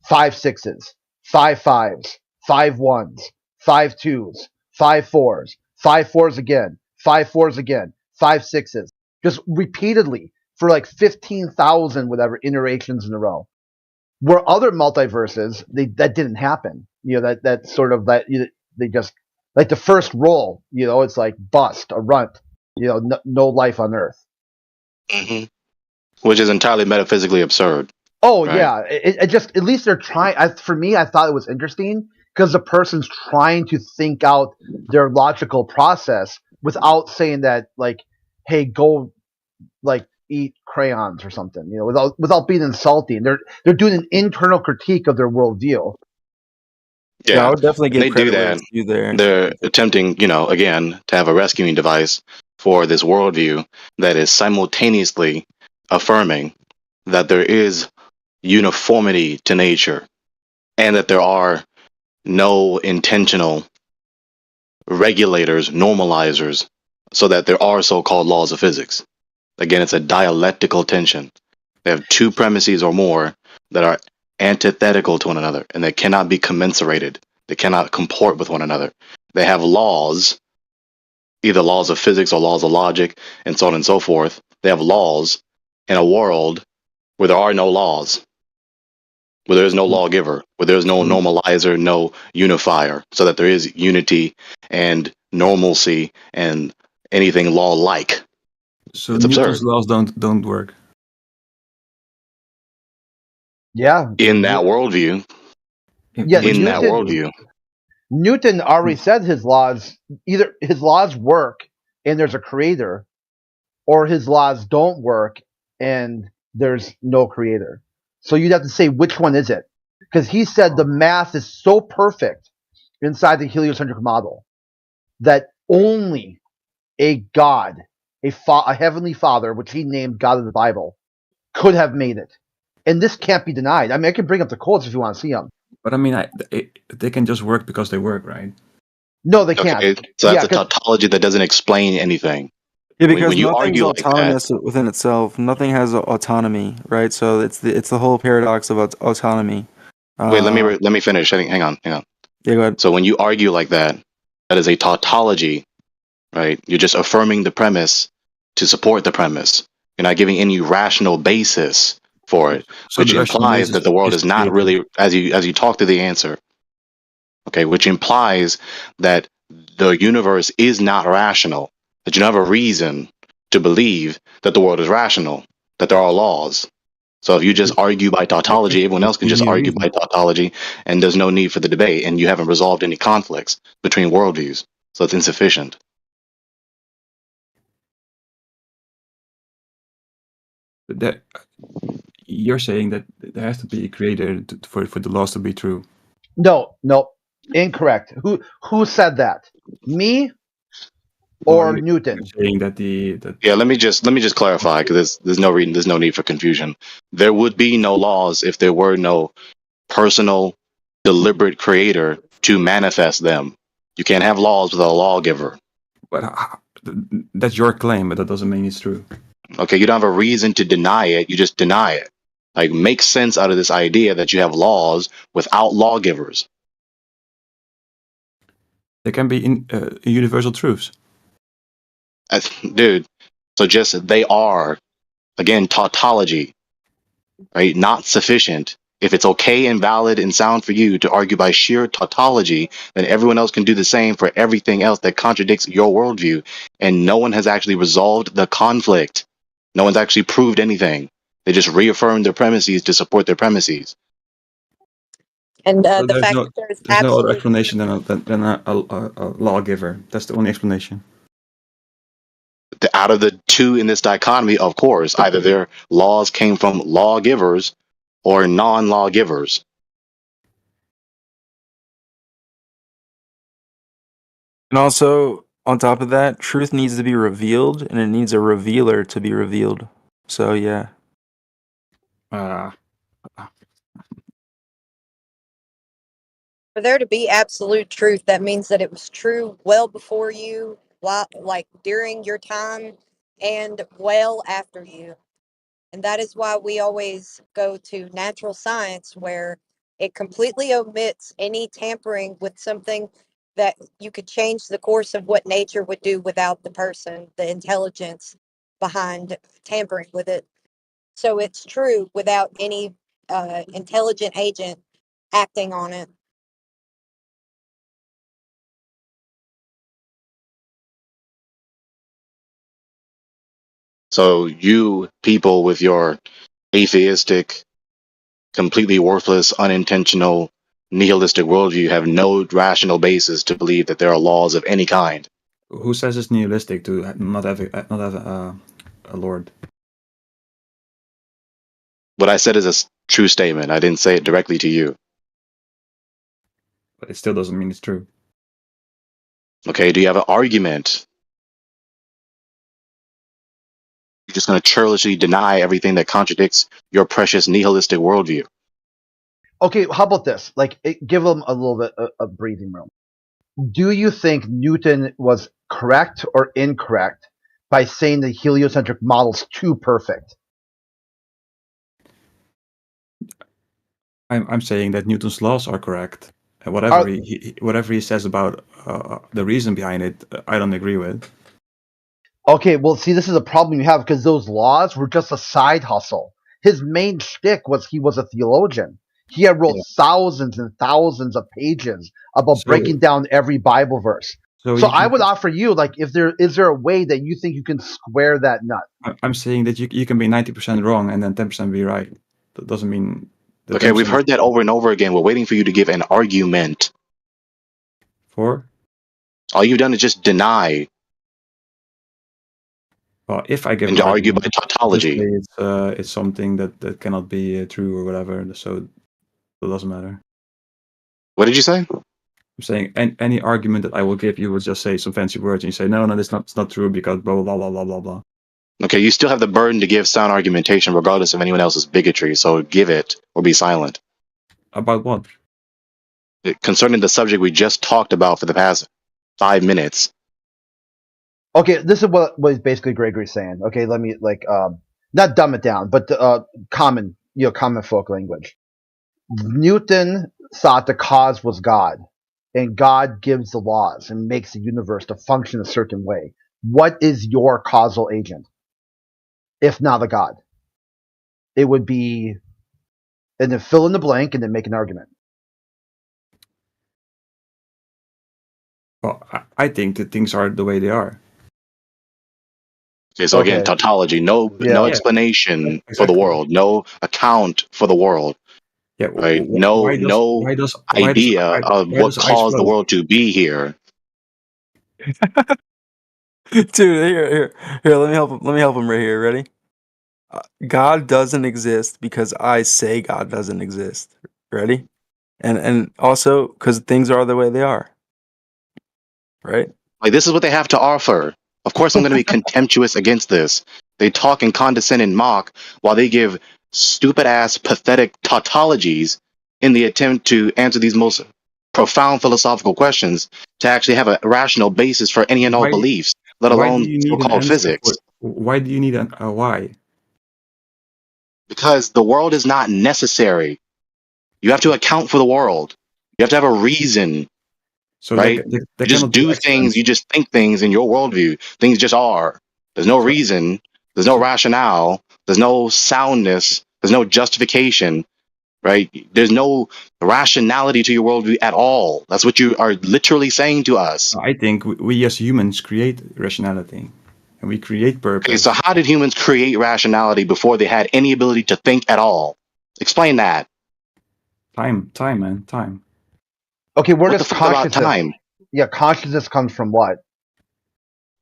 5 6s, 5 5s, 5 1s, 5 2s, 5 4s, 5 4s again, 5 4s again, 5 6s, just repeatedly for like 15,000 whatever iterations in a row. Where other multiverses, that didn't happen. That sort of they just like the first roll. It's like bust, a runt. No life on Earth. Mm-hmm. Which is entirely metaphysically absurd. Oh right? Yeah, it just at least they're trying. For me, I thought it was interesting because the person's trying to think out their logical process without saying that like, hey, go like eat crayons or something, without being insulting. They're doing an internal critique of their worldview. Yeah, I would definitely give they do credit that. you there. They're attempting, again, to have a rescuing device for this worldview that is simultaneously affirming that there is uniformity to nature and that there are no intentional regulators, normalizers, so that there are so-called laws of physics. Again, it's a dialectical tension. They have two premises or more that are antithetical to one another, and they cannot be commensurated. They cannot comport with one another. They have laws, either laws of physics or laws of logic, and so on and so forth. They have laws in a world where there are no laws, where there is no lawgiver, where there is no normalizer, no unifier, so that there is unity and normalcy and anything law-like. So It's Newton's absurd. laws don't work. Yeah. In that worldview. Yeah, in that worldview. Newton already said his laws, either his laws work and there's a creator, or his laws don't work and there's no creator. So you'd have to say which one is it? Because he said the math is so perfect inside the heliocentric model that only a God, a heavenly father, which he named God of the Bible, could have made it. And this can't be denied. I mean, I can bring up the quotes if you want to see them. But I mean, they can just work because they work, right? No, they can't. Okay, so that's a tautology that doesn't explain anything. Yeah, because when you nothing's argue like autonomous that, within itself. Nothing has autonomy, right? So it's the whole paradox of autonomy. wait, let me finish. Hang on. Yeah, go ahead. So when you argue like that, that is a tautology, right? You're just affirming the premise to support the premise. You're not giving any rational basis for it, So which the rational implies basis that the world is is not created. really, as you talk through the answer, okay, which implies that the universe is not rational, that you don't have a reason to believe that the world is rational, that there are laws. So if you just argue by tautology, everyone else can You just need a argue reason. by tautology, and there's no need for the debate, and you haven't resolved any conflicts between worldviews. So it's insufficient. That you're saying that there has to be a creator for the laws to be true. No, incorrect. Who said that? Me? or Newton. Saying that the Yeah, let me just clarify because there's no need for confusion. There would be no laws if there were no personal, deliberate creator to manifest them. You can't have laws without a lawgiver. But that's your claim, but that doesn't mean it's true. Okay, you don't have a reason to deny it. You just deny it. Like, make sense out of this idea that you have laws without lawgivers. There can be universal truths. Dude, so just they are, again, tautology, right? Not sufficient. If it's okay and valid and sound for you to argue by sheer tautology, then everyone else can do the same for everything else that contradicts your worldview. And no one has actually resolved the conflict. No one's actually proved anything. They just reaffirmed their premises to support their premises. And So the fact that there's no other explanation than a lawgiver. That's the only explanation. Out of the two in this dichotomy, of course, either their laws came from lawgivers or non-lawgivers. And also, on top of that, truth needs to be revealed, and it needs a revealer to be revealed. So, yeah. For there to be absolute truth, that means that it was true well before you, while, like during your time, and well after you. And that is why we always go to natural science, where it completely omits any tampering with something that you could change the course of what nature would do without the person, the intelligence behind tampering with it. So it's true without any intelligent agent acting on it. So you people with your atheistic, completely worthless, unintentional, nihilistic worldview have no rational basis to believe that there are laws of any kind. Who says it's nihilistic to not have a lord? What I said is a true statement. I didn't say it directly to you. But it still doesn't mean it's true. Okay, do you have an argument? You're just going to churlishly deny everything that contradicts your precious nihilistic worldview. Okay, how about this? Like, give them a little bit of breathing room. Do you think Newton was correct or incorrect by saying the heliocentric model's too perfect? I'm saying that Newton's laws are correct. Whatever whatever he says about the reason behind it, I don't agree with. Okay, well, see, this is a problem you have because those laws were just a side hustle. His main shtick was he was a theologian. He had wrote thousands and thousands of pages about breaking down every Bible verse. So I would offer you, like, is there a way that you think you can square that nut? I'm saying that you can be 90% wrong and then 10% be right. That doesn't mean... Okay, we've heard that over and over again. We're waiting for you to give an argument. For? All you've done is just deny. Well, if I give and an argue by argument, tautology. just say it's something that cannot be true or whatever, so it doesn't matter. What did you say? I'm saying any argument that I will give, you will just say some fancy words and you say, no, it's not true because blah, blah, blah, blah, blah, blah. Okay, you still have the burden to give sound argumentation regardless of anyone else's bigotry, so give it or be silent. About what? Concerning the subject we just talked about for the past 5 minutes. Okay, this is what is basically Gregory's saying. Okay, let me not dumb it down, but common folk language. Newton thought the cause was God, and God gives the laws and makes the universe to function a certain way. What is your causal agent, if not a God? It would be, and then fill in the blank and then make an argument. Well, I think that things are the way they are. Okay, so again, tautology, no explanation for the world, no account for the world. Yeah, right? No idea of what caused the world to be here. Dude, here. Let me help him right here. Ready? God doesn't exist because I say God doesn't exist. Ready? And also because things are the way they are. Right? Like, this is what they have to offer. Of course, I'm going to be contemptuous against this. They talk and condescend and mock while they give stupid ass, pathetic tautologies in the attempt to answer these most profound philosophical questions to actually have a rational basis for any and all Why? beliefs, let Why do alone you need an so-called answer physics. Why do you need a why? Because the world is not necessary. You have to account for the world. You have to have a reason, So right? they You just cannot do do things, experiments. you just think things in your worldview. Things just are. There's no reason, there's no rationale, there's no soundness, there's no justification, right? There's no rationality to your worldview at all. That's what you are literally saying to us. I think we as humans create rationality, and we create Okay, purpose. so how did humans create rationality before they had any ability to think at all? Explain that. Time, man, time. Okay, where What does the fuck about consciousness? time? Yeah, consciousness comes from what?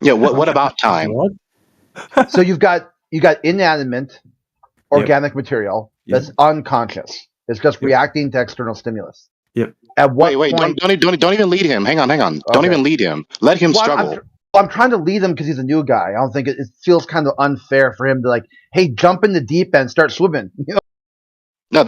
Yeah, what about time? What? So you got inanimate organic material that's unconscious. It's just reacting to external stimulus. Yep. At what Wait, point? don't even lead him. Hang on. Don't Okay. even lead him. Let him Well, struggle. I'm trying to lead him because he's a new guy. I don't think it feels kind of unfair for him to like, hey, jump in the deep end, start swimming. You know? No,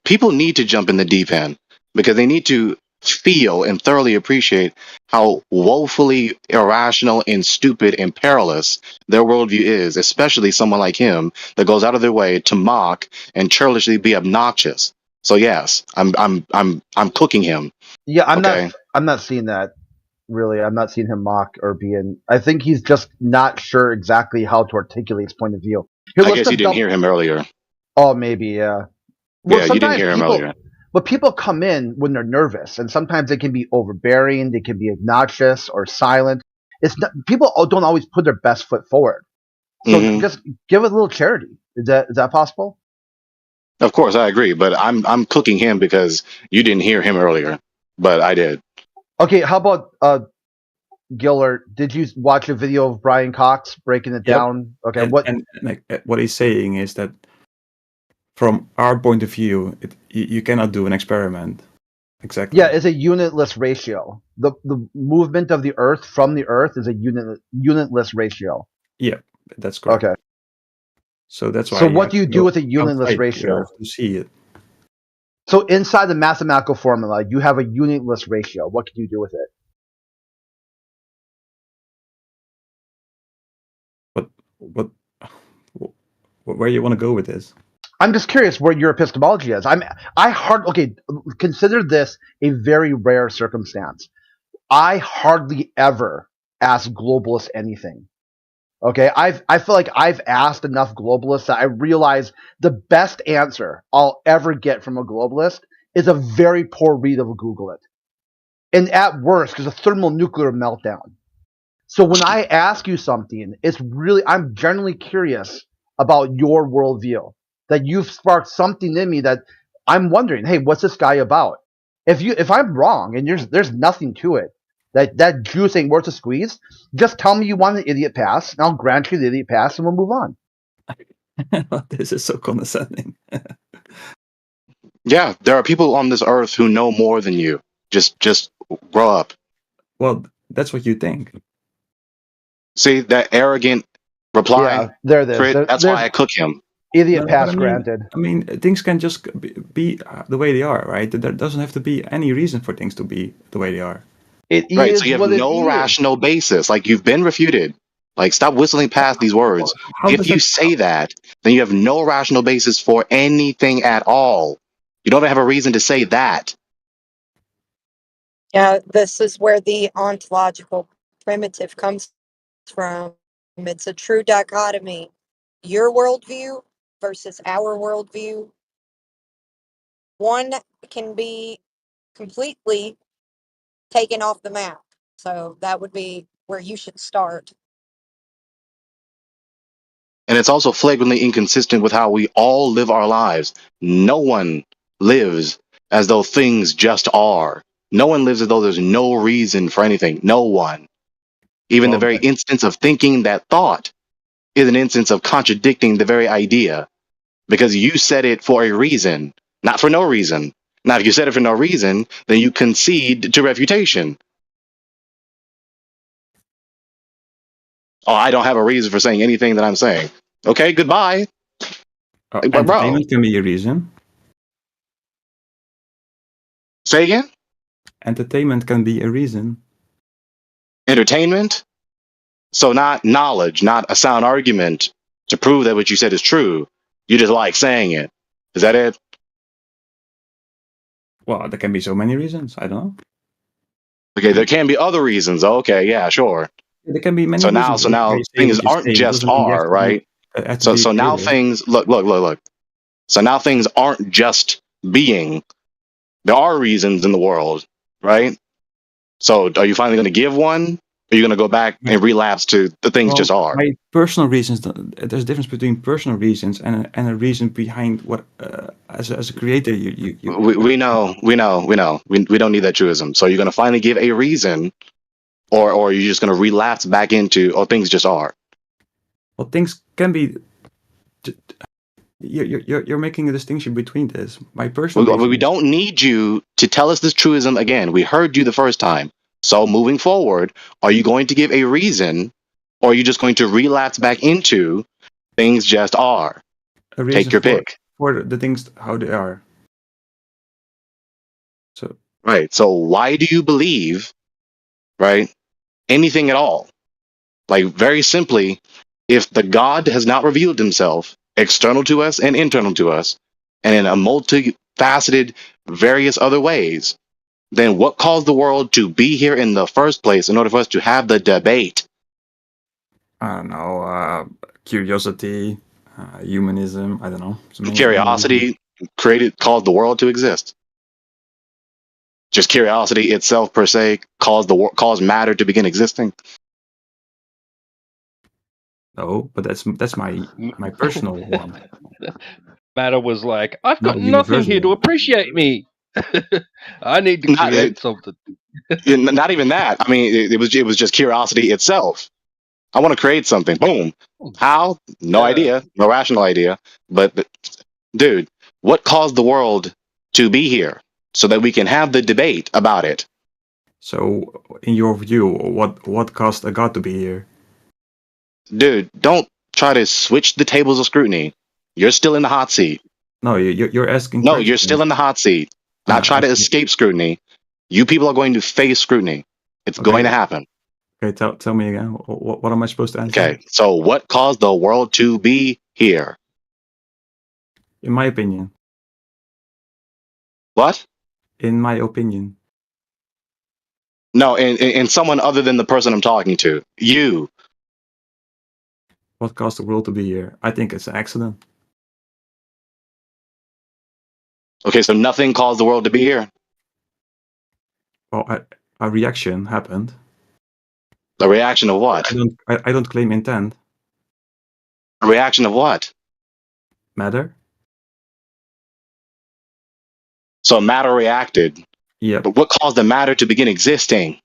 people need to jump in the deep end because they need to feel and thoroughly appreciate how woefully irrational and stupid and perilous their worldview is, especially someone like him that goes out of their way to mock and churlishly be obnoxious. So yes, I'm cooking him. Yeah, Okay. I'm not seeing that. Really, I'm not seeing him mock or being. I think he's just not sure exactly how to articulate his point of view. Here, I let's guess you just didn't hear him earlier. Oh, maybe, yeah. Well, Yeah, you didn't hear him earlier. But people come in when they're nervous, and sometimes they can be overbearing, they can be obnoxious or silent. It's not, people don't always put their best foot forward. So just give it a little charity. Is that possible? Of course, I agree, but I'm cooking him because you didn't hear him earlier, but I did. Okay, how about Gillard? Did you watch a video of Brian Cox breaking it down? Okay, and like, what he's saying is that from our point of view, you cannot do an experiment. Exactly. Yeah, it's a unitless ratio. The movement of the Earth from the Earth is a unitless ratio. Yeah, that's correct. Okay. So that's why. So what do you do with a unitless outside ratio? the Earth to see it? So inside the mathematical formula, you have a unitless ratio. What can you do with it? Where you want to go with this? I'm just curious where your epistemology is. Consider this a very rare circumstance. I hardly ever ask globalists anything. Okay, I feel like I've asked enough globalists that I realize the best answer I'll ever get from a globalist is a very poor read of Google it. And at worst, there's a thermonuclear meltdown. So when I ask you something, I'm genuinely curious about your worldview. That you've sparked something in me that I'm wondering, hey, what's this guy about? If I'm wrong and there's nothing to it, that juice ain't worth a squeeze, just tell me you want an idiot pass, and I'll grant you the idiot pass, and we'll move on. This is so condescending. Yeah, there are people on this earth who know more than you. Just grow up. Well, that's what you think. See that arrogant reply? Yeah, there it is. Crit, that's why I cook him. Idiot pass granted. I mean, things can just be the way they are, right? There doesn't have to be any reason for things to be the way they are. Right, so you have no rational basis. Like, you've been refuted. Like, stop whistling past these words. If you say that, then you have no rational basis for anything at all. You don't have a reason to say that. Yeah, this is where the ontological primitive comes from. It's a true dichotomy. Your worldview versus our worldview. One can be completely taken off the map. So that would be where you should start. And it's also flagrantly inconsistent with how we all live our lives. No one lives as though things just are. No one lives as though there's no reason for anything. No one. Even the very instance of thinking that thought is an instance of contradicting the very idea. Because you said it for a reason, not for no reason. Now, if you said it for no reason, then you concede to refutation. Oh, I don't have a reason for saying anything that I'm saying. Okay, goodbye. Like, bro, Entertainment can be a reason. say again? Entertainment can be a reason. Entertainment? So not knowledge, not a sound argument to prove that what you said is true. You just like saying it. Is that it? Well, there can be so many reasons. I don't know. Okay, there can be other reasons. Okay, yeah, sure. There can be many So reasons now why you say things what you aren't say. It just doesn't mean you have are, to be, right? have to So be so now creative. things look. So now things aren't just being. There are reasons in the world, right? So are you finally going to give one? Or are you going to go back and relapse to the things Well, just are? my personal reasons. There's a difference between personal reasons and a reason behind what. As a creator, you We know. We don't need that truism. So you're going to finally give a reason, or you're just going to relapse back into, oh, things just are. Well, things can be. You're making a distinction between this. My personal We reasons. don't need you to tell us this truism again. We heard you the first time. So moving forward, are you going to give a reason, or are you just going to relapse back into things just are? A reason Take your for pick. the things how they are. So Right. So why do you believe, right, anything at all? Like, very simply, if the God has not revealed himself external to us and internal to us, and in a multifaceted, various other ways, then what caused the world to be here in the first place in order for us to have the debate? I don't know, curiosity, humanism. I don't know. Curiosity caused the world to exist. Just curiosity itself, per se, caused matter to begin existing. No, but that's my personal one. Matter was like, I've Not got a nothing here universal to one. appreciate me. I need to create something. Not even that. I mean, it was just curiosity itself. I want to create something. Boom. How? No idea. No rational idea. But dude, what caused the world to be here so that we can have the debate about it? So, in your view, what caused a god to be here? Dude, don't try to switch the tables of scrutiny. You're still in the hot seat. No, you're asking. No, you're still in the hot seat. Not try to escape scrutiny. You people are going to face scrutiny. It's going to happen. Okay, tell me again. What am I supposed to answer? Okay, so what caused the world to be here? In my opinion. What? In my opinion. No, in someone other than the person I'm talking to. You. What caused the world to be here? I think it's an accident. Okay, so nothing caused the world to be here? Well, a reaction happened. A reaction of what? I don't claim intent. A reaction of what? Matter. So matter reacted. Yeah. But what caused the matter to begin existing?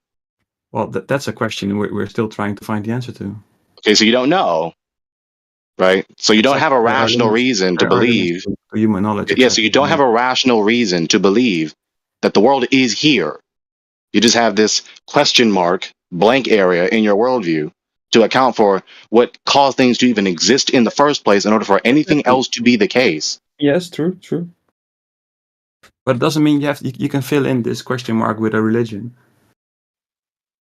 Well, that's a question we're still trying to find the answer to. Okay, so you don't know, right? So you don't have a rational reason to believe. Human knowledge. Yeah, so you don't have a rational reason to believe that the world is here. You just have this question mark, blank area in your worldview to account for what caused things to even exist in the first place in order for anything else to be the case. Yes, true. But it doesn't mean you can fill in this question mark with a religion.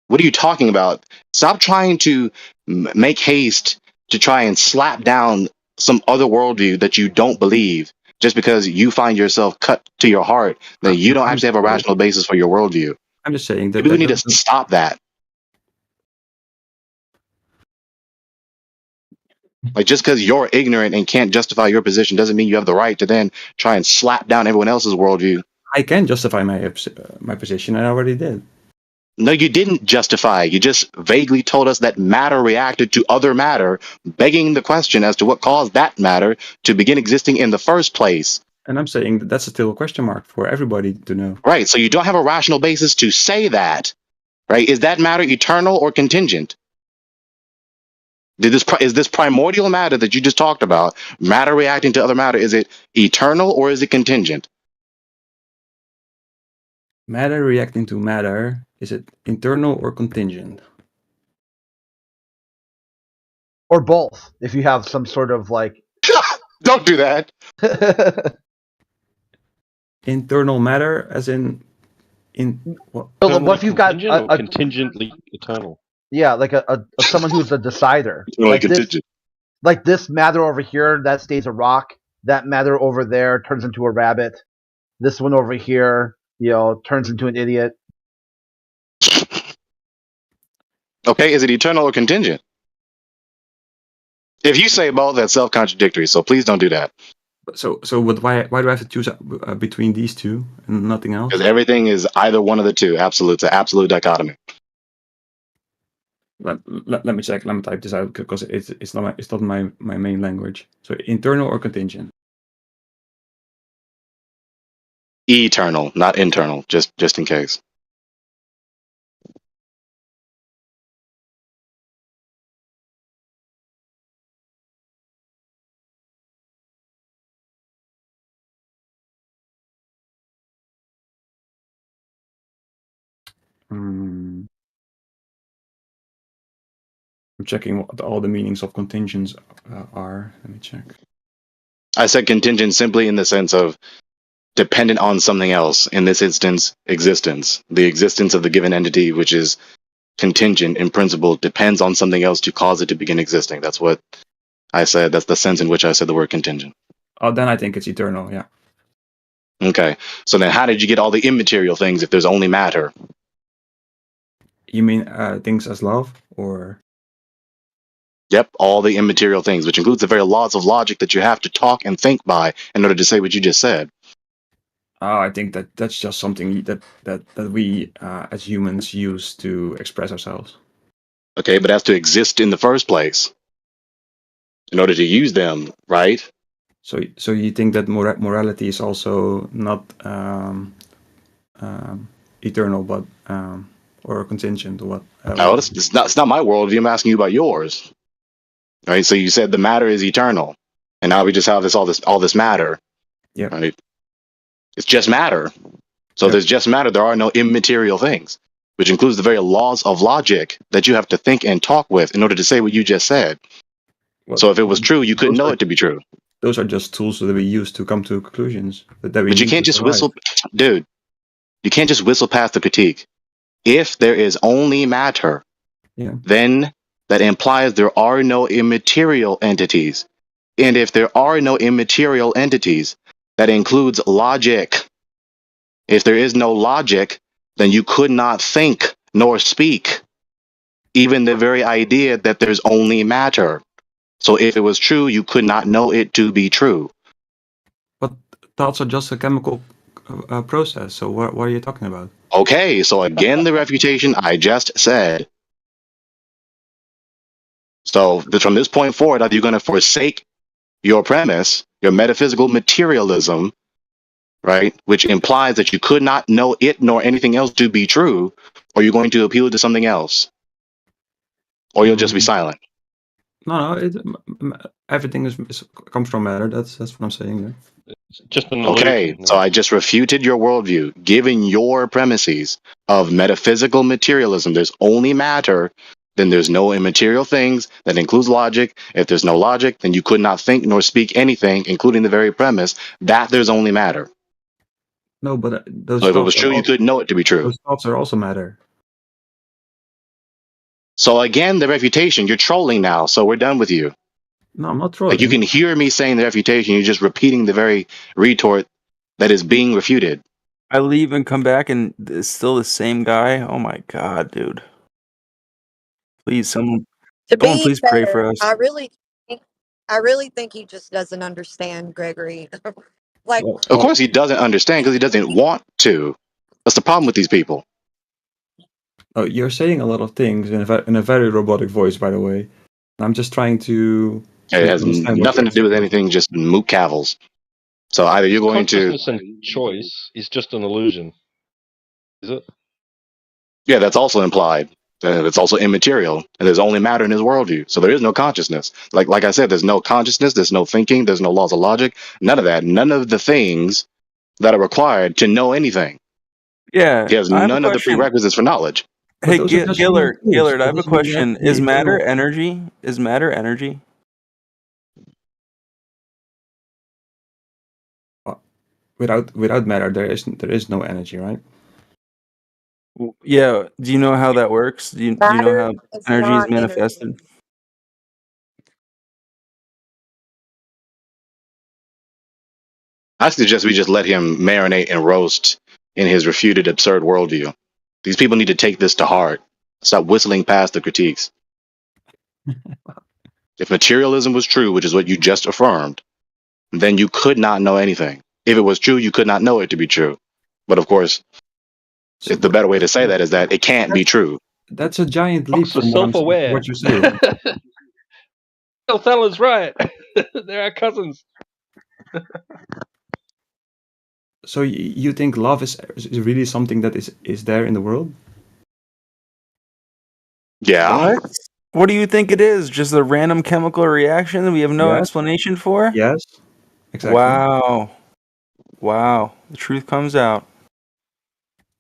What are you talking about? Stop trying to make haste to try and slap down some other worldview that you don't believe just because you find yourself cut to your heart that you don't actually have a rational basis for your worldview. I'm just saying that we need to stop that. Like, just because you're ignorant and can't justify your position doesn't mean you have the right to then try and slap down everyone else's worldview. I can justify my position, and I already did. No, you didn't justify. You just vaguely told us that matter reacted to other matter, begging the question as to what caused that matter to begin existing in the first place. And I'm saying that that's still a question mark for everybody to know. Right, so you don't have a rational basis to say that, right? Is that matter eternal or contingent? Is this primordial matter that you just talked about, matter reacting to other matter, is it eternal or is it contingent? Matter reacting to matter, is it internal or contingent? or both. If you have some sort of like, don't do that. Internal matter, as in what? What if you've got Contingent or contingently eternal? Yeah, like a someone who's a decider. Eternally Like this, contingent. like this matter over here that stays a rock. That matter over there turns into a rabbit. This one over here, turns into an idiot. Okay, is it eternal or contingent? If you say both, that's self-contradictory. So please don't do that. So why do I have to choose between these two and nothing else? Because everything is either one of the two. Absolute. It's an absolute dichotomy. Let me check. Let me type this out because it's not my main language. So internal or contingent? Eternal, not internal. Just in case. I'm checking what all the meanings of contingents are. Let me check. I said contingent simply in the sense of dependent on something else. In this instance, existence. The existence of the given entity, which is contingent in principle, depends on something else to cause it to begin existing. That's what I said. That's the sense in which I said the word contingent. Oh, then I think it's eternal. Yeah. Okay. So then how did you get all the immaterial things if there's only matter? You mean things as love, or? Yep, all the immaterial things, which includes the very laws of logic that you have to talk and think by in order to say what you just said. Oh, I think that's just something that we as humans use to express ourselves. Okay, but it has to exist in the first place in order to use them, right? So you think that morality is also not eternal, but or contingent, or what? No, it's not my worldview. I'm asking you about yours. Right. So you said the matter is eternal, and now we just have all this matter. Yeah. Right. It's just matter. So there's just matter. There are no immaterial things, which includes the very laws of logic that you have to think and talk with in order to say what you just said. So if it was true, you couldn't know it to be true. Those are just tools that we use to come to conclusions. But you can't just whistle, dude. You can't just whistle past the critique. If there is only matter, then that implies there are no immaterial entities. And if there are no immaterial entities, that includes logic. If there is no logic, then you could not think nor speak. Even the very idea that there's only matter. So if it was true, you could not know it to be true. But thoughts are just a chemical process. So what are you talking about? Okay, so again, the refutation I just said. So from this point forward, either you're going to forsake your premise, your metaphysical materialism, right, which implies that you could not know it nor anything else to be true, or you're going to appeal to something else, or you'll just be silent. No, everything comes from matter. That's what I'm saying. Yeah. It's just an okay, illusion. So I just refuted your worldview, given your premises of metaphysical materialism. There's only matter, then there's no immaterial things. That includes logic. If there's no logic, then you could not think nor speak anything, including the very premise that there's only matter. No, but those. So if it was true, you couldn't know it to be true. Those thoughts are also matter. So again, the refutation, you're trolling now, so we're done with you. No, I'm not trolling. Like you can hear me saying the refutation, you're just repeating the very retort that is being refuted. I leave and come back and it's still the same guy. Oh my god, dude. Please, someone please pray for us. I really think he just doesn't understand, Gregory. Like, of course he doesn't understand because he doesn't want to. That's the problem with these people. Oh, you're saying a lot of things in a very robotic voice, by the way. I'm just trying to. It has nothing to do with anything, just moot cavils. So either you're going to. Consciousness and choice is just an illusion. Is it? Yeah, that's also implied. It's also immaterial, and there's only matter in his worldview. So there is no consciousness. Like I said, there's no consciousness, there's no thinking, there's no laws of logic, none of that. None of the things that are required to know anything. Yeah. He has none of the prerequisites for knowledge. Hey, those are just Gillard, human tools. Gillard, I That have a doesn't mean they question. actually Is matter know. energy? Is matter energy? Without matter, there is no energy, right? Yeah. Do you know how that works? Do you know Matter how is energy is not manifested? energy. I suggest we just let him marinate and roast in his refuted absurd worldview. These people need to take this to heart. Stop whistling past the critiques. If materialism was true, which is what you just affirmed, then you could not know anything. If it was true, you could not know it to be true. But of course, the better way to say that is that it can't be true. That's a giant leap Fox was from self-aware. what you're saying. Othello's right. They're our cousins. So you think love is really something that is there in the world? Yeah. What do you think it is? Just a random chemical reaction that we have no Yes. explanation for? Yes. Exactly. Wow. Wow. The truth comes out.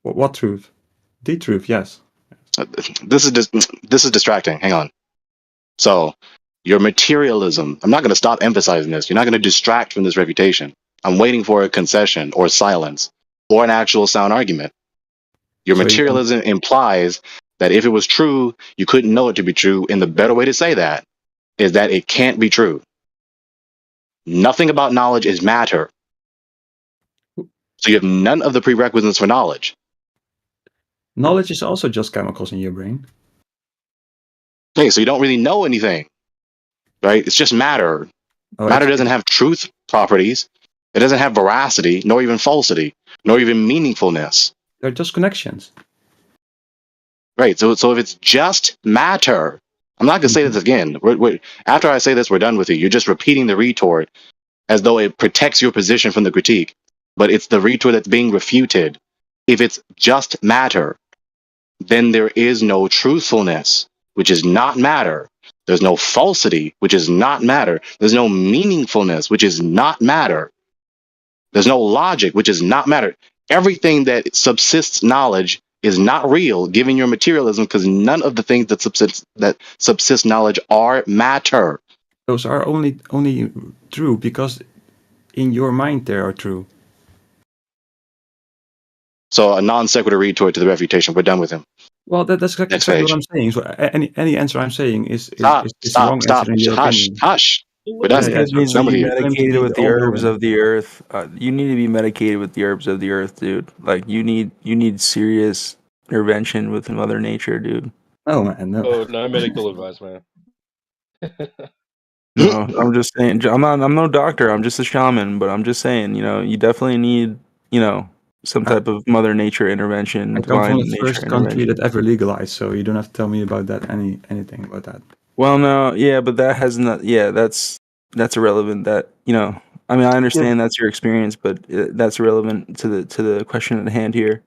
What truth? The truth, yes. This is distracting. Hang on. So, your materialism, I'm not going to stop emphasizing this. You're not going to distract from this refutation. I'm waiting for a concession or silence or an actual sound argument. Your So you materialism implies that if it was true, you couldn't know it to be true. And the better way to say that is that it can't be true. Nothing about knowledge is matter. So you have none of the prerequisites for knowledge. Knowledge is also just chemicals in your brain. Okay, so you don't really know anything, right? It's just matter. Oh, Matter doesn't have truth properties. It doesn't have veracity, nor even falsity, nor even meaningfulness. They're just connections. Right. So if it's just matter, I'm not going to say this again. After I say this, we're done with it. You're just repeating the retort as though it protects your position from the critique. But it's the retort that's being refuted. If it's just matter, then there is no truthfulness, which is not matter. There's no falsity, which is not matter. There's no meaningfulness, which is not matter. There's no logic, which is not matter. Everything that subsists knowledge is not real, given your materialism, because none of the things that subsist knowledge are matter. Those are only true because in your mind they are true. So a non sequitur retort to the refutation. We're done with him. Well, that's exactly what I'm saying. So any answer I'm saying is Stop. wrong answer in your Hush. opinion. Hush. We're This done. guy needs to Done with be you. medicated with the herbs all-knowing. of the earth. You need to be medicated with the herbs of the earth, dude. Like you need serious intervention with Mother Nature, dude. Oh man, no. Oh, no medical advice, man. No, I'm just saying. I'm no doctor. I'm just a shaman, but I'm just saying. You definitely need some type of Mother Nature intervention, I come divine from the nature first country intervention. that ever legalized, so you don't have to tell me about that anything about that. Well, no, yeah, but that has not. Yeah, that's irrelevant. That I mean, I understand that's your experience, but that's irrelevant to the question at hand here.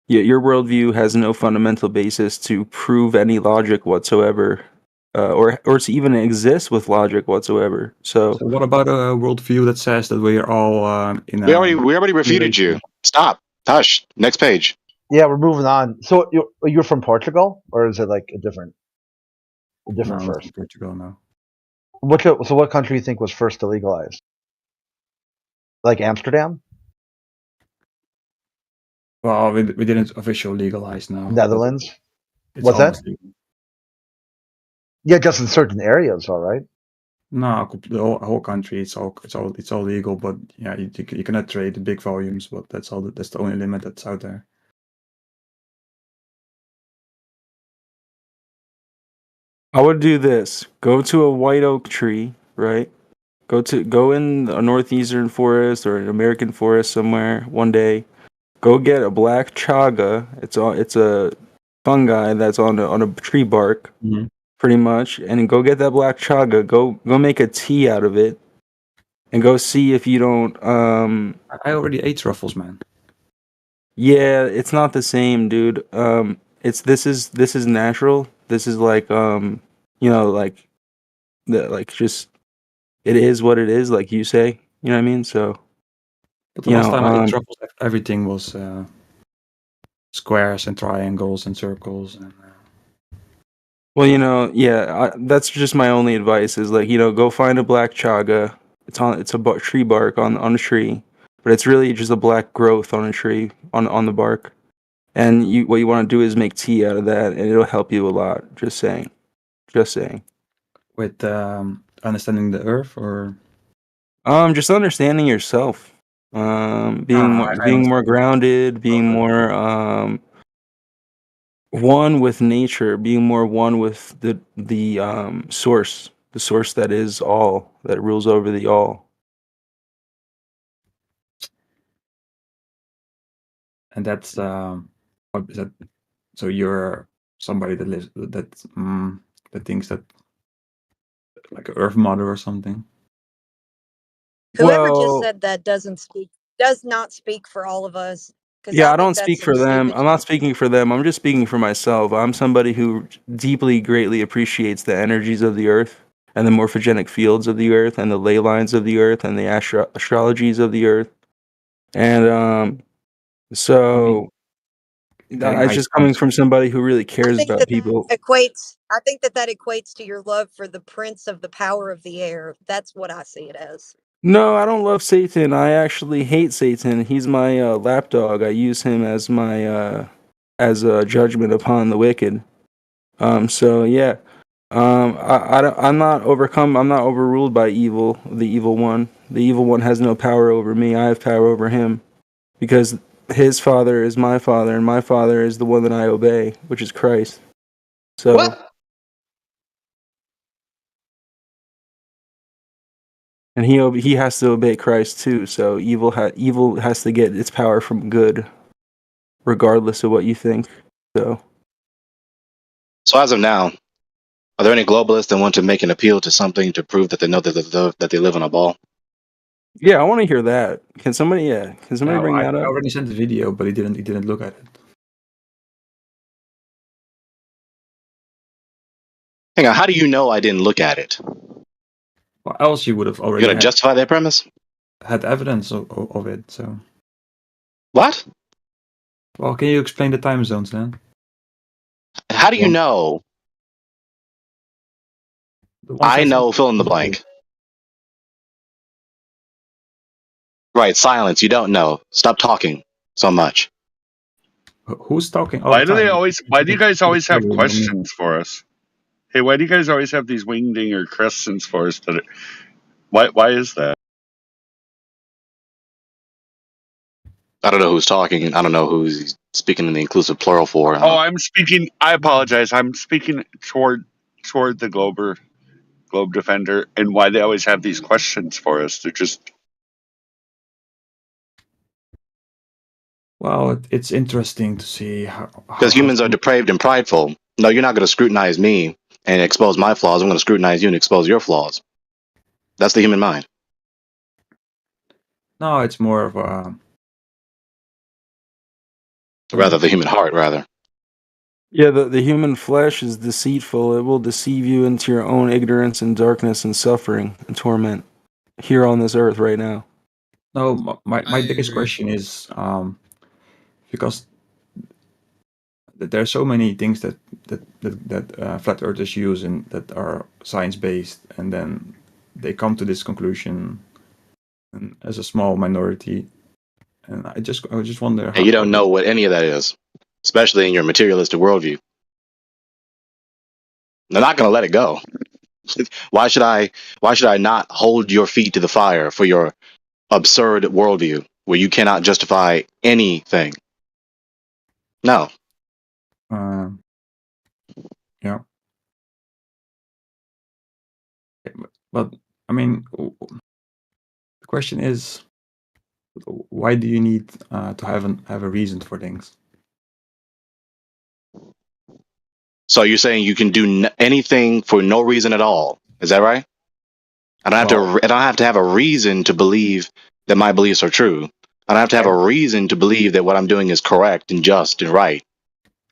Your worldview has no fundamental basis to prove any logic whatsoever, or to even exist with logic whatsoever. So what about a worldview that says that we are all in a... We already refuted you. Stop. Hush. Next page. Yeah, we're moving on. So you're from Portugal, or is it like a different No, first? Portugal, no. What country do you think was first to legalize? Like Amsterdam? Well, we didn't officially legalize now. Netherlands? What's that? Yeah, just in certain areas, all right. No, the whole country, it's all legal, but yeah, you cannot trade big volumes, but that's the only limit that's out there. I would do this. Go to a white oak tree, right? Go in a northeastern forest or an American forest somewhere one day. Go get a black chaga. It's a fungi that's on a tree bark, pretty much, and go get that black chaga. Go make a tea out of it, and go see if you don't. I already ate truffles, man. Yeah, it's not the same, dude. This is natural. This is like just it is what it is, like you say. You know what I mean? So. But the last time I ate truffles, everything was squares and triangles and circles and. Well, that's just my only advice is like, go find a black chaga. It's a tree bark on a tree, but it's really just a black growth on a tree on the bark. And what you want to do is make tea out of that, and it'll help you a lot. Just saying. With understanding the earth, or just understanding yourself, being more grounded, being more one with nature, being more one with the source, the source that is all, that rules over the all. And that's what is that? So you're somebody that lives that thinks that like an Earth Mother or something. Whoever just said that does not speak for all of us. Yeah, I don't speak for them. I'm not speaking for them. I'm just speaking for myself. I'm somebody who deeply, greatly appreciates the energies of the earth and the morphogenic fields of the earth and the ley lines of the earth and the astrologies of the earth. And so it's just coming from somebody who really cares about people. I think that equates to your love for the prince of the power of the air. That's what I see it as. No, I don't love Satan. I actually hate Satan. He's my lapdog. I use him as my as a judgment upon the wicked. So yeah, I'm not overcome. I'm not overruled by evil. The evil one. The evil one has no power over me. I have power over him, because his father is my father, and my father is the one that I obey, which is Christ. So. What? And he has to obey Christ too. So evil has to get its power from good, regardless of what you think. So as of now, are there any globalists that want to make an appeal to something to prove that they know that they live on a ball? Yeah, I want to hear that. Can somebody bring that up? I already sent the video, but he didn't look at it. Hang on, how do you know I didn't look at it? Well, else you would have already. You're gonna justify that premise? Had evidence of it, so. What? Well, can you explain the time zones then? How do you know? I know, fill in the blank. Right, silence. You don't know. Stop talking so much. Who's talking? Why do you guys always have questions for us? Hey, why do you guys always have these wingdinger questions for us? Why is that? I don't know who's talking. I don't know who's speaking in the inclusive plural for. I'm speaking. I apologize. I'm speaking toward the Globe Defender, and why they always have these questions for us. They're just. Well, it's interesting to see how. Because humans are depraved and prideful. No, you're not going to scrutinize me and expose my flaws. I'm going to scrutinize you and expose your flaws. That's the human mind. No, it's more of a. Rather, the human heart, rather. Yeah, the human flesh is deceitful. It will deceive you into your own ignorance and darkness and suffering and torment here on this earth right now. No, my biggest question is because there are so many things that flat earthers use and that are science based, and then they come to this conclusion as a small minority. And I just wonder. And you don't know what any of that is, especially in your materialistic worldview. They're not going to let it go. Why should I not hold your feet to the fire for your absurd worldview where you cannot justify anything? No. Yeah. But I mean, the question is, why do you need to have a reason for things? So you're saying you can do anything for no reason at all? Is that right? I don't have to have a reason to believe that my beliefs are true. I don't have to have a reason to believe that what I'm doing is correct and just and right.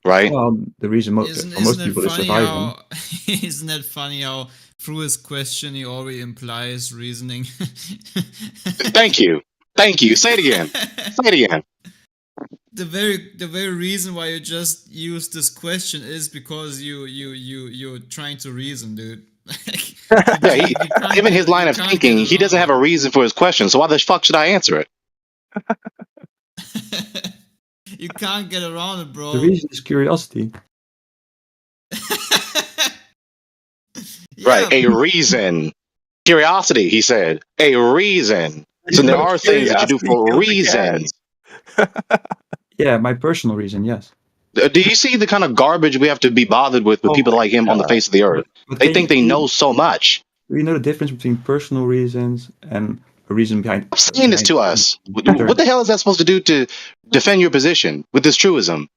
Right? Well, the reason for most people is surviving. Isn't that funny how through his question he already implies reasoning? Thank you. Say it again. Say it again. the very reason why you just use this question is because you're trying to reason, dude. Yeah, given his line of thinking, he doesn't have a reason for his question. So why the fuck should I answer it? You can't get around it, bro. The reason is curiosity. Right, a reason. Curiosity, he said. A reason. So there are things that you do for reasons. Yeah, my personal reason, yes. Do you see the kind of garbage we have to be bothered with people like him on the face of the earth? But They think they know so much. Do you know the difference between personal reasons and a reason behind? Stop saying this to us. What the hell is that supposed to do to defend your position with this truism?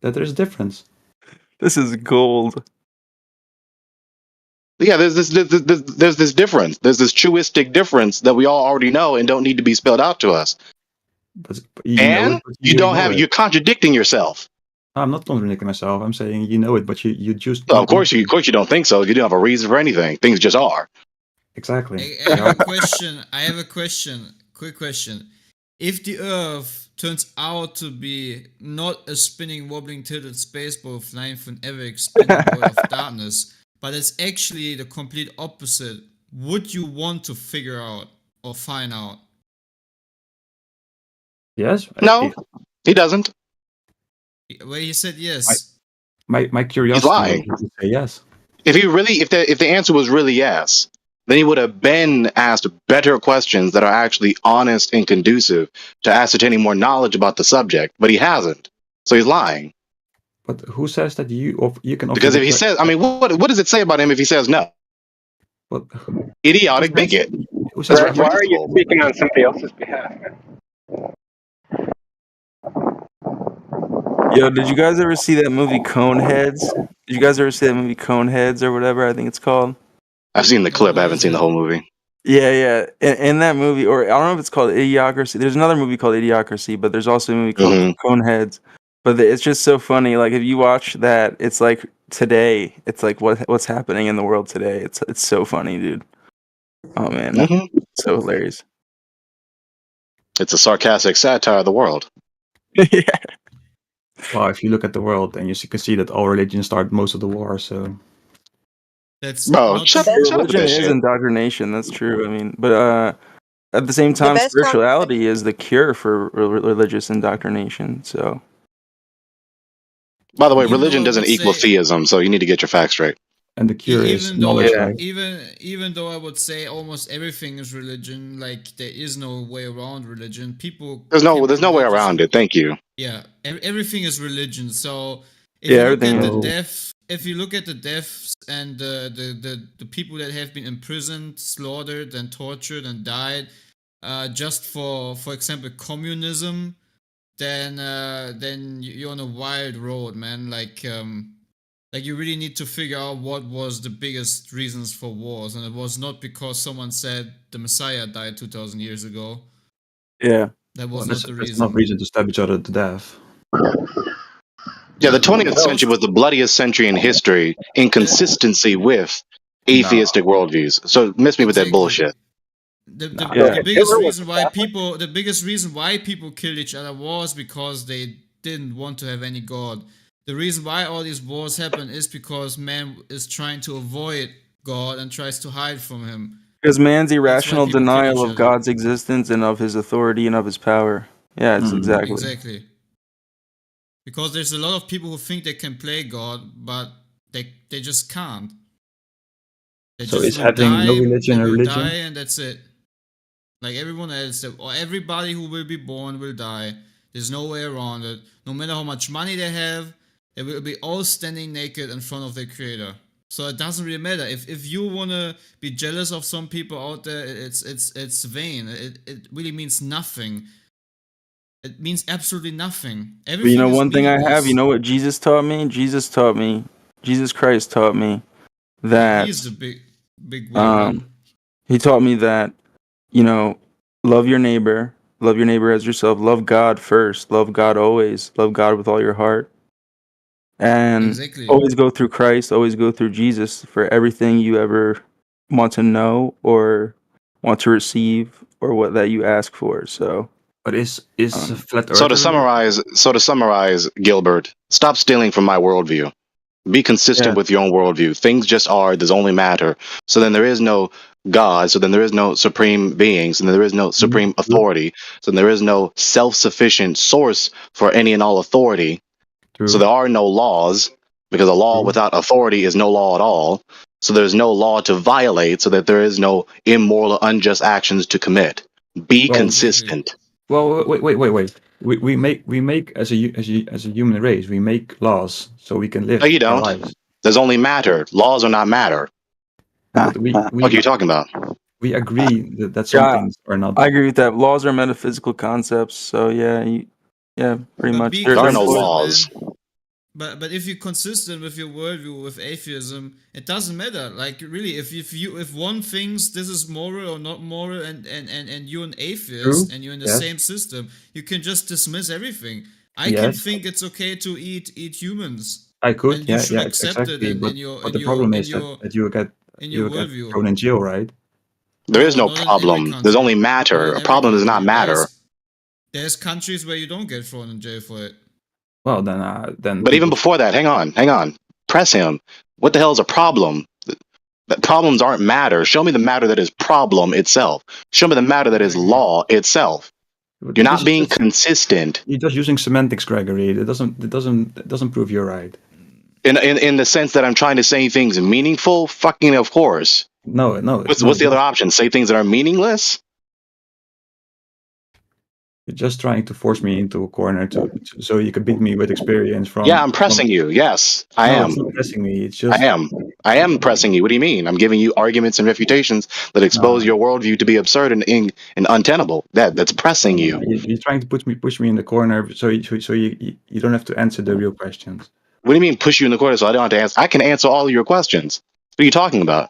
That there's a difference. This is gold. Yeah, there's this difference. There's this truistic difference that we all already know and don't need to be spelled out to us. And you're contradicting yourself. I'm not contradicting myself. I'm saying you know it, but you just. Well, of course you don't think so. You don't have a reason for anything. Things just are. Exactly. I have a question. Quick question. If the Earth turns out to be not a spinning, wobbling, tilted space ball flying from an ever-expanding void of darkness, but it's actually the complete opposite, would you want to figure out or find out? Yes. No, he doesn't. Well, he said yes. My curiosity. He's lying. Would say yes. If the answer was really yes, then he would have been asked better questions that are actually honest and conducive to ascertaining more knowledge about the subject. But he hasn't, so he's lying. But who says that you can? Because if he says, I mean, what does it say about him if he says no? What? Idiotic bigot. Why are you speaking on somebody else's behalf, man? Yo, did you guys ever see that movie Coneheads? Did you guys ever see that movie Coneheads or whatever I think it's called? I've seen the clip. I haven't seen the whole movie. Yeah. In that movie, or I don't know if it's called Idiocracy. There's another movie called Idiocracy, but there's also a movie called Coneheads. But it's just so funny. Like if you watch that, it's like today. It's like what's happening in the world today. It's so funny, dude. Oh man, so hilarious. It's a sarcastic satire of the world. Yeah. Well, if you look at the world, then you can see that all religions start most of the war. So that's religion is indoctrination. That's true. I mean, but at the same time, spirituality is the cure for religious indoctrination. So, by the way, religion doesn't equal theism, so you need to get your facts straight. And the cure is knowledge. Even though I would say almost everything is religion, like there is no way around religion. There's no way around it. Thank you. Yeah, everything is religion. So if you look at the deaths and the people that have been imprisoned, slaughtered, and tortured and died, just for example communism, then you're on a wild road, man. Like you really need to figure out what was the biggest reasons for wars, and it was not because someone said the Messiah died 2,000 years ago. Yeah, that was not the reason. That's not reason to stab each other to death. Yeah, the 20th century was the bloodiest century in history in consistency with atheistic worldviews. So miss me with that bullshit. The biggest reason why people killed each other was because they didn't want to have any God. The reason why all these wars happen is because man is trying to avoid God and tries to hide from him. Because man's irrational denial of God's existence and of his authority and of his power. Yeah, it's exactly. Because there's a lot of people who think they can play God, but they just can't. So is having no religion a religion? Die and that's it. Like everyone else, or everybody who will be born will die. There's no way around it. No matter how much money they have, they will be all standing naked in front of their creator. So it doesn't really matter. If you wanna be jealous of some people out there, it's vain. It really means nothing. It means absolutely nothing. But you know one thing I have, you know what Jesus taught me? Jesus Christ taught me that he's the big one. He taught me that, you know, love your neighbor as yourself, love God first, love God always, love God with all your heart. And always go through Christ, always go through Jesus for everything you ever want to know or want to receive or what that you ask for. So, but is flat Earth? So to summarize, Gilbert, stop stealing from my worldview. Be consistent with your own worldview. Things just are. There's only matter. So then there is no God. So then there is no supreme being. So then there is no supreme authority. So then there is no self-sufficient source for any and all authority. True. So there are no laws, because a law without authority is no law at all. So there's no law to violate, so that there is no immoral or unjust actions to commit. Be consistent. Well, wait. We make as a human race, we make laws so we can live. No, you our don't. lives. There's only matter. Laws are not matter. But What are you talking about? We agree that some things are not. I agree with that. Laws are metaphysical concepts. So yeah, pretty much. There are no laws. But if you're consistent with your worldview with atheism, it doesn't matter. Like really, if one thinks this is moral or not moral, and you're an atheist and you're in the same system, you can just dismiss everything. I can think it's okay to eat humans. I could, and you should accept exactly. it But the problem is that you get thrown in jail, right? There is no problem. There's only matter. A problem does not matter. There's countries where you don't get thrown in jail for it. Well, then. But even before that, hang on. Press him. What the hell is a problem? Problems aren't matter. Show me the matter that is problem itself. Show me the matter that is law itself. You're not being consistent. You're just using semantics, Gregory. It doesn't prove you're right. In the sense that I'm trying to say things meaningful. Fucking of course. No. What's the other option? Say things that are meaningless. You're just trying to force me into a corner so you can beat me with experience from. Yeah, I'm pressing you. Yes, I am. It's not pressing me. It's just. I am pressing you. What do you mean? I'm giving you arguments and refutations that expose your worldview to be absurd and untenable. That's pressing you. You're trying to push me in the corner so you don't have to answer the real questions. What do you mean push you in the corner so I don't have to answer? I can answer all of your questions. What are you talking about?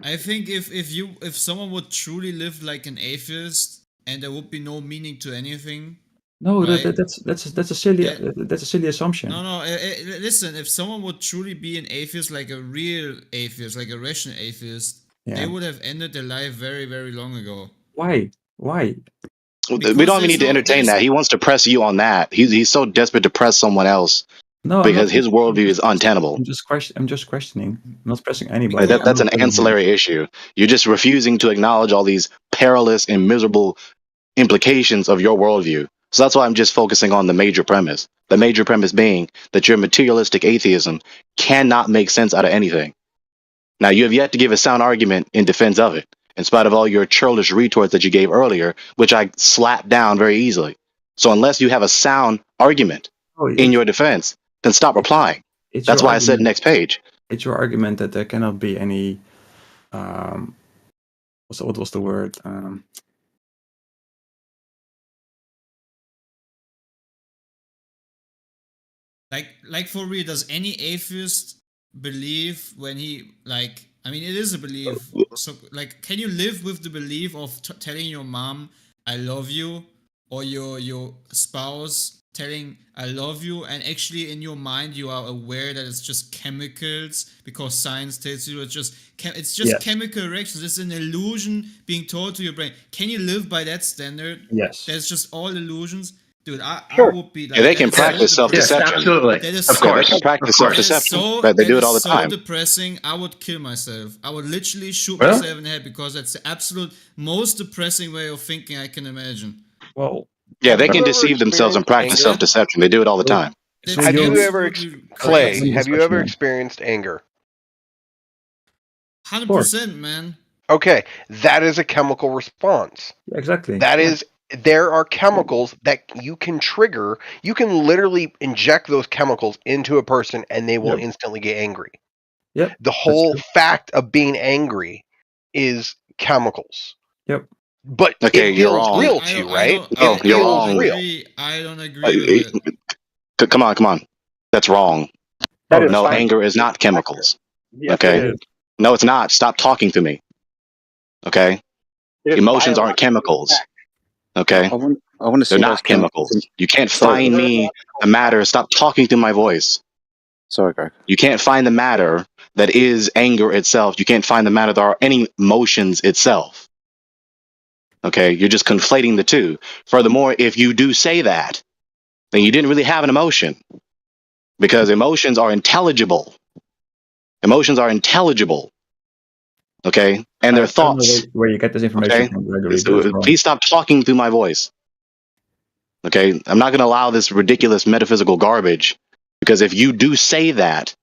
I think if someone would truly live like an atheist and there would be no meaning to anything. No, right? that's a silly assumption. No. Listen, if someone would truly be an atheist, like a real atheist, like a rational atheist, they would have ended their life very, very long ago. Why? Because we don't even need to entertain that. He wants to press you on that. He's so desperate to press someone else. No, because his worldview is untenable. I'm just questioning. I'm not pressing anybody. That's an ancillary issue. You're just refusing to acknowledge all these perilous and miserable implications of your worldview. So that's why I'm just focusing on the major premise. The major premise being that your materialistic atheism cannot make sense out of anything. Now, you have yet to give a sound argument in defense of it, in spite of all your churlish retorts that you gave earlier, which I slapped down very easily. So unless you have a sound argument in your defense, then stop replying. That's why I said next page. It's your argument that there cannot be any. What was the word? Like for real, does any atheist believe when he like? I mean, it is a belief. So like, can you live with the belief of telling your mom "I love you" or your spouse telling "I love you," and actually in your mind you are aware that it's just chemicals because science tells you it's just chemical reactions. It's an illusion being told to your brain. Can you live by that standard? Yes. That's just all illusions. Dude, I would be like... Yeah, they can practice self-deception. Yes, absolutely. That is of course. They can practice self-deception. They do it all the time. So depressing, I would kill myself. I would literally shoot myself in the head because that's the absolute most depressing way of thinking I can imagine. Well... Yeah, they can deceive themselves and practice self-deception. They do it all the time. Have you ever, Clay? Have you ever experienced anger? 100%, man. Okay, that is a chemical response. Exactly. That is, there are chemicals that you can trigger. You can literally inject those chemicals into a person, and they will instantly get angry. Yep. The whole fact of being angry is chemicals. Yep. But okay, it you're feels wrong. real to you, right? Oh, you're wrong. I don't agree with it. Come on. That's wrong. No, anger is not chemicals. Yes, okay? No, it's not. Stop talking to me. Okay? Emotions aren't chemicals. Okay? I want to see. They're not chemicals. You can't find me the matter. Stop talking through my voice. Sorry, Greg. You can't find the matter that is anger itself. You can't find the matter that are any emotions itself. Okay, you're just conflating the two. Furthermore, if you do say that, then you didn't really have an emotion, because emotions are intelligible. Emotions are intelligible. Okay, and they're I don't know thoughts. where you get this information Okay, from, Gregory. so That's wrong. please stop talking through my voice. Okay, I'm not going to allow this ridiculous metaphysical garbage, because if you do say that,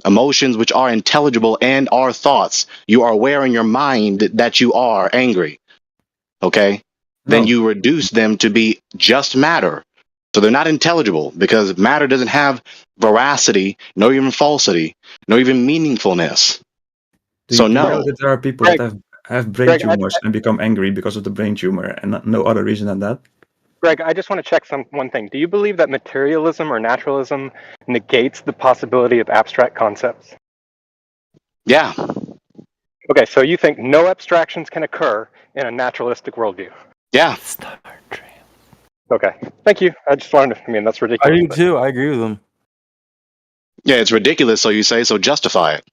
emotions which are intelligible and are thoughts, you are aware in your mind that you are angry. Okay, then No. you reduce them to be just matter. So they're not intelligible, because matter doesn't have veracity, nor even falsity, nor even meaningfulness. So Do you know no. that there are people Greg, that have brain Greg, tumors and become angry because of the brain tumor, and no other reason than that? Greg, I just want to check one thing. Do you believe that materialism or naturalism negates the possibility of abstract concepts? Yeah. Okay, so you think no abstractions can occur in a naturalistic worldview? Yeah. Okay, thank you. I just wanted to, I mean, that's I ridiculous. do too. I agree with him. Yeah, it's ridiculous, so you say, so justify it.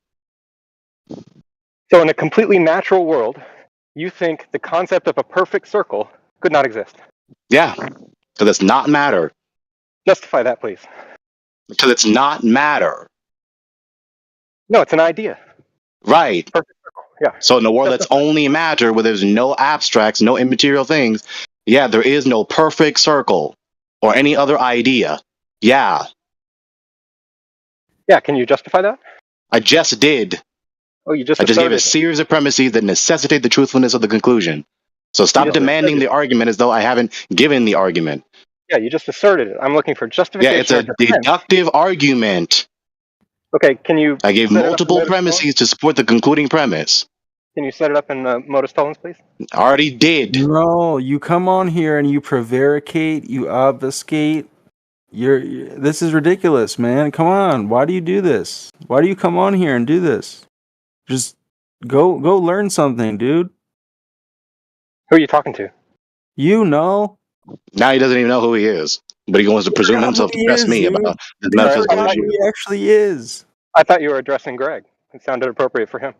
So in a completely natural world, you think the concept of a perfect circle could not exist? Yeah, because it's not matter. Justify that, please. Because it's not matter. No, it's an idea. Right. Perfect circle, yeah. So in a world that's only matter, where there's no abstracts, no immaterial things, yeah, there is no perfect circle or any other idea. Yeah, Yeah, can you justify that? I just did. Oh, you just I just gave a asserted. series of premises that necessitate the truthfulness of the conclusion. So stop just demanding asserted. the argument as though I haven't given the argument. Yeah, you just asserted it. I'm looking for Yeah, justification. it's a or defense. deductive argument. Okay, can you? I gave set it up in multiple Modus premises to support the concluding premise. Can you set it up in Modus Tollens, please? I already did. No, you come on here and you prevaricate, you obfuscate. This is ridiculous, man. Come on. Why do you do this? Why do you come on here and do this? Just go learn something, dude. Who are you talking to? You know. Now he doesn't even know who he is, but he wants to presume himself to press me about the metaphysical issue. He actually is. I thought you were addressing Greg. It sounded appropriate for him.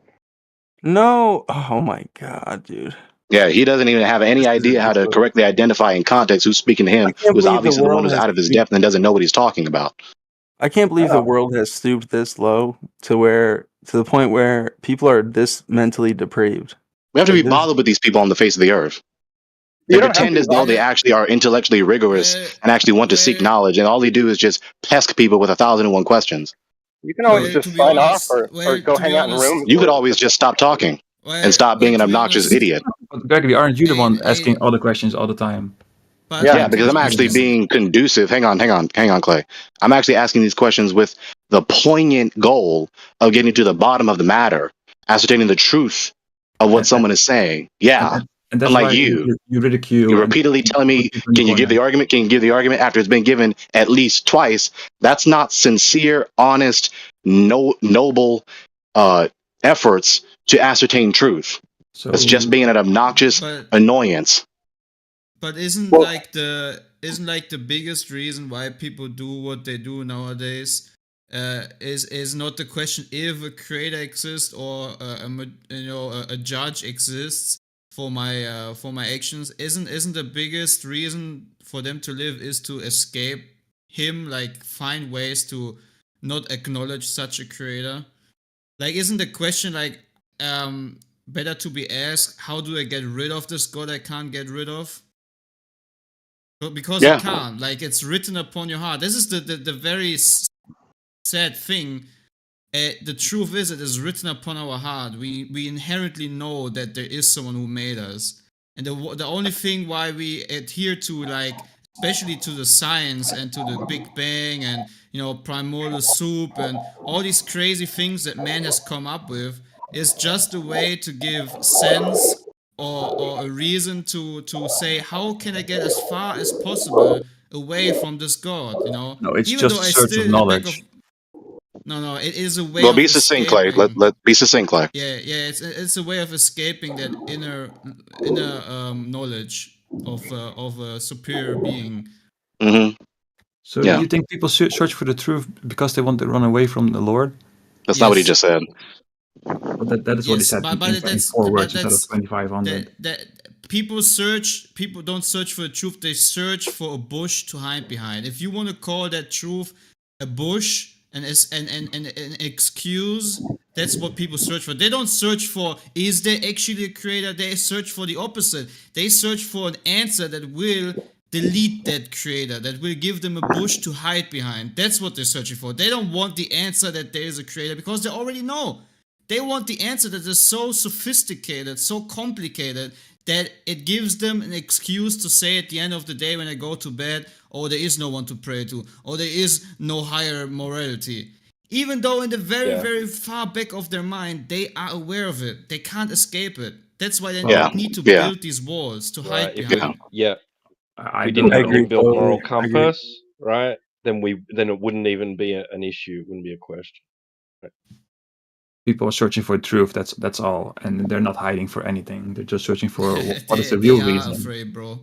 No. Oh my god, dude. Yeah, he doesn't even have any idea how to correctly identify in context who's speaking to him, who's obviously the one who's out of his depth and doesn't know what he's talking about. I can't believe the world has stooped this low to the point where people are this mentally depraved. We have to be bothered with these people on the face of the earth. They pretend as though they actually are intellectually rigorous and actually want to seek knowledge, and all they do is just pest people with 1,001 questions. You can always just sign off or go hang out in rooms. You could always just stop talking and stop being an obnoxious idiot. But Gregory, aren't you the one asking all the questions all the time? Yeah, because I'm actually being conducive. Hang on, Clay. I'm actually asking these questions with the poignant goal of getting to the bottom of the matter, ascertaining the truth of what someone is saying. Yeah. And that's Unlike why you ridicule. You're repeatedly telling me, can you give the argument? Can you give the argument after it's been given at least twice? That's not sincere, honest, noble efforts to ascertain truth. So it's just being an obnoxious annoyance. But isn't like the biggest reason why people do what they do nowadays is not the question if a creator exists or a judge exists for my actions. Isn't the biggest reason for them to live is to escape him, like find ways to not acknowledge such a creator? Like, isn't the question like better to be asked, how do I get rid of this God I can't get rid of? But because I can't, like, it's written upon your heart. This is the very sad thing. The truth is, it is written upon our heart. We inherently know that there is someone who made us, and the only thing why we adhere to, like, especially to the science and to the Big Bang and primordial soup and all these crazy things that man has come up with, is just a way to give sense or a reason to say, how can I get as far as possible away from this God? No, it's even just a search of knowledge. No, it is a way. Well, of be succinct, Clay. Let be succinct, Clay. Yeah, it's a way of escaping that inner knowledge of a superior being. Mm-hmm. So you think people search for the truth because they want to run away from the Lord? That's not what he Yes. just said. Well, that is what he Yes, said in but that's 24 but words instead of that's 2,500. that people don't search for the truth, they search for a bush to hide behind. If you want to call that truth a bush and as an excuse, that's what people search for. They don't search for is there actually a creator, they search for the opposite. They search for an answer that will delete that creator, that will give them a bush to hide behind. That's what they're searching for. They don't want the answer that there is a creator because they already know. They want the answer that is so sophisticated, so complicated, that it gives them an excuse to say at the end of the day when they go to bed, oh, there is no one to pray to, or there is no higher morality. Even though in the very, Yeah. very far back of their mind, they are aware of it. They can't escape it. That's why they Yeah. need to Yeah. build these walls to Right. hide If behind. we, yeah, I we don't didn't have know. an inbuilt moral Totally agree. compass, right? Then it wouldn't even be an issue. It wouldn't be a question. Right. People are searching for truth. That's all, and they're not hiding for anything. They're just searching for what is the real They are reason. afraid, bro.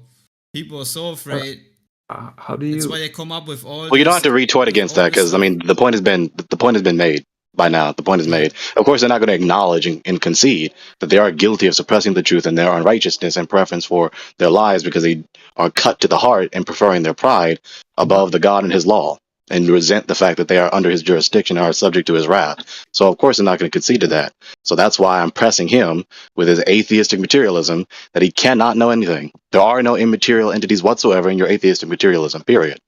People are so afraid. How do That's you? why they come up with all Well, you don't this have to retort against all that this because I stuff. mean the point has been made by now. The point is made. Of course, they're not going to acknowledge and concede that they are guilty of suppressing the truth and their unrighteousness and preference for their lives because they are cut to the heart and preferring their pride above the God and His law and resent the fact that they are under His jurisdiction and are subject to His wrath. So of course they're not going to concede to that. So that's why I'm pressing him with his atheistic materialism that he cannot know anything. There are no immaterial entities whatsoever in your atheistic materialism. Period.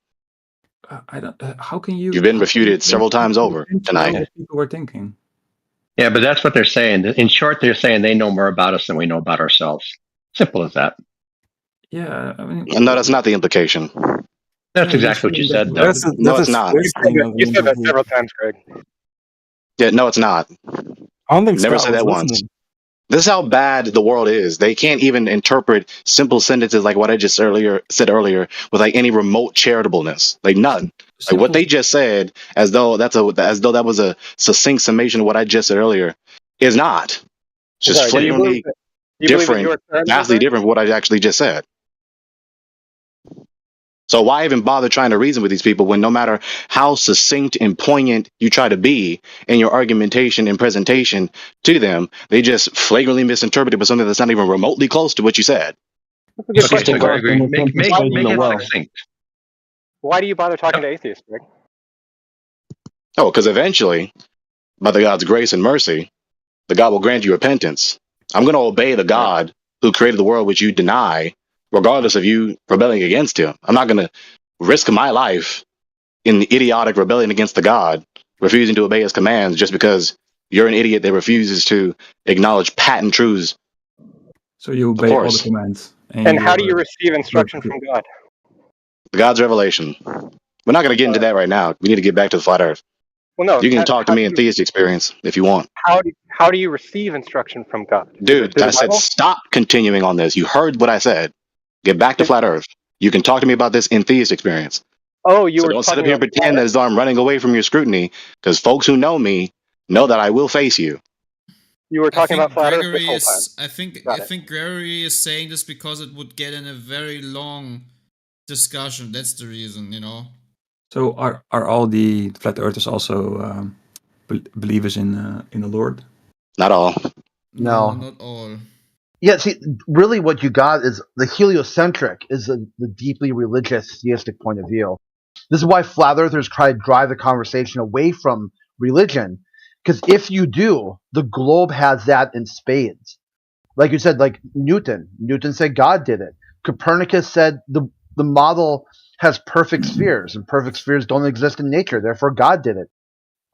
I don't. How can you? You've been how can you refuted several times over think tonight. what people were thinking? Yeah, but that's what they're saying. In short, they're saying they know more about us than we know about ourselves. Simple as that. Yeah, I mean, No, that's not the implication. That's yeah, you're exactly what you saying said, that. though. No, it's not. You said that several times, Greg. Yeah, no, it's not. I don't think Never Scott said was that once. listening. This is how bad the world is. They can't even interpret simple sentences like what I just said earlier with like any remote charitableness. Like none. Like what they just said, as though that was a succinct summation of what I just said earlier, is not. It's just Sorry, do you flagrantly believe that different, you were termed vastly Greg? different from what I actually just said. So why even bother trying to reason with these people when no matter how succinct and poignant you try to be in your argumentation and presentation to them, they just flagrantly misinterpret it with something that's not even remotely close to what you said. That's a good Okay, question, so Greg. Gregory, make it succinct. Why do you bother talking to atheists, Greg? Oh, because eventually, by the God's grace and mercy, the God will grant you repentance. I'm going to obey the God who created the world which you deny, regardless of you rebelling against him. I'm not going to risk my life in the idiotic rebellion against the God, refusing to obey his commands just because you're an idiot that refuses to acknowledge patent truths. So you Of obey all the course. commands. And how do you receive instruction from God? God's revelation. We're not going to get into that right now. We need to get back to the flat earth. Well, no. You can talk to how me do in you, theist experience if you want. how do you receive instruction from God? Dude, Through I the said Bible? stop continuing on this. You heard what I said. Get back to flat earth. You can talk to me about this in theist experience. Oh, you So were don't sit up talking here and about pretend that as though I'm running away from your scrutiny, because folks who know me know that I will face you. You were talking about flat Earth this Gregory whole time. is. I Got it. think Gregory is saying this because it would get in a very long discussion. That's the reason, you know. So are all the flat earthers also believers in the Lord? Not all. No. Not all. Yeah, see, really what you got is the heliocentric is the deeply religious theistic point of view. This is why flat earthers try to drive the conversation away from religion. Because if you do, the globe has that in spades. Like you said, like Newton. Newton said God did it. Copernicus said the model has perfect spheres, and perfect spheres don't exist in nature. Therefore, God did it.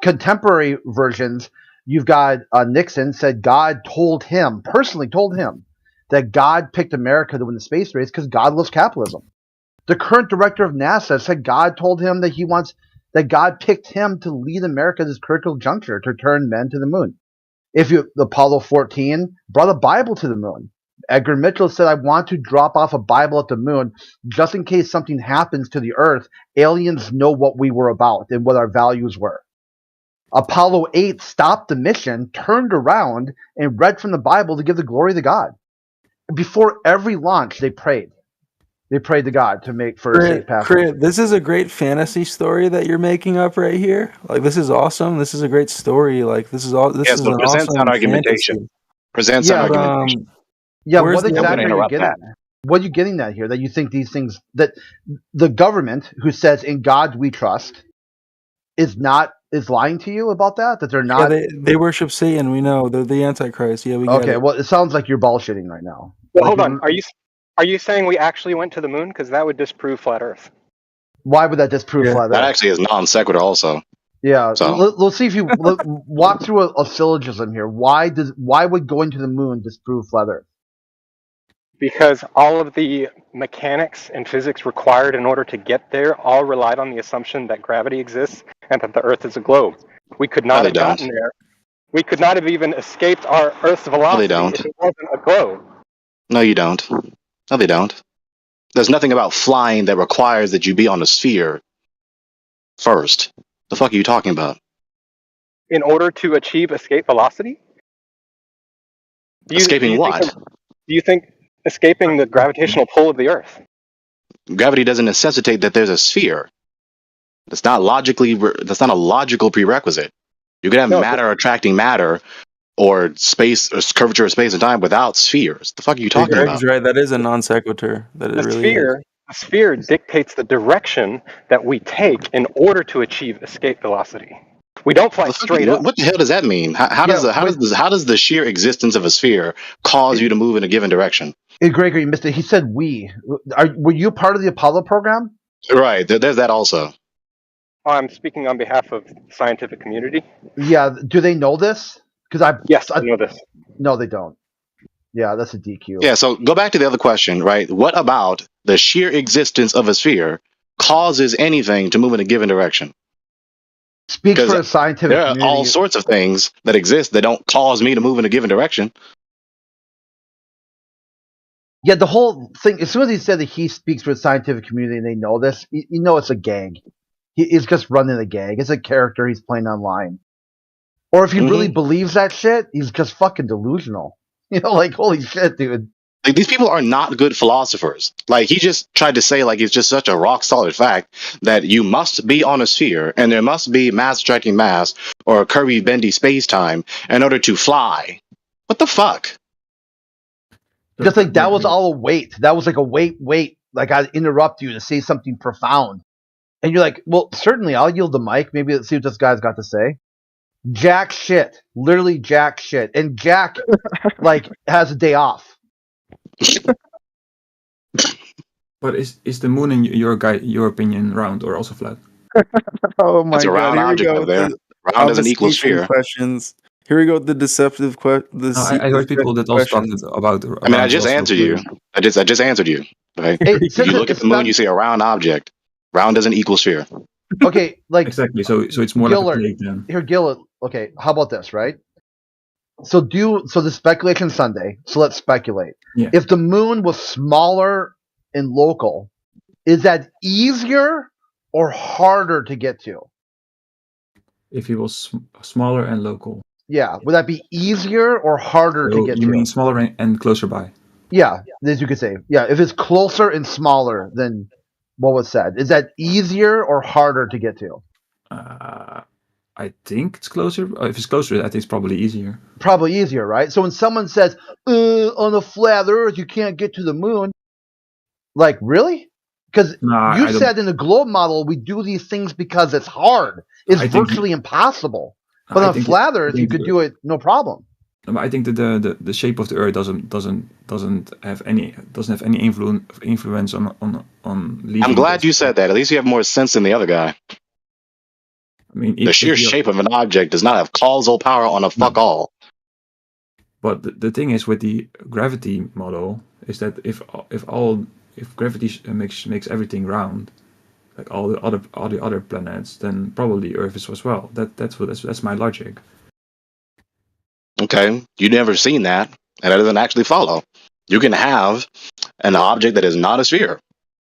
Contemporary versions, you've got Nixon said God personally told him, that God picked America to win the space race because God loves capitalism. The current director of NASA said God told him that God picked him to lead America at this critical juncture to turn men to the moon. Apollo 14 brought a Bible to the moon. Edgar Mitchell said, I want to drop off a Bible at the moon just in case something happens to the Earth. Aliens know what we were about and what our values were. Apollo 8 stopped the mission, turned around, and read from the Bible to give the glory to God. Before every launch, they prayed. They prayed to God to make for a safe passage. Crit, this is a great fantasy story that you're making up right here. Like, this is awesome. This is a great story. Like, this is all. This Yeah, is so an present awesome sound argumentation. fantasy. Present Yeah, sound argumentation. Yeah, Where's what the exactly are you interrupt getting that. at? What are you getting at here? That you think these things, that the government who says in God we trust is lying to you about that? That they're Yeah, not. they worship Satan. We know they're the Antichrist. Yeah, we get Okay, it. well, it sounds like you're bullshitting right now. Well, Like, hold on. Are you saying we actually went to the moon? Because that would disprove flat Earth. why would that disprove flat That Earth? actually is non sequitur also. Yeah, So let's see if you walk through a syllogism here. Why would going to the moon disprove flat Earth? Because all of the mechanics and physics required in order to get there all relied on the assumption that gravity exists and that the Earth is a globe. We could not they have gotten there. We could not have even escaped our Earth's velocity don't. if it wasn't a globe. no, you don't. No, they don't. There's nothing about flying that requires that you be on a sphere first. The fuck are you talking about? In order to achieve escape velocity? Escaping what? Do you think escaping the gravitational pull of the Earth? Gravity doesn't necessitate that there's a sphere. That's not a logical prerequisite. You can have matter attracting matter, or space, or curvature of space and time without spheres. The fuck are you talking about? Greg's right. That is a non sequitur. That it really is. A sphere dictates the direction that we take in order to achieve escape velocity. We don't fly straight up. What the hell does that mean? How does the sheer existence of a sphere cause you to move in a given direction? Hey, Gregory, missed it. He said we. Were you part of the Apollo program? Right. There's that also. I'm speaking on behalf of the scientific community. Yeah. Do they know this? Yes, I know this. No, they don't. Yeah, that's a DQ. Yeah, so go back to the other question, right? What about the sheer existence of a sphere causes anything to move in a given direction? Speak for a scientific There are community. all sorts of things that exist that don't cause me to move in a given direction. Yeah, the whole thing, as soon as he said that he speaks for the scientific community and they know this, you know it's a gag. He's just running a gag. It's a character he's playing online. Or if he really believes that shit, he's just fucking delusional. You know, like, holy shit, dude. Like, these people are not good philosophers. Like, he just tried to say, like, it's just such a rock solid fact that you must be on a sphere and there must be mass attracting mass or curvy bendy space time in order to fly. What the fuck? Just like that was all a wait. That was like a wait. Like, I interrupt you to say something profound. And you're like, well, certainly I'll yield the mic. Maybe let's see what this guy's got to say. Jack shit. Literally jack shit. And Jack, like, has a day off. But is the moon, in your opinion, round or also flat? Oh my It's a god! round Here we object go. up there. The Round doesn't equal obfuscation sphere. questions. Here we go. The deceptive questions. I heard people that also talked about. I mean, I just answered you. I just answered you. Okay. Hey, If you look at the moon, you see a round object. Round doesn't equal sphere. Okay, like exactly. So it's more Gillard, like a plate then. Here, Gillard. Okay, how about this, right? So the speculation Sunday. So let's speculate. Yeah. If the moon was smaller and local, is that easier or harder to get to? If it was smaller and local. Yeah, would that be easier or harder to get to? You mean smaller and closer by? Yeah, as you could say. Yeah, if it's closer and smaller than what was said, is that easier or harder to get to? I think it's closer. If it's closer, I think it's probably easier. Probably easier, right? So when someone says, on a flat Earth, you can't get to the moon, like, really? Because you said in the globe model, we do these things because it's hard. It's virtually impossible. But on flat Earth, you could do it no problem. I think that the shape of the Earth doesn't have any influence on. I'm glad you said that. At least you have more sense than the other guy. I mean, the sheer shape of an object does not have causal power on a fuck all. But the thing is with the gravity model is that if gravity makes everything round, like all the other planets, then probably Earth is as well. That's my logic. Okay, you've never seen that, and that doesn't actually follow. You can have an object that is not a sphere,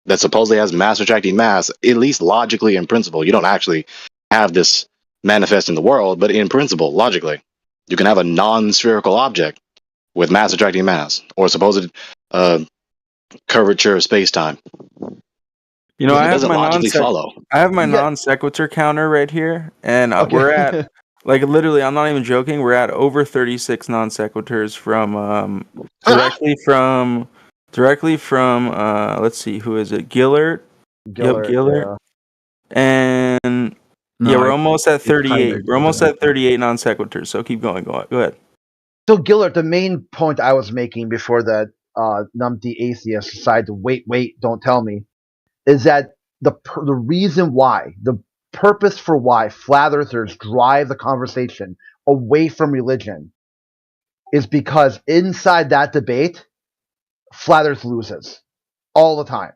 that supposedly has mass attracting mass, at least logically in principle. You don't actually have this manifest in the world, but in principle, logically, you can have a non-spherical object with mass attracting mass, or supposed curvature of space time. You know, It I have doesn't my logically follow. non sequitur counter right here, and Okay. we're at like literally. I'm not even joking. We're at over 36 non sequiturs from directly from let's see, who is it? Gillert. Yep, Gillert. And No, yeah, we're I- almost at it's kinda 38. We're almost different. at 38 non sequiturs. So keep going. Go ahead. So, Gillard, the main point I was making before that numpty atheist decided to wait, don't tell me, is that the reason why, the purpose for why flat earthers drive the conversation away from religion is because inside that debate, flat earth loses all the time.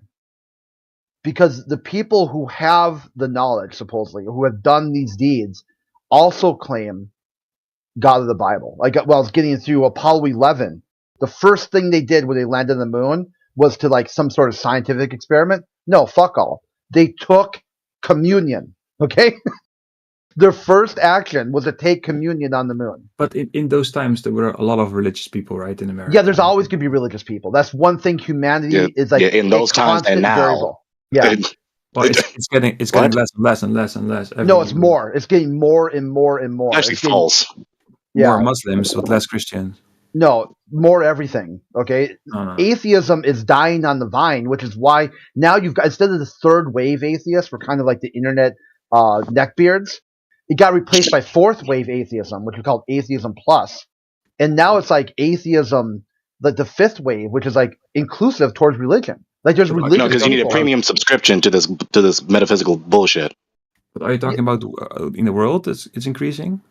Because the people who have the knowledge, supposedly, who have done these deeds, also claim God of the Bible. Like, well, I was getting through Apollo 11. The first thing they did when they landed on the moon was to like some sort of scientific experiment. No, fuck all. They took communion. Okay, their first action was to take communion on the moon. But in those times, there were a lot of religious people, right, in America. Yeah, there's always going to be religious people. That's one thing humanity is like. in those a times and constant now. variable. Yeah. Well, it's getting less and less and less and less. No, it's more. It's getting more and more and more. Actually, It's getting- false. Yeah. More Muslims, but less Christians. No, more everything. Okay, No. atheism is dying on the vine, which is why now you've got, instead of the third wave atheists, we're kind of like the internet neckbeards. It got replaced by fourth wave atheism, which we call atheism plus, and now it's like atheism, like the fifth wave, which is like inclusive towards religion. Like there's religion. No, because you need a premium subscription to this metaphysical bullshit. But are you talking about in the world? It's increasing.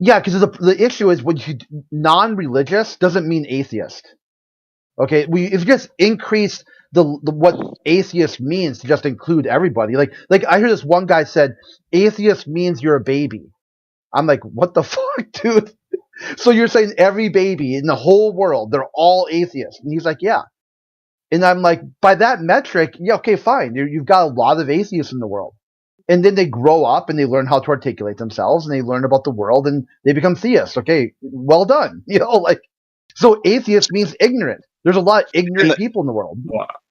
Yeah, because the issue is when you non-religious doesn't mean atheist. Okay, if you just increase the what atheist means to just include everybody. Like I hear this one guy said, atheist means you're a baby. I'm like, what the fuck, dude? So you're saying every baby in the whole world, they're all atheists? And he's like, yeah. And I'm like, by that metric, yeah, okay, fine. You've got a lot of atheists in the world. And then they grow up and they learn how to articulate themselves and they learn about the world and they become theists. Okay, well done. You know, like, so atheist means ignorant. There's a lot of ignorant people in the world.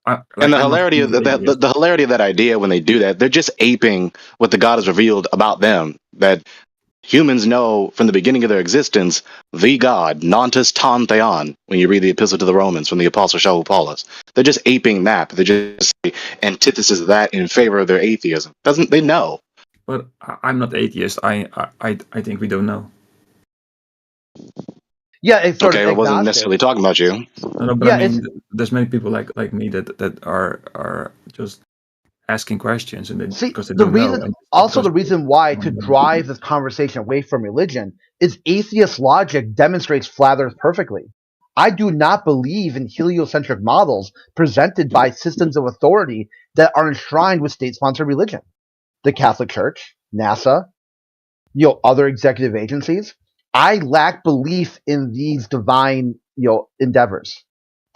And the hilarity of the hilarity of that idea when they do that, they're just aping what the God has revealed about them. That humans know from the beginning of their existence, the God, Nontus Ton Theon, when you read the Epistle to the Romans from the Apostle Shaul Paulus. They're just aping that. They're just the antithesis of that in favor of their atheism. They know? But I'm not atheist. I think we don't know. Yeah, it's okay. I wasn't necessarily talking about you. No, but I mean, there's many people like me that are just asking questions and because they don't know. The reason why to drive this conversation away from religion is atheist logic demonstrates flat Earth perfectly. I do not believe in heliocentric models presented by systems of authority that are enshrined with state-sponsored religion. The Catholic Church, NASA, other executive agencies. I lack belief in these divine, endeavors.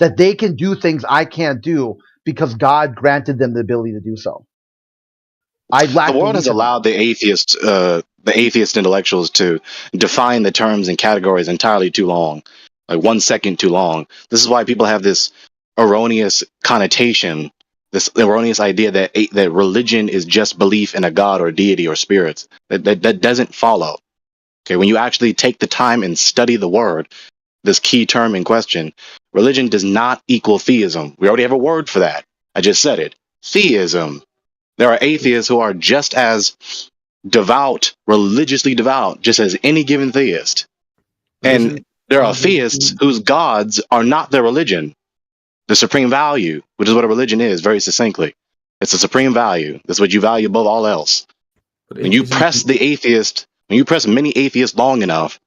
That they can do things I can't do because God granted them the ability to do so. The world has allowed the atheist intellectuals to define the terms and categories entirely too long, like 1 second too long. This is why people have this erroneous connotation, this erroneous idea that religion is just belief in a god or deity or spirits. That doesn't follow. Okay, when you actually take the time and study the word, this key term in question, religion does not equal theism. We already have a word for that. I just said it. Theism. There are atheists who are just as devout, religiously devout, just as any given theist. And there are theists whose gods are not their religion. The supreme value, which is what a religion is, very succinctly. It's a supreme value. That's what you value above all else. When you press many atheists long enough,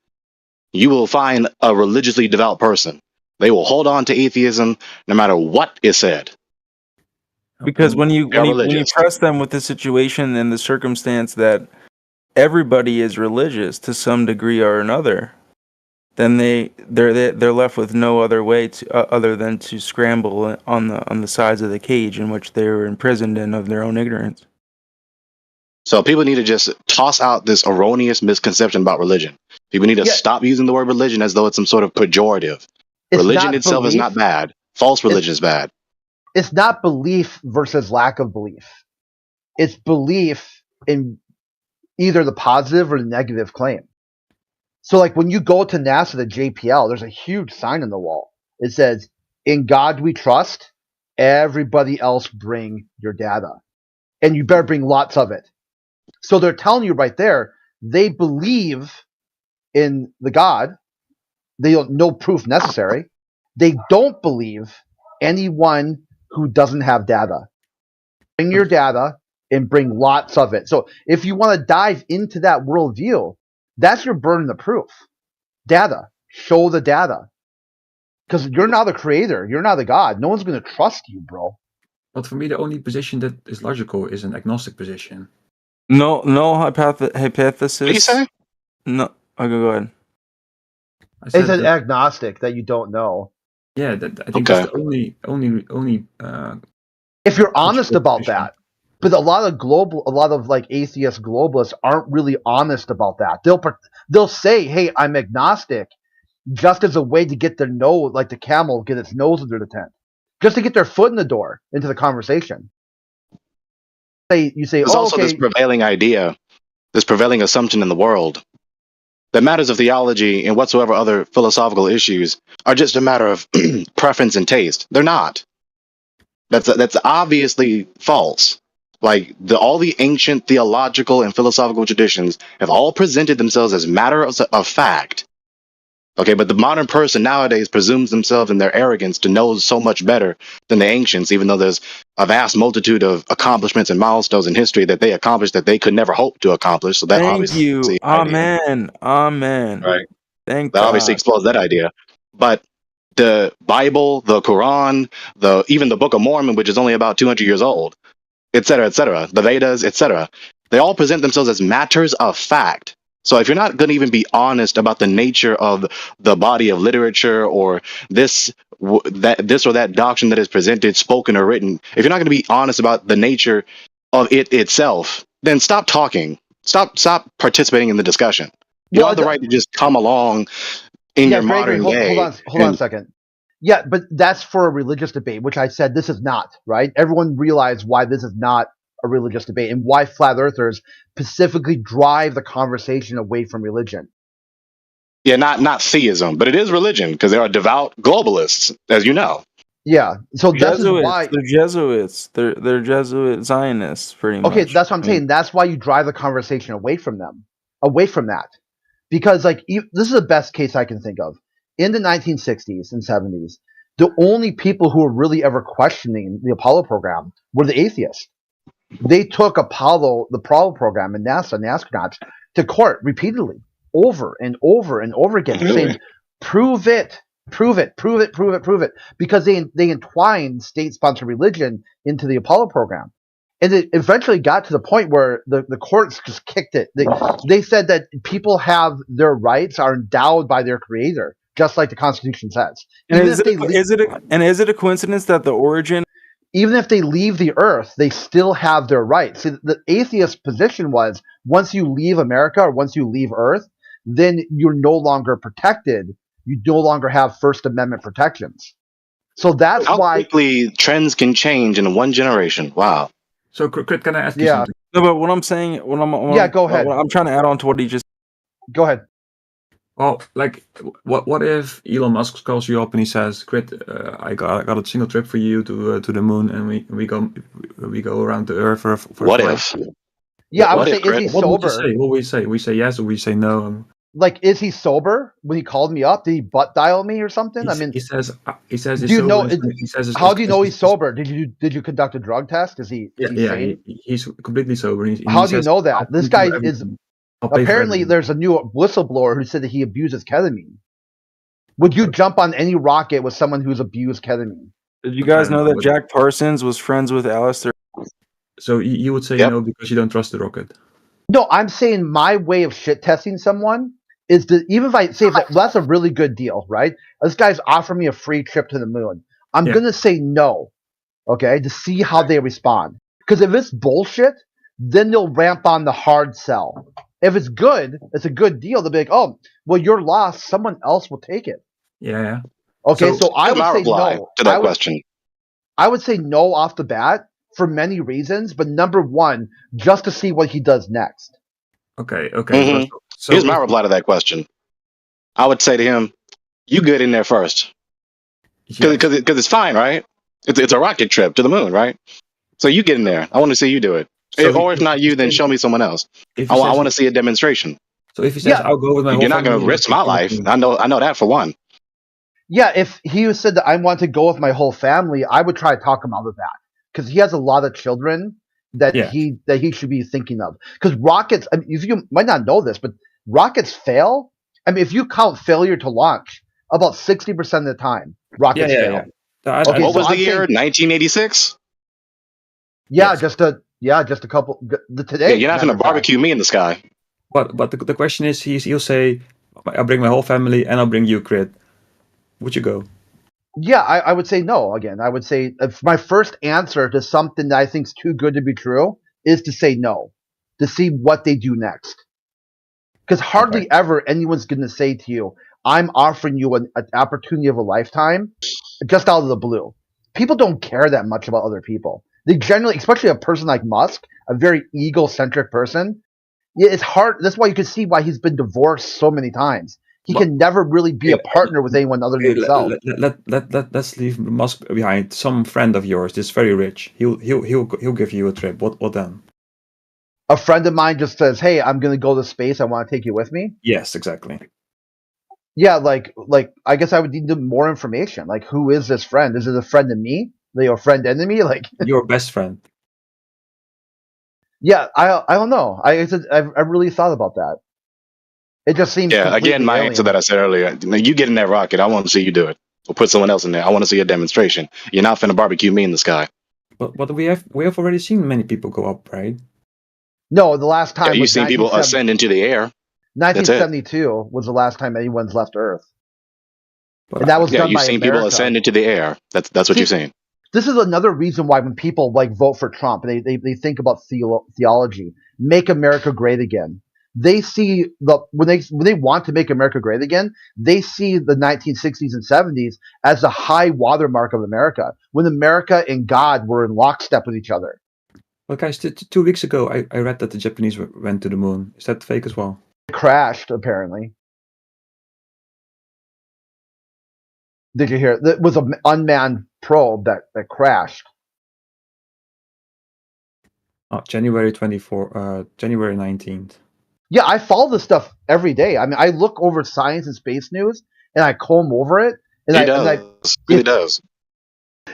you will find a religiously devout person. They will hold on to atheism no matter what is said. Because when you press them with the situation and the circumstance that everybody is religious to some degree or another, then they're left with no other way other than to scramble on the sides of the cage in which they were imprisoned in of their own ignorance. So people need to just toss out this erroneous misconception about religion. People need to stop using the word religion as though it's some sort of pejorative. Religion itself is not bad. False religion is bad. it's not belief versus lack of belief. It's belief in either the positive or the negative claim. So like when you go to NASA, the JPL, there's a huge sign on the wall. It says, "In God we trust. Everybody else bring your data. And you better bring lots of it." So they're telling you right there, they believe in the God. They don't, no proof necessary. They don't believe anyone who doesn't have data. Bring your data and bring lots of it. So if you want to dive into that worldview, that's your burden of proof. Data. Show the data. Because you're not the creator. You're not the God. No one's going to trust you, bro. But for me, the only position that is logical is an agnostic position. No hypothesis. What did you say? No. Okay, go ahead. I It's said an that, agnostic that you don't know. yeah, I think that's the only If you're honest logical about position. that. But a lot of like atheist globalists aren't really honest about that. They'll say, "Hey, I'm agnostic," just as a way to get their nose, like the camel, get its nose into the tent, just to get their foot in the door into the conversation. You say, There's "Oh, also this okay." prevailing idea, this prevailing assumption in the world that matters of theology and whatsoever other philosophical issues are just a matter of preference and taste. They're not. That's obviously false. Like all the ancient theological and philosophical traditions have all presented themselves as matters of fact. Okay, but the modern person nowadays presumes themselves in their arrogance to know so much better than the ancients, even though there's a vast multitude of accomplishments and milestones in history that they accomplished that they could never hope to accomplish. So that Thank obviously you. idea, Amen. right? Thank That obviously God. explodes that idea. But the Bible, the Quran, even the Book of Mormon, which is only about 200 years old, et cetera, the Vedas, etc., they all present themselves as matters of fact. So if you're not going to even be honest about the nature of the body of literature or this or that doctrine that is presented, spoken or written, if you're not going to be honest about the nature of it itself, then stop talking. Stop participating in the discussion. You don't have the right to just come along in your Gregory, modern hold day. on a second. Yeah, but that's for a religious debate, which I said this is not, right? Everyone realized why this is not a religious debate and why flat earthers specifically drive the conversation away from religion. Yeah, not theism, but it is religion because there are devout globalists, as you know. Yeah, so that's why they're Jesuits. They're Jesuit Zionists, pretty much. Okay, that's what I'm saying. That's why you drive the conversation away from them, away from that, because like this is the best case I can think of. In the 1960s and 70s, the only people who were really ever questioning the Apollo program were the atheists. They took the Apollo program and NASA and the astronauts to court repeatedly, over and over and over again, saying, "Prove it, prove it, prove it, prove it, prove it," because they entwined state-sponsored religion into the Apollo program. And it eventually got to the point where the courts just kicked it. They said that people have their rights are endowed by their creator, just like the Constitution says. And is it a coincidence that the origin? Even if they leave the Earth, they still have their rights. See, the atheist position was once you leave America or once you leave Earth, then you're no longer protected. You no longer have First Amendment protections. So that's why quickly trends can change in one generation. Wow. So, Crit, can I ask you something? No, but what I'm saying, go ahead. I'm trying to add on to what he just. Go ahead. Well, like, what if Elon Musk calls you up and he says, "Crit, I got a single trip for you to the moon, and we go around the Earth for what if?" Yeah, I would say, is he sober? What would we say? We say yes or we say no. Like, is he sober? When he called me up, did he butt dial me or something? He says he's do you sober. know? He says how do you know he's sober? Did you conduct a drug test? Is he? He's completely sober. How do you know that? This guy is. Apparently, there's a new whistleblower who said that he abuses ketamine. Would you jump on any rocket with someone who's abused ketamine? Did you guys know that Jack Parsons was friends with Alistair? So you would say no because you don't trust the rocket? No, I'm saying my way of shit testing someone is to, even if I say that's a really good deal, right? This guy's offering me a free trip to the moon. I'm going to say no, okay, to see how they respond. Because if it's bullshit, then they'll ramp on the hard sell. If it's good, it's a good deal. They'll be like, "Oh, well, you're lost. Someone else will take it." Yeah. Okay, so I would say no to that question. I would say no off the bat for many reasons, but number one, just to see what he does next. Okay. Mhm. So Here's my if reply to that question. I would say to him, "You get in there first, because it's fine, right? It's a rocket trip to the moon, right? So you get in there. I want to see you do it. So Or if not you, then show me someone else. if I he want says to see a demonstration. so, if he says I'll go with my whole You're not going to family, risk my life. I know that for one. Yeah, if he said that I want to go with my whole family, I would try to talk him out of that because he has a lot of children that Yeah. he should be thinking of. Because rockets, I mean, if you might not know this, but rockets fail. I mean, if you count failure to launch, about 60% of the time, rockets fail. Okay, What so was the I'm year? saying- 1986. Yeah, just a couple. Today, Yeah, you're not going matter to of fact. barbecue me in the sky. But the question is, he'll say, I'll bring my whole family and I'll bring you, Crit. Would you go? Yeah, I would say no. Again, I would say if my first answer to something that I think is too good to be true is to say no, to see what they do next. Because hardly ever anyone's going to say to you, "I'm offering you an opportunity of a lifetime," just out of the blue. People don't care that much about other people. They generally, especially a person like Musk, a very egocentric person. Yeah, it's hard. That's why you can see why he's been divorced so many times. He can never really be a partner with anyone other than himself. Let's leave Musk behind. Some friend of yours is very rich. He'll give you a trip. What then? A friend of mine just says, "Hey, I'm going to go to space. I want to take you with me." Yes, exactly. Yeah, like I guess I would need more information. Like, who is this friend? Is it a friend of me? A friend enemy? Like your best friend. Yeah, I don't know. I really thought about that. It just seems Yeah, again, my completely answer alien. that I said earlier. You get in that rocket. I want to see you do it. Or put someone else in there. I want to see a demonstration. You're not finna barbecue me in the sky. But we have already seen many people go up, right? No, the last Yeah, time you've was seen people 1970 ascend into the air. That's it. 1972 was the last time anyone's left Earth, and that was Yeah, done you've by seen America. people ascend into the air. That's what See, you've seen. This is another reason why when people vote for Trump, they think about theology, make America great again. They see when they want to make America great again, they see the 1960s and 70s as the high watermark of America, when America and God were in lockstep with each other. Well, guys, 2 weeks ago, I read that the Japanese went to the moon. Is that fake as well? It crashed, apparently. Did you hear? That was an unmanned probe that crashed. Oh, January 19th. Yeah, I follow this stuff every day. I mean, I look over science and space news, and I comb over it. And He does.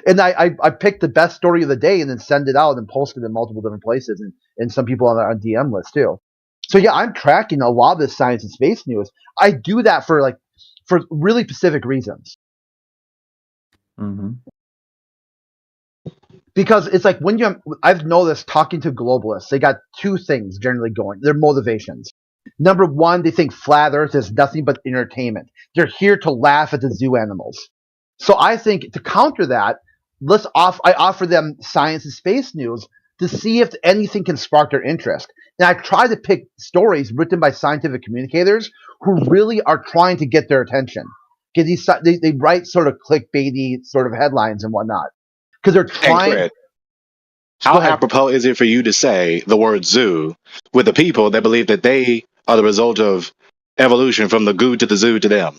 And I pick the best story of the day and then send it out and post it in multiple different places and some people on our DM list too. So yeah, I'm tracking a lot of this science and space news. I do that for really specific reasons. Mm-hmm. Because it's like I've noticed talking to globalists, they got two things generally going. Their motivations. Number one, they think flat Earth is nothing but entertainment. They're here to laugh at the zoo animals. So I think to counter that, I offer them science and space news to see if anything can spark their interest. And I try to pick stories written by scientific communicators who really are trying to get their attention. Because they write sort of clickbaity sort of headlines and whatnot. Because they're trying. Crit, how apropos is it for you to say the word zoo with the people that believe that they are the result of evolution from the goo to the zoo to them?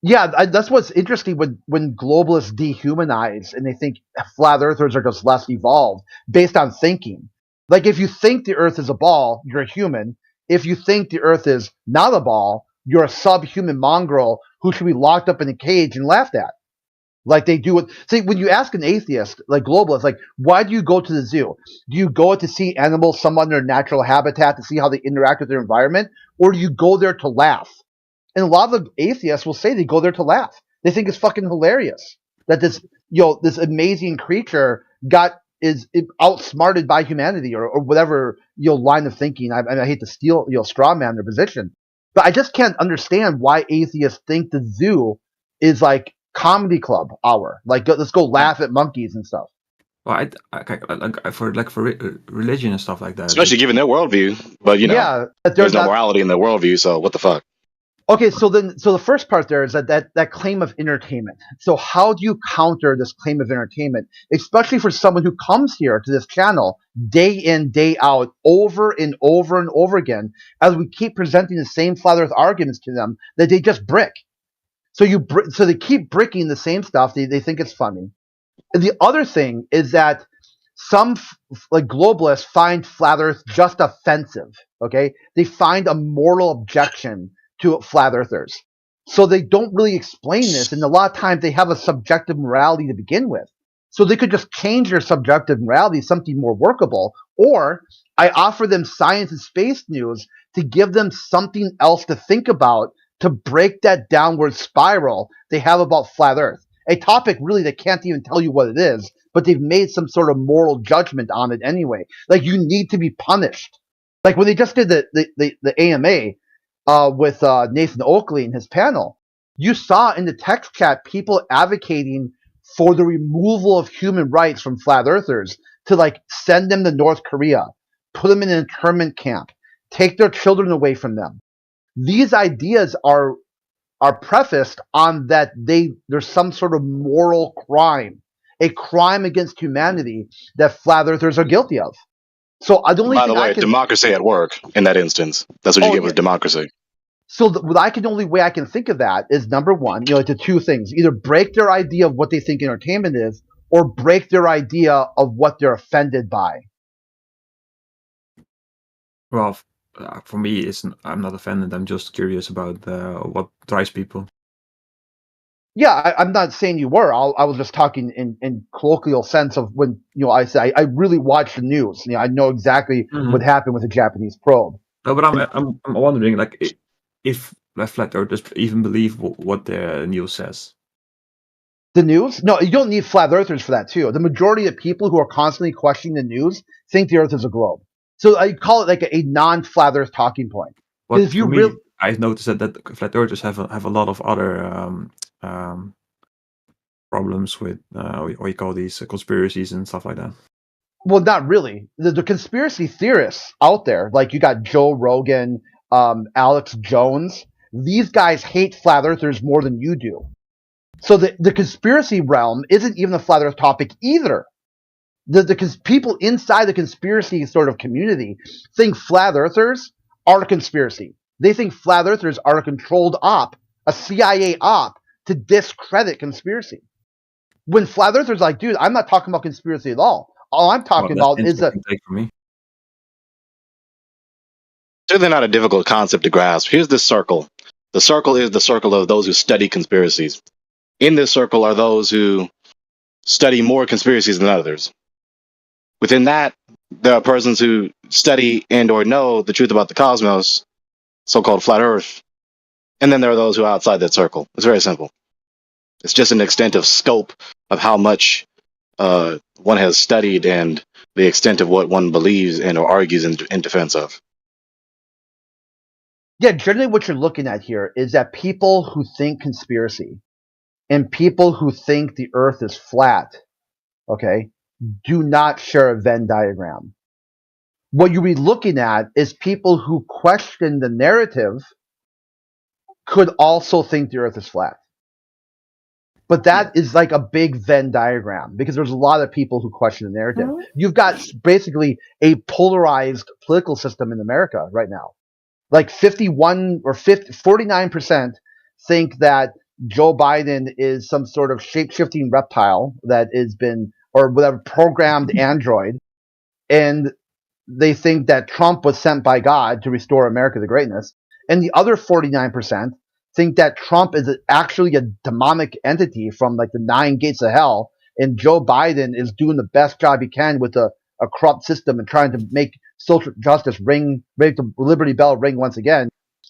Yeah, that's what's interesting when globalists dehumanize and they think flat earthers are just less evolved based on thinking. Like if you think the earth is a ball, you're a human. If you think the earth is not a ball, you're a subhuman mongrel who should be locked up in a cage and laughed at. Like they do it. See, when you ask an atheist, like globalist, like, why do you go to the zoo? Do you go to see animals somewhat in their natural habitat to see how they interact with their environment? Or do you go there to laugh? And a lot of the atheists will say they go there to laugh. They think it's fucking hilarious that this amazing creature is outsmarted by humanity or whatever line of thinking. I hate to straw man their position, but I just can't understand why atheists think the zoo is like comedy club hour. Like let's go laugh at monkeys and stuff. Well, for religion and stuff like that. Especially given their worldview, but Yeah, there's no morality in their worldview. So what the fuck? Okay, so the first part there is that claim of entertainment. So how do you counter this claim of entertainment, especially for someone who comes here to this channel day in, day out, over and over and over again, as we keep presenting the same flat Earth arguments to them that they just brick. So so they keep bricking the same stuff. They think it's funny. And the other thing is that some like globalists find flat Earth just offensive. Okay, they find a moral objection to flat earthers. So they don't really explain this, and a lot of times they have a subjective morality to begin with. So they could just change their subjective morality to something more workable, or I offer them science and space news to give them something else to think about to break that downward spiral they have about flat Earth. A topic really they can't even tell you what it is, but they've made some sort of moral judgment on it anyway. Like you need to be punished. Like when they just did the AMA, with Nathan Oakley and his panel, you saw in the text chat people advocating for the removal of human rights from flat earthers to like send them to North Korea, put them in an internment camp, take their children away from them. These ideas are prefaced on that there's some sort of moral crime, a crime against humanity that flat earthers are guilty of. So the only By the thing way, democracy at work in that instance. That's what you get with democracy. So the only way I can think of that is number one, the two things: either break their idea of what they think entertainment is, or break their idea of what they're offended by. Well, for me, I'm not offended. I'm just curious about what drives people. Yeah, I'm not saying you were. I was just talking in colloquial sense of when I say I really watch the news. I know exactly what happened with the Japanese probe. No, but I'm wondering, like, if flat earthers even believe what the news says. The news? No, you don't need flat earthers for that too. The majority of people who are constantly questioning the news think the Earth is a globe. So I call it like a non-flat Earth talking point. But if you really, I've noticed that flat earthers have a lot of other problems with what you call these conspiracies and stuff like that. Well, not really. The conspiracy theorists out there, like you got Joe Rogan, Alex Jones, these guys hate flat earthers more than you do. So the conspiracy realm isn't even a flat earth topic either. The people inside the conspiracy sort of community think flat earthers are a conspiracy. They think flat earthers are a controlled op, a CIA op to discredit conspiracy. When flat earthers are like, dude, I'm not talking about conspiracy at all. All I'm talking about is that. It's really not a difficult concept to grasp. Here's this circle. The circle is the circle of those who study conspiracies. In this circle are those who study more conspiracies than others. Within that, there are persons who study and or know the truth about the cosmos, so-called flat Earth. And then there are those who are outside that circle. It's very simple. It's just an extent of scope of how much one has studied and the extent of what one believes and or argues in defense of. Yeah, generally what you're looking at here is that people who think conspiracy and people who think the Earth is flat, okay, do not share a Venn diagram. What you'll be looking at is people who question the narrative could also think the Earth is flat. But that is like a big Venn diagram because there's a lot of people who question the narrative. You've got basically a polarized political system in America right now. Like 49% think that Joe Biden is some sort of shape-shifting reptile that has been, or whatever, programmed android. And they think that Trump was sent by God to restore America to greatness. And the other 49% think that Trump is actually a demonic entity from like the 9 gates of hell, and Joe Biden is doing the best job he can with a corrupt system and trying to make social justice ring, make the Liberty Bell ring once again.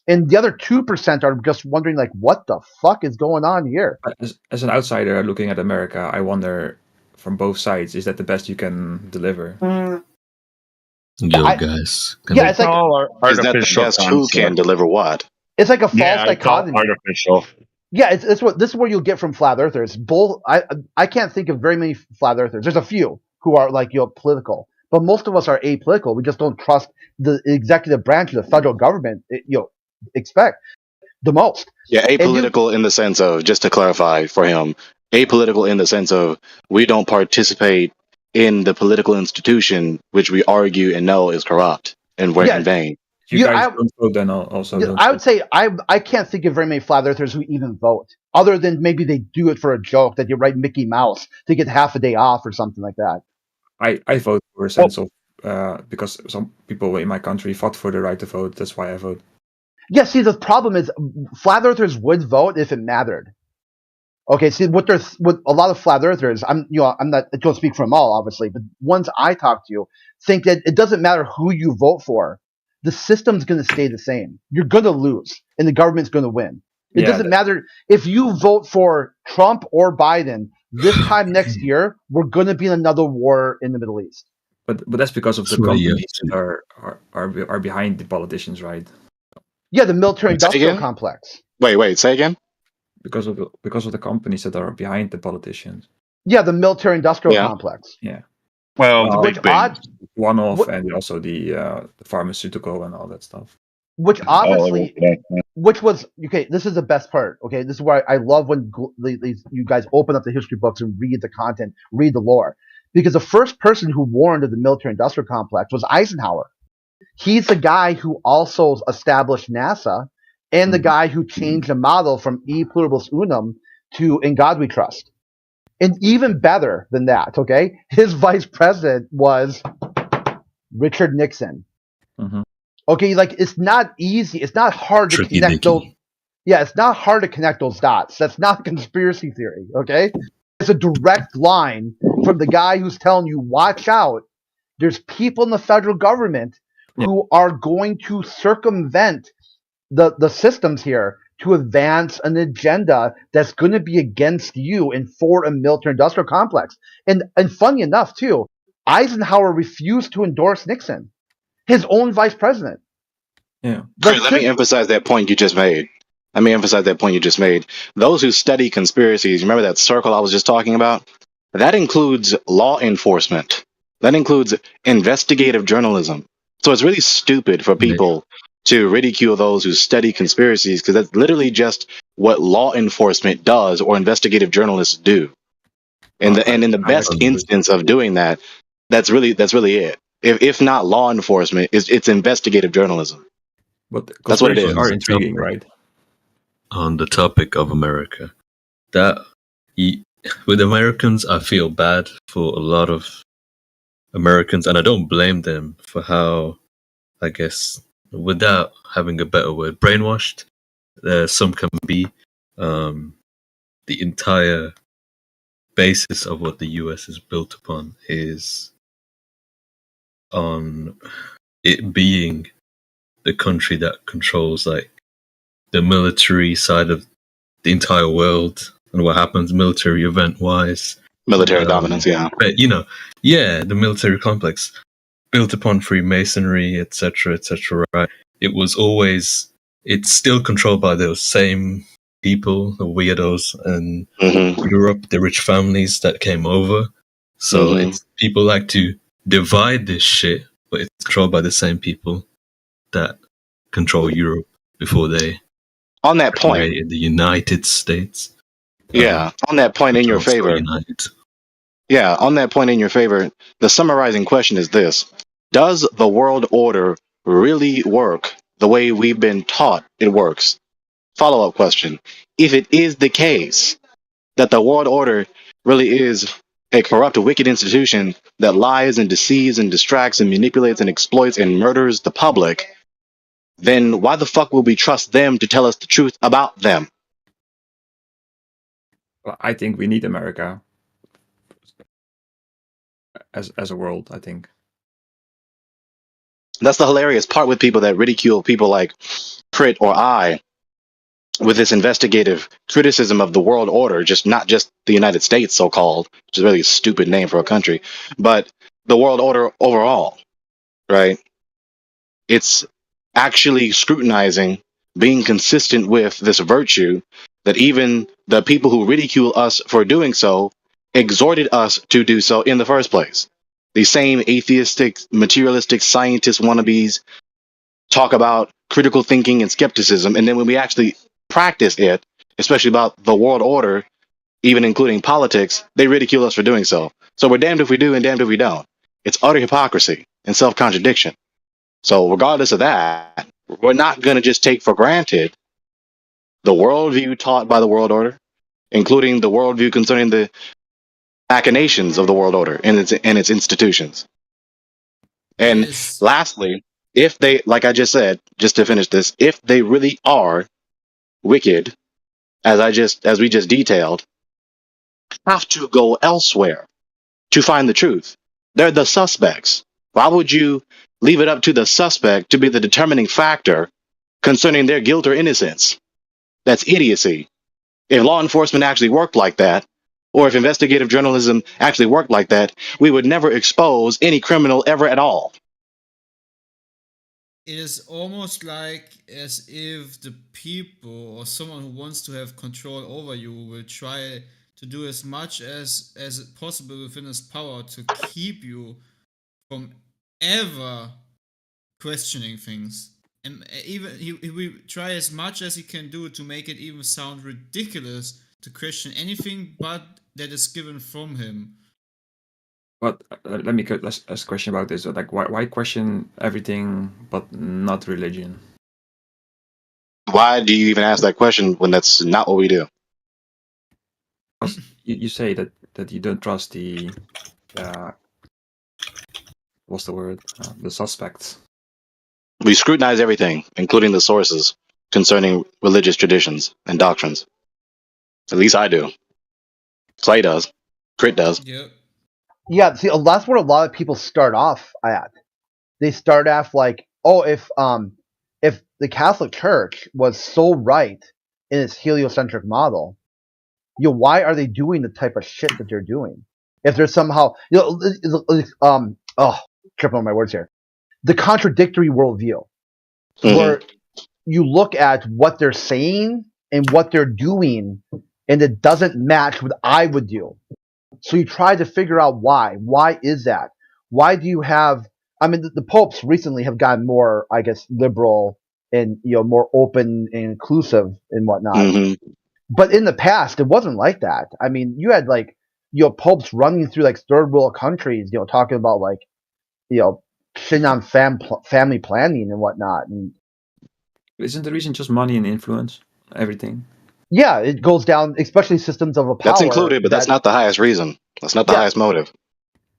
And the other 2% are just wondering, like, what the fuck is going on here? As an outsider looking at America, I wonder from both sides, is that the best you can deliver? Guys. Yeah, it's like Is that the best who can deliver what? It's like a false dichotomy. Artificial. Yeah, this is what you'll get from flat earthers. I can't think of very many flat earthers. There's a few who are like political, but most of us are apolitical. We just don't trust the executive branch of the federal government. Expect the most. Yeah, And you, apolitical in the sense of, just to clarify for him, apolitical in the sense of we don't participate in the political institution which we argue and know is corrupt and we're in yeah, vain. You you, guys I, don't vote, then also yeah, don't I vote. would say I can't think of very many flat earthers who even vote, other than maybe they do it for a joke that you write Mickey Mouse to get half a day off or something like that. I vote for a sense of because some people in my country fought for the right to vote. That's why I vote. Yeah, see, the problem is flat earthers would vote if it mattered. Okay, see, what a lot of flat earthers, I'm not, I don't speak for them all, obviously, but ones I talk to think that it doesn't matter who you vote for, the system's going to stay the same. You're going to lose, and the government's going to win. It Yeah, doesn't matter if you vote for Trump or Biden. This time next year, we're going to be in another war in the Middle East. but that's because of the That's why you companies have to. that are behind the politicians, right? Yeah, the military-industrial again? complex. Wait, say again? Because of the companies that are behind the politicians. Yeah, the military-industrial Yeah. complex. Yeah. Well, the Which Big Bang. odd, One-off What- and also the pharmaceutical and all that stuff. which Oh, obviously, okay. which was okay. This is the best part. Okay, this is why I love when you guys open up the history books and read the content, read the lore, because the first person who warned of the military-industrial complex was Eisenhower. He's the guy who also established NASA and the guy who changed the model from E pluribus unum to In God We Trust. And even better than that, okay, his vice president was Richard Nixon. Mhm. Okay, like it's not easy. It's not hard to Tricky connect Dicky. those. Yeah, it's not hard to connect those dots. That's not a conspiracy theory. Okay, it's a direct line from the guy who's telling you, "Watch out! There's people in the federal government who are going to circumvent the systems here to advance an agenda that's going to be against you and for a military-industrial complex." And funny enough, too, Eisenhower refused to endorse Nixon, his own vice president. Yeah. Chris, let me emphasize that point you just made. Those who study conspiracies, remember that circle I was just talking about? That includes law enforcement. That includes investigative journalism. So it's really stupid for people to ridicule those who study conspiracies because that's literally just what law enforcement does or investigative journalists do. And in the best instance of doing that, that's really it. If not law enforcement, it's investigative journalism. But That's what it is. are intriguing, right? On the topic of America, with Americans, I feel bad for a lot of Americans, and I don't blame them for how, I guess, without having a better word, brainwashed some can be. The entire basis of what the US is built upon is on it being the country that controls like the military side of the entire world and what happens military event wise. Military dominance, yeah. But the military complex built upon Freemasonry, etc., right? It's still controlled by those same people, the weirdos, and Europe, the rich families that came over. So people like to divide this shit, but it's controlled by the same people that control Europe before they on that point created the United States. On that point in your favor. Yeah, on that point in your favor, the summarizing question is this. Does the world order really work the way we've been taught it works? Follow-up question. If it is the case that the world order really is a corrupt, wicked institution that lies and deceives and distracts and manipulates and exploits and murders the public, then why the fuck would we trust them to tell us the truth about them? Well, I think we need America as a world, I think. That's the hilarious part with people that ridicule people like Crit or I with this investigative criticism of the world order, not just the United States, so-called, which is really a stupid name for a country, but the world order overall, right? It's actually scrutinizing, being consistent with this virtue that even the people who ridicule us for doing so exhorted us to do so in the first place. The same atheistic, materialistic scientist wannabes talk about critical thinking and skepticism, and then when we actually practice it, especially about the world order, even including politics, they ridicule us for doing so. So we're damned if we do and damned if we don't. It's utter hypocrisy and self-contradiction. So regardless of that, we're not going to just take for granted the worldview taught by the world order, including the worldview concerning the machinations of the world order and its institutions. And lastly, if they, like I just said, just to finish this, if they really are wicked, as we just detailed, have to go elsewhere to find the truth. They're the suspects. Why would you leave it up to the suspect to be the determining factor concerning their guilt or innocence? That's idiocy. If law enforcement actually worked like that, or if investigative journalism actually worked like that, we would never expose any criminal ever at all. It is almost like as if the people or someone who wants to have control over you will try to do as much as possible within his power to keep you from ever questioning things. And even he will try as much as he can do to make it even sound ridiculous to question anything but that is given from him. But let me ask a question about this. Like, why question everything but not religion? Why do you even ask that question when that's not what we do? You say that you don't trust the what's the word? The suspects. We scrutinize everything, including the sources concerning religious traditions and doctrines. At least I do. Clay does. Crit does. Yep. Yeah, see, that's what a lot of people start off at. They start off like, oh, if the Catholic Church was so right in its heliocentric model, why are they doing the type of shit that they're doing? If they're somehow, tripping on my words here, the contradictory worldview, where you look at what they're saying and what they're doing, and it doesn't match what I would do. So you try to figure out why. Why is that? Why do you have? I mean, the popes recently have gotten more, I guess, liberal and more open and inclusive and whatnot. But in the past, it wasn't like that. I mean, you had popes running through like third world countries, talking about shitting on family planning and whatnot. And isn't the reason just money and influence? Everything. Yeah, it goes down, especially systems of a power. That's included, but that's not the highest reason. That's not the highest motive.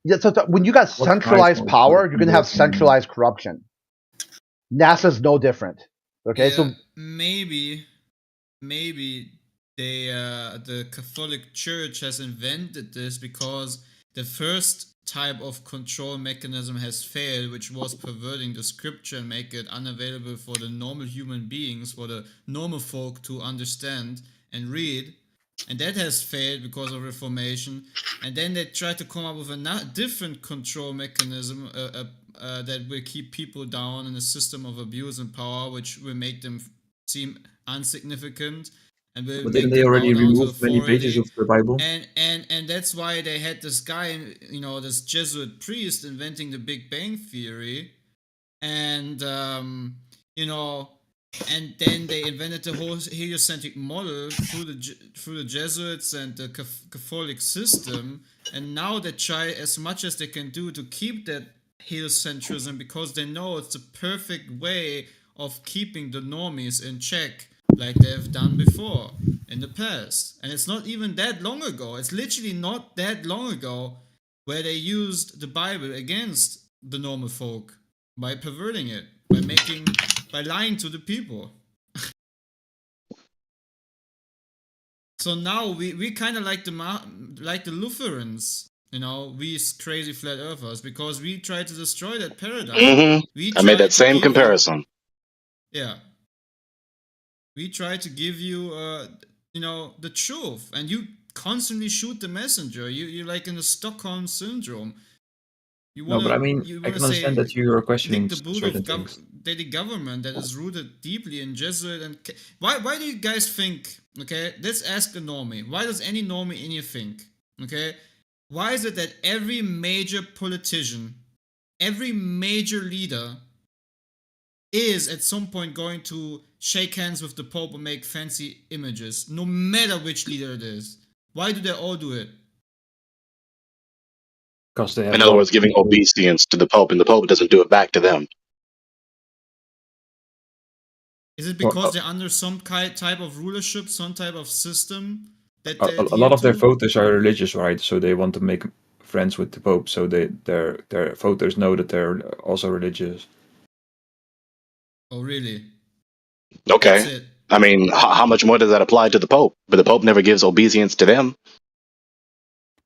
Yeah, so when you got centralized power, you're going to have centralized corruption. NASA's no different. Okay, yeah, so maybe the Catholic Church has invented this because the first type of control mechanism has failed, which was perverting the scripture and make it unavailable for the normal human beings, for the normal folk to understand and read. And that has failed because of Reformation. And then they try to come up with a different control mechanism that will keep people down in a system of abuse and power, which will make them seem insignificant. And but didn't they already remove many pages of the Bible? And that's why they had this guy, this Jesuit priest inventing the Big Bang Theory, and and then they invented the whole heliocentric model through the Jesuits and the Catholic system, and now they try as much as they can do to keep that heliocentrism because they know it's the perfect way of keeping the normies in check, like they've done before in the past. And it's not even that long ago. It's literally not that long ago where they used the Bible against the normal folk by perverting it, by lying to the people. So now we kind of like the Lutherans, we crazy flat earthers, because we try to destroy that paradigm. I made that same comparison. We try to give you, the truth, and you constantly shoot the messenger. You're like in the Stockholm syndrome. No, but I mean, I can understand that you are questioning certain things. The government that is rooted deeply in Jesuit and why do you guys think? Okay, let's ask a normie. Why does any normie in you think? Okay, why is it that every major politician, every major leader is at some point going to shake hands with the Pope and make fancy images, no matter which leader it is. Why do they all do it? Because they have In other words, giving obeisance to the Pope, and the Pope doesn't do it back to them. Is it because they're under some type of rulership, some type of system that a lot of their voters are religious, right? So they want to make friends with the Pope, so their voters know that they're also religious. Oh, really? Okay. I mean, how much more does that apply to the Pope? But the Pope never gives obeisance to them.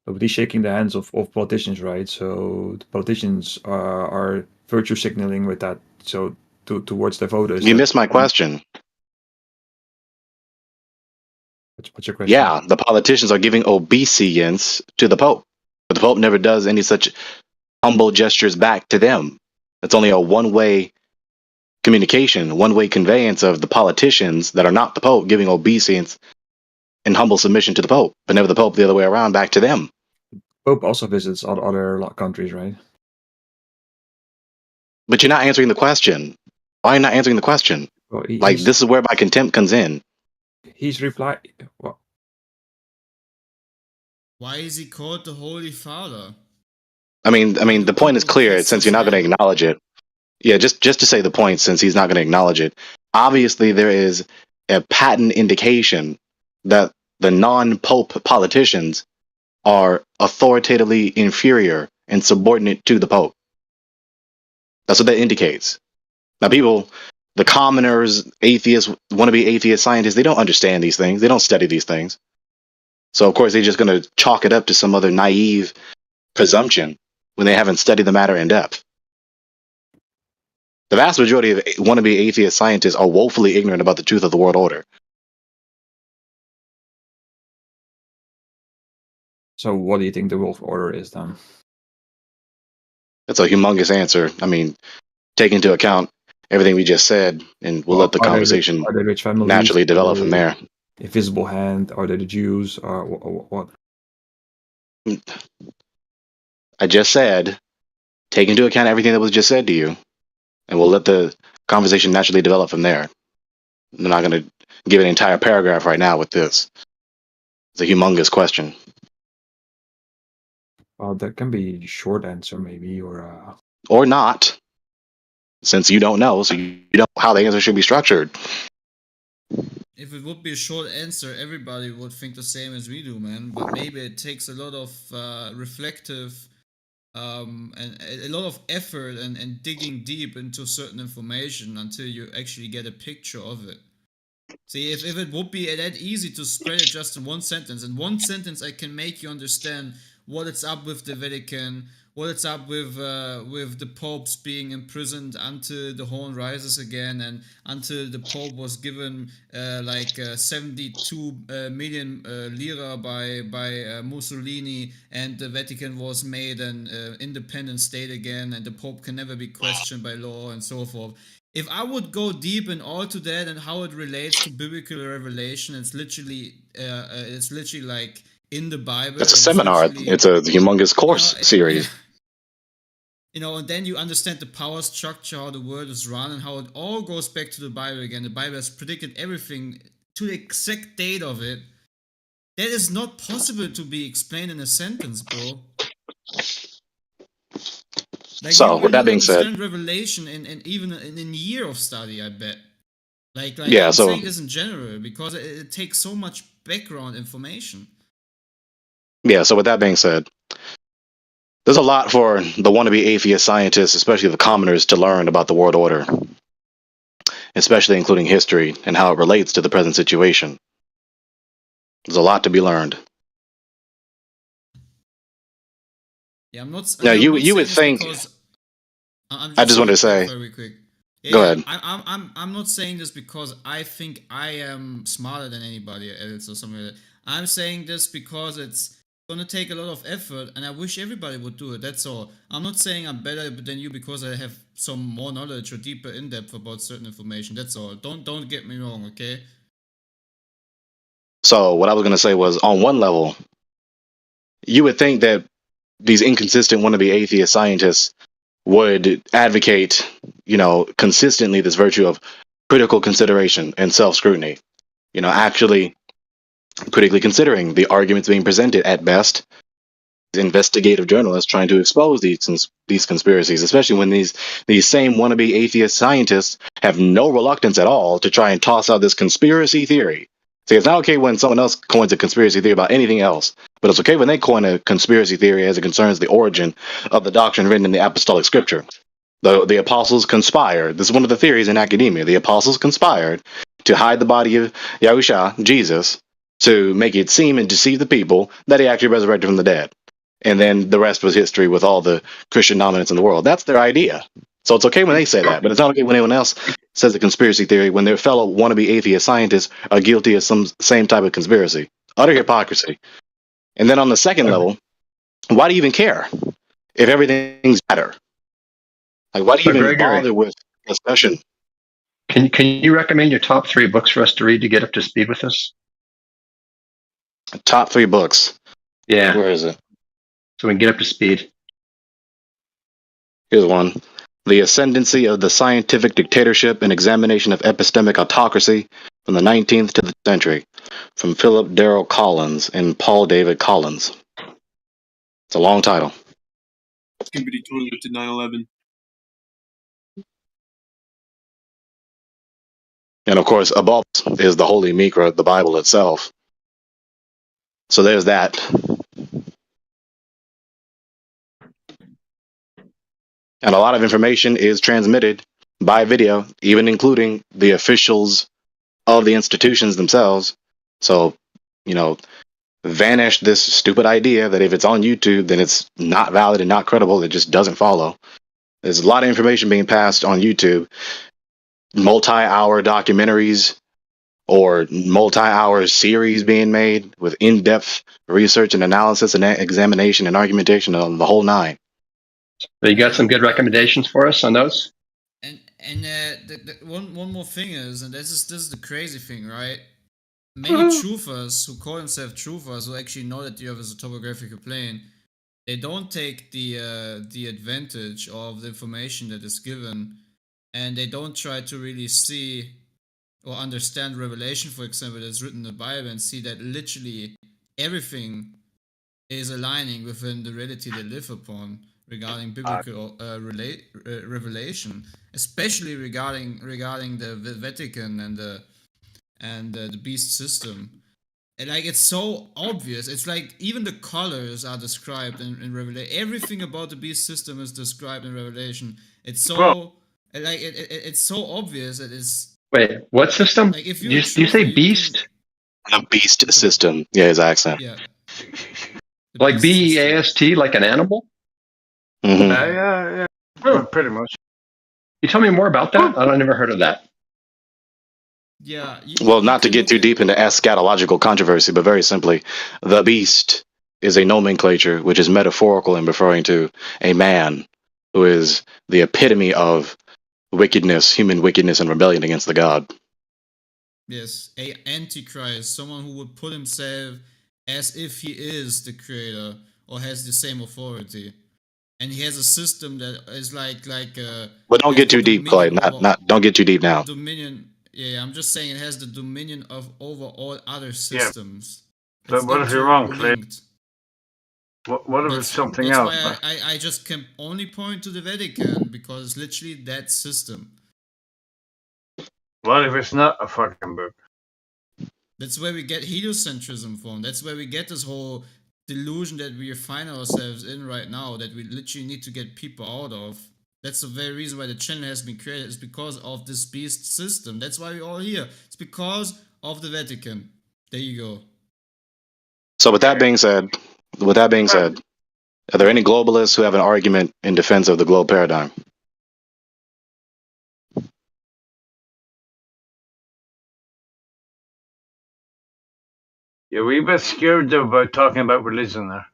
But he's shaking the hands of politicians, right? So the politicians are virtue signaling with that. So towards their voters. You missed my question. What's your question? Yeah, the politicians are giving obeisance to the Pope, but the Pope never does any such humble gestures back to them. It's only a one-way communication, one-way conveyance of the politicians that are not the Pope giving obeisance and humble submission to the Pope, but never the Pope the other way around back to them. Pope also visits other countries, right? But you're not answering the question. Why are you not answering the question? Well, this is where my contempt comes in. He's replied. Why is he called the Holy Father? I mean, the point is clear since you're not going to acknowledge it. Yeah, just to say the point, since he's not going to acknowledge it. Obviously, there is a patent indication that the non-Pope politicians are authoritatively inferior and subordinate to the Pope. That's what that indicates. Now, people, the commoners, atheists, wannabe atheist scientists, they don't understand these things. They don't study these things. So, of course, they're just going to chalk it up to some other naive presumption when they haven't studied the matter in depth. The vast majority of wannabe atheist scientists are woefully ignorant about the truth of the world order. So what do you think the world order is then? That's a humongous answer. I mean, take into account everything we just said, and we'll let the conversation naturally develop from there. Invisible Hand, are they the Jews, or what? I just said, take into account everything that was just said to you, and we'll let the conversation naturally develop from there. I'm not going to give an entire paragraph right now with this. It's a humongous question. Well, that can be a short answer, maybe, or not, since you don't know, so you don't know how the answer should be structured. If it would be a short answer, everybody would think the same as we do, man. But maybe it takes a lot of reflective and a lot of effort and digging deep into certain information until you actually get a picture of it. See, if it would be that easy to spread it just in one sentence, I can make you understand what it's up with the Vatican, what it's up with the popes being imprisoned until the horn rises again, and until the Pope was given 72 million lira by Mussolini, and the Vatican was made an independent state again, and the Pope can never be questioned by law and so forth. If I would go deep in all to that and how it relates to biblical revelation, it's literally like in the Bible. It's a seminar. It's a humongous course series. And then you understand the power structure, how the world is run, and how it all goes back to the Bible again. The Bible has predicted everything to the exact date of it. That is not possible to be explained in a sentence, bro. So, with that being said, Revelation in even in a year of study, I bet. I'm saying this in general because it takes so much background information. Yeah, so with that being said, there's a lot for the wannabe atheist scientists, especially the commoners, to learn about the world order, especially including history and how it relates to the present situation. There's a lot to be learned. Yeah, I'm not. Now, you would think. I just wanted to say. Very quick. Yeah, go ahead. I'm not saying this because I think I am smarter than anybody else or something like that. I'm saying this because it's gonna take a lot of effort, and I wish everybody would do it. That's all. I'm not saying I'm better than you because I have some more knowledge or deeper in depth about certain information. That's all. Don't get me wrong, okay? So what I was gonna say was, on one level, you would think that these inconsistent wannabe atheist scientists would advocate, consistently this virtue of critical consideration and self-scrutiny. Actually critically considering the arguments being presented at best. Investigative journalists trying to expose these conspiracies, especially when these same wannabe atheist scientists have no reluctance at all to try and toss out this conspiracy theory. See, it's not okay when someone else coins a conspiracy theory about anything else, but it's okay when they coin a conspiracy theory as it concerns the origin of the doctrine written in the apostolic scripture. The apostles conspired. This is one of the theories in academia. The apostles conspired to hide the body of Yahusha, Jesus, to make it seem and deceive the people that he actually resurrected from the dead. And then the rest was history with all the Christian dominance in the world. That's their idea. So it's okay when they say that, but it's not okay when anyone else says a conspiracy theory when their fellow wannabe atheist scientists are guilty of some same type of conspiracy. Utter hypocrisy. And then on the second level, why do you even care if everything's better? Like, why do you even bother with discussion? Can you recommend your top 3 books for us to read to get up to speed with this? Top 3 books. Yeah. Where is it? So we can get up to speed. Here's one. The Ascendancy of the Scientific Dictatorship and Examination of Epistemic Autocracy from the 19th to the century, from Philip Darrell Collins and Paul David Collins. It's a long title. It's going to be totally to 9/11. And of course, above is the Holy Mikra, the Bible itself. So there's that. And a lot of information is transmitted by video, even including the officials of the institutions themselves. So, vanish this stupid idea that if it's on YouTube, then it's not valid and not credible. It just doesn't follow. There's a lot of information being passed on YouTube, multi-hour documentaries or multi-hour series being made with in-depth research and analysis and examination and argumentation on the whole 9. So you got some good recommendations for us on those? And one more thing is, and this is the crazy thing, right? Many truthers who call themselves truthers, who actually know that the Earth is a topographical plane, they don't take the advantage of the information that is given, and they don't try to really see or understand Revelation, for example, that's written in the Bible, and see that literally everything is aligning within the reality they live upon regarding biblical revelation, especially regarding the Vatican and the beast system. And like, it's so obvious. It's like even the colors are described in Revelation. Everything about the beast system is described in Revelation. It's so it's so obvious that it's. Wait, what system? Like, if do you say beast? A beast system. Yeah, his accent. Yeah. Like B-E-A-S-T, like an animal? Mm-hmm. Yeah, pretty much. You tell me more about that? I never heard of that. Yeah. Well, not to get too deep into eschatological controversy, but very simply, the beast is a nomenclature which is metaphorical in referring to a man who is the epitome of wickedness, human wickedness, and rebellion against the God. Yes, a antichrist, someone who would put himself as if he is the creator or has the same authority. And he has a system that is like But don't get too deep, Clay. Don't get too deep now. Dominion. Yeah, I'm just saying it has the dominion over all other systems. But what if you're wrong, Clay? What if it's something else? That's why I just can only point to the Vatican, because it's literally that system. What if it's not a fucking book? That's where we get heliocentrism from. That's where we get this whole delusion that we find ourselves in right now, that we literally need to get people out of. That's the very reason why the channel has been created. It's because of this beast system. That's why we're all here. It's because of the Vatican. There you go. So with that being said, are there any globalists who have an argument in defense of the globe paradigm? You're a wee bit scared about talking about religion there.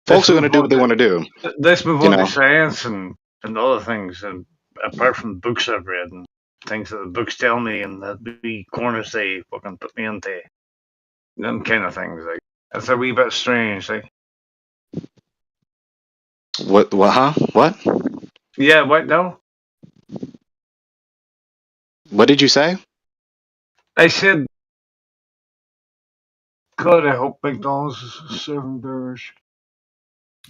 Folks are going to do what they want to do. Let's move on to science and other things, and apart from the books I've read and things that the books tell me and that the corners they fucking put me into, them kind of things. Like, that's a wee bit strange. Like, What? Huh? What? Yeah, what? No, What did you say? I said, God, I hope McDonald's is serving burgers.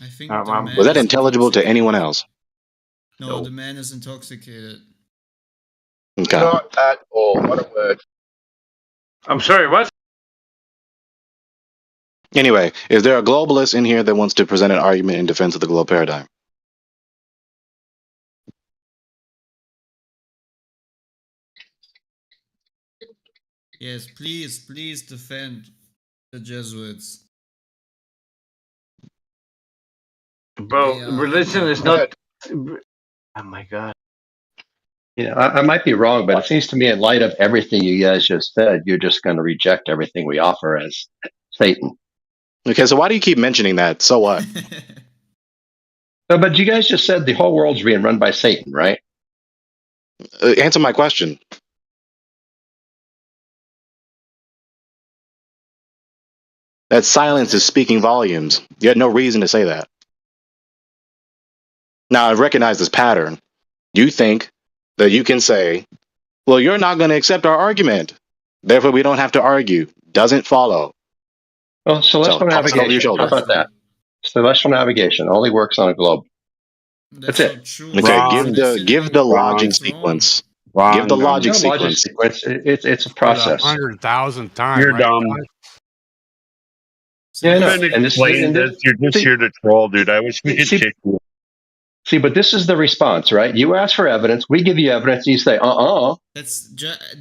I think the man Was that is intelligible to anyone intoxicated. else? No, the man is intoxicated. Okay. Not at all. What a word. I'm sorry, what? Anyway, is there a globalist in here that wants to present an argument in defense of the globe paradigm? Yes, please defend the Jesuits. Bro, They are religion the- is not. Oh my God. I might be wrong, but it seems to me, in light of everything you guys just said, you're just going to reject everything we offer as Satan. Okay, so why do you keep mentioning that? So what? No, but you guys just said the whole world's being run by Satan, right? Answer my question. That silence is speaking volumes. You had no reason to say that. Now, I recognize this pattern. You think that you can say, well, you're not going to accept our argument. Therefore, we don't have to argue. Doesn't follow. Well, celestial toss it over your navigation. How shoulder. about that? Celestial navigation only works on a globe. That's it. Okay, give the logic sequence. Give the logic No logic sequence. sequence. It's a For the process. 100,000th time. You're right, dumb. guys? Yeah, I know. Couldn't And this explain this. You're just see- here to troll, dude. I wish we could see- kick you. See, but this is the response, right? You ask for evidence, we give you evidence, you say, That's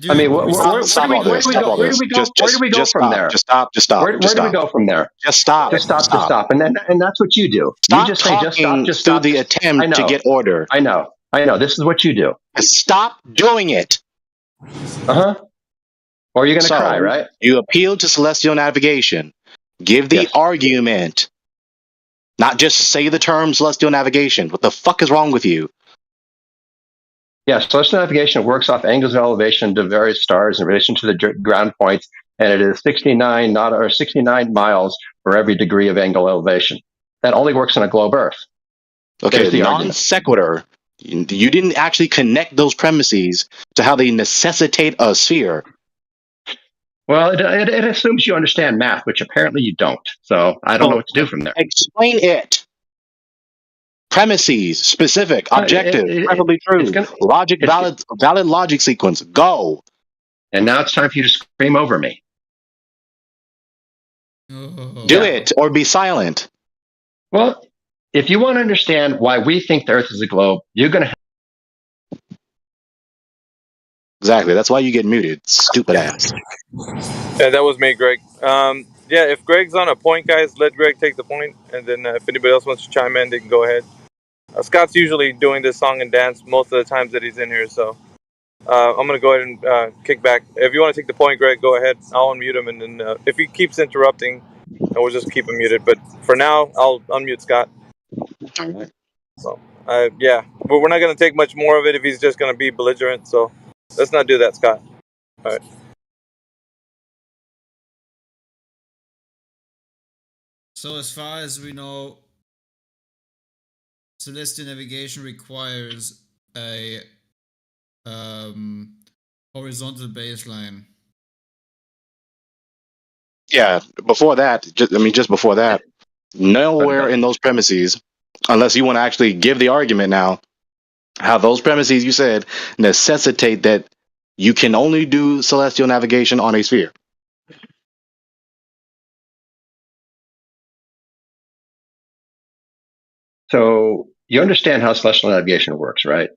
I mean, where Stop do all this. Stop all this. Where do we go Just from stop. there? Just stop. Just stop. Where Just do we stop. go from there? Just stop. Just stop. And that's what you do. Stop You just say, just talking stop. through the attempt I know. to get order. I know. This is what you do. Stop doing it. Or you're going to cry, right? You appeal to celestial navigation. Give the argument. Not just say the term celestial navigation. What the fuck is wrong with you? Yeah, celestial navigation works off angles of elevation to various stars in relation to the ground points, and it is 69 miles for every degree of angle elevation. That only works on a globe Earth. Okay, There's the non argument. sequitur. You didn't actually connect those premises to how they necessitate a sphere. Well, it assumes you understand math, which apparently you don't. So I don't know what to do from there. Explain it. Premises, specific, objective, preferably true. Logic, valid logic sequence. Go. And now it's time for you to scream over me. Do it or be silent. Well, if you want to understand why we think the Earth is a globe, you're going to Exactly. That's why you get muted. Stupid ass. Yeah, that was me, Greg. Yeah, if Greg's on a point, guys, let Greg take the point, and then if anybody else wants to chime in, they can go ahead. Scott's usually doing this song and dance most of the times that he's in here, so I'm gonna go ahead and kick back. If you want to take the point, Greg, go ahead. I'll unmute him, and then if he keeps interrupting, we'll just keep him muted. But for now, I'll unmute Scott. So yeah, but we're not gonna take much more of it if he's just gonna be belligerent. So let's not do that, Scott. All right. So as far as we know, celestial navigation requires a horizontal baseline. Yeah. Before that, just before that, nowhere in those premises, unless you want to actually give the argument now, how those premises you said necessitate that you can only do celestial navigation on a sphere. So you understand how celestial navigation works, right?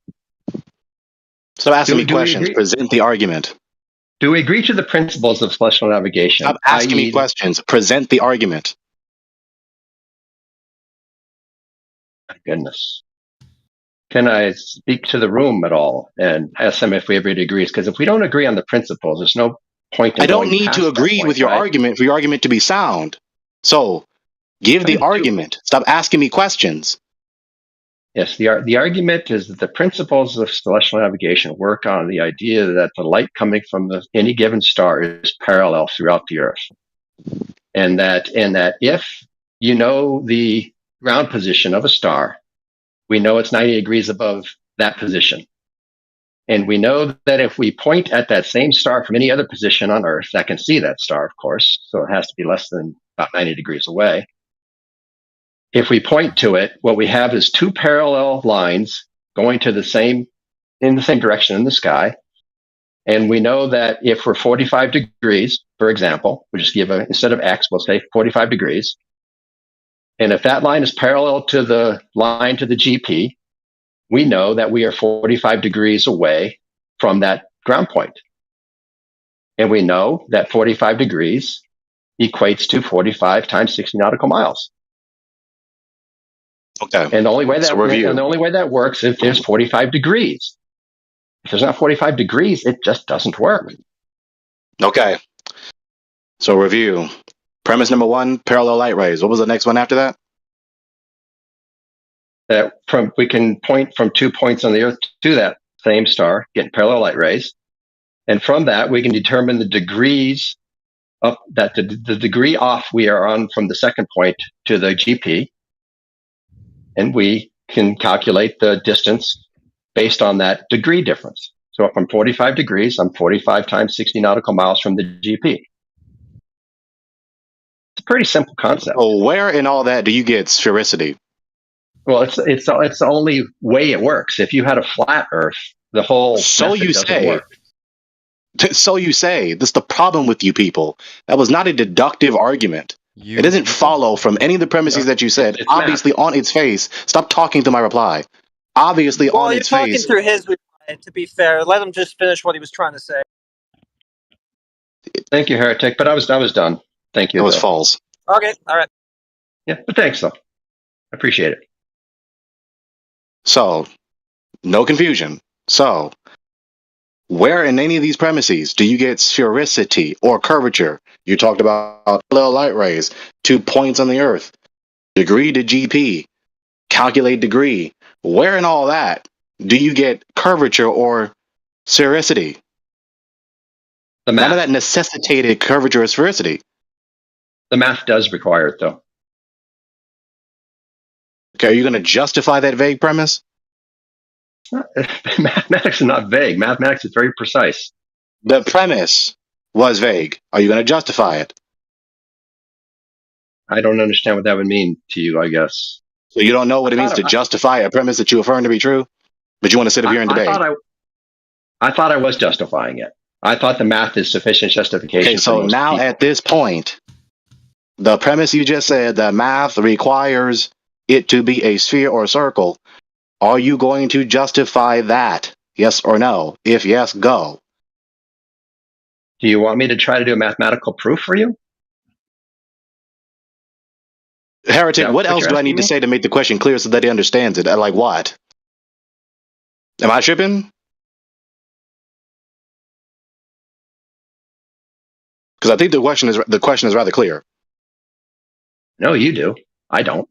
Stop asking me Do we questions. agree? Present the argument. Do we agree to the principles of celestial navigation? Stop asking me i.e. questions. Present the argument. My goodness. Can I speak to the room at all and ask them if everybody agrees? Because if we don't agree on the principles, there's no point in I don't going need past to that agree point, with your right? argument for your argument to be sound. So, give the argument. Stop asking me questions. Yes, the argument is that the principles of celestial navigation work on the idea that the light coming from any given star is parallel throughout the Earth, and that if you know the ground position of a star. We know it's 90 degrees above that position. And we know that if we point at that same star from any other position on Earth that can see that star, of course, so it has to be less than about 90 degrees away. If we point to it, what we have is two parallel lines going to in the same direction in the sky. And we know that if we're 45 degrees, for example, we'll just give instead of X, we'll say 45 degrees. And if that line is parallel to the line to the GP, we know that we are 45 degrees away from that ground point. And we know that 45 degrees equates to 45 times 60 nautical miles. Okay. And the only way that works is if there's 45 degrees. If there's not 45 degrees, it just doesn't work. Okay. So review. Premise number 1, parallel light rays. What was the next one after that? That we can point from 2 points on the Earth to that same star, get parallel light rays. And from that, we can determine the degrees of that the degree off we are on from the second point to the GP. And we can calculate the distance based on that degree difference. So if I'm 45 degrees, I'm 45 times 60 nautical miles from the GP. It's a pretty simple concept. Oh, where in all that do you get sphericity? Well, it's the only way it works. If you had a flat Earth, the whole So method you doesn't say. work. So you say. That's the problem with you people. That was not a deductive argument. It doesn't follow from any of the premises that you said. It's Obviously, on its face. Stop talking to my reply. Obviously, Well, on you're its talking face. through his reply, to be fair. Let him just finish what he was trying to say. Thank you, Heretic. But I was done. Thank you. It was though. false. Okay, all right. Yeah, but thanks though. I appreciate it. So, no confusion. So, where in any of these premises do you get sphericity or curvature? You talked about parallel light rays, 2 points on the Earth, degree to GP, calculate degree. Where in all that do you get curvature or sphericity? None of that necessitated curvature or sphericity. The math does require it, though. Okay, are you going to justify that vague premise? Mathematics is not vague. Mathematics is very precise. The premise was vague. Are you going to justify it? I don't understand what that would mean to you, I guess. So you don't know what it means to justify a premise that you affirm to be true, but you want to sit up here and debate. I thought I was justifying it. I thought the math is sufficient justification. Okay, so now at this point, the premise you just said that math requires it to be a sphere or circle. Are you going to justify that? Yes or no? If yes, go. Do you want me to try to do a mathematical proof for you? Heretic, Yeah, what but else you're do I asking need to me? say to make the question clear so that he understands it? Like what? Am I tripping? Because I think the question is rather clear. No, you do. I don't.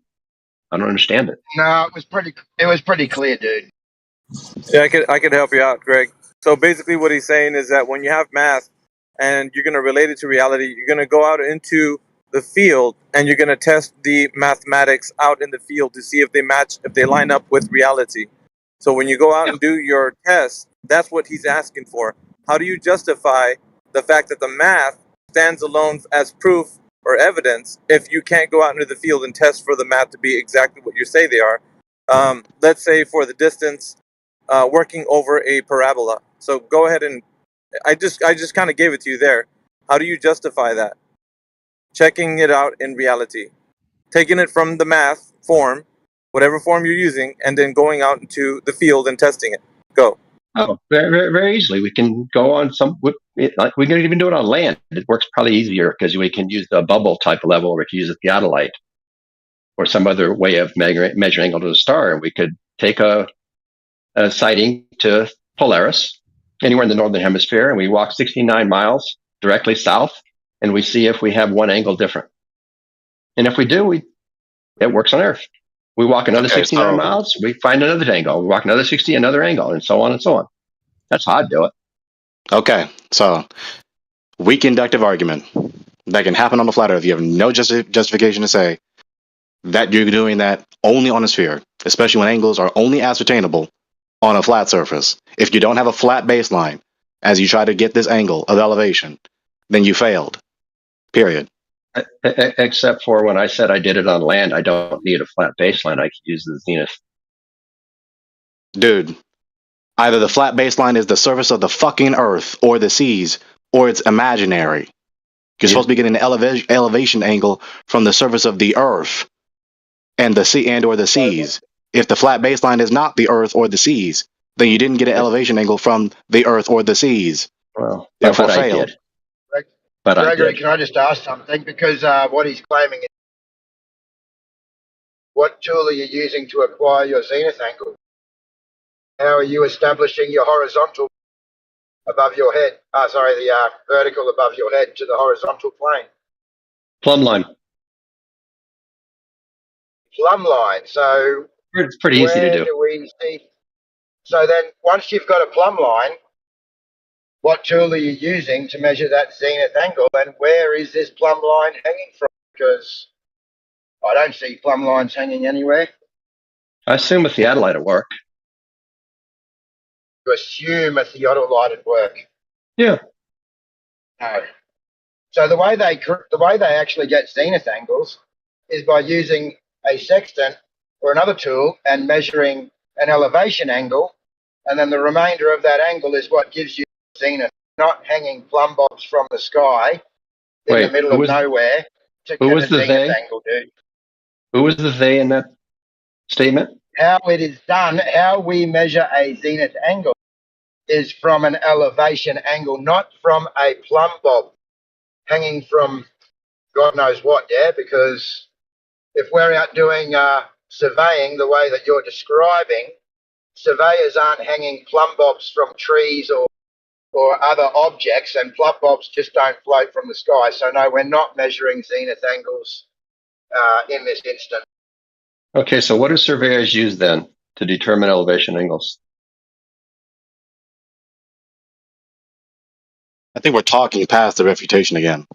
I don't understand it. No, it was pretty clear, dude. Yeah, I could help you out, Greg. So basically what he's saying is that when you have math and you're going to relate it to reality, you're going to go out into the field and you're going to test the mathematics out in the field to see if they match, if they line up with reality. So when you go out and do your test, that's what he's asking for. How do you justify the fact that the math stands alone as proof or evidence if you can't go out into the field and test for the math to be exactly what you say they are? Let's say for the distance, working over a parabola. So go ahead and I just kind of gave it to you there. How do you justify that? Checking it out in reality, taking it from the math form, whatever form you're using, and then going out into the field and testing it. Go. Oh, very, very, very easily. We can go on like we can even do it on land. It works probably easier because we can use the bubble type level, or we can use a theodolite, or some other way of measuring angle to the star. And we could take a sighting to Polaris, anywhere in the northern hemisphere, and we walk 69 miles directly south, and we see if we have one angle different. And if we do, it works on Earth. We walk another 69 miles, we find another angle. We walk another 60, another angle, and so on and so on. That's how I'd do it. Okay, so weak inductive argument that can happen on the flat Earth. You have no justification to say that you're doing that only on a sphere, especially when angles are only ascertainable on a flat surface. If you don't have a flat baseline as you try to get this angle of elevation, then you failed. Period. Except for when I said I did it on land, I don't need a flat baseline. I could use the zenith. Dude, either the flat baseline is the surface of the fucking earth or the seas, or it's imaginary. You're supposed to be getting an elevation angle from the surface of the earth and the sea and or the seas. If the flat baseline is not the earth or the seas, then you didn't get an elevation angle from the earth or the seas. Well, therefore but I failed. did. But I Gregory, did. can I just ask something? Because what he's claiming is, what tool are you using to acquire your zenith angle? How are you establishing your horizontal above your head? The vertical above your head to the horizontal plane. Plumb line. Plumb line. So It's pretty easy to where do. do we see? So then, once you've got a plumb line, what tool are you using to measure that zenith angle, and where is this plumb line hanging from? Because I don't see plumb lines hanging anywhere. I assume a theodolite will work. To assume a theodolite would work. Yeah. No. So the way they actually get zenith angles is by using a sextant or another tool and measuring an elevation angle, and then the remainder of that angle is what gives you zenith, not hanging plumb bobs from the sky in the middle of nowhere to who get was a the zenith they? angle, dude. Who was the they in that statement? How it is done, how we measure a zenith angle is from an elevation angle, not from a plumb bob hanging from God knows what, yeah? Because if we're out doing surveying the way that you're describing, surveyors aren't hanging plumb bobs from trees or other objects, and plumb bobs just don't float from the sky. So no, we're not measuring zenith angles in this instance. Okay, so what do surveyors use then to determine elevation angles? I think we're talking past the refutation again.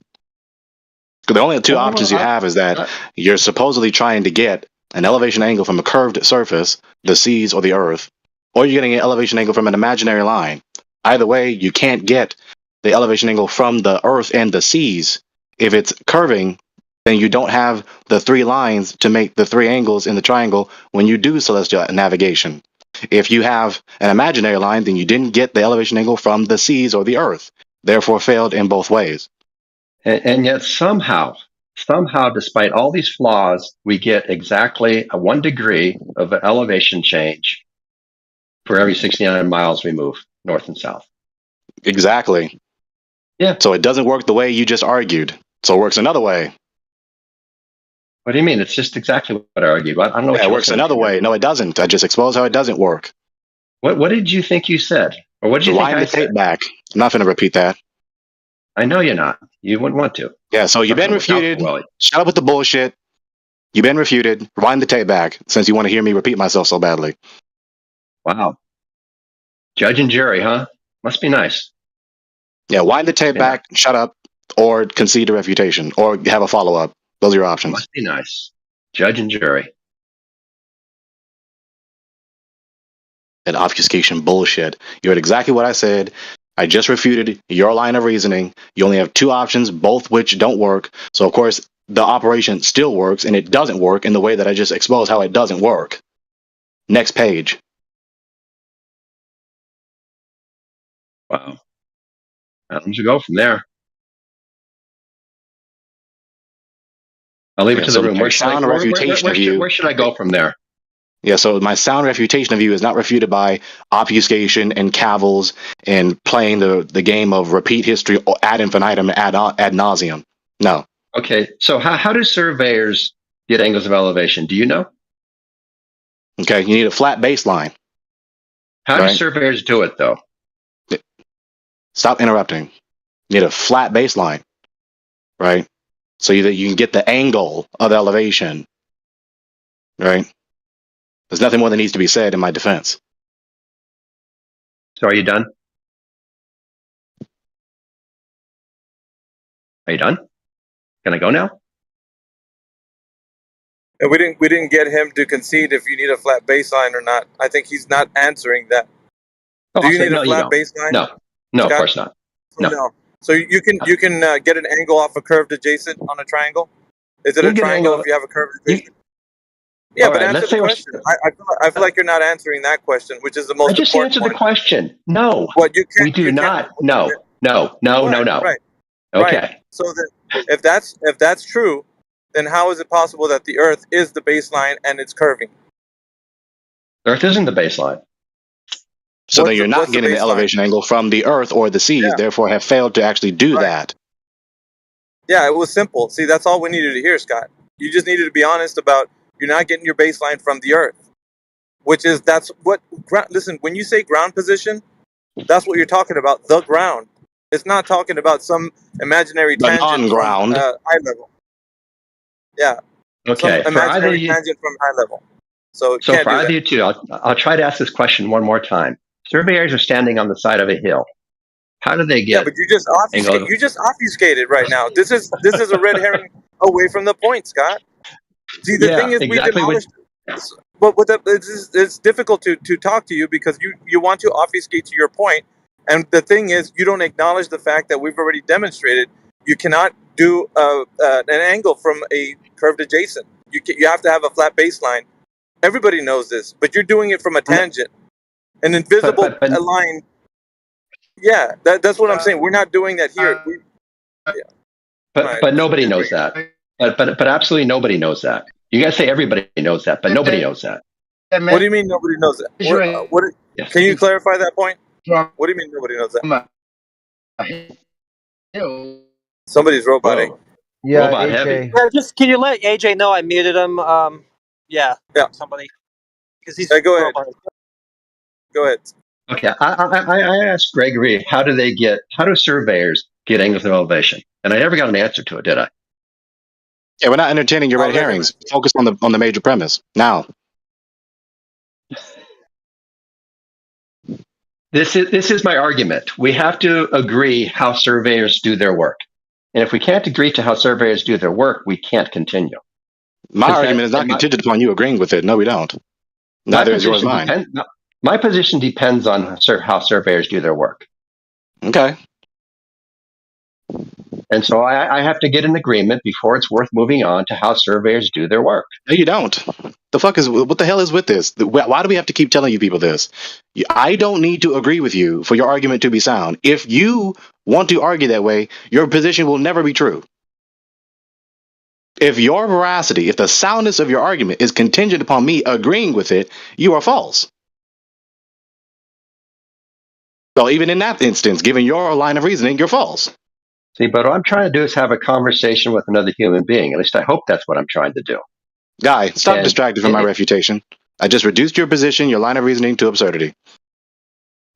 The only two options you have is that you're supposedly trying to get an elevation angle from a curved surface, the seas or the earth, or you're getting an elevation angle from an imaginary line. Either way, you can't get the elevation angle from the earth and the seas. If it's curving, then you don't have the three lines to make the three angles in the triangle when you do celestial navigation. If you have an imaginary line, then you didn't get the elevation angle from the seas or the earth, therefore failed in both ways. And yet somehow, despite all these flaws, we get exactly a 1 degree of elevation change for every 69 miles we move north and south. Exactly. Yeah. So it doesn't work the way you just argued. So it works another way. What do you mean? It's just exactly what I argued. I don't know. Yeah, it works another way. No, it doesn't. I just exposed how it doesn't work. What did you think you said? Or what did you Rewind think I the tape said? back. I'm not going to repeat that. I know you're not. You wouldn't want to. Yeah, so you've been refuted. Shut up with the bullshit. You've been refuted. Rewind the tape back since you want to hear me repeat myself so badly. Wow. Judge and jury, huh? Must be nice. Yeah, wind the tape back, shut up, or concede a refutation, or have a follow-up. Those are your options. Must be nice. Judge and jury. And obfuscation bullshit. You heard exactly what I said. I just refuted your line of reasoning. You only have two options, both which don't work. So, of course, the operation still works, and it doesn't work in the way that I just exposed how it doesn't work. Next page. Wow. How to go from there? I'll leave it to the room. Where should I go from there? Yeah, so my sound refutation of you is not refuted by obfuscation and cavils and playing the game of repeat history ad infinitum, ad nauseum. No. Okay, so how do surveyors get angles of elevation? Do you know? Okay, you need a flat baseline. How do surveyors do it, though? Stop interrupting. You need a flat baseline, right? So that you can get the angle of elevation, right? There's nothing more that needs to be said in my defense. So are you done? Are you done? Can I go now? And we didn't get him to concede if you need a flat baseline or not. I think he's not answering that. Oh, Do I'll you say, need no, a you flat don't. baseline? No, of Scott? course not. No. No. So you can get an angle off a curved adjacent on a triangle. Is it You a get an triangle angle. if you have a curved adjacent? Yeah, All but right, answer let's the say question. I feel like you're not answering that question, which is the I most just important answered the one. question. No, What you we can't do you not. can't. No. Right. Okay. Right. So then, if that's true, then how is it possible that the Earth is the baseline and it's curving? Earth isn't the baseline. So then you're not what's the getting the baseline? elevation angle from the Earth or the seas, Yeah. therefore have failed to actually do that. Yeah, it was simple. See, that's all we needed to hear, Scott. You just needed to be honest about you're not getting your baseline from the Earth, which is that's what. Listen, when you say ground position, that's what you're talking about. The ground. It's not talking about some imaginary But tangent on from ground. eye level. Yeah. Okay. Some For either imaginary you, tangent from eye level. So so can't for do either that. you two, I'll try to ask this question one more time. Surveyors are standing on the side of a hill. How do they Yeah, get but you just obfuscated right now. This is a red herring away from the point, Scott. See, the thing Yeah, is, we've exactly what. demolished. But it's difficult to talk to you because you want to obfuscate to your point, and the thing is, you don't acknowledge the fact that we've already demonstrated you cannot do an angle from a curved adjacent. You have to have a flat baseline. Everybody knows this, but you're doing it from a tangent, an invisible line. Yeah, that's what I'm saying. We're not doing that here. But nobody knows that. But absolutely nobody knows that. You guys say everybody knows that, but nobody knows that. What do you mean nobody knows that? Yes. Can you clarify that point? What do you mean nobody knows that? Somebody's roboting. Yeah, Robot AJ. heavy. Yeah, just can you let AJ know I muted him? Yeah. Somebody. Because he's go ahead. roboting. Go ahead. Okay, I asked Gregory, how do surveyors get angles of elevation? And I never got an answer to it, did I? Yeah, we're not entertaining your red herrings. Focus on the major premise now. This is my argument. We have to agree how surveyors do their work. And if we can't agree to how surveyors do their work, we can't continue. My argument is not contingent upon you agreeing with it. No, we don't. Neither is yours mine. My position depends on how surveyors do their work. Okay. And so I have to get an agreement before it's worth moving on to how surveyors do their work. No, you don't. What the hell is with this? Why do we have to keep telling you people this? I don't need to agree with you for your argument to be sound. If you want to argue that way, your position will never be true. If your veracity, if the soundness of your argument is contingent upon me agreeing with it, you are false. So even in that instance, given your line of reasoning, you're false. See, but what I'm trying to do is have a conversation with another human being. At least I hope that's what I'm trying to do. Guy, stop distracting from my refutation. I just reduced your position, your line of reasoning to absurdity.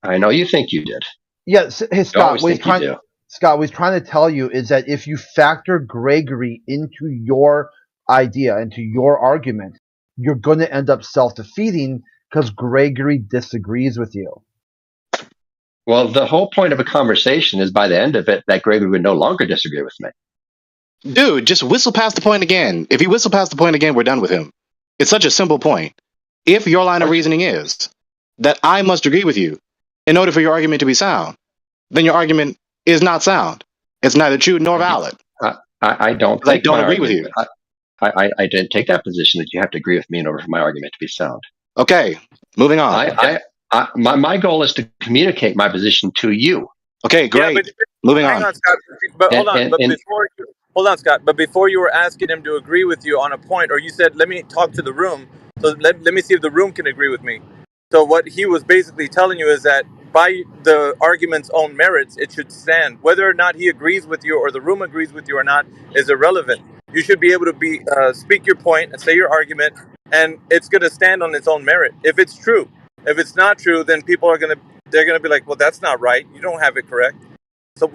I know you think you did. Yes, hey, Scott, what he's trying to tell you is that if you factor Gregory into your idea, into your argument, you're going to end up self-defeating because Gregory disagrees with you. Well, the whole point of a conversation is by the end of it that Gregory would no longer disagree with me. Dude, just whistle past the point again. If you whistle past the point again, we're done with him. It's such a simple point. If your line of reasoning is that I must agree with you in order for your argument to be sound, then your argument is not sound. It's neither true nor valid. I don't agree with you. I didn't take that position that you have to agree with me in order for my argument to be sound. Okay, moving on. My goal is to communicate my position to you. Okay, great. Yeah, moving hang on. Scott. But hold on, Scott. But before you were asking him to agree with you on a point, or you said, "Let me talk to the room." So let me see if the room can agree with me. So what he was basically telling you is that by the argument's own merits, it should stand. Whether or not he agrees with you or the room agrees with you or not is irrelevant. You should be able to speak your point and say your argument, and it's going to stand on its own merit if it's true. If it's not true, then people are going to be like, well, that's not right. You don't have it correct. So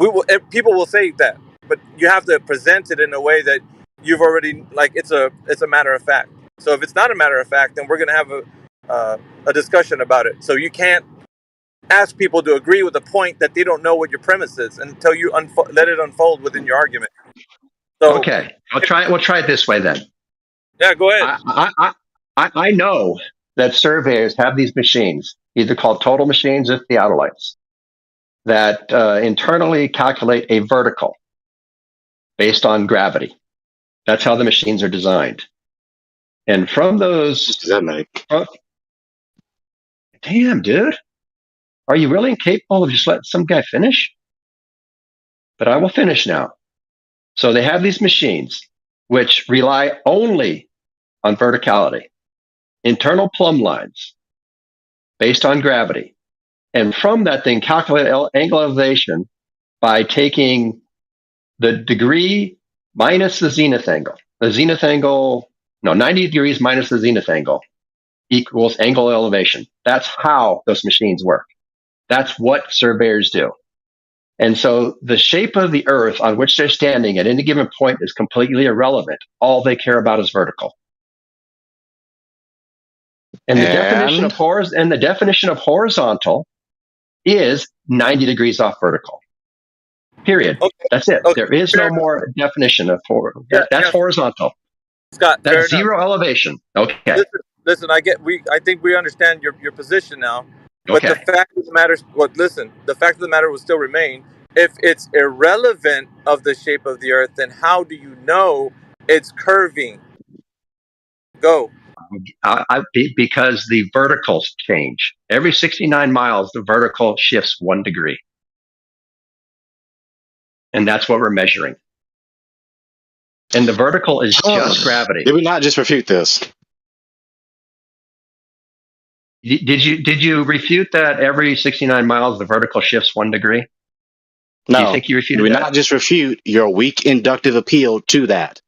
people will say that, but you have to present it in a way that you've already it's a matter of fact. So if it's not a matter of fact, then we're going to have a discussion about it. So you can't ask people to agree with a point that they don't know what your premise is until you let it unfold within your argument. So okay, we'll try it this way then. Yeah, go ahead. I know that surveyors have these machines, either called total machines or theodolites, that internally calculate a vertical based on gravity. That's how the machines are designed. And from those, What does that make? Damn, dude, are you really incapable of just letting some guy finish? But I will finish now. So they have these machines which rely only on verticality, internal plumb lines based on gravity. And from that, they can calculate angle elevation by taking the degree minus the zenith angle. The zenith angle, 90 degrees minus the zenith angle equals angle elevation. That's how those machines work. That's what surveyors do. And so the shape of the earth on which they're standing at any given point is completely irrelevant. All they care about is vertical. And the definition of horizontal is 90 degrees off vertical. Period. Okay. That's it. Okay. There is no more definition of that's horizontal. Scott, that's zero elevation. Okay. Listen, I think we understand your position now. But Okay. the fact of the matter, the fact of the matter will still remain. If it's irrelevant of the shape of the earth, then how do you know it's curving? Go. Because the verticals change. Every 69 miles, the vertical shifts 1 degree. And that's what we're measuring. And the vertical is just gravity. Did we not just refute this? Did you refute that every 69 miles, the vertical shifts 1 degree? No. Do you think you refuted Did we that? not just refute your weak inductive appeal to that?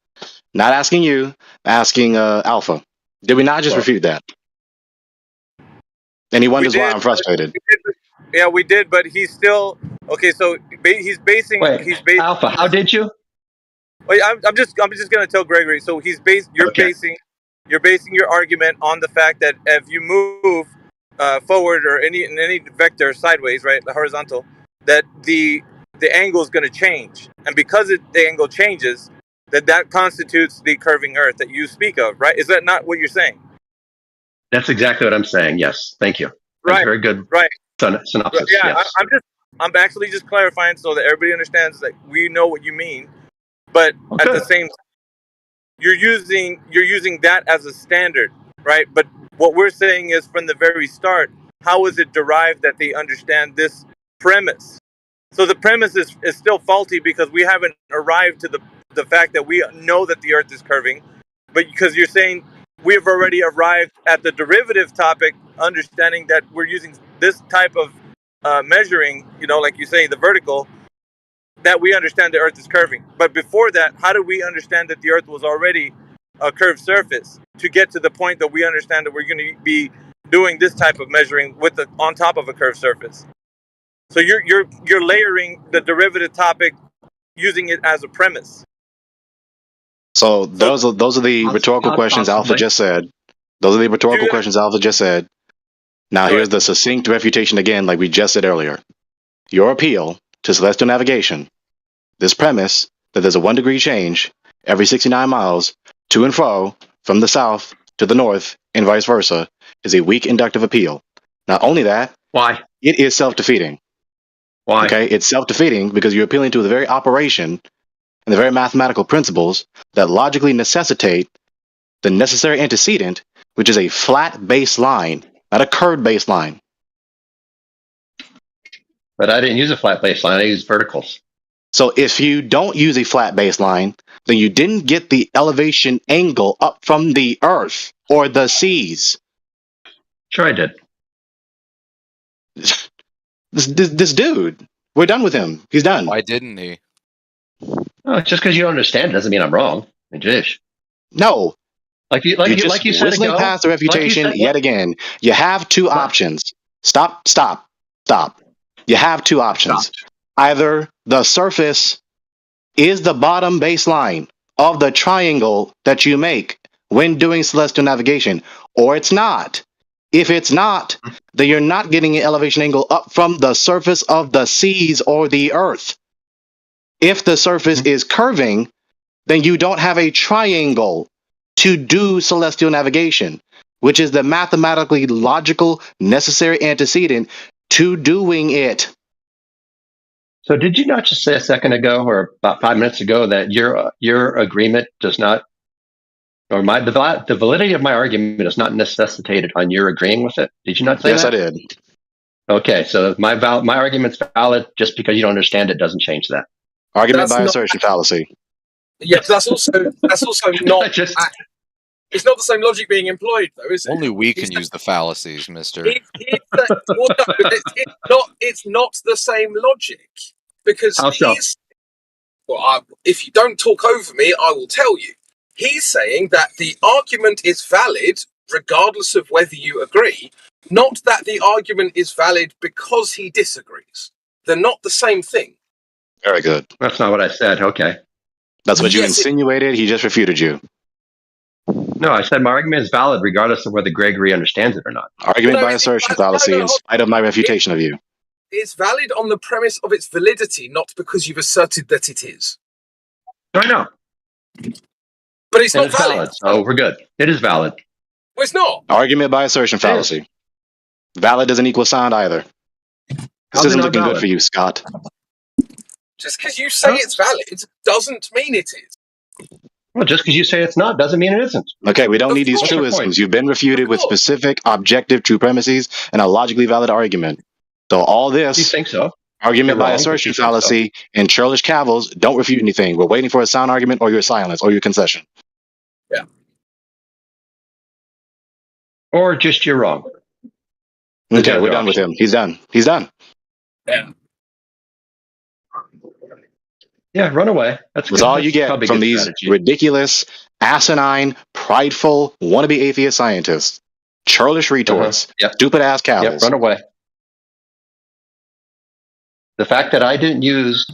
Not asking you, asking Alpha. Did we not just refute that? And he wonders why I'm frustrated. Yeah, we did, but he's still okay. So he's basing. Alpha, how did you? Wait, I'm just gonna tell Gregory. So you're basing your argument on the fact that if you move forward or in any vector sideways, right, the horizontal, that the angle is going to change, and because the angle changes, that constitutes the curving Earth that you speak of, right? Is that not what you're saying? That's exactly what I'm saying. Yes, thank you. That's very good. Right. Synopsis. Yeah, Yes. I'm actually just clarifying so that everybody understands that we know what you mean, but at the same time, you're using that as a standard, right? But what we're saying is from the very start, how is it derived that they understand this premise? So the premise is still faulty because we haven't arrived to the fact that we know that the Earth is curving, but because you're saying we have already arrived at the derivative topic, understanding that we're using this type of measuring, like you say, the vertical, that we understand the Earth is curving. But before that, how do we understand that the Earth was already a curved surface to get to the point that we understand that we're going to be doing this type of measuring on top of a curved surface? So you're layering the derivative topic, using it as a premise. So those are the rhetorical questions Alpha just said. Those are the rhetorical questions Alpha just said. Now here's the succinct refutation again, like we just said earlier. Your appeal to celestial navigation, this premise that there's a 1 degree change every 69 miles to and fro from the south to the north and vice versa, is a weak inductive appeal. Not only that, why? It is self-defeating. Why? Okay, it's self-defeating because you're appealing to the very operation and the very mathematical principles that logically necessitate the necessary antecedent, which is a flat baseline, not a curved baseline. But I didn't use a flat baseline. I used verticals. So if you don't use a flat baseline, then you didn't get the elevation angle up from the earth or the seas. Sure I did. This dude, we're done with him. He's done. Why didn't he? Oh, just because you don't understand doesn't mean I'm wrong. I just. No. Like you said whistling ago, past the refutation yet again. You have two options. Stop. You have two options. Either the surface is the bottom baseline of the triangle that you make when doing celestial navigation, or it's not. If it's not, then you're not getting an elevation angle up from the surface of the seas or the earth. If the surface is curving, then you don't have a triangle to do celestial navigation, which is the mathematically logical necessary antecedent to doing it. So did you not just say a second ago, or about 5 minutes ago, that your agreement does not, or the validity of my argument is not necessitated on your agreeing with it? Did you not say Yes, that? I did. Okay, so my argument's valid. Just because you don't understand it doesn't change that. Argument That's by not- assertion fallacy. Yes, that's also not. It's not the same logic being employed, though, is it? Only we can use the fallacies, Mister. It's not the same logic because How so? if you don't talk over me, I will tell you. He's saying that the argument is valid regardless of whether you agree, not that the argument is valid because he disagrees. They're not the same thing. Very good. That's not what I said. Okay. That's what you Yes, insinuated. He just refuted you. No, I said my argument is valid regardless of whether Gregory understands it or not. Argument by assertion fallacy in spite of my refutation of you. It's valid on the premise of its validity, not because you've asserted that it is. I know. But it's And not valid. So we're good. It is valid. Well, it's not. Argument by assertion fallacy. Valid doesn't equal sound either. This How's it isn't not looking good valid? for you, Scott. Just because you say it's valid doesn't mean it is. Well, just because you say it's not doesn't mean it isn't. Okay, we don't need these What's your truisms. point? You've been refuted with specific, objective, true premises and a logically valid argument. So all this, You think so? argument You're by wrong, but assertion you think so. fallacy and churlish cavils, don't refute anything. We're waiting for a sound argument or your silence or your concession. Yeah. Or just you're wrong. Okay, we're done with him. He's done. He's done. Yeah. Yeah, run away. That's That's good. all That's you get probably from good these strategy. ridiculous, asinine, prideful, wannabe atheist scientists. Churlish retorts. Yep. Stupid ass Yep, cavils. run away. The fact that I didn't use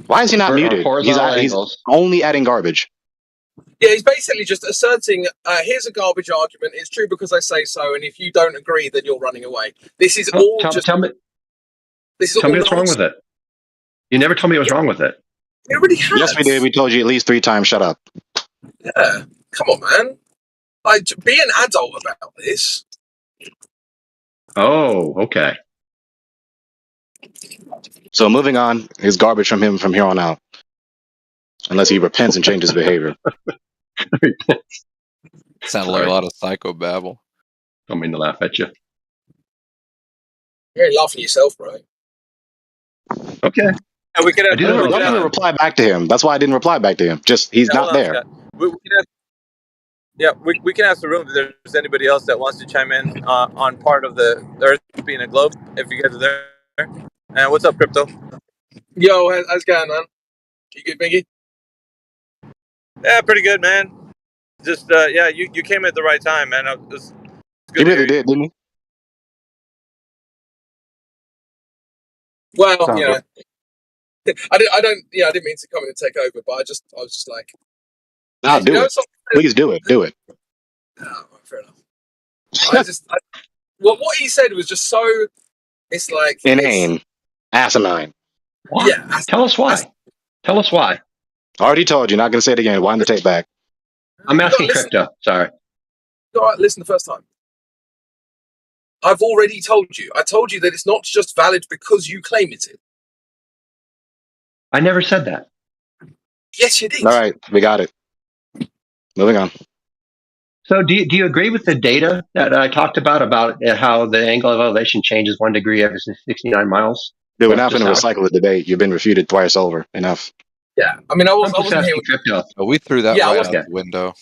Why is he not Or muted? horizontal He's angles. only adding garbage. Yeah, he's basically just asserting, here's a garbage argument. It's true because I say so, and if you don't agree, then you're running away. This is all just. tell me This is tell me all what's wrong with it. You never told me what's wrong with it. It already has. Yes, we did. We told you at least 3 times. Shut up. Yeah, come on, man. Be an adult about this. Oh, okay. So moving on, is garbage from him from here on out, unless he repents and changes behavior. Sounded like a lot of psychobabble. Don't mean to laugh at you. You're laughing at yourself, bro. Okay. And we could have. Don't even reply back to him. That's why I didn't reply back to him. Just he's Hold not on, there. Scott. We can have, we can ask the room if there's anybody else that wants to chime in on part of the Earth being a globe. If you guys are there. And what's up, Crypto? Yo, how's it going, man? You good, Biggie? Yeah, pretty good, man. Just you came at the right time, man. It's He really did, didn't he? Well, Sounds you know, I didn't mean to come in and take over, but I was just like, Nah, do it. Please do it. Do it. oh, fair enough. What he said was just so. It's like Inane. Asinine. Yeah. Tell us why. Tell us why. I already told you. Not going to say it again. Wind the tape back. I'm asking listen. Crypto. Sorry. All right, listen the first time. I've already told you. I told you that it's not just valid because you claim it is. I never said that. Yes, you did. All right. We got it. Moving on. So do you agree with the data that I talked about how the angle of elevation changes 1 degree every 69 miles? Dude, we're not Just going to how- recycle the debate. You've been refuted twice over. Enough. Yeah, I mean, I I'm just wasn't here. asking Crypto. Oh, we threw that Yeah, I right was- out the window.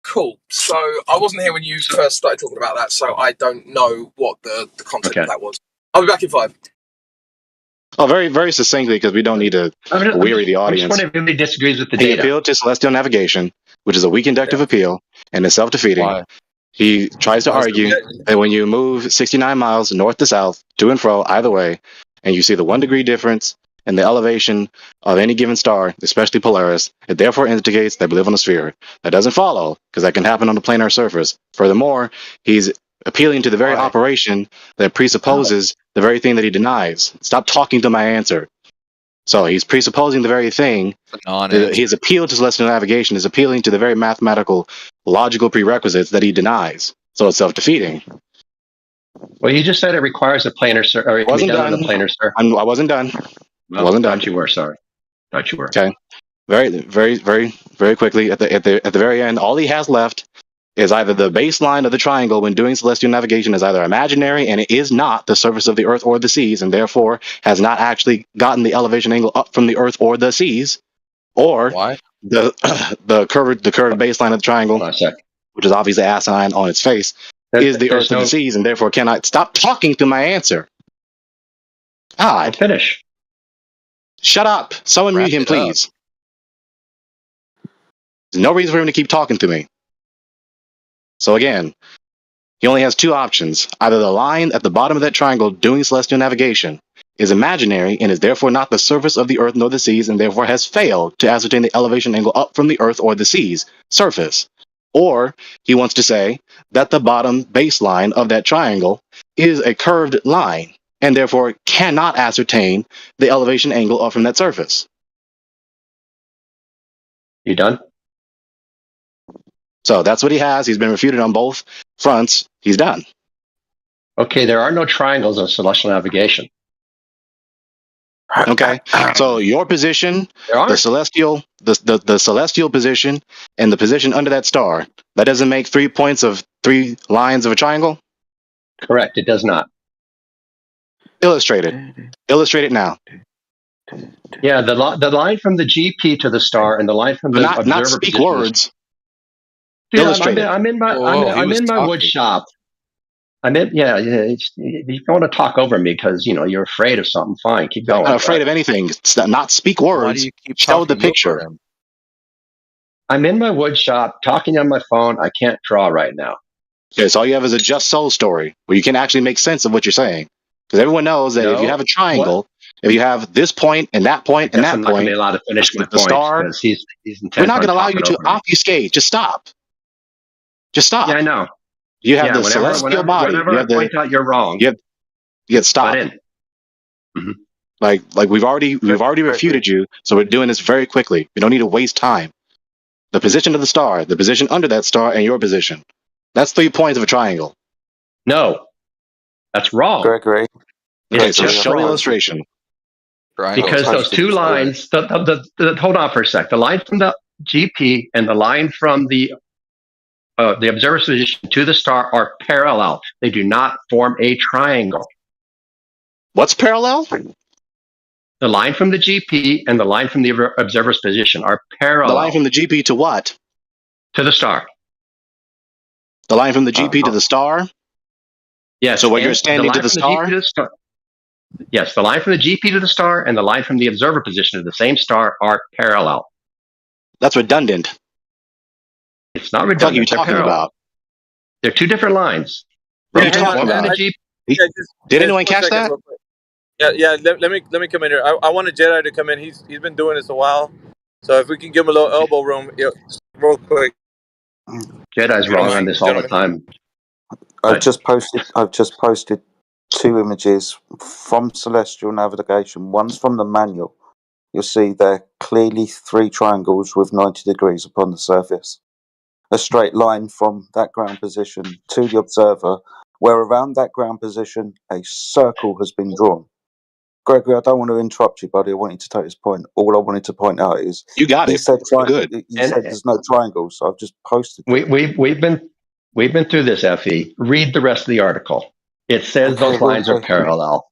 Cool. So I wasn't here when you first started talking about that, so I don't know what the content of that was. I'll be back in 5. Oh, very, very succinctly, because we don't need to weary the I'm audience. just wondering if anybody disagrees with the He data. appealed to celestial navigation, which is a weak inductive appeal, and is self-defeating. Why? He tries to argue that when you move 69 miles north to south, to and fro, either way, and you see the 1 degree difference in the elevation of any given star, especially Polaris, it therefore indicates that we live on a sphere. That doesn't follow, because that can happen on a planar surface. Furthermore, he's appealing to the very operation that presupposes the very thing that he denies. Stop talking to my answer. So he's presupposing the very thing. His appeal to celestial navigation is appealing to the very mathematical, logical prerequisites that he denies. So it's self-defeating. Well, you just said it requires a planar, sir. Or it can be done on a planar, sir. I wasn't done. Well, I wasn't done. Thought you were. Sorry. Thought you were. Okay. Very quickly at the very end, all he has left is either the baseline of the triangle when doing celestial navigation is either imaginary and it is not the surface of the earth or the seas, and therefore has not actually gotten the elevation angle up from the earth or the seas, or the curved baseline of the triangle, which is obviously asinine on its face, is the earth or the seas, and therefore cannot stop talking to my answer. God. Finish. Shut up. Someone mute him, please. There's no reason for him to keep talking to me. So again, he only has two options. Either the line at the bottom of that triangle doing celestial navigation is imaginary and is therefore not the surface of the earth nor the seas, and therefore has failed to ascertain the elevation angle up from the earth or the seas surface. Or he wants to say that the bottom baseline of that triangle is a curved line and therefore cannot ascertain the elevation angle up from that surface. You done? So that's what he has. He's been refuted on both fronts. He's done. Okay, there are no triangles of celestial navigation. Okay, so your position, the celestial position, and the position under that star, that doesn't make 3 points of 3 lines of a triangle? Correct, it does not. Illustrate it. Illustrate it now. Yeah, the line from the GP to the star and the line from the observer not speak position words. Dude, Illustrate it. I'm in my wood shop. If you want to talk over me because you're afraid of something, fine, keep going. I'm not afraid of anything. It's not speak words. Show the picture. I'm in my wood shop talking on my phone. I can't draw right now. Okay, so all you have is a Just Soul story where you can actually make sense of what you're saying. Because everyone knows that if you have a triangle, if you have this point and that point and that I'm not point, gonna be allowed to finish my the point star, because he's intent we're not on going to allow you talking to over me. obfuscate. Just stop. Just stop. Yeah, I know. You have the celestial body. Whenever You I have the, point out you're wrong. you have stop. Mm-hmm. Like we've already refuted you, so we're doing this very quickly. We don't need to waste time. The position of the star, the position under that star, and your position. That's 3 points of a triangle. No, that's wrong. Gregory. Okay, so show the illustration. Because those two lines, hold on for a sec. The line from the GP and the line from the observer's position to the star are parallel. They do not form a triangle. What's parallel? The line from the GP and the line from the observer's position are parallel. The line from the GP to what? To the star. The line from the GP to the star? Yes. So when you're standing to the star? Yes, the line from the GP to the star and the line from the observer position to the same star are parallel. That's redundant. It's not redundant. What are you talking about? They're two different lines. What are you talking about? Did anyone catch that? Yeah. Let me come in here. I want a Jedi to come in. He's been doing this a while, so if we can give him a little elbow room, real quick. Jedi's wrong on this all the time. I've just posted 2 images from celestial navigation. One's from the manual. You'll see they're clearly 3 triangles with 90 degrees upon the surface. A straight line from that ground position to the observer, where around that ground position a circle has been drawn. Gregory, I don't want to interrupt you, buddy. I want you to take this point. All I wanted to point out is you got it. Said good. You said there's no triangles, so I've just posted. We've been through this, Fe. Read the rest of the article. It says those lines are parallel.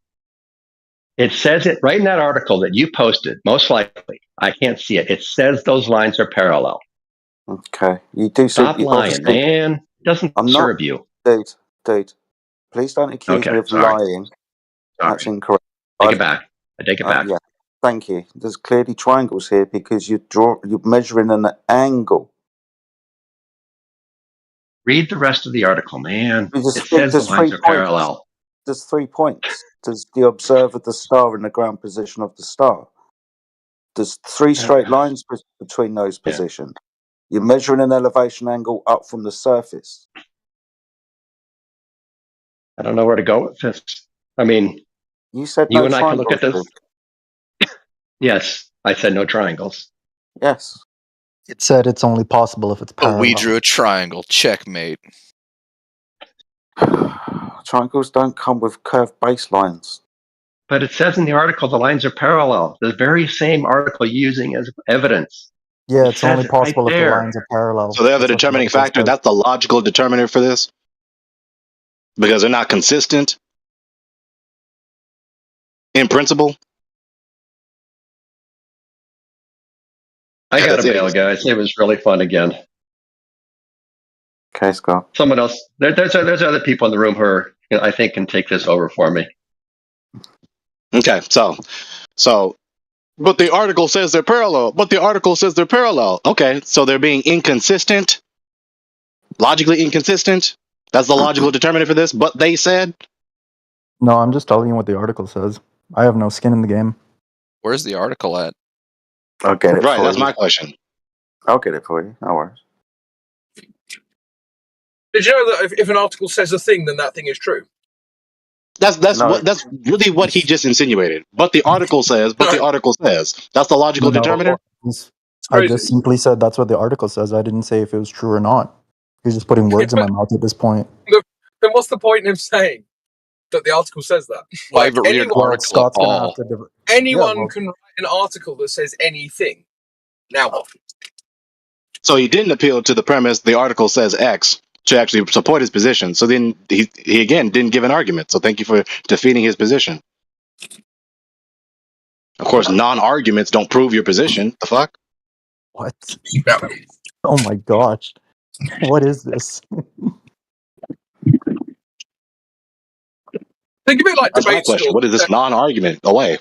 It says it right in that article that you posted. Most likely, I can't see it. It says those lines are parallel. Okay, you do. Stop lying, man. It doesn't serve you, dude. Please don't accuse me of lying. That's incorrect. I take it back. Yeah, thank you. There's clearly triangles here because you're measuring an angle. Read the rest of the article, man. It says the lines are parallel. There's 3 points. There's the observer, the star, and the ground position of the star. There's 3 straight lines between those positions. You're measuring an elevation angle up from the surface. I don't know where to go with this. I mean, you said you and I can look at this. Yes, I said no triangles. Yes. It said it's only possible if it's But parallel. we drew a triangle. Checkmate. Triangles don't come with curved baselines. But it says in the article the lines are parallel. The very same article you're using as evidence. Yeah, It it's says only it right possible if the there. lines are parallel. So they're the That's what determining article factor. says. That's the logical determiner for this because they're not consistent in principle. I Yeah, got to that's bail, idiots. guys. It was really fun again. Okay, Scott. Someone else. There's other people in the room who are, I think can take this over for me. Okay, so, but the article says they're parallel. But the article says they're parallel. Okay, so they're being inconsistent, logically inconsistent. That's the logical determinant for this. But they said, No, I'm just telling you what the article says. I have no skin in the game. Where's the article at? I'll get it right? for That's you. my question. I'll get it for you. No worries. Did you know that if an article says a thing, then that thing is true? That's No. that's really what he just insinuated. But the article says. But the article says. That's the logical No, determiner. I crazy. just simply said that's what the article says. I didn't say if it was true or not. You're just putting words in my mouth at this point. Then what's the point in him saying that the article says that? Private read anyone, article Scott's gonna all. have to. anyone can write an article that says anything. Now what? So he didn't appeal to the premise. The article says X to actually support his position. So then he again didn't give an argument. So thank you for defeating his position. Of course, non-arguments don't prove your position. The fuck? What? Oh my gosh. What is this? Think of it like That's my debate question. school. What is this non-argument away?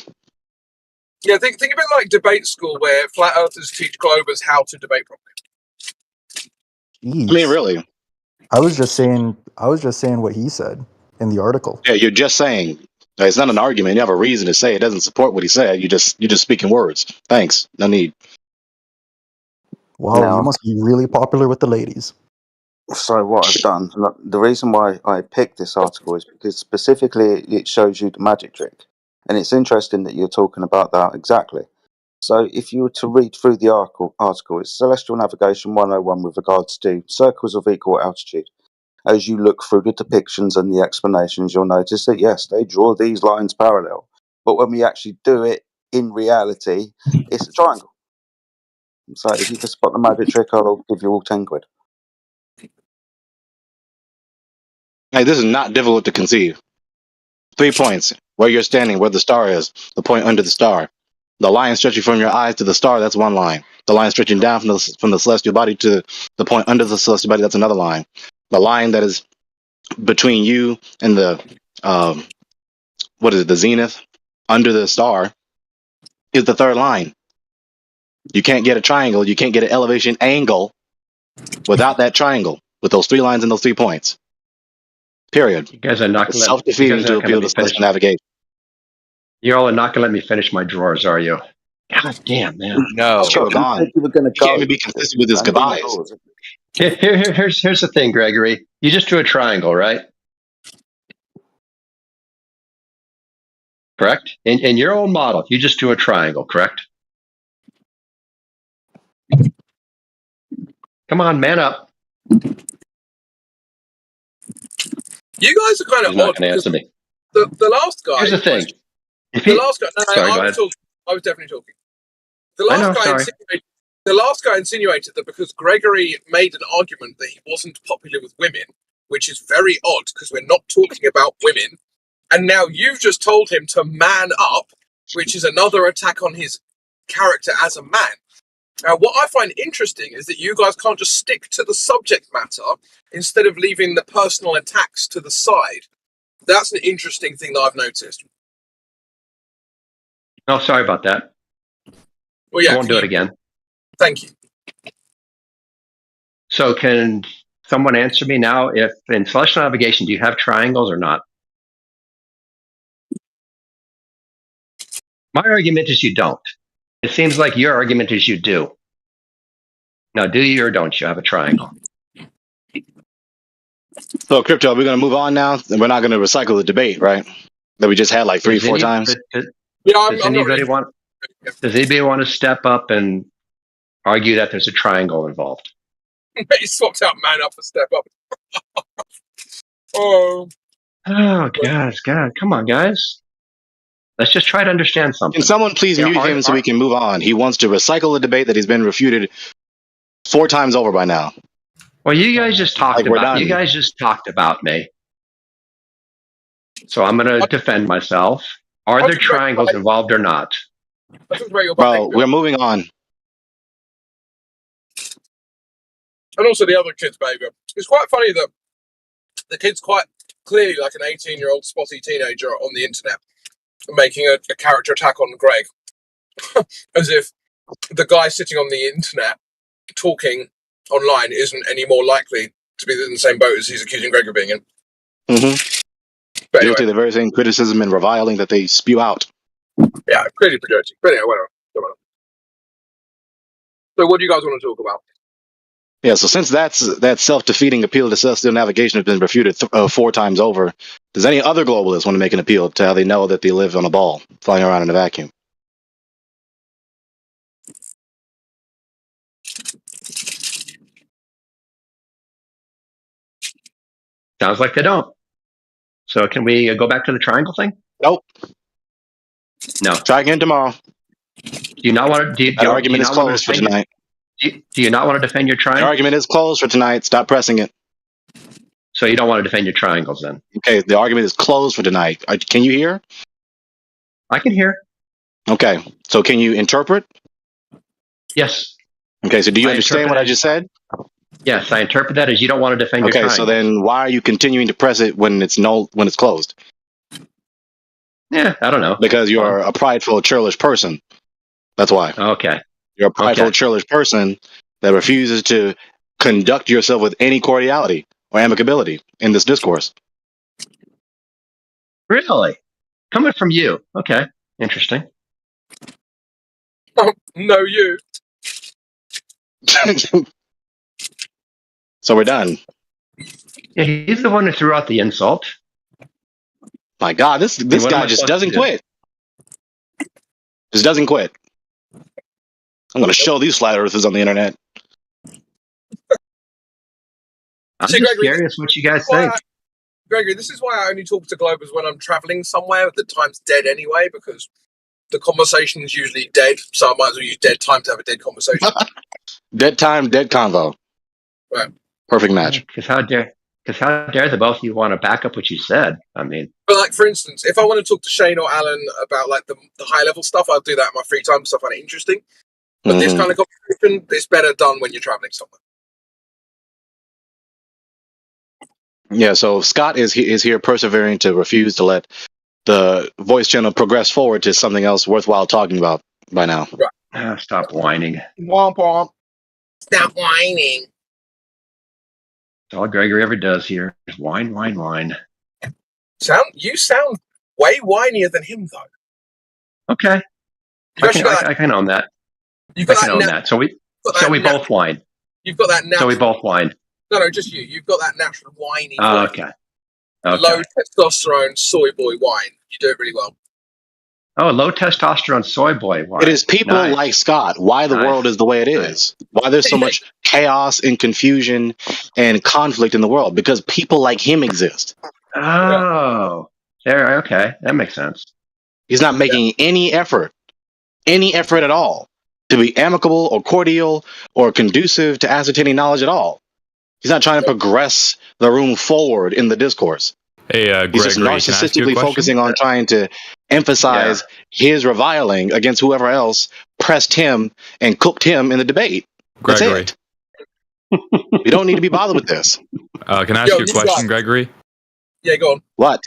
Yeah, think of it like debate school where flat earthers teach globers how to debate properly. Jeez. I mean, really? I was just saying what he said in the article. Yeah, you're just saying. It's not an argument. You have a reason to say it doesn't support what he said. You're just speaking words. Thanks. No need. Wow, Now- you must be really popular with the ladies. So what I've done, look, the reason why I picked this article is because specifically it shows you the magic trick. And it's interesting that you're talking about that exactly. So if you were to read through the article, it's Celestial Navigation 101 with regards to circles of equal altitude. As you look through the depictions and the explanations, you'll notice that yes, they draw these lines parallel. But when we actually do it in reality, it's a triangle. So if you can spot the magic trick, I'll give you all 10 quid. Hey, this is not difficult to conceive. 3 points. Where you're standing, where the star is, the point under the star. The line stretching from your eyes to the star, that's one line. The line stretching down from the celestial body to the point under the celestial body, that's another line. The line that is between you and the the zenith under the star is the third line. You can't get a triangle, you can't get an elevation angle without that triangle, with those 3 lines and those 3 points. Period. You guys are not It's going self-defeating to appeal to celestial navigation. You all are not going to let me finish my drawers, are you? God damn, man. No. Sure, gone. You were going to You can't even be consistent with his goodbyes. Here's the thing, Gregory. You just drew a triangle, right? Correct? In your own model, you just drew a triangle, correct? Come on, man up. You guys are kind of He's not odd going to because answer me. the last guy. Here's the thing. The last guy. No, Sorry, go I was ahead. talking. I was definitely talking. The I last know, guy sorry. insinuated. The last guy insinuated that because Gregory made an argument that he wasn't popular with women, which is very odd because we're not talking about women, and now you've just told him to man up, which is another attack on his character as a man. Now, what I find interesting is that you guys can't just stick to the subject matter instead of leaving the personal attacks to the side. That's an interesting thing that I've noticed. Oh, sorry about that. Well, yeah, I won't do it again. Thank you. So can someone answer me now? If in celestial navigation, do you have triangles or not? My argument is you don't. It seems like your argument is you do. Now, do you or don't you have a triangle? So, Crypto, we're going to move on now, and we're not going to recycle the debate, right? That we just had like 3-4 times. Yeah, I'm Does not anybody really want? Does anybody want to step up and argue that there's a triangle involved? He swapped out man up for step up. Oh. Oh, God, come on, guys. Let's just try to understand something. Can someone please mute him so we can move on? He wants to recycle a debate that has been refuted 4 times over by now. Well, you guys just talked about me. So I'm going to defend myself. Are there triangles involved or not? Well, we're moving on. And also the other kid's behaviour. It's quite funny that the kid's quite clearly like an 18-year-old spotty teenager on the internet making a character attack on Greg. As if the guy sitting on the internet talking online isn't any more likely to be in the same boat as he's accusing Greg of being in. Mm-hmm. Guilty of the very same criticism and reviling that they spew out. Yeah, clearly projecting. But anyway, whatever. So what do you guys want to talk about? Yeah, so since that self-defeating appeal to celestial navigation has been refuted 4 times over, does any other globalist want to make an appeal to how they know that they live on a ball, flying around in a vacuum? Sounds like they don't. So can we go back to the triangle thing? Nope. No. Try again tomorrow. Do you not want to? That argument is closed for tonight. Do you not want to defend your triangle? The argument is closed for tonight. Stop pressing it. So you don't want to defend your triangles then? Okay, the argument is closed for tonight. Can you hear? I can hear. Okay, so can you interpret? Yes. Okay, so do you understand what I just said? Yes, I interpret that as you don't want to defend your triangle. Okay, so then why are you continuing to press it when it's closed? Yeah, I don't know. Because you are a prideful, churlish person. That's why. Okay. You're a prideful, churlish person that refuses to conduct yourself with any cordiality or amicability in this discourse. Really? Coming from you. Okay. Interesting. Oh, no, you. So we're done. Yeah, he's the one who threw out the insult. My God, this guy just doesn't quit. Just doesn't quit. I'm going to show these flat earthers on the internet. I'm just curious what you guys think. Gregory, this is why I only talk to Globers when I'm traveling somewhere. The time's dead anyway, because the conversation is usually dead. So I might as well use dead time to have a dead conversation. Dead time, dead convo. Right. Perfect match. Because how dare the both of you want to back up what you said? I mean, but like for instance, if I want to talk to Shane or Alan about like the high level stuff, I'll do that in my free time because I find it interesting. But this kind of conversation, it's better done when you're traveling somewhere. Yeah, so Scott is here persevering to refuse to let the voice channel progress forward to something else worthwhile talking about by now. Right. Stop whining. Womp womp. Stop whining. That's all Gregory ever does here is whine, whine, whine. You sound way whinier than him, though. Okay. I can own that. I can own that. So we both whine. You've got that natural. So we both whine. No, just you. You've got that natural whiny. Okay. Low testosterone soy boy whine. You do it really well. Oh, low testosterone soy boy whine. It is people like Scott. Why the world is the way it is. Why there's so much chaos and confusion and conflict in the world. Because people like him exist. Oh. There. Okay. That makes sense. He's not making any effort at all to be amicable or cordial or conducive to ascertaining knowledge at all. He's not trying to progress the room forward in the discourse. Hey, he's just narcissistically focusing on trying to emphasize his reviling against whoever else pressed him and cooked him in the debate. That's it. You don't need to be bothered with this. Can I ask you a question, Gregory? Yeah, go on. What?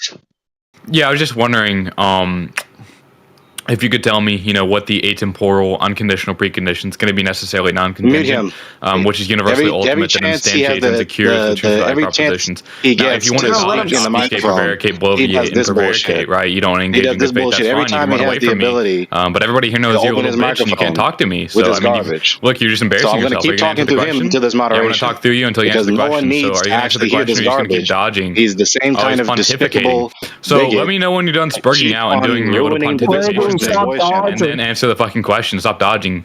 Yeah, I was just wondering if you could tell me, what the atemporal unconditional precondition is going to be necessarily non-contingent, which is universally ultimate that instantiates and secures the truth of propositions. Now, if you want to speak and prevaricate, bloviate, and prevaricate, right? You don't engage in this debate, that's fine. You run away from me. But everybody here knows you're a little bitch and you can't talk to me. So, I mean, look, you're just embarrassing yourself. So I'm going to keep talking to him until this moderation. I'm going to talk through you until you answer the question. So, are you going to answer the question or are you just going to keep dodging? He's the same kind of despicable. So, let me know when you're done spurging out and doing your little pontification and stop dodging. then answer the fucking question. Stop dodging.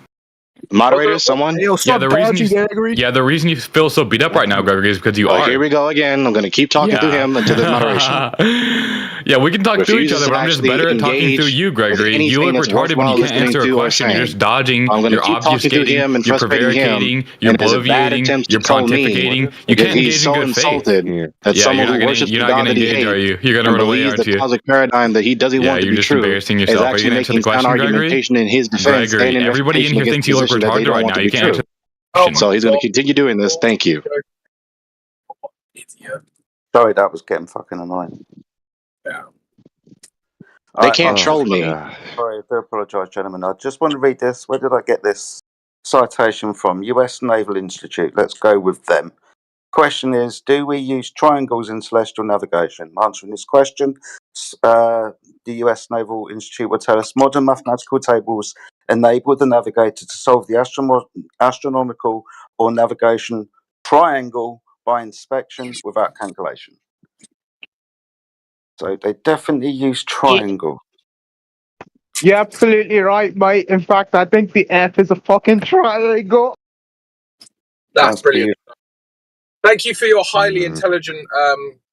Moderator, someone? Yo, stop dodging, Gregory. Yeah, the reason you feel so beat up right now, Gregory, is because you are. Here we go again. I'm going to keep talking to him until the moderation. Yeah, we can talk through each Refuses other, but to I'm just actually better at talking engage through you, with Gregory. You anything look that's retarded when you worthwhile can't answer listening a to or question. You're saying. just dodging, I'm going to you're keep talking to obfuscating, him and you're frustrating him. prevaricating, you're And it is a bad bloviating, attempt to you're troll pontificating. me You because can't engage he's in so good faith. insulted that Yeah, someone you're who not worships the gonna God that he engage, are hates you? You're gonna and run away, believes aren't the you? cosmic paradigm that he doesn't Yeah, want to you're be just true embarrassing is yourself. Are you actually gonna answer the making sound question, Gregory? argumentation in his defense Gregory, and in everybody in refutation here against thinks the you look position that they retarded don't right want now. to You be can't answer true. the question. So he's going to continue doing this. Thank you. Sorry, that was getting fucking annoying. Yeah. They can't troll me. Sorry, I do apologise, gentlemen. I just want to read this. Where did I get this citation from? US Naval Institute. Let's go with them. Question is, do we use triangles in celestial navigation? Answering this question, the US Naval Institute will tell us modern mathematical tables enable the navigator to solve the astronomical or navigation triangle by inspection without calculation. So they definitely use triangle. You're absolutely right, mate. In fact, I think the F is a fucking triangle. That's brilliant. Thank you for your highly intelligent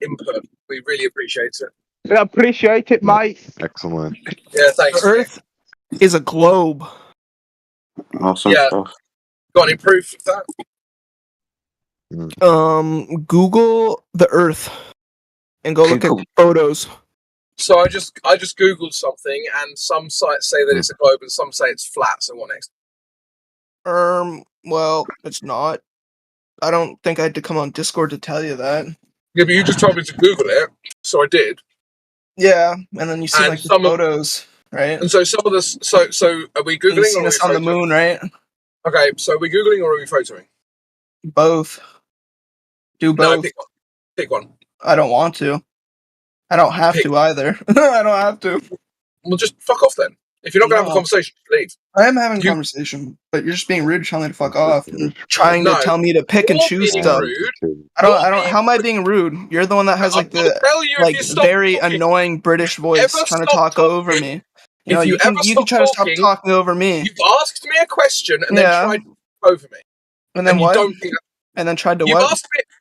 input. We really appreciate it. I appreciate it, mate. Excellent. Yeah, thanks. The Earth is a globe. Awesome Yeah. stuff. Got any proof of that? Google the Earth and go look at photos. So I just googled something, and some sites say that it's a globe, and some say it's flat. So what next? Well, it's not. I don't think I had to come on Discord to tell you that. Yeah, but you just told me to Google it, so I did. Yeah, and then you see And like the some of- photos, right? And so some of this. So are we And googling you've or seen are us we on the photoing? moon, right? Okay, so are we googling or are we photoing? Both. Do No, both. pick one. Pick one. I don't want to. I don't have to either. I don't have to. Well, just fuck off then. If you're not going to have a conversation, leave. I am having a conversation, but you're just being rude, telling me to fuck off, and trying to No, tell me to pick and you're choose being stuff. rude. I don't. How am I being rude? You're the one that has like the tell you if like you stop very talking. annoying British voice Ever trying to stop talk over me. You know, If you can try to stop talking over me. You've asked me a question and then Yeah. tried to talk over me. And then you what? don't think And then tried to you've what?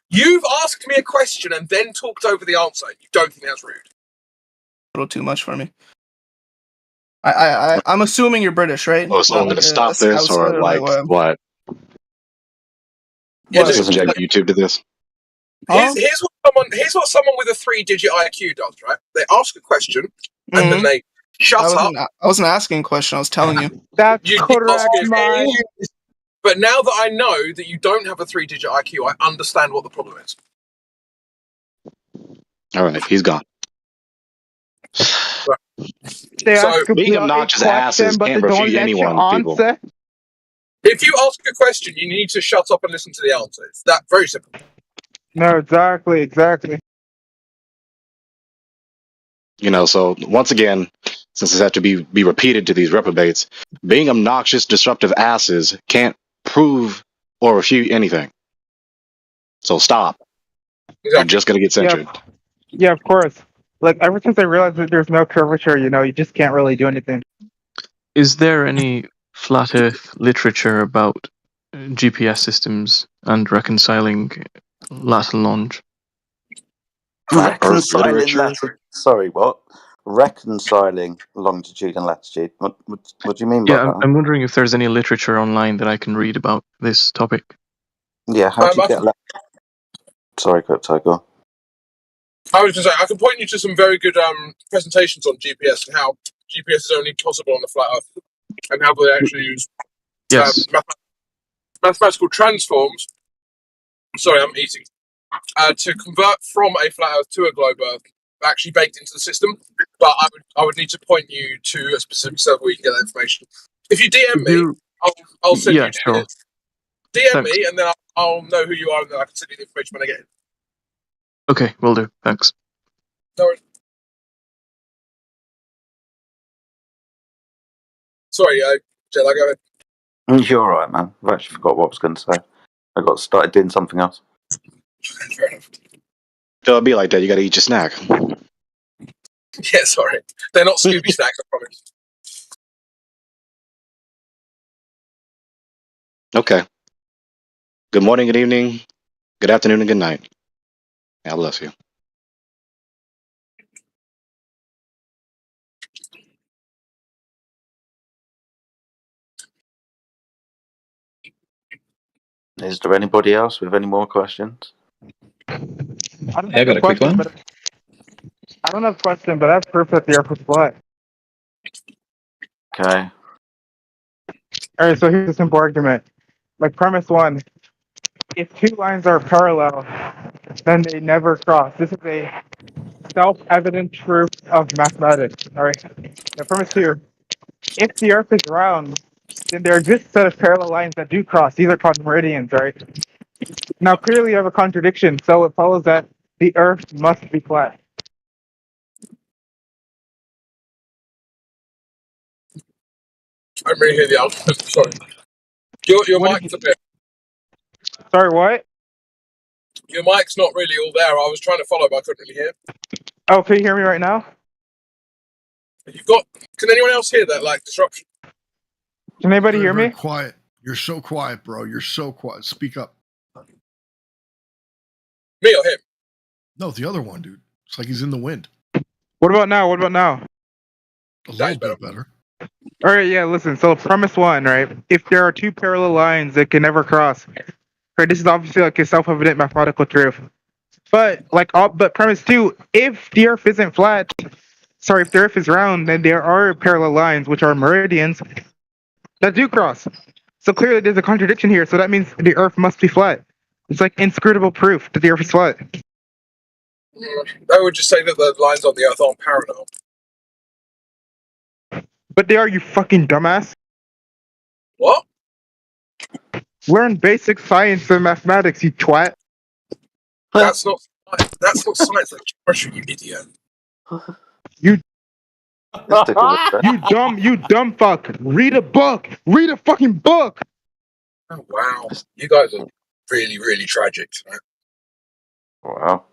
You've asked me a question and then talked over the answer. You don't think that's rude? A little too much for me. I'm assuming you're British, right? Oh, so I'm going to stop this or like what? Yeah, Just just- subject YouTube to this. Here's what someone with a 3-digit IQ does, right? They ask a question and then they shut up. I wasn't asking a question. I was telling you. That's correct, mate. But now that I know that you don't have a 3-digit IQ, I understand what the problem is. All right, he's gone. They So, ask a being bloody obnoxious question, asses but can't they don't refute let anyone, you people. answer. If you ask a question, you need to shut up and listen to the answer. It's that very simple. No, exactly. You know, so once again, since this has to be repeated to these reprobates, being obnoxious, disruptive asses can't prove or refute anything. So stop. You're just gonna get censored. Yeah, of course. Like, ever since I realized that there's no curvature, you just can't really do anything. Is there any flat Earth literature about GPS systems and reconciling lateral longe? Reconciling sorry, what? Reconciling longitude and latitude. What do you mean by Yeah, that? I'm wondering if there's any literature online that I can read about this topic. Yeah, how do you get Sorry, Crypto, go on. I was going to say, I can point you to some very good presentations on GPS and how GPS is only possible on the flat Earth, and how they actually use mathematical transforms. Sorry, I'm eating. To convert from a flat Earth to a globe Earth, actually baked into the system. But I would need to point you to a specific server where you can get that information. If you DM me, I'll send you to sure. it. DM Thanks. me, and then I'll know who you are, and then I can send you the information when I get it. Okay, will do. Thanks. No worries. Sorry, Jell, I go ahead. You're alright, man. I've actually forgot what I was going to say. I got started doing something else. So it'll be like that. You got to eat your snack. Yeah, sorry. They're not Scooby snacks, I promise. Okay. Good morning, good evening, good afternoon, and good night. God bless you. Is there anybody else with any more questions? I don't have a question, but I have proof that the Earth was flat. Okay. All right, so here's a simple argument. Like premise one, if two lines are parallel, then they never cross. This is a self-evident truth of mathematics. All right. Now, premise two, if the Earth is round, then there exists a set of parallel lines that do cross. These are called meridians, right? Now, clearly, you have a contradiction, so it follows that the Earth must be flat. I don't really hear the argument. Sorry. Your mic's a bit. Sorry, what? Your mic's not really all there. I was trying to follow, but I couldn't really hear. Oh, can you hear me right now? You've got. Can anyone else hear that like disruption? Can anybody hear Very me? quiet. You're so quiet, bro. You're so quiet. Speak up. Me or him? No, the other one, dude. It's like he's in the wind. What about now? What about now? A little bit better. All right, yeah, listen. So premise one, right? If there are two parallel lines that can never cross, right? This is obviously like a self-evident mathematical truth. But but premise two, if the Earth isn't flat, sorry, if the Earth is round, then there are parallel lines, which are meridians, that do cross. So clearly, there's a contradiction here. So that means the Earth must be flat. It's like inscrutable proof that the Earth is flat. I would just say that the lines on the Earth aren't parallel. But they are, you fucking dumbass. What? Learn basic science and mathematics, you twat. That's not science. That's geometry, you idiot. You dumb fuck. Read a book. Read a fucking book. Oh, wow. You guys are really, really tragic tonight. Wow.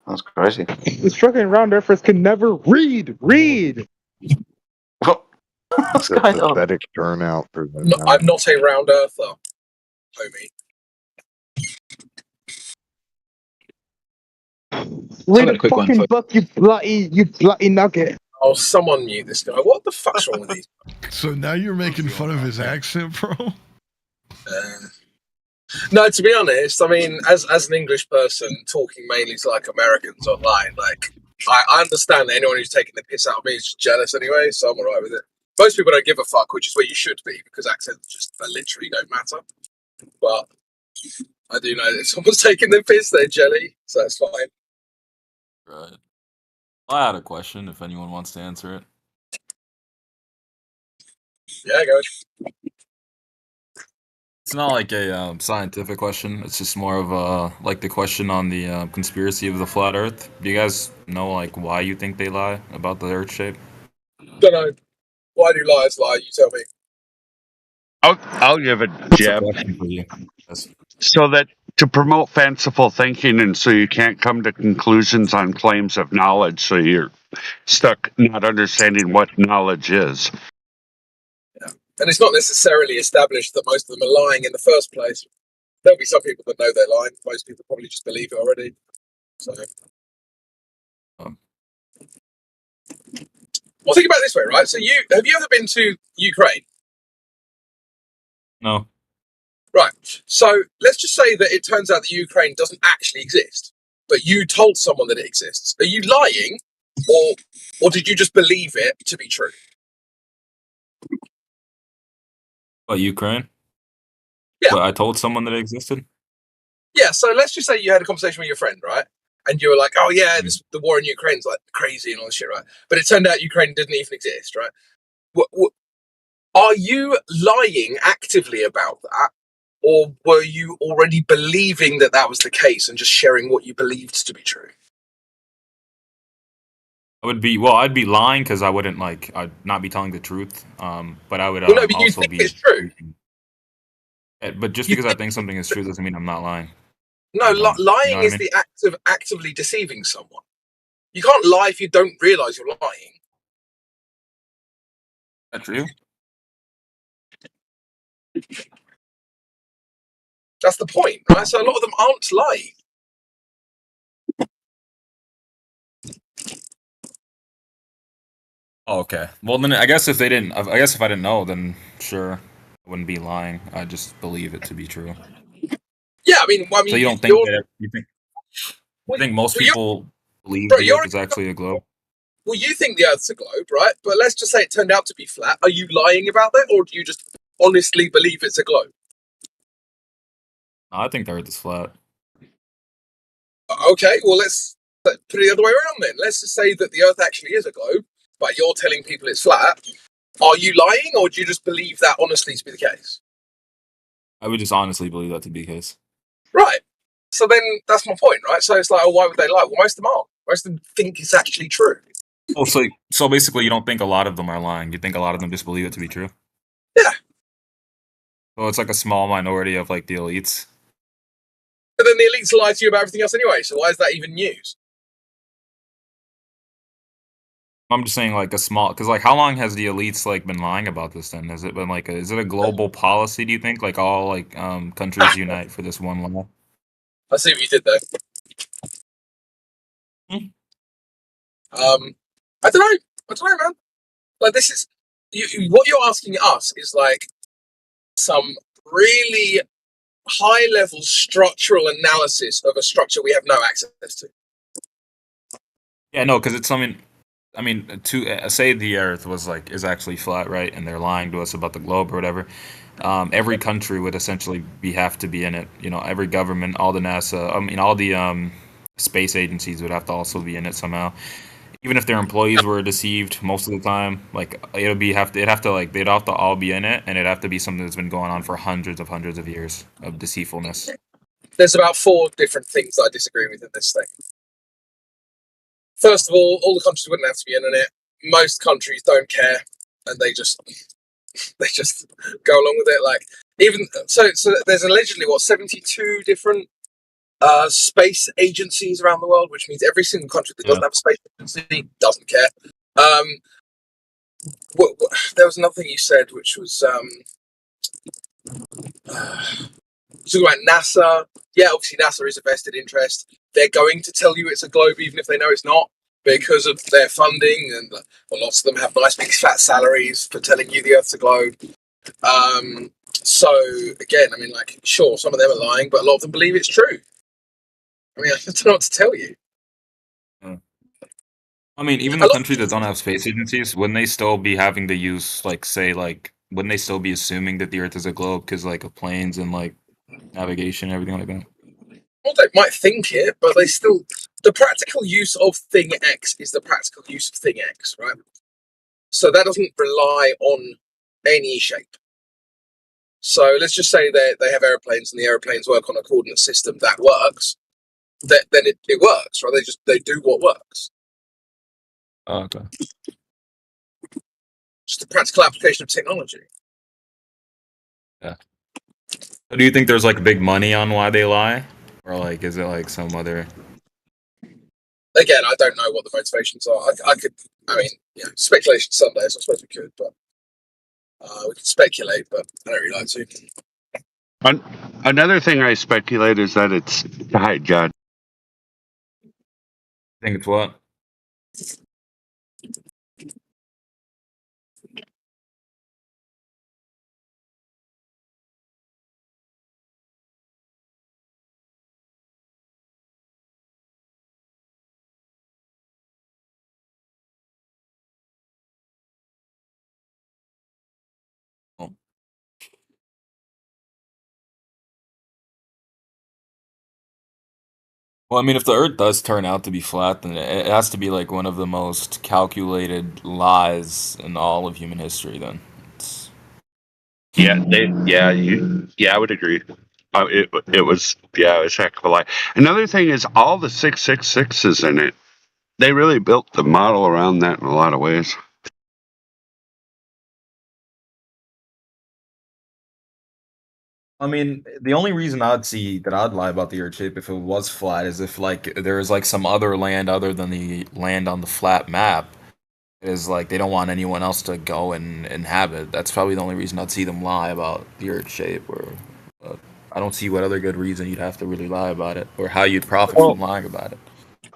That's crazy. This fucking round earthers can never read. Read. What's going on? Pathetic turnout for the No, I'm not a round earther, homie. Read a fucking book, you bloody nugget. Oh, someone mute this guy. What the fuck's wrong with these? So now you're making fun of his accent, bro? No, to be honest, I mean, as an English person talking mainly to like Americans online, like I understand that anyone who's taking the piss out of me is just jealous anyway, so I'm alright with it. Most people don't give a fuck, which is where you should be, because accents just literally don't matter. But I do know that if someone's taking the piss, they're jelly, so that's fine. Right. I had a question if anyone wants to answer it. Yeah, go. It's not like a scientific question. It's just more of like the question on the conspiracy of the flat Earth. Do you guys know like why you think they lie about the Earth shape? Don't know. Why do liars lie? You tell me. I'll give it, Jeb. So that to promote fanciful thinking, and so you can't come to conclusions on claims of knowledge, so you're stuck not understanding what knowledge is. And it's not necessarily established that most of them are lying in the first place. There'll be some people that know they're lying. Most people probably just believe it already. So, well, think about it this way, right? So, have you ever been to Ukraine? No. Right. So let's just say that it turns out that Ukraine doesn't actually exist, but you told someone that it exists. Are you lying, or did you just believe it to be true? What, Ukraine? Yeah. But I told someone that it existed? Yeah. So let's just say you had a conversation with your friend, right? And you were like, "Oh yeah, the war in Ukraine's like crazy and all this shit, right?" But it turned out Ukraine didn't even exist, right? Are you lying actively about that? Or were you already believing that that was the case and just sharing what you believed to be true? I'd be lying because I'd not be telling the truth. But I would Well, no, but you also think be. it's true. But just because I think something is true doesn't mean I'm not lying. No, lying is the act of actively deceiving someone. You can't lie if you don't realize you're lying. Is that true? That's the point, right? So a lot of them aren't lying. Oh, okay. Well, then I guess if I didn't know, then sure, I wouldn't be lying. I just believe it to be true. Yeah, I mean, So you don't think that you think most people believe bro, the Earth is actually a globe? Well, you think the Earth's a globe, right? But let's just say it turned out to be flat. Are you lying about that, or do you just honestly believe it's a globe? No, I think the Earth is flat. Okay, well, let's put it the other way around then. Let's just say that the Earth actually is a globe, but you're telling people it's flat. Are you lying, or do you just believe that honestly to be the case? I would just honestly believe that to be the case. Right. So then that's my point, right? So it's like, oh, why would they lie? Well, most of them aren't. Most of them think it's actually true. Oh, so basically, you don't think a lot of them are lying. You think a lot of them just believe it to be true. Yeah. Well, it's like a small minority of like the elites. But then the elites lie to you about everything else anyway. So why is that even news? I'm just saying, like a small, because like, how long has the elites like been lying about this? Then has it been like, is it a global policy? Do you think like all like countries unite for this one law? I see what you did there. I don't know, man. Like this is what you're asking us is like some really high-level structural analysis of a structure we have no access to. Yeah, no, because it's something. I mean, to say the Earth is actually flat, right? And they're lying to us about the globe or whatever. Every country would essentially have to be in it. You know, every government, all the NASA, I mean, all the space agencies would have to also be in it somehow. Even if their employees were deceived most of the time, like they'd have to all be in it, and it'd have to be something that's been going on for hundreds of years of deceitfulness. There's about 4 different things that I disagree with in this thing. First of all the countries wouldn't have to be in it. Most countries don't care, and they just go along with it. Like even so there's allegedly 72 different space agencies around the world, which means every single country that doesn't have a space agency doesn't care. There was another thing you said, which was talking about NASA. Yeah, obviously NASA is a vested interest. They're going to tell you it's a globe, even if they know it's not, because of their funding, and lots of them have nice big fat salaries for telling you the Earth's a globe. So again, I mean, like, sure, some of them are lying, but a lot of them believe it's true. I mean, I don't know what to tell you. I mean, even the countries that don't have space agencies, wouldn't they still be having to use, like, say, like, wouldn't they still be assuming that the Earth is a globe because, like, of planes and, like, navigation and everything like that? Well, they might think it, but they still... The practical use of thing X is the practical use of thing X, right? So that doesn't rely on any shape. So let's just say they have airplanes and the airplanes work on a coordinate system that works. Then it works, right? They do what works. Oh, okay. Just a practical application of technology. Yeah. So do you think there's like big money on why they lie, or like is it like some other? Again, I don't know what the motivations are. I mean, speculation Sunday, so I suppose we could, but we could speculate, but I don't really like to. Another thing I speculate is that it's died, God. I think it's what? Well, I mean, if the Earth does turn out to be flat, then it has to be like one of the most calculated lies in all of human history. Then, I would agree. It was a heck of a lie. Another thing is all the 666s in it. They really built the model around that in a lot of ways. I mean, the only reason I'd see that I'd lie about the Earth shape if it was flat is if like there was like some other land other than the land on the flat map. Is like they don't want anyone else to go and inhabit. That's probably the only reason I'd see them lie about the Earth shape or I don't see what other good reason you'd have to really lie about it, or how you'd profit from lying about it.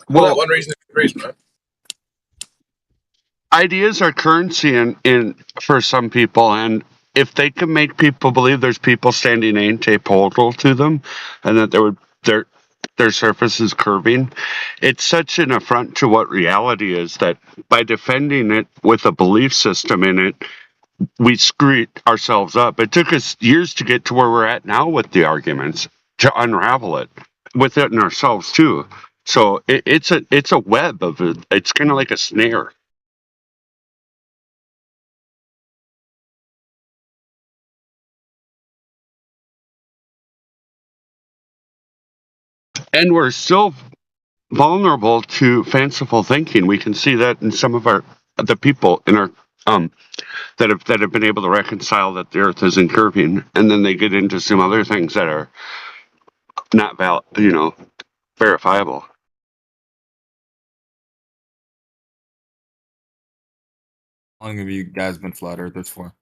Well, that one reason is a good reason, right? Ideas are currency in for some people, and if they can make people believe there's people standing antipodal to them, and that their surface is curving, it's such an affront to what reality is that by defending it with a belief system in it, we screwed ourselves up. It took us years to get to where we're at now with the arguments, to unravel it within ourselves too. So it's a web of it. It's kind of like a snare. And we're still vulnerable to fanciful thinking. We can see that in some of the people in our that have been able to reconcile that the Earth isn't curving, and then they get into some other things that are not verifiable. How long have you guys been flat earthers for?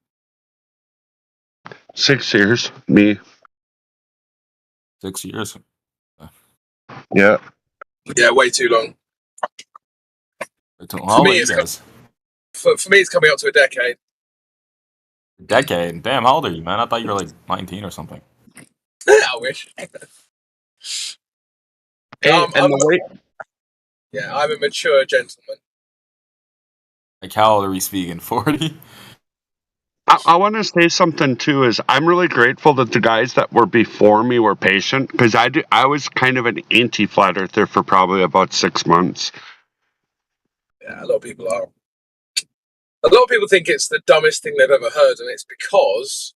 6 years, me. 6 years. Yeah. Yeah, way too long. How old are you guys? For me, it's coming up to a decade. Decade? Damn, how old are you, man? I thought you were like 19 or something. I wish. I'm a mature gentleman. Like, how old are we speaking? 40? I want to say something too. Is I'm really grateful that the guys that were before me were patient, because I was kind of an anti-flat earther for probably about 6 months. Yeah, a lot of people are. A lot of people think it's the dumbest thing they've ever heard, and it's because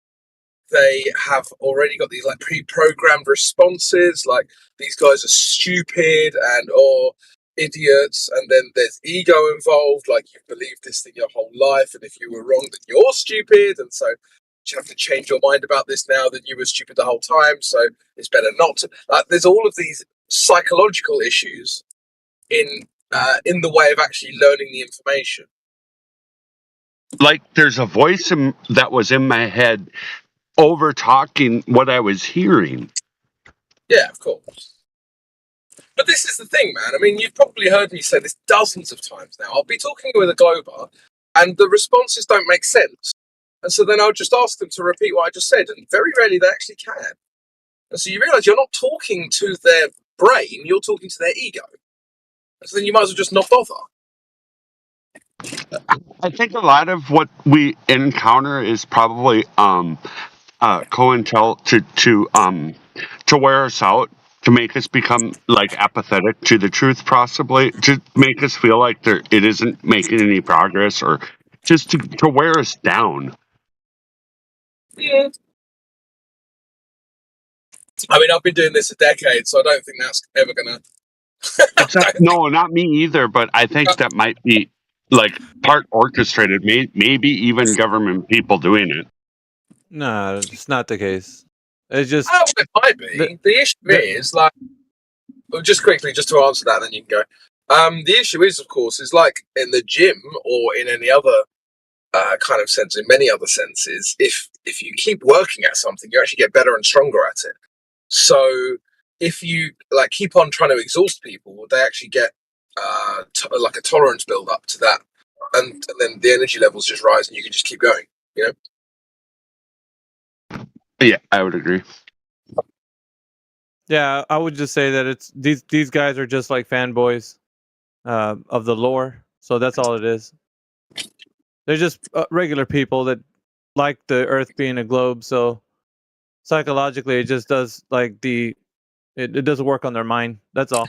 they have already got these like pre-programmed responses, like these guys are stupid or idiots, and then there's ego involved, like you've believed this thing your whole life, and if you were wrong, then you're stupid, and so you have to change your mind about this now that you were stupid the whole time, so it's better not to. There's all of these psychological issues in the way of actually learning the information. Like there's a voice that was in my head over talking what I was hearing. Yeah, of course. But this is the thing, man. I mean, you've probably heard me say this dozens of times now. I'll be talking with a Glober, and the responses don't make sense. And so then I'll just ask them to repeat what I just said, and very rarely they actually can. And so you realise you're not talking to their brain, you're talking to their ego. And so then you might as well just not bother. I think a lot of what we encounter is probably co-intel to wear us out, to make us become like apathetic to the truth, possibly to make us feel like it isn't making any progress, or just to wear us down. Yeah. I mean, I've been doing this a decade, so I don't think that's ever gonna. No, not me either. But I think that might be like part orchestrated, maybe even government people doing it. No, it's not the case. It's just. Oh, it might be. The issue is like, just quickly, just to answer that, then you can go. The issue is, of course, is like in the gym or in any other kind of sense, in many other senses. If you keep working at something, you actually get better and stronger at it. So if you like keep on trying to exhaust people, they actually get like a tolerance build up to that, and then the energy levels just rise, and you can just keep going. You know. Yeah, I would agree. Yeah, I would just say that it's these guys are just like fanboys of the lore. So that's all it is. They're just regular people that like the Earth being a globe. So psychologically, it just does like it doesn't work on their mind. That's all.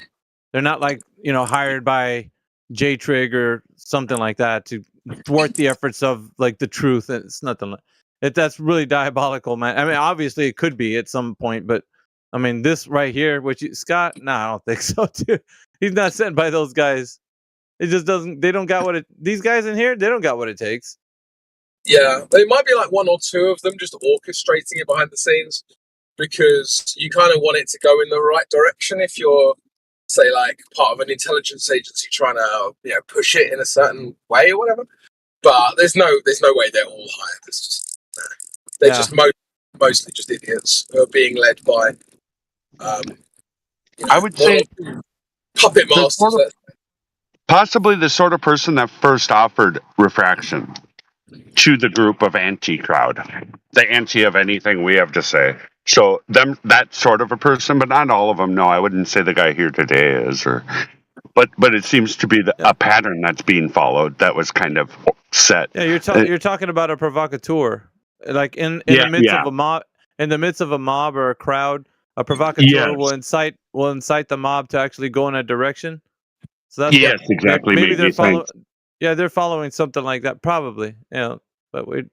They're not like hired by J-Trig or something like that to thwart the efforts of like the truth. It's nothing like it. That's really diabolical, man. I mean, obviously it could be at some point, but I mean, this right here, Scott, no, I don't think so, too. He's not sent by those guys. It just doesn't. They don't got what it. These guys in here, they don't got what it takes. Yeah, there might be like one or two of them just orchestrating it behind the scenes, because you kind of want it to go in the right direction. If you're, say, like part of an intelligence agency trying to push it in a certain way or whatever, but there's no way they're all hired. It's just they're just mostly just idiots who are being led by, I would say puppet masters. possibly the sort of person that first offered refraction to the group of anti-crowd, the anti of anything we have to say. So that sort of a person, but not all of them. No, I wouldn't say the guy here today is, but it seems to be a pattern that's being followed that was kind of set. Yeah, you're talking about a provocateur, like in the midst of a mob, in the midst of a mob or a crowd, a provocateur will incite the mob to actually go in a direction. So that's exactly. Maybe they're following. Yeah, they're following something like that, probably. But we.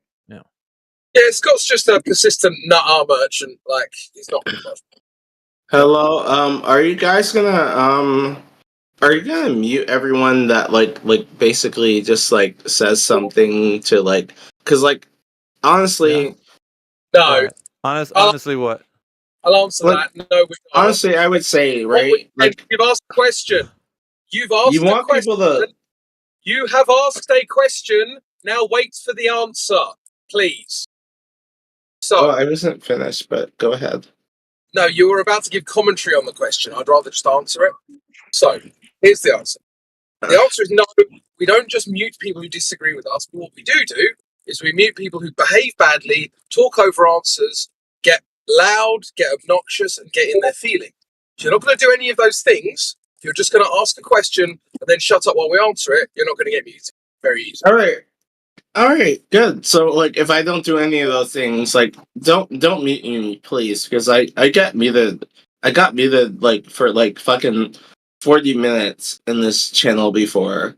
Yeah, Scott's just a persistent nut merchant. Like he's not. Hello. Are you guys gonna mute everyone that like basically just like says something to like, because like honestly, no. Honestly, what? I'll answer that. No, we don't. Honestly, I would say right. Like you've asked a question. You want people to. You have asked a question. Now wait for the answer, please. So I wasn't finished, but go ahead. No, you were about to give commentary on the question. I'd rather just answer it. So, here's the answer. The answer is no. We don't just mute people who disagree with us, but what we do is we mute people who behave badly, talk over answers, get loud, get obnoxious, and get in their feelings. If you're not going to do any of those things, if you're just going to ask a question and then shut up while we answer it, you're not going to get muted. Very easy. All right, good. So, like, if I don't do any of those things, like, don't mute me, please, because I got muted like for like fucking 40 minutes in this channel before.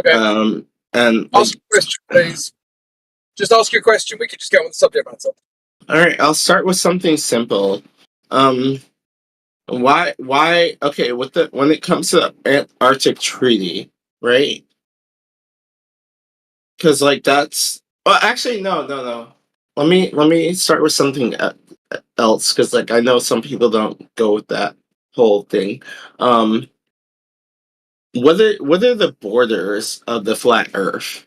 Okay. And ask your question, please. Just ask your question. We can just get on with the subject matter. All right, I'll start with something simple. Why? Okay, when it comes to the Antarctic Treaty, right? Because like that's actually no. Let me start with something else because like I know some people don't go with that whole thing. What are the borders of the flat Earth?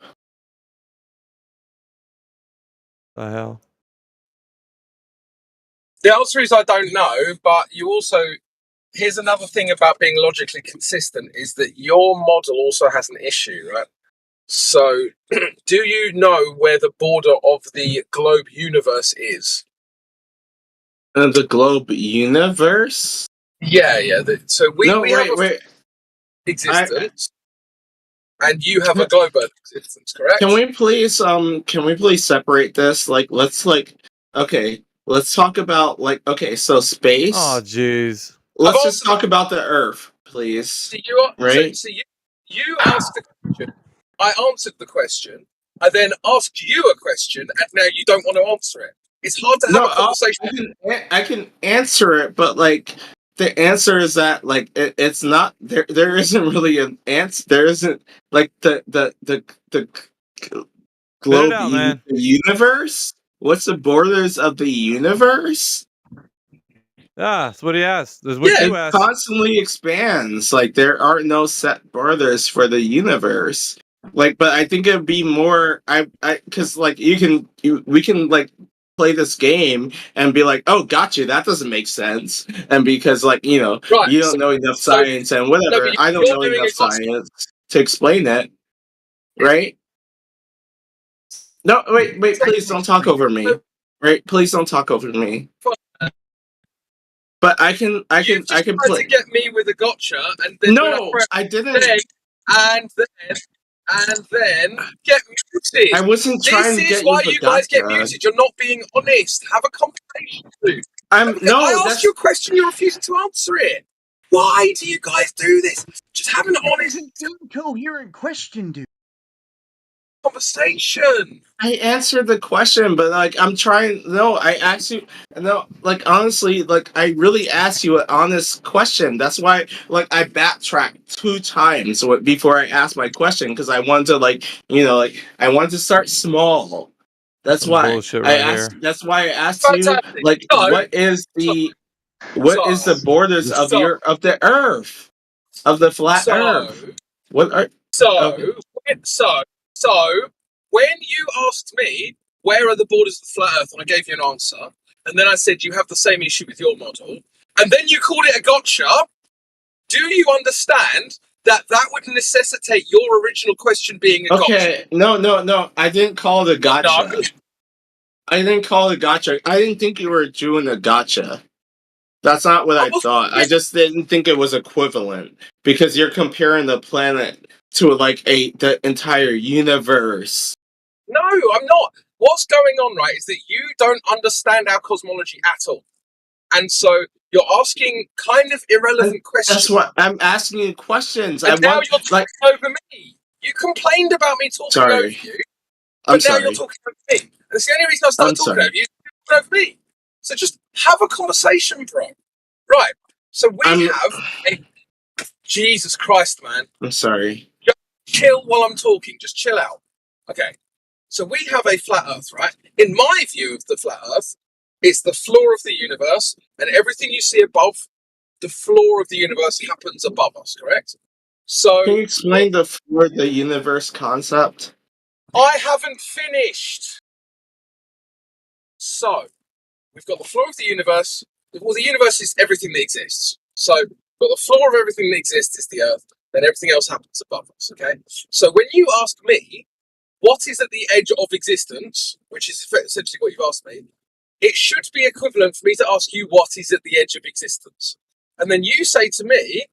The hell. The answer is I don't know, but you also here's another thing about being logically consistent is that your model also has an issue, right? So, do you know where the border of the globe universe is? The globe universe? Yeah. So we have existence, and you have a globe Earth existence, correct? Can we please separate this? Like, let's talk about so space. Oh, jeez. Let's just talk about the Earth, please. So you asked a question. I answered the question. I then asked you a question, and now you don't want to answer it. It's hard to have a conversation. I can answer it, but like the answer is that like it's not there. There isn't really an answer. There isn't like the globe the universe. What's the borders of the universe? Yeah, that's what he asked. That's what you asked. It constantly expands. Like there are no set borders for the universe. Like, but I think it'd be more. Because like we can like play this game and be like, oh, gotcha, that doesn't make sense. And because like you don't know enough science and whatever, I don't know enough science to explain it, right? No, wait, please don't talk over me. Right? Please don't talk over me. But I can play. To get me with a gotcha, and then I didn't. And then get muted. I wasn't trying to get you. This is why you guys get muted. You're not being honest. Have a conversation, dude. I asked you a question. You're refusing to answer it. Why do you guys do this? Just have an honest, coherent question, dude. Conversation. I answered the question, but like I'm trying. No, I asked you. No, like honestly, like I really asked you an honest question. That's why, like, I backtracked 2 times before I asked my question because I wanted to, I wanted to start small. That's why I asked. That's why I asked you, like, what is the borders of the Earth, of the flat Earth? So when you asked me, where are the borders of the flat Earth? And I gave you an answer. And then I said, you have the same issue with your model. And then you called it a gotcha. Do you understand that would necessitate your original question being a gotcha? Okay, no. I didn't call it a gotcha. No. I didn't call it a gotcha. I didn't think you were doing a gotcha. That's not what I thought. I just didn't think it was equivalent because you're comparing the planet to like the entire universe. No, I'm not. What's going on, right, is that you don't understand our cosmology at all. And so you're asking kind of irrelevant questions. That's what I'm asking you questions. And now you're talking over me. You complained about me talking over you. But now you're talking over me. That's the only reason I started talking over you. You're talking over me. So just have a conversation, bro. Right. So we have a... Jesus Christ, man. I'm sorry. Just chill while I'm talking. Just chill out. Okay. So we have a flat Earth, right? In my view of the flat Earth, it's the floor of the universe, and everything you see above the floor of the universe happens above us, correct? So can you explain the floor of the universe concept? I haven't finished. So we've got the floor of the universe. Well, the universe is everything that exists. So but the floor of everything that exists is the Earth, then everything else happens above us, okay? So when you ask me, what is at the edge of existence, which is essentially what you've asked me, it should be equivalent for me to ask you what is at the edge of existence. And then you say to me,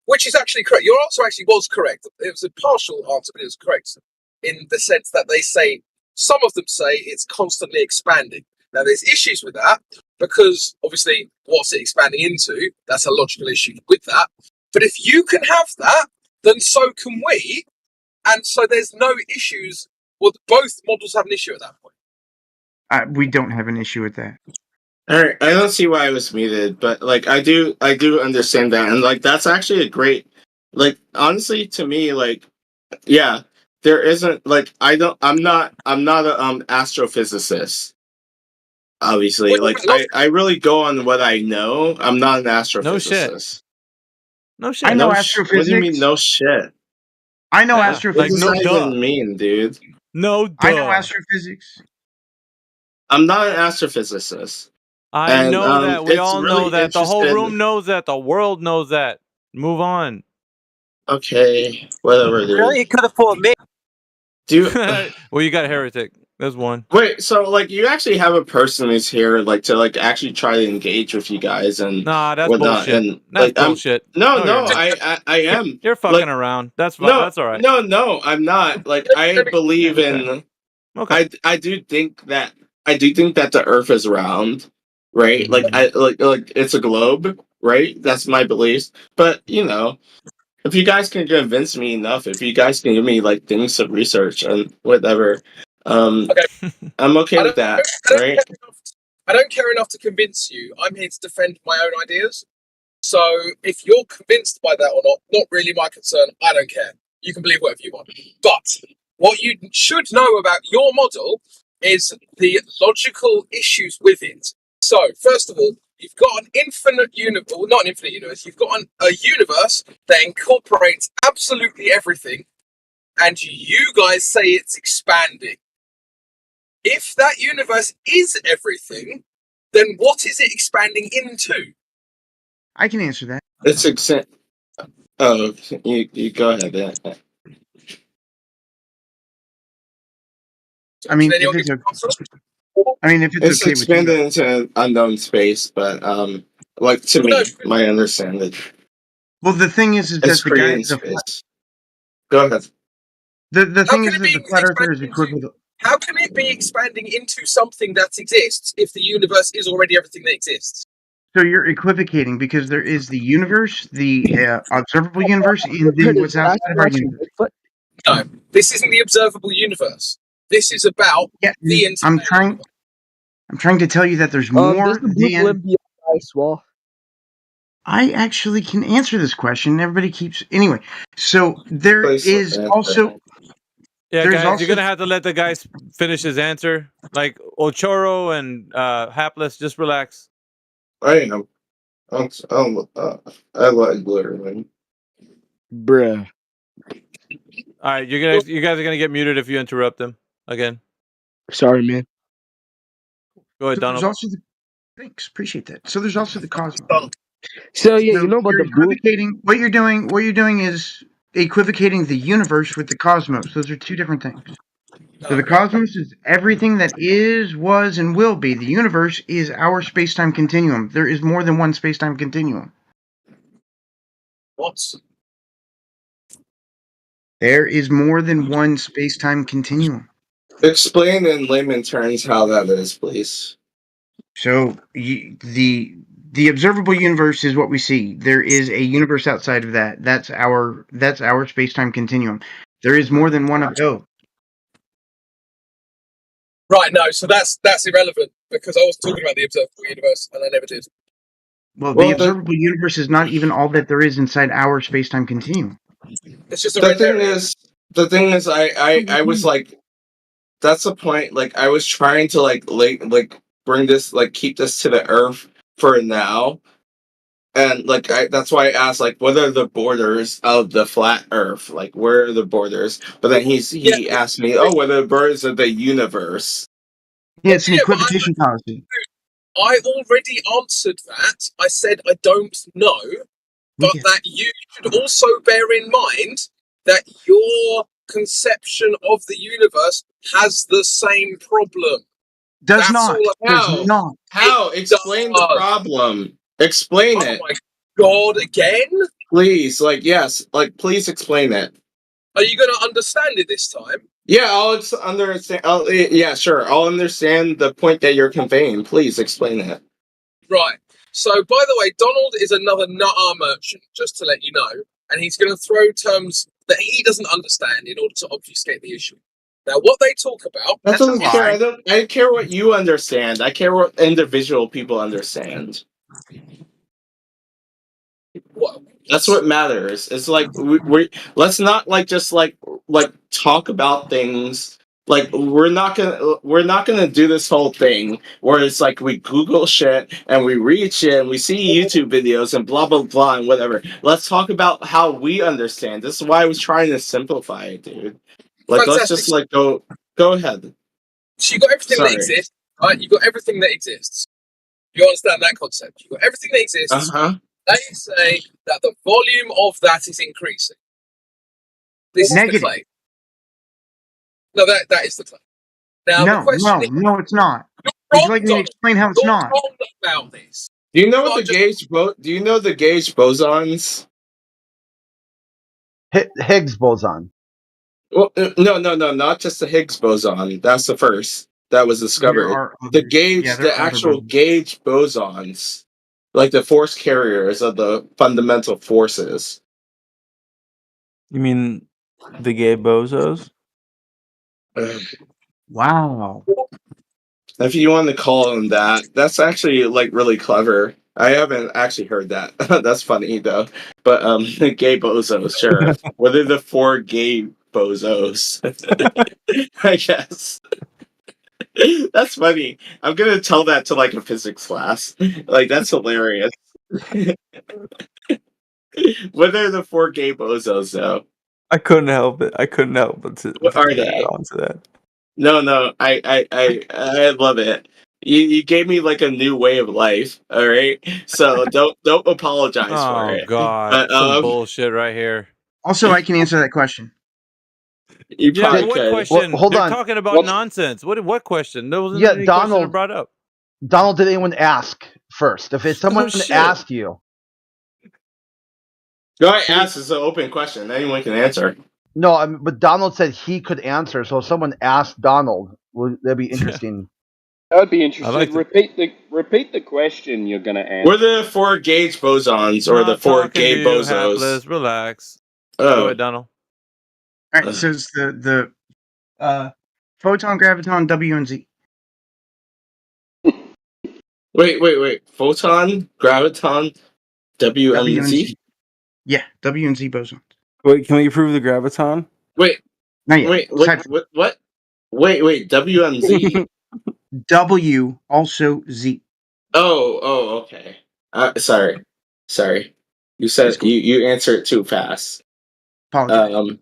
which is actually correct. Your answer actually was correct. It was a partial answer, but it was correct in the sense that they say, some of them say it's constantly expanding. Now, there's issues with that because obviously what's it expanding into? That's a logical issue with that. But if you can have that, then so can we. And so there's no issues. Well, both models have an issue at that point. We don't have an issue with that. All right, I don't see why I was muted, but like I do understand that, and like that's actually a great, like honestly to me, like yeah, there isn't like I'm not an astrophysicist. Obviously, like I really go on what I know. I'm not an astrophysicist. No shit. I know What astrophysics. do you mean no shit? I know Yeah, astrophysics. like, no What does that duh. even mean, dude? No, duh. I know astrophysics. I'm not an astrophysicist. I And, know that. We it's all know really that. The whole interesting- room knows that. The world knows that. Move on. Okay, whatever, dude. Really, you could have fought me. Do Well, you got a heretic. There's one. wait, so like you actually have a person who's here, like to like actually try to engage with you guys and Nah, that's whatnot, bullshit. and That's like, I'm- bullshit. No, you're not. I am. You're fucking Like, around. That's fine. No, That's all right. No, I'm not. Like I believe in. Okay. I do think that the Earth is round, right? Like I like it's a globe, right? That's my beliefs. But you know, if you guys can convince me enough, if you guys can give me like things to research and whatever, I'm okay with that, right? I don't care enough to convince you. I'm here to defend my own ideas. So if you're convinced by that or not really my concern. I don't care. You can believe whatever you want. But what you should know about your model is the logical issues with it. So first of all, you've got an infinite universe, well, not an infinite universe. You've got a universe that incorporates absolutely everything, and you guys say it's expanding. If that universe is everything, then what is it expanding into? I can answer that. It's Oh, you go ahead. Yeah. I mean, if it's It's okay with you. expanded into unknown space, but like to me, my understanding, Well, the thing is it's that the free guy, in space. Go ahead. the thing is that the flat earther is equipped with. How can it be expanding into something that exists if the universe is already everything that exists? So you're equivocating because there is the universe, the observable universe, and then what's outside of our universe. No, this isn't the observable universe. This is about the entire. I'm trying to tell you that there's more than. Well, I actually can answer this question. Everybody keeps anyway. So there is also. Yeah, There's guys, also- you're gonna have to let the guys finish his answer. Like Ochoro and Hapless, just relax. I am. I like glitter, man. bruh. All right, you guys are gonna get muted if you interrupt them again. Sorry, man. Go ahead, So there's Donald. also the thanks, appreciate that. So there's also the cosmos. So yeah, So you know about you're the blue. equivocating. What you're doing is equivocating the universe with the cosmos. Those are two different things. So the cosmos is everything that is, was, and will be. The universe is our space-time continuum. There is more than one space-time continuum. What? There is more than one space-time continuum. Explain in layman terms how that is, please. So the observable universe is what we see. There is a universe outside of that. That's our space-time continuum. There is more than one of those. Right, no, so that's irrelevant because I was talking about the observable universe and I never did. Well, the observable universe is not even all that there is inside our space-time continuum. It's just a The thing is, I was like, that's the point. Like, I was trying to like bring this, like, keep this to the Earth for now, and like that's why I asked, like, what are the borders of the flat Earth? Like, where are the borders? But then he asked me, oh, what are the borders of the universe? Yeah, it's an equivocation policy. I already answered that. I said I don't know, but that you should also bear in mind that your conception of the universe has the same problem. Does not. Does not. How? Explain the problem. Explain it. Oh my god, again? Please, like, yes, like, please explain it. Are you going to understand it this time? Yeah, I'll understand. Yeah, sure. I'll understand the point that you're conveying. Please explain it. Right. So, by the way, Donald is another nut merchant, just to let you know, and he's going to throw terms that he doesn't understand in order to obfuscate the issue. Now, what they talk about... That doesn't care. I care what you understand. I care what individual people understand. What? That's what matters. It's like we let's not just talk about things. Like, we're not gonna do this whole thing where it's like we Google shit and we read shit and we see YouTube videos and blah blah blah and whatever. Let's talk about how we understand. This is why I was trying to simplify it, dude. Like, let's just like go ahead. So you got everything that exists, right? You got everything that exists. You understand that concept? You got everything that exists. They say that the volume of that is increasing. This is the claim. No, that is the claim. Now, the question is, no, it's not. Would you like me to explain how it's not? wrong about this. Do you know what the gauge Do you know the gauge bosons? Higgs boson. Well, no, not just the Higgs boson. That's the first that was discovered. The gauge, the actual gauge bosons, like the force carriers of the fundamental forces. You mean the gay bozos? Wow. If you want to call them that, that's actually like really clever. I haven't actually heard that. That's funny though. But the gay bozos, sure. What are the 4 gay bozos? I guess. That's funny. I'm gonna tell that to like a physics class. Like, that's hilarious. What are the 4 gay bozos though? I couldn't help it. What are they? Onto that. No, I love it. You gave me like a new way of life. All right, so don't apologize for it. Oh god, some bullshit right here. Also, I can answer that question. You Yeah, what question? Hold They're on. talking about nonsense. What question? There wasn't Yeah, any question Donald brought up. Donald, did anyone ask first? If someone shit. asked you, Go ahead, ask. It's an open question. Anyone can answer. no, but Donald said he could answer. So if someone asked Donald, that'd be interesting. That would be interesting. like to- Repeat the question you're going to answer. What are the 4 gauge bosons or the 4 gay Talking to you, bozos? hapless. Relax. Oh. Go ahead, Donald. All right, so it's the photon, graviton, W, and Z. Wait. Photon, graviton, W, and Z? Yeah, W and Z bosons. Wait, can we prove the graviton? Wait. Not yet. What? Wait, W and Z? W, also Z. Oh, okay. Sorry. You said you answered too fast. Apologize.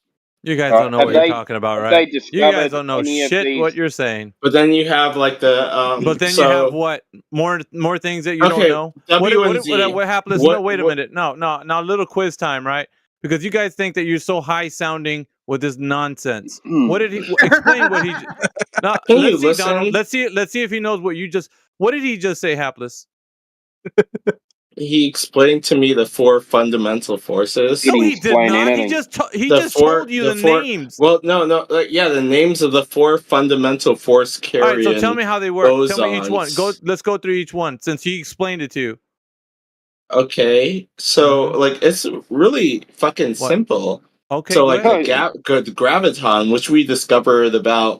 You guys don't know Have what you're they- talking about, have right? they You guys discovered don't know any of shit these- what you're saying. But then you have like the But then you have what? More things that you Okay, don't know? WNZ. What happens? What- No, wait a what- minute. No, now little quiz time, right? Because you guys think that you're so high sounding with this nonsense. What did he explain what he no, Can you let's see, Donald. listen? Let's see if he knows what you just what did he just say, Hapless? He explained to me the 4 fundamental forces. No, he did not. He just told you the names. Well, no, yeah, the names of the 4 fundamental force All right, carrying. so tell me how they work. Tell me each one. bosons. Let's go through each one since he explained it to you. Okay, so like it's really fucking simple. Okay, so go like ahead. the graviton, which we discovered about,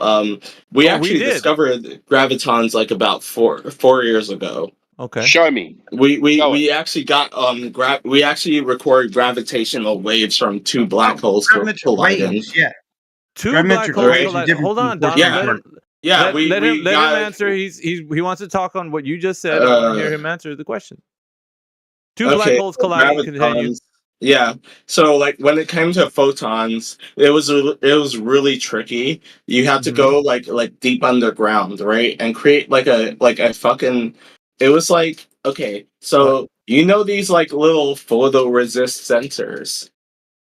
we actually did. discovered gravitons like about 4 years ago. Okay. Show me. We actually got we actually recorded gravitational waves from 2 black holes colliding. Waves, yeah. Two Gravimetric black holes waves are collide. different Hold from on, force Donald. Yeah. Let him, Yeah, let, we let him got answer. He wants to talk on what you just said. I want to hear him answer the question. Two black holes colliding. Continue. gravitons. Yeah. So like when it came to photons, it was really tricky. You had to go like deep underground, right? And create like a fucking it was like okay, so you know these like little photoresist sensors,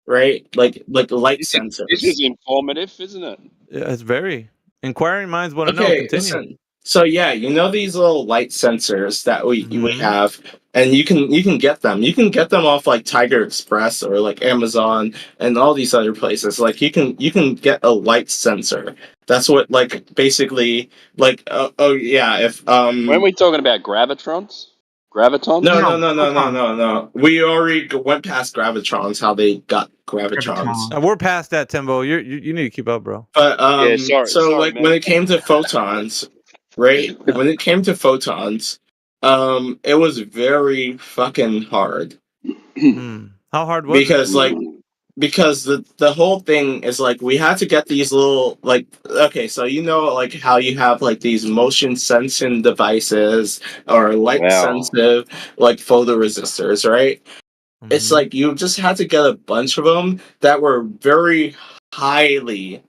right? Like light sensors. This is informative, isn't it? Yeah, it's very inquiring minds want to know. Okay, Continue. listen. So yeah, you know these little light sensors that we have, and you can get them. You can get them off like Tiger Express or like Amazon and all these other places. Like you can get a light sensor. That's what like basically like if When we talking about gravitrons? Gravitons? No. We already went past gravitrons. How they got gravitrons. We're past that, Timbo. You need to keep up, bro. But Yeah, sorry, like man. when it came to photons, right? When it came to photons, it was very fucking hard. How hard was it? Because the whole thing is like we had to get these little like okay, so you know like how you have like these motion sensing devices or light sensitive like photoresistors, right? It's like you just had to get a bunch of them that were very highly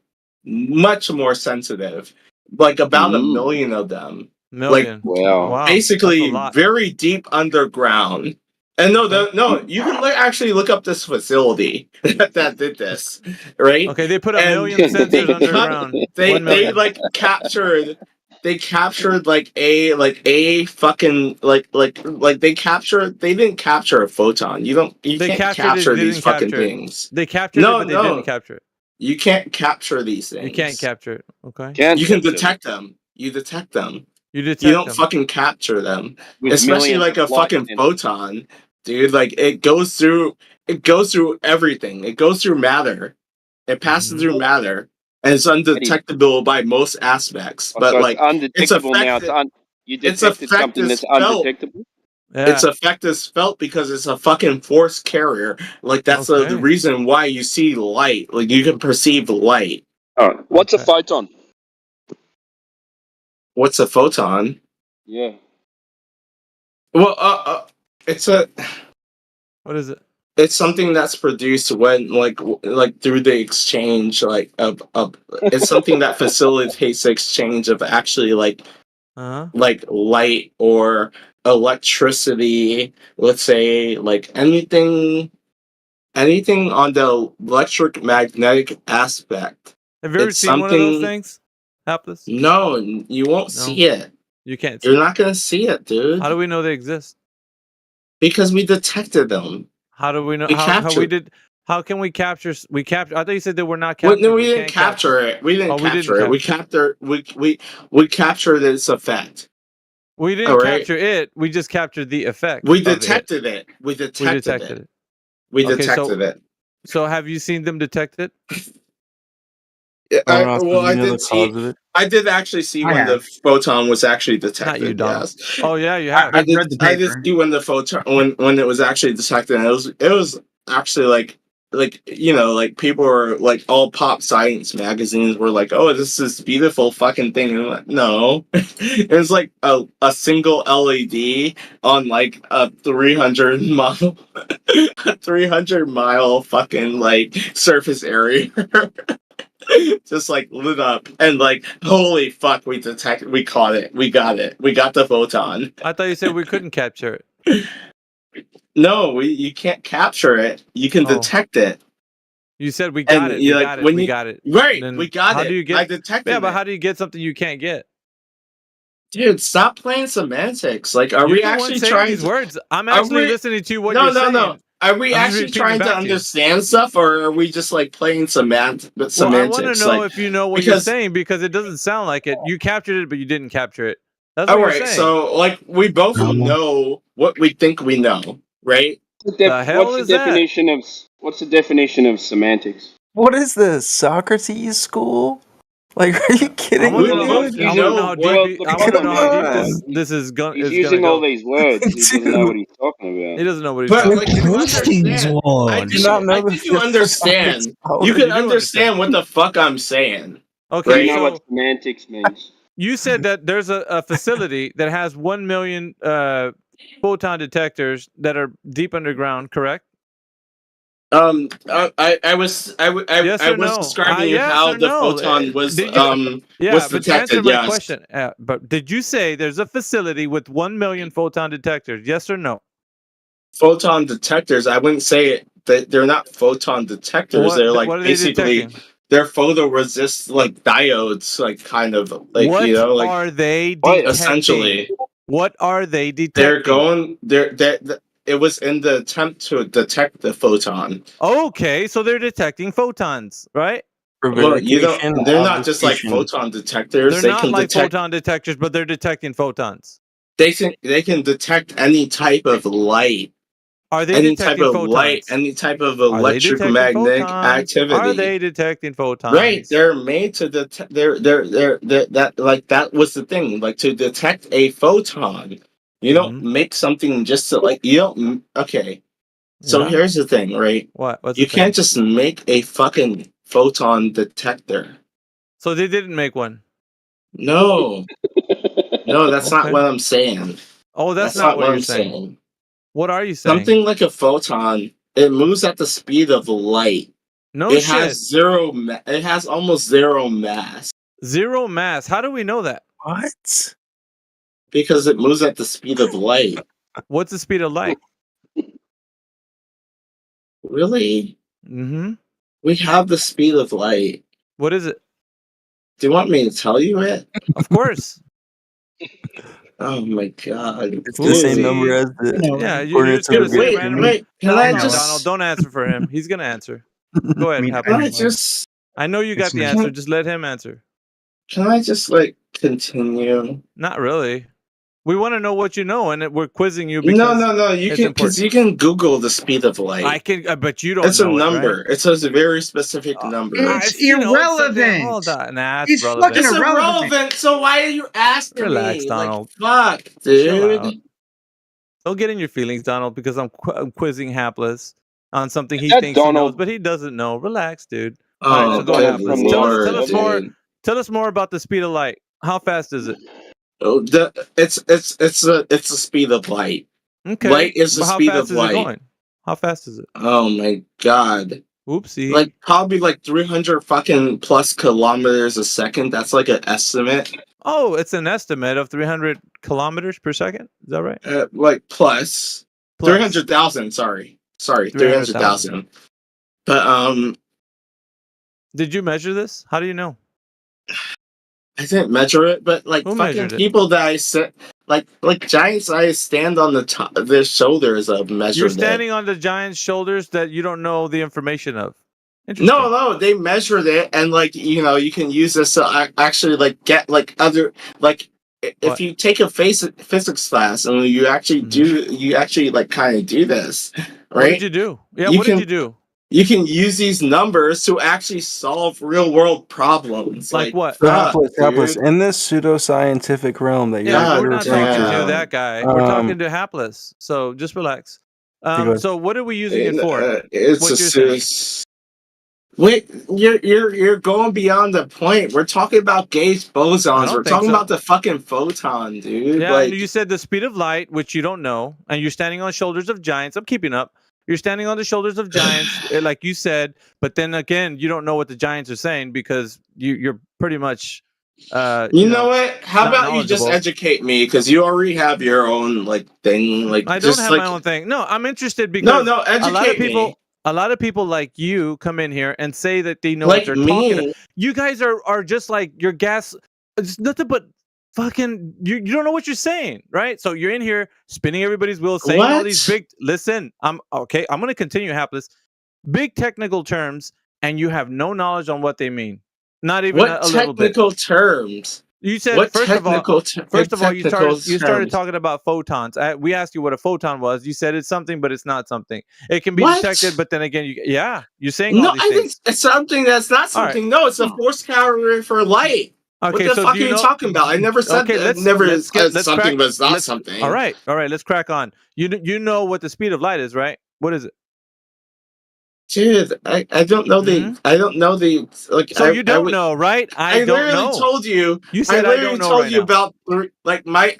much more sensitive, like about 1 million of them. Million. Like Wow. basically That's a lot. very deep underground. And no, you can actually look up this facility that did this, right? Okay, they put 1 million sensors underground. They 1 million. like captured. They captured like a fucking like they captured. They didn't capture a photon. You They can't captured it, capture they these didn't fucking capture it. things. They captured it, but they didn't capture it. You can't capture these things. You can't capture it. Okay. You can detect them. You detect them. You detect You don't them. fucking capture them. With Especially millions like of a light fucking in it. photon, dude. Like it goes through everything. It goes through matter. It passes through matter, and it's undetectable by most aspects. Oh, But so like it's undetectable now. You its detected effect something is that's felt. undetectable? Its effect is felt because it's a fucking force carrier. Like that's the reason why you see light. Like you can perceive light. All right. What's a photon? What's a photon? Yeah. Well, it's a. What is it? It's something that's produced when like through the exchange like of it's something that facilitates the exchange of actually like light or electricity, let's say like anything on the electric magnetic aspect. Have you ever seen one of those things? Hapless? No, you won't see it. You can't see You're not gonna see it, dude. How do we know they exist? Because we detected them. How do we know? We How captured- we did? How can we capture? We capture. I thought you said they were not captured. No, we didn't can't capture it. We didn't Oh, capture it. We captured. We captured its effect. We didn't All right? capture it. We just captured the effect. We of it. detected it. We detected it. We Okay, detected it. So have you seen them detect it? Yeah, I don't know, I you know did the see. cause of it? I did actually see I when have. the photon was actually detected. Not you, Donald. Yes. Oh yeah, you have. I did. I did see when the photon when it was actually detected. And it was actually like people were like all pop science magazines were like, oh, this is beautiful fucking thing. And I'm like, no, it was like a single LED on like a 300-mile fucking like surface area. Just like lit up and like, holy fuck, we caught it, we got the photon. I thought you said we couldn't capture it. No, you can't capture it. You can detect it. You said we got it. We got it. Right, Then we got how it. Do you get, I detected yeah, but it. how do you get something you can't get? Dude, stop playing semantics. Like, are we actually trying these to... words? I'm actually listening to what no, you're no, saying. No. Are we I'm just actually repeating trying back to to you. understand stuff, or are we just like playing semantics? Well, I want to know if you know what you're saying, because it doesn't sound like it. You captured it, but you didn't capture it. That's what all you're right, saying. so like we both know what we think we know, right? What's the definition of semantics? What is this? Socrates school? Like, are you kidding me, dude? I want to know how deep. I want to know how deep this is going. He's using all these words. He doesn't know what he's talking about. He doesn't know what he's But talking like, about. you understand. I think you understand. You can understand what the fuck I'm saying. Okay, You know so what semantics means. you said that there's a facility that has 1 million photon detectors that are deep underground, correct? I was describing you how the photon was was but detected. you answered my Yes. question. But did you say there's a facility with 1 million photon detectors? Yes or no? Photon detectors. I wouldn't say it, that they're not photon detectors. What- they're like what are they basically detecting? they're photoresist like diodes, like kind of like What you know like are they detecting? essentially. What are they detecting? They're going. It was in the attempt to detect the photon. Okay, so they're detecting photons, right? Well, you don't. They're not just like photon detectors. They're They not can like detect. photon detectors, but they're detecting photons. They can detect any type of light. Are they Any detecting type of photons? light, any type of Are they detecting electromagnetic photons? activity. Are they detecting photons? Right, they're made to detect. They're that like that was the thing. Like to detect a photon, you don't make something just to like you don't. Okay, so Yeah. here's the thing, right? What? What's You the can't thing? just make a fucking photon detector. So they didn't make one. No, no, that's not Okay. what I'm saying. Oh, that's not what I'm you're saying. saying. What are you saying? Something like a photon, it moves at the speed of light. No it shit. has zero. It has almost zero mass Zero mass. How do we know that? What? because it moves at the speed of light. What's the speed of light? Really? Mm-hmm. We have the speed of light. What is it? Do you want me to tell you it? Of course. Oh my god! It's the same number as Yeah, you're just gonna say randomly. Wait, can No, I no, just? Donald, don't answer for him. He's gonna answer. Go ahead, Can Happy. I just? I know you got the answer. Just let him answer. Can I just like continue? Not really. We want to know what you know, and we're quizzing you because No. You it's can important. because you can Google the speed of light. I can, but you don't It's know a number. it, right? It's a very specific number. It's you know, it's something- irrelevant. hold on. Nah, It's relevant. fucking It's irrelevant. irrelevant. So why are you asking Relax, me? Donald. Like, fuck, Chill out. dude. Don't get in your feelings, Donald, because I'm quizzing Hapless on something he That thinks he knows, Donald- but he doesn't know. Relax, dude. Oh, All right, so go good Hapless. lord, Tell us more about the speed of light. How fast is it? Oh, it's the speed of light. Okay. Light is the But how speed fast of is light. it going? How fast is it? Oh my god. Oopsie. Like probably like 300 fucking plus kilometers a second. That's like an estimate. Oh, it's an estimate of 300 kilometers per second. Is that right? Like plus 300,000. Sorry, 300,000. But Did you measure this? How do you know? I didn't measure it, but like Who fucking measured it? people that I said like giants, I stand on the top of their shoulders of measured You're it. standing on the giant's shoulders that you don't know the information of. No, they measured it, and like you can use this to actually like get like other like if you take a physics class and you actually you actually like kind of do this, right? What did you do? Yeah, what did you do? You can use these numbers to actually solve real world problems. Like what? Hapless, in this pseudoscientific realm that Yeah, you're we're not referring talking to, to that guy. We're talking to Hapless. So just relax. So what are we using it for? It's What a you're saying? serious. Wait, you're going beyond the point. We're talking about gauge bosons. We're think talking so. about the fucking photon, dude. Yeah, Like, you said the speed of light, which you don't know, and you're standing on shoulders of giants. I'm keeping up. You're standing on the shoulders of giants, like you said, but then again, you don't know what the giants are saying because you're pretty much. you know what? How not about you just knowledgeable. educate me? Because you already have your own like thing. Like, I don't just have like my own thing. No, I'm interested because no, a lot of educate people, me. a lot of people like you come in here and say that they know Like what they're me. talking about. You guys are just like your gas. It's nothing but fucking. You don't know what you're saying, right? So you're in here spinning everybody's wheels, saying all these What? big. Listen, I'm okay. I'm going to continue, Hapless. Big technical terms, and you have no knowledge on what they mean. Not even What a little bit. technical terms? You said What first of all, you technical started terms? talking about photons. We asked you what a photon was. You said it's something, but it's not something. It can be What? detected, but then again, you're saying all No, these I think things. it's something that's not All right. something. No, it's a force carrier for light. Okay, What the so fuck do are you you know? talking about? I never said Okay, that. let's Said let's something, crack. but it's not let's- something. All right, let's crack on. You know what the speed of light is, right? What is it? Dude, I don't know the I don't know the like. So you I don't would- know, right? I don't literally know. told you. You said I literally don't know told right you now. about like my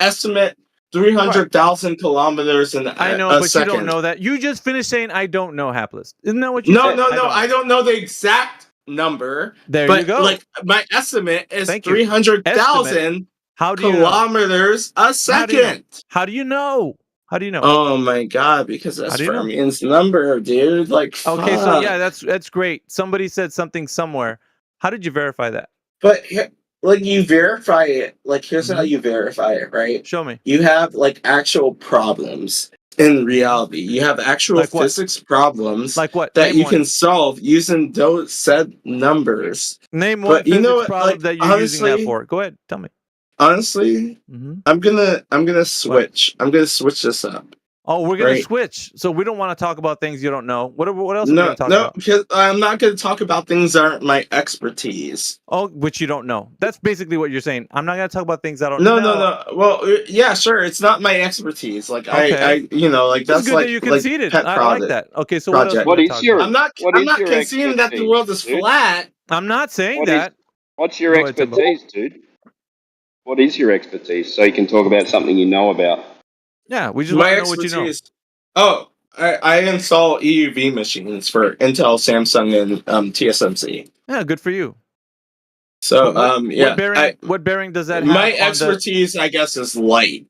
estimate 300,000 kilometers in I know, a but second. you don't know that. You just finished saying I don't know, Hapless. Isn't that what you No, said? no, no. I don't know the exact number. There but you go. Like my estimate is Thank you. 300,000 How do you know? kilometers a How do you know? second. How do you know? How do you know? Oh my god! Because that's How do you know? Fermi's number, dude. Like, Okay, so fuck. yeah, that's great. Somebody said something somewhere. How did you verify that? But like you verify it. Like here's how you verify it, right? Mm-hmm. Show me. You have like actual problems in reality. You have actual Like what? physics problems Like what? that Name you one. can solve using those said numbers. Name one But you know physics what? problem Like, that you're using that honestly- for. Go ahead, tell me. Honestly, Mhm. I'm gonna switch. I'm gonna switch this up. Oh, we're gonna Right. switch. So we don't want to talk about things you don't know. What else are we No, gonna talk no, about? because I'm not gonna talk about things that aren't my expertise. Oh, which you don't know. That's basically what you're saying. I'm not gonna talk about things I don't No, know. no, no. Well, yeah, sure. It's not my expertise. Like Okay. I, like It's that's good like that you like conceded. pet I project. like that. Okay, so what else are project. we gonna talk about? I'm not. what I'm is not your conceding that the expertise, world is dude? flat. I'm not saying What is- that. What's your Go ahead, Timbo. expertise, dude? What is your expertise? So you can talk about something you know about. Yeah, we just My want to know what you know. expertise. Oh, I install EUV machines for Intel, Samsung, and TSMC. Yeah, good for you. So What bearing does that have? my on expertise, I guess, is light.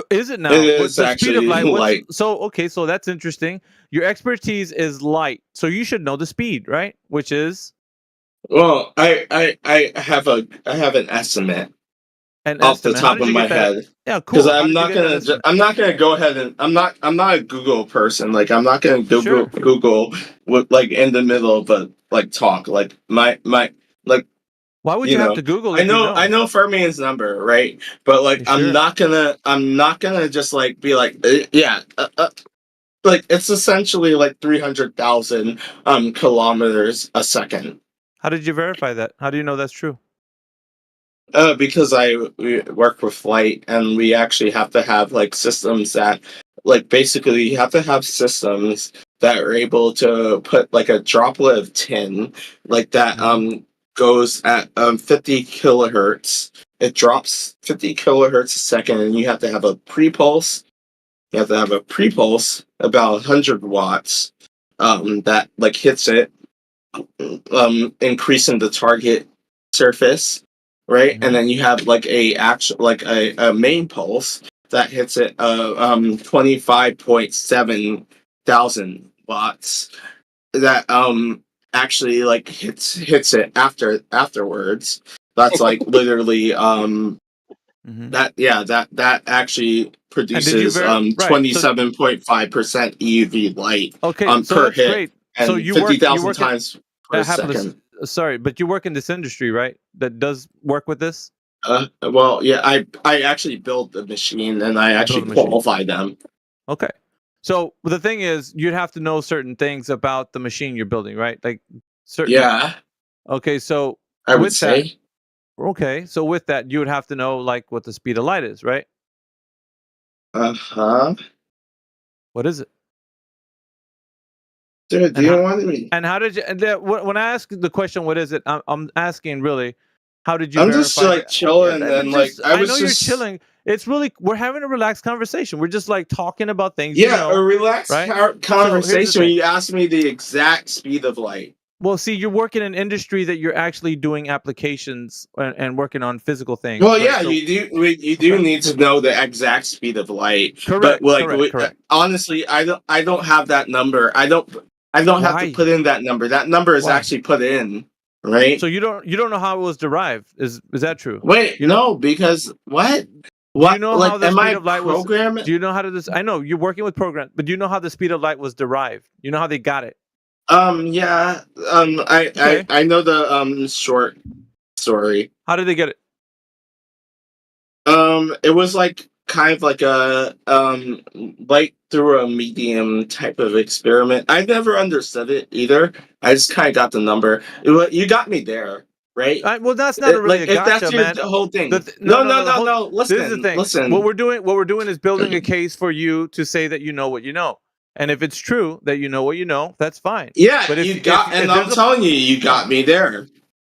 Is it now? It What's is the speed of actually light? light. So that's interesting. Your expertise is light, so you should know the speed, right? Which is Well, I have an estimate an off the estimate. How top did of you my get that? head. Yeah, Because cool. How I'm did you not get that gonna estimate? I'm not gonna go ahead and I'm not a Google person. Like I'm not gonna Google what like in the middle of a like talk. Like my like Why would you have to Google if I know you know? I know Fermi's number, right? But like You sure? I'm not gonna just like be like like it's essentially like 300,000 kilometers a second. How did you verify that? How do you know that's true? Because we work with flight, and we actually have to have like systems that, like, basically you have to have systems that are able to put like a droplet of tin, like that goes at 50 kilohertz. It drops 50 kilohertz a second, and you have to have a pre-pulse. You have to have a pre-pulse about 100 watts that like hits it, increasing the target surface. Right, and then you have like a main pulse that hits it 25.7 thousand watts. That actually like hits it afterwards. That's like literally that actually produces right, so- 27.5% EUV light Okay, so per that's hit, great. and So you work 50,000 in- times per second. Sorry, but you work in this industry, right? That does work with this. Well, yeah, I actually build the machine, and I actually build the machine. qualify them. Okay. So the thing is, you'd have to know certain things about the machine you're building, right? Like certain. Yeah. Okay, so I would with that- say. Okay, so with that, you would have to know like what the speed of light is, right? Uh-huh. What is it? Dude, do you want me? And how did you? And when I ask the question, what is it? I'm asking really, how did you? I'm just verify like chilling, and like I was know just you're chilling. It's really we're having a relaxed conversation. We're just like talking about things. Yeah, you know, a relaxed right? conversation. When you ask me the exact speed of light. Well, see, you're working in an industry that you're actually doing applications and working on physical things. Well, right? yeah, So- you do need to know the exact speed of light. Correct, But like, correct. honestly, I don't have that number. I don't have Why? to put in that number. That number is Why? actually put in, right? So you don't know how it was derived. Is that true? Wait, no, because what? Do you know like, how the am speed I of light was? programming? Do you know how to this? I know you're working with programs, but do you know how the speed of light was derived? You know how they got it? Yeah. I know the short story. How did they get it? It was like kind of like a light through a medium type of experiment. I never understood it either. I just kind of got the number. You got me there, right? Well, that's not really like a if gotcha, that's your man. whole thing. The th- no. This is the thing. Listen. What we're doing is building a case for you to say that you know what you know. And if it's true that you know what you know, that's fine. Yeah, But and I'm telling you, you got me there.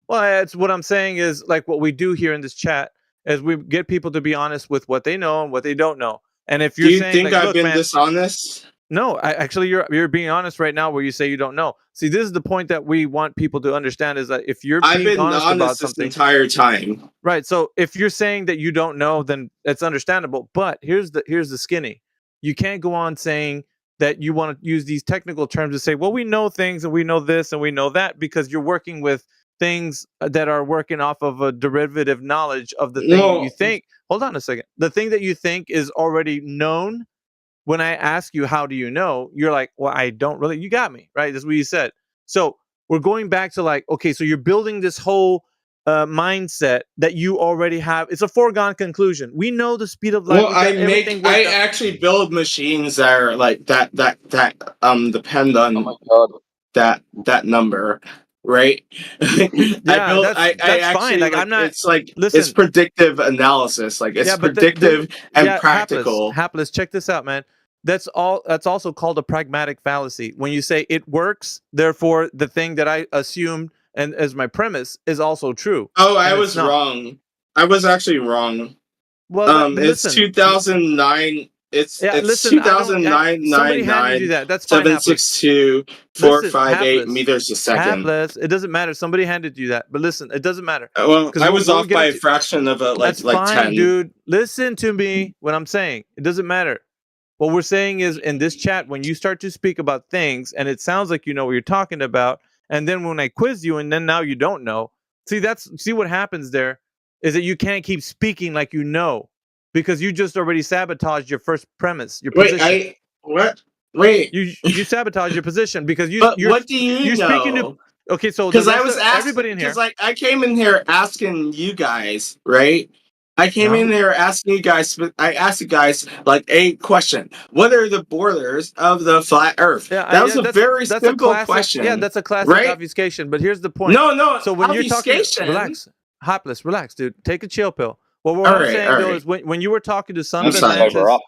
Well, that's what I'm saying is like what we do here in this chat is we get people to be honest with what they know and what they don't know. And if you're Do you saying, think like, I've look, been man, dishonest? no, actually you're being honest right now where you say you don't know. See, this is the point that we want people to understand is that if you're I've being been honest about honest this something entire time. right, so if you're saying that you don't know, then it's understandable. But here's the skinny. You can't go on saying that you want to use these technical terms to say, well, we know things and we know this and we know that because you're working with things that are working off of a derivative knowledge of the thing that you think. Hold on a second. The thing that you think is already known. When I ask you, how do you know? You're like, well, I don't really. You got me, right? That's what you said. So we're going back to like, okay, so you're building this whole mindset that you already have. It's a foregone conclusion. We know the speed of light. Well, I actually build machines that are like that depend on that number, right? that's fine. Like, I'm not. It's like listen, it's predictive analysis. Like it's but predictive and practical. Hapless, check this out, man. That's also called a pragmatic fallacy. When you say it works, therefore the thing that I assumed and as my premise is also true. Oh, I was wrong. I was actually wrong. Well, it's 2009. It's 2009 somebody had to do that. That's fine. 762 458 meters a second. Hapless, it doesn't matter. Somebody handed you that, but listen, it doesn't matter. Well, I was off by a fraction of a that's like fine, 10. dude. Listen to me. What I'm saying, it doesn't matter. What we're saying is in this chat, when you start to speak about things, and it sounds like you know what you're talking about, and then when I quiz you, and then now you don't know. See what happens there is that you can't keep speaking like you know. Because you just already sabotaged your first premise, your position. Wait. You sabotaged your position because you. But what do you know? Speaking to, okay, so because I was asking everybody in here. Because like I came in here asking you guys, right? I came in there asking you guys. I asked you guys like a question: what are the borders of the flat Earth? That was a very simple question. Yeah, that's a classic obfuscation. But here's the point. No. So when you're talking, relax, dude. Take a chill pill. Well, what I'm saying though is when you were talking to Son of Atlantis,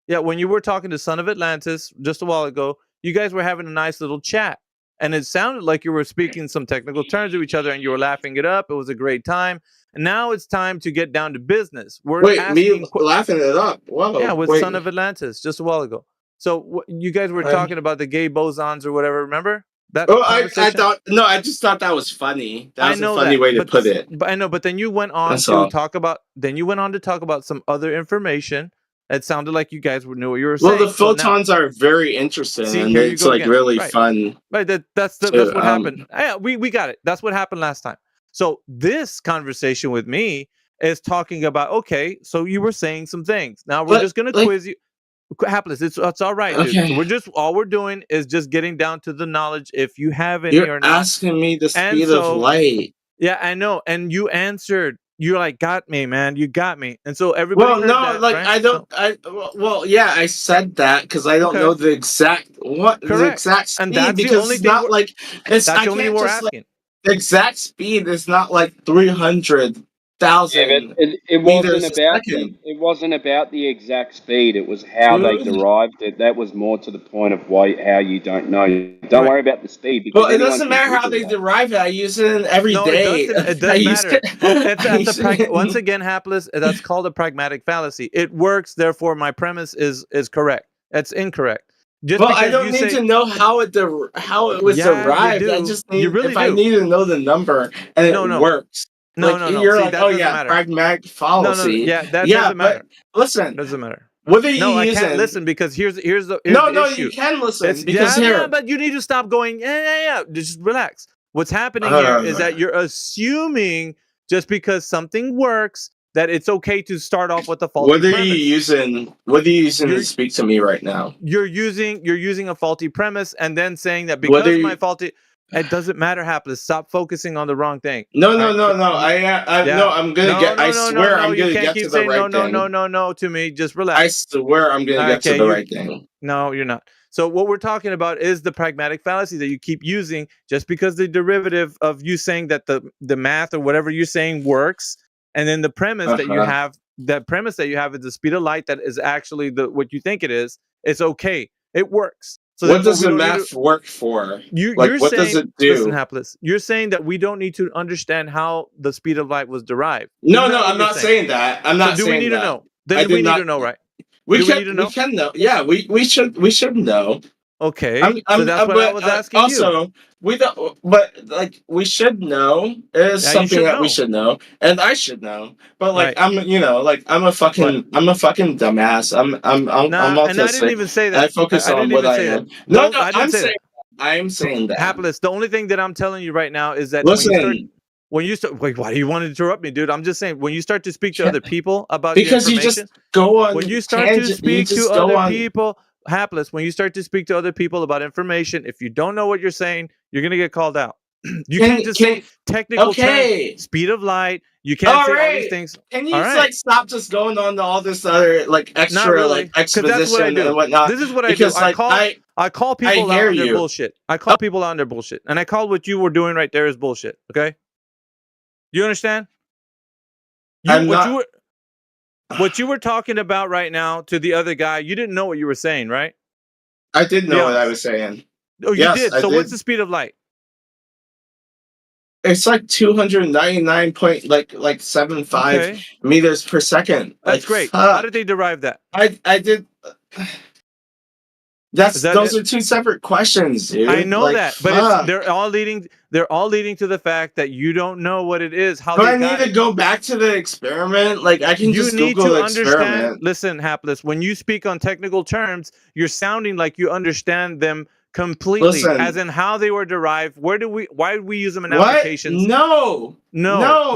when you were talking to Son of Atlantis just a while ago, you guys were having a nice little chat, and it sounded like you were speaking some technical terms to each other, and you were laughing it up. It was a great time. And now it's time to get down to business. We're me laughing it up. Whoa, yeah, with Son of Atlantis just a while ago. So you guys were talking about the gay bosons or whatever. Remember? I just thought that was funny. That was a funny way to put it. But I know, but then you went on to talk about some other information. It sounded like you guys knew what you were saying. Well, the photons are very interesting, and it's like really fun. Right, that's what happened. Yeah, we got it. That's what happened last time. So this conversation with me is talking about, okay, so you were saying some things. Now we're just gonna quiz you. Hapless, it's all right, dude. So all we're doing is just getting down to the knowledge if you have any You're or not. asking me the speed of light. Yeah, I know, and you answered. You're like, got me, man. You got me. And so everybody. Yeah, I said that because I don't know the exact speed, and that's because the only it's thing not like it's. That's the only thing we're asking. The exact speed is not like 300 thousand it meters wasn't a about second. it wasn't about the exact speed. It was how they Dude. derived it. That was more to the point of how you don't know. Don't worry about the speed because Well, it anyone doesn't can matter how Google they that. derive it. I use it every No, day. it I doesn't use matter. it- I use it- Once again, Hapless, that's called a pragmatic fallacy. It works, therefore my premise is correct. That's incorrect. Just well, because I don't you need say, to know how it was Yeah, you derived. I do. just You need really if I do. need to know the number and it No. works. No, Like no. you're See, like, that oh doesn't yeah, matter. pragmatic No. fallacy. Yeah, that yeah, doesn't matter. but listen, Doesn't matter. what are you No, I using? can't listen because here's the No, issue. you can listen It's, because yeah, here. but you need to stop going. Yeah. Just relax. What's happening here is that you're assuming just because something works that it's okay to start off with a faulty What are premise. you using? What are you using to speak to me right now? You're using a faulty premise and then saying that What because are my you- faulty. It doesn't matter, Hapless. Stop focusing on the wrong thing. No, All no, right, no, so no. No, I'm gonna get. I swear, I'm you gonna can't get keep to the saying right thing. no to me. Just relax. I swear, I'm gonna get to the right thing. No, you're not. So what we're talking about is the pragmatic fallacy that you keep using just because the derivative of you saying that the math or whatever you're saying works, and then the premise that you have, that premise that you have is the speed of light that is actually what you think it is. It's okay. It works. So what therefore does we the don't need math work for? you're what saying, does it do? listen, Hapless, you're saying that we don't need to understand how the speed of light was derived. No, Isn't that no, what I'm you're not saying that. I'm not so do saying we need that. to know? Then I we did need not- to know, right? We Do can, we need to know? We can know. Yeah, we should know. Okay, so that's what I was asking also, you. we don't. But like, we should know. It is Yeah, you something should that we know. should know, and I should know. But like, Right. I'm a fucking dumbass. I'm Nah, and I autistic. didn't even say I that. focus I on didn't what even I say am. that. No, Don't- no, I didn't I'm say saying. that. I am saying that. Hapless, the only thing that I'm telling you right now is that Listen. when you start, wait, why do you want to interrupt me, dude? I'm just saying, when you start to speak to other people about Because your you just information, go on when you start to tangent- you speak to just go other on- people, Hapless, when you start to speak to other people about information, if you don't know what you're saying, you're gonna get called out. You can't just say technical terms, speed of light. You can't All say all right. these things. Can you All just right. like stop just going on to all this other like extra Not really, like 'cause that's what I exposition do. and whatnot? This is what I Because, do. Like, I call people out hear on their you. bullshit. I call people out on their bullshit, and I call what you were doing right there is bullshit. Okay, you understand? What you were talking about right now to the other guy, you didn't know what you were saying, right? I did know Be what I honest. was saying. Oh, you Yes, did. I So what's did. the speed of light? It's like 299.75 Okay. meters per second. That's Like, great. fuck. How did they derive that? I did. Is that Those it? are two separate questions, dude. I know Like, that, but fuck. they're all leading to the fact that you don't know what it is. How Do they I got need to go back to the experiment? Like, I can you just need Google to the understand. experiment. Listen, Hapless, when you speak on technical terms, you're sounding like you understand them completely, Listen. as in how they were derived. Why do we use them in What? applications? No,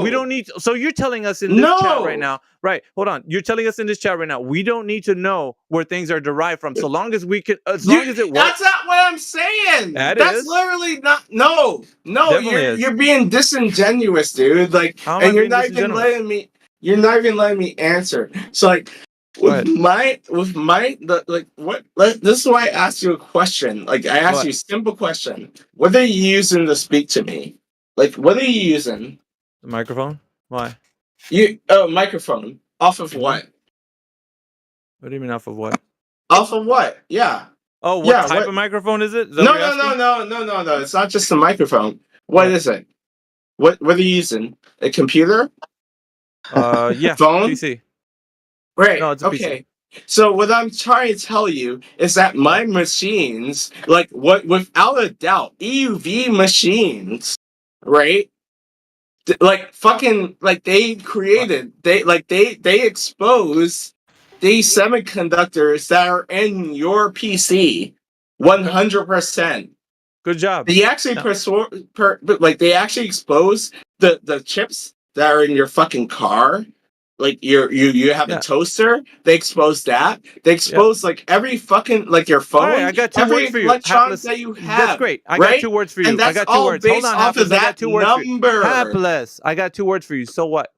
we don't need. So you're telling us in this chat right now, right? Hold on, you're telling us in this chat right now. We don't need to know where things are derived from, so long as we can, as long as it works. That's not what I'm saying. That That's is. literally not. No, Definitely is. you're being disingenuous, dude. Like, How am I and you're being not even disingenuous? letting me. You're not even letting me answer. So like. This is why I asked you a question. Like I asked What? you a simple question. What are you using to speak to me? Like what are you using? The microphone. Why? Microphone. Off of what? What do you mean off of what? Off of what? Yeah. Oh, what Yeah, type what- of microphone is it? Is that No, what you're asking? no. It's not just a microphone. What is it? What are you using? A computer? Yeah. Phone? PC. Right. No, it's a PC. okay. So what I'm trying to tell you is that my machines, like without a doubt, EUV machines, right? Like fucking, like they created, they expose these semiconductors that are in your PC, 100%. Good job. They actually they actually expose the chips that are in your fucking car. Like you have a toaster, they expose that. They expose like every fucking like your phone. All right, I got two every words for you. electronics Hapless. that you have. That's great. I right? got two words for you. And I that's got two all words. based Hold on, off Hapless. of I got that two words for you. number. Hapless. I got two words for you. So what?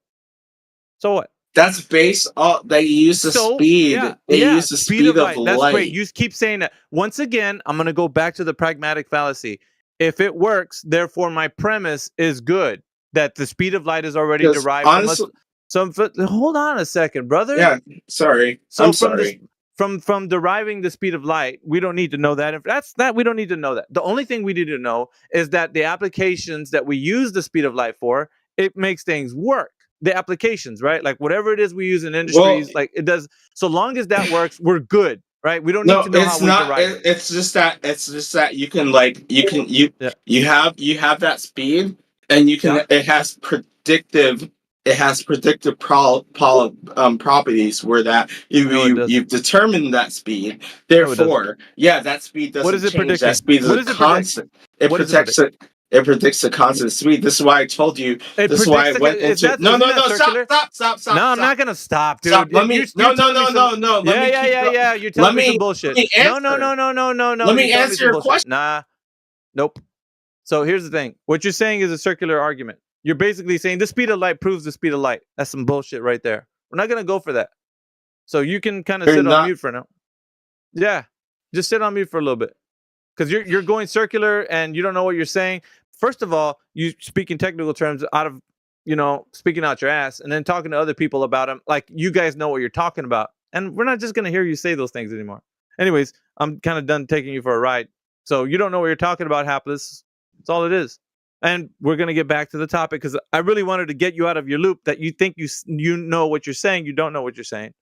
So what? That's based on they use the speed. Yeah, they yeah, use the speed of light. That's great. You keep saying that. Once again, I'm going to go back to the pragmatic fallacy. If it works, therefore my premise is good. that the speed of light is already Because derived honestly, from us. Hold on a second, brother. yeah, sorry. So I'm from sorry. from deriving the speed of light, we don't need to know that. If that's that, we don't need to know that. The only thing we need to know is that the applications that we use the speed of light for, it makes things work. The applications, right? Like whatever it is we use in industries, like it does. So long as that works, we're good, right? We don't need No, to know how it's we not. derive it. It's just that you can like you have that speed, and you can it has predictive properties where that you've determined that speed. Therefore, that speed What doesn't is it change. predicting? That speed is What a does it predict? constant. It What does it protects it. It predicts a constant speed. This is why I told you. It This is why I predicts went into isn't that circular? Stop. No, I'm not gonna stop, dude. Stop. Let me. You're telling me some. No. Let me keep going. Yeah. You're telling me some bullshit. Let me No. answer. You're Let me telling me answer some your bullshit. question. Nah. Nope. So here's the thing. What you're saying is a circular argument. You're basically saying the speed of light proves the speed of light. That's some bullshit right there. We're not gonna go for that. So you can kind of You're sit on not- mute for now. Yeah. Just sit on mute for a little bit. Because you're going circular and you don't know what you're saying. First of all, you speak in technical terms out of, speaking out your ass, and then talking to other people about them. Like, you guys know what you're talking about. And we're not just going to hear you say those things anymore. Anyways, I'm kind of done taking you for a ride. So you don't know what you're talking about, Hapless. That's all it is. And we're going to get back to the topic because I really wanted to get you out of your loop that you think you know what you're saying. You don't know what you're saying.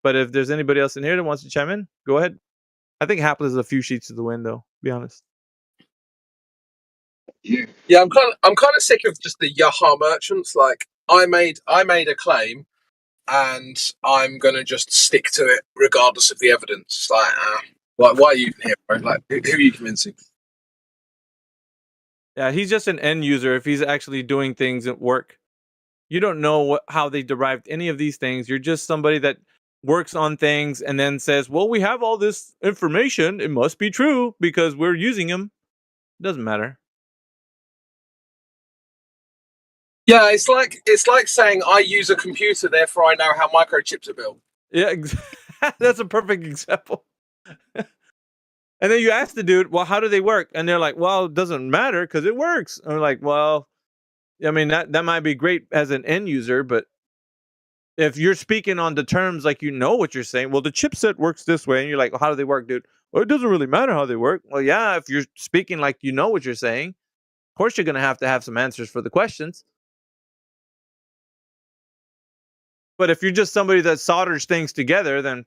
But if there's anybody else in here that wants to chime in, go ahead. I think Hapless is a few sheets to the wind, though, to be honest. Yeah, I'm kind of sick of just the Yaha merchants. Like, I made a claim, and I'm gonna just stick to it regardless of the evidence. Like, why are you even here, bro? Like, who are you convincing? Yeah, he's just an end user. If he's actually doing things at work, you don't know how they derived any of these things. You're just somebody that works on things and then says, "Well, we have all this information. It must be true because we're using them." It doesn't matter. Yeah, it's like saying I use a computer, therefore I know how microchips are built. Yeah, that's a perfect example. And then you ask the dude, "Well, how do they work?" And they're like, "Well, it doesn't matter because it works." And we're like, "Well, I mean that might be great as an end user, but if you're speaking on the terms like you know what you're saying, well, the chipset works this way," and you're like, well, "How do they work, dude?" Well, it doesn't really matter how they work. Well, yeah, if you're speaking like you know what you're saying, of course you're gonna have to have some answers for the questions. But if you're just somebody that solders things together, then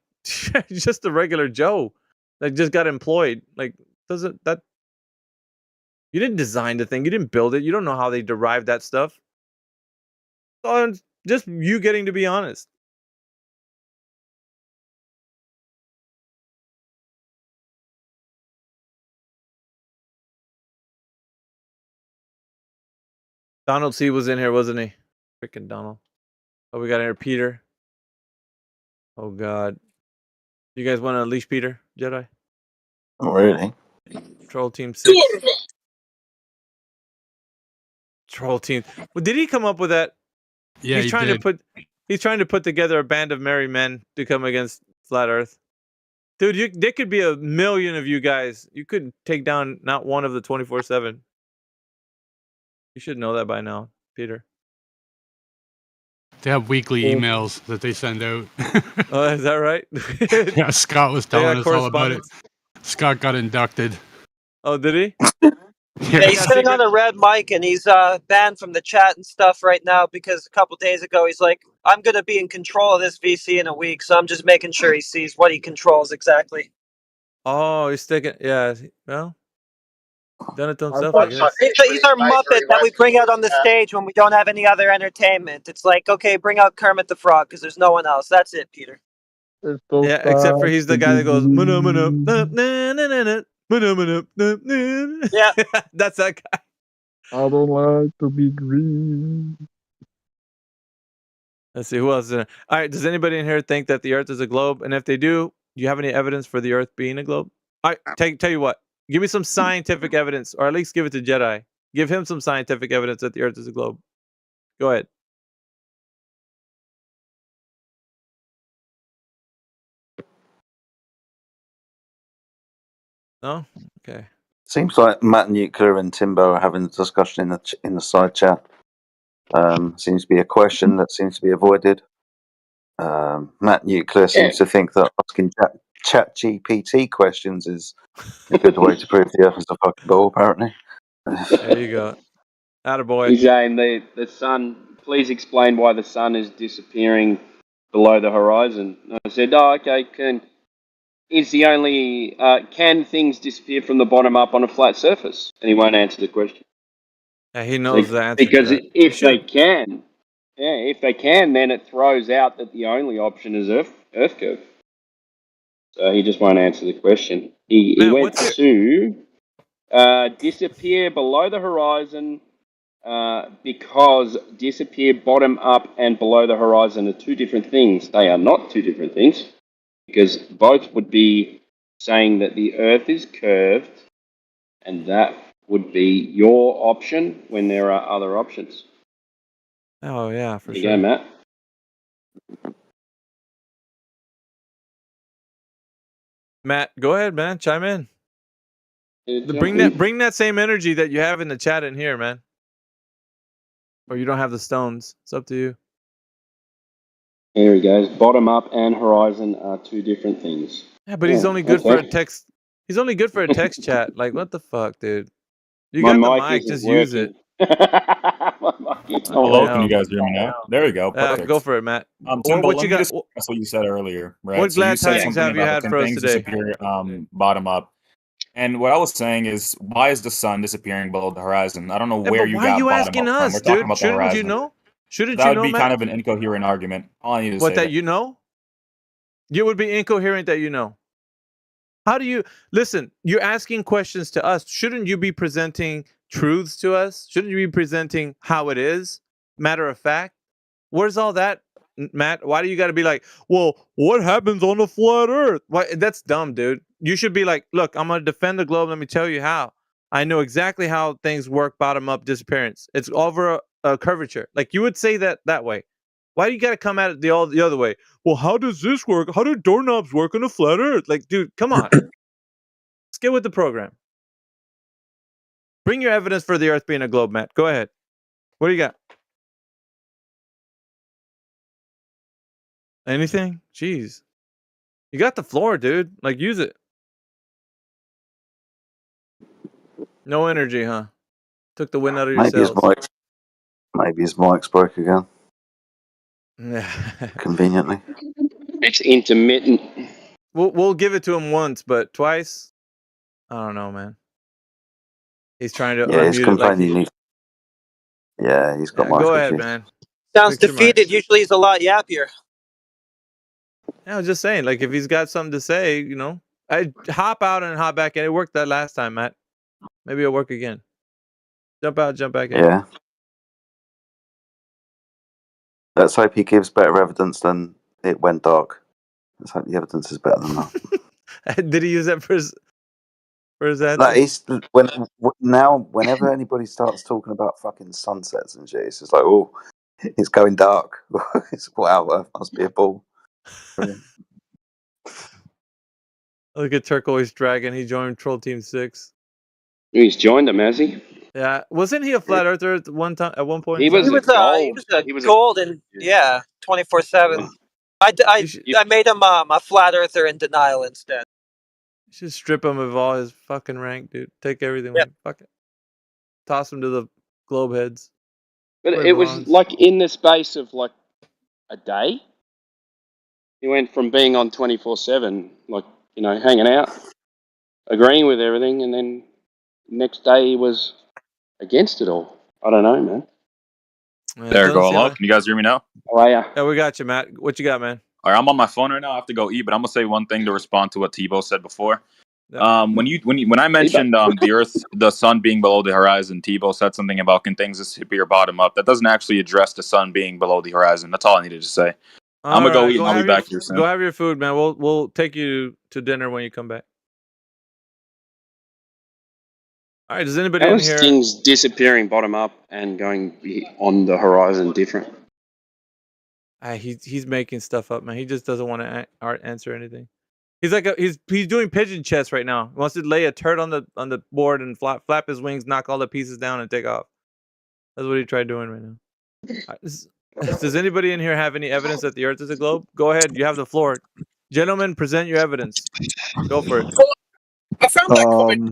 you're just a regular Joe that just got employed. Like, doesn't that? You didn't design the thing. You didn't build it. You don't know how they derived that stuff. So just you getting to be honest. Donald C was in here, wasn't he? Freaking Donald. Oh, we got in here Peter. Oh God. You guys want to unleash Peter, Jedi? Not really. Troll Team 6. Troll Team. Well, did he come up with that? Yeah, he's he trying did. to put. He's trying to put together a band of merry men to come against Flat Earth. Dude, there could be 1 million of you guys. You couldn't take down not one of the 24/7. You should know that by now, Peter. They have weekly emails that they send out. Oh, is that right? Yeah, Scott was They got telling us all about it. correspondence? Scott got inducted. Oh, did he? Yeah, he's sitting on a red mic and he's banned from the chat and stuff right now because a couple days ago he's like, "I'm going to be in control of this VC in a week, so I'm just making sure he sees what he controls exactly." Oh, he's sticking. Yeah. Well, done it to himself, I guess. He's our Muppet that we bring out on the stage when we don't have any other entertainment. It's like, okay, bring out Kermit the Frog because there's no one else. That's it, Peter. Yeah, except for he's the guy that goes, "Mana, mana, na, na, na, na, na, mana, mana, na, na." Yeah. That's that guy. I don't like to be green. Let's see who else is in there. All right, does anybody in here think that the Earth is a globe? And if they do you have any evidence for the Earth being a globe? All right, tell you what. Give me some scientific evidence, or at least give it to Jedi. Give him some scientific evidence that the Earth is a globe. Go ahead. No? Okay. Seems like Matt Nuclear and Timbo are having a discussion in the side chat. Seems to be a question that seems to be avoided. Matt Nuclear seems to think that asking Chat GPT questions is a good way to prove the Earth is a fucking ball, apparently. There you go. Attaboy. He's saying the sun. Please explain why the sun is disappearing below the horizon. And I said, "Oh, okay. Can things disappear from the bottom up on a flat surface?" And he won't answer the question. Yeah, he knows the answer Because to that. if they can, then it throws out that the only option is Earth curve. So he just won't answer the question. He went to disappear below the horizon because disappear bottom up and below the horizon are two different things. They are not two different things because both would be saying that the Earth is curved, and that would be your option when there are other options. Oh yeah, for There sure. you go, Matt. Matt, go ahead, man. Chime in. jump Bring that same energy that you have in the chat in here, man. Or you don't have the stones. It's up to you. Here he goes. Bottom up and horizon are two different things. Yeah, but he's only good for a okay. text. He's only good for a text chat. Like, what the fuck, dude? You My got the mic mic, isn't just use it. Hello, hell. can you guys hear me now? There we go. Perfect. Go for it, Matt. Timbo, What let you me got? just that's what you said earlier, right? What So you glad said tidings something have you about had can for us things today? disappear bottom up. And what I was saying is, why is the sun disappearing below the horizon? I don't know Yeah, where but you why are got you bottom asking up from. us, We're talking dude? about the Shouldn't you horizon. know? Shouldn't That you would know, be Matt? kind of an incoherent argument. All I need to What, say that you know? You would be incoherent that you know. How do you listen? You're asking questions to us. Shouldn't you be presenting truths to us? Shouldn't you be presenting how it is? Matter of fact. Where's all that, Matt? Why do you got to be like, well, what happens on the flat Earth? Why? That's dumb, dude. You should be like, look, I'm gonna defend the globe. Let me tell you how. I know exactly how things work. Bottom up disappearance. It's over a curvature. Like you would say that way. Why do you got to come at it the other way? Well, how does this work? How do doorknobs work on a flat Earth? Like, dude, come on. Let's get with the program. Bring your evidence for the Earth being a globe, Matt. Go ahead. What do you got? Anything? Jeez. You got the floor, dude. Like, use it. No energy, huh? Took the wind out of your sails. Maybe his mic's broke again. Yeah. Conveniently. It's intermittent. We'll give it to him once, but twice, I don't know, man. He's trying to Yeah, he's unmute it like complaining. Yeah, he's got mic go ahead, issues. man. Sounds Fix your mic. defeated. Usually he's a lot yappier. Yeah, I was just saying, like, if he's got something to say, you know, I hop out and hop back in. It worked that last time, Matt. Maybe it'll work again. Jump out, jump back in. Yeah. Let's hope he gives better evidence than it went dark. Let's hope the evidence is better than that. Did he use that for his answer? Like whenever anybody starts talking about fucking sunsets and shit, it's just like, oh, it's going dark. Wow, that must be a ball. Brilliant. Look at Turquoise Dragon. He joined Troll Team 6. He's joined him, has he? Yeah, wasn't he a flat earther at one time? At one point, He was He was a gold and 24/7. I made him a flat earther in denial instead. You should strip him of all his fucking rank, dude. Take everything. Yep. Fuck it. Toss him to the globe heads. But Where it was belongs. like in the space of like a day. He went from being on 24/7, like, you know, hanging out, agreeing with everything, and then next day he was against it all. I don't know, man. Yeah, There we doesn't go. seem Hello, like- can you guys hear me now? How are ya? Yeah, we got you, Matt. What you got, man? All right, I'm on my phone right now. I have to go eat, but I'm gonna say one thing to respond to what Tebow said before. When I mentioned the Earth, the sun being below the horizon, Tebow said something about can things disappear bottom up. That doesn't actually address the sun being below the horizon. That's all I needed to say. I'm gonna go eat and I'll be back here soon. Go have your food, man. We'll take you to dinner when you come back. All right. Does anybody How in is here? things disappearing bottom up and going on the horizon different? He's making stuff up, man. He just doesn't want to answer anything. He's like he's doing pigeon chess right now. He wants to lay a turd on the board and flap his wings, knock all the pieces down, and take off. That's what he tried doing right now. Does anybody in here have any evidence that the Earth is a globe? Go ahead. You have the floor. Gentlemen, present your evidence. Go for it. I found that comment